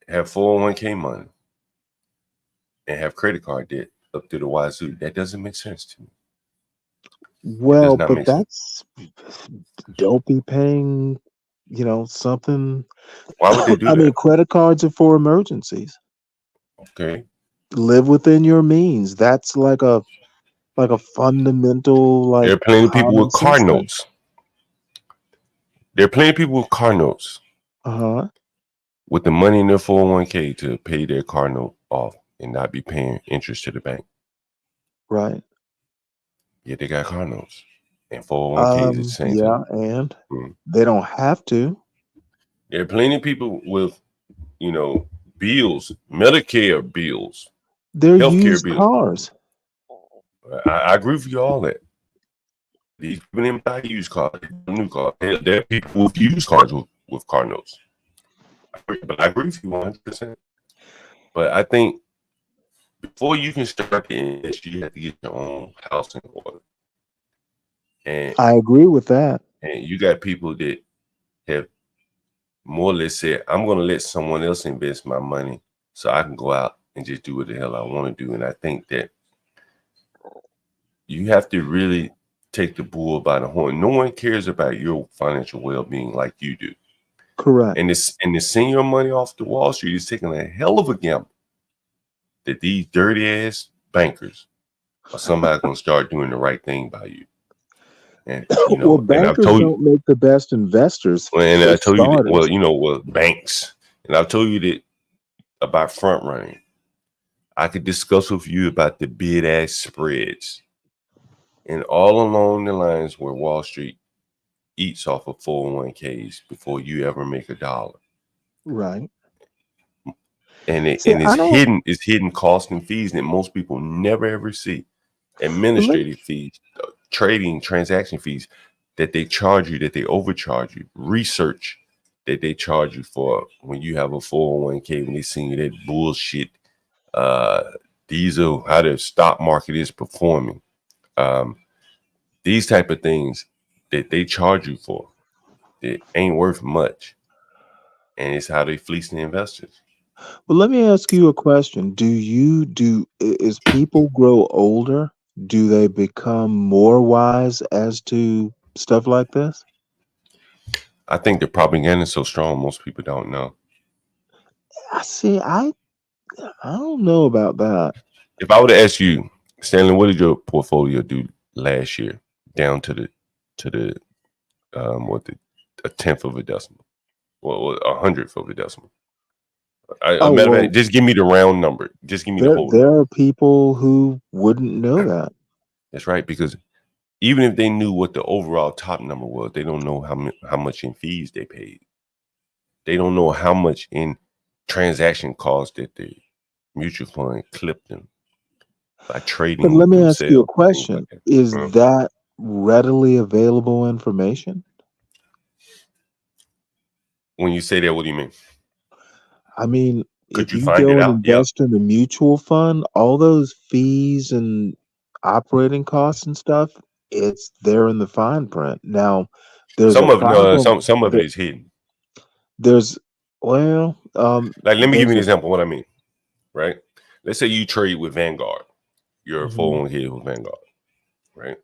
have 401k money and have credit card debt up to the wazoo. That doesn't make sense to me. Well, but don't be paying, something. Why would they do that? I mean, credit cards are for emergencies. Okay. Live within your means. That's like a fundamental, like. There are plenty of people with car notes. There are plenty of people with car notes. With the money in their 401k to pay their car note off and not be paying interest to the bank. Right. Yeah, they got car notes. And 401k is the same thing. Yeah, and they don't have to. There are plenty of people with, bills, Medicare bills. They're used cars. I agree with you all that. These people didn't buy used cars, new cars. There are people with used cars with car notes. But I agree with you 100%. But I think before you can start to invest, you have to get your own house in order. And I agree with that. And you got people that have more or less said, I'm going to let someone else invest my money so I can go out and just do what the hell I want to do. And I think that you have to really take the bull by the horn. No one cares about your financial well-being like you do. Correct. And to send your money off to Wall Street is taking a hell of a gamble that these dirty ass bankers are somehow going to start doing the right thing by you. And well, bankers don't make the best investors. And I told you that, banks. And I've told you that about front running. I could discuss with you about the bid ask spreads and all along the lines where Wall Street eats off of 401ks before you ever make a dollar. Right. And it's hidden costs and fees that most people never ever see. Administrative fees, trading transaction fees that they charge you, that they overcharge you, research that they charge you for when you have a 401k, when they send you that bullshit. These are how the stock market is performing. These type of things that they charge you for, it ain't worth much. And it's how they fleece the investors. Well, let me ask you a question. As people grow older, do they become more wise as to stuff like this? I think the propaganda is so strong, most people don't know. I don't know about that. If I were to ask you, Stanley, what did your portfolio do last year down to a tenth of a decimal? Well, 100th of a decimal. Matter of fact, just give me the round number. Just give me the whole. There are people who wouldn't know that. That's right, because even if they knew what the overall top number was, they don't know how much in fees they paid. They don't know how much in transaction costs that the mutual fund clipped them by trading. But let me ask you a question. Is that readily available information? When you say that, what do you mean? I mean, Could if you you find go it and out? invest in a mutual fund, all those fees and operating costs and stuff, it's there in the fine print. Now, there's Some a of problem. some of it is hidden. There's like, let me give you an example of what I mean. Right? Let's say you trade with Vanguard. You're a 401k with Vanguard, right?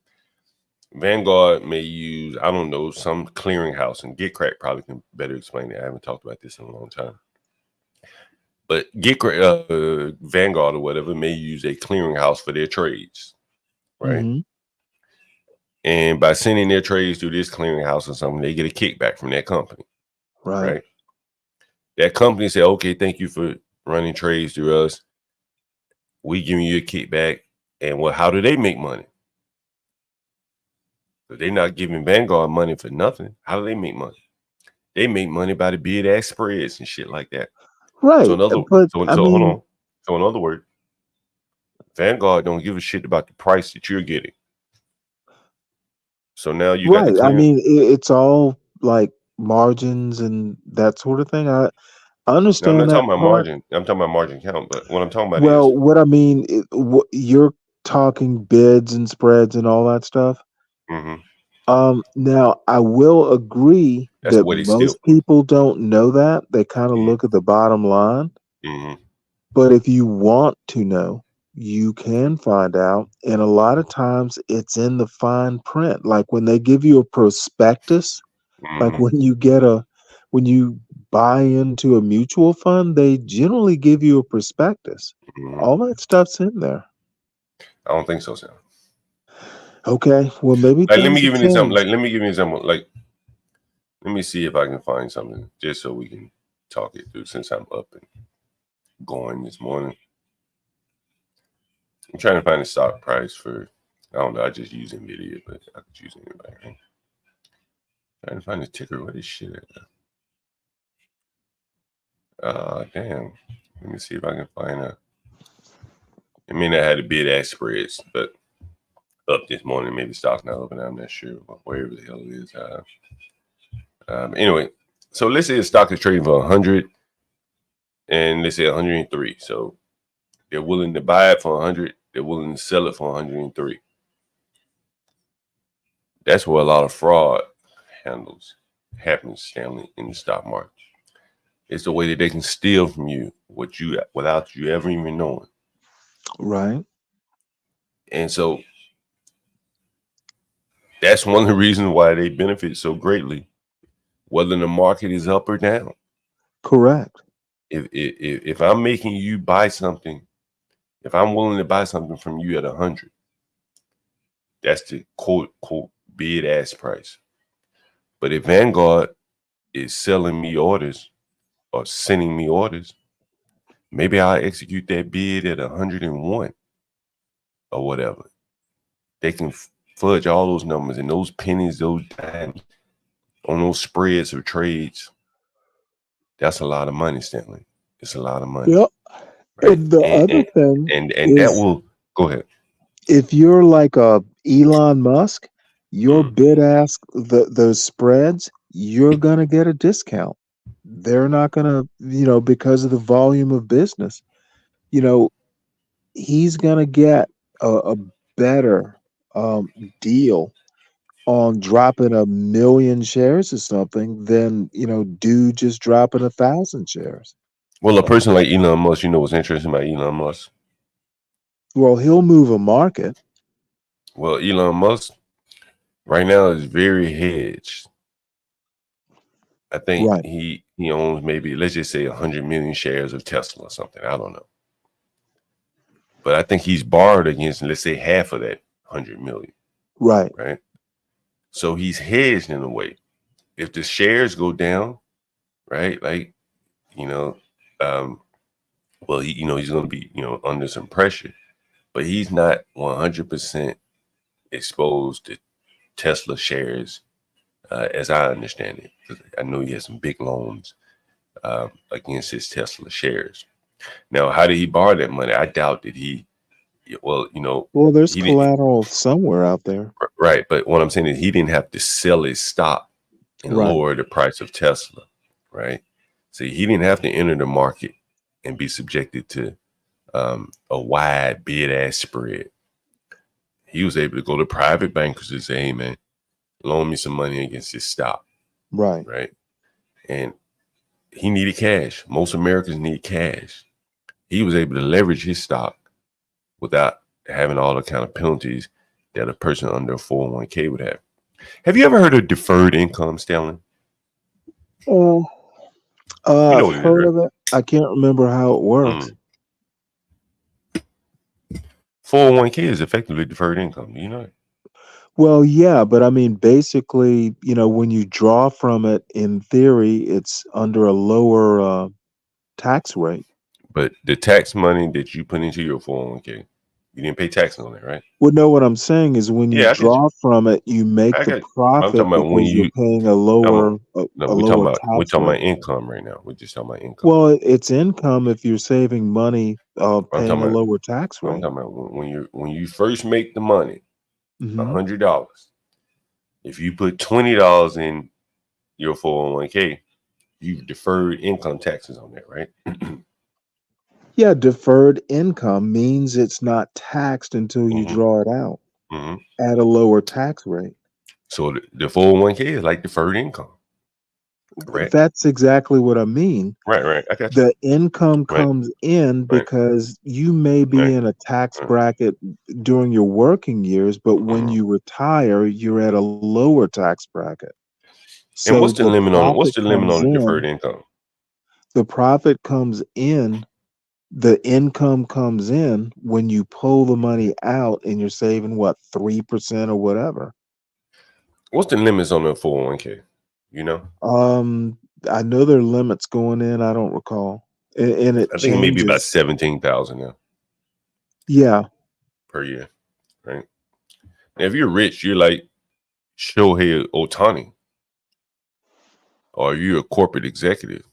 Vanguard may use, I don't know, some clearinghouse, and GitCrack probably can better explain it. I haven't talked about this in a long time. But Vanguard or whatever may use a clearinghouse for their trades, right? And by sending their trades through this clearinghouse or something, they get a kickback from that company, right? That company say, okay, thank you for running trades through us. We giving you a kickback. And how do they make money? But they're not giving Vanguard money for nothing. How do they make money? They make money by the bid ask spreads and shit like that. Right. So hold on. So in other words, Vanguard don't give a shit about the price that you're getting. So now you got the I mean, it's all like margins and that sort of thing. I understand I'm not that talking about part. margin. I'm talking about margin count. But what I'm talking about Well, is what I mean, you're talking bids and spreads and all that stuff. Now I will agree that most people don't know that. They kind of look at the bottom line. But if you want to know, you can find out. And a lot of times it's in the fine print. Like when they give you a prospectus, like when you buy into a mutual fund, they generally give you a prospectus. All that stuff's in there. I don't think so, Sam. Okay, well maybe let me give you an example. change. Let me give you an example. Let me see if I can find something just so we can talk it through. Since I'm up and going this morning, I'm trying to find the stock price for. I don't know. I just use NVIDIA, but I could use anybody. Right? Trying to find the ticker. What is shit at? Damn. Let me see if I can find a. I mean, I had a bid ask spreads, but up this morning, maybe the stock's not open. I'm not sure, wherever the hell it is. Anyway, so let's say the stock is trading for 100, and let's say 103. So they're willing to buy it for 100. They're willing to sell it for 103. That's where a lot of fraud happens, Stanley, in the stock market. It's the way that they can steal from you without you ever even knowing. Right. And so that's one of the reasons why they benefit so greatly whether the market is up or down. Correct. If I'm making you buy something, if I'm willing to buy something from you at 100, that's the quote bid ask price. But if Vanguard is selling me orders or sending me orders, maybe I'll execute that bid at 101 or whatever. They can fudge all those numbers and those pennies, those dimes on those spreads of trades. That's a lot of money, Stanley. It's a lot of money. Yep. Right? And the other thing and is, that will go ahead. If you're like a Elon Musk, your bid ask those spreads, you're gonna get a discount. They're not gonna, because of the volume of business, he's gonna get a better deal on dropping 1,000,000 shares or something than dude just dropping 1,000 shares. Well, a person like Elon Musk, what's interesting about Elon Musk? Well, he'll move a market. Well, Elon Musk right now is very hedged. I think he owns maybe, let's just say 100 million shares of Tesla or something. I don't know. But I think he's borrowed against, let's say, half of that 100 million. Right. Right. So he's hedged in a way. If the shares go down, right, like, well, he's going to be, under some pressure, but he's not 100% exposed to Tesla shares, as I understand it. 'Cause I know he has some big loans against his Tesla shares. Now, how did he borrow that money? I doubt that Well, there's collateral somewhere out there. Right. But what I'm saying is he didn't have to sell his stock and lower the price of Tesla. Right. So he didn't have to enter the market and be subjected to a wide bid ask spread. He was able to go to private bankers and say, hey, man, loan me some money against this stock. Right. Right. And he needed cash. Most Americans need cash. He was able to leverage his stock without having all the kind of penalties that a person under a 401k would have. Have you ever heard of deferred income, Stanley? Oh, I've heard of it. I can't remember how it works. 401k is effectively deferred income. Do you know it? Well, yeah, but I mean, basically, when you draw from it, in theory, it's under a lower tax rate. But the tax money that you put into your 401k, you didn't pay taxes on it, right? Well, no, what I'm saying is when you draw from it, you make the profit because you're paying a lower tax we're talking about rate. income right now. We're just talking about income. Well, it's income if you're saving money, paying a lower tax I'm rate. talking about when you first make the money, $100. If you put $20 in your 401k, you've deferred income taxes on that, right? Yeah, deferred income means it's not taxed until you draw it out at a lower tax rate. So the 401k is like deferred income. Correct. That's exactly what I mean. Right. I got you. The income comes in because you may be in a tax bracket during your working years, but when you retire, you're at a lower tax bracket. And what's the limit on the deferred income? The profit comes in. The income comes in when you pull the money out and you're saving 3% or whatever. What's the limits on the 401k? I know there are limits going in. I don't recall. And it I think maybe about changes. 17,000 now. Yeah. Per year, right? Now, if you're rich, you're like Shohei Ohtani, or you're a corporate executive,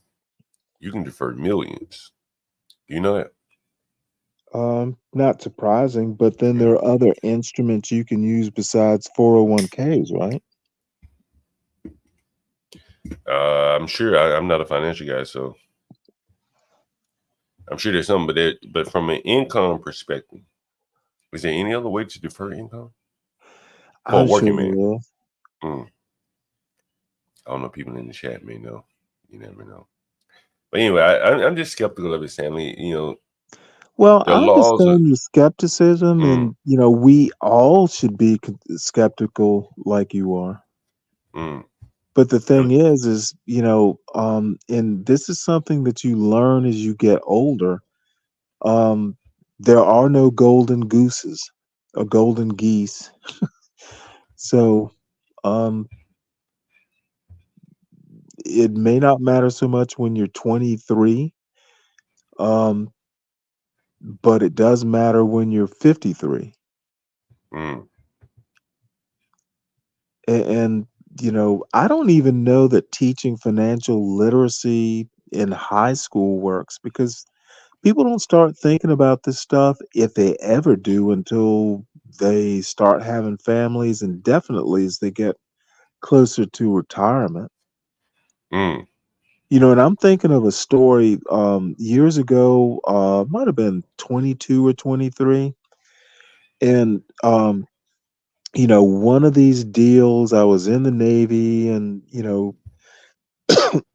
you can defer millions. You know that? Not surprising, but then there are other instruments you can use besides 401ks, right? I'm sure. I'm not a financial guy, so I'm sure there's some. But from an income perspective, is there any other way to defer income for a I'm working sure man? there is. I don't know. People in the chat may know. You never know. But anyway, I'm just skeptical of it, Stanley. Well, the I laws understand your skepticism, and we all should be skeptical like you are. But the thing is, and this is something that you learn as you get older. There are no golden gooses or golden geese. So, it may not matter so much when you're 23, but it does matter when you're 53. Mm. And I don't even know that teaching financial literacy in high school works, because people don't start thinking about this stuff, if they ever do, until they start having families, and definitely as they get closer to retirement. Mm. And I'm thinking of a story years ago, might have been 22 or 23. And, one of these deals, I was in the Navy, and,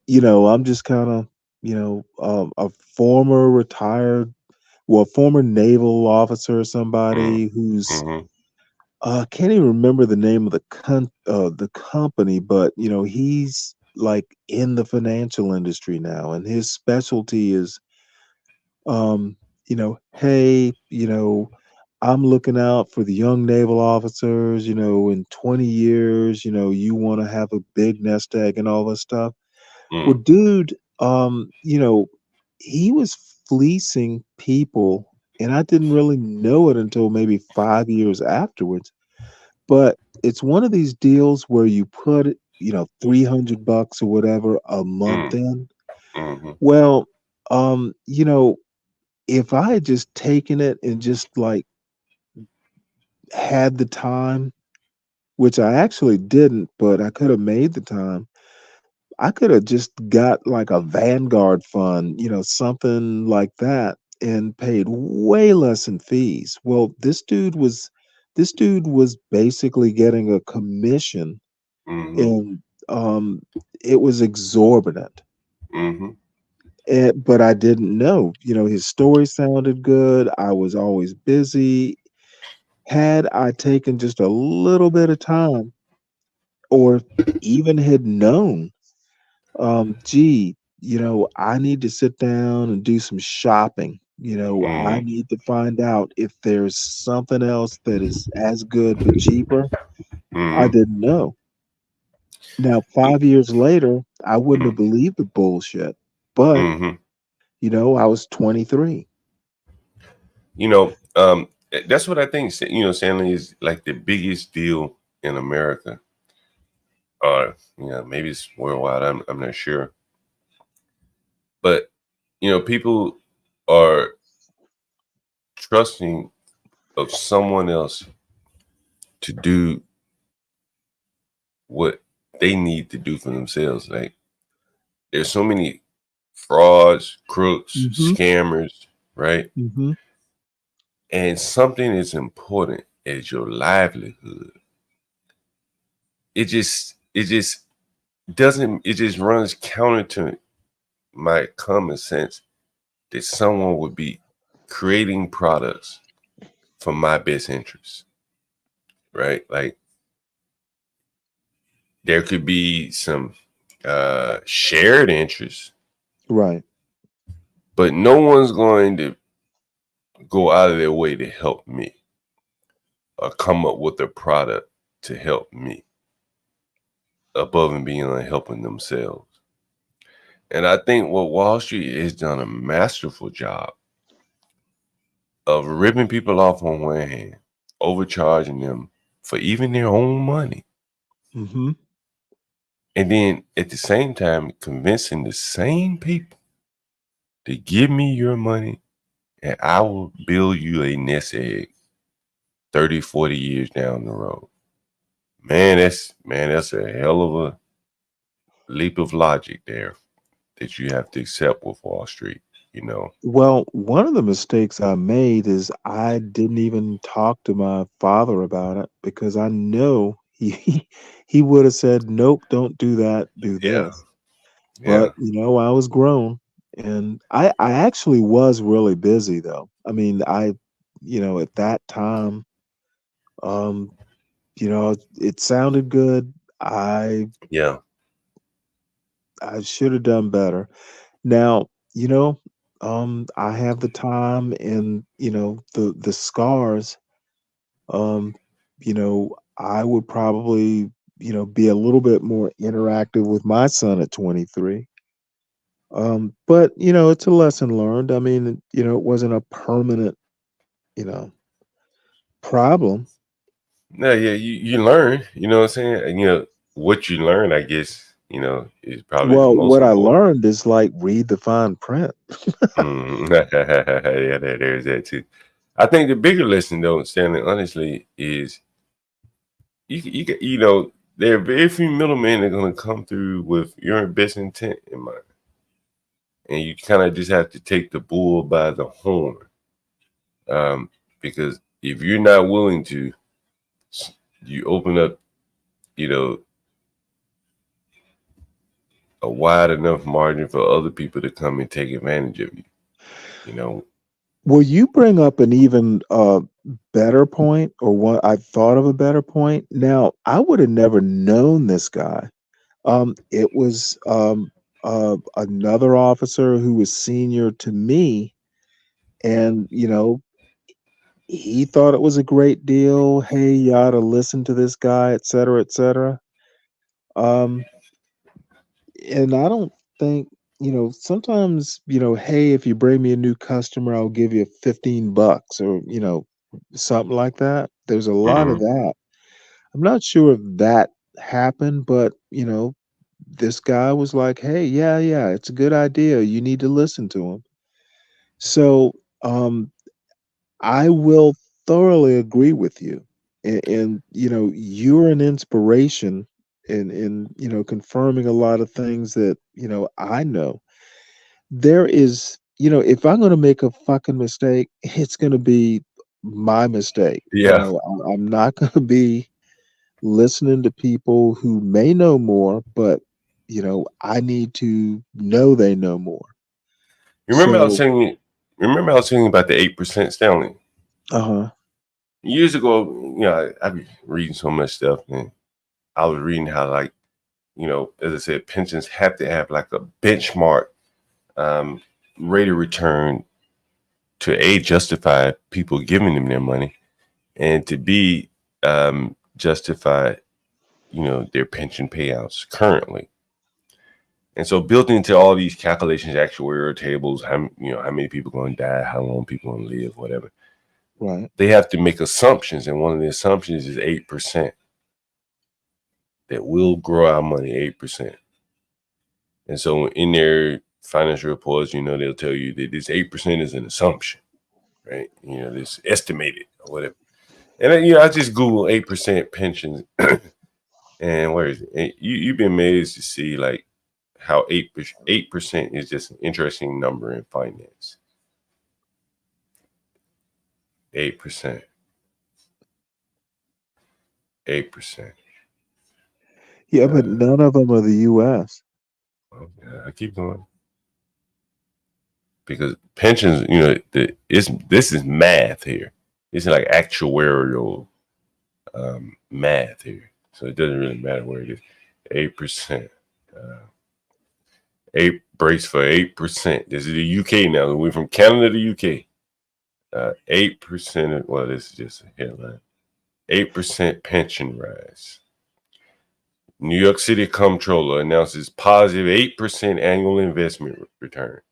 I'm just kind of, a former retired, well, former naval officer or Mm. somebody who's, Mm-hmm. can't even remember the name of the company, but, he's like in the financial industry now, and his specialty is, hey, I'm looking out for the young naval officers, in 20 years, you want to have a big nest egg and all this stuff. Well, Mm. dude, he was fleecing people, and I didn't really know it until maybe 5 years afterwards. But it's one of these deals where you put, $300 or whatever a month Mm. in. Mm-hmm. Well, if I had just taken it and just like had the time, which I actually didn't, but I could have made the time, I could have just got like a Vanguard fund, something like that, and paid way less in fees. Well, this dude was basically getting a commission, Mm-hmm. and it was exorbitant. Mm-hmm. But I didn't know. His story sounded good. I was always busy. Had I taken just a little bit of time, or even had known, gee, I need to sit down and do some shopping. I Mm-hmm. need to find out if there's something else that is as good but cheaper. I Mm-hmm. didn't know. Now, 5 years later, I wouldn't have believed the bullshit, but Mm-hmm. I was 23. That's what I think. Stanley is like the biggest deal in America. Maybe it's worldwide. I'm not sure. But people are trusting of someone else to do what they need to do for themselves. Like, there's so many frauds, crooks, Mm-hmm. scammers, right? Mm-hmm. And something as important as your livelihood, it just doesn't, it just runs counter to my common sense that someone would be creating products for my best interest, right? Like, there could be some shared interests, Right. but no one's going to go out of their way to help me or come up with a product to help me above and beyond helping themselves. And I think what Wall Street has done a masterful job of ripping people off on one hand, overcharging them for even their own money. Mm-hmm. And then at the same time, convincing the same people to give me your money and I will build you a nest egg 30, 40 years down the road. That's a hell of a leap of logic there that you have to accept with Wall Street. Well, one of the mistakes I made is I didn't even talk to my father about it, because I know he would have said, "Nope, don't do that, do Yeah. this." Yeah. But I was grown, and I actually was really busy though. I mean, at that time, um, it sounded good. I Yeah. I should have done better. Now, I have the time and the scars. I would probably, be a little bit more interactive with my son at 23. But it's a lesson learned. I mean, it wasn't a permanent, you know, problem. No, yeah, you learn, you know what I'm saying? And what you learn, I guess, is probably the Well, most what I important. learned is like read the fine print. Yeah, there's that too. I think the bigger lesson though, Stanley, honestly, is there are very few middlemen that are gonna come through with your best intent in mind. And you kind of just have to take the bull by the horn. Because if you're not willing to, you open up, you know, a wide enough margin for other people to come and take advantage of you. Well, you bring up an even better point, or what I thought of a better point. Now, I would have never known this guy. It was another officer who was senior to me, and he thought it was a great deal. Hey, you ought to listen to this guy, et cetera, et cetera. And I don't think, sometimes, hey, if you bring me a new customer, I'll give you $15 or, something like that. There's a lot of that. I'm not sure if that happened, but, this guy was like, hey, yeah, it's a good idea. You need to listen to him. So, I will thoroughly agree with you. And you're an inspiration in confirming a lot of things that, I know. There is, if I'm going to make a fucking mistake, it's going to be my mistake. Yeah. I'm not going to be listening to people who may know more, but I need to know they know more. Remember I was saying about the 8%, Stanley. Years ago, I'd be reading so much stuff, and I was reading how, like, as I said, pensions have to have like a benchmark rate of return to justify people giving them their money, and to be justify, their pension payouts currently. And so built into all these calculations, actuarial tables, how many people going to die, how long people going to live, whatever. Right. They have to make assumptions, and one of the assumptions is 8%. That will grow our money 8%. And so in their financial reports, they'll tell you that this 8% is an assumption, right? This estimated or whatever. And then, I just Google 8% pensions, and where is it? And you've been amazed to see like how 8% is just an interesting number in finance. 8%. 8%. Yeah, but none of them are the U.S. I keep going. Because pensions, this is math here. It's like actuarial math here. So it doesn't really matter where it is. 8%. 8 brace for 8%. This is the UK now. We're from Canada to UK. 8%. Well, this is just a headline. 8% pension rise. New York City Comptroller announces positive 8% annual investment return.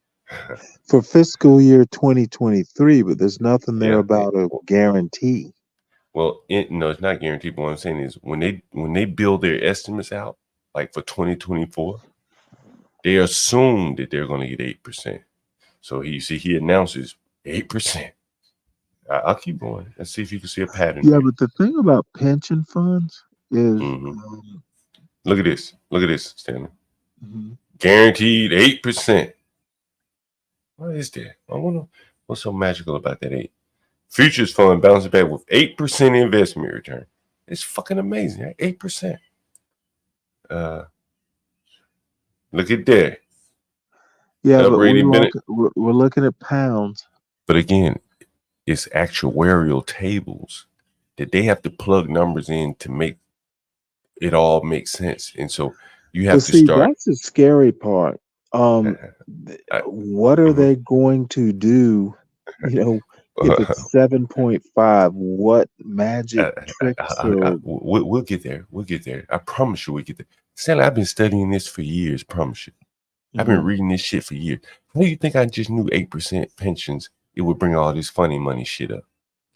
For fiscal year 2023, but there's nothing there about a guarantee. Well, no, it's not guaranteed. But what I'm saying is when they build their estimates out, like for 2024, they assume that they're going to get 8%. So he announces 8%. I'll keep going. Let's see if you can see a pattern. Yeah, but the thing about pension funds is, look at this. Look at this, Stanley. Guaranteed 8%. What is that? I wonder what's so magical about that 8. Futures fund bounces back with 8% investment return. It's fucking amazing. Right? 8%. Look at that. Yeah, but we're looking at pounds. But again, it's actuarial tables that they have to plug numbers in to make it all make sense. And so You have to see, start. that's the scary part. What are they going to do? If it's 7.5, what magic tricks or we'll get there. We'll get there. I promise you, we'll get there. Sally, I've been studying this for years. Promise you. I've been reading this shit for years. How do you think I just knew 8% pensions? It would bring all this funny money shit up.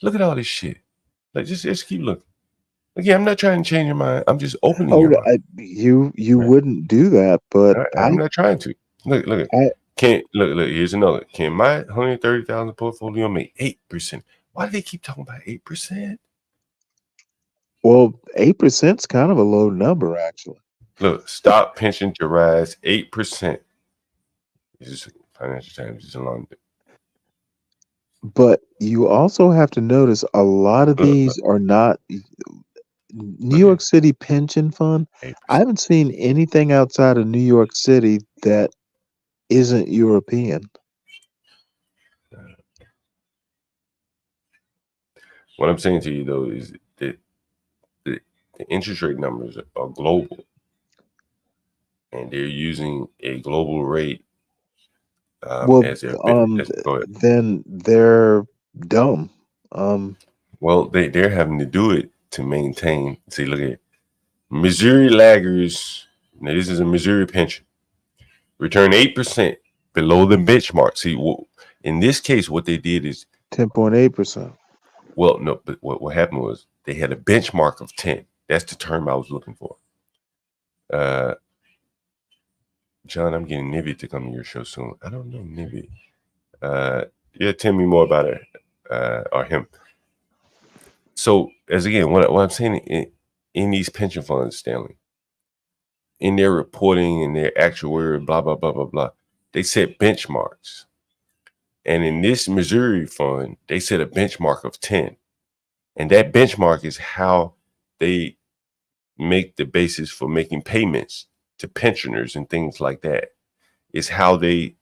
Look at all this shit. Like just keep looking. Again, I'm not trying to change your mind. I'm just opening your mind. you wouldn't do that, but I'm not trying to. Look. Look. Here's another. Can my 130,000 portfolio make 8%? Why do they keep talking about 8%? Well, 8% is kind of a low number, actually. Look, stop pension to rise 8%. This is Financial Times. It's along. But you also have to notice a lot of these are not New York City pension fund. 8%. I haven't seen anything outside of New York City that isn't European. What I'm saying to you though is that the interest rate numbers are global, and they're using a global rate as their. Then they're dumb. Well, they're having to do it to maintain. See, look at Missouri laggers. Now, this is a Missouri pension. Return 8% below the benchmark. See, in this case, what they did is 10.8%. Well, no, but what happened was they had a benchmark of 10. That's the term I was looking for. John, I'm getting Nivy to come to your show soon. I don't know Nivy. Yeah, tell me more about it or him. So, as again, what I'm saying in these pension funds, Stanley, in their reporting and their actuary, blah, blah, blah, blah, blah, they set benchmarks. And in this Missouri fund, they set a benchmark of 10. And that benchmark is how they make the basis for making payments to pensioners and things like that. It's how they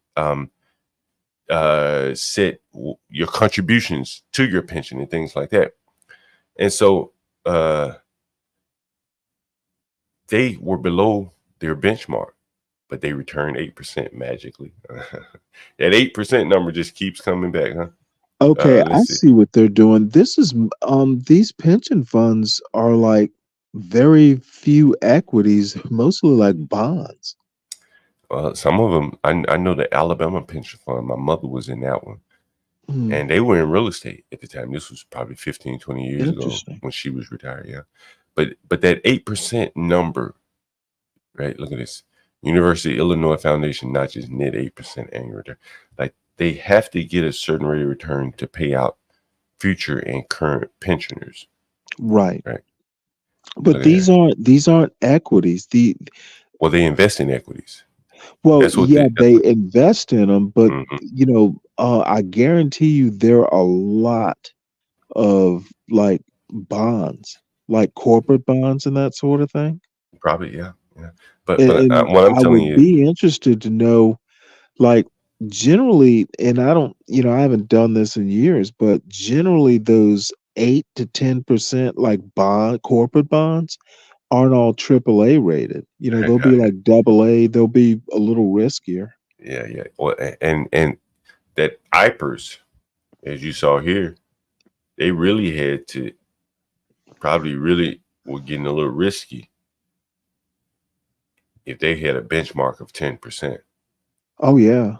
set your contributions to your pension and things like that. And so they were below their benchmark, but they returned 8% magically. That 8% number just keeps coming back, huh? Okay, I see what they're doing. This is these pension funds are like very few equities, mostly like bonds. Some of them, I know the Alabama pension fund, my mother was in that one. And they were in real estate at the time. This was probably 15, 20 years ago when she was retired, yeah. But that 8% number, right? Look at this. University of Illinois Foundation notches net 8% annual return. Like they have to get a certain rate of return to pay out future and current pensioners. Right. Right. But these aren't equities. Well, they invest in equities. Well, they invest in them, but I guarantee you there are a lot of like bonds, like corporate bonds and that sort of thing. Probably, yeah. But what I'm telling you, I would be interested to know, like, generally, and I haven't done this in years, but generally those 8 to 10% like corporate bonds aren't all AAA rated. They'll be like AA. They'll be a little riskier. Yeah. Well, and that IPERS, as you saw here, they really had to were getting a little risky if they had a benchmark of 10%. Oh yeah,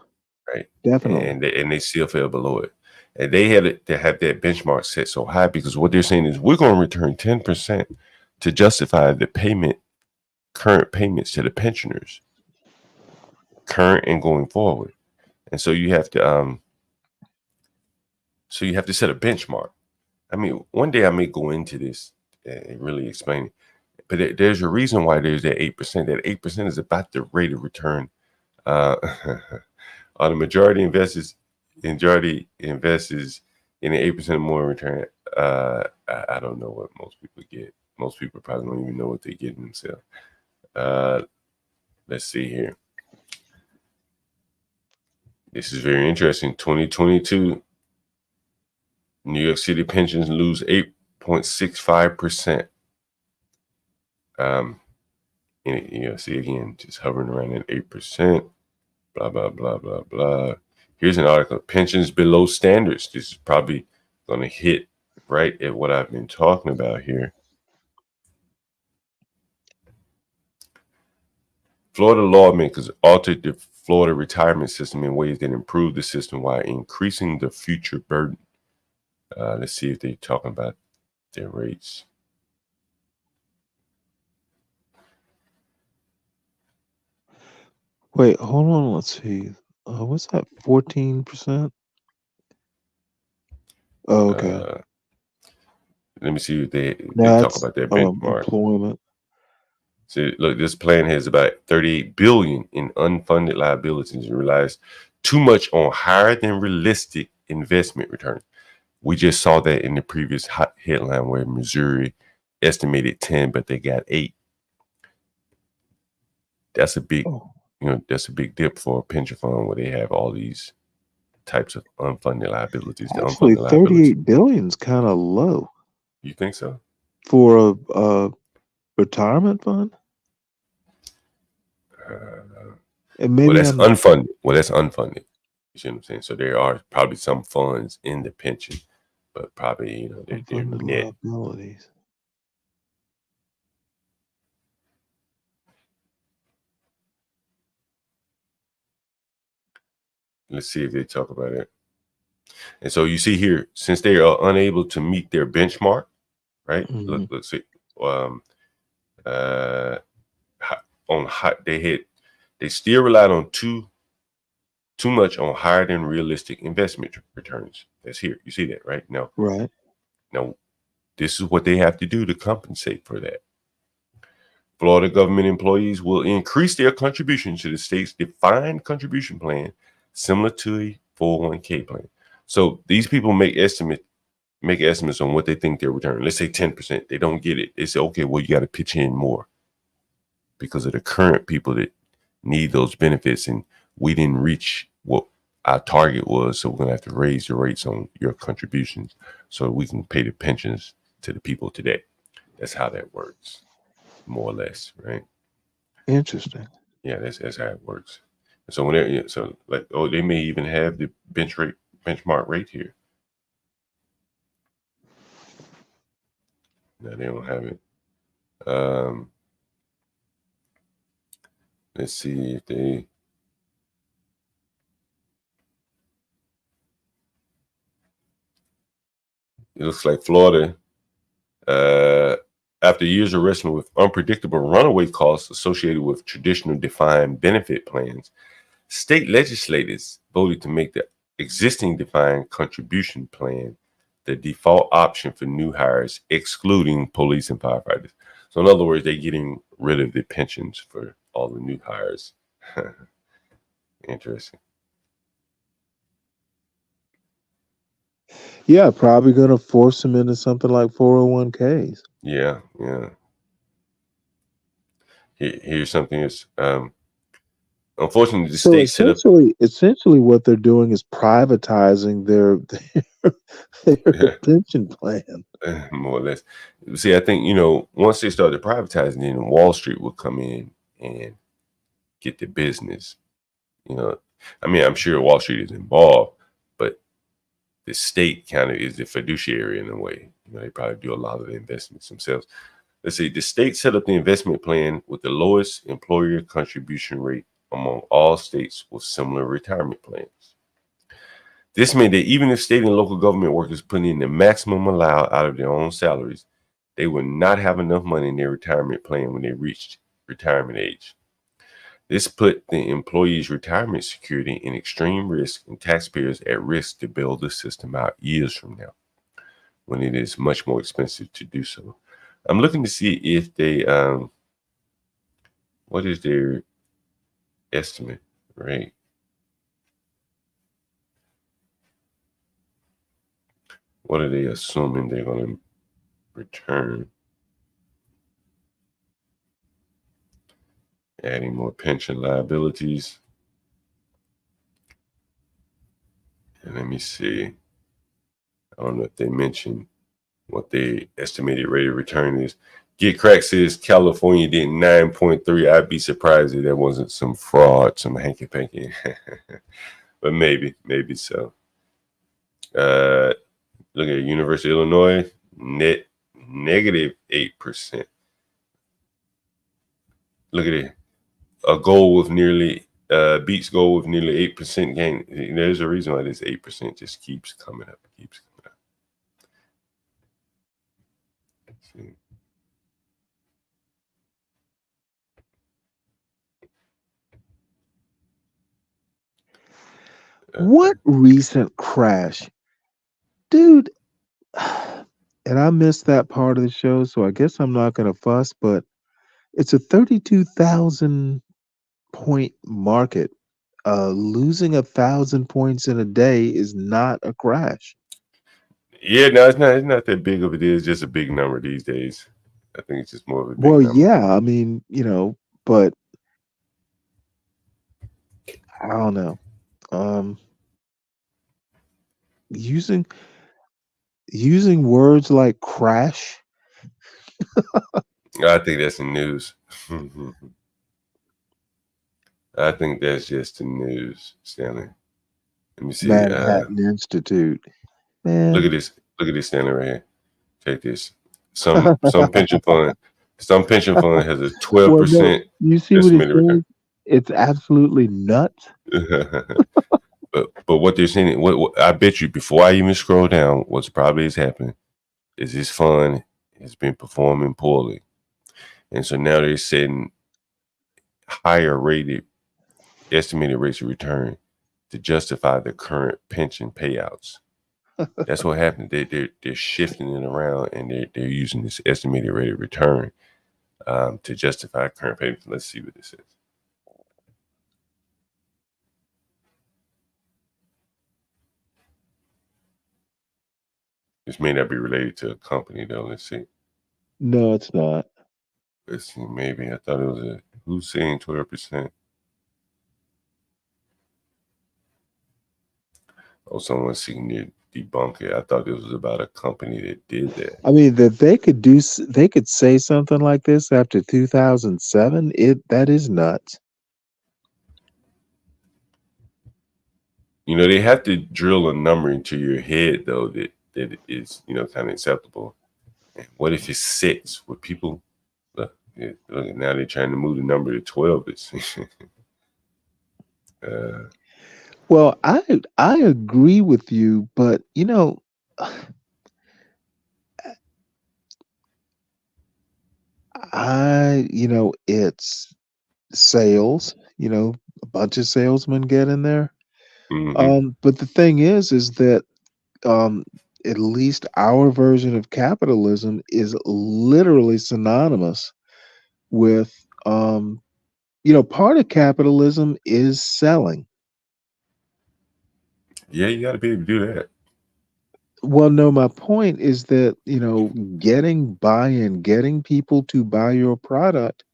right, definitely. And they still fell below it, and they had to have that benchmark set so high because what they're saying is we're going to return 10% to justify the current payments to the pensioners, current and going forward, and so you have to set a benchmark. I mean, one day I may go into this and really explain it. But there's a reason why there's that 8%. That 8% is about the rate of return. On the majority investors in the 8% more return. I don't know what most people get. Most people probably don't even know what they get themselves. Let's see here. This is very interesting. 2022, New York City pensions lose 8.65%. And see again, just hovering around at 8%. Blah blah blah blah blah. Here's an article: pensions below standards. This is probably going to hit right at what I've been talking about here. Florida lawmakers altered the Florida retirement system in ways that improve the system while increasing the future burden. Let's see if they're talking about their rates. Wait, hold on. Let's see. What's that? 14%? Oh, okay. Let me see if they talk about their benchmark. Employment. So look, this plan has about $38 billion in unfunded liabilities and relies too much on higher than realistic investment returns. We just saw that in the previous hot headline where Missouri estimated 10, but they got 8. That's a big, that's a big dip for a pension fund where they have all these types of unfunded liabilities. Actually, $38 billion is kind of low. You think so? For a retirement fund? And maybe that's unfunded. Well, that's unfunded. You see what I'm saying? So there are probably some funds in the pension, but probably they're net. Liabilities. Let's see if they talk about it. And so you see here, since they are unable to meet their benchmark, right? Mm-hmm. Let's see. They still relied on too much on higher than realistic investment returns. That's here. You see that, right? Now, right. Now, this is what they have to do to compensate for that. Florida government employees will increase their contribution to the state's defined contribution plan, similar to a 401k plan. So these people make estimates on what they think their return. Let's say 10%. They don't get it. They say, okay, well, you got to pitch in more because of the current people that need those benefits, and we didn't reach what our target was, so we're going to have to raise the rates on your contributions so we can pay the pensions to the people today. That's how that works, more or less, right? Interesting. Yeah, that's how it works. So when they may even have the benchmark rate here. No, they don't have it. Let's see if they. It looks like Florida, after years of wrestling with unpredictable runaway costs associated with traditional defined benefit plans, state legislators voted to make the existing defined contribution plan the default option for new hires, excluding police and firefighters. So in other words, they're getting rid of the pensions for all the new hires. Interesting. Yeah, probably going to force them into something like 401ks. Yeah. Here's something that's unfortunately the state set up. Essentially, what they're doing is privatizing their pension plan. More or less. See, I think once they started privatizing, then Wall Street would come in and get the business. I mean, I'm sure Wall Street is involved, but the state kind of is the fiduciary in a way. They probably do a lot of the investments themselves. Let's see, the state set up the investment plan with the lowest employer contribution rate among all states with similar retirement plans. This meant that even if state and local government workers put in the maximum allowed out of their own salaries, they would not have enough money in their retirement plan when they reached retirement age. This put the employees' retirement security in extreme risk and taxpayers at risk to build the system out years from now, when it is much more expensive to do so. I'm looking to see if they, what is their estimate, right? What are they assuming they're going to return? Adding more pension liabilities. And let me see. I don't know if they mentioned what the estimated rate of return is. Get Crack says California did 9.3. I'd be surprised if that wasn't some fraud, some hanky panky. But maybe so. Look at University of Illinois, negative 8%. Look at it. A goal with nearly Beats goal with nearly 8% gain. There's a reason why this 8% just keeps coming up. Let's see. What recent crash, dude? And I missed that part of the show, so I guess I'm not gonna fuss. But it's a 32,000 point market. Losing 1,000 points in a day is not a crash. Yeah, no, it's not that big of a deal. It's just a big number these days. I think it's just more of a big Well, number. yeah, I mean, but I don't know. Using words like crash. I think that's the news. I think that's just the news, Stanley. Let me see. Manhattan Institute. Man. Look at this, Stanley, right here. Take this. Some pension fund has a 12%. You see what it says? It's absolutely nuts. But what they're saying, what I bet you before I even scroll down, what's probably is happening is this fund has been performing poorly, and so now they're setting higher estimated rates of return to justify the current pension payouts. That's what happened. They're shifting it around, and they're using this estimated rate of return to justify current payments. Let's see what this is. This may not be related to a company, though. Let's see. No, it's not. Let's see. Maybe I thought it was who's saying 12%. Oh, someone's seeking to debunk it. I thought it was about a company that did that. I mean, that they could say something like this after 2007. That is nuts. They have to drill a number into your head, though, that is, kind of acceptable. And what if it's 6? Would people look, now they're trying to move the number to 12? Well, I agree with you, but it's sales. A bunch of salesmen get in there. Mm-hmm. But the thing is that at least our version of capitalism is literally synonymous with part of capitalism is selling. Yeah, you got to be able to do that. Well, no, my point is that getting buy-in, getting people to buy your product,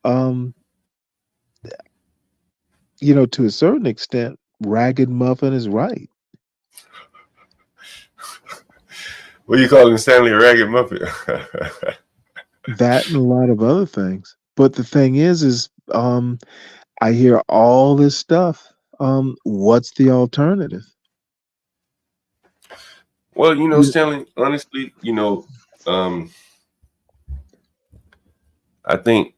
to a certain extent, Ragged Muffin is right. What are you calling Stanley a Ragged Muffin? That and a lot of other things. But the thing is I hear all this stuff. What's the alternative? Well, Stanley, honestly, I think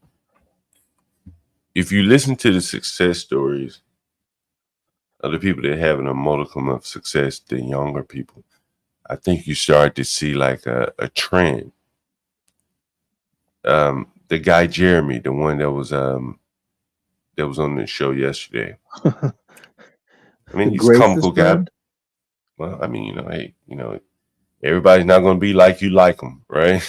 if you listen to the success stories of the people that are having a modicum of success, the younger people, I think you start to see like a trend. The guy Jeremy, the one that was on the show yesterday. I mean, he's a comical guy. Well, I mean, hey, everybody's not going to be like you like them, right?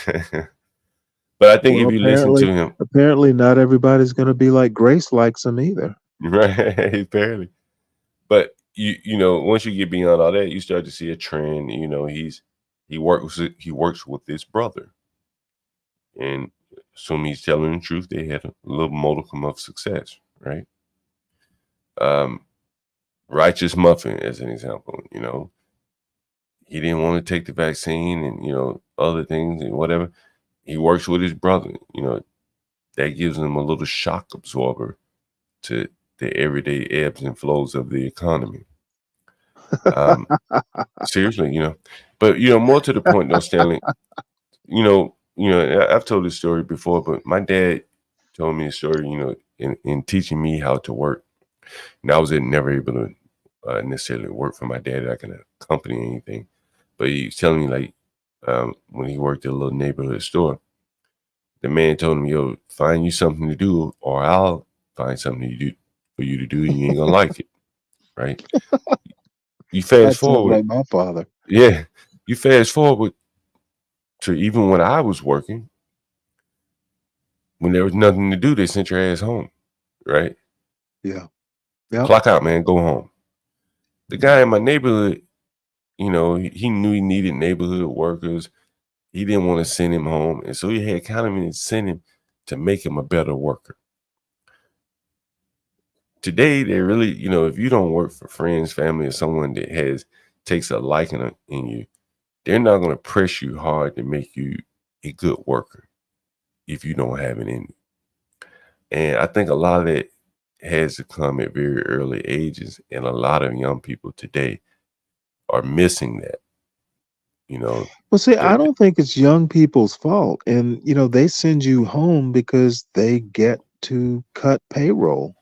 But I think if you listen to him, apparently not everybody's going to be like Grace likes him either. Right? Apparently, but once you get beyond all that, you start to see a trend. He works with his brother, and assuming he's telling the truth, they had a little modicum of success, right? Righteous Muffin, as an example, he didn't want to take the vaccine and other things and whatever. he works with his brother. You know, that gives him a little shock absorber to the everyday ebbs and flows of the economy. Seriously, you know. But you know, more to the point, though, Stanley. I've told this story before, but my dad told me a story. You know, in teaching me how to work. And I was never able to necessarily work for my dad like in a company or anything. But he was telling me like when he worked at a little neighborhood store, the man told him, "Yo, find you something to do, or I'll find something for you to do, and you ain't gonna like it." Right? You fast That sounds forward, like my father. yeah. You fast forward to even when I was working, when there was nothing to do, they sent your ass home, right? Yeah. Yep. Clock out, man. Go home. The guy in my neighborhood, you know, he knew he needed neighborhood workers. He didn't want to send him home, and so he had kind of an incentive to make him a better worker. Today, they really, you know, if you don't work for friends, family, or someone that takes a liking in you, they're not going to press you hard to make you a good worker if you don't have it in you. And I think a lot of that has to come at very early ages, and a lot of young people today are missing that. You know, Well, see, I don't think it's young people's fault. And, you know, they send you home because they get to cut payroll.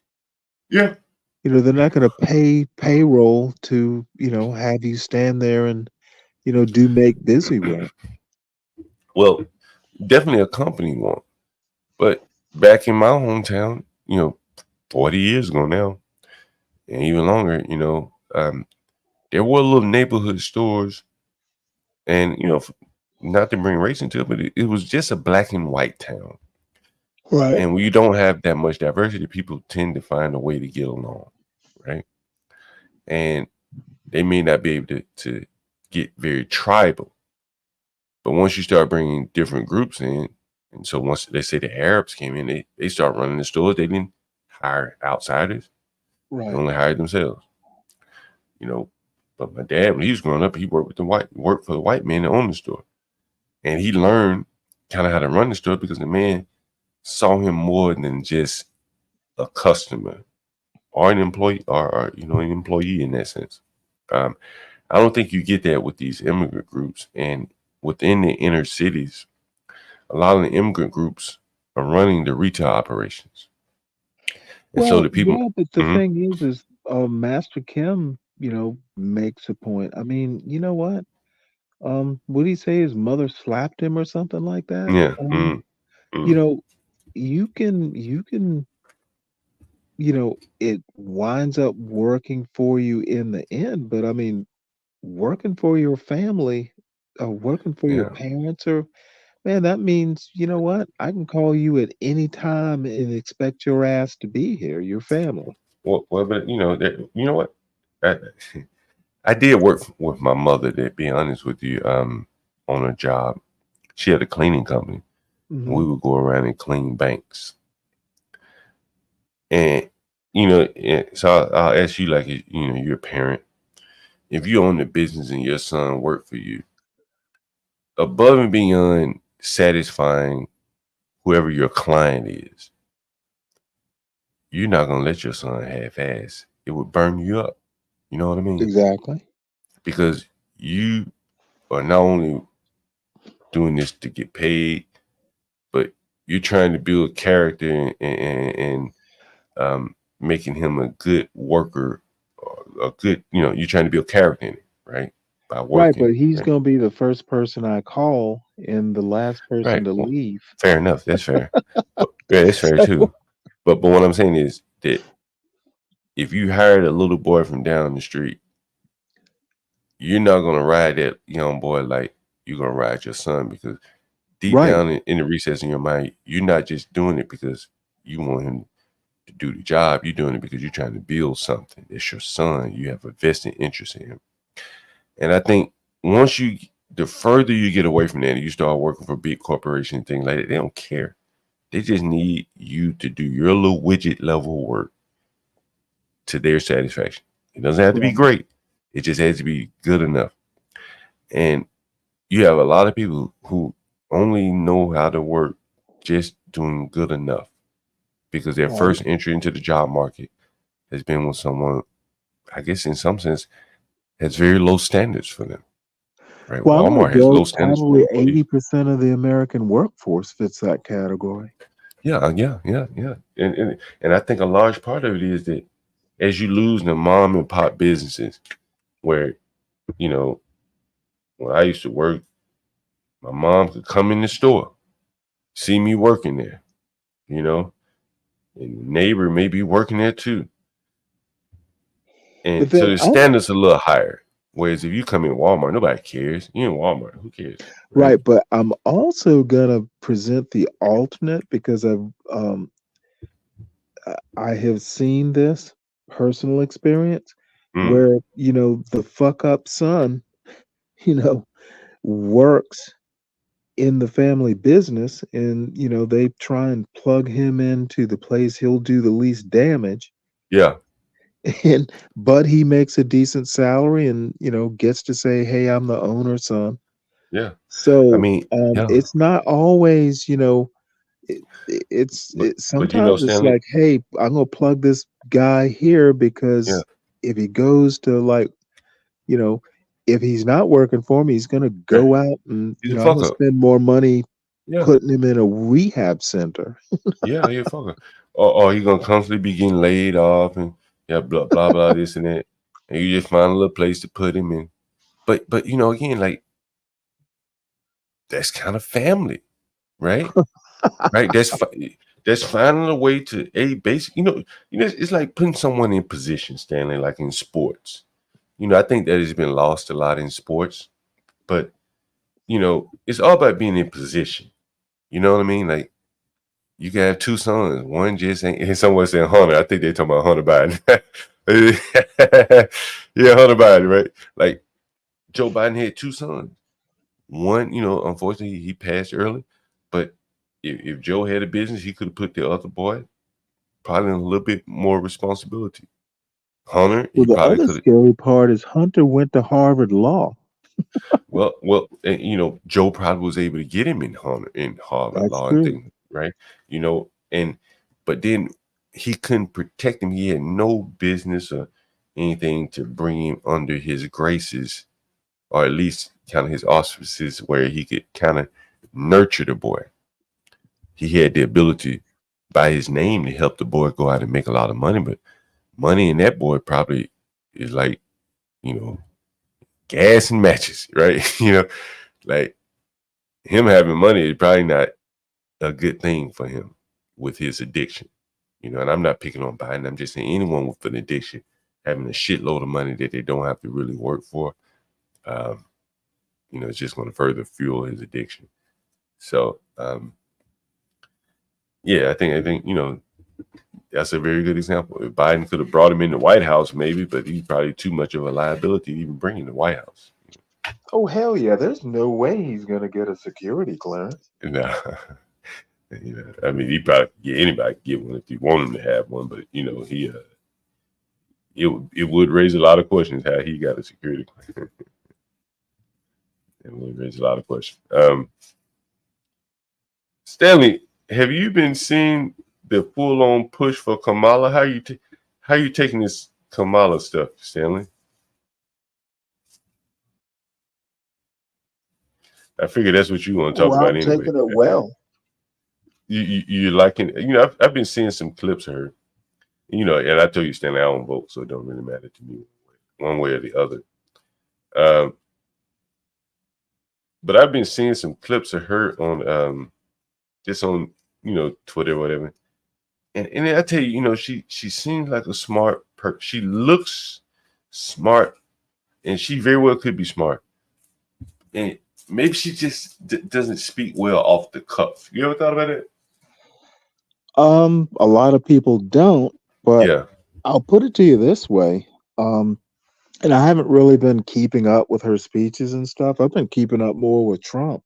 Yeah. You know, they're not going to pay payroll to, you know, have you stand there and, you know, do make busy work. Well, definitely a company won't. But back in my hometown, you know, 40 years ago now, and even longer, you know, there were little neighborhood stores, and, you know, not to bring race into it, but it was just a black and white town. Right. And when you don't have that much diversity, people tend to find a way to get along, right? And they may not be able to get very tribal. But once you start bringing different groups in, and so once they say the Arabs came in, they start running the stores. They didn't hire outsiders. Right. They only hired themselves. You know, but my dad, when he was growing up, he worked for the white man that owned the store. And he learned kind of how to run the store because the man saw him more than just a customer or an employee or you know, an employee in that sense. I don't think you get that with these immigrant groups. And within the inner cities, a lot of the immigrant groups are running the retail operations. And so the people, yeah, but the thing is Master Kim, you know, makes a point. I mean, you know what? Would he say his mother slapped him or something like that? yeah, You know, you can, you know, it winds up working for you in the end, but I mean, working for your family, working for your yeah. parents, or man, that means, you know what? I can call you at any time and expect your ass to be here, your family. Well, but you know what? I did work with my mother, to be honest with you, on a job. She had a cleaning company. Mhm. We would go around and clean banks. And, you know, so I'll ask you, like, you know, you're a parent. If you own the business and your son worked for you, above and beyond satisfying whoever your client is, you're not going to let your son half-ass. It would burn you up. You know what I mean? Exactly. Because you are not only doing this to get paid, but you're trying to build character and making him a good worker, a good, you know, you're trying to build character in it, right? By Right, working. but he's Right? going to be the first person I call and the last person Right. to Well, leave. fair enough. That's fair. But, yeah, that's fair too. But what I'm saying is that if you hired a little boy from down the street, you're not gonna ride that young boy like you're gonna ride your son, because deep Right. down in the recess in your mind, you're not just doing it because you want him to do the job. You're doing it because you're trying to build something. It's your son. You have a vested interest in him. And I think the further you get away from that, and you start working for big corporations and things like that, they don't care. They just need you to do your little widget level work to their satisfaction. It doesn't have to be great. It just has to be good enough. And you have a lot of people who only know how to work just doing good enough, because their first entry into the job market has been with someone, I guess in some sense, has very low standards for them. Right? Well, I'm Walmart going to has go low standards for probably employees. 80% of the American workforce fits that category. Yeah. And I think a large part of it is that as you lose the mom and pop businesses where, you know, when I used to work, my mom could come in the store, see me working there, you know, and the neighbor may be working there too. And so the standards a little higher. Whereas if you come in Walmart, nobody cares. You in Walmart, who cares? Right, but I'm also gonna present the alternate because I have seen this personal experience where the fuck up son, works in the family business, and they try and plug him into the place he'll do the least damage. Yeah. But he makes a decent salary and gets to say, "Hey, I'm the owner, son." Yeah. So I mean, it's not always, sometimes it's Stanley, like, "Hey, I'm gonna plug this guy here because if he goes to if he's not working for me, he's gonna go out and he's a I'm fuck gonna up. spend more money Yeah. putting him in a rehab center." Yeah, you're a fucker. Or you're gonna constantly be getting laid off and blah blah blah this and that. And you just find a little place to put him in. But again, like that's kind of family, right? Right? That's finding a way to basic. It's like putting someone in position, Stanley, like in sports. I think that has been lost a lot in sports, but it's all about being in position. You know what I mean? Like you can have two sons. One just ain't. Someone saying Hunter. I think they're talking about Hunter Biden. Yeah, Hunter Biden, right? Like Joe Biden had two sons. One, unfortunately, he passed early. But if Joe had a business, he could have put the other boy probably in a little bit more responsibility. Hunter, Well, he the probably other could have. scary part is Hunter went to Harvard Law. Well, and, Joe probably was able to get him in Harvard That's Law and true. things, right? But then he couldn't protect him. He had no business or anything to bring him under his graces, or at least kind of his auspices, where he could kind of nurture the boy. He had the ability by his name to help the boy go out and make a lot of money, but money in that boy probably is like, gas and matches, right? Like him having money is probably not a good thing for him with his addiction. And I'm not picking on Biden. I'm just saying anyone with an addiction having a shitload of money that they don't have to really work for, it's just going to further fuel his addiction. So, I think that's a very good example. If Biden could have brought him in the White House, maybe, but he's probably too much of a liability to even bring in the White House. Oh hell yeah! There's no way he's gonna get a security clearance. No. I mean, he probably anybody could get one if you want him to have one, but he it would raise a lot of questions how he got a security clearance. It would raise a lot of questions. Stanley, have you been seeing the full-on push for Kamala? How you taking this Kamala stuff, Stanley? I figure that's what you want to talk about anyway. I'm taking it well. You liking? I've been seeing some clips of her. And I told you, Stanley, I don't vote, so it don't really matter to me one way or the other. But I've been seeing some clips of her on just on Twitter or whatever. And I tell you, she seems like a smart person. She looks smart, and she very well could be smart. And maybe she just doesn't speak well off the cuff. You ever thought about it? A lot of people don't, but I'll put it to you this way. And I haven't really been keeping up with her speeches and stuff. I've been keeping up more with Trump.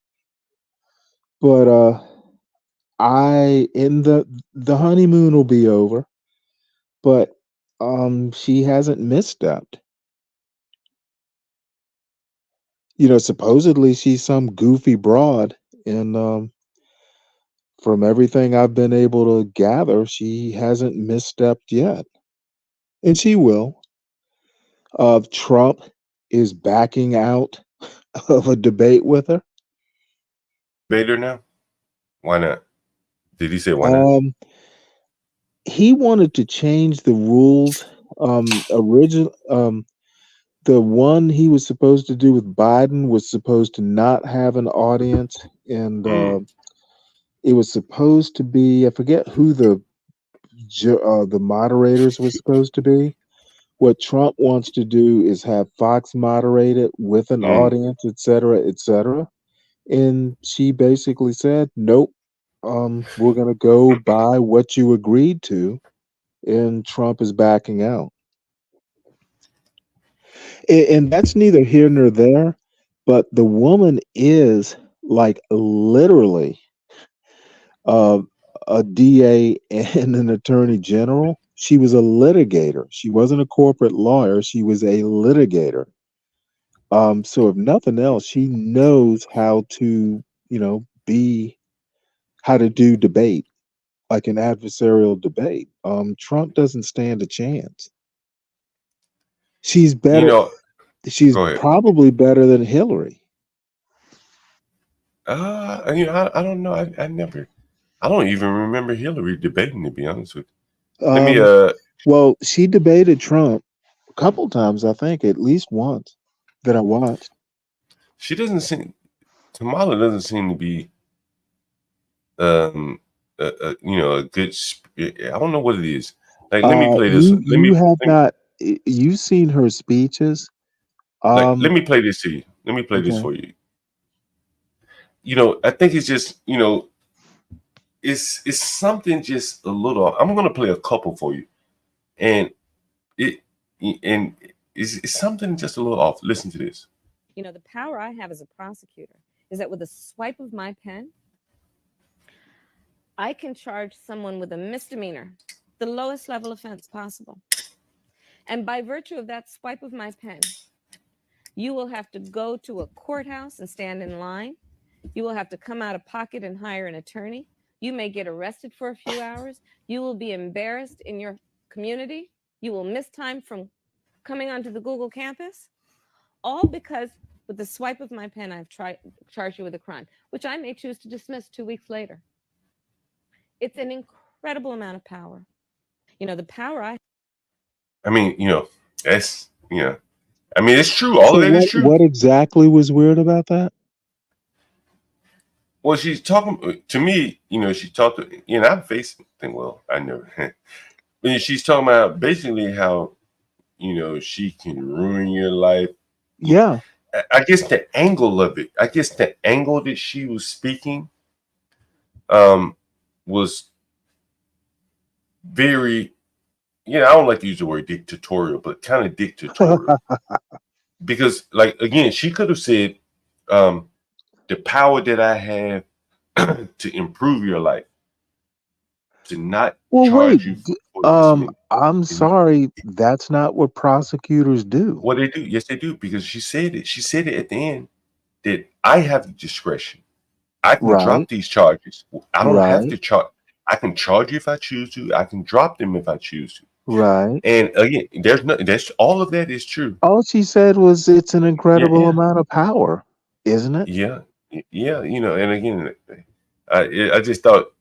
But the honeymoon will be over, but she hasn't misstepped. Supposedly she's some goofy broad and from everything I've been able to gather, she hasn't misstepped yet, and she will. Trump is backing out of a debate with her. Vader now? Why not? Did he say why not? He wanted to change the rules. The one he was supposed to do with Biden was supposed to not have an audience, and it was supposed to be, I forget who the moderators were supposed to be. What Trump wants to do is have Fox moderate it with an audience, et cetera, et cetera. And she basically said, nope, we're going to go by what you agreed to. And Trump is backing out. And that's neither here nor there. But the woman is like literally a DA and an attorney general. She was a litigator. She wasn't a corporate lawyer. She was a litigator. So if nothing else, she knows how to, how to do debate, like an adversarial debate. Trump doesn't stand a chance. She's better. She's probably better than Hillary. I don't know. I don't even remember Hillary debating, to be honest with you. Well, she debated Trump a couple times, I think, at least once that I watched. She doesn't seem. Kamala doesn't seem to be. A good. I don't know what it is. Like, let me play this. You've seen her speeches. Let me play this to you. Let me play this for you. I think it's just, it's something just a little. I'm going to play a couple for you, and it's something just a little off. Listen to this. The power I have as a prosecutor is that with a swipe of my pen, I can charge someone with a misdemeanor, the lowest level offense possible. And by virtue of that swipe of my pen, you will have to go to a courthouse and stand in line. You will have to come out of pocket and hire an attorney. You may get arrested for a few hours. You will be embarrassed in your community. You will miss time from coming onto the Google campus, all because with the swipe of my pen, I've charged you with a crime, which I may choose to dismiss 2 weeks later. It's an incredible amount of power. The power I mean, that's, I mean, it's true. All of that is true. What exactly was weird about that? Well, she's talking to me, she talked to, I'm facing thing. Well, I never, she's talking about basically how, she can ruin your life. Yeah. I guess the angle of it, that she was speaking, was very, I don't like to use the word dictatorial, but kind of dictatorial. Because, like, again, she could have said, the power that I have to improve your life, to not charge you for I'm sorry, that's not what prosecutors do. What they do, yes, they do, because she said it. She said it at the end that I have the discretion. I can drop these charges. I don't have to charge. I can charge you if I choose to. I can drop them if I choose to. Right. And again, that's all of that is true. All she said was it's an incredible amount of power, isn't it? Yeah. And again, I just thought,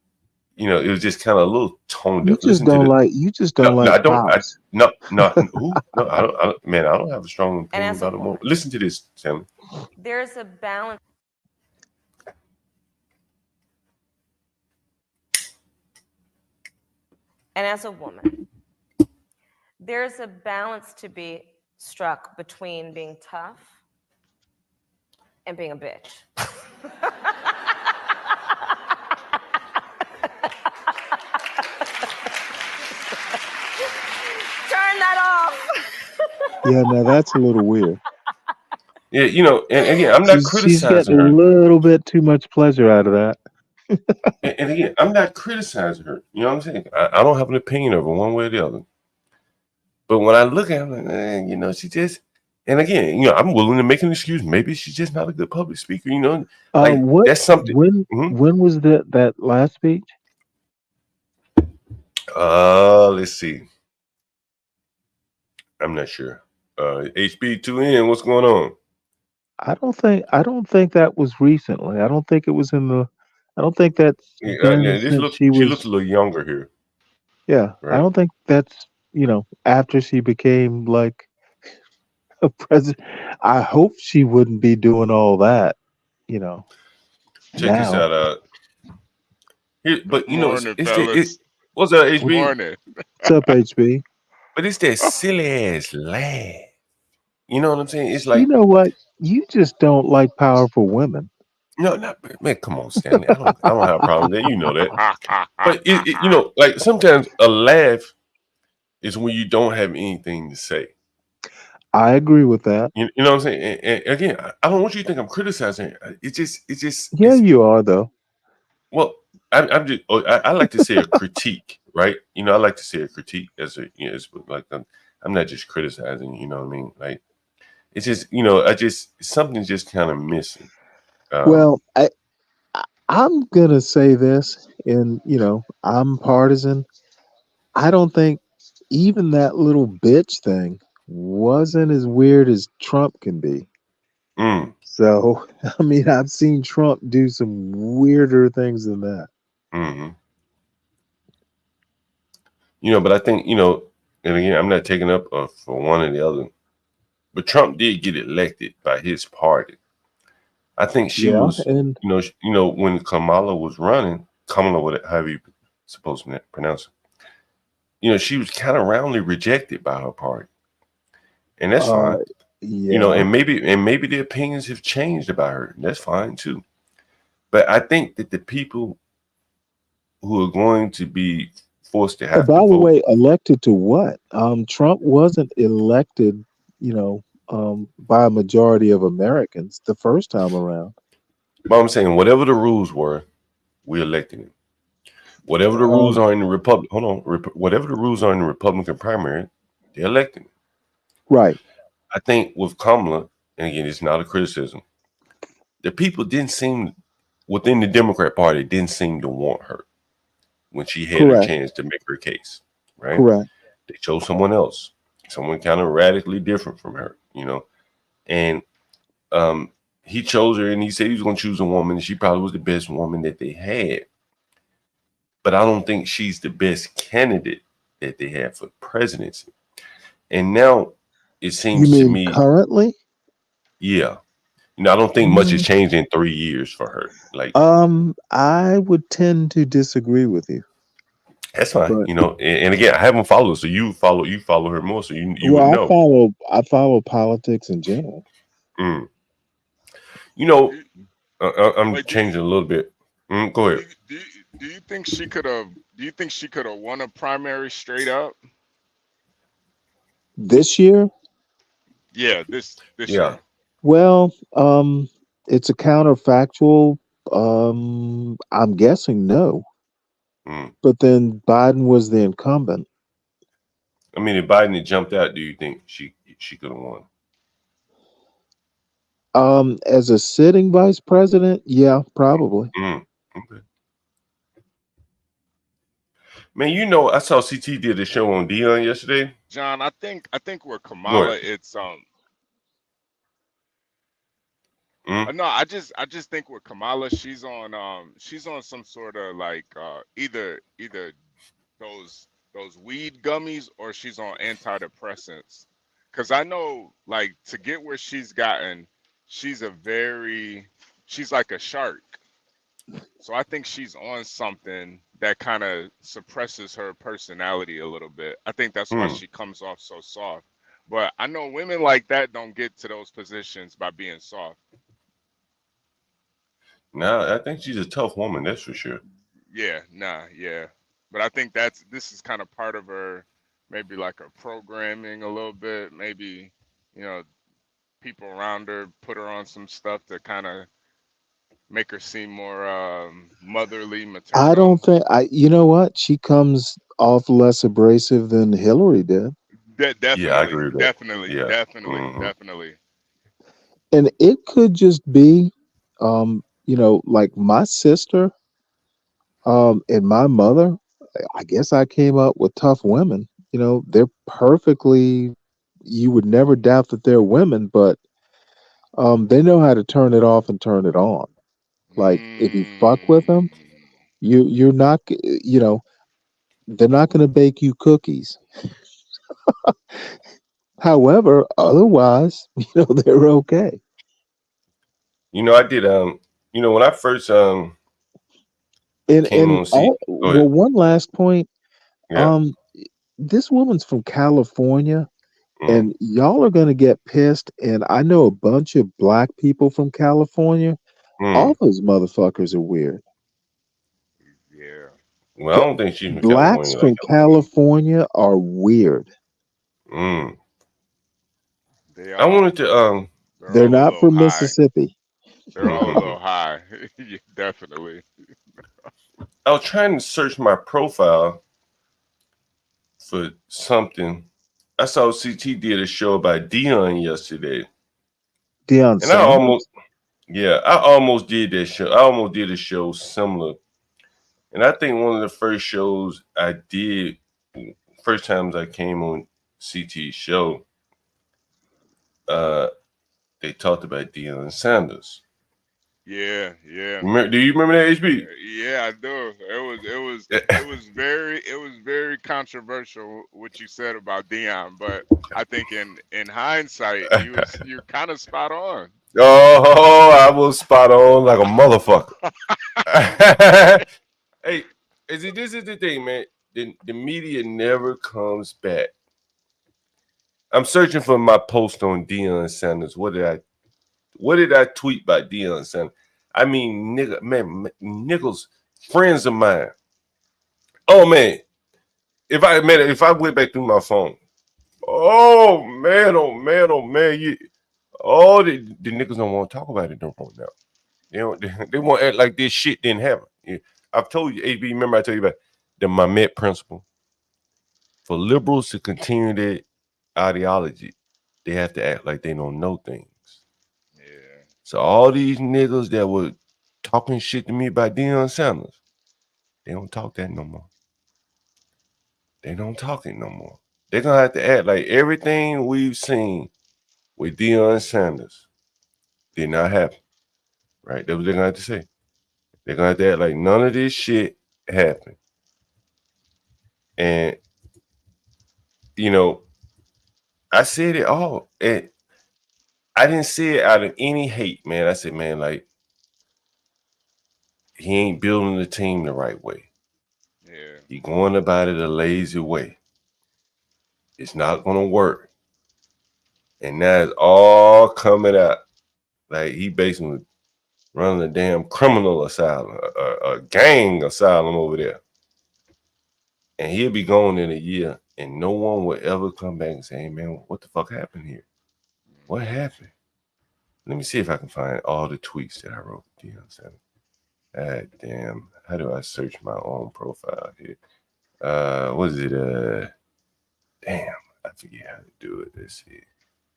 it was just kind of a little toned up. You just don't like cops. No, I don't, man, I don't have a strong opinion about it more. Listen to this, Sam. there's a balance. And as a woman, there's a balance to be struck between being tough and being a bitch. Turn that off. Yeah, now that's a little weird. Yeah, and again, I'm not criticizing she's getting her. a little bit too much pleasure out of that. And again, I'm not criticizing her. You know what I'm saying? I don't have an opinion of her one way or the other. But when I look at her, I'm like, she just, And again, I'm willing to make an excuse. Maybe she's just not a good public speaker. What? That's something. When was that last speech? Let's see. I'm not sure. HB2N, what's going on? I don't think that was recently. I don't think it was in the. I don't think that's been since she looks a was. little younger here. Yeah, I Right. don't think that's after she became like a president. I hope she wouldn't be doing all that. Check this Now. out. Here, but Morning, it's fellas. what's up, HB? Morning. What's up, HB? But it's that silly ass laugh. You know what I'm saying? It's You like, know what? You just don't like powerful women. no, not man. Come on, Stanley. I don't have a problem with that. You know that. But like sometimes a laugh is when you don't have anything to say. I agree with that. You know what I'm saying? And again, I don't want you to think I'm criticizing. It's just. Yeah, you are though. Well, I'm just. I like to say a critique, right? I like to say a critique as a. It's like I'm not just criticizing. You know what I mean? Like it's just something's just kind of missing. Well, I'm gonna say this, and I'm partisan. I don't think even that little bitch thing wasn't as weird as Trump can be. So, I mean, I've seen Trump do some weirder things than that. Mm-hmm. But I think, and again, I'm not taking up for one or the other, but Trump did get elected by his party. I think she was, and when Kamala was running, however you supposed to pronounce it, she was kind of roundly rejected by her party. And that's fine. And maybe the opinions have changed about her. That's fine too. But I think that the people who are going to be forced to have by to the vote, way, elected to what? Trump wasn't elected, by a majority of Americans the first time around. But I'm saying whatever the rules were, we elected him. Whatever the rules are in the whatever the rules are in the Republican primary, they elected him. Right. I think with Kamala, and again, it's not a criticism, the people within the Democrat Party didn't seem to want her when she had a chance to make her case. Right? Correct. They chose someone else, someone kind of radically different from her, and he chose her, and he said he was going to choose a woman, and she probably was the best woman that they had. But I don't think she's the best candidate that they have for presidency. And now it seems to me currently, yeah, I don't think much has changed in 3 years for her. Like, I would tend to disagree with you. That's fine, and again, I haven't followed, so you follow her more, so you would know. I follow politics in general. I'm changing a little bit. Go ahead. Do you think she could have won a primary straight up this year? Yeah, this year. Well, it's a counterfactual. I'm guessing no. But then Biden was the incumbent. I mean, if Biden had jumped out, do you think she could have won? As a sitting vice president, yeah, probably. Okay. Man, I saw CT did a show on Deion yesterday. John, I think with Kamala, it's no, I just think with Kamala, she's on some sort of like either those weed gummies or she's on antidepressants. Cause I know, like, to get where she's gotten, she's like a shark. So I think she's on something that kind of suppresses her personality a little bit. I think that's why she comes off so soft. But I know women like that don't get to those positions by being soft. No, I think she's a tough woman, that's for sure. Yeah. But I think this is kind of part of her, maybe like her programming a little bit. Maybe, people around her put her on some stuff to kind of make her seem more motherly, maternal. I don't think you know what? She comes off less abrasive than Hillary did. Definitely, Yeah, I agree with that. definitely, Yeah. definitely. And it could just be, like my sister, and my mother. I guess I came up with tough women. They're perfectly. You would never doubt that they're women, but they know how to turn it off and turn it on. Like if you fuck with them, you're not. They're not going to bake you cookies. However, otherwise, they're okay. I did. When I first came on C. Go ahead. One last point. Yeah. This woman's from California, Mm. and y'all are gonna get pissed. And I know a bunch of black people from California. All those motherfuckers are weird. Yeah. Well, I don't think she's from Blacks California. from California are weird. Mm. They I wanted to. They're not from Mississippi. They're all a little high. Yeah, definitely. I was trying to search my profile for something. I saw CT did a show about Deion yesterday. Deion And Sanders? I almost did that show. I almost did a show similar. And I think one of the first shows I did, first times I came on CT's show, they talked about Deion Sanders. Yeah. Do you remember that, HB? Yeah, I do. It was very controversial what you said about Deion, but I think in hindsight, you're kind of spot on. Oh, I was spot on like a motherfucker. Hey, this is the thing, man. The media never comes back. I'm searching for my post on Deion Sanders. What did I tweet by Deion Sanders? I mean, niggas, friends of mine. Oh man, if I went back through my phone, oh man, the niggas don't want to talk about it no more now. They want to act like this shit didn't happen. Yeah. I've told you, AB. Remember I told you about the Mamet principle. For liberals to continue their ideology, they have to act like they don't know things. Yeah. So all these niggas that were talking shit to me about Deion Sanders, they don't talk that no more. They don't talk it no more. They're gonna have to act like everything we've seen with Deion Sanders did not happen. Right? That's what they're gonna have to say. They're gonna have to act like none of this shit happened. And I said it all. And I didn't say it out of any hate, man. I said, man, like, he ain't building the team the right way. Yeah. He going about it a lazy way. It's not gonna work. And now it's all coming out. Like he basically running a damn criminal asylum, a gang asylum over there. And he'll be gone in a year, and no one will ever come back and say, hey, man, what the fuck happened here? What happened? Let me see if I can find all the tweets that I wrote to Deion Sanders. God damn. How do I search my own profile here? What is it? Damn, I forget how to do it. Let's see.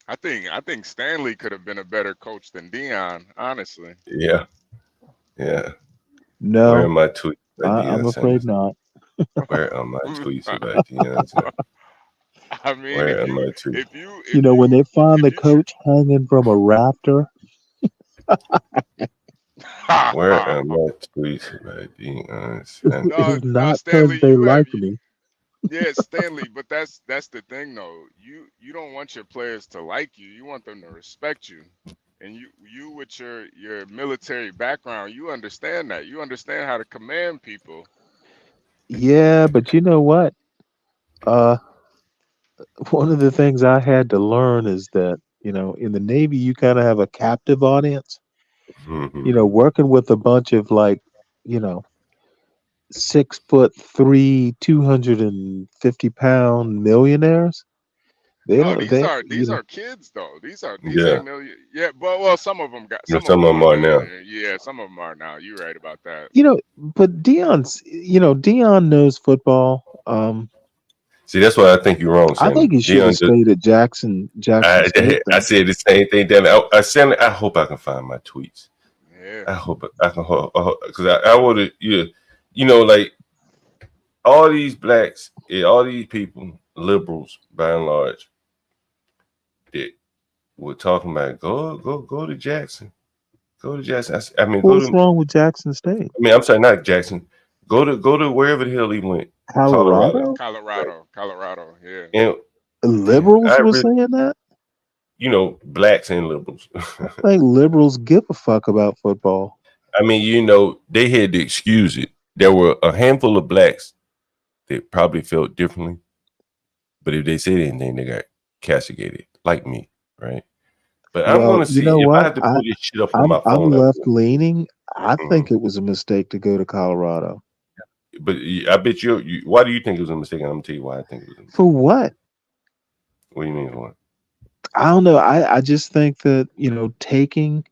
I think Stanley could have been a better coach than Deion, honestly. Yeah. No. Where are my tweets about I'm Deion afraid Sanders? not. Where are my tweets about Deion Sanders? I mean, Where am I tweets? When they find the coach hanging from a rafter. Where am I tweets about Deion Sanders? It's not because they like me. Yeah, Stanley, but that's the thing though. You don't want your players to like you. You want them to respect you. And you with your military background, you understand that. You understand how to command people. Yeah, but you know what? One of the things I had to learn is that, in the Navy, you kind of have a captive audience. Working with a bunch of 6'3", 250-pound millionaires. These are kids though. These ain't million. Yeah, well, some of them got. Some of them are now. Yeah, some of them are now. You're right about that. But Deion knows football. See, that's why I think you're wrong, I Sam. think he should have stayed at Jackson State. I said the same thing. Damn it. Sam, I hope I can find my tweets. Yeah. I hope I can, because I would have, you know, like all these blacks, all these people, liberals by and large, that were talking about go to Jackson, go to Jackson. I mean, What's wrong with Jackson State? I mean, I'm sorry, not Jackson. Go to wherever the hell he went. Colorado. Colorado. Yeah. And liberals were saying that. You know, blacks and liberals. I think liberals give a fuck about football. I mean, you know, they had to excuse it. There were a handful of blacks that probably felt differently, but if they said anything, they got castigated, like me, right? But I'm going to see if I have to pull this shit up on my phone. I'm left leaning. I think it was a mistake to go to Colorado. But I bet you. Why do you think it was a mistake? And I'm going to tell you why I think it was a mistake. For what? What do you mean for what? I don't know. I just think that, you know, taking,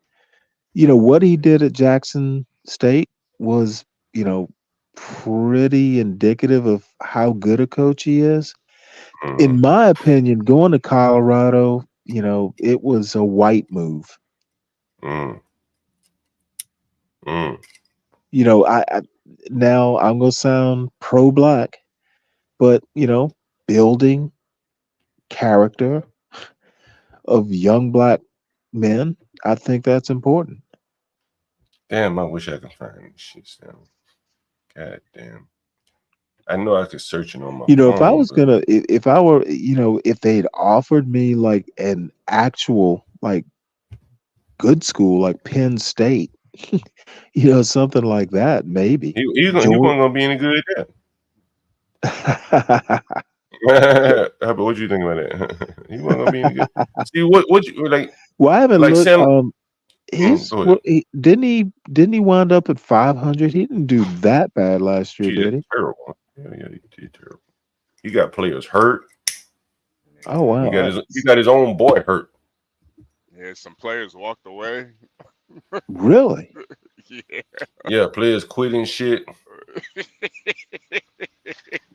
you know, what he did at Jackson State was, you know, pretty indicative of how good a coach he is. In my opinion, going to Colorado, you know, it was a white move. You know, I now I'm gonna sound pro-black, but you know, building character of young black men, I think that's important. Damn, I wish I could find this shit, Sam. God damn. I know I could search it on my You know, phone, if I was gonna, if I were, you know, if they'd offered me like an actual, like, good school, like Penn State, you know, something like that, maybe. You weren't gonna be any good at that. But what you think about that? You weren't gonna be any good. See what you like? Well, I haven't like looked. Sam, Didn't he wind up at 500? He didn't do that bad last year, did he? Terrible. Yeah, he did terrible. He got players hurt. Oh wow. He got his own boy hurt. Yeah, some players walked away. Really? Yeah, players quit and shit.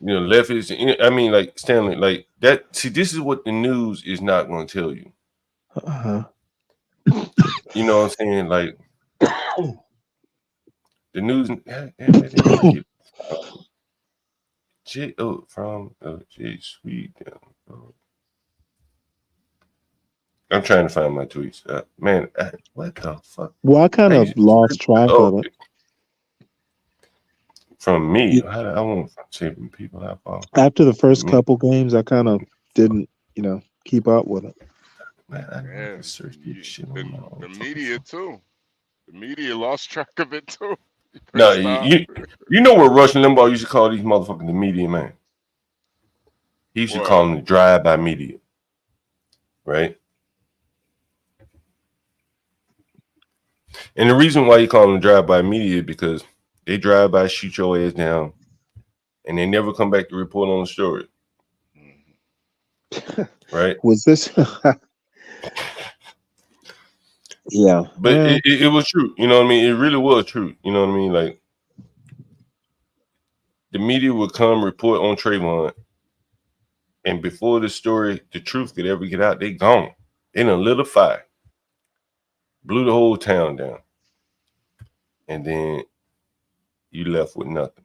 You know, left his. I mean, like Stanley, like that. See, this is what the news is not going to tell you. You know what I'm saying? Like the news. From J Sweet. I'm trying to find my tweets. Man, what the fuck? Well, I kind of lost track of it. From me, I won't say from people I follow. After the first couple games, I kind of didn't, you know, keep up with it. Man, I search this shit. The media too. The media lost track of it too. No, you know what Rush Limbaugh used to call these motherfuckers the media, man. He used to call them the drive-by media, right? And the reason why you call them drive-by media is because they drive by, shoot your ass down, and they never come back to report on the story. Right? Was this? Yeah. But it was true. You know what I mean? It really was true. You know what I mean? Like, the media would come report on Trayvon, and before the story, the truth could ever get out, they gone. They done lit a fire. Blew the whole town down. And then you left with nothing.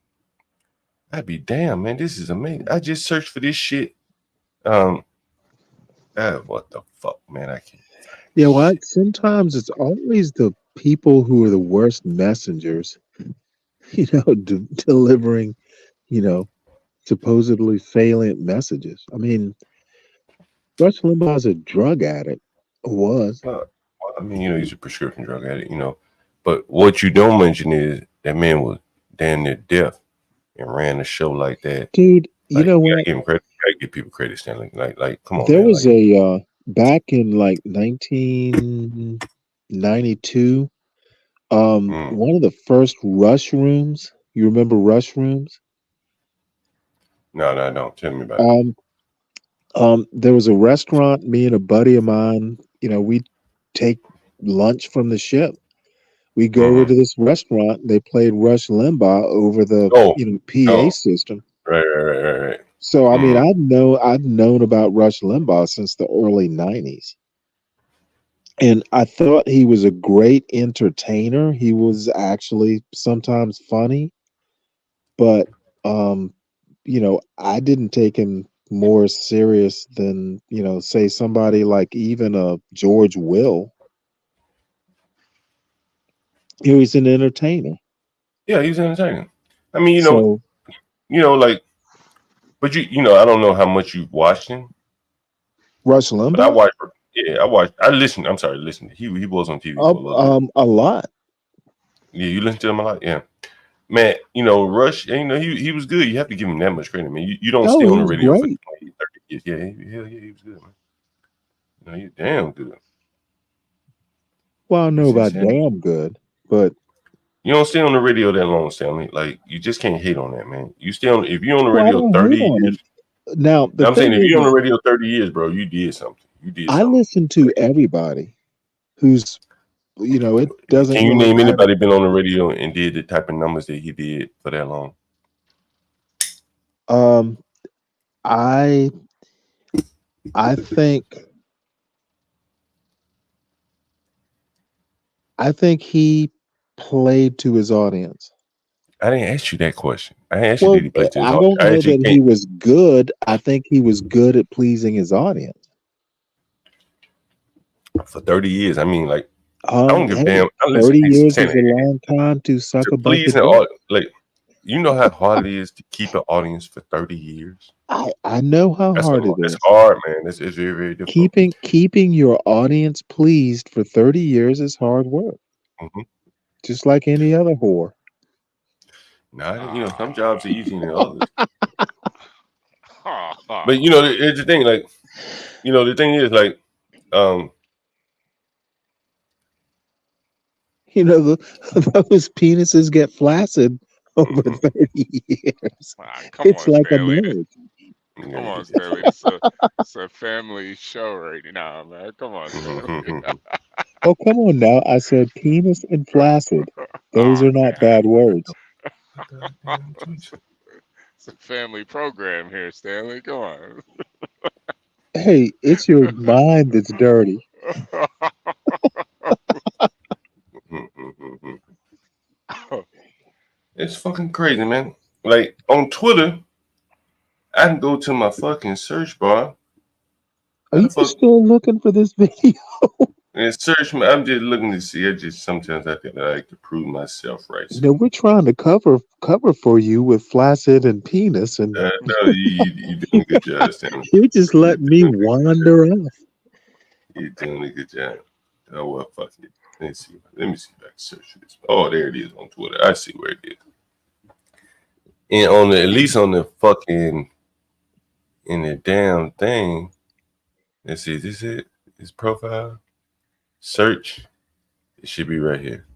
I'd be damn, man, this is amazing. I just searched for this shit. What the fuck, man? I can't. Yeah, well, sometimes it's always the people who are the worst messengers, you know, delivering, you know, supposedly salient messages. I mean, Rush Limbaugh's a drug addict, or was. Well, I mean, you know, he's a prescription drug addict, you know. But what you don't mention is that man was damn near deaf and ran a show like that. Dude, you know what? Give him credit. I give people credit, Stanley. Like, come on. There man. was a back in like 1992. One of the first Rush rooms. You remember Rush rooms? No, don't tell me about it. There was a restaurant. Me and a buddy of mine, you know, we take lunch from the ship. We go to this restaurant. They played Rush Limbaugh over the PA system. Right. So I mean, I've known about Rush Limbaugh since the early '90s, and I thought he was a great entertainer. He was actually sometimes funny, but I didn't take him more serious than say somebody like even a George Will. He was an entertainer. Yeah, he's an entertainer. I mean, So, like, but I don't know how much you've watched him. Rush Limbaugh. But I watched. Yeah, I watched. I listened. I'm sorry, listened. He was on TV for a little bit. A lot. Yeah, you listen to him a lot. Yeah, man. Rush. He was good. You have to give him that much credit, man. You don't stay on the radio for 20, 30 years. Yeah, he was good, man. He's damn good. Well, I don't know about damn good, but you don't stay on the radio that long, Stanley. Like, you just can't hate on that, man. You stay on. If you're on the radio 30 years. Now, I'm saying if you're on the radio 30 years, bro, you did something. I listen to everybody who's, it doesn't. Can you really name matter. anybody been on the radio and did the type of numbers that he did for that long? I think he played to his audience. I didn't ask you that question. I asked you did he play to his I audience. don't know that he was good. I think he was good at pleasing his audience. For 30 years, I mean, like, I don't give a damn. 30 years is a long time to suck a bucket. Like, you know how hard it is to keep an audience for 30 years? I know how hard it is. It's hard, man. It's very, very difficult. Keeping your audience pleased for 30 years is hard work. Mm-hmm. Just like any other whore. Nah, some jobs are easier than others. But it's the thing, like, the thing is, like, those penises get flaccid over 30 years. It's like a marriage. Come on, Stanley. It's a family show right now, man. Come on, Stanley. Oh, come on now. I said penis and flaccid. Those are not bad words. It's a family program here, Stanley. Come on. Hey, it's your mind that's dirty. It's fucking crazy, man. Like, on Twitter, I can go to my fucking search bar. Are you still looking for this video? And search me. I'm just looking to see. Sometimes I think I like to prove myself right. No, we're trying to cover for you with flaccid and penis, and no, you doing a good job, Sam. You just let me wander off. You're doing a good job. Oh well, fuck it. Let me see if I can search this. Oh, there it is on Twitter. I see where it is. And at least on the fucking in the damn thing. Let's see. Is this it? His profile. Search. It should be right here.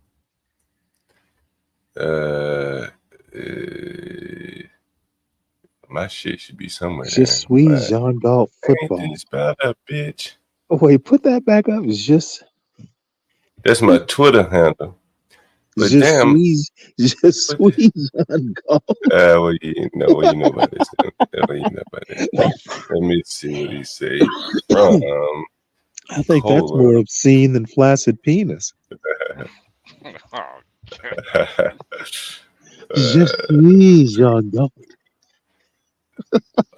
My shit should be somewhere. Just sweet Jean Galt football. Ain't spell that, bitch. Oh, wait, put that back up. That's my Twitter handle. But just sweet Jean Galt. Well, you know about this. Let me see what he say. I think that's more obscene than flaccid penis. Just sweet Jean Galt.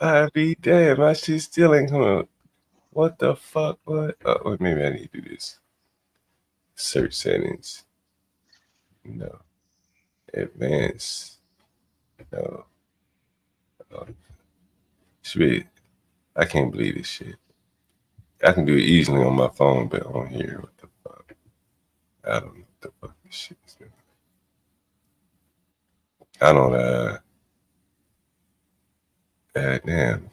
I be damn, my shit still ain't coming. What the fuck? What? Oh, maybe I need to do this. Search settings. No. Advanced. No. Sweet. I can't believe this shit. I can do it easily on my phone, but on here, what the fuck? I don't know what the fuck this shit is. I don't, damn.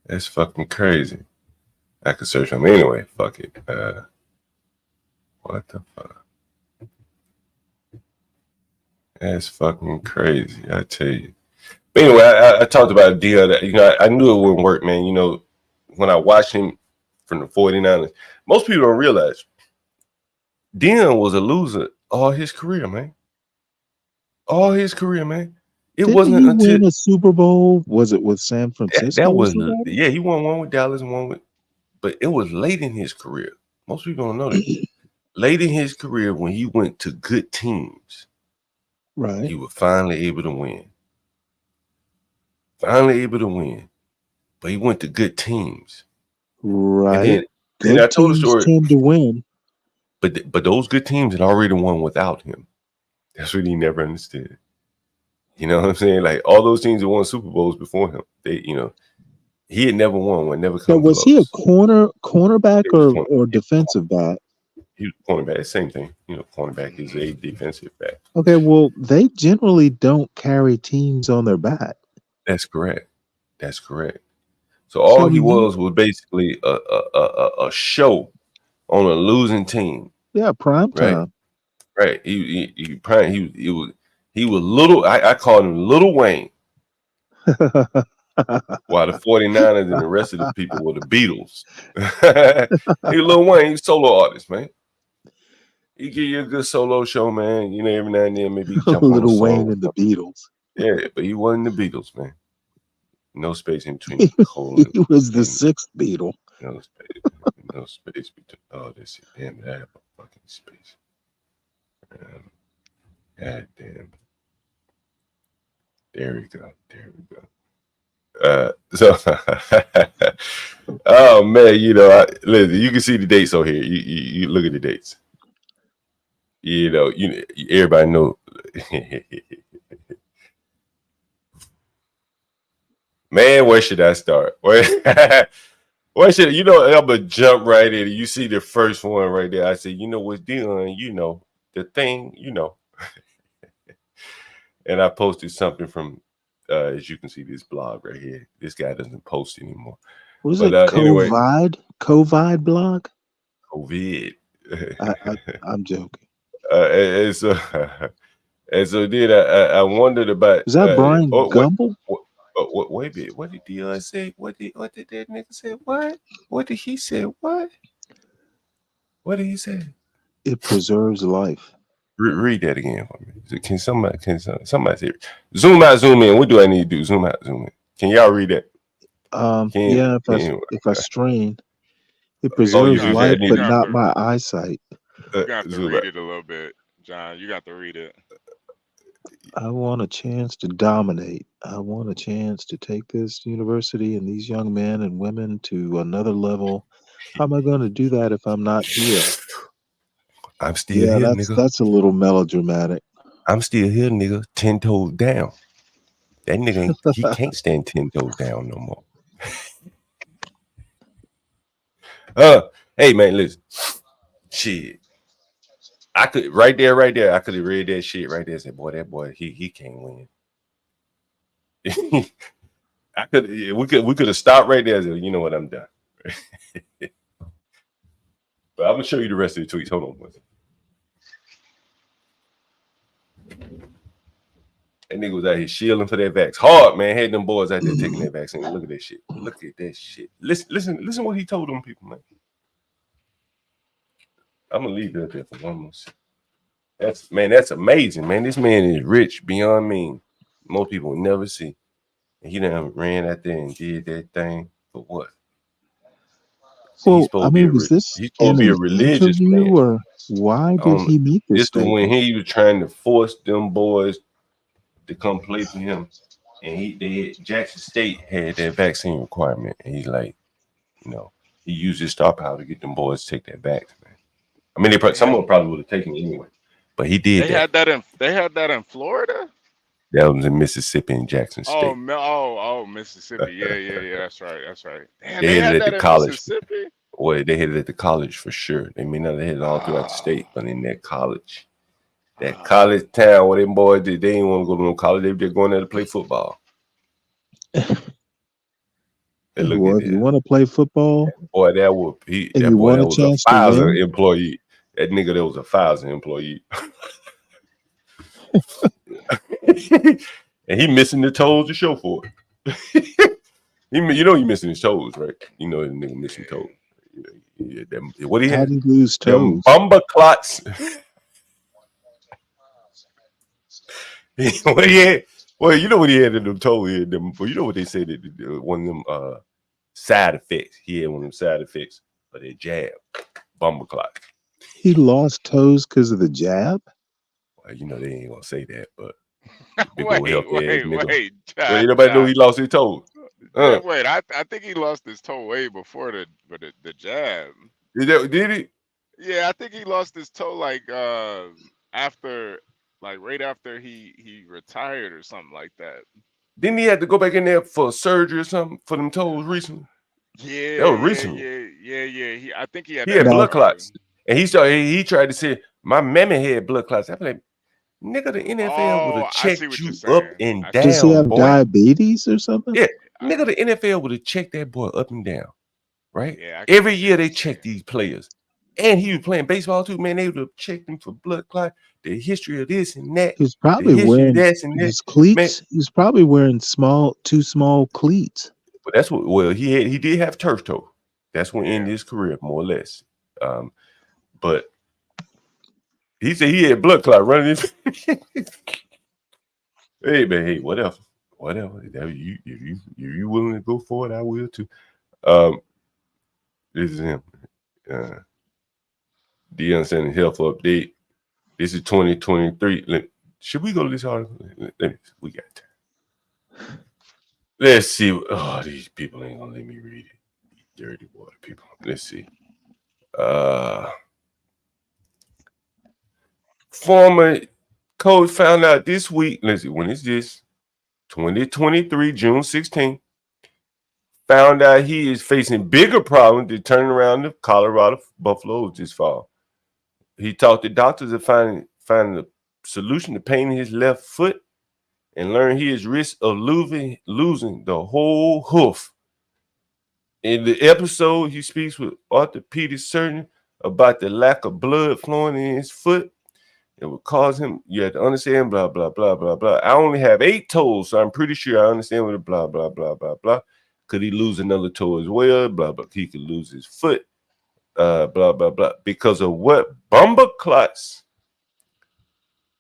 That's fucking crazy. I could search them anyway. Fuck it. What the fuck? That's fucking crazy. I tell you. But anyway, I talked about Deion. I knew it wouldn't work, man. When I watched him from the 49ers, most people don't realize Deion was a loser all his career, man. All his career, man. wasn't he until win a Super Bowl? Was it with San Francisco? that was or he won one with Dallas and one with, but it was late in his career. Most people don't know that. Late in his career, when he went to good teams, right? He was finally able to win. Finally able to win, but he went to good teams. Right. And then I told the story. Tend to win. But those good teams had already won without him. That's what he never understood. You know what I'm saying? Like all those teams that won Super Bowls before him, he had never won one, never come was close. he a cornerback or defensive back? He was cornerback, same thing. Cornerback is a defensive back. Okay, well, they generally don't carry teams on their back. That's correct. So all he was basically a show on a losing team. Yeah, prime time. Right. He was little. I called him Little Wayne. While the 49ers and the rest of the people were the Beatles. He Lil Wayne, he's solo artist, man. He give you a good solo show, man. Every now and then maybe jump on a song. Wayne and the Beatles. Yeah, but he wasn't the Beatles, man. No space in between. He was the sixth Beatle. No space between. Oh, this shit. Damn, I have a fucking space. God damn. There we go. So, oh man, listen, you can see the dates on here. You look at the dates. Everybody know. Man, where should I start? Where should I'm gonna jump right in? You see the first one right there. I say, what's Deion? The thing, And I posted something from. As you can see, this blog right here. This guy doesn't post anymore. Was it COVID? Anyway, COVID blog? COVID. I'm joking. And so then I wondered about. Is that Brian Gumble? Wait a minute. What did Deion say? What did that nigga say? What? What did he say? What? What did he say? It preserves life. Read that again for me. Can somebody say it? Zoom out, zoom in? What do I need to do? Zoom out, zoom in. Can y'all read that? If I strain, it preserves life, but not my eyesight. You got to read it a little bit, John. You got to read it. I want a chance to dominate. I want a chance to take this university and these young men and women to another level. How am I going to do that if I'm not here? I'm still here, nigga. That's a little melodramatic. I'm still here, nigga. 10 toes down. That nigga he can't stand 10 toes down no more. Hey man, listen. Shit. I could right there. I could have read that shit right there and said, that boy, he can't win. We could have stopped right there and said, you know what, I'm done. But I'm gonna show you the rest of the tweets. Hold on one second. That nigga was out here shielding for that vax. Hard, man. Had them boys out there taking that vaccine. Look at that shit. Listen what he told them people, man. I'm gonna leave that there for one more second. That's amazing, man. This man is rich beyond mean. Most people will never see. And he done ran out there and did that thing for what? Well, was this he's supposed to be a religious man. Or why did he meet this? This was when he was trying to force them boys to come play for him, and Jackson State had that vaccine requirement, and he's like, he used his star power to get them boys to take that back, man. I mean, some of them probably would have taken it anyway, but he did. They had that in Florida. That was in Mississippi and Jackson State. Oh, Mississippi. Yeah. That's right. Damn, they had it at the college. Mississippi? Well, they had it at the college for sure. They may not have had it all throughout the state, but in that college. That college town where them boys did, they didn't want to go to no college. They were just going there to play football. If you want to play football, boy, that was a Pfizer employee. That nigga, that was a Pfizer employee. And he missing the toes to show for it. He missing his toes, right? The nigga missing toes. What he had? How did he lose toes? Bumba clots. What Well, you know what he had in them toe here, them. But you know what they say that one of them side effects. He had one of them side effects of that jab, bumble clock. He lost toes because of the jab. Well, you know they ain't gonna say that, but wait. Well, anybody know he lost his toe? Wait, I think he lost his toe way before the jab. Did he? Yeah, I think he lost his toe like after, like right after he retired or something like that. Didn't he have to go back in there for surgery or something for them toes recently? Yeah, that was recently. Yeah. I think he had blood clots, and he tried to say my mammy had blood clots. I'm like, nigga, the NFL would have checked you up and down. Does he have boy. diabetes or something? Yeah, nigga, the NFL would have checked that boy up and down, right? Yeah, every year they check these players, and he was playing baseball too. Man, they would have checked him for blood clot, the history of this and that. He's probably wearing his cleats. Man, he's probably wearing too small cleats. But that's what. Well, he did have turf toe. That's when ended his career, more or less. But he said he had blood clot running. Hey man, hey, whatever. If you willing to go for it, I will too. This is him. Deion sending health update. This is 2023. Should we go to this article? We got time. Let's see. Oh, these people ain't gonna let me read it. These dirty water people. Let's see. Former coach found out this week. Let's see. When is this? 2023, June 16th. Found out he is facing bigger problems to turn around the Colorado Buffaloes this fall. He talked to doctors to find a solution to pain in his left foot and learned he is risk of losing the whole hoof. In the episode, he speaks with orthopedic surgeon about the lack of blood flowing in his foot. It would cause him, you have to understand, blah, blah, blah, blah, blah. I only have 8 toes, so I'm pretty sure I understand what the blah, blah, blah, blah, blah. Could he lose another toe as well? Blah, blah. He could lose his foot. Blah, blah, blah. Because of what? Bumble clots.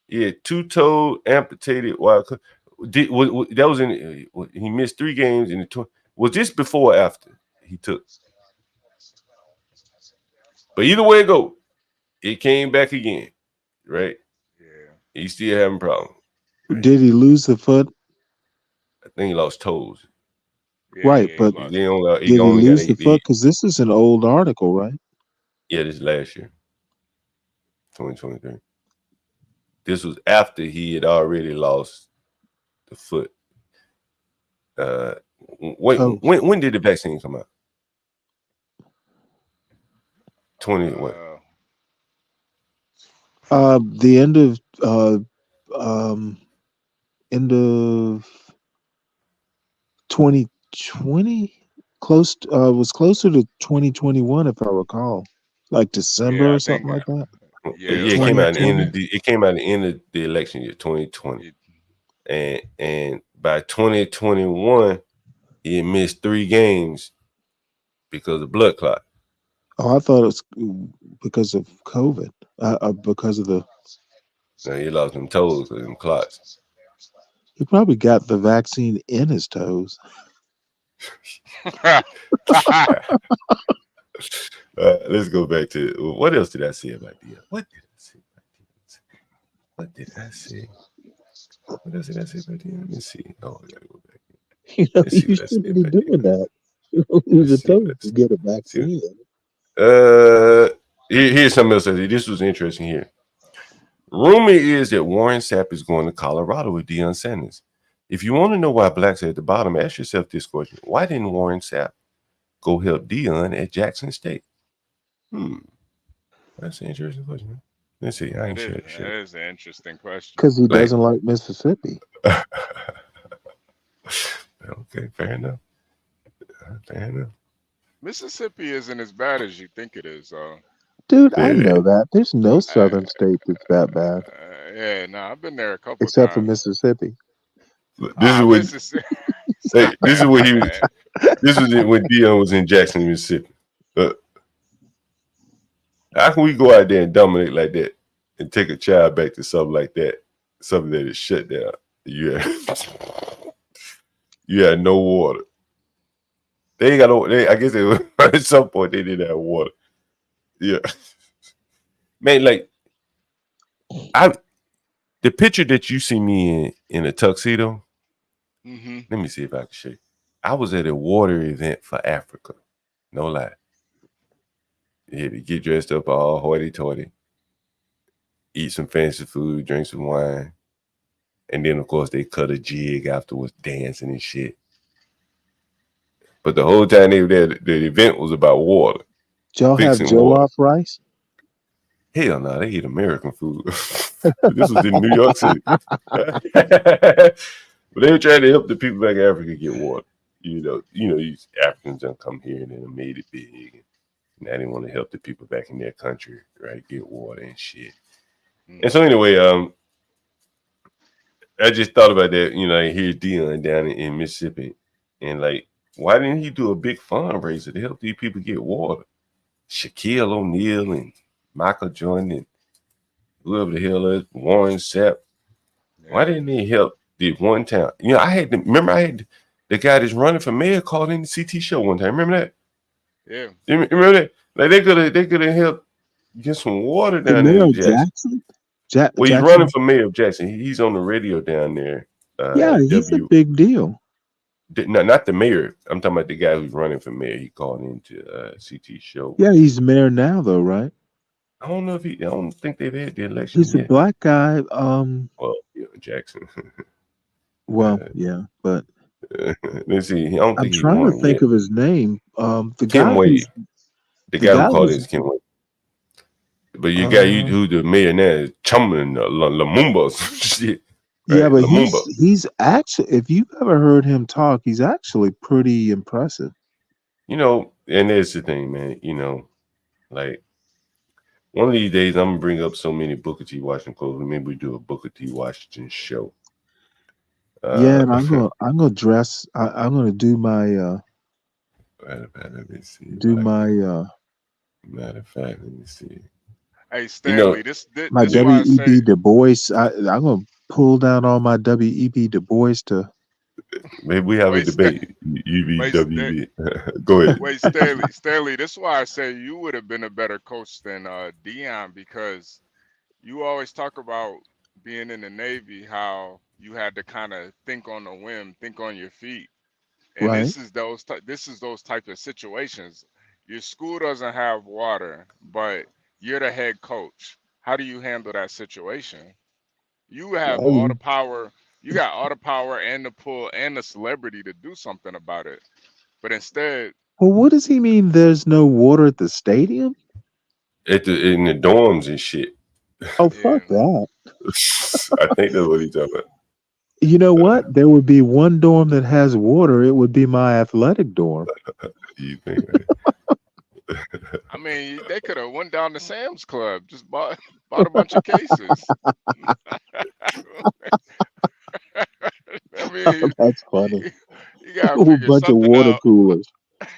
Yeah, 2-toe amputated. That was in, he missed 3 games in the 20. Was this before or after he took? But either way it go, it came back again, right? Yeah. He's still having problems. Right? Did he lose the foot? I think he lost toes. Yeah, right, but did he lose the foot? Because this is an old article, right? Yeah, this is last year, 2023. This was after he had already lost the foot. When did the vaccine come out? 20 what? The end of 2020, was closer to 2021 if I recall, like December or something like that. Yeah, it came out at the end of the election year, 2020, and by 2021, he had missed 3 games because of blood clot. Oh, I thought it was because of COVID. Because of the. No, he lost them toes, them clots. He probably got the vaccine in his toes. Let's go back to what else did I say about Deion? What did I say? What else did I say about Deion? Let me see. Oh, I gotta go back. You know, you shouldn't be doing that. You don't lose a toe to get a vaccine. Here's something else. This was interesting here. Rumor is that Warren Sapp is going to Colorado with Deion Sanders. If you want to know why blacks are at the bottom, ask yourself this question: why didn't Warren Sapp go help Deion at Jackson State? That's an interesting question, man. Let's see. I ain't sure. That is an interesting question. Because he doesn't like Mississippi. Okay, fair enough. Fair enough. Mississippi isn't as bad as you think it is, Dude, I know that. There's no southern state that's that bad. Yeah, no, I've been there a couple except times. for Mississippi. This is what this is what he was. This was when Deion was in Jackson, Mississippi. How can we go out there and dominate like that and take a child back to something like that, something that is shut down? You had no water. They ain't got no. I guess they at some point they didn't have water. Yeah, man. Like the picture that you see me in a tuxedo. Mm-hmm. Let me see if I can show you. I was at a water event for Africa. No lie. You had to get dressed up all hoity-toity, eat some fancy food, drink some wine, and then of course they cut a jig afterwards, dancing and shit. But the whole time they were there, the event was about water. Did y'all have Fixing water. jollof rice? Hell no, they eat American food. This was in New York City. But they were trying to help the people back in Africa get water. You know, these Africans don't come here and then made it big. And now they want to help the people back in their country, right? Get water and shit. And so anyway, I just thought about that, you know, I hear Deion down in Mississippi. And like, why didn't he do a big fundraiser to help these people get water? Shaquille O'Neal and Michael Jordan and whoever the hell is, Warren Sapp. Why didn't they help the one town? You know, I had the guy that's running for mayor called in the CT show one time. Remember that? Yeah. You remember that? Like they could have helped get some water down there in Jackson. Well, he's running for mayor of Jackson. He's on the radio down there. Yeah, he's a big deal. No, not the mayor. I'm talking about the guy who's running for mayor. He called into CT show. Yeah, he's mayor now, though, right? I don't know if I don't think they've had the election He's yet. a black guy. Well, yeah, Jackson. Well, yeah, but let's see. I don't think I'm trying to think yet. of his name. The Kim guy, Wade. The guy who called was, is Kim Wade. But you got who the mayor now is Chumman Lumumba shit. Right? Yeah, but Lumumba. he's actually, if you've ever heard him talk, he's actually pretty impressive. You know, and that's the thing, man. You know, like one of these days I'm gonna bring up so many Booker T. Washington quotes. Maybe we do a Booker T. Washington show. Yeah, and I'm gonna dress. I'm gonna do my let me see. Matter of fact, let me see. Hey Stanley, you know, my W.E.B. Du Bois. I'm gonna pull down all my W.E.B. Du Bois to. Maybe we have a debate. UBWB. Go ahead. Wait, Stanley. This is why I say you would have been a better coach than Deion, because you always talk about being in the Navy, how you had to kind of think on the whim, think on your feet. And right. this is those type of situations. Your school doesn't have water, but you're the head coach. How do you handle that situation? You have all the power. You got all the power and the pull and the celebrity to do something about it. But instead, well, what does he mean? There's no water at the stadium? In the dorms and shit. Oh, fuck that. I think that's what he's talking about. You know what? There would be one dorm that has water. It would be my athletic dorm. You think? I mean, they could have went down to Sam's Club, just bought a bunch of cases. I mean, that's funny. You gotta a figure bunch of something water out. coolers.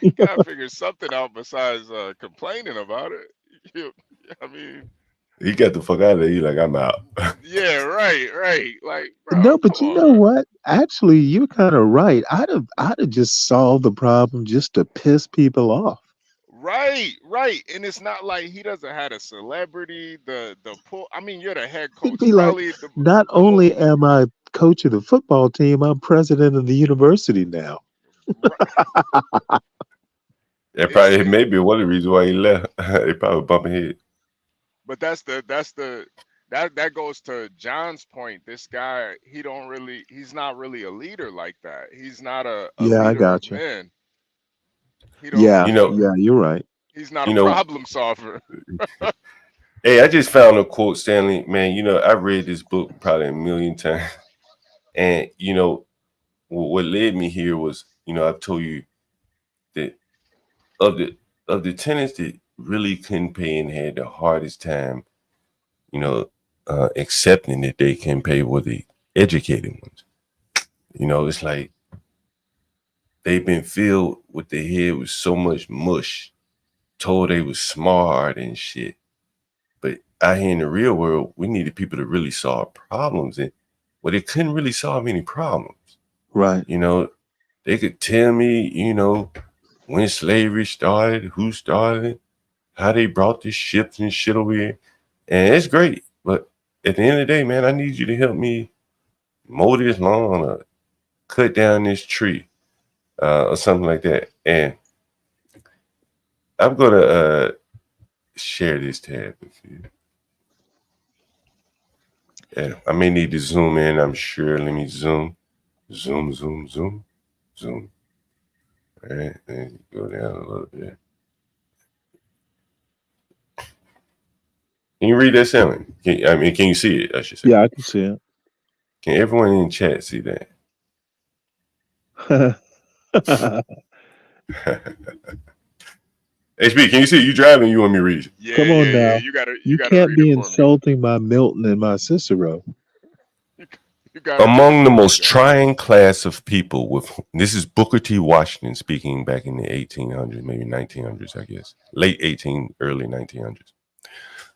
You gotta figure something out besides complaining about it. I mean, he got the fuck out of there. He like, I'm out. Yeah, right. Like, bro, No, but you know what? Actually, you're kind of right. I'd have just solved the problem just to piss people off. Right. And it's not like he doesn't have a celebrity. The pull. I mean, you're the head coach. It'd be like, not only am I coach of the football team, I'm president of the university now. That probably maybe one of the reasons why he left. They probably bumping head. But that goes to John's point. This guy, he's not really a leader like that. He's not a leader I got you. Man. Yeah, you're right. He's not a problem solver. Hey, I just found a quote, Stanley. Man, you know, I read this book probably a million times. And, you know, what led me here was, you know, I've told you that of the tenants that really couldn't pay and had the hardest time, you know, accepting that they can pay were the educated ones. You know, it's like they've been filled with their head with so much mush, told they was smart and shit. But out here in the real world, we needed people to really solve problems. And well, they couldn't really solve any problems. Right. You know, they could tell me, you know, when slavery started, who started it, how they brought the ships and shit over here. And it's great. But at the end of the day, man, I need you to help me mow this lawn or cut down this tree or something like that. And I'm going to share this tab with you. Yeah, I may need to zoom in, I'm sure. Let me zoom. Zoom. All right, and go down a little bit. Can you read that, Sally? Can you see it? I should say. Yeah, I can see it. Can everyone in chat see that? HB, can you see it? You driving? You want me to read it? Come on now. You can't be insulting my Milton and my Cicero. Among the most trying class of people this is Booker T. Washington speaking back in the 1800s, maybe 1900s, I guess. Late early 1900s.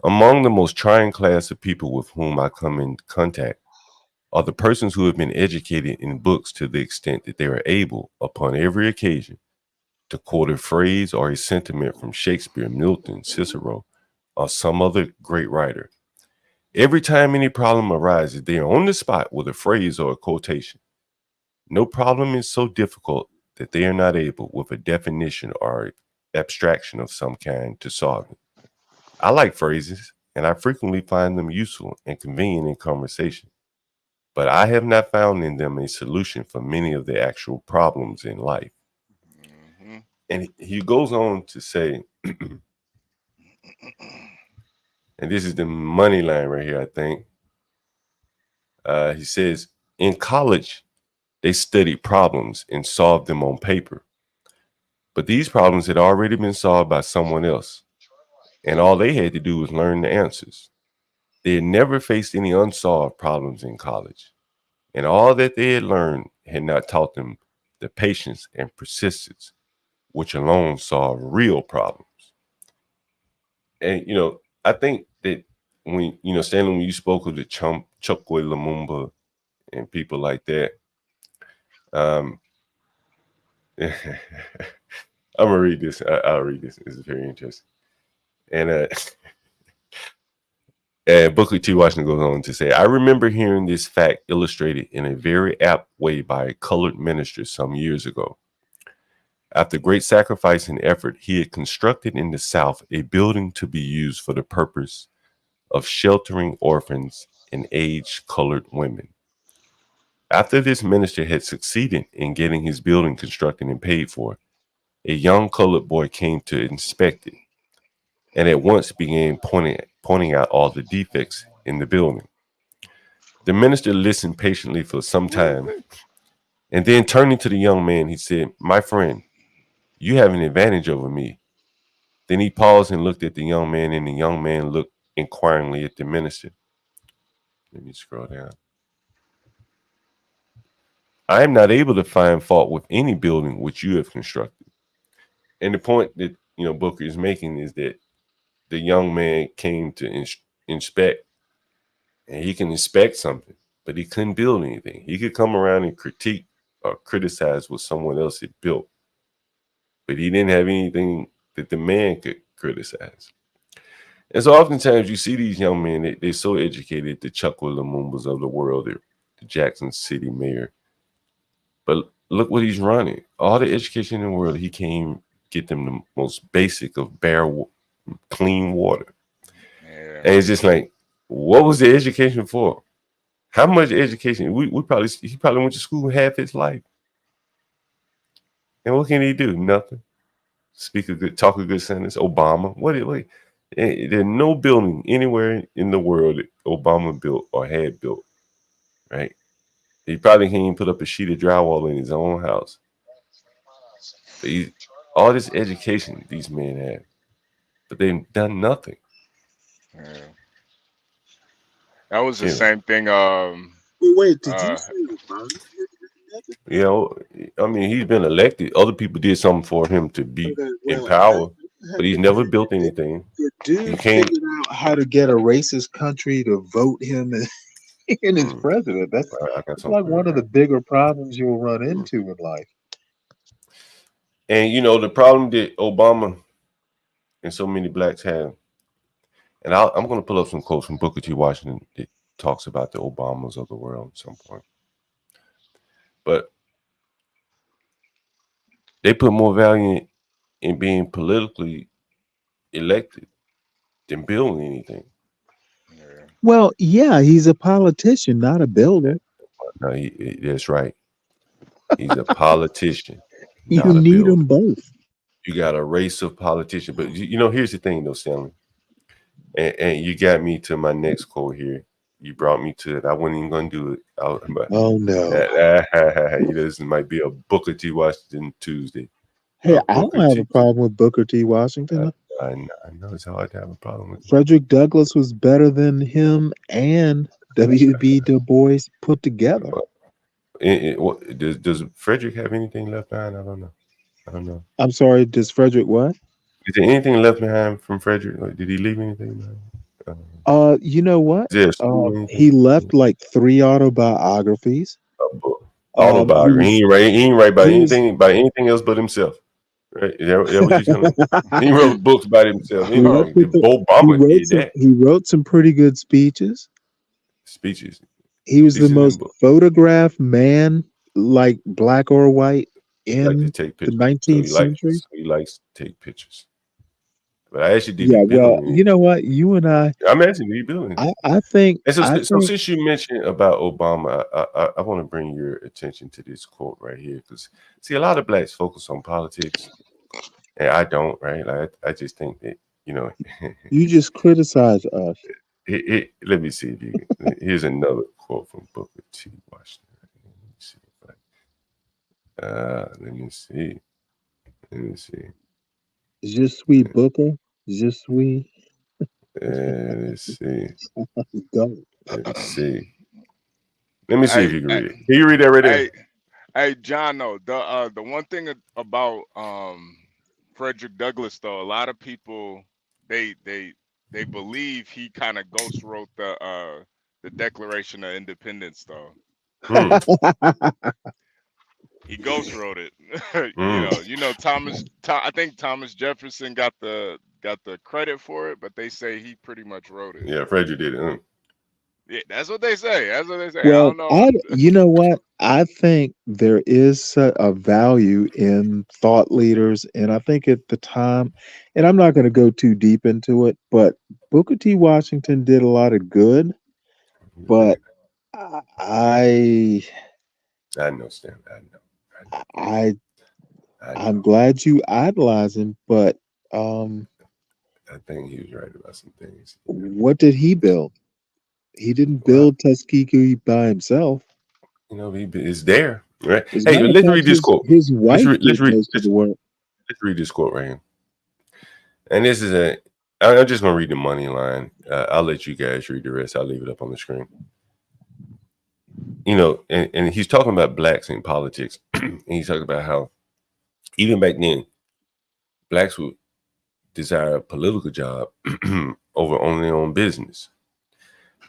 Among the most trying class of people with whom I come in contact are the persons who have been educated in books to the extent that they are able, upon every occasion, to quote a phrase or a sentiment from Shakespeare, Milton, Cicero, or some other great writer. Every time any problem arises, they are on the spot with a phrase or a quotation. No problem is so difficult that they are not able, with a definition or abstraction of some kind, to solve it. I like phrases, and I frequently find them useful and convenient in conversation, but I have not found in them a solution for many of the actual problems in life. And he goes on to say, and this is the money line right here, I think. He says, in college, they studied problems and solved them on paper. But these problems had already been solved by someone else, and all they had to do was learn the answers. They had never faced any unsolved problems in college, and all that they had learned had not taught them the patience and persistence which alone solve real problems. And, you know, I think that when, you know, Stanley, when you spoke of the Chokwe Lumumba and people like that, I'm going to read this. I'll read this. This is very interesting. And Booker T. Washington goes on to say, I remember hearing this fact illustrated in a very apt way by a colored minister some years ago. After great sacrifice and effort, he had constructed in the South a building to be used for the purpose of sheltering orphans and aged colored women. After this minister had succeeded in getting his building constructed and paid for, a young colored boy came to inspect it and at once began pointing out all the defects in the building. The minister listened patiently for some time, and then turning to the young man, he said, my friend, you have an advantage over me. Then he paused and looked at the young man, and the young man looked inquiringly at the minister. Let me scroll down. I am not able to find fault with any building which you have constructed. And the point that, you know, Booker is making is that the young man came to inspect, and he can inspect something, but he couldn't build anything. He could come around and critique or criticize what someone else had built, but he didn't have anything that the man could criticize. And so oftentimes you see these young men, they're so educated, the Chokwe Lumumbas of the world, the Jackson City mayor. But look what he's running. All the education in the world, he can't get them the most basic of clean water. Yeah. And it's just like, what was the education for? How much education? He probably went to school half his life. And what can he do? Nothing. Talk a good sentence. Obama. What? There's no building anywhere in the world that Obama built or had built, right? He probably can't even put up a sheet of drywall in his own house. But all this education these men have, but they've done nothing. Yeah. That was the same thing. Wait, did you say Obama? You know, I mean, he's been elected. Other people did something for him to be in power, but he's never built anything. The dude figured out how to get a racist country to vote him. and his president. That's like one of the bigger problems you'll run into in life. And the problem that Obama and so many blacks have, and I'm going to pull up some quotes from Booker T. Washington that talks about the Obamas of the world at some point. But they put more value in being politically elected than building anything. Well, yeah, he's a politician, not a builder. No, that's right. He's a politician. You need them both. You got a race of politicians. But, here's the thing, though, Stanley. And you got me to my next quote here. You brought me to it. I wasn't even going to do it. Oh, no. This might be a Booker T. Washington Tuesday. Hey, I don't have a problem with Booker T. Washington. I know it's hard to have a problem with Frederick Douglass was better than him and W.B. Du Bois put together. Does Frederick have anything left behind? I don't know. I'm sorry, does Frederick what? Is there anything left behind from Frederick? Like, did he leave anything behind? You know what? He left like 3 autobiographies. Autobiography. He ain't write about anything else but himself. Right? Is that what you're telling me? He wrote books about himself. He wrote some pretty good speeches. He was the most photographed man, like black or white, in the 19th century. He likes to take pictures. But I actually did. Yeah, well, you know what? You and I'm asking you building. I think. And so since you mentioned about Obama, I want to bring your attention to this quote right here, because see, a lot of blacks focus on politics, and I don't. Right? Like I just think that you just criticize us. Let me see if you can. Here's another quote from Booker T. Washington. Let me see. Je suis Booker. Je suis. Let's see. Let's see. Let me see if you can read it. Can you read that right there? Hey, John. No, the one thing about Frederick Douglass, though, a lot of people they believe he kind of ghost wrote the Declaration of Independence, though. He ghost wrote it. Thomas. I think Thomas Jefferson got the credit for it, but they say he pretty much wrote it. Yeah, Frederick did it. Yeah, that's what they say. Well, I don't know. You know what? I think there is a value in thought leaders, and I think at the time, and I'm not going to go too deep into it, but Booker T. Washington did a lot of good, but I know, Stan. I'm glad you idolize him, but I think he was right about some things. What did he build? He didn't build Tuskegee by himself. It's there, right? Hey, let's read this quote. His wife let's read this quote right here. And this is I'm just gonna read the money line. I'll let you guys read the rest. I'll leave it up on the screen. And he's talking about blacks in politics. And he's talking about how even back then, blacks would desire a political job over owning their own business.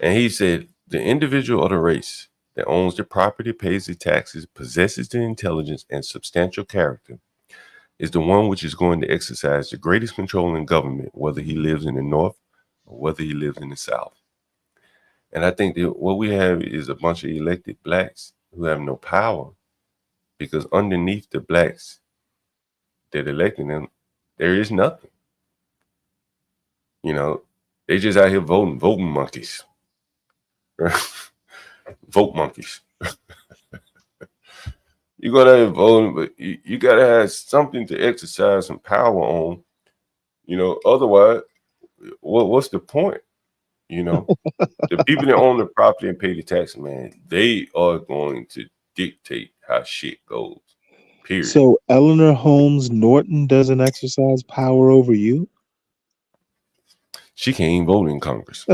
And he said, the individual or the race that owns the property, pays the taxes, possesses the intelligence and substantial character is the one which is going to exercise the greatest control in government, whether he lives in the North or whether he lives in the South. And I think that what we have is a bunch of elected blacks who have no power, because underneath the blacks that elected them, there is nothing. They just out here voting monkeys. Vote monkeys. You go there and vote, but you gotta have something to exercise some power on. Otherwise, what's the point? The people that own the property and pay the tax, man, they are going to dictate how shit goes. Period. So Eleanor Holmes Norton doesn't exercise power over you? She can't even vote in Congress.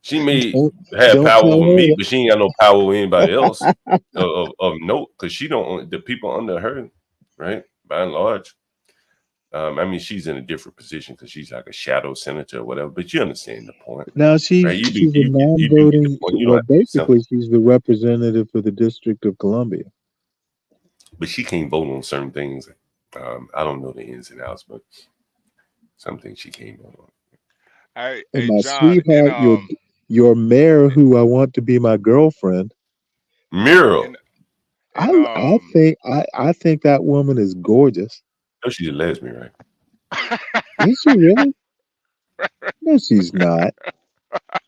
She may have power over me, but she ain't got no power over anybody else of note, because she don't. The people under her, right, by and large, I mean, she's in a different position because she's like a shadow senator or whatever. But you understand the point. Now Right? she's a You do get the non-voting. point. You don't Well, have to do something. basically, she's the representative for the District of Columbia. But she can't vote on certain things. I don't know the ins and outs, but some things she can't vote on. And Hey, my John, sweetheart, your mayor, who I want to be my girlfriend. Miro. I think that woman is gorgeous. Oh, she's a lesbian, right? Is she really? No, she's not.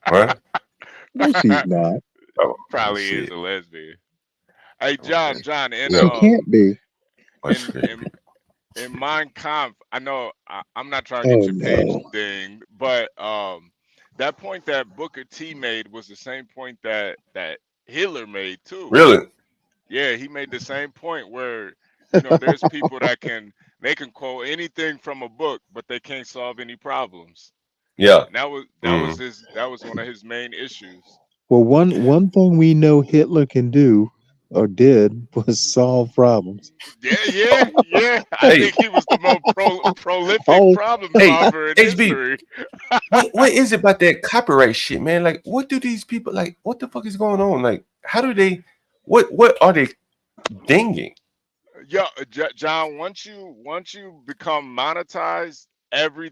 What? No, she's not. Oh, probably is shit. a lesbian. Hey, John, and She can't be. in Mein Kampf, I know I'm not trying to Oh get your page no. dinged, but that point that Booker T made was the same point that Hitler made too. Really? Yeah, he made the same point where there's people that can quote anything from a book, but they can't solve any problems. Yeah. And that was one of his main issues. Well, one thing we know Hitler can do or did was solve problems. Yeah. I think he was the most prolific problem solver in history. what is it about that copyright shit, man? Like, what do these people like? What the fuck is going on? Like, how do they? What are they dinging? Yeah, John. Once you become monetized, every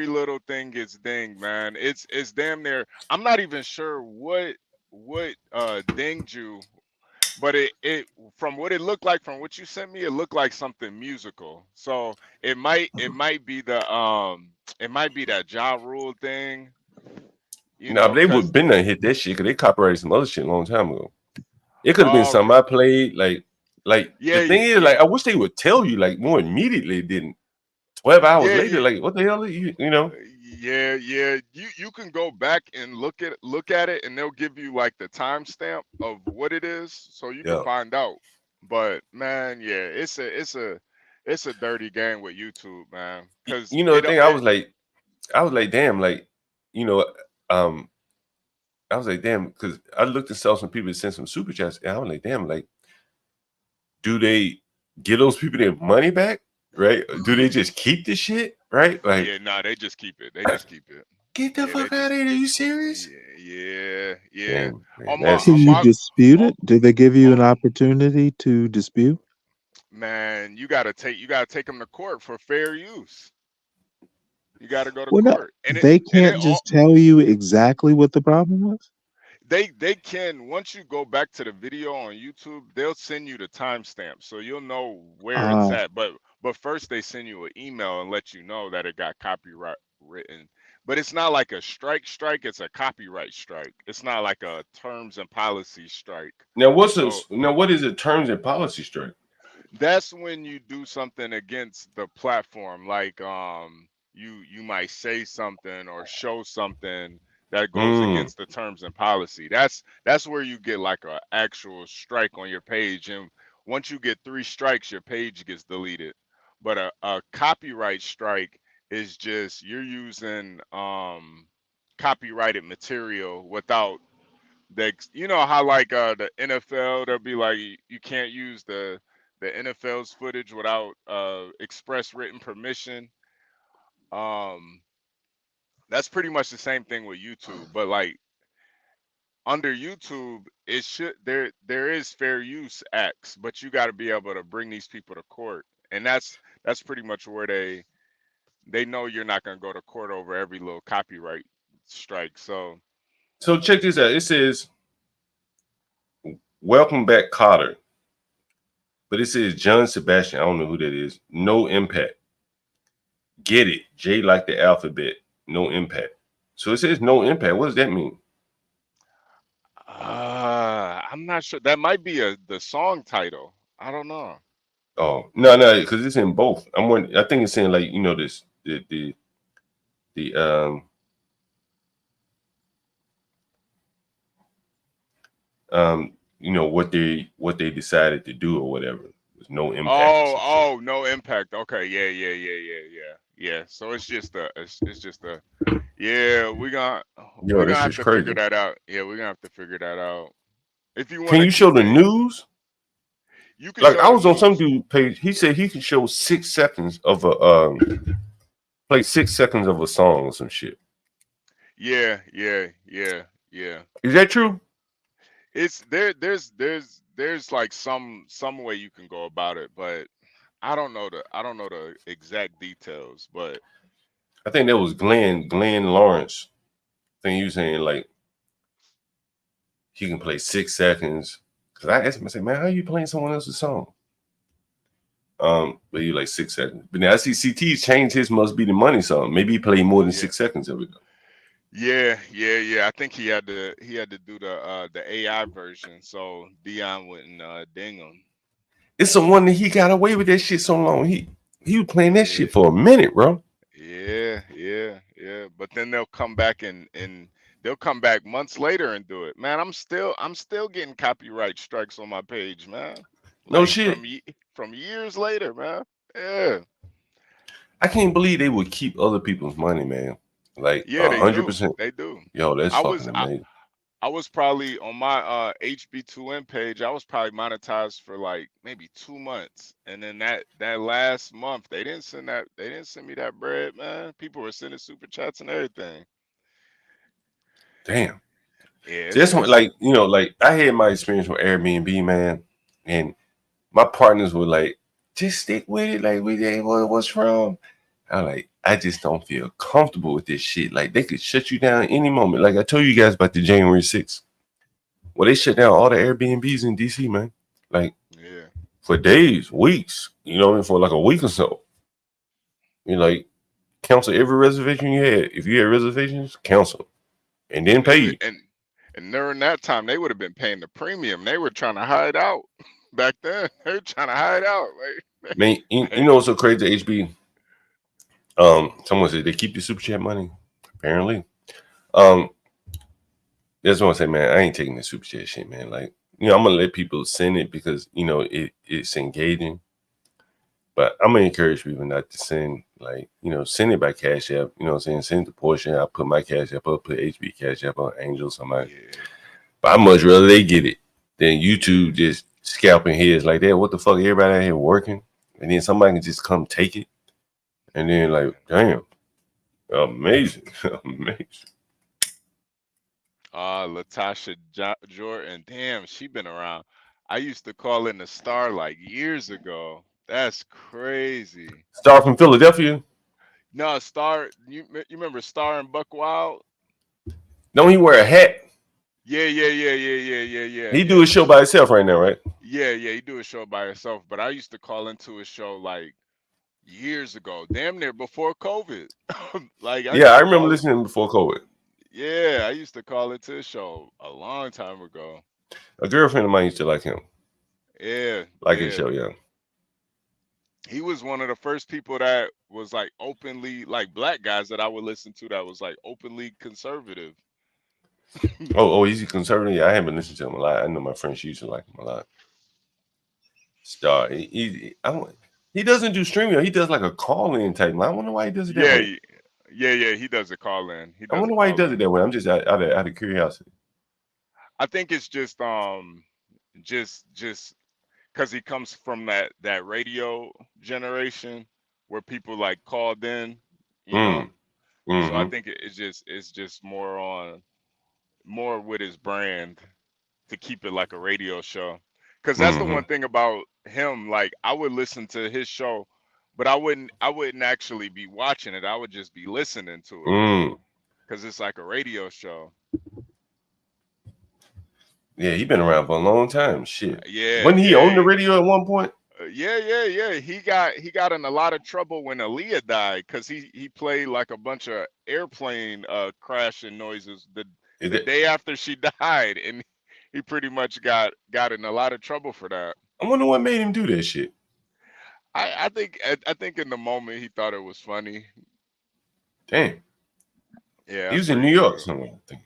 little thing gets dinged, man. It's damn near. I'm not even sure what dinged you. But it from what it looked like, from what you sent me, it looked like something musical. So it might be that Ja Rule thing. But they would been there hit that shit because they copyrighted some other shit a long time ago. It could have been something I played. Like the thing is, like I wish they would tell you like more immediately. It didn't 12 hours later. Like what the hell? You know? Yeah. You can go back and look at it, and they'll give you like the timestamp of what it is, so you can find out. But man, yeah, it's a dirty game with YouTube, man. Because the thing I was like, damn, like I was like, damn, because I looked and saw some people send some super chats, and I was like, damn, like, do they give those people their money back? Right? Do they just keep the shit? Right? Like, yeah, nah, they just keep it. They just keep it. Get the fuck out of here! Are you serious? Yeah. Damn, Can you dispute it? Did they give you an opportunity to dispute? Man, you gotta take them to court for fair use. You gotta go to court. No, they can't just tell you exactly what the problem was. They can, once you go back to the video on YouTube, they'll send you the timestamp, so you'll know where it's at. But first they send you an email and let you know that it got copyright written. But it's not like a strike, it's a copyright strike. It's not like a terms and policy strike. Now what is a terms and policy strike? That's when you do something against the platform, like you might say something or show something that goes against the terms and policy. That's where you get like an actual strike on your page, and once you get 3 strikes, your page gets deleted. But a copyright strike is just you're using copyrighted material without how like the NFL, they'll be like you can't use the NFL's footage without express written permission. That's pretty much the same thing with YouTube, but like under YouTube, it should there is fair use acts, but you got to be able to bring these people to court, and that's pretty much where they know you're not going to go to court over every little copyright strike. So check this out. It says, "Welcome back, Cotter," but it says John Sebastian. I don't know who that is. No impact. Get it? J like the alphabet. No impact. So it says no impact. What does that mean? I'm not sure. That might be the song title. I don't know. Oh no, because it's in both. I think it's saying like this what they decided to do or whatever. There's no impact. Oh, no impact. Okay, yeah. So it's just a yeah. We're gonna have to figure that out. Yeah, we're gonna have to figure that out. If you want, can you show the news? You can like show I the was on some news. dude page. He said he can show 6 seconds of a play 6 seconds of a song or some shit. Yeah. Is that true? It's there's like some way you can go about it, but I don't know the exact details, but I think that was Glenn Lawrence. I think he was saying like he can play 6 seconds. Cause I asked him, I said, man, how you playing someone else's song? But he like 6 seconds. But now I see CT's changed his Must Be the Money song. Maybe he played more than 6 seconds of it. yeah. I think he had to do the AI version so Deion wouldn't ding him. It's the one that he got away with that shit so long. He was playing that shit for a minute, bro. Yeah. But then they'll come back and they'll come back months later and do it. Man, I'm still getting copyright strikes on my page, man. No shit. From years later, man. Yeah. I can't believe they would keep other people's money, man. Like 100%. They do. Yo, that's fucking amazing. I was probably on my HB2M page. I was probably monetized for like maybe 2 months, and then that last month they didn't send me that bread, man. People were sending super chats and everything. Damn. Yeah. That's one, like, you know, like I had my experience with Airbnb, man, and my partners were like, just stick with it. Like, what's wrong? I just don't feel comfortable with this shit. Like, they could shut you down any moment. Like I told you guys about the January 6th. Well, they shut down all the Airbnbs in DC, man. Like, for days, weeks, you know, for like a week or so. You like cancel every reservation you had. If you had reservations, cancel. And then pay you. And during that time, they would have been paying the premium. They were trying to hide out back then. They were trying to hide out. Like, Man, you know what's so crazy, HB? Someone said they keep the super chat money. Apparently. That's what I say, man. I ain't taking the super chat shit, man. Like, you know, I'm gonna let people send it because you know it's engaging. But I'm gonna encourage people not to send, like, you know, send it by Cash App. You know what I'm saying? Send it to Portia. I put my Cash App up, put HB Cash App on Angel, somebody. But I much rather they get it than YouTube just scalping heads like that. What the fuck? Everybody out here working, and then somebody can just come take it, and then like, damn, amazing, amazing. Latasha Jordan, damn, she been around. I used to call in the Star like years ago. That's crazy. Star from Philadelphia? No, Star. You remember Star and Buck Wild? Don't he wear a hat? Yeah. He do his show by himself right now, right? Yeah. He do a show by himself. But I used to call into his show like years ago, damn near before COVID. Like, I remember listening before COVID. Yeah, I used to call into his show a long time ago. A girlfriend of mine used to like him. Yeah. Like his show, yeah. He was one of the first people that was like openly, like black guys that I would listen to that was like openly conservative. Oh, he's a conservative? Yeah, I haven't listened to him a lot. I know my friends used to like him a lot. Star. He doesn't do streaming. He does like a call-in type. I wonder why he does it that way. Yeah. He does a call-in. I wonder why he does it that way. I'm just out of curiosity. I think it's just because he comes from that radio generation where people like called in, you know. So I think it's just more with his brand to keep it like a radio show. Because that's the one thing about him. Like, I would listen to his show, but I wouldn't actually be watching it. I would just be listening to it because it's like a radio show. Yeah, he been around for a long time. Shit. Yeah. Wasn't he on the radio at one point? Yeah. He got in a lot of trouble when Aaliyah died because he played like a bunch of airplane crashing noises the day after she died, and he pretty much got in a lot of trouble for that. I wonder what made him do that shit. I think in the moment he thought it was funny. Damn. Yeah. He was in New York somewhere, I think.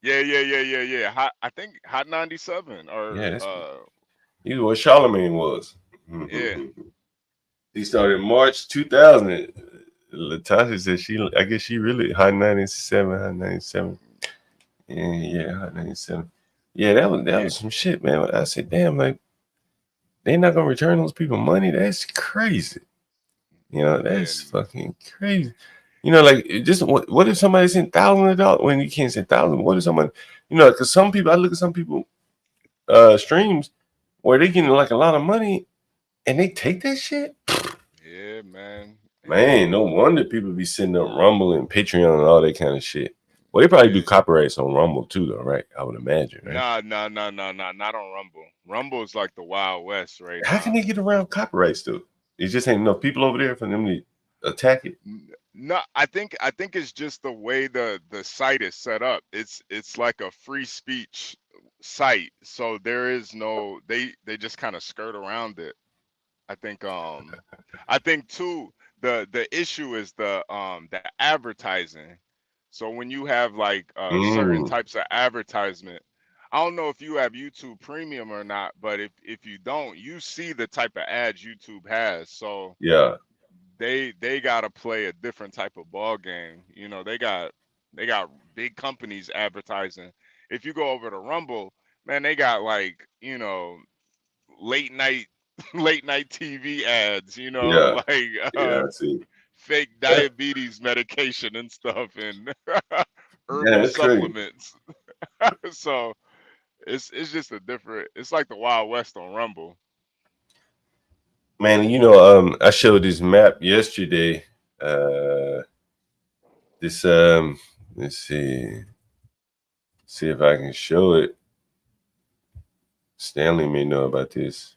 Yeah. I think Hot 97 or he's what Charlemagne was. Yeah. He started March 2000. Latasha said I guess she really Hot 97. Yeah, Hot 97. Yeah, that was some shit, man. I said, damn, like they're not gonna return those people money. That's crazy. You know, that's fucking crazy. You know, like just what if somebody sent thousands of dollars when you can't send thousands? What if somebody, you know, because some people, I look at some people streams where they getting like a lot of money and they take that shit. Yeah, man. Man, no wonder people be sitting up Rumble and Patreon and all that kind of shit. Well, they probably do copyrights on Rumble too, though, right? I would imagine, right? Nah, not on Rumble. Rumble is like the Wild West right now. How can they get around copyrights though? It just ain't enough people over there for them to attack it. No, I think it's just the way the site is set up. It's like a free speech site, so there is no they just kind of skirt around it. I think too the issue is the advertising. So when you have like certain types of advertisement, I don't know if you have YouTube Premium or not, but if you don't, you see the type of ads YouTube has. So yeah, they gotta play a different type of ball game. You know, they got big companies advertising. If you go over to Rumble, man, they got like, you know, late night TV ads, you know, like I see. fake diabetes medication and stuff and herbal that's supplements. So it's just a different, it's like the Wild West on Rumble. Man, you know, I showed this map yesterday. This let's see if I can show it. Stanley may know about this.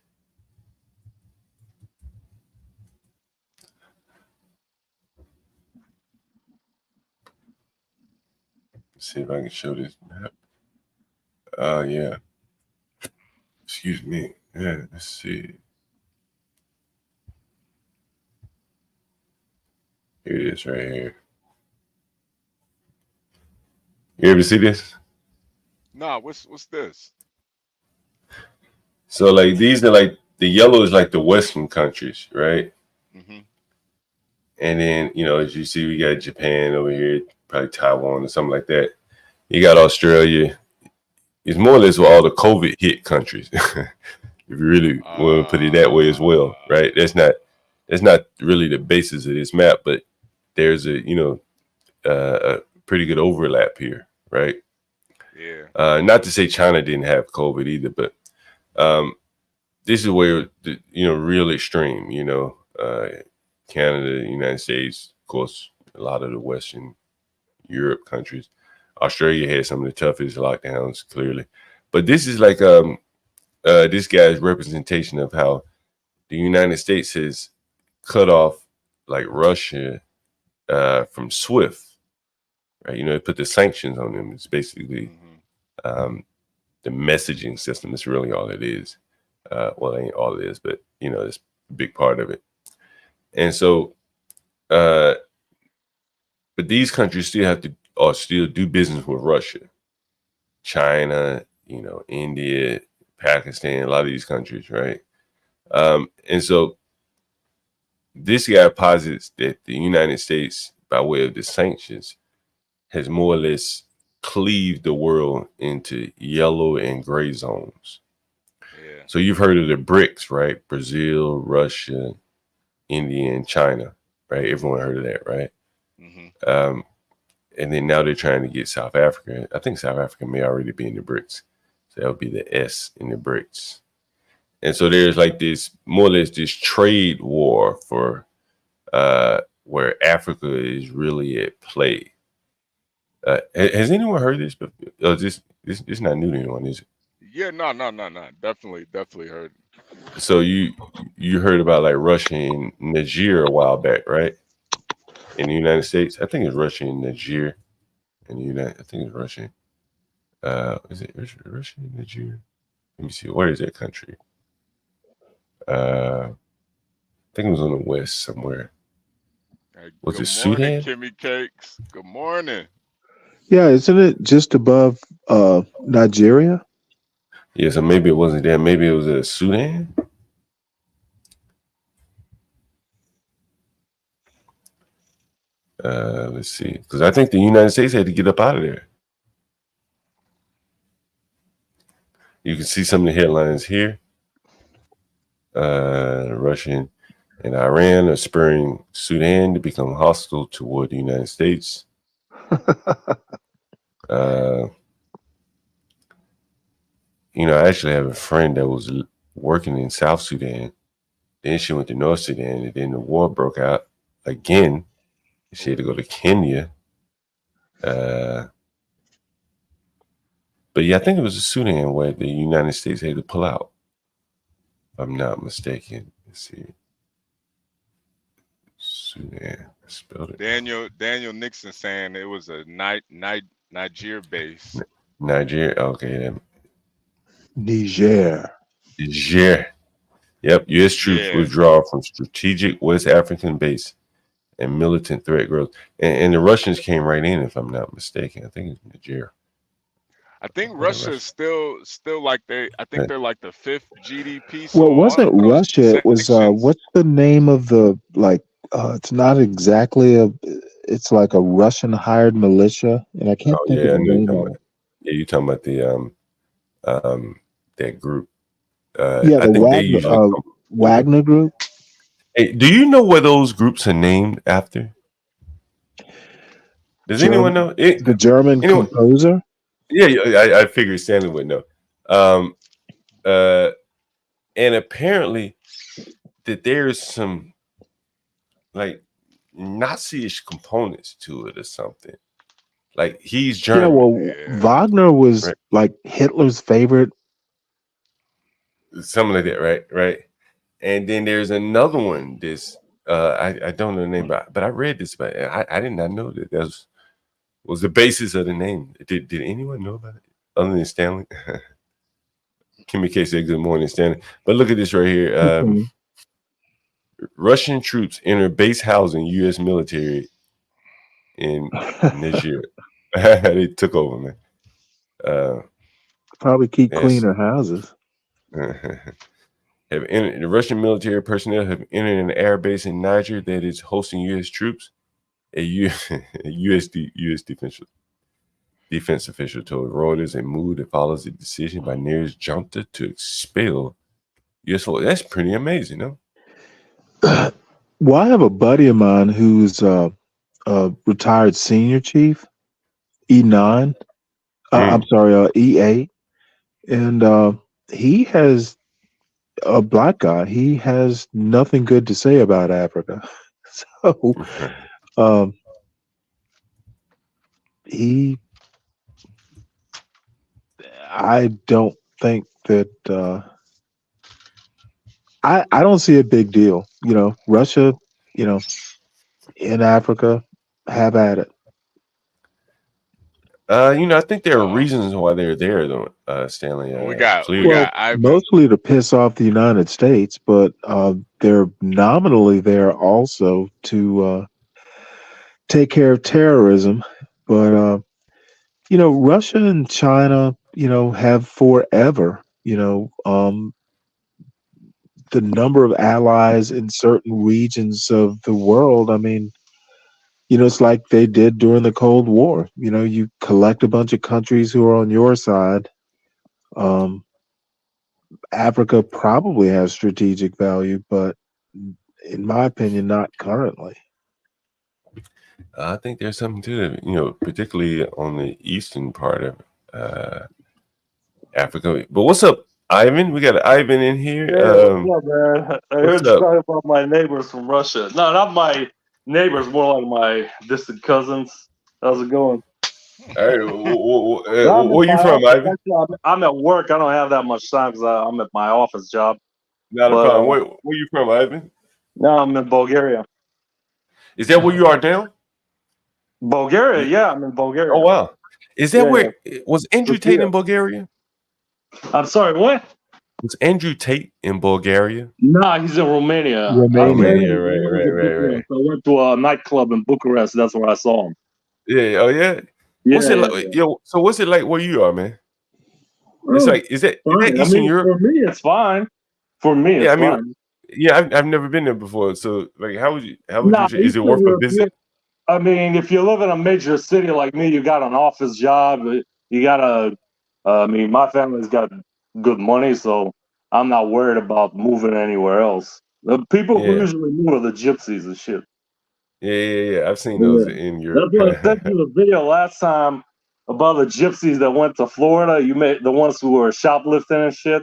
Let's see if I can show this map. Yeah. Excuse me. Yeah, let's see. Here it is right here. You ever see this? Nah, what's this? So like these are like the yellow is like the Western countries, right? Mm-hmm. And then, you know, as you see, we got Japan over here, probably Taiwan or something like that. You got Australia. It's more or less all the COVID hit countries. If you really want to put it that way as well, right? That's not really the basis of this map, but there's a, you know, a pretty good overlap here, right? Yeah. Not to say China didn't have COVID either, but this is where the, you know, real extreme, you know, Canada, United States, of course, a lot of the Western Europe countries. Australia had some of the toughest lockdowns, clearly. But this is like this guy's representation of how the United States has cut off like Russia from SWIFT, right? You know, they put the sanctions on them. It's basically the messaging system. It's really all it is. Well, it ain't all it is, but you know, it's a big part of it. And so, but these countries still have to or still do business with Russia, China, you know, India, Pakistan, a lot of these countries, right? And so this guy posits that the United States, by way of the sanctions, has more or less cleaved the world into yellow and gray zones. Yeah. So you've heard of the BRICS, right? Brazil, Russia, India, and China, right? Everyone heard of that, right? Mm-hmm. And then now they're trying to get South Africa. I think South Africa may already be in the BRICS. So that would be the S in the BRICS. And so there's like this, more or less this trade war for where Africa is really at play. Has anyone heard this? But this not new to anyone, is it? Yeah, no. Definitely heard. So you heard about like Russia and Niger a while back, right? In the United States, I think it's Russia and Niger. In the United, I think it's Russia. Is it Russia and Niger? Let me see. Where is that country? I think it was on the west somewhere. Was it Sudan? Kimmy Cakes. Good morning. Yeah, isn't it just above Nigeria? Yeah, so maybe it wasn't there. Maybe it was Sudan. Let's see, because I think the United States had to get up out of there. You can see some of the headlines here. Russia and Iran are spurring Sudan to become hostile toward the United States. I actually have a friend that was working in South Sudan. Then she went to North Sudan, and then the war broke out again. She had to go to Kenya. But yeah, I think it was Sudan where the United States had to pull out. If I'm not mistaken. Let's see. Sudan. I spelled it. Daniel Nixon saying it was a Niger base. Niger. Okay. Niger. Yep. U.S. troops withdraw from strategic West African base and militant threat grows. And the Russians came right in, if I'm not mistaken. I think it's Niger. I think Russia is still like they're like the 5th GDP. Well, it wasn't Russia. It was what's the name of the it's not exactly it's like a Russian hired militia, and I can't think of the name of it. Yeah, you're talking about the that group. Yeah, the Wagner group. Hey, do you know where those groups are named after? Does anyone know? The German composer? Yeah, I figured Stanley would know. And apparently that there's some like Nazi-ish components to it or something. Like he's German. Yeah, well, Wagner was like Hitler's favorite. Something like that, right? And then there's another one. This I don't know the name, but I read this, but I did not know that was the basis of the name. Did anyone know about it other than Stanley? Kimmy K said, "Good morning, Stanley." But look at this right here. Russian troops enter base housing U.S. military in Niger. They took over, man. Probably keep cleaner houses. The Russian military personnel have entered an air base in Niger that is hosting U.S. troops. A U.S. defense official told Reuters a move that follows a decision by nearest junta to expel U.S. forces. That's pretty amazing, no? Well, I have a buddy of mine who's a retired senior chief, E9. I'm sorry, E8, and he has a black guy. He has nothing good to say about Africa. So, I don't think that. I don't see a big deal. Russia, in Africa, have at it. I think there are reasons why they're there, though, Stanley. Mostly to piss off the United States, but they're nominally there also to take care of terrorism. But Russia and China, have forever, the number of allies in certain regions of the world. I mean, it's like they did during the Cold War. You collect a bunch of countries who are on your side. Africa probably has strategic value, but in my opinion, not currently. I think there's something to it, particularly on the eastern part of Africa. But what's up, Ivan? We got Ivan in here. What's up, man? I heard you talking about my neighbors from Russia. No, not my neighbors, more like my distant cousins. How's it going? All right, where you from, Ivan? I'm at work. I don't have that much time because I'm at my office job. Not a problem. Where you from, Ivan? No, I'm in Bulgaria. Is that where you are now? Bulgaria, yeah, I'm in Bulgaria. Oh wow, is that was Andrew Tate in Bulgaria? I'm sorry, what? Was Andrew Tate in Bulgaria? No, he's in Romania. Romania, right. So I went to a nightclub in Bucharest. That's where I saw him. Yeah. Oh yeah. What's it like? Yo, so what's it like where you are, man? It's like is that Eastern Europe? For me, it's fine. For me, it's fine. Yeah, I've never been there before. So like, how would you? Is it worth a visit? I mean, if you live in a major city like me, you got an office job. You got my family's got good money, so I'm not worried about moving anywhere else. The people who Yeah. usually move are the gypsies and shit. Yeah. I've seen Yeah. those in Europe. That's what I sent you the video last time about the gypsies that went to Florida. You made the ones who were shoplifting and shit.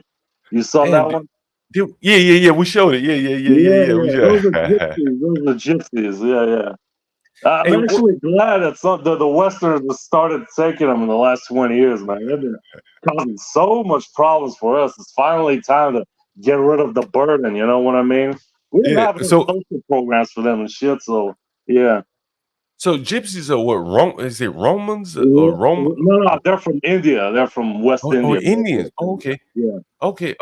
You saw that one? Yeah. We showed it. Yeah. We showed Those are gypsies. Those are gypsies. Yeah. I'm Hey, actually glad that the Westerners have started taking them in the last 20 years, man. They've been causing so much problems for us. It's finally time to get rid of the burden. You know what I mean? We didn't have any social programs for them and shit. So yeah. So gypsies are what? Is it Romans or Rome? No, they're from India. They're from West India. Indians. Oh, okay. Yeah. Okay.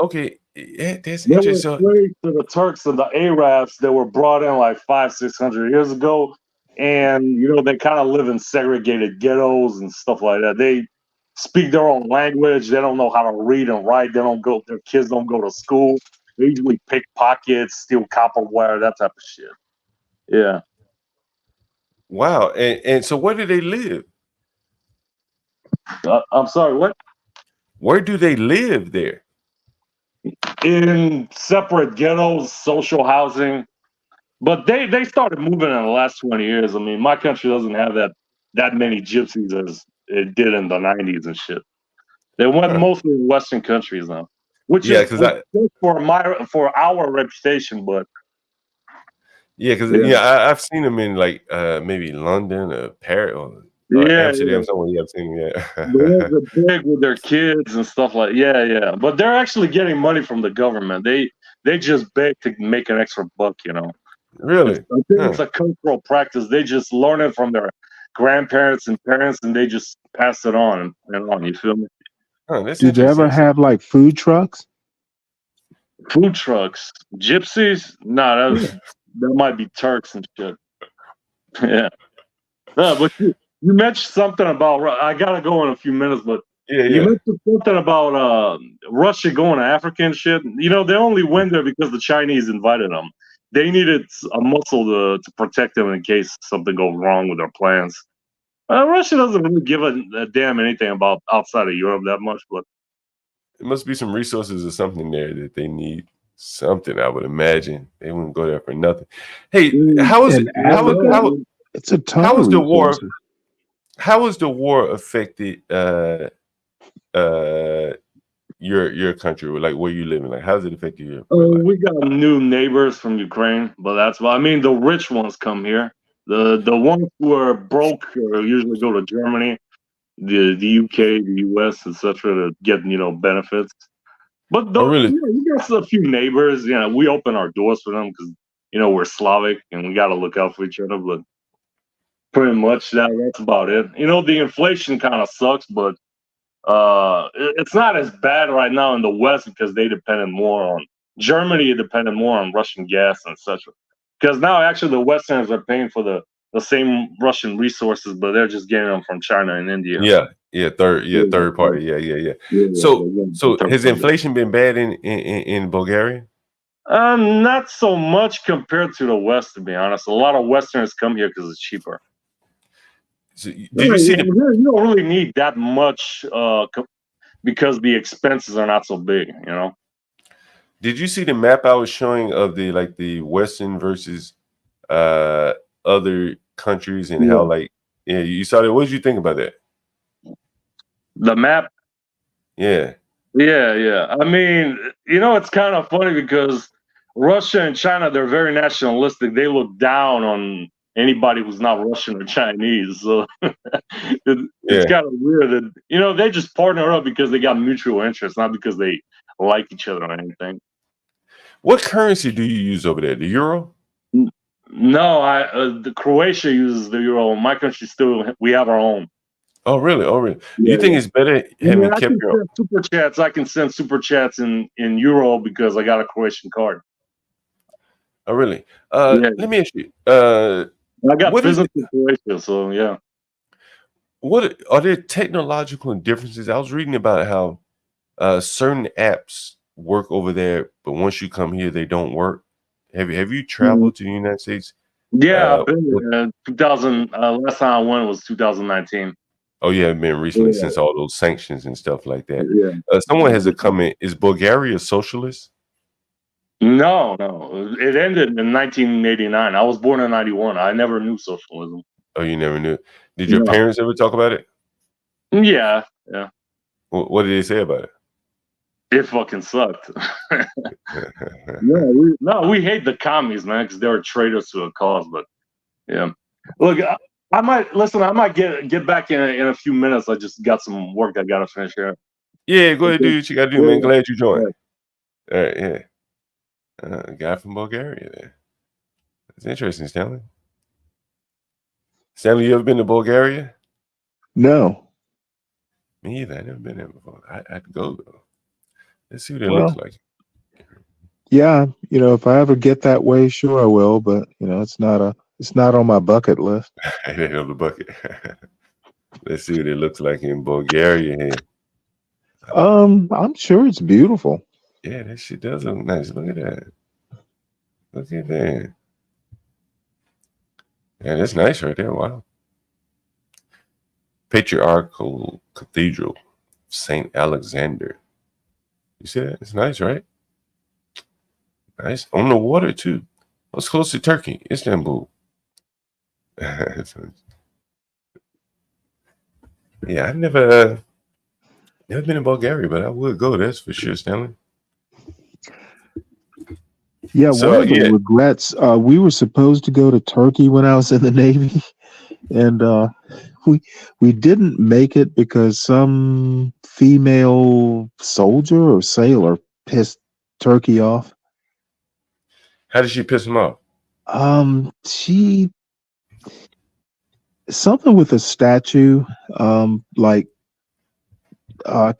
Yeah, that's They were interesting. slaves to the Turks and the Arabs that were brought in like 500-600 years ago. And, they kind of live in segregated ghettos and stuff like that. They speak their own language. They don't know how to read and write. Their kids don't go to school. They usually pickpockets, steal copper wire, that type of shit. Yeah. Wow. And so where do they live? I'm sorry, what? Where do they live there? In separate ghettos, social housing. But they started moving in the last 20 years. I mean, my country doesn't have that many gypsies as it did in the 90s and shit. They went mostly in Western countries now, which is good for our reputation. But I've seen them in like maybe London or Paris or Amsterdam somewhere. Yeah, I've seen They're big with their kids and stuff like yeah. But they're actually getting money from the government. They just beg to make an extra buck. Really? I think it's a cultural practice. They just learn it from their grandparents and parents, and they just pass it on and on. You feel me? Did you ever have like food trucks? Food trucks, gypsies? No, that might be Turks and shit. Yeah. No, but you mentioned something about. I gotta go in a few minutes, but you mentioned something about Russia going to Africa and shit. They only went there because the Chinese invited them. They needed a muscle to protect them in case something goes wrong with their plans. Russia doesn't really give a damn anything about outside of Europe that much, but it must be some resources or something there that they need. Something, I would imagine. They wouldn't go there for nothing. Hey, how was the war? How has the war affected your country, like where you live in? Like, how does it affect you? We got new neighbors from Ukraine, but that's why. I mean, the rich ones come here. The ones who are broke usually go to Germany, the UK, the US, etc. to get benefits. But we got a few neighbors. We open our doors for them because we're Slavic and we got to look out for each other. But pretty much that's about it. The inflation kind of sucks, but it's not as bad right now in the West because they depended more on Germany, depended more on Russian gas and such. Because now actually the Westerners are paying for the same Russian resources, but they're just getting them from China and India. Third party. Yeah. So has inflation been bad in Bulgaria? Not so much compared to the West, to be honest. A lot of Westerners come here because it's cheaper. So, did you see? You don't really need that much because the expenses are not so big. Did you see the map I was showing of the Western versus other countries and how you saw that? What did you think about that? The map? Yeah. I mean, it's kind of funny because Russia and China, they're very nationalistic. They look down on anybody who's not Russian or Chinese. So it's kind of weird that, they just partner up because they got mutual interests, not because they like each other or anything. What currency do you use over there? The euro? No, the Croatia uses the euro. My country we have our own. Oh, really? You think it's better having kept your super chats? I can send super chats in euro because I got a Croatian card. Oh, really? Let me ask you. I got business in Croatia, so yeah. What are there technological differences? I was reading about how certain apps work over there, but once you come here, they don't work. Have you traveled to the United States? Yeah, I've been 2000. Last time I went was 2019. Oh yeah, been recently since all those sanctions and stuff like that. Yeah. Someone has a comment. Is Bulgaria socialist? No. It ended in 1989. I was born in 91. I never knew socialism. Oh, you never knew. Did your parents ever talk about it? Yeah. What did they say about it? It fucking sucked. We hate the commies, man, because they're traitors to a cause. But yeah, look, I might get back in a few minutes. I just got some work I gotta finish here. Yeah, go ahead, do what you gotta do, man. Glad you joined. All right, yeah. A guy from Bulgaria there. That's interesting, Stanley. Stanley, you ever been to Bulgaria? No. Me either. I've never been there before. I'd go though. Let's see what it looks like. Yeah, if I ever get that way, sure I will. But it's not on my bucket list. It ain't on the bucket. Let's see what it looks like in Bulgaria here. I'm sure it's beautiful. Yeah, that shit does look nice. Look at that. Look at that. Yeah, that's nice right there. Wow. Patriarchal Cathedral, St. Alexander. You see that? It's nice, right? Nice. On the water, too. It's close to Turkey, Istanbul. Yeah, I've never been in Bulgaria, but I would go. That's for sure, Stanley. Yeah, one of the regrets, we were supposed to go to Turkey when I was in the Navy, and we didn't make it because some female soldier or sailor pissed Turkey off. How did she piss him off? She something with a statue. I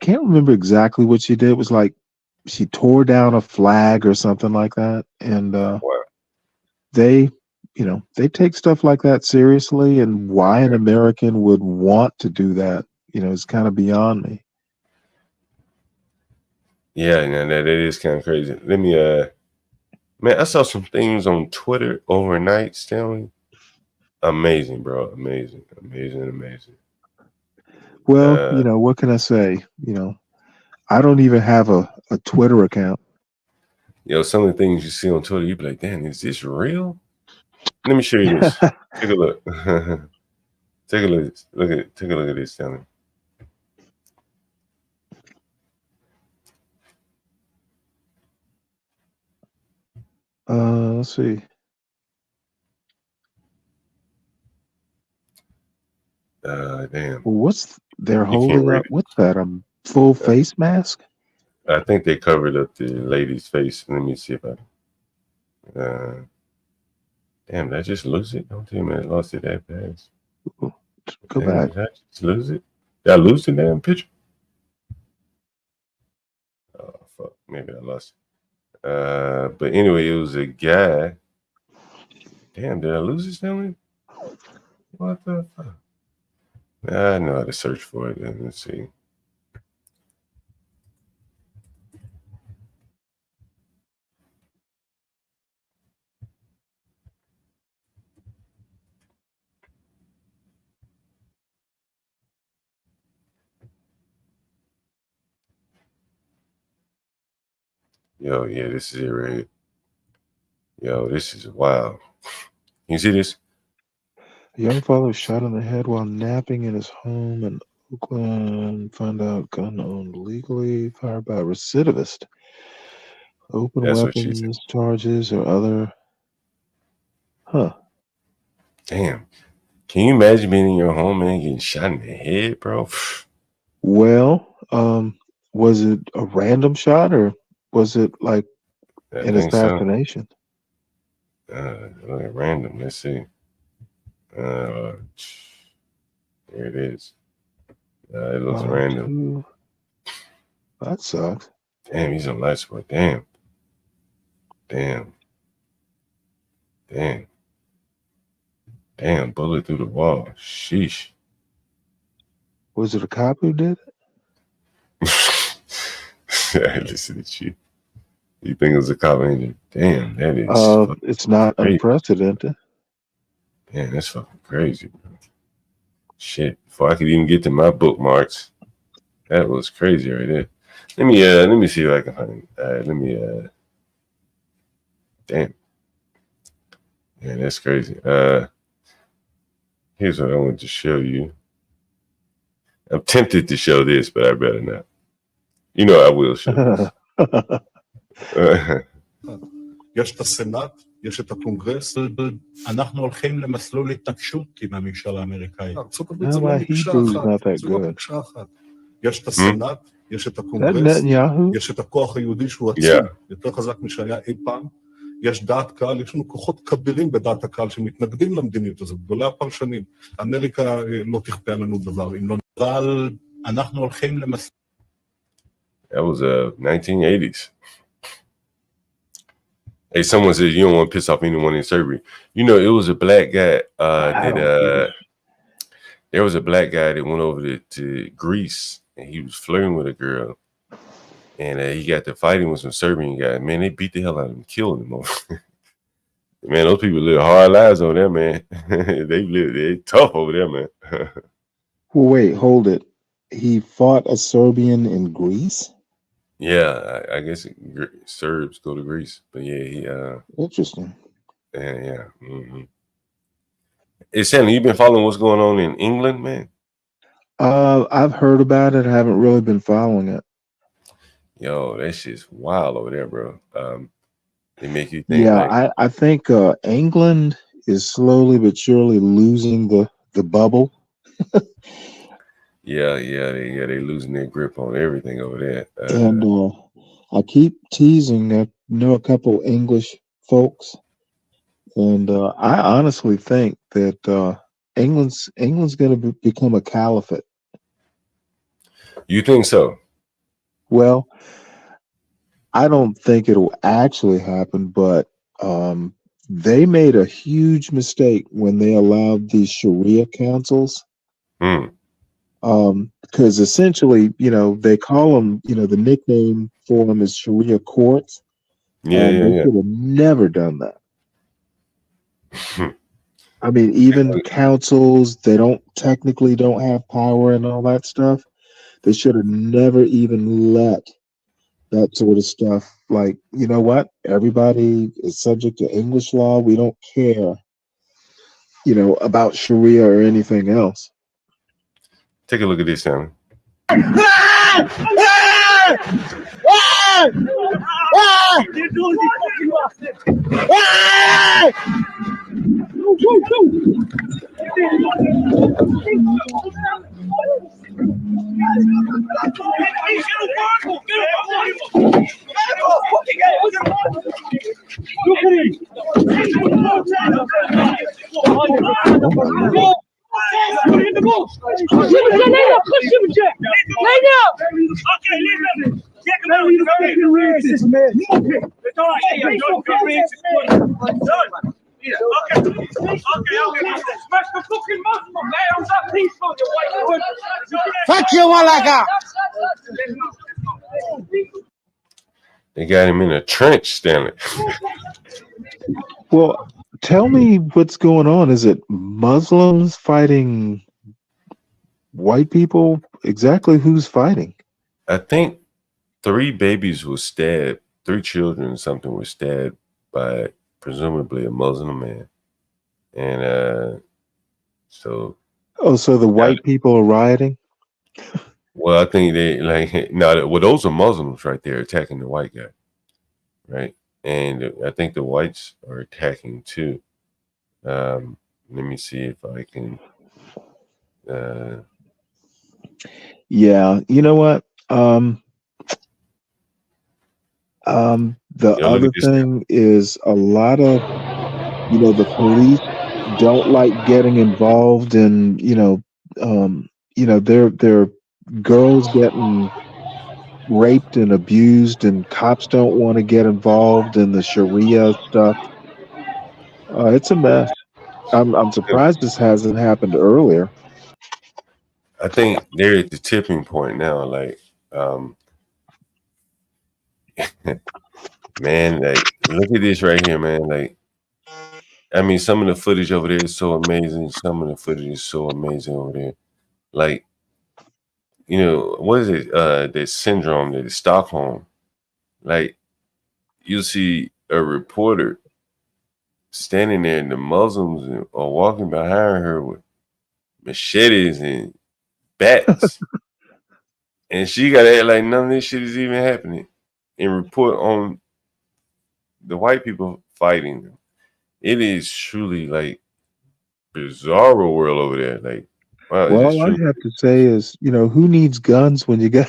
can't remember exactly what she did. It was like she tore down a flag or something like that, and they take stuff like that seriously, and why an American would want to do that, is kind of beyond me. Yeah, that is kind of crazy. Let me man, I saw some things on Twitter overnight, Stanley. Amazing, bro. Amazing. Well, what can I say? I don't even have a Twitter account. Some of the things you see on Twitter, you be like, damn, is this real? Let me show you this. Take a look. Take a look. Take a look at this, Stanley. Let's see. Damn. Well, what's they're holding up? What's that? A full face mask? I think they covered up the lady's face. Let me see if I. Damn, did I just lose it? Don't tell me I lost it that fast. Go back. Did I just lose it? Did I lose the damn picture? Oh fuck, maybe I lost it. But anyway, it was a guy. Damn, did I lose it, Stanley? What the fuck? I know how to search for it. Let's see. Yo, yeah, this is it right here. Yo, this is wild. You see this? A young father was shot in the head while napping in his home in Oakland. Found out gun owned legally. Fired by a recidivist. Open weapons charges or other. Huh. Damn. Can you imagine being in your home and getting shot in the head, bro? Well, was it a random shot or was it like an assassination? Random. Let's see. There it is. It looks random. That sucks. Damn, he's on life support. Damn. Bullet through the wall. Sheesh. Was it a cop who did it? Listen at you. You think it was a cop agent? Damn, that is. It's not unprecedented. Damn, that's fucking crazy, bro. Shit, before I could even get to my bookmarks. That was crazy right there. Let me see if I can find it. Damn. Yeah, that's crazy. Here's what I want to show you. I'm tempted to show this, but I better not. You know I will show this. יש את הסנאט, יש את הקונגרס, אנחנו הולכים למסלול התנגשות עם הממשל האמריקאי. ארצות הברית זה לא מקשה אחת, זה לא מקשה אחת. יש את הסנאט, יש את הקונגרס, יש את הכוח היהודי שהוא עצום, יותר חזק משהיה אי פעם. יש דעת קהל, יש לנו כוחות כבירים בדעת הקהל שמתנגדים למדיניות הזאת, גדולי הפרשנים. אמריקה לא תכפה לנו דבר, אם לא נראה, אנחנו הולכים למסלול. That was 1980s. Hey, someone said you don't want to piss off anyone in Serbia. You know, it was a black guy there was a black guy that went over to Greece and he was flirting with a girl. And he got to fighting with some Serbian guy. Man, they beat the hell out of him, killed him. Man, those people live hard lives over there, man. They're tough over there, man. Well, wait, hold it. He fought a Serbian in Greece? Yeah, I guess Serbs go to Greece, but yeah, he interesting. Yeah. Mm-hmm. Hey, Stanley, you been following what's going on in England, man? I've heard about it. I haven't really been following it. Yo, that shit's wild over there, bro. They make you think. Yeah, I think England is slowly but surely losing the bubble. Yeah, they losing their grip on everything over there. And I keep teasing that I know a couple English folks, and I honestly think that England's going to become a caliphate. You think so? Well, I don't think it'll actually happen, but they made a huge mistake when they allowed these Sharia councils. Because essentially, they call them, the nickname for them is Sharia courts. They should have never done that. I mean, even councils, they technically don't have power and all that stuff. They should have never even let that sort of stuff. Like, you know what? Everybody is subject to English law. We don't care, about Sharia or anything else. Take a look at this, Sammy. Fuck you, Malaga! They got him in a trench, Stanley. Well, tell me what's going on. Is it Muslims fighting white people? Exactly who's fighting? I think 3 babies were stabbed. 3 children or something were stabbed by presumably a Muslim man. And so... Oh, so the white people are rioting? Well, I think those are Muslims right there attacking the white guy, right? And I think the whites are attacking too. Let me see if I can. Yeah, you know what? The other thing is a lot of, the police don't like getting involved in, they're girls getting raped and abused, and cops don't want to get involved in the Sharia stuff. It's a mess. I'm surprised this hasn't happened earlier. I think they're at the tipping point now. Like, man, like, look at this right here, man. Like, I mean, some of the footage over there is so amazing. Some of the footage is so amazing over there. Like, you know, what is it? The syndrome, the Stockholm. Like, you'll see a reporter standing there, and the Muslims are walking behind her with machetes and bats. And she got to act like none of this shit is even happening and report on the white people fighting them. It is truly like bizarre world over there. Like, wow. Well, all I have to say is, you know, who needs guns when you got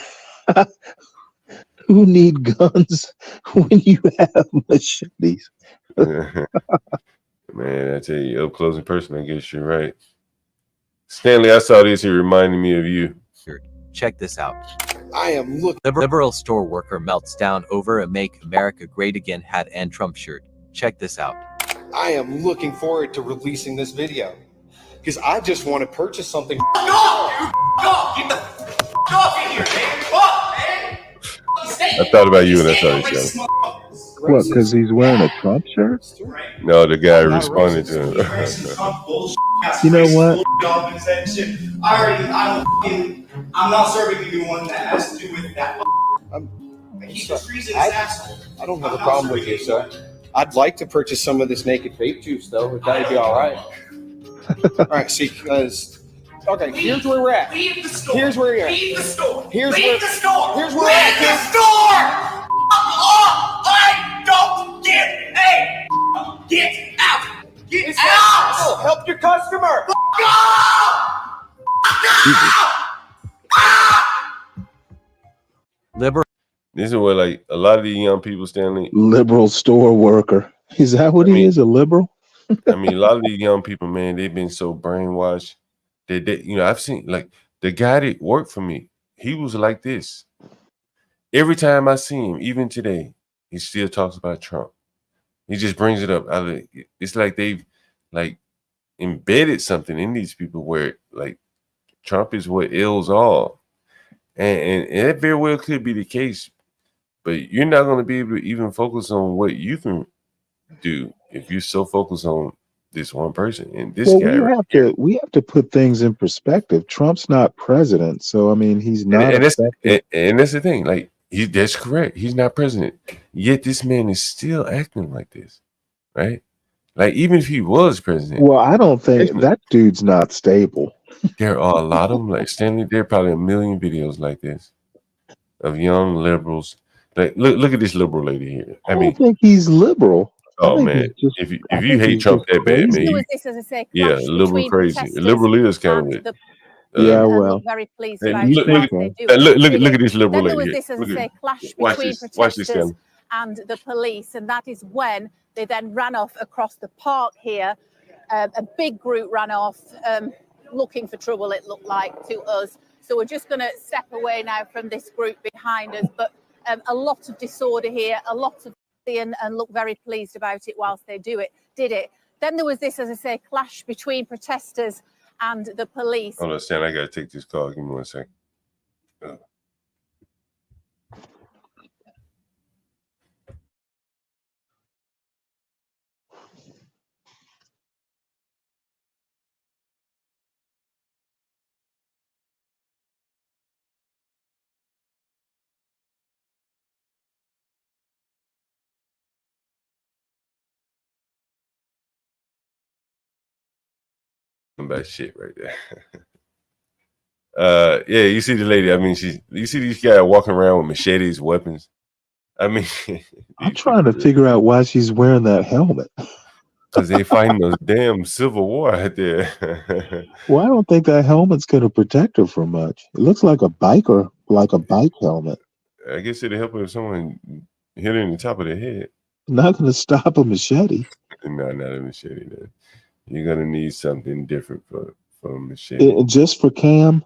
who need guns when you have machetes? Man, I tell you, up close in person, I guess you're right. Stanley, I saw this. It reminded me of you. Check this out. I am looking. Liberal store worker melts down over a Make America Great Again hat and Trump shirt. Check this out. I am looking forward to releasing this video because I just want to purchase something. Get the off in here, man. Fuck, man. I thought about you when I saw this show. What, because he's wearing a Trump shirt? No, the guy responded to him. You know what? I'm not serving anyone that has to do with that. I don't have a problem with you, sir. I'd like to purchase some of this naked vape juice, though. If that'd be all right. All right, see, because okay, here's where we're at. Leave the store. Here's where you're at. Leave the store. Here's Leave where the store. Here's where we're at. Leave the store. I don't get a. Get out. Get out. Help your customer. Liberal. This is where, like, a lot of the young people, Stanley. Liberal store worker. Is that what he is? A liberal? I mean, a lot of these young people, man, they've been so brainwashed. They, you know, I've seen, like, the guy that worked for me, he was like this. Every time I see him, even today, he still talks about Trump. He just brings it up. It's like they've, like, embedded something in these people where, like, Trump is what ails all. And that very well could be the case, but you're not going to be able to even focus on what you can do if you're so focused on this one person and this guy. We have to put things in perspective. Trump's not president, so I mean, he's not. And that's the thing. Like, that's correct. He's not president. Yet this man is still acting like this, right? Like, even if he was president. Well, I don't think that dude's not stable. There are a lot of them, like Stanley. There are probably a million videos like this of young liberals. Like, look at this liberal lady here. I don't think he's liberal. Oh man, if you hate Trump that bad, man, yeah, liberal crazy. Liberal is kind of it. Yeah, well, very pleased look look at this liberal then there lady was this, here. as I say, clash Watch between this. Watch this, protesters Stanley. and the police, and that is when they then ran off across the park here. A big group ran off, looking for trouble, it looked like to us. So we're just going to step away now from this group behind us. But a lot of disorder here, a lot of and look very pleased about it whilst they did it. Then there was this, as I say, clash between protesters and the police. Hold on, Stan, I gotta take this call. Give me 1 second. About shit right there. Yeah, you see the lady. I mean, you see these guys walking around with machetes, weapons. I mean, I'm trying to figure out why she's wearing that helmet. Because they fighting a damn civil war out there. Well, I don't think that helmet's going to protect her for much. It looks like a bike helmet. I guess it'll help if someone hit her in the top of the head. Not going to stop a machete. No, not a machete. Then you're gonna need something different for a machete. Just for Cam,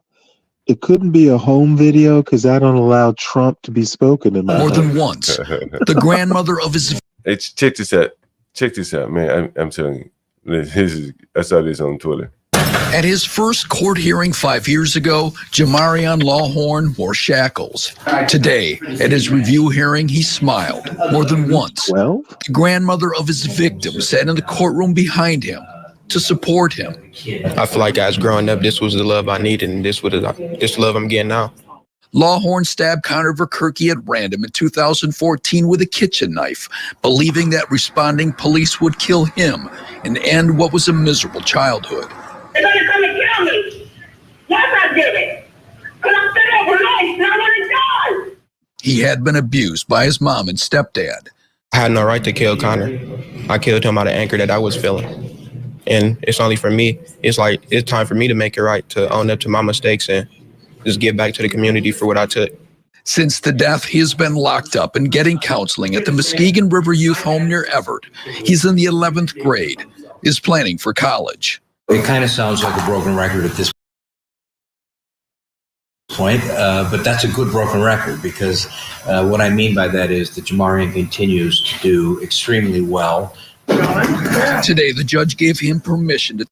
it couldn't be a home video because I don't allow Trump to be spoken in my more home. than once. The grandmother of his. Hey, check this out. Check this out, man. I'm telling you. I saw this on Twitter. At his first court hearing 5 years ago, Jamarion Lawhorn wore shackles. Today, at his review hearing, he smiled more than once. Well, the grandmother of his victim sat in the courtroom behind him to support him. I feel like as growing up, this was the love I needed, and this love I'm getting now. Lawhorn stabbed Connor Verkerke at random in 2014 with a kitchen knife, believing that responding police would kill him and end what was a miserable childhood. They're going to come and kill me. Yes, I did it. Because I'm fed up with life and I want to die. He had been abused by his mom and stepdad. I had no right to kill Connor. I killed him out of anger that I was feeling. And it's only for me. It's like, it's time for me to make it right, to own up to my mistakes and just give back to the community for what I took. Since the death, he has been locked up and getting counseling at the Muskegon River Youth Home near Everett. He's in the 11th grade, is planning for college. It kind of sounds like a broken record at this point, but that's a good broken record because what I mean by that is that Jamarion continues to do extremely well. Today, the judge gave him permission to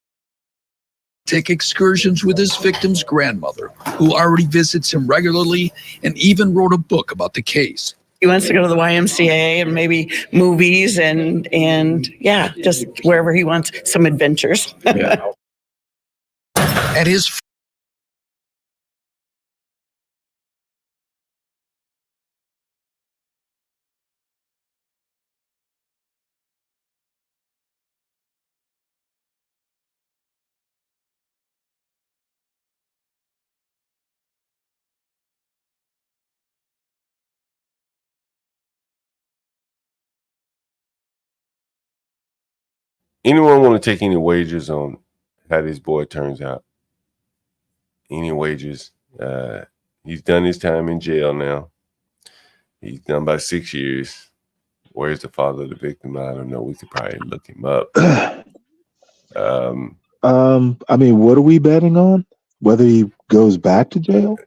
take excursions with his victim's grandmother, who already visits him regularly and even wrote a book about the case. He wants to go to the YMCA and maybe movies and yeah, just wherever he wants some adventures. At his Anyone want to take any wagers on how this boy turns out? Any wagers? He's done his time in jail now. He's done about 6 years. Where's the father of the victim? I don't know. We could probably look him up. I mean, what are we betting on? Whether he goes back to jail?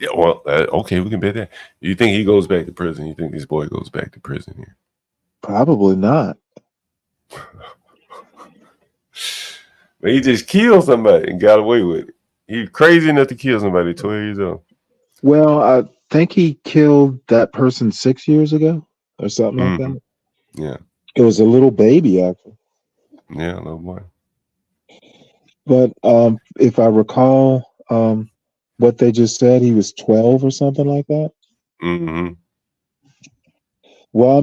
Yeah, well, okay, we can bet that. You think he goes back to prison? You think this boy goes back to prison here? Probably not. But he just killed somebody and got away with it. He's crazy enough to kill somebody 12 years old. Well, I think he killed that person 6 years ago or something like that. Yeah. It was a little baby, actually. Yeah, little boy. But if I recall what they just said, he was 12 or something like that. Mm-hmm. Well, I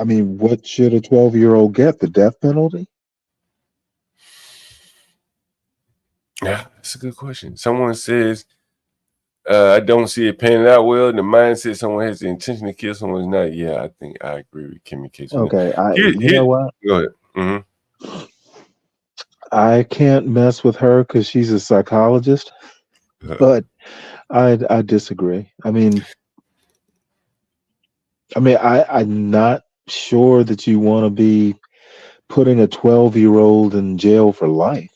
mean, what should a 12-year-old get? The death penalty? Yeah, that's a good question. Someone says, I don't see it panning out well. The mindset someone has the intention to kill someone is not. Yeah, I think I agree with Kimmy Case. Okay, you know what? Go ahead. Mm-hmm. I can't mess with her because she's a psychologist, but I disagree. I'm not sure that you want to be putting a 12-year-old in jail for life.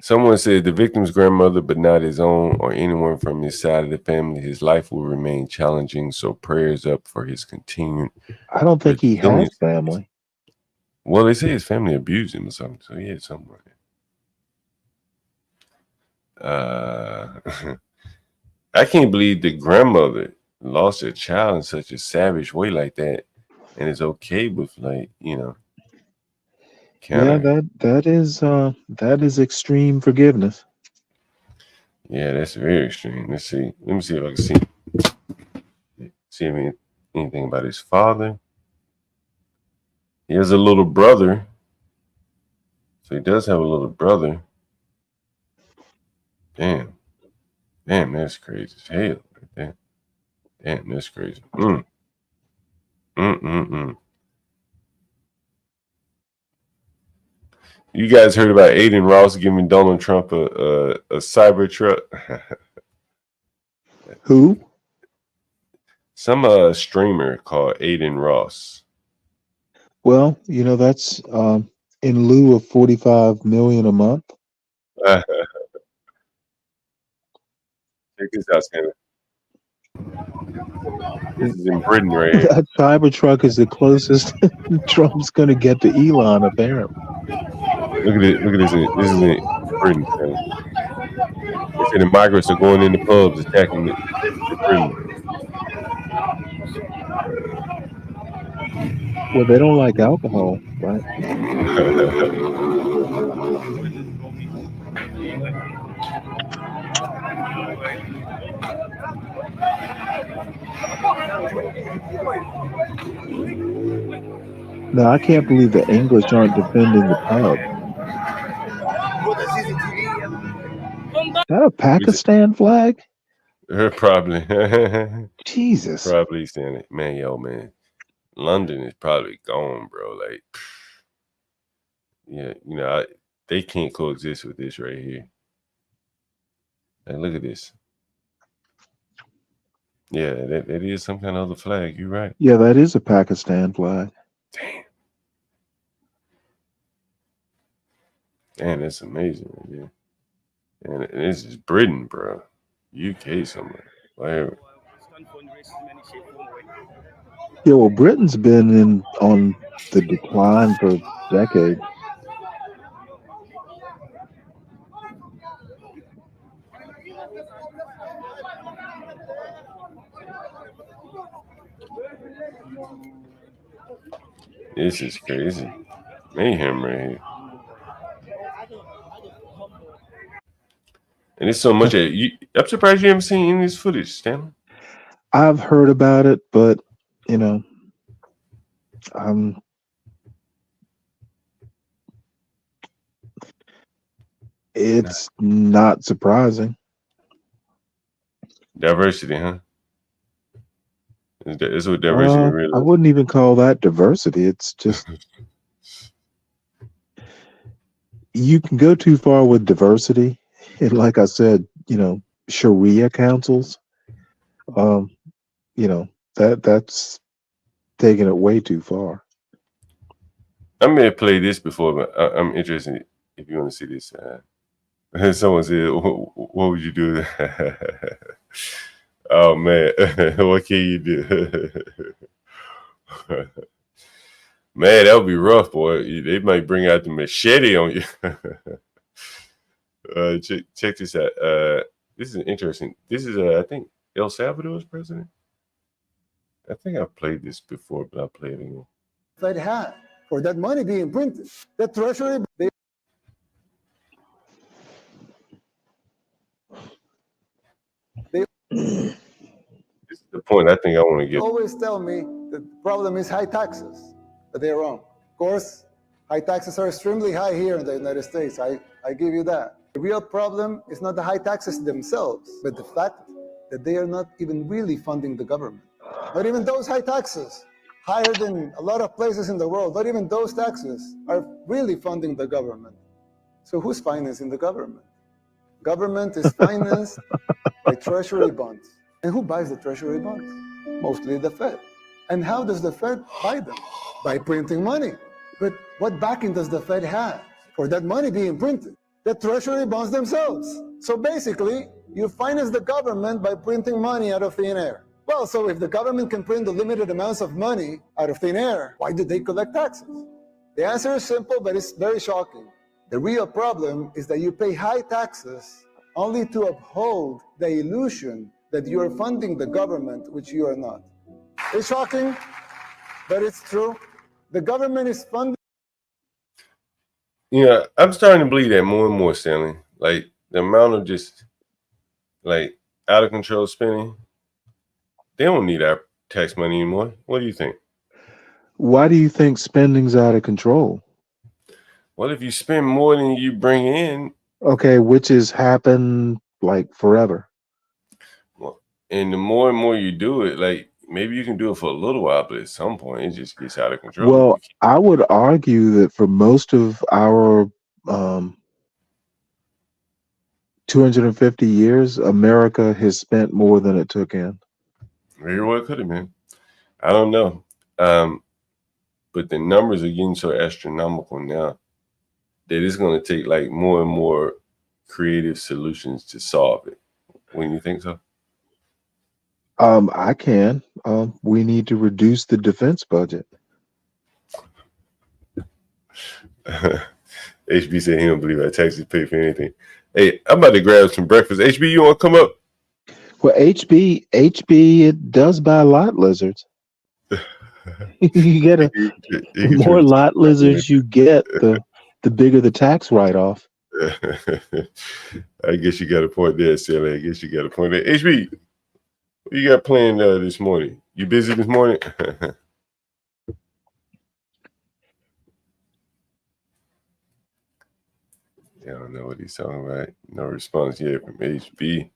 Someone said the victim's grandmother, but not his own or anyone from his side of the family, his life will remain challenging. So prayers up for his continued. I don't think he has family. Well, they say his family abused him or something, so he had something like that. I can't believe the grandmother lost her child in such a savage way like that, and it's okay with Yeah, that is extreme forgiveness. Yeah, that's very extreme. Let's see. Let me see if I can see anything about his father. He has a little brother. So he does have a little brother. Damn, that's crazy as hell. Damn, that's crazy. You guys heard about Aiden Ross giving Donald Trump a cyber truck? Who? Some streamer called Aiden Ross. Well, that's in lieu of $45 million a month. Check this out, Sam. This is in Britain, right here. That Cybertruck is the closest Trump's going to get to Elon, apparently. Look at it. Look at this. This is in Britain. They say the migrants are going in the pubs attacking the Britain. Well, they don't like alcohol, right? No, I can't believe the English aren't defending the pub. Is that a Pakistan flag? Probably. Jesus. Probably saying it. Man, yo, man. London is probably gone, bro. Like, yeah, you know, they can't coexist with this right here. And look at this. Yeah, that is some kind of other flag. You're right. Yeah, that is a Pakistan flag. Damn, that's amazing. Yeah. And this is Britain, bro. UK somewhere. Whatever. Yeah, well, Britain's been on the decline for decades. This is crazy. Mayhem right here. And it's so much. I'm surprised you haven't seen any of this footage, Stanley. I've heard about it, but you know, it's not surprising. Diversity, huh? Is what diversity really is. I wouldn't even call that diversity. It's just you can go too far with diversity, and like I said, you know, Sharia councils. You know, that's taking it way too far. I may have played this before, but I'm interested if you want to see this. Someone said, "What would you do?" Oh man, what can you do? Man, that would be rough, boy. They might bring out the machete on you. Check this out. This is interesting. This is, I think, El Salvador's president. I think I've played this before, but I'll play it again. Fed had for that money being printed. The Treasury. This is the point I think I want to get. Always tell me that the problem is high taxes, but they're wrong. Of course, high taxes are extremely high here in the United States. I give you that. The real problem is not the high taxes themselves, but the fact that they are not even really funding the government. Not even those high taxes, higher than a lot of places in the world, not even those taxes are really funding the government. So who's financing the government? Government is financed by treasury bonds. And who buys the treasury bonds? Mostly the Fed. And how does the Fed buy them? By printing money. But what backing does the Fed have for that money being printed? The treasury bonds themselves. So basically, you finance the government by printing money out of thin air. Well, so if the government can print the limited amounts of money out of thin air, why do they collect taxes? The answer is simple, but it's very shocking. The real problem is that you pay high taxes only to uphold the illusion that you are funding the government, which you are not. It's shocking, but it's true. The government is funding. Yeah, I'm starting to believe that more and more, Stanley. Like the amount of just like out of control spending, they don't need our tax money anymore. What do you think? Why do you think spending's out of control? Well, if you spend more than you bring in, Okay, which has happened like forever. well, and the more and more you do it, like maybe you can do it for a little while, but at some point it just gets out of control. Well, I would argue that for most of our 250 years, America has spent more than it took in. Very well could have been. I don't know. But the numbers are getting so astronomical now that it's going to take like more and more creative solutions to solve it. Wouldn't you think so? I can. We need to reduce the defense budget. HB said he don't believe our taxes pay for anything. Hey, I'm about to grab some breakfast. HB, you want to come up? Well, HB, it does buy lot lizards. You get the more lot lizards you get, the bigger the tax write-off. I guess you got a point there, Sally. I guess you got a point there. HB, what you got planned this morning? You busy this morning? I don't know what he's talking about. No response yet from HB.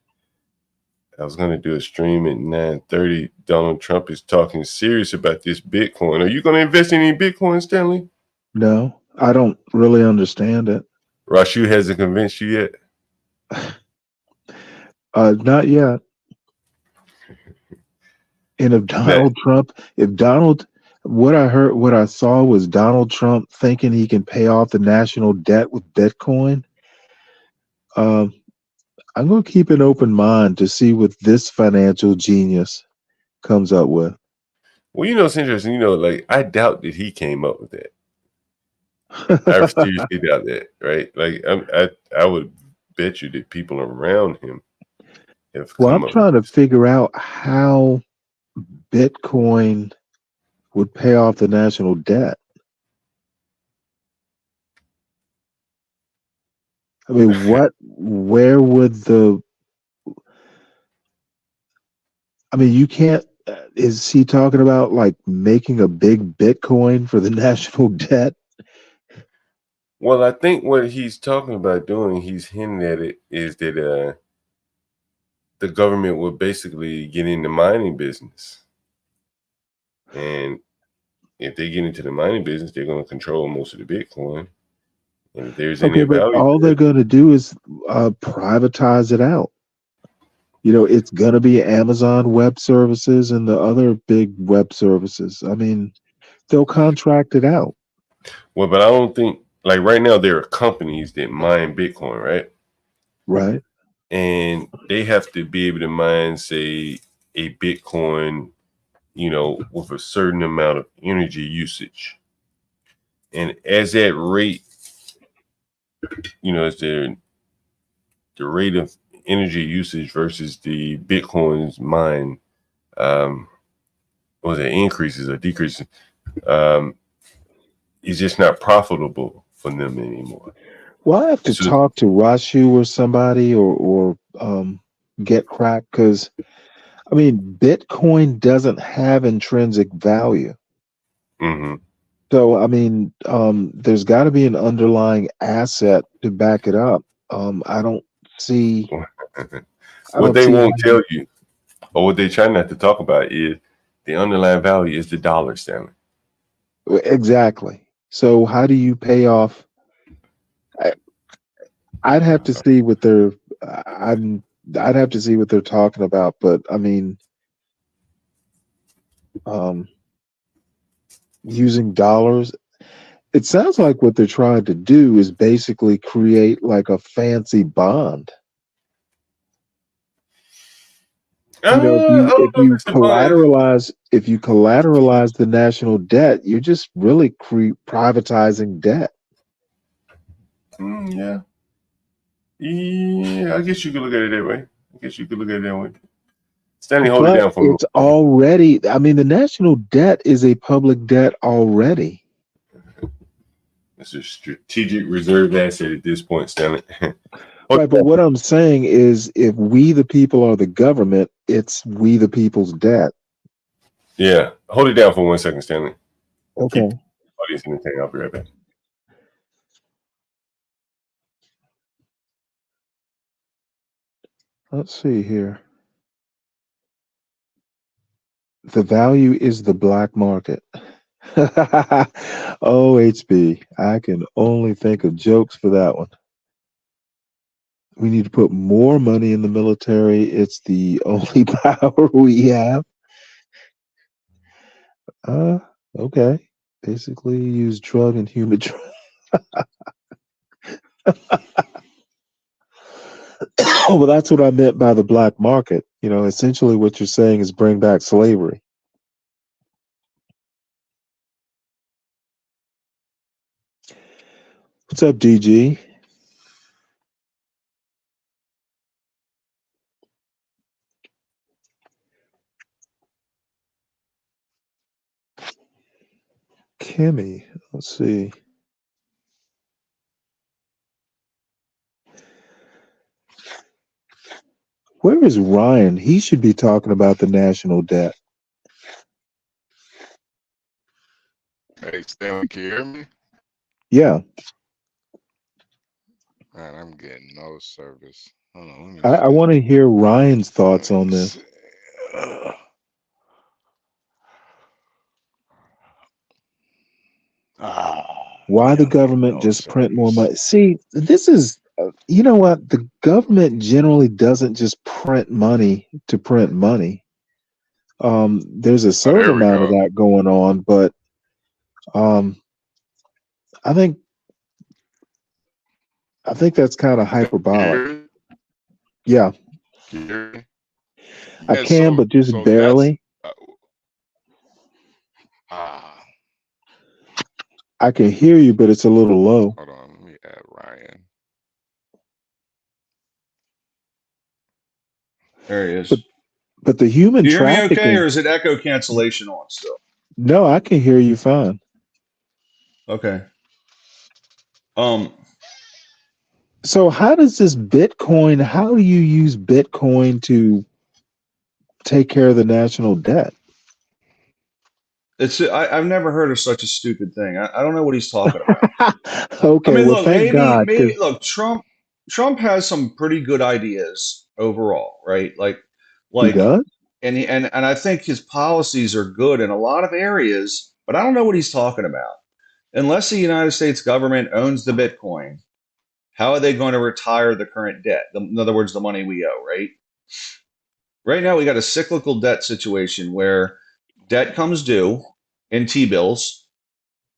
I was going to do a stream at 9:30. Donald Trump is talking serious about this Bitcoin. Are you going to invest in any Bitcoin, Stanley? No, I don't really understand it. Rashu hasn't convinced you yet? Not yet. And what I saw was Donald Trump thinking he can pay off the national debt with Bitcoin. I'm going to keep an open mind to see what this financial genius comes up with. Well, it's interesting. Like, I doubt that he came up with that. I seriously doubt that, right? Like, I would bet you that people around him have come I'm up trying to figure out how Bitcoin would pay off the national debt. I mean, where would you can't, is he talking about like making a big Bitcoin for the national debt? Well, I think what he's talking about doing, he's hinting at it, is that the government will basically get in the mining business. And if they get into the mining business, they're going to control most of the Bitcoin. And if there's any value, all they're going to do is privatize it out. It's going to be Amazon Web Services and the other big web services. I mean, they'll contract it out. Well, but I don't think, like right now, there are companies that mine Bitcoin, right? Right. And they have to be able to mine, say, a Bitcoin, with a certain amount of energy usage. And as that rate, as the rate of energy usage versus the Bitcoins mine, whether it increases or decreases, it's just not profitable for them anymore. Well, I have to talk to Rashu or somebody or get cracked because, Bitcoin doesn't have intrinsic value. Mm-hmm. So, there's got to be an underlying asset to back it up. I don't see. What they won't tell you, or what they try not to talk about, is the underlying value is the dollar, Stanley. Exactly. So how do you pay off? I'd have to see what they're. I'd have to see what they're talking about. But using dollars, it sounds like what they're trying to do is basically create like a fancy bond. If you collateralize the national debt, you're just really privatizing debt. Yeah, I guess you could look at it that way. Stanley, hold it down for me. It's already. The national debt is a public debt already. It's a strategic reserve asset at this point, Stanley. Right, but what I'm saying is, if we the people are the government, it's we the people's debt. Yeah, hold it down for 1 second, Stanley. Okay. Keep the audience entertained. I'll be right back. Let's see here. The value is the black market. Oh, HB, I can only think of jokes for that one. We need to put more money in the military. It's the only power we have. Okay. Basically use drug and human well, that's what I meant by the black market. Essentially what you're saying is bring back slavery. What's up, DG? Kimmy, let's see. Where is Ryan? He should be talking about the national debt. Hey, Stanley, can you hear me? Yeah. Man, I'm getting no service. Hold on, let me I see. want to hear Ryan's thoughts on this. Why the government just print more money? See, this is, you know what? The government generally doesn't just print money to print money. There's a certain there we amount of go. that going on, but I think that's kind of hyperbolic. Yeah, Can you hear me? I Yeah, can, but just so barely. that's I can hear you, but it's a little low. hold on, let me add Ryan. There he is. But the human Do you hear me okay, trafficking. or is it echo cancellation on still? No, I can hear you fine. Okay. So how does this Bitcoin? How do you use Bitcoin to take care of the national debt? I've never heard of such a stupid thing. I don't know what he's talking about. Okay, I mean, well, look, thank God. maybe look, Trump has some pretty good ideas overall, right? He does? and I think his policies are good in a lot of areas, but I don't know what he's talking about. Unless the United States government owns the Bitcoin, how are they going to retire the current debt? In other words, the money we owe, right? Right now, we got a cyclical debt situation where debt comes due in T-bills,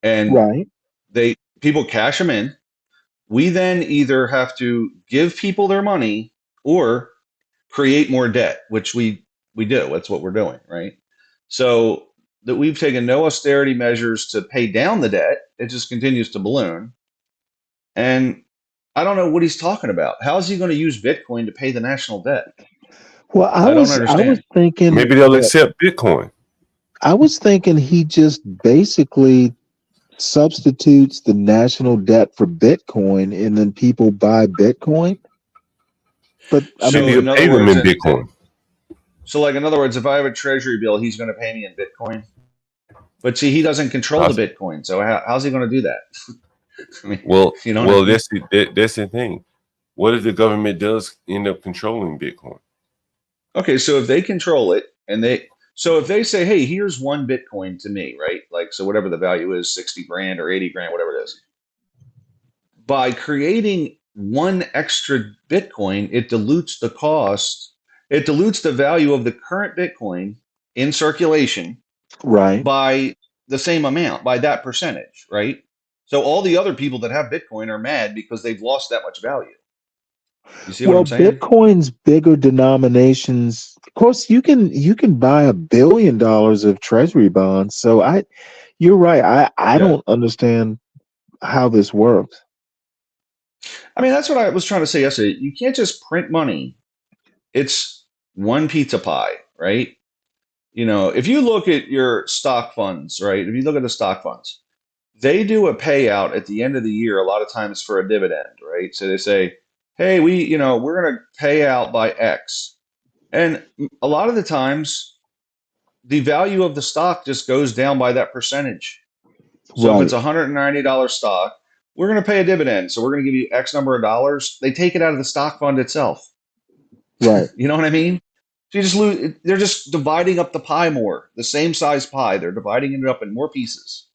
and people cash them in. We then either have to give people their money or create more debt, which we do. That's what we're doing, right? So that we've taken no austerity measures to pay down the debt. It just continues to balloon. And I don't know what he's talking about. How is he going to use Bitcoin to pay the national debt? Well, I don't was understand. thinking Maybe they'll accept Bitcoin. I was thinking he just basically substitutes the national debt for Bitcoin, and then people buy Bitcoin. But I Maybe mean, he'll pay them in Bitcoin. So, like, in other words, if I have a treasury bill, he's going to pay me in Bitcoin. But see, he doesn't control the Bitcoin. So how's he going to do that? I mean, you know what I mean? that's the thing. What if the government does end up controlling Bitcoin? Okay, so if they control it so if they say, hey, here's one Bitcoin to me, right? Like, so whatever the value is, 60 grand or 80 grand, whatever it is. By creating one extra Bitcoin, it dilutes the cost. It dilutes the value of the current Bitcoin in circulation right by the same amount, by that percentage, right? So all the other people that have Bitcoin are mad because they've lost that much value. You see what I'm saying? Bitcoin's bigger denominations. Of course, you can buy $1 billion of treasury bonds. So you're right. I don't understand how this works. I mean, that's what I was trying to say yesterday. You can't just print money. It's one pizza pie, right? You know, if you look at your stock funds, right? If you look at the stock funds, they do a payout at the end of the year a lot of times for a dividend, right? So they say, hey, we're going to pay out by X. And a lot of the times, the value of the stock just goes down by that percentage. So if it's a $190 stock, we're going to pay a dividend. So we're going to give you X number of dollars. They take it out of the stock fund itself. Right. You know what I mean? So you just lose. They're just dividing up the pie more, the same size pie. They're dividing it up in more pieces.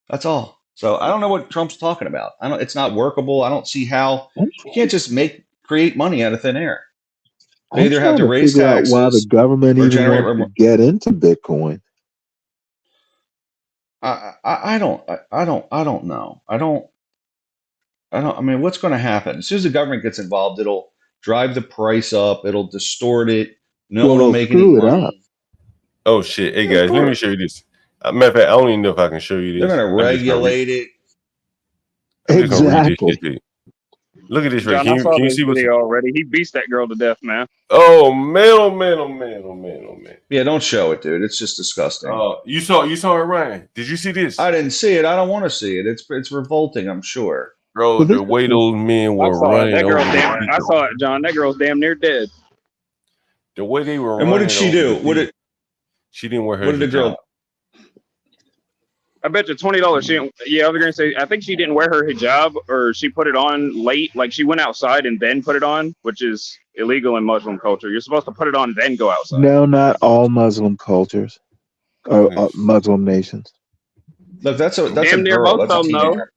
That's all. So I don't know what Trump's talking about. It's not workable. I don't see how you can't just create money out of thin air. They either have to raise figure out why the taxes government or even generate wants to get into Bitcoin. I don't know. I mean, what's going to happen? As soon as the government gets involved, it'll drive the price up. It'll distort it. No one will make any money. Oh shit! Hey guys, let me show you this. Matter of fact, I don't even know if I can show you They're this. going to regulate it. I'm just gonna read this Exactly. shit to you. Look at this, right? John, I saw Can you this see what's? video already. He beats that girl to death, man. Oh man! Oh man! Oh man! Oh man! Oh man! Yeah, don't show it, dude. It's just disgusting. You saw it, Ryan. Did you see this? I didn't see it. I don't want to see it. It's revolting, I'm sure. Bro, the way those men I were saw it. running That over girl the damn. I people. saw it, John. That girl's damn near dead. The way they were And what running did she over do? the What did people. She didn't wear her what did the hijab. girl? I bet you $20 she didn't. Yeah, I was gonna say. I think she didn't wear her hijab, or she put it on late. Like she went outside and then put it on, which is illegal in Muslim culture. You're supposed to put it on then go outside. No, not all Muslim cultures or Muslim nations. Look, that's a Damn near girl. both That's a of them, though. teenager.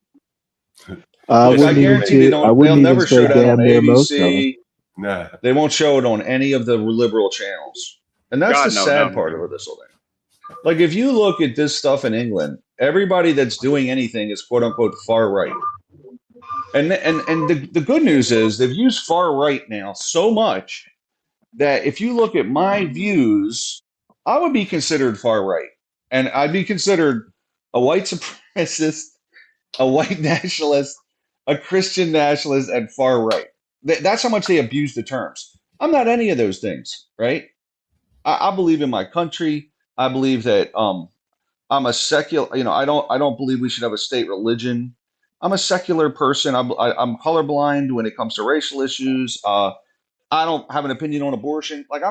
I Look, I wouldn't even guarantee they say, don't. I They'll wouldn't even never show say that on damn near most of them. ABC. Nah. They won't show it on any of the liberal channels, and that's God, the no, sad no. part of this whole thing. Like, if you look at this stuff in England, everybody that's doing anything is quote unquote far right. And the good news is they've used far right now so much that if you look at my views, I would be considered far right, and I'd be considered a white supremacist, a white nationalist, a Christian nationalist, and far right. That's how much they abuse the terms. I'm not any of those things, right? I believe in my country. I believe that I'm a secular. You know, I don't believe we should have a state religion. I'm a secular person. I'm colorblind when it comes to racial issues. I don't have an opinion on abortion. Like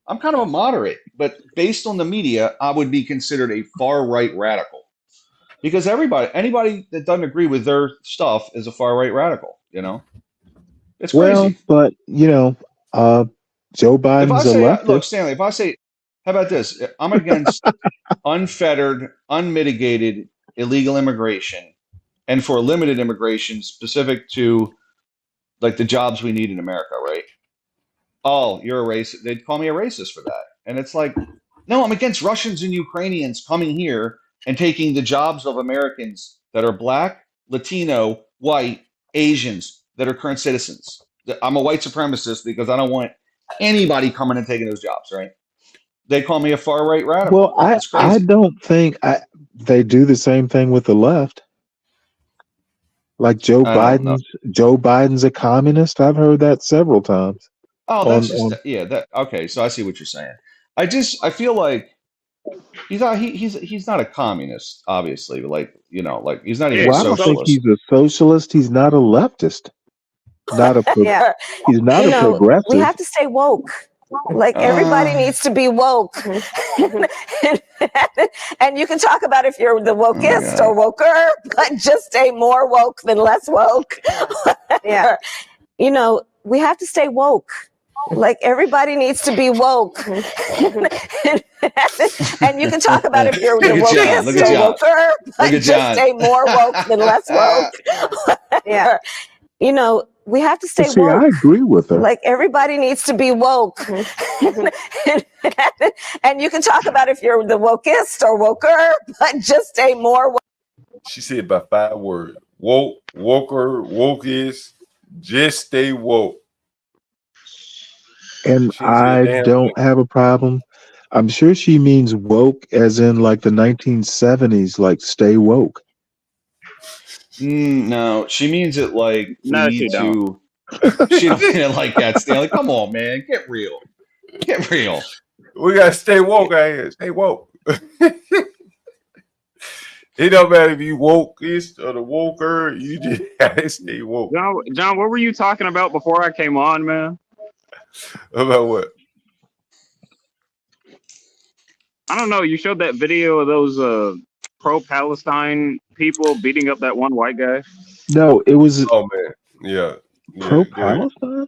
I'm kind of a moderate, but based on the media, I would be considered a far right radical because anybody that doesn't agree with their stuff is a far right radical. You know, it's Well, crazy. but Joe If I Biden's a say, look, leftist. Stanley, if I say, how about this? I'm against unfettered, unmitigated illegal immigration and for limited immigration specific to like the jobs we need in America, right? Oh, you're a racist. They'd call me a racist for that. And it's like, no, I'm against Russians and Ukrainians coming here and taking the jobs of Americans that are black, Latino, white, Asians that are current citizens. I'm a white supremacist because I don't want anybody coming and taking those jobs, right? They call me a far right radical. Well, I It's crazy. don't think they do the same thing with the left. Like Joe I don't know. Biden's a communist. I've heard that several times. Oh, that's just yeah. That okay. So I see what you're saying. I feel like he's not a communist, obviously. But like like he's not even Well, a I don't think socialist. he's a socialist. He's not a leftist. Not a Yeah. he's not You a know, progressive. we have to stay woke. Like everybody needs to be woke. And you can talk about if you're the wokest or woker, but just stay more woke than less woke. Yeah. You know, we have to stay woke. Like everybody needs to be woke. And you can talk about if you're the Look at John, look wokest at or John. woker, but Look at just John. stay more woke than less woke. Yeah. You know, we have to stay See, woke. I agree with her. Like everybody needs to be woke. And you can talk about if you're the wokest or woker, but just stay more woke. She said about 5 words: woke, woker, wokeist. Just stay woke. And She didn't say a I damn don't thing. have a problem. I'm sure she means woke as in like the 1970s, like stay woke. No, she means it like we No, need she don't. to. She don't mean it like that, Stanley. Come on, man, get real. Get real. We gotta stay woke out here. Stay woke. It don't matter if you wokeist or the woker. You just gotta stay woke. John, what were you talking about before I came on, man? About what? I don't know. You showed that video of those pro-Palestine people beating up that one white guy. No, it was Oh man, yeah. pro Go ahead. Palestine.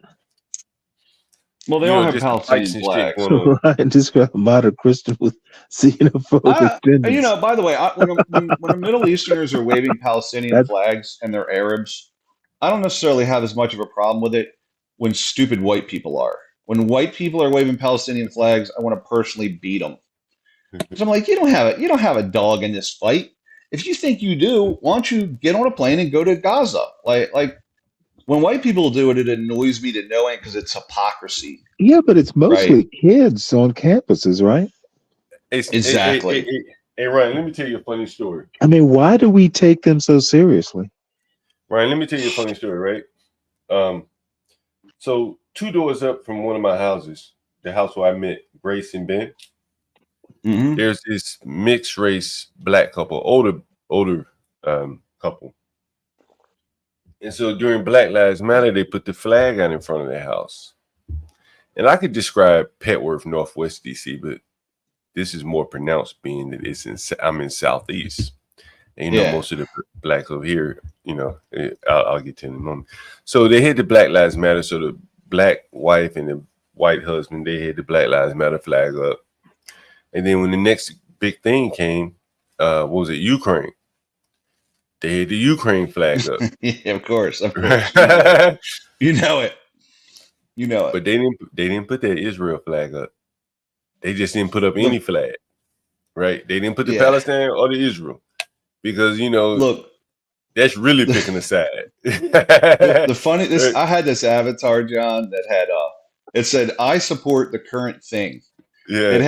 Well, they You all know, have just the fights Palestinian and shit flags. going on. Ryan described modern Christian with xenophobic tendencies. You know, by the way, when the Middle Easterners are waving Palestinian That's- flags and they're Arabs, I don't necessarily have as much of a problem with it when stupid white people are. When white people are waving Palestinian flags, I want to personally beat them. So I'm like, you don't have a dog in this fight. If you think you do, why don't you get on a plane and go to Gaza? Like when white people do it, it annoys me to no end because it's hypocrisy. Yeah, but it's mostly kids on campuses, right? Exactly. Hey, Ryan, let me tell you a funny story. I mean, why do we take them so seriously? Ryan, let me tell you a funny story, right? So 2 doors up from one of my houses, the house where I met Grace and Ben, there's this mixed race black couple, older couple. And so during Black Lives Matter, they put the flag out in front of their house. And I could describe Petworth, Northwest DC, but this is more pronounced being that I'm in Southeast. And, you know, most of the blacks over here, you know, I'll get to in a moment. So they had the Black Lives Matter. So the black wife and the white husband, they had the Black Lives Matter flag up. And then when the next big thing came, what was it, Ukraine? They had the Ukraine flag up. Yeah, of course. You know it. But they didn't put that Israel flag up. They just didn't put up any flag, right? They didn't put the Palestine or the Israel because, you know, that's really picking a side. The funny, I had this avatar, John, that had it said, "I support the current thing." Yeah, it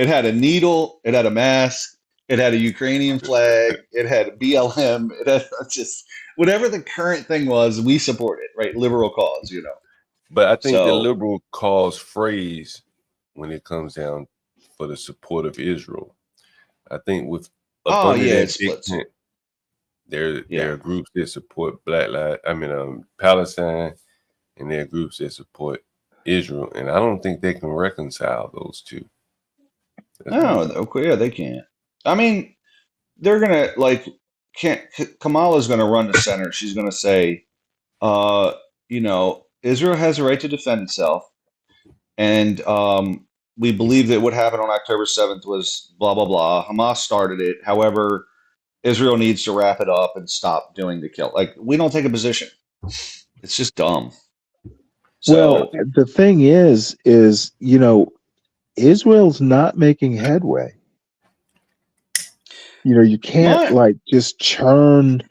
had a needle, it had a mask, it had a Ukrainian flag, it had a BLM, it had just whatever the current thing was, we support it, right? Liberal cause, you know. But I think the liberal cause phrase, when it comes down for the support of Israel, I think with it splits. There are groups that support Palestine, and there are groups that support Israel, and I don't think they can reconcile those two. They can't. I mean, they're gonna Kamala's gonna run the center. She's gonna say, you know, Israel has a right to defend itself, and we believe that what happened on October 7th was blah blah blah. Hamas started it. However, Israel needs to wrap it up and stop doing the kill. Like, we don't take a position. It's just dumb. Well, the thing is, you know, Israel's not making headway. You know, you can't just churn.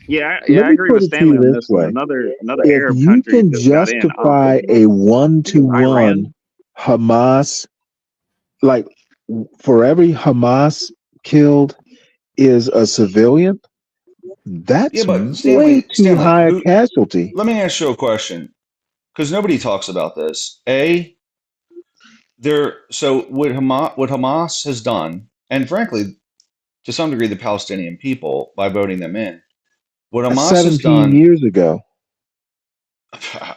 Yeah, I agree with Stanley on this one. Another Arab you country can just got in. justify a 1-to-1 Hamas, like for every Hamas killed is a civilian, that's way too high a casualty. Let me ask you a question, because nobody talks about this. So what Hamas has done, and frankly, to some degree, the Palestinian people by voting them in, what Hamas has done 17 years ago.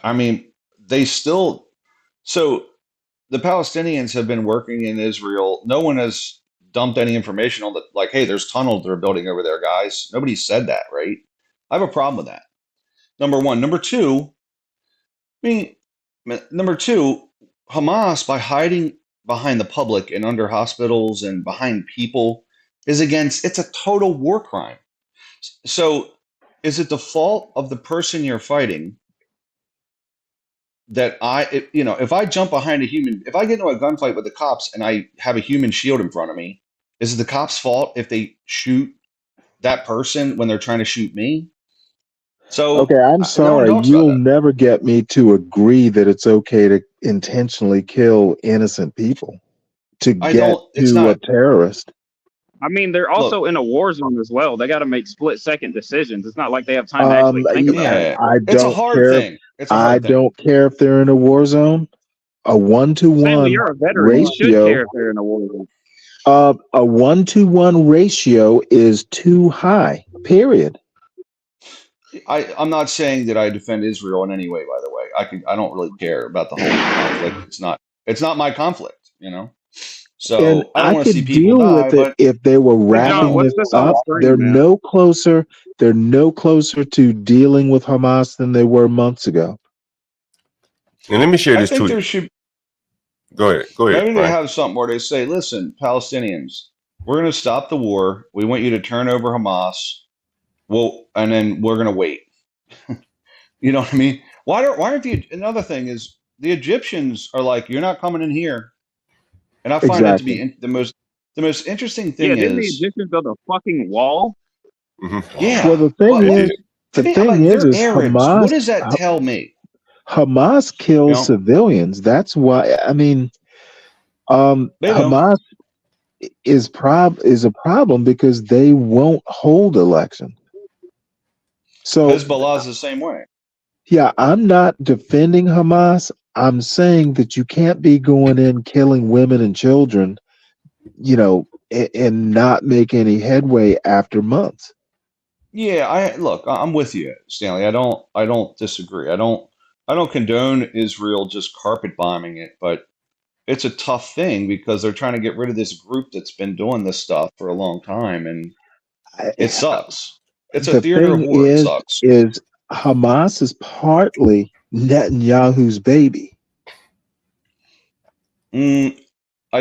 I mean, so the Palestinians have been working in Israel. No one has dumped any information on like, hey, there's tunnels they're building over there, guys. Nobody said that, right? I have a problem with that. Number one. Number two, Hamas, by hiding behind the public and under hospitals and behind people, it's a total war crime. So is it the fault of the person you're fighting that if I jump behind if I get into a gunfight with the cops and I have a human shield in front of me, is it the cops' fault if they shoot that person when they're trying to shoot me? So okay, I'm sorry, you'll never get me to agree that it's okay to intentionally kill innocent people to get to a terrorist. I mean, they're also in a war zone as well. They got to make split-second decisions. It's not like they have time to actually think about it. It's a hard thing. I don't care if they're in a war zone. A 1-to-1 you're a veteran. You should care if they're in a war zone. A 1-to-1 ratio is too high. Period. I'm not saying that I defend Israel in any way. By the way, I don't really care about the whole conflict. It's not my conflict, you know. So and I don't want to see people deal die, with it if they were wrapping this up. They're no closer. They're no closer to dealing with Hamas than they were months ago. And let me share this tweet. Go ahead. Maybe they have something where they say, "Listen, Palestinians, we're going to stop the war. We want you to turn over Hamas. Well, and then we're going to wait." You know what I mean? Why aren't you? Another thing is the Egyptians are like, "You're not coming in here." And I find that to be the most interesting thing. Yeah, didn't the Egyptians build a fucking wall? Mm-hmm. Yeah. Well, the thing is Hamas. What does that tell me? Hamas kills civilians. That's why. I mean, Hamas is a problem because they won't hold elections. So Hezbollah's the same way. yeah, I'm not defending Hamas. I'm saying that you can't be going in killing women and children, and not make any headway after months. Yeah, I'm with you, Stanley. I don't disagree. I don't condone Israel just carpet bombing it, but it's a tough thing because they're trying to get rid of this group that's been doing this stuff for a long time, and it sucks. It's a The theater of thing war. It sucks. is Hamas is partly Netanyahu's baby. I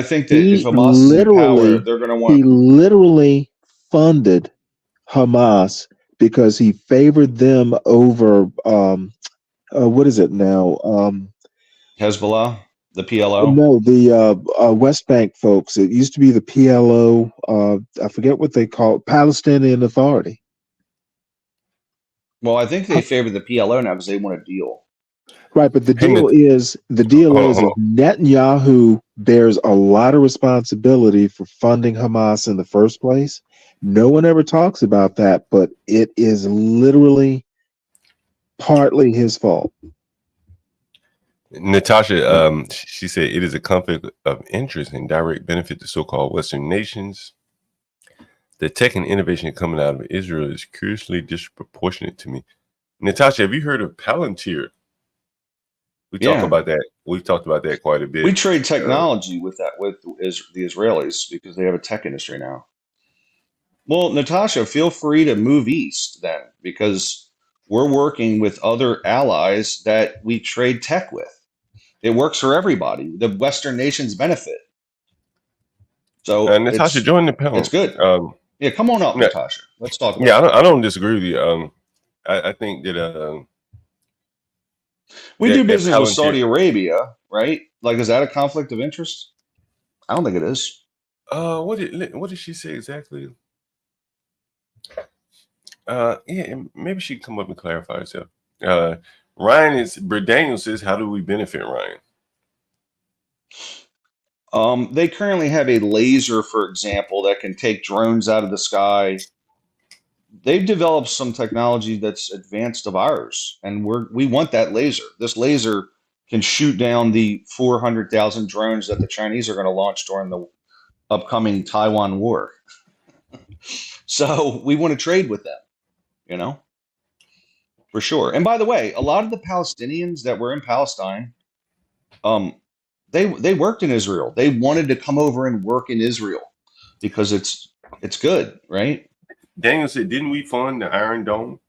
think that if Hamas is in power, they're going to want. He literally funded Hamas because he favored them over what is it now? Hezbollah, the PLO. No, the West Bank folks. It used to be the PLO. I forget what they call it, Palestinian Authority. Well, I think they favor the PLO now because they want a deal. Right, but the deal is Netanyahu bears a lot of responsibility for funding Hamas in the first place. No one ever talks about that, but it is literally partly his fault. Natasha, she said it is a conflict of interest and direct benefit to so-called Western nations. The tech and innovation coming out of Israel is curiously disproportionate to me. Natasha, have you heard of Palantir? We talk about that. We've talked about that quite a bit. We trade technology with the Israelis because they have a tech industry now. Well, Natasha, feel free to move east then, because we're working with other allies that we trade tech with. It works for everybody. The Western nations benefit. So Natasha, join the panel. It's good. Yeah, come on up, Natasha. Let's talk about I don't disagree with you. I think that we do business with Saudi Arabia, right? Like, is that a conflict of interest? I don't think it is. What did she say exactly? Yeah, maybe she can come up and clarify herself. Daniel says, how do we benefit, Ryan? They currently have a laser, for example, that can take drones out of the sky. They've developed some technology that's advanced of ours, and we want that laser. This laser can shoot down the 400,000 drones that the Chinese are going to launch during the upcoming Taiwan war. So we want to trade with them, for sure. And by the way, a lot of the Palestinians that were in Palestine, they worked in Israel. They wanted to come over and work in Israel because it's good, right? Daniel said, didn't we fund the Iron Dome?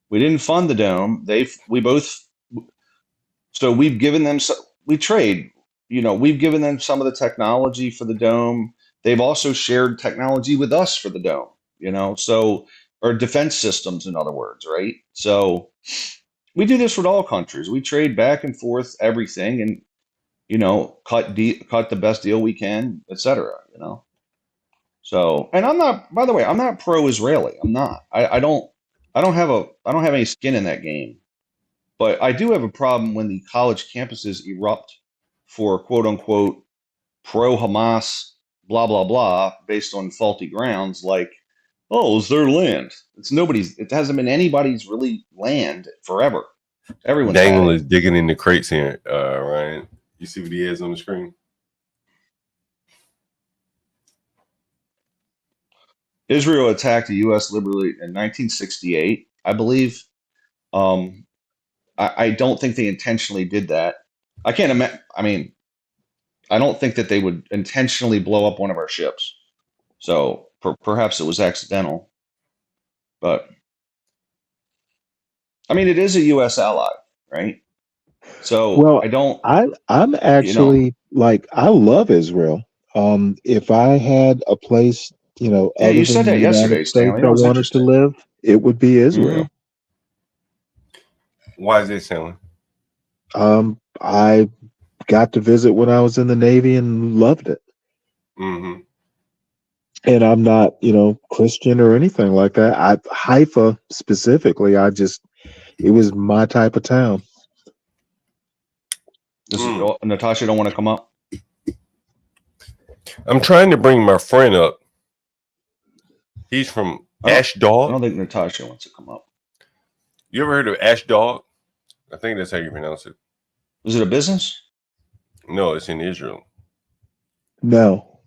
We didn't fund the dome. So we've given them, we trade, we've given them some of the technology for the dome. They've also shared technology with us for the dome, or defense systems, in other words, right? So we do this with all countries. We trade back and forth everything and, cut the best deal we can, etc. So, and I'm not pro-Israeli. I'm not. I don't have any skin in that game. But I do have a problem when the college campuses erupt for quote unquote pro-Hamas blah blah blah based on faulty grounds, like, oh, it's their land. It hasn't been anybody's really land forever. Everyone's Daniel is digging in the crates here, Ryan. You see what he has on the screen? Israel attacked the U.S. liberally in 1968, I believe. I don't think they intentionally did that. I can't imagine. I mean, I don't think that they would intentionally blow up one of our ships. So perhaps it was accidental. But I mean, it is a U.S. ally, right? So I'm actually I love Israel. If I had a place, you other said than that the yesterday, United States Stanley. That I was wanted to interesting. live, it would be Israel. Why is it, Stanley? I got to visit when I was in the Navy and loved it. Mm-hmm. And I'm not, Christian or anything like that. Haifa specifically, it was my type of town. Natasha don't want to come up? I'm trying to bring my friend up. He's from Ashdod. I don't think Natasha wants to come up. You ever heard of Ashdod? I think that's how you pronounce it. Is it a business? No, it's in Israel. No.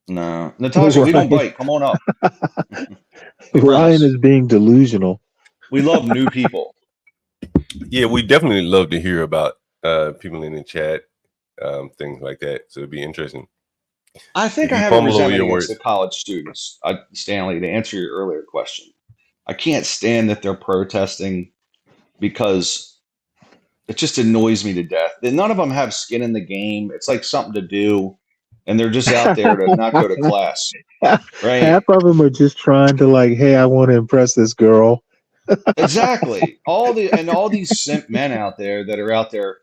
Natasha, we don't bite. Come on up. Ryan is being delusional. We love new people. Yeah, we definitely love to hear about people in the chat, things like that. So it'd be interesting. I think I have a resentment against the college students, Stanley, to answer your earlier question. I can't stand that they're protesting because it just annoys me to death. None of them have skin in the game. It's like something to do, and they're just out there to not go to class. Right? Half of them are just trying to like, hey, I want to impress this girl. Exactly. All these simp men out there that are out there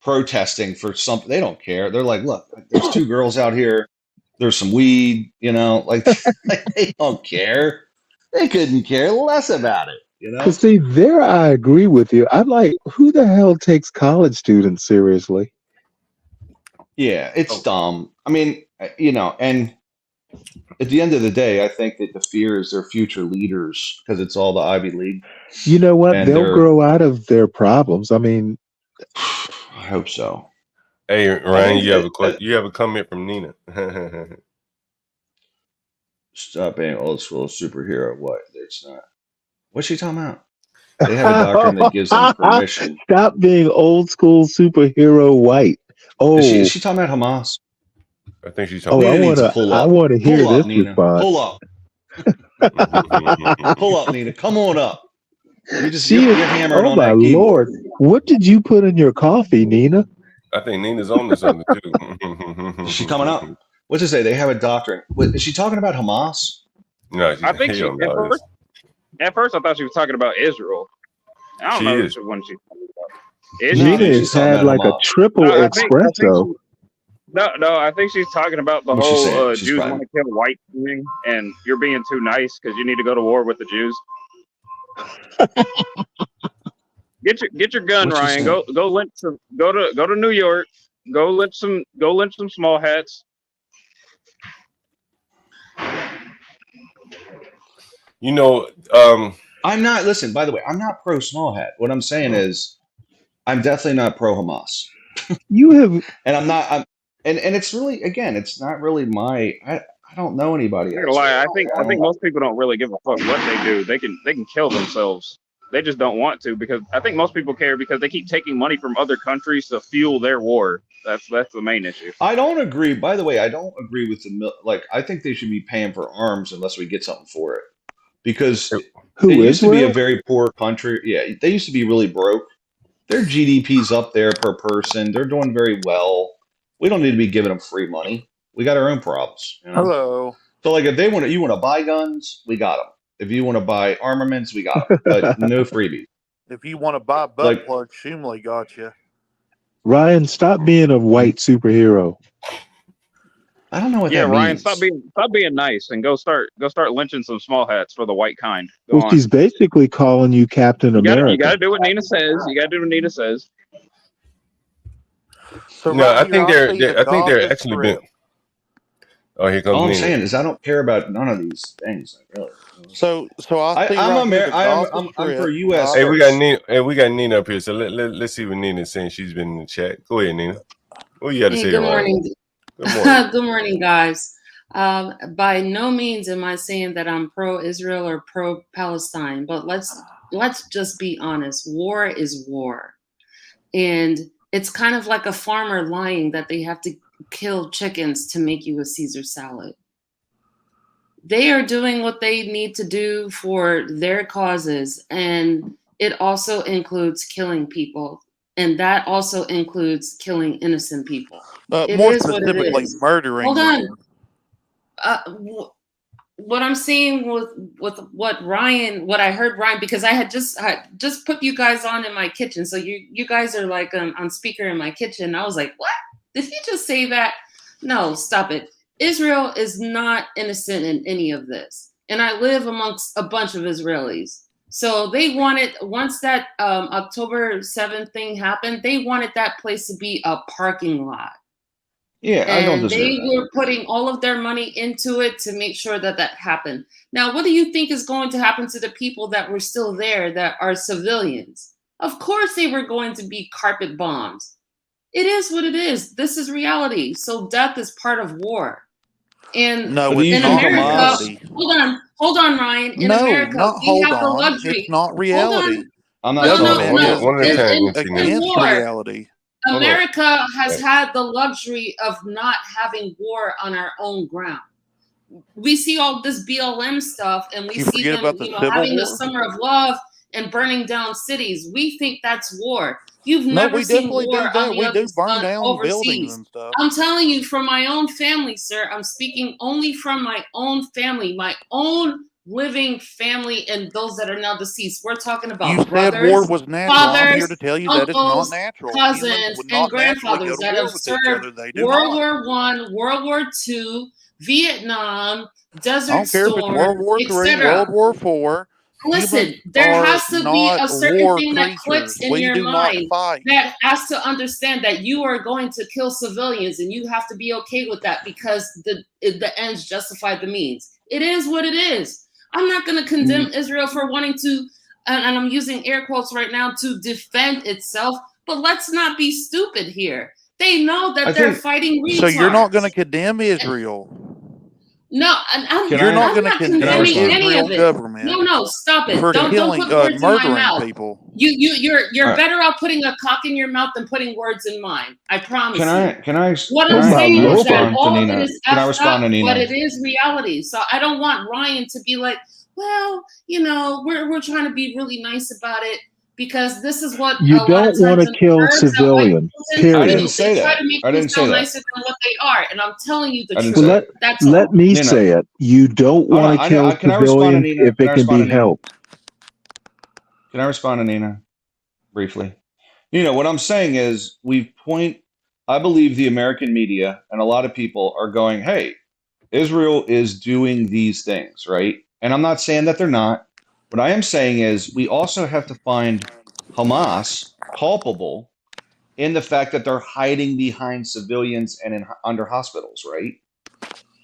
protesting for something, they don't care. They're like, look, there's two girls out here. There's some weed, like they don't care. They couldn't care less about it, See, there I agree with you. I'm like, who the hell takes college students seriously? Yeah, it's dumb. I mean, and at the end of the day, I think that the fear is their future leaders because it's all the Ivy League. You know what? And They'll grow out of their problems. I mean, I hope so. Hey, Ryan, you have a comment from Nina. Stop being old school superhero. What? It's not. What's she talking about? They have a doctrine that gives them permission. Stop being old school superhero white. Oh, Is she talking about Hamas? I think she's talking. I want to hear this Nina. response. Pull up. Pull up, Nina. Come on up. You're hammering oh on my that keyboard. Lord! What did you put in your coffee, Nina? I think Nina's on to something too. Is she coming up? What's it say? They have a doctrine. Is she talking about Hamas? No, I think at first I thought she was talking about Israel. I don't know which one she's talking about. Nina has had like a triple espresso. No, I think she's talking about the whole Jews want to kill white thing, and you're being too nice because you need to go to war with the Jews. Get your gun, Ryan. Go lynch some. Go to New York. Go lynch some small hats. I'm not. Listen, by the way, I'm not pro small hat. What I'm saying is, I'm definitely not pro Hamas. You have, and I'm not. And it's really, again, it's not really my. I don't know anybody. I'm not gonna lie. I think most people don't really give a fuck what they do. They can kill themselves. They just don't want to because I think most people care because they keep taking money from other countries to fuel their war. That's the main issue. I don't agree. By the way, I don't agree with I think they should be paying for arms unless we get something for it. Because they used to be a very poor country. Yeah, they used to be really broke. Their GDP's up there per person. They're doing very well. We don't need to be giving them free money. We got our own problems. Hello. So, like, if you want to buy guns, we got them. If you want to buy armaments, we got them. But no freebies. If you want to buy butt plugs, Shumley got you. Ryan, stop being a white superhero. I don't know what that Ryan, means. Stop being nice and go start lynching some small hats for the white kind. Well, she's basically calling you Captain America. You got to do what Nina says. You got to do what Nina says. So no, I think they're actually been. Oh, here comes. All I'm Nina. saying is I don't care about none of these things. Really. So I'm for U.S. Hey, we got Nina. Hey, we got Nina up here. So let's see what Nina's saying. She's been in the chat. Go ahead, Nina. What you got to say? Good morning. Good morning. Good morning, guys. By no means am I saying that I'm pro-Israel or pro-Palestine, but let's just be honest. War is war, and it's kind of like a farmer lying that they have to kill chickens to make you a Caesar salad. They are doing what they need to do for their causes, and it also includes killing people, and that also includes killing innocent people. More specifically, murdering. Hold on. What I'm seeing with what I heard Ryan, because I had just put you guys on in my kitchen, so you guys are like on speaker in my kitchen. I was like, what? Did he just say that? No, stop it. Israel is not innocent in any of this. And I live amongst a bunch of Israelis. So they wanted, once that October 7th thing happened, they wanted that place to be a parking lot. Yeah, I don't And disagree they with that. were putting all of their money into it to make sure that that happened. Now, what do you think is going to happen to the people that were still there that are civilians? Of course, they were going to be carpet bombs. It is what it is. This is reality. So death is part of war. And No, do you it's in think not America, reality. hold on, Ryan. In No, America, not we hold have the on. It's luxury. not Hold reality. on. I'm not No, talking no, about Government no. is one at a time. In Infinite. against war, reality. Hold on. America has Right. had the luxury of not having war on our own ground. We see all this BLM stuff and we You see forget them, about the you know, Civil having the War? summer of love and burning down cities. We think that's war. You've No, never we seen definitely do war on that. the We other do burn down buildings overseas. and stuff. I'm telling you from my own family, sir. I'm speaking only from my own family, my own living family, and those that are now deceased. We're talking about You said brothers, war was natural. I'm here fathers, to tell you that it's not uncles, natural. Humans cousins, would and not naturally go grandfathers to that war have with each served other. They do World not. War I, World War II, Vietnam, I Desert don't care if it's Storm, World War III, etc. World War IV. Listen, Humans there are has to be not a certain war thing that creatures. clicks in We your do not mind fight. that has to understand that you are going to kill civilians, and you have to be okay with that because the ends justify the means. It is what it is. I'm not going to condemn Israel for wanting to, and I'm using air quotes right now, to defend itself. But let's not be stupid here. They know that I they're think fighting So you're not going retards. to condemn Israel. No, and You're not I'm going to not condemn condemning any Israel of it. government No, stop it. for Don't killing, put words in my murdering mouth. people. You're All right. better off putting a cock in your mouth than putting words in mine. I promise Can you. I can I What can I'm I saying can I is that respond to all of it Nina? is Can I effed respond up, to but Nina? it is reality. So I don't want Ryan to be like, well, you know, we're trying to be really nice about it because this is what You a lot of don't want times to in the kill verbs that white civilians, people tend I to period. didn't do. say They try that. to make I you didn't say sound that. nicer than what they are, and I'm telling you the I didn't truth. say Well, that. That's let all. me Nina, say it. You don't hold want on. to kill Can I respond to civilians Nina? if Can it I can respond be to Nina? helped. Can I respond to Nina briefly? Nina, what I'm saying is I believe the American media and a lot of people are going, hey, Israel is doing these things, right? And I'm not saying that they're not. What I am saying is we also have to find Hamas culpable in the fact that they're hiding behind civilians and under hospitals, right?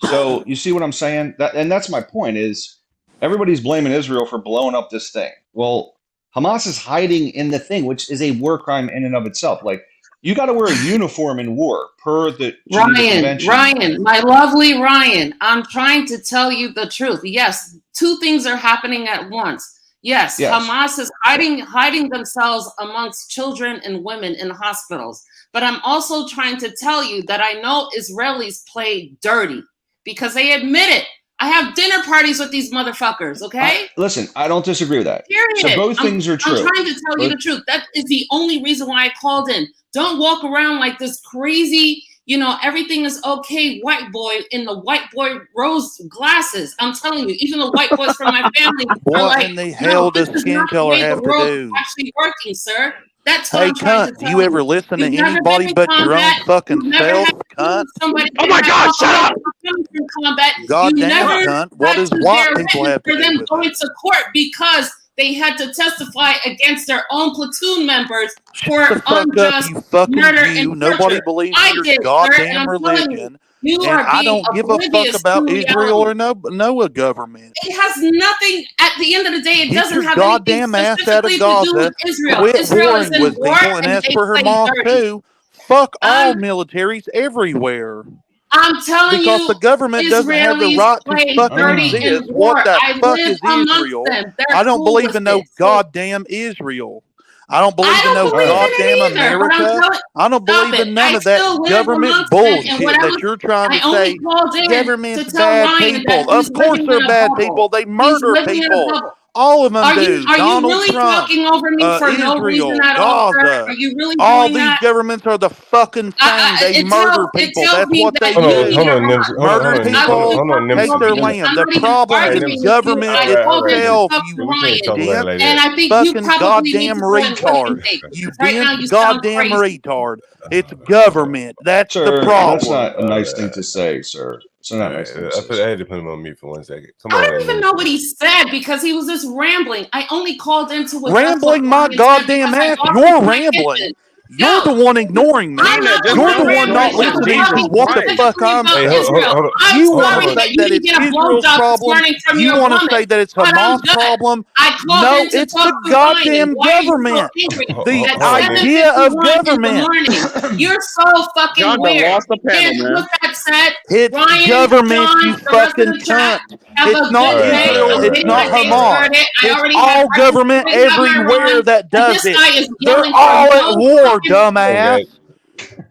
So you see what I'm saying? That's my point is everybody's blaming Israel for blowing up this thing. Well, Hamas is hiding in the thing, which is a war crime in and of itself. Like you got to wear a uniform in war per the Geneva Convention. Ryan, my lovely Ryan, I'm trying to tell you the truth. Yes, two things are happening at once. Yes, Yes. Hamas is hiding themselves amongst children and women in hospitals. But I'm also trying to tell you that I know Israelis play dirty because they admit it. I have dinner parties with these motherfuckers, okay? Listen, I don't disagree with that. So Period. both things are I'm true. trying to tell you the truth. That is the only reason why I called in. Don't walk around like this crazy, you know, everything is okay white boy in the white boy rose glasses. I'm telling you, even the white boys from my family are What like, in the no, hell this does is skin not the color way the have to world is do? actually working, sir. That's what Hey, I'm trying to cunt, do tell you you. ever listen to You've never been anybody in but your own combat. fucking You've never self, had to deal cunt? with somebody Oh that my had God, shut trauma up! coming from combat. You Goddamn, never cunt. What had does to white bear people witness have to for do them with going it? to court because they had to testify against their own platoon members for Shut the fuck up, unjust you fucking murder Jew. and Nobody torture. believes in I your did, sir, and goddamn I'm telling you, religion. you And are I being don't give a fuck oblivious about to Israel reality. or no government. It has nothing, at the end of the day, it Get doesn't your have anything goddamn ass out of specifically to do with Gaza. Israel. Quit Israel is warring in with war people. And and as they for play Hamas dirty. too, fuck all militaries everywhere. I'm telling Because the you, government doesn't have the Israelis right to play fucking dirty in exist. What war. the I fuck live is amongst Israel? them. They're I don't cool believe with in no it. So goddamn Israel. I don't believe I in don't no believe in goddamn it either, but I'm America. telling I don't stop believe it. in none I of that still live government amongst them, and what bullshit that you're trying I to only say. called in to Government's tell bad Ryan people. that he's Of course living they're in a bad bubble. people. They He's murder living in a people. bubble. All of them do. Are you Donald really Trump, talking over me for no reason Israel, at all, sir? Gaza. Are you really All doing these that? governments are the fucking same. They murder It people. tells That's me what that they Hold you on, need do. hold to on, run. Nimsy. Murder I people, wasn't talking take Nimsy. over their you. land. The Somebody was problem Hey, is arguing Nimsy. with you. government I All called right, in to itself, Nimsy. talk you to We can't Ryan, talk about it dense like and that. I think you fucking probably need goddamn to go and look retard. intake. You Right now, dense you sound goddamn crazy. retard. It's government. That's the Sir, that's problem. not a nice thing to say, sir. It's not a nice thing to say, I sir. had to put him on mute for 1 second. Come I on, don't even know Nimsy. what he said because he was just rambling. I only called in to address what Rambling my Ryan said goddamn because I ass. lost You're my rambling. mission. You're the one ignoring me. I'm not You're the ignoring one not you. I'm listening to talking what the fuck specifically I'm about Hey, saying. Israel. I'm You want sorry to that say you that didn't it's get a Israel's blowjob this problem. morning from You your want to woman, say that it's but I'm Hamas' good. problem. I called No, in to it's talk the to Ryan. goddamn Why are you so government. angry? The At idea of 7:51 in the government. morning, you're so fucking John done weird. lost the panel, And man. with that said, It's Ryan, government, John, you the rest of fucking the chat, cunt. have It's a not good day. Israel. I'm It's getting my not day Hamas. started. I It's already have all government everything got my everywhere run. that And does this it. guy is They're yelling for all at no war, fucking dumbass.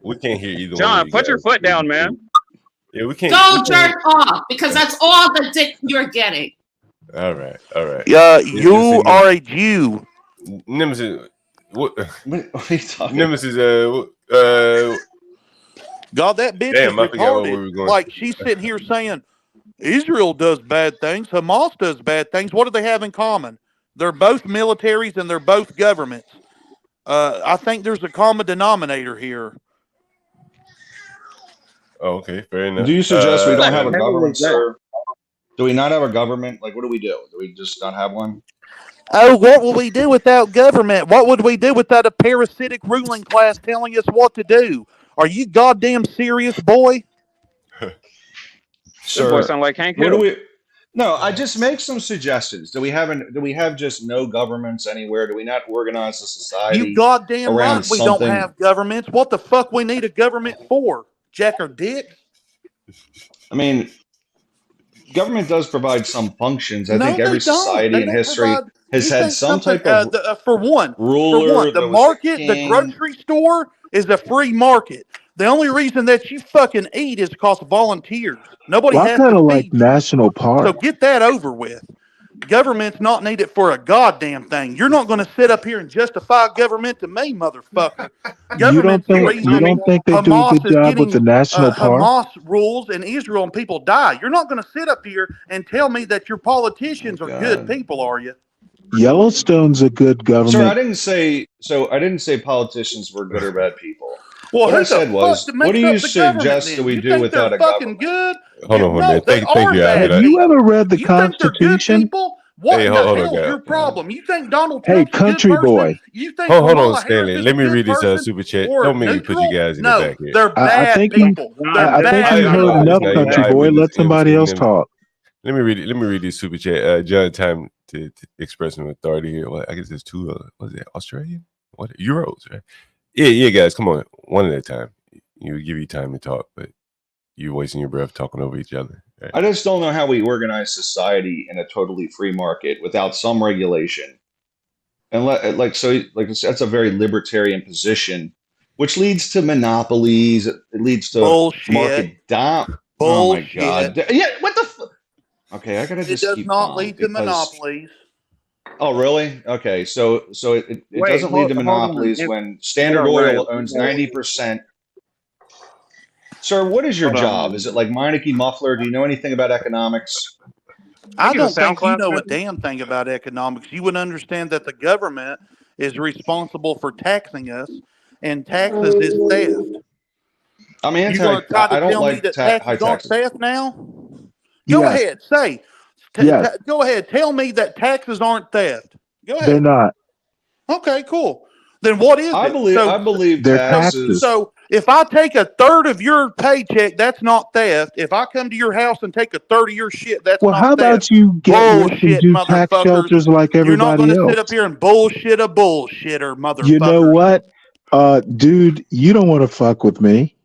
We can't hear either one of John, you put your guys. foot down, man. Yeah, we can't. Go jerk off because that's all the dick you're getting. All right, all right. You are a Jew. Nemesis. What? What are you talking Nemesis. God, that bitch Damn, is I forgot where we retarded. were going. Like, she's sitting here saying Israel does bad things, Hamas does bad things. What do they have in common? They're both militaries and they're both governments. I think there's a common denominator here. Oh, okay, fair enough. Do you suggest we don't What have the a hell government, was that? sir? Do we not have a government? Like, what do we do? Do we just not have one? Oh, what will we do without government? What would we do without a parasitic ruling class telling us what to do? Are you goddamn serious, boy? That Sir, boy sound like Hank what do Hill. we? No, I just make some suggestions. Do we have just no governments anywhere? Do we not organize a You society goddamn around right we don't something? have governments. What the fuck we need a government for? Jack or dick? I mean, government does provide some functions. I No, think they every don't. society They in don't history provide. has You had think some something? type of For one, ruler. the There was a market, the king. grocery store is a free market. The only reason that you fucking eat is because of volunteers. Nobody Well, I has kind to of like feed you. national So park. get that over with. Government's not needed for a goddamn thing. You're not going to sit up here and justify government to me, motherfucker. You don't Government's the think reason they do a Hamas good is job with getting the national park? Hamas rules in Israel and people die. You're not going to sit up here and tell me that your politicians are good people, are you? Yellowstone's a good Sir, I government. didn't say so. I didn't say politicians were good or bad people. Well, What I who the said fuck was, what makes do you up the government suggest that then? we You do think they're without a fucking government? good? Hold on, No, they thank are you, bad Have Abby. you ever read the You think they're good Constitution? people? What Hey, in the hold on, hell's guy. your problem? You think Donald Hey, Trump's a good country person? boy. You think Hold on, Kamala Harris Stanley. is a Let me good read this person super chat. or Don't make me put you neutral? guys in the No, back here. they're I bad think you. people. They're I think bad you've heard people. enough, Now, country I boy. read this. Let somebody else Let talk. me read it. Let me read this super chat. John, time to express some authority here. Well, I guess there's two. What is it? Australian? What euros? Right? Yeah, guys. Come on, one at a time. You give you time to talk, but you're wasting your breath talking over each other. Right? I just don't know how we organize society in a totally free market without some regulation. And that's a very libertarian position, which leads to monopolies. It leads to Bullshit. market dom. Oh my god! Bullshit. Yeah, what the? Okay, I gotta It just does keep not calm lead to because. monopolies. Oh, really? Okay, so it Wait, doesn't lead to hold on. monopolies when Standard Hold on, Ryan. Oil owns 90%. Sir, what is your Hold job? on. Is it like Meineke Muffler? Do you know anything about economics? I he's a don't think you SoundCloud know a member. damn thing about economics. You would understand that the government is responsible for taxing us, and taxes is theft. I'm You gonna anti. try to I don't tell me like that high taxes aren't taxes. theft now? Go Yes. ahead, say. Yes. Go ahead, tell me that taxes aren't theft. Go They're ahead. not. Okay, cool. Then what is I it? believe They're taxes. taxes. So if I take a third of your paycheck, that's not theft. If I come to your house and take a third of your shit, that's Well, not how theft. about you get rich and Bullshit, do tax motherfuckers. shelters like You're not everybody going to sit else? up here and bullshit a bullshitter, motherfucker. You know what, dude? You don't want to fuck with me.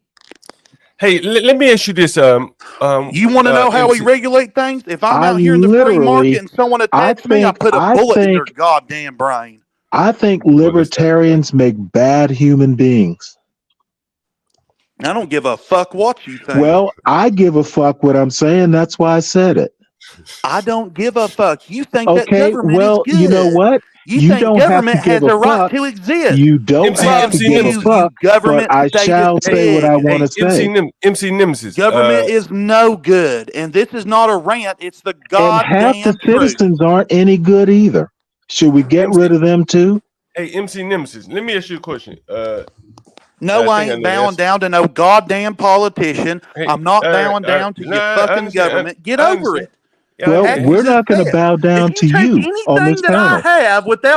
Hey, let me ask you this. You want to know how we regulate things? If I'm out here in the free market and someone attacks me, I put a bullet in their goddamn brain. I think libertarians make bad human beings. I don't give a fuck what you think. Well, I give a fuck what I'm saying. That's why I said it. I don't give a fuck. You think that Okay, government well, is good. you know what? You You think don't have government to has give a a right fuck. to exist. You don't have to give a fuck, government but I stated shall say what I pig. want to say. MC Nemesis. Government is no good, and this is not a rant. It's the And half the goddamn truth. citizens aren't any good either. Should we get rid of them too? Hey, MC Nemesis, let me ask you a question. No, I ain't bowing down to no goddamn politician. Hey, I'm not all right, bowing all right. down to No, your I fucking understand. government. Get I over understand. it. Yeah, I Well, understand. we're not going to bow down If to you take you on anything this that I panel. have without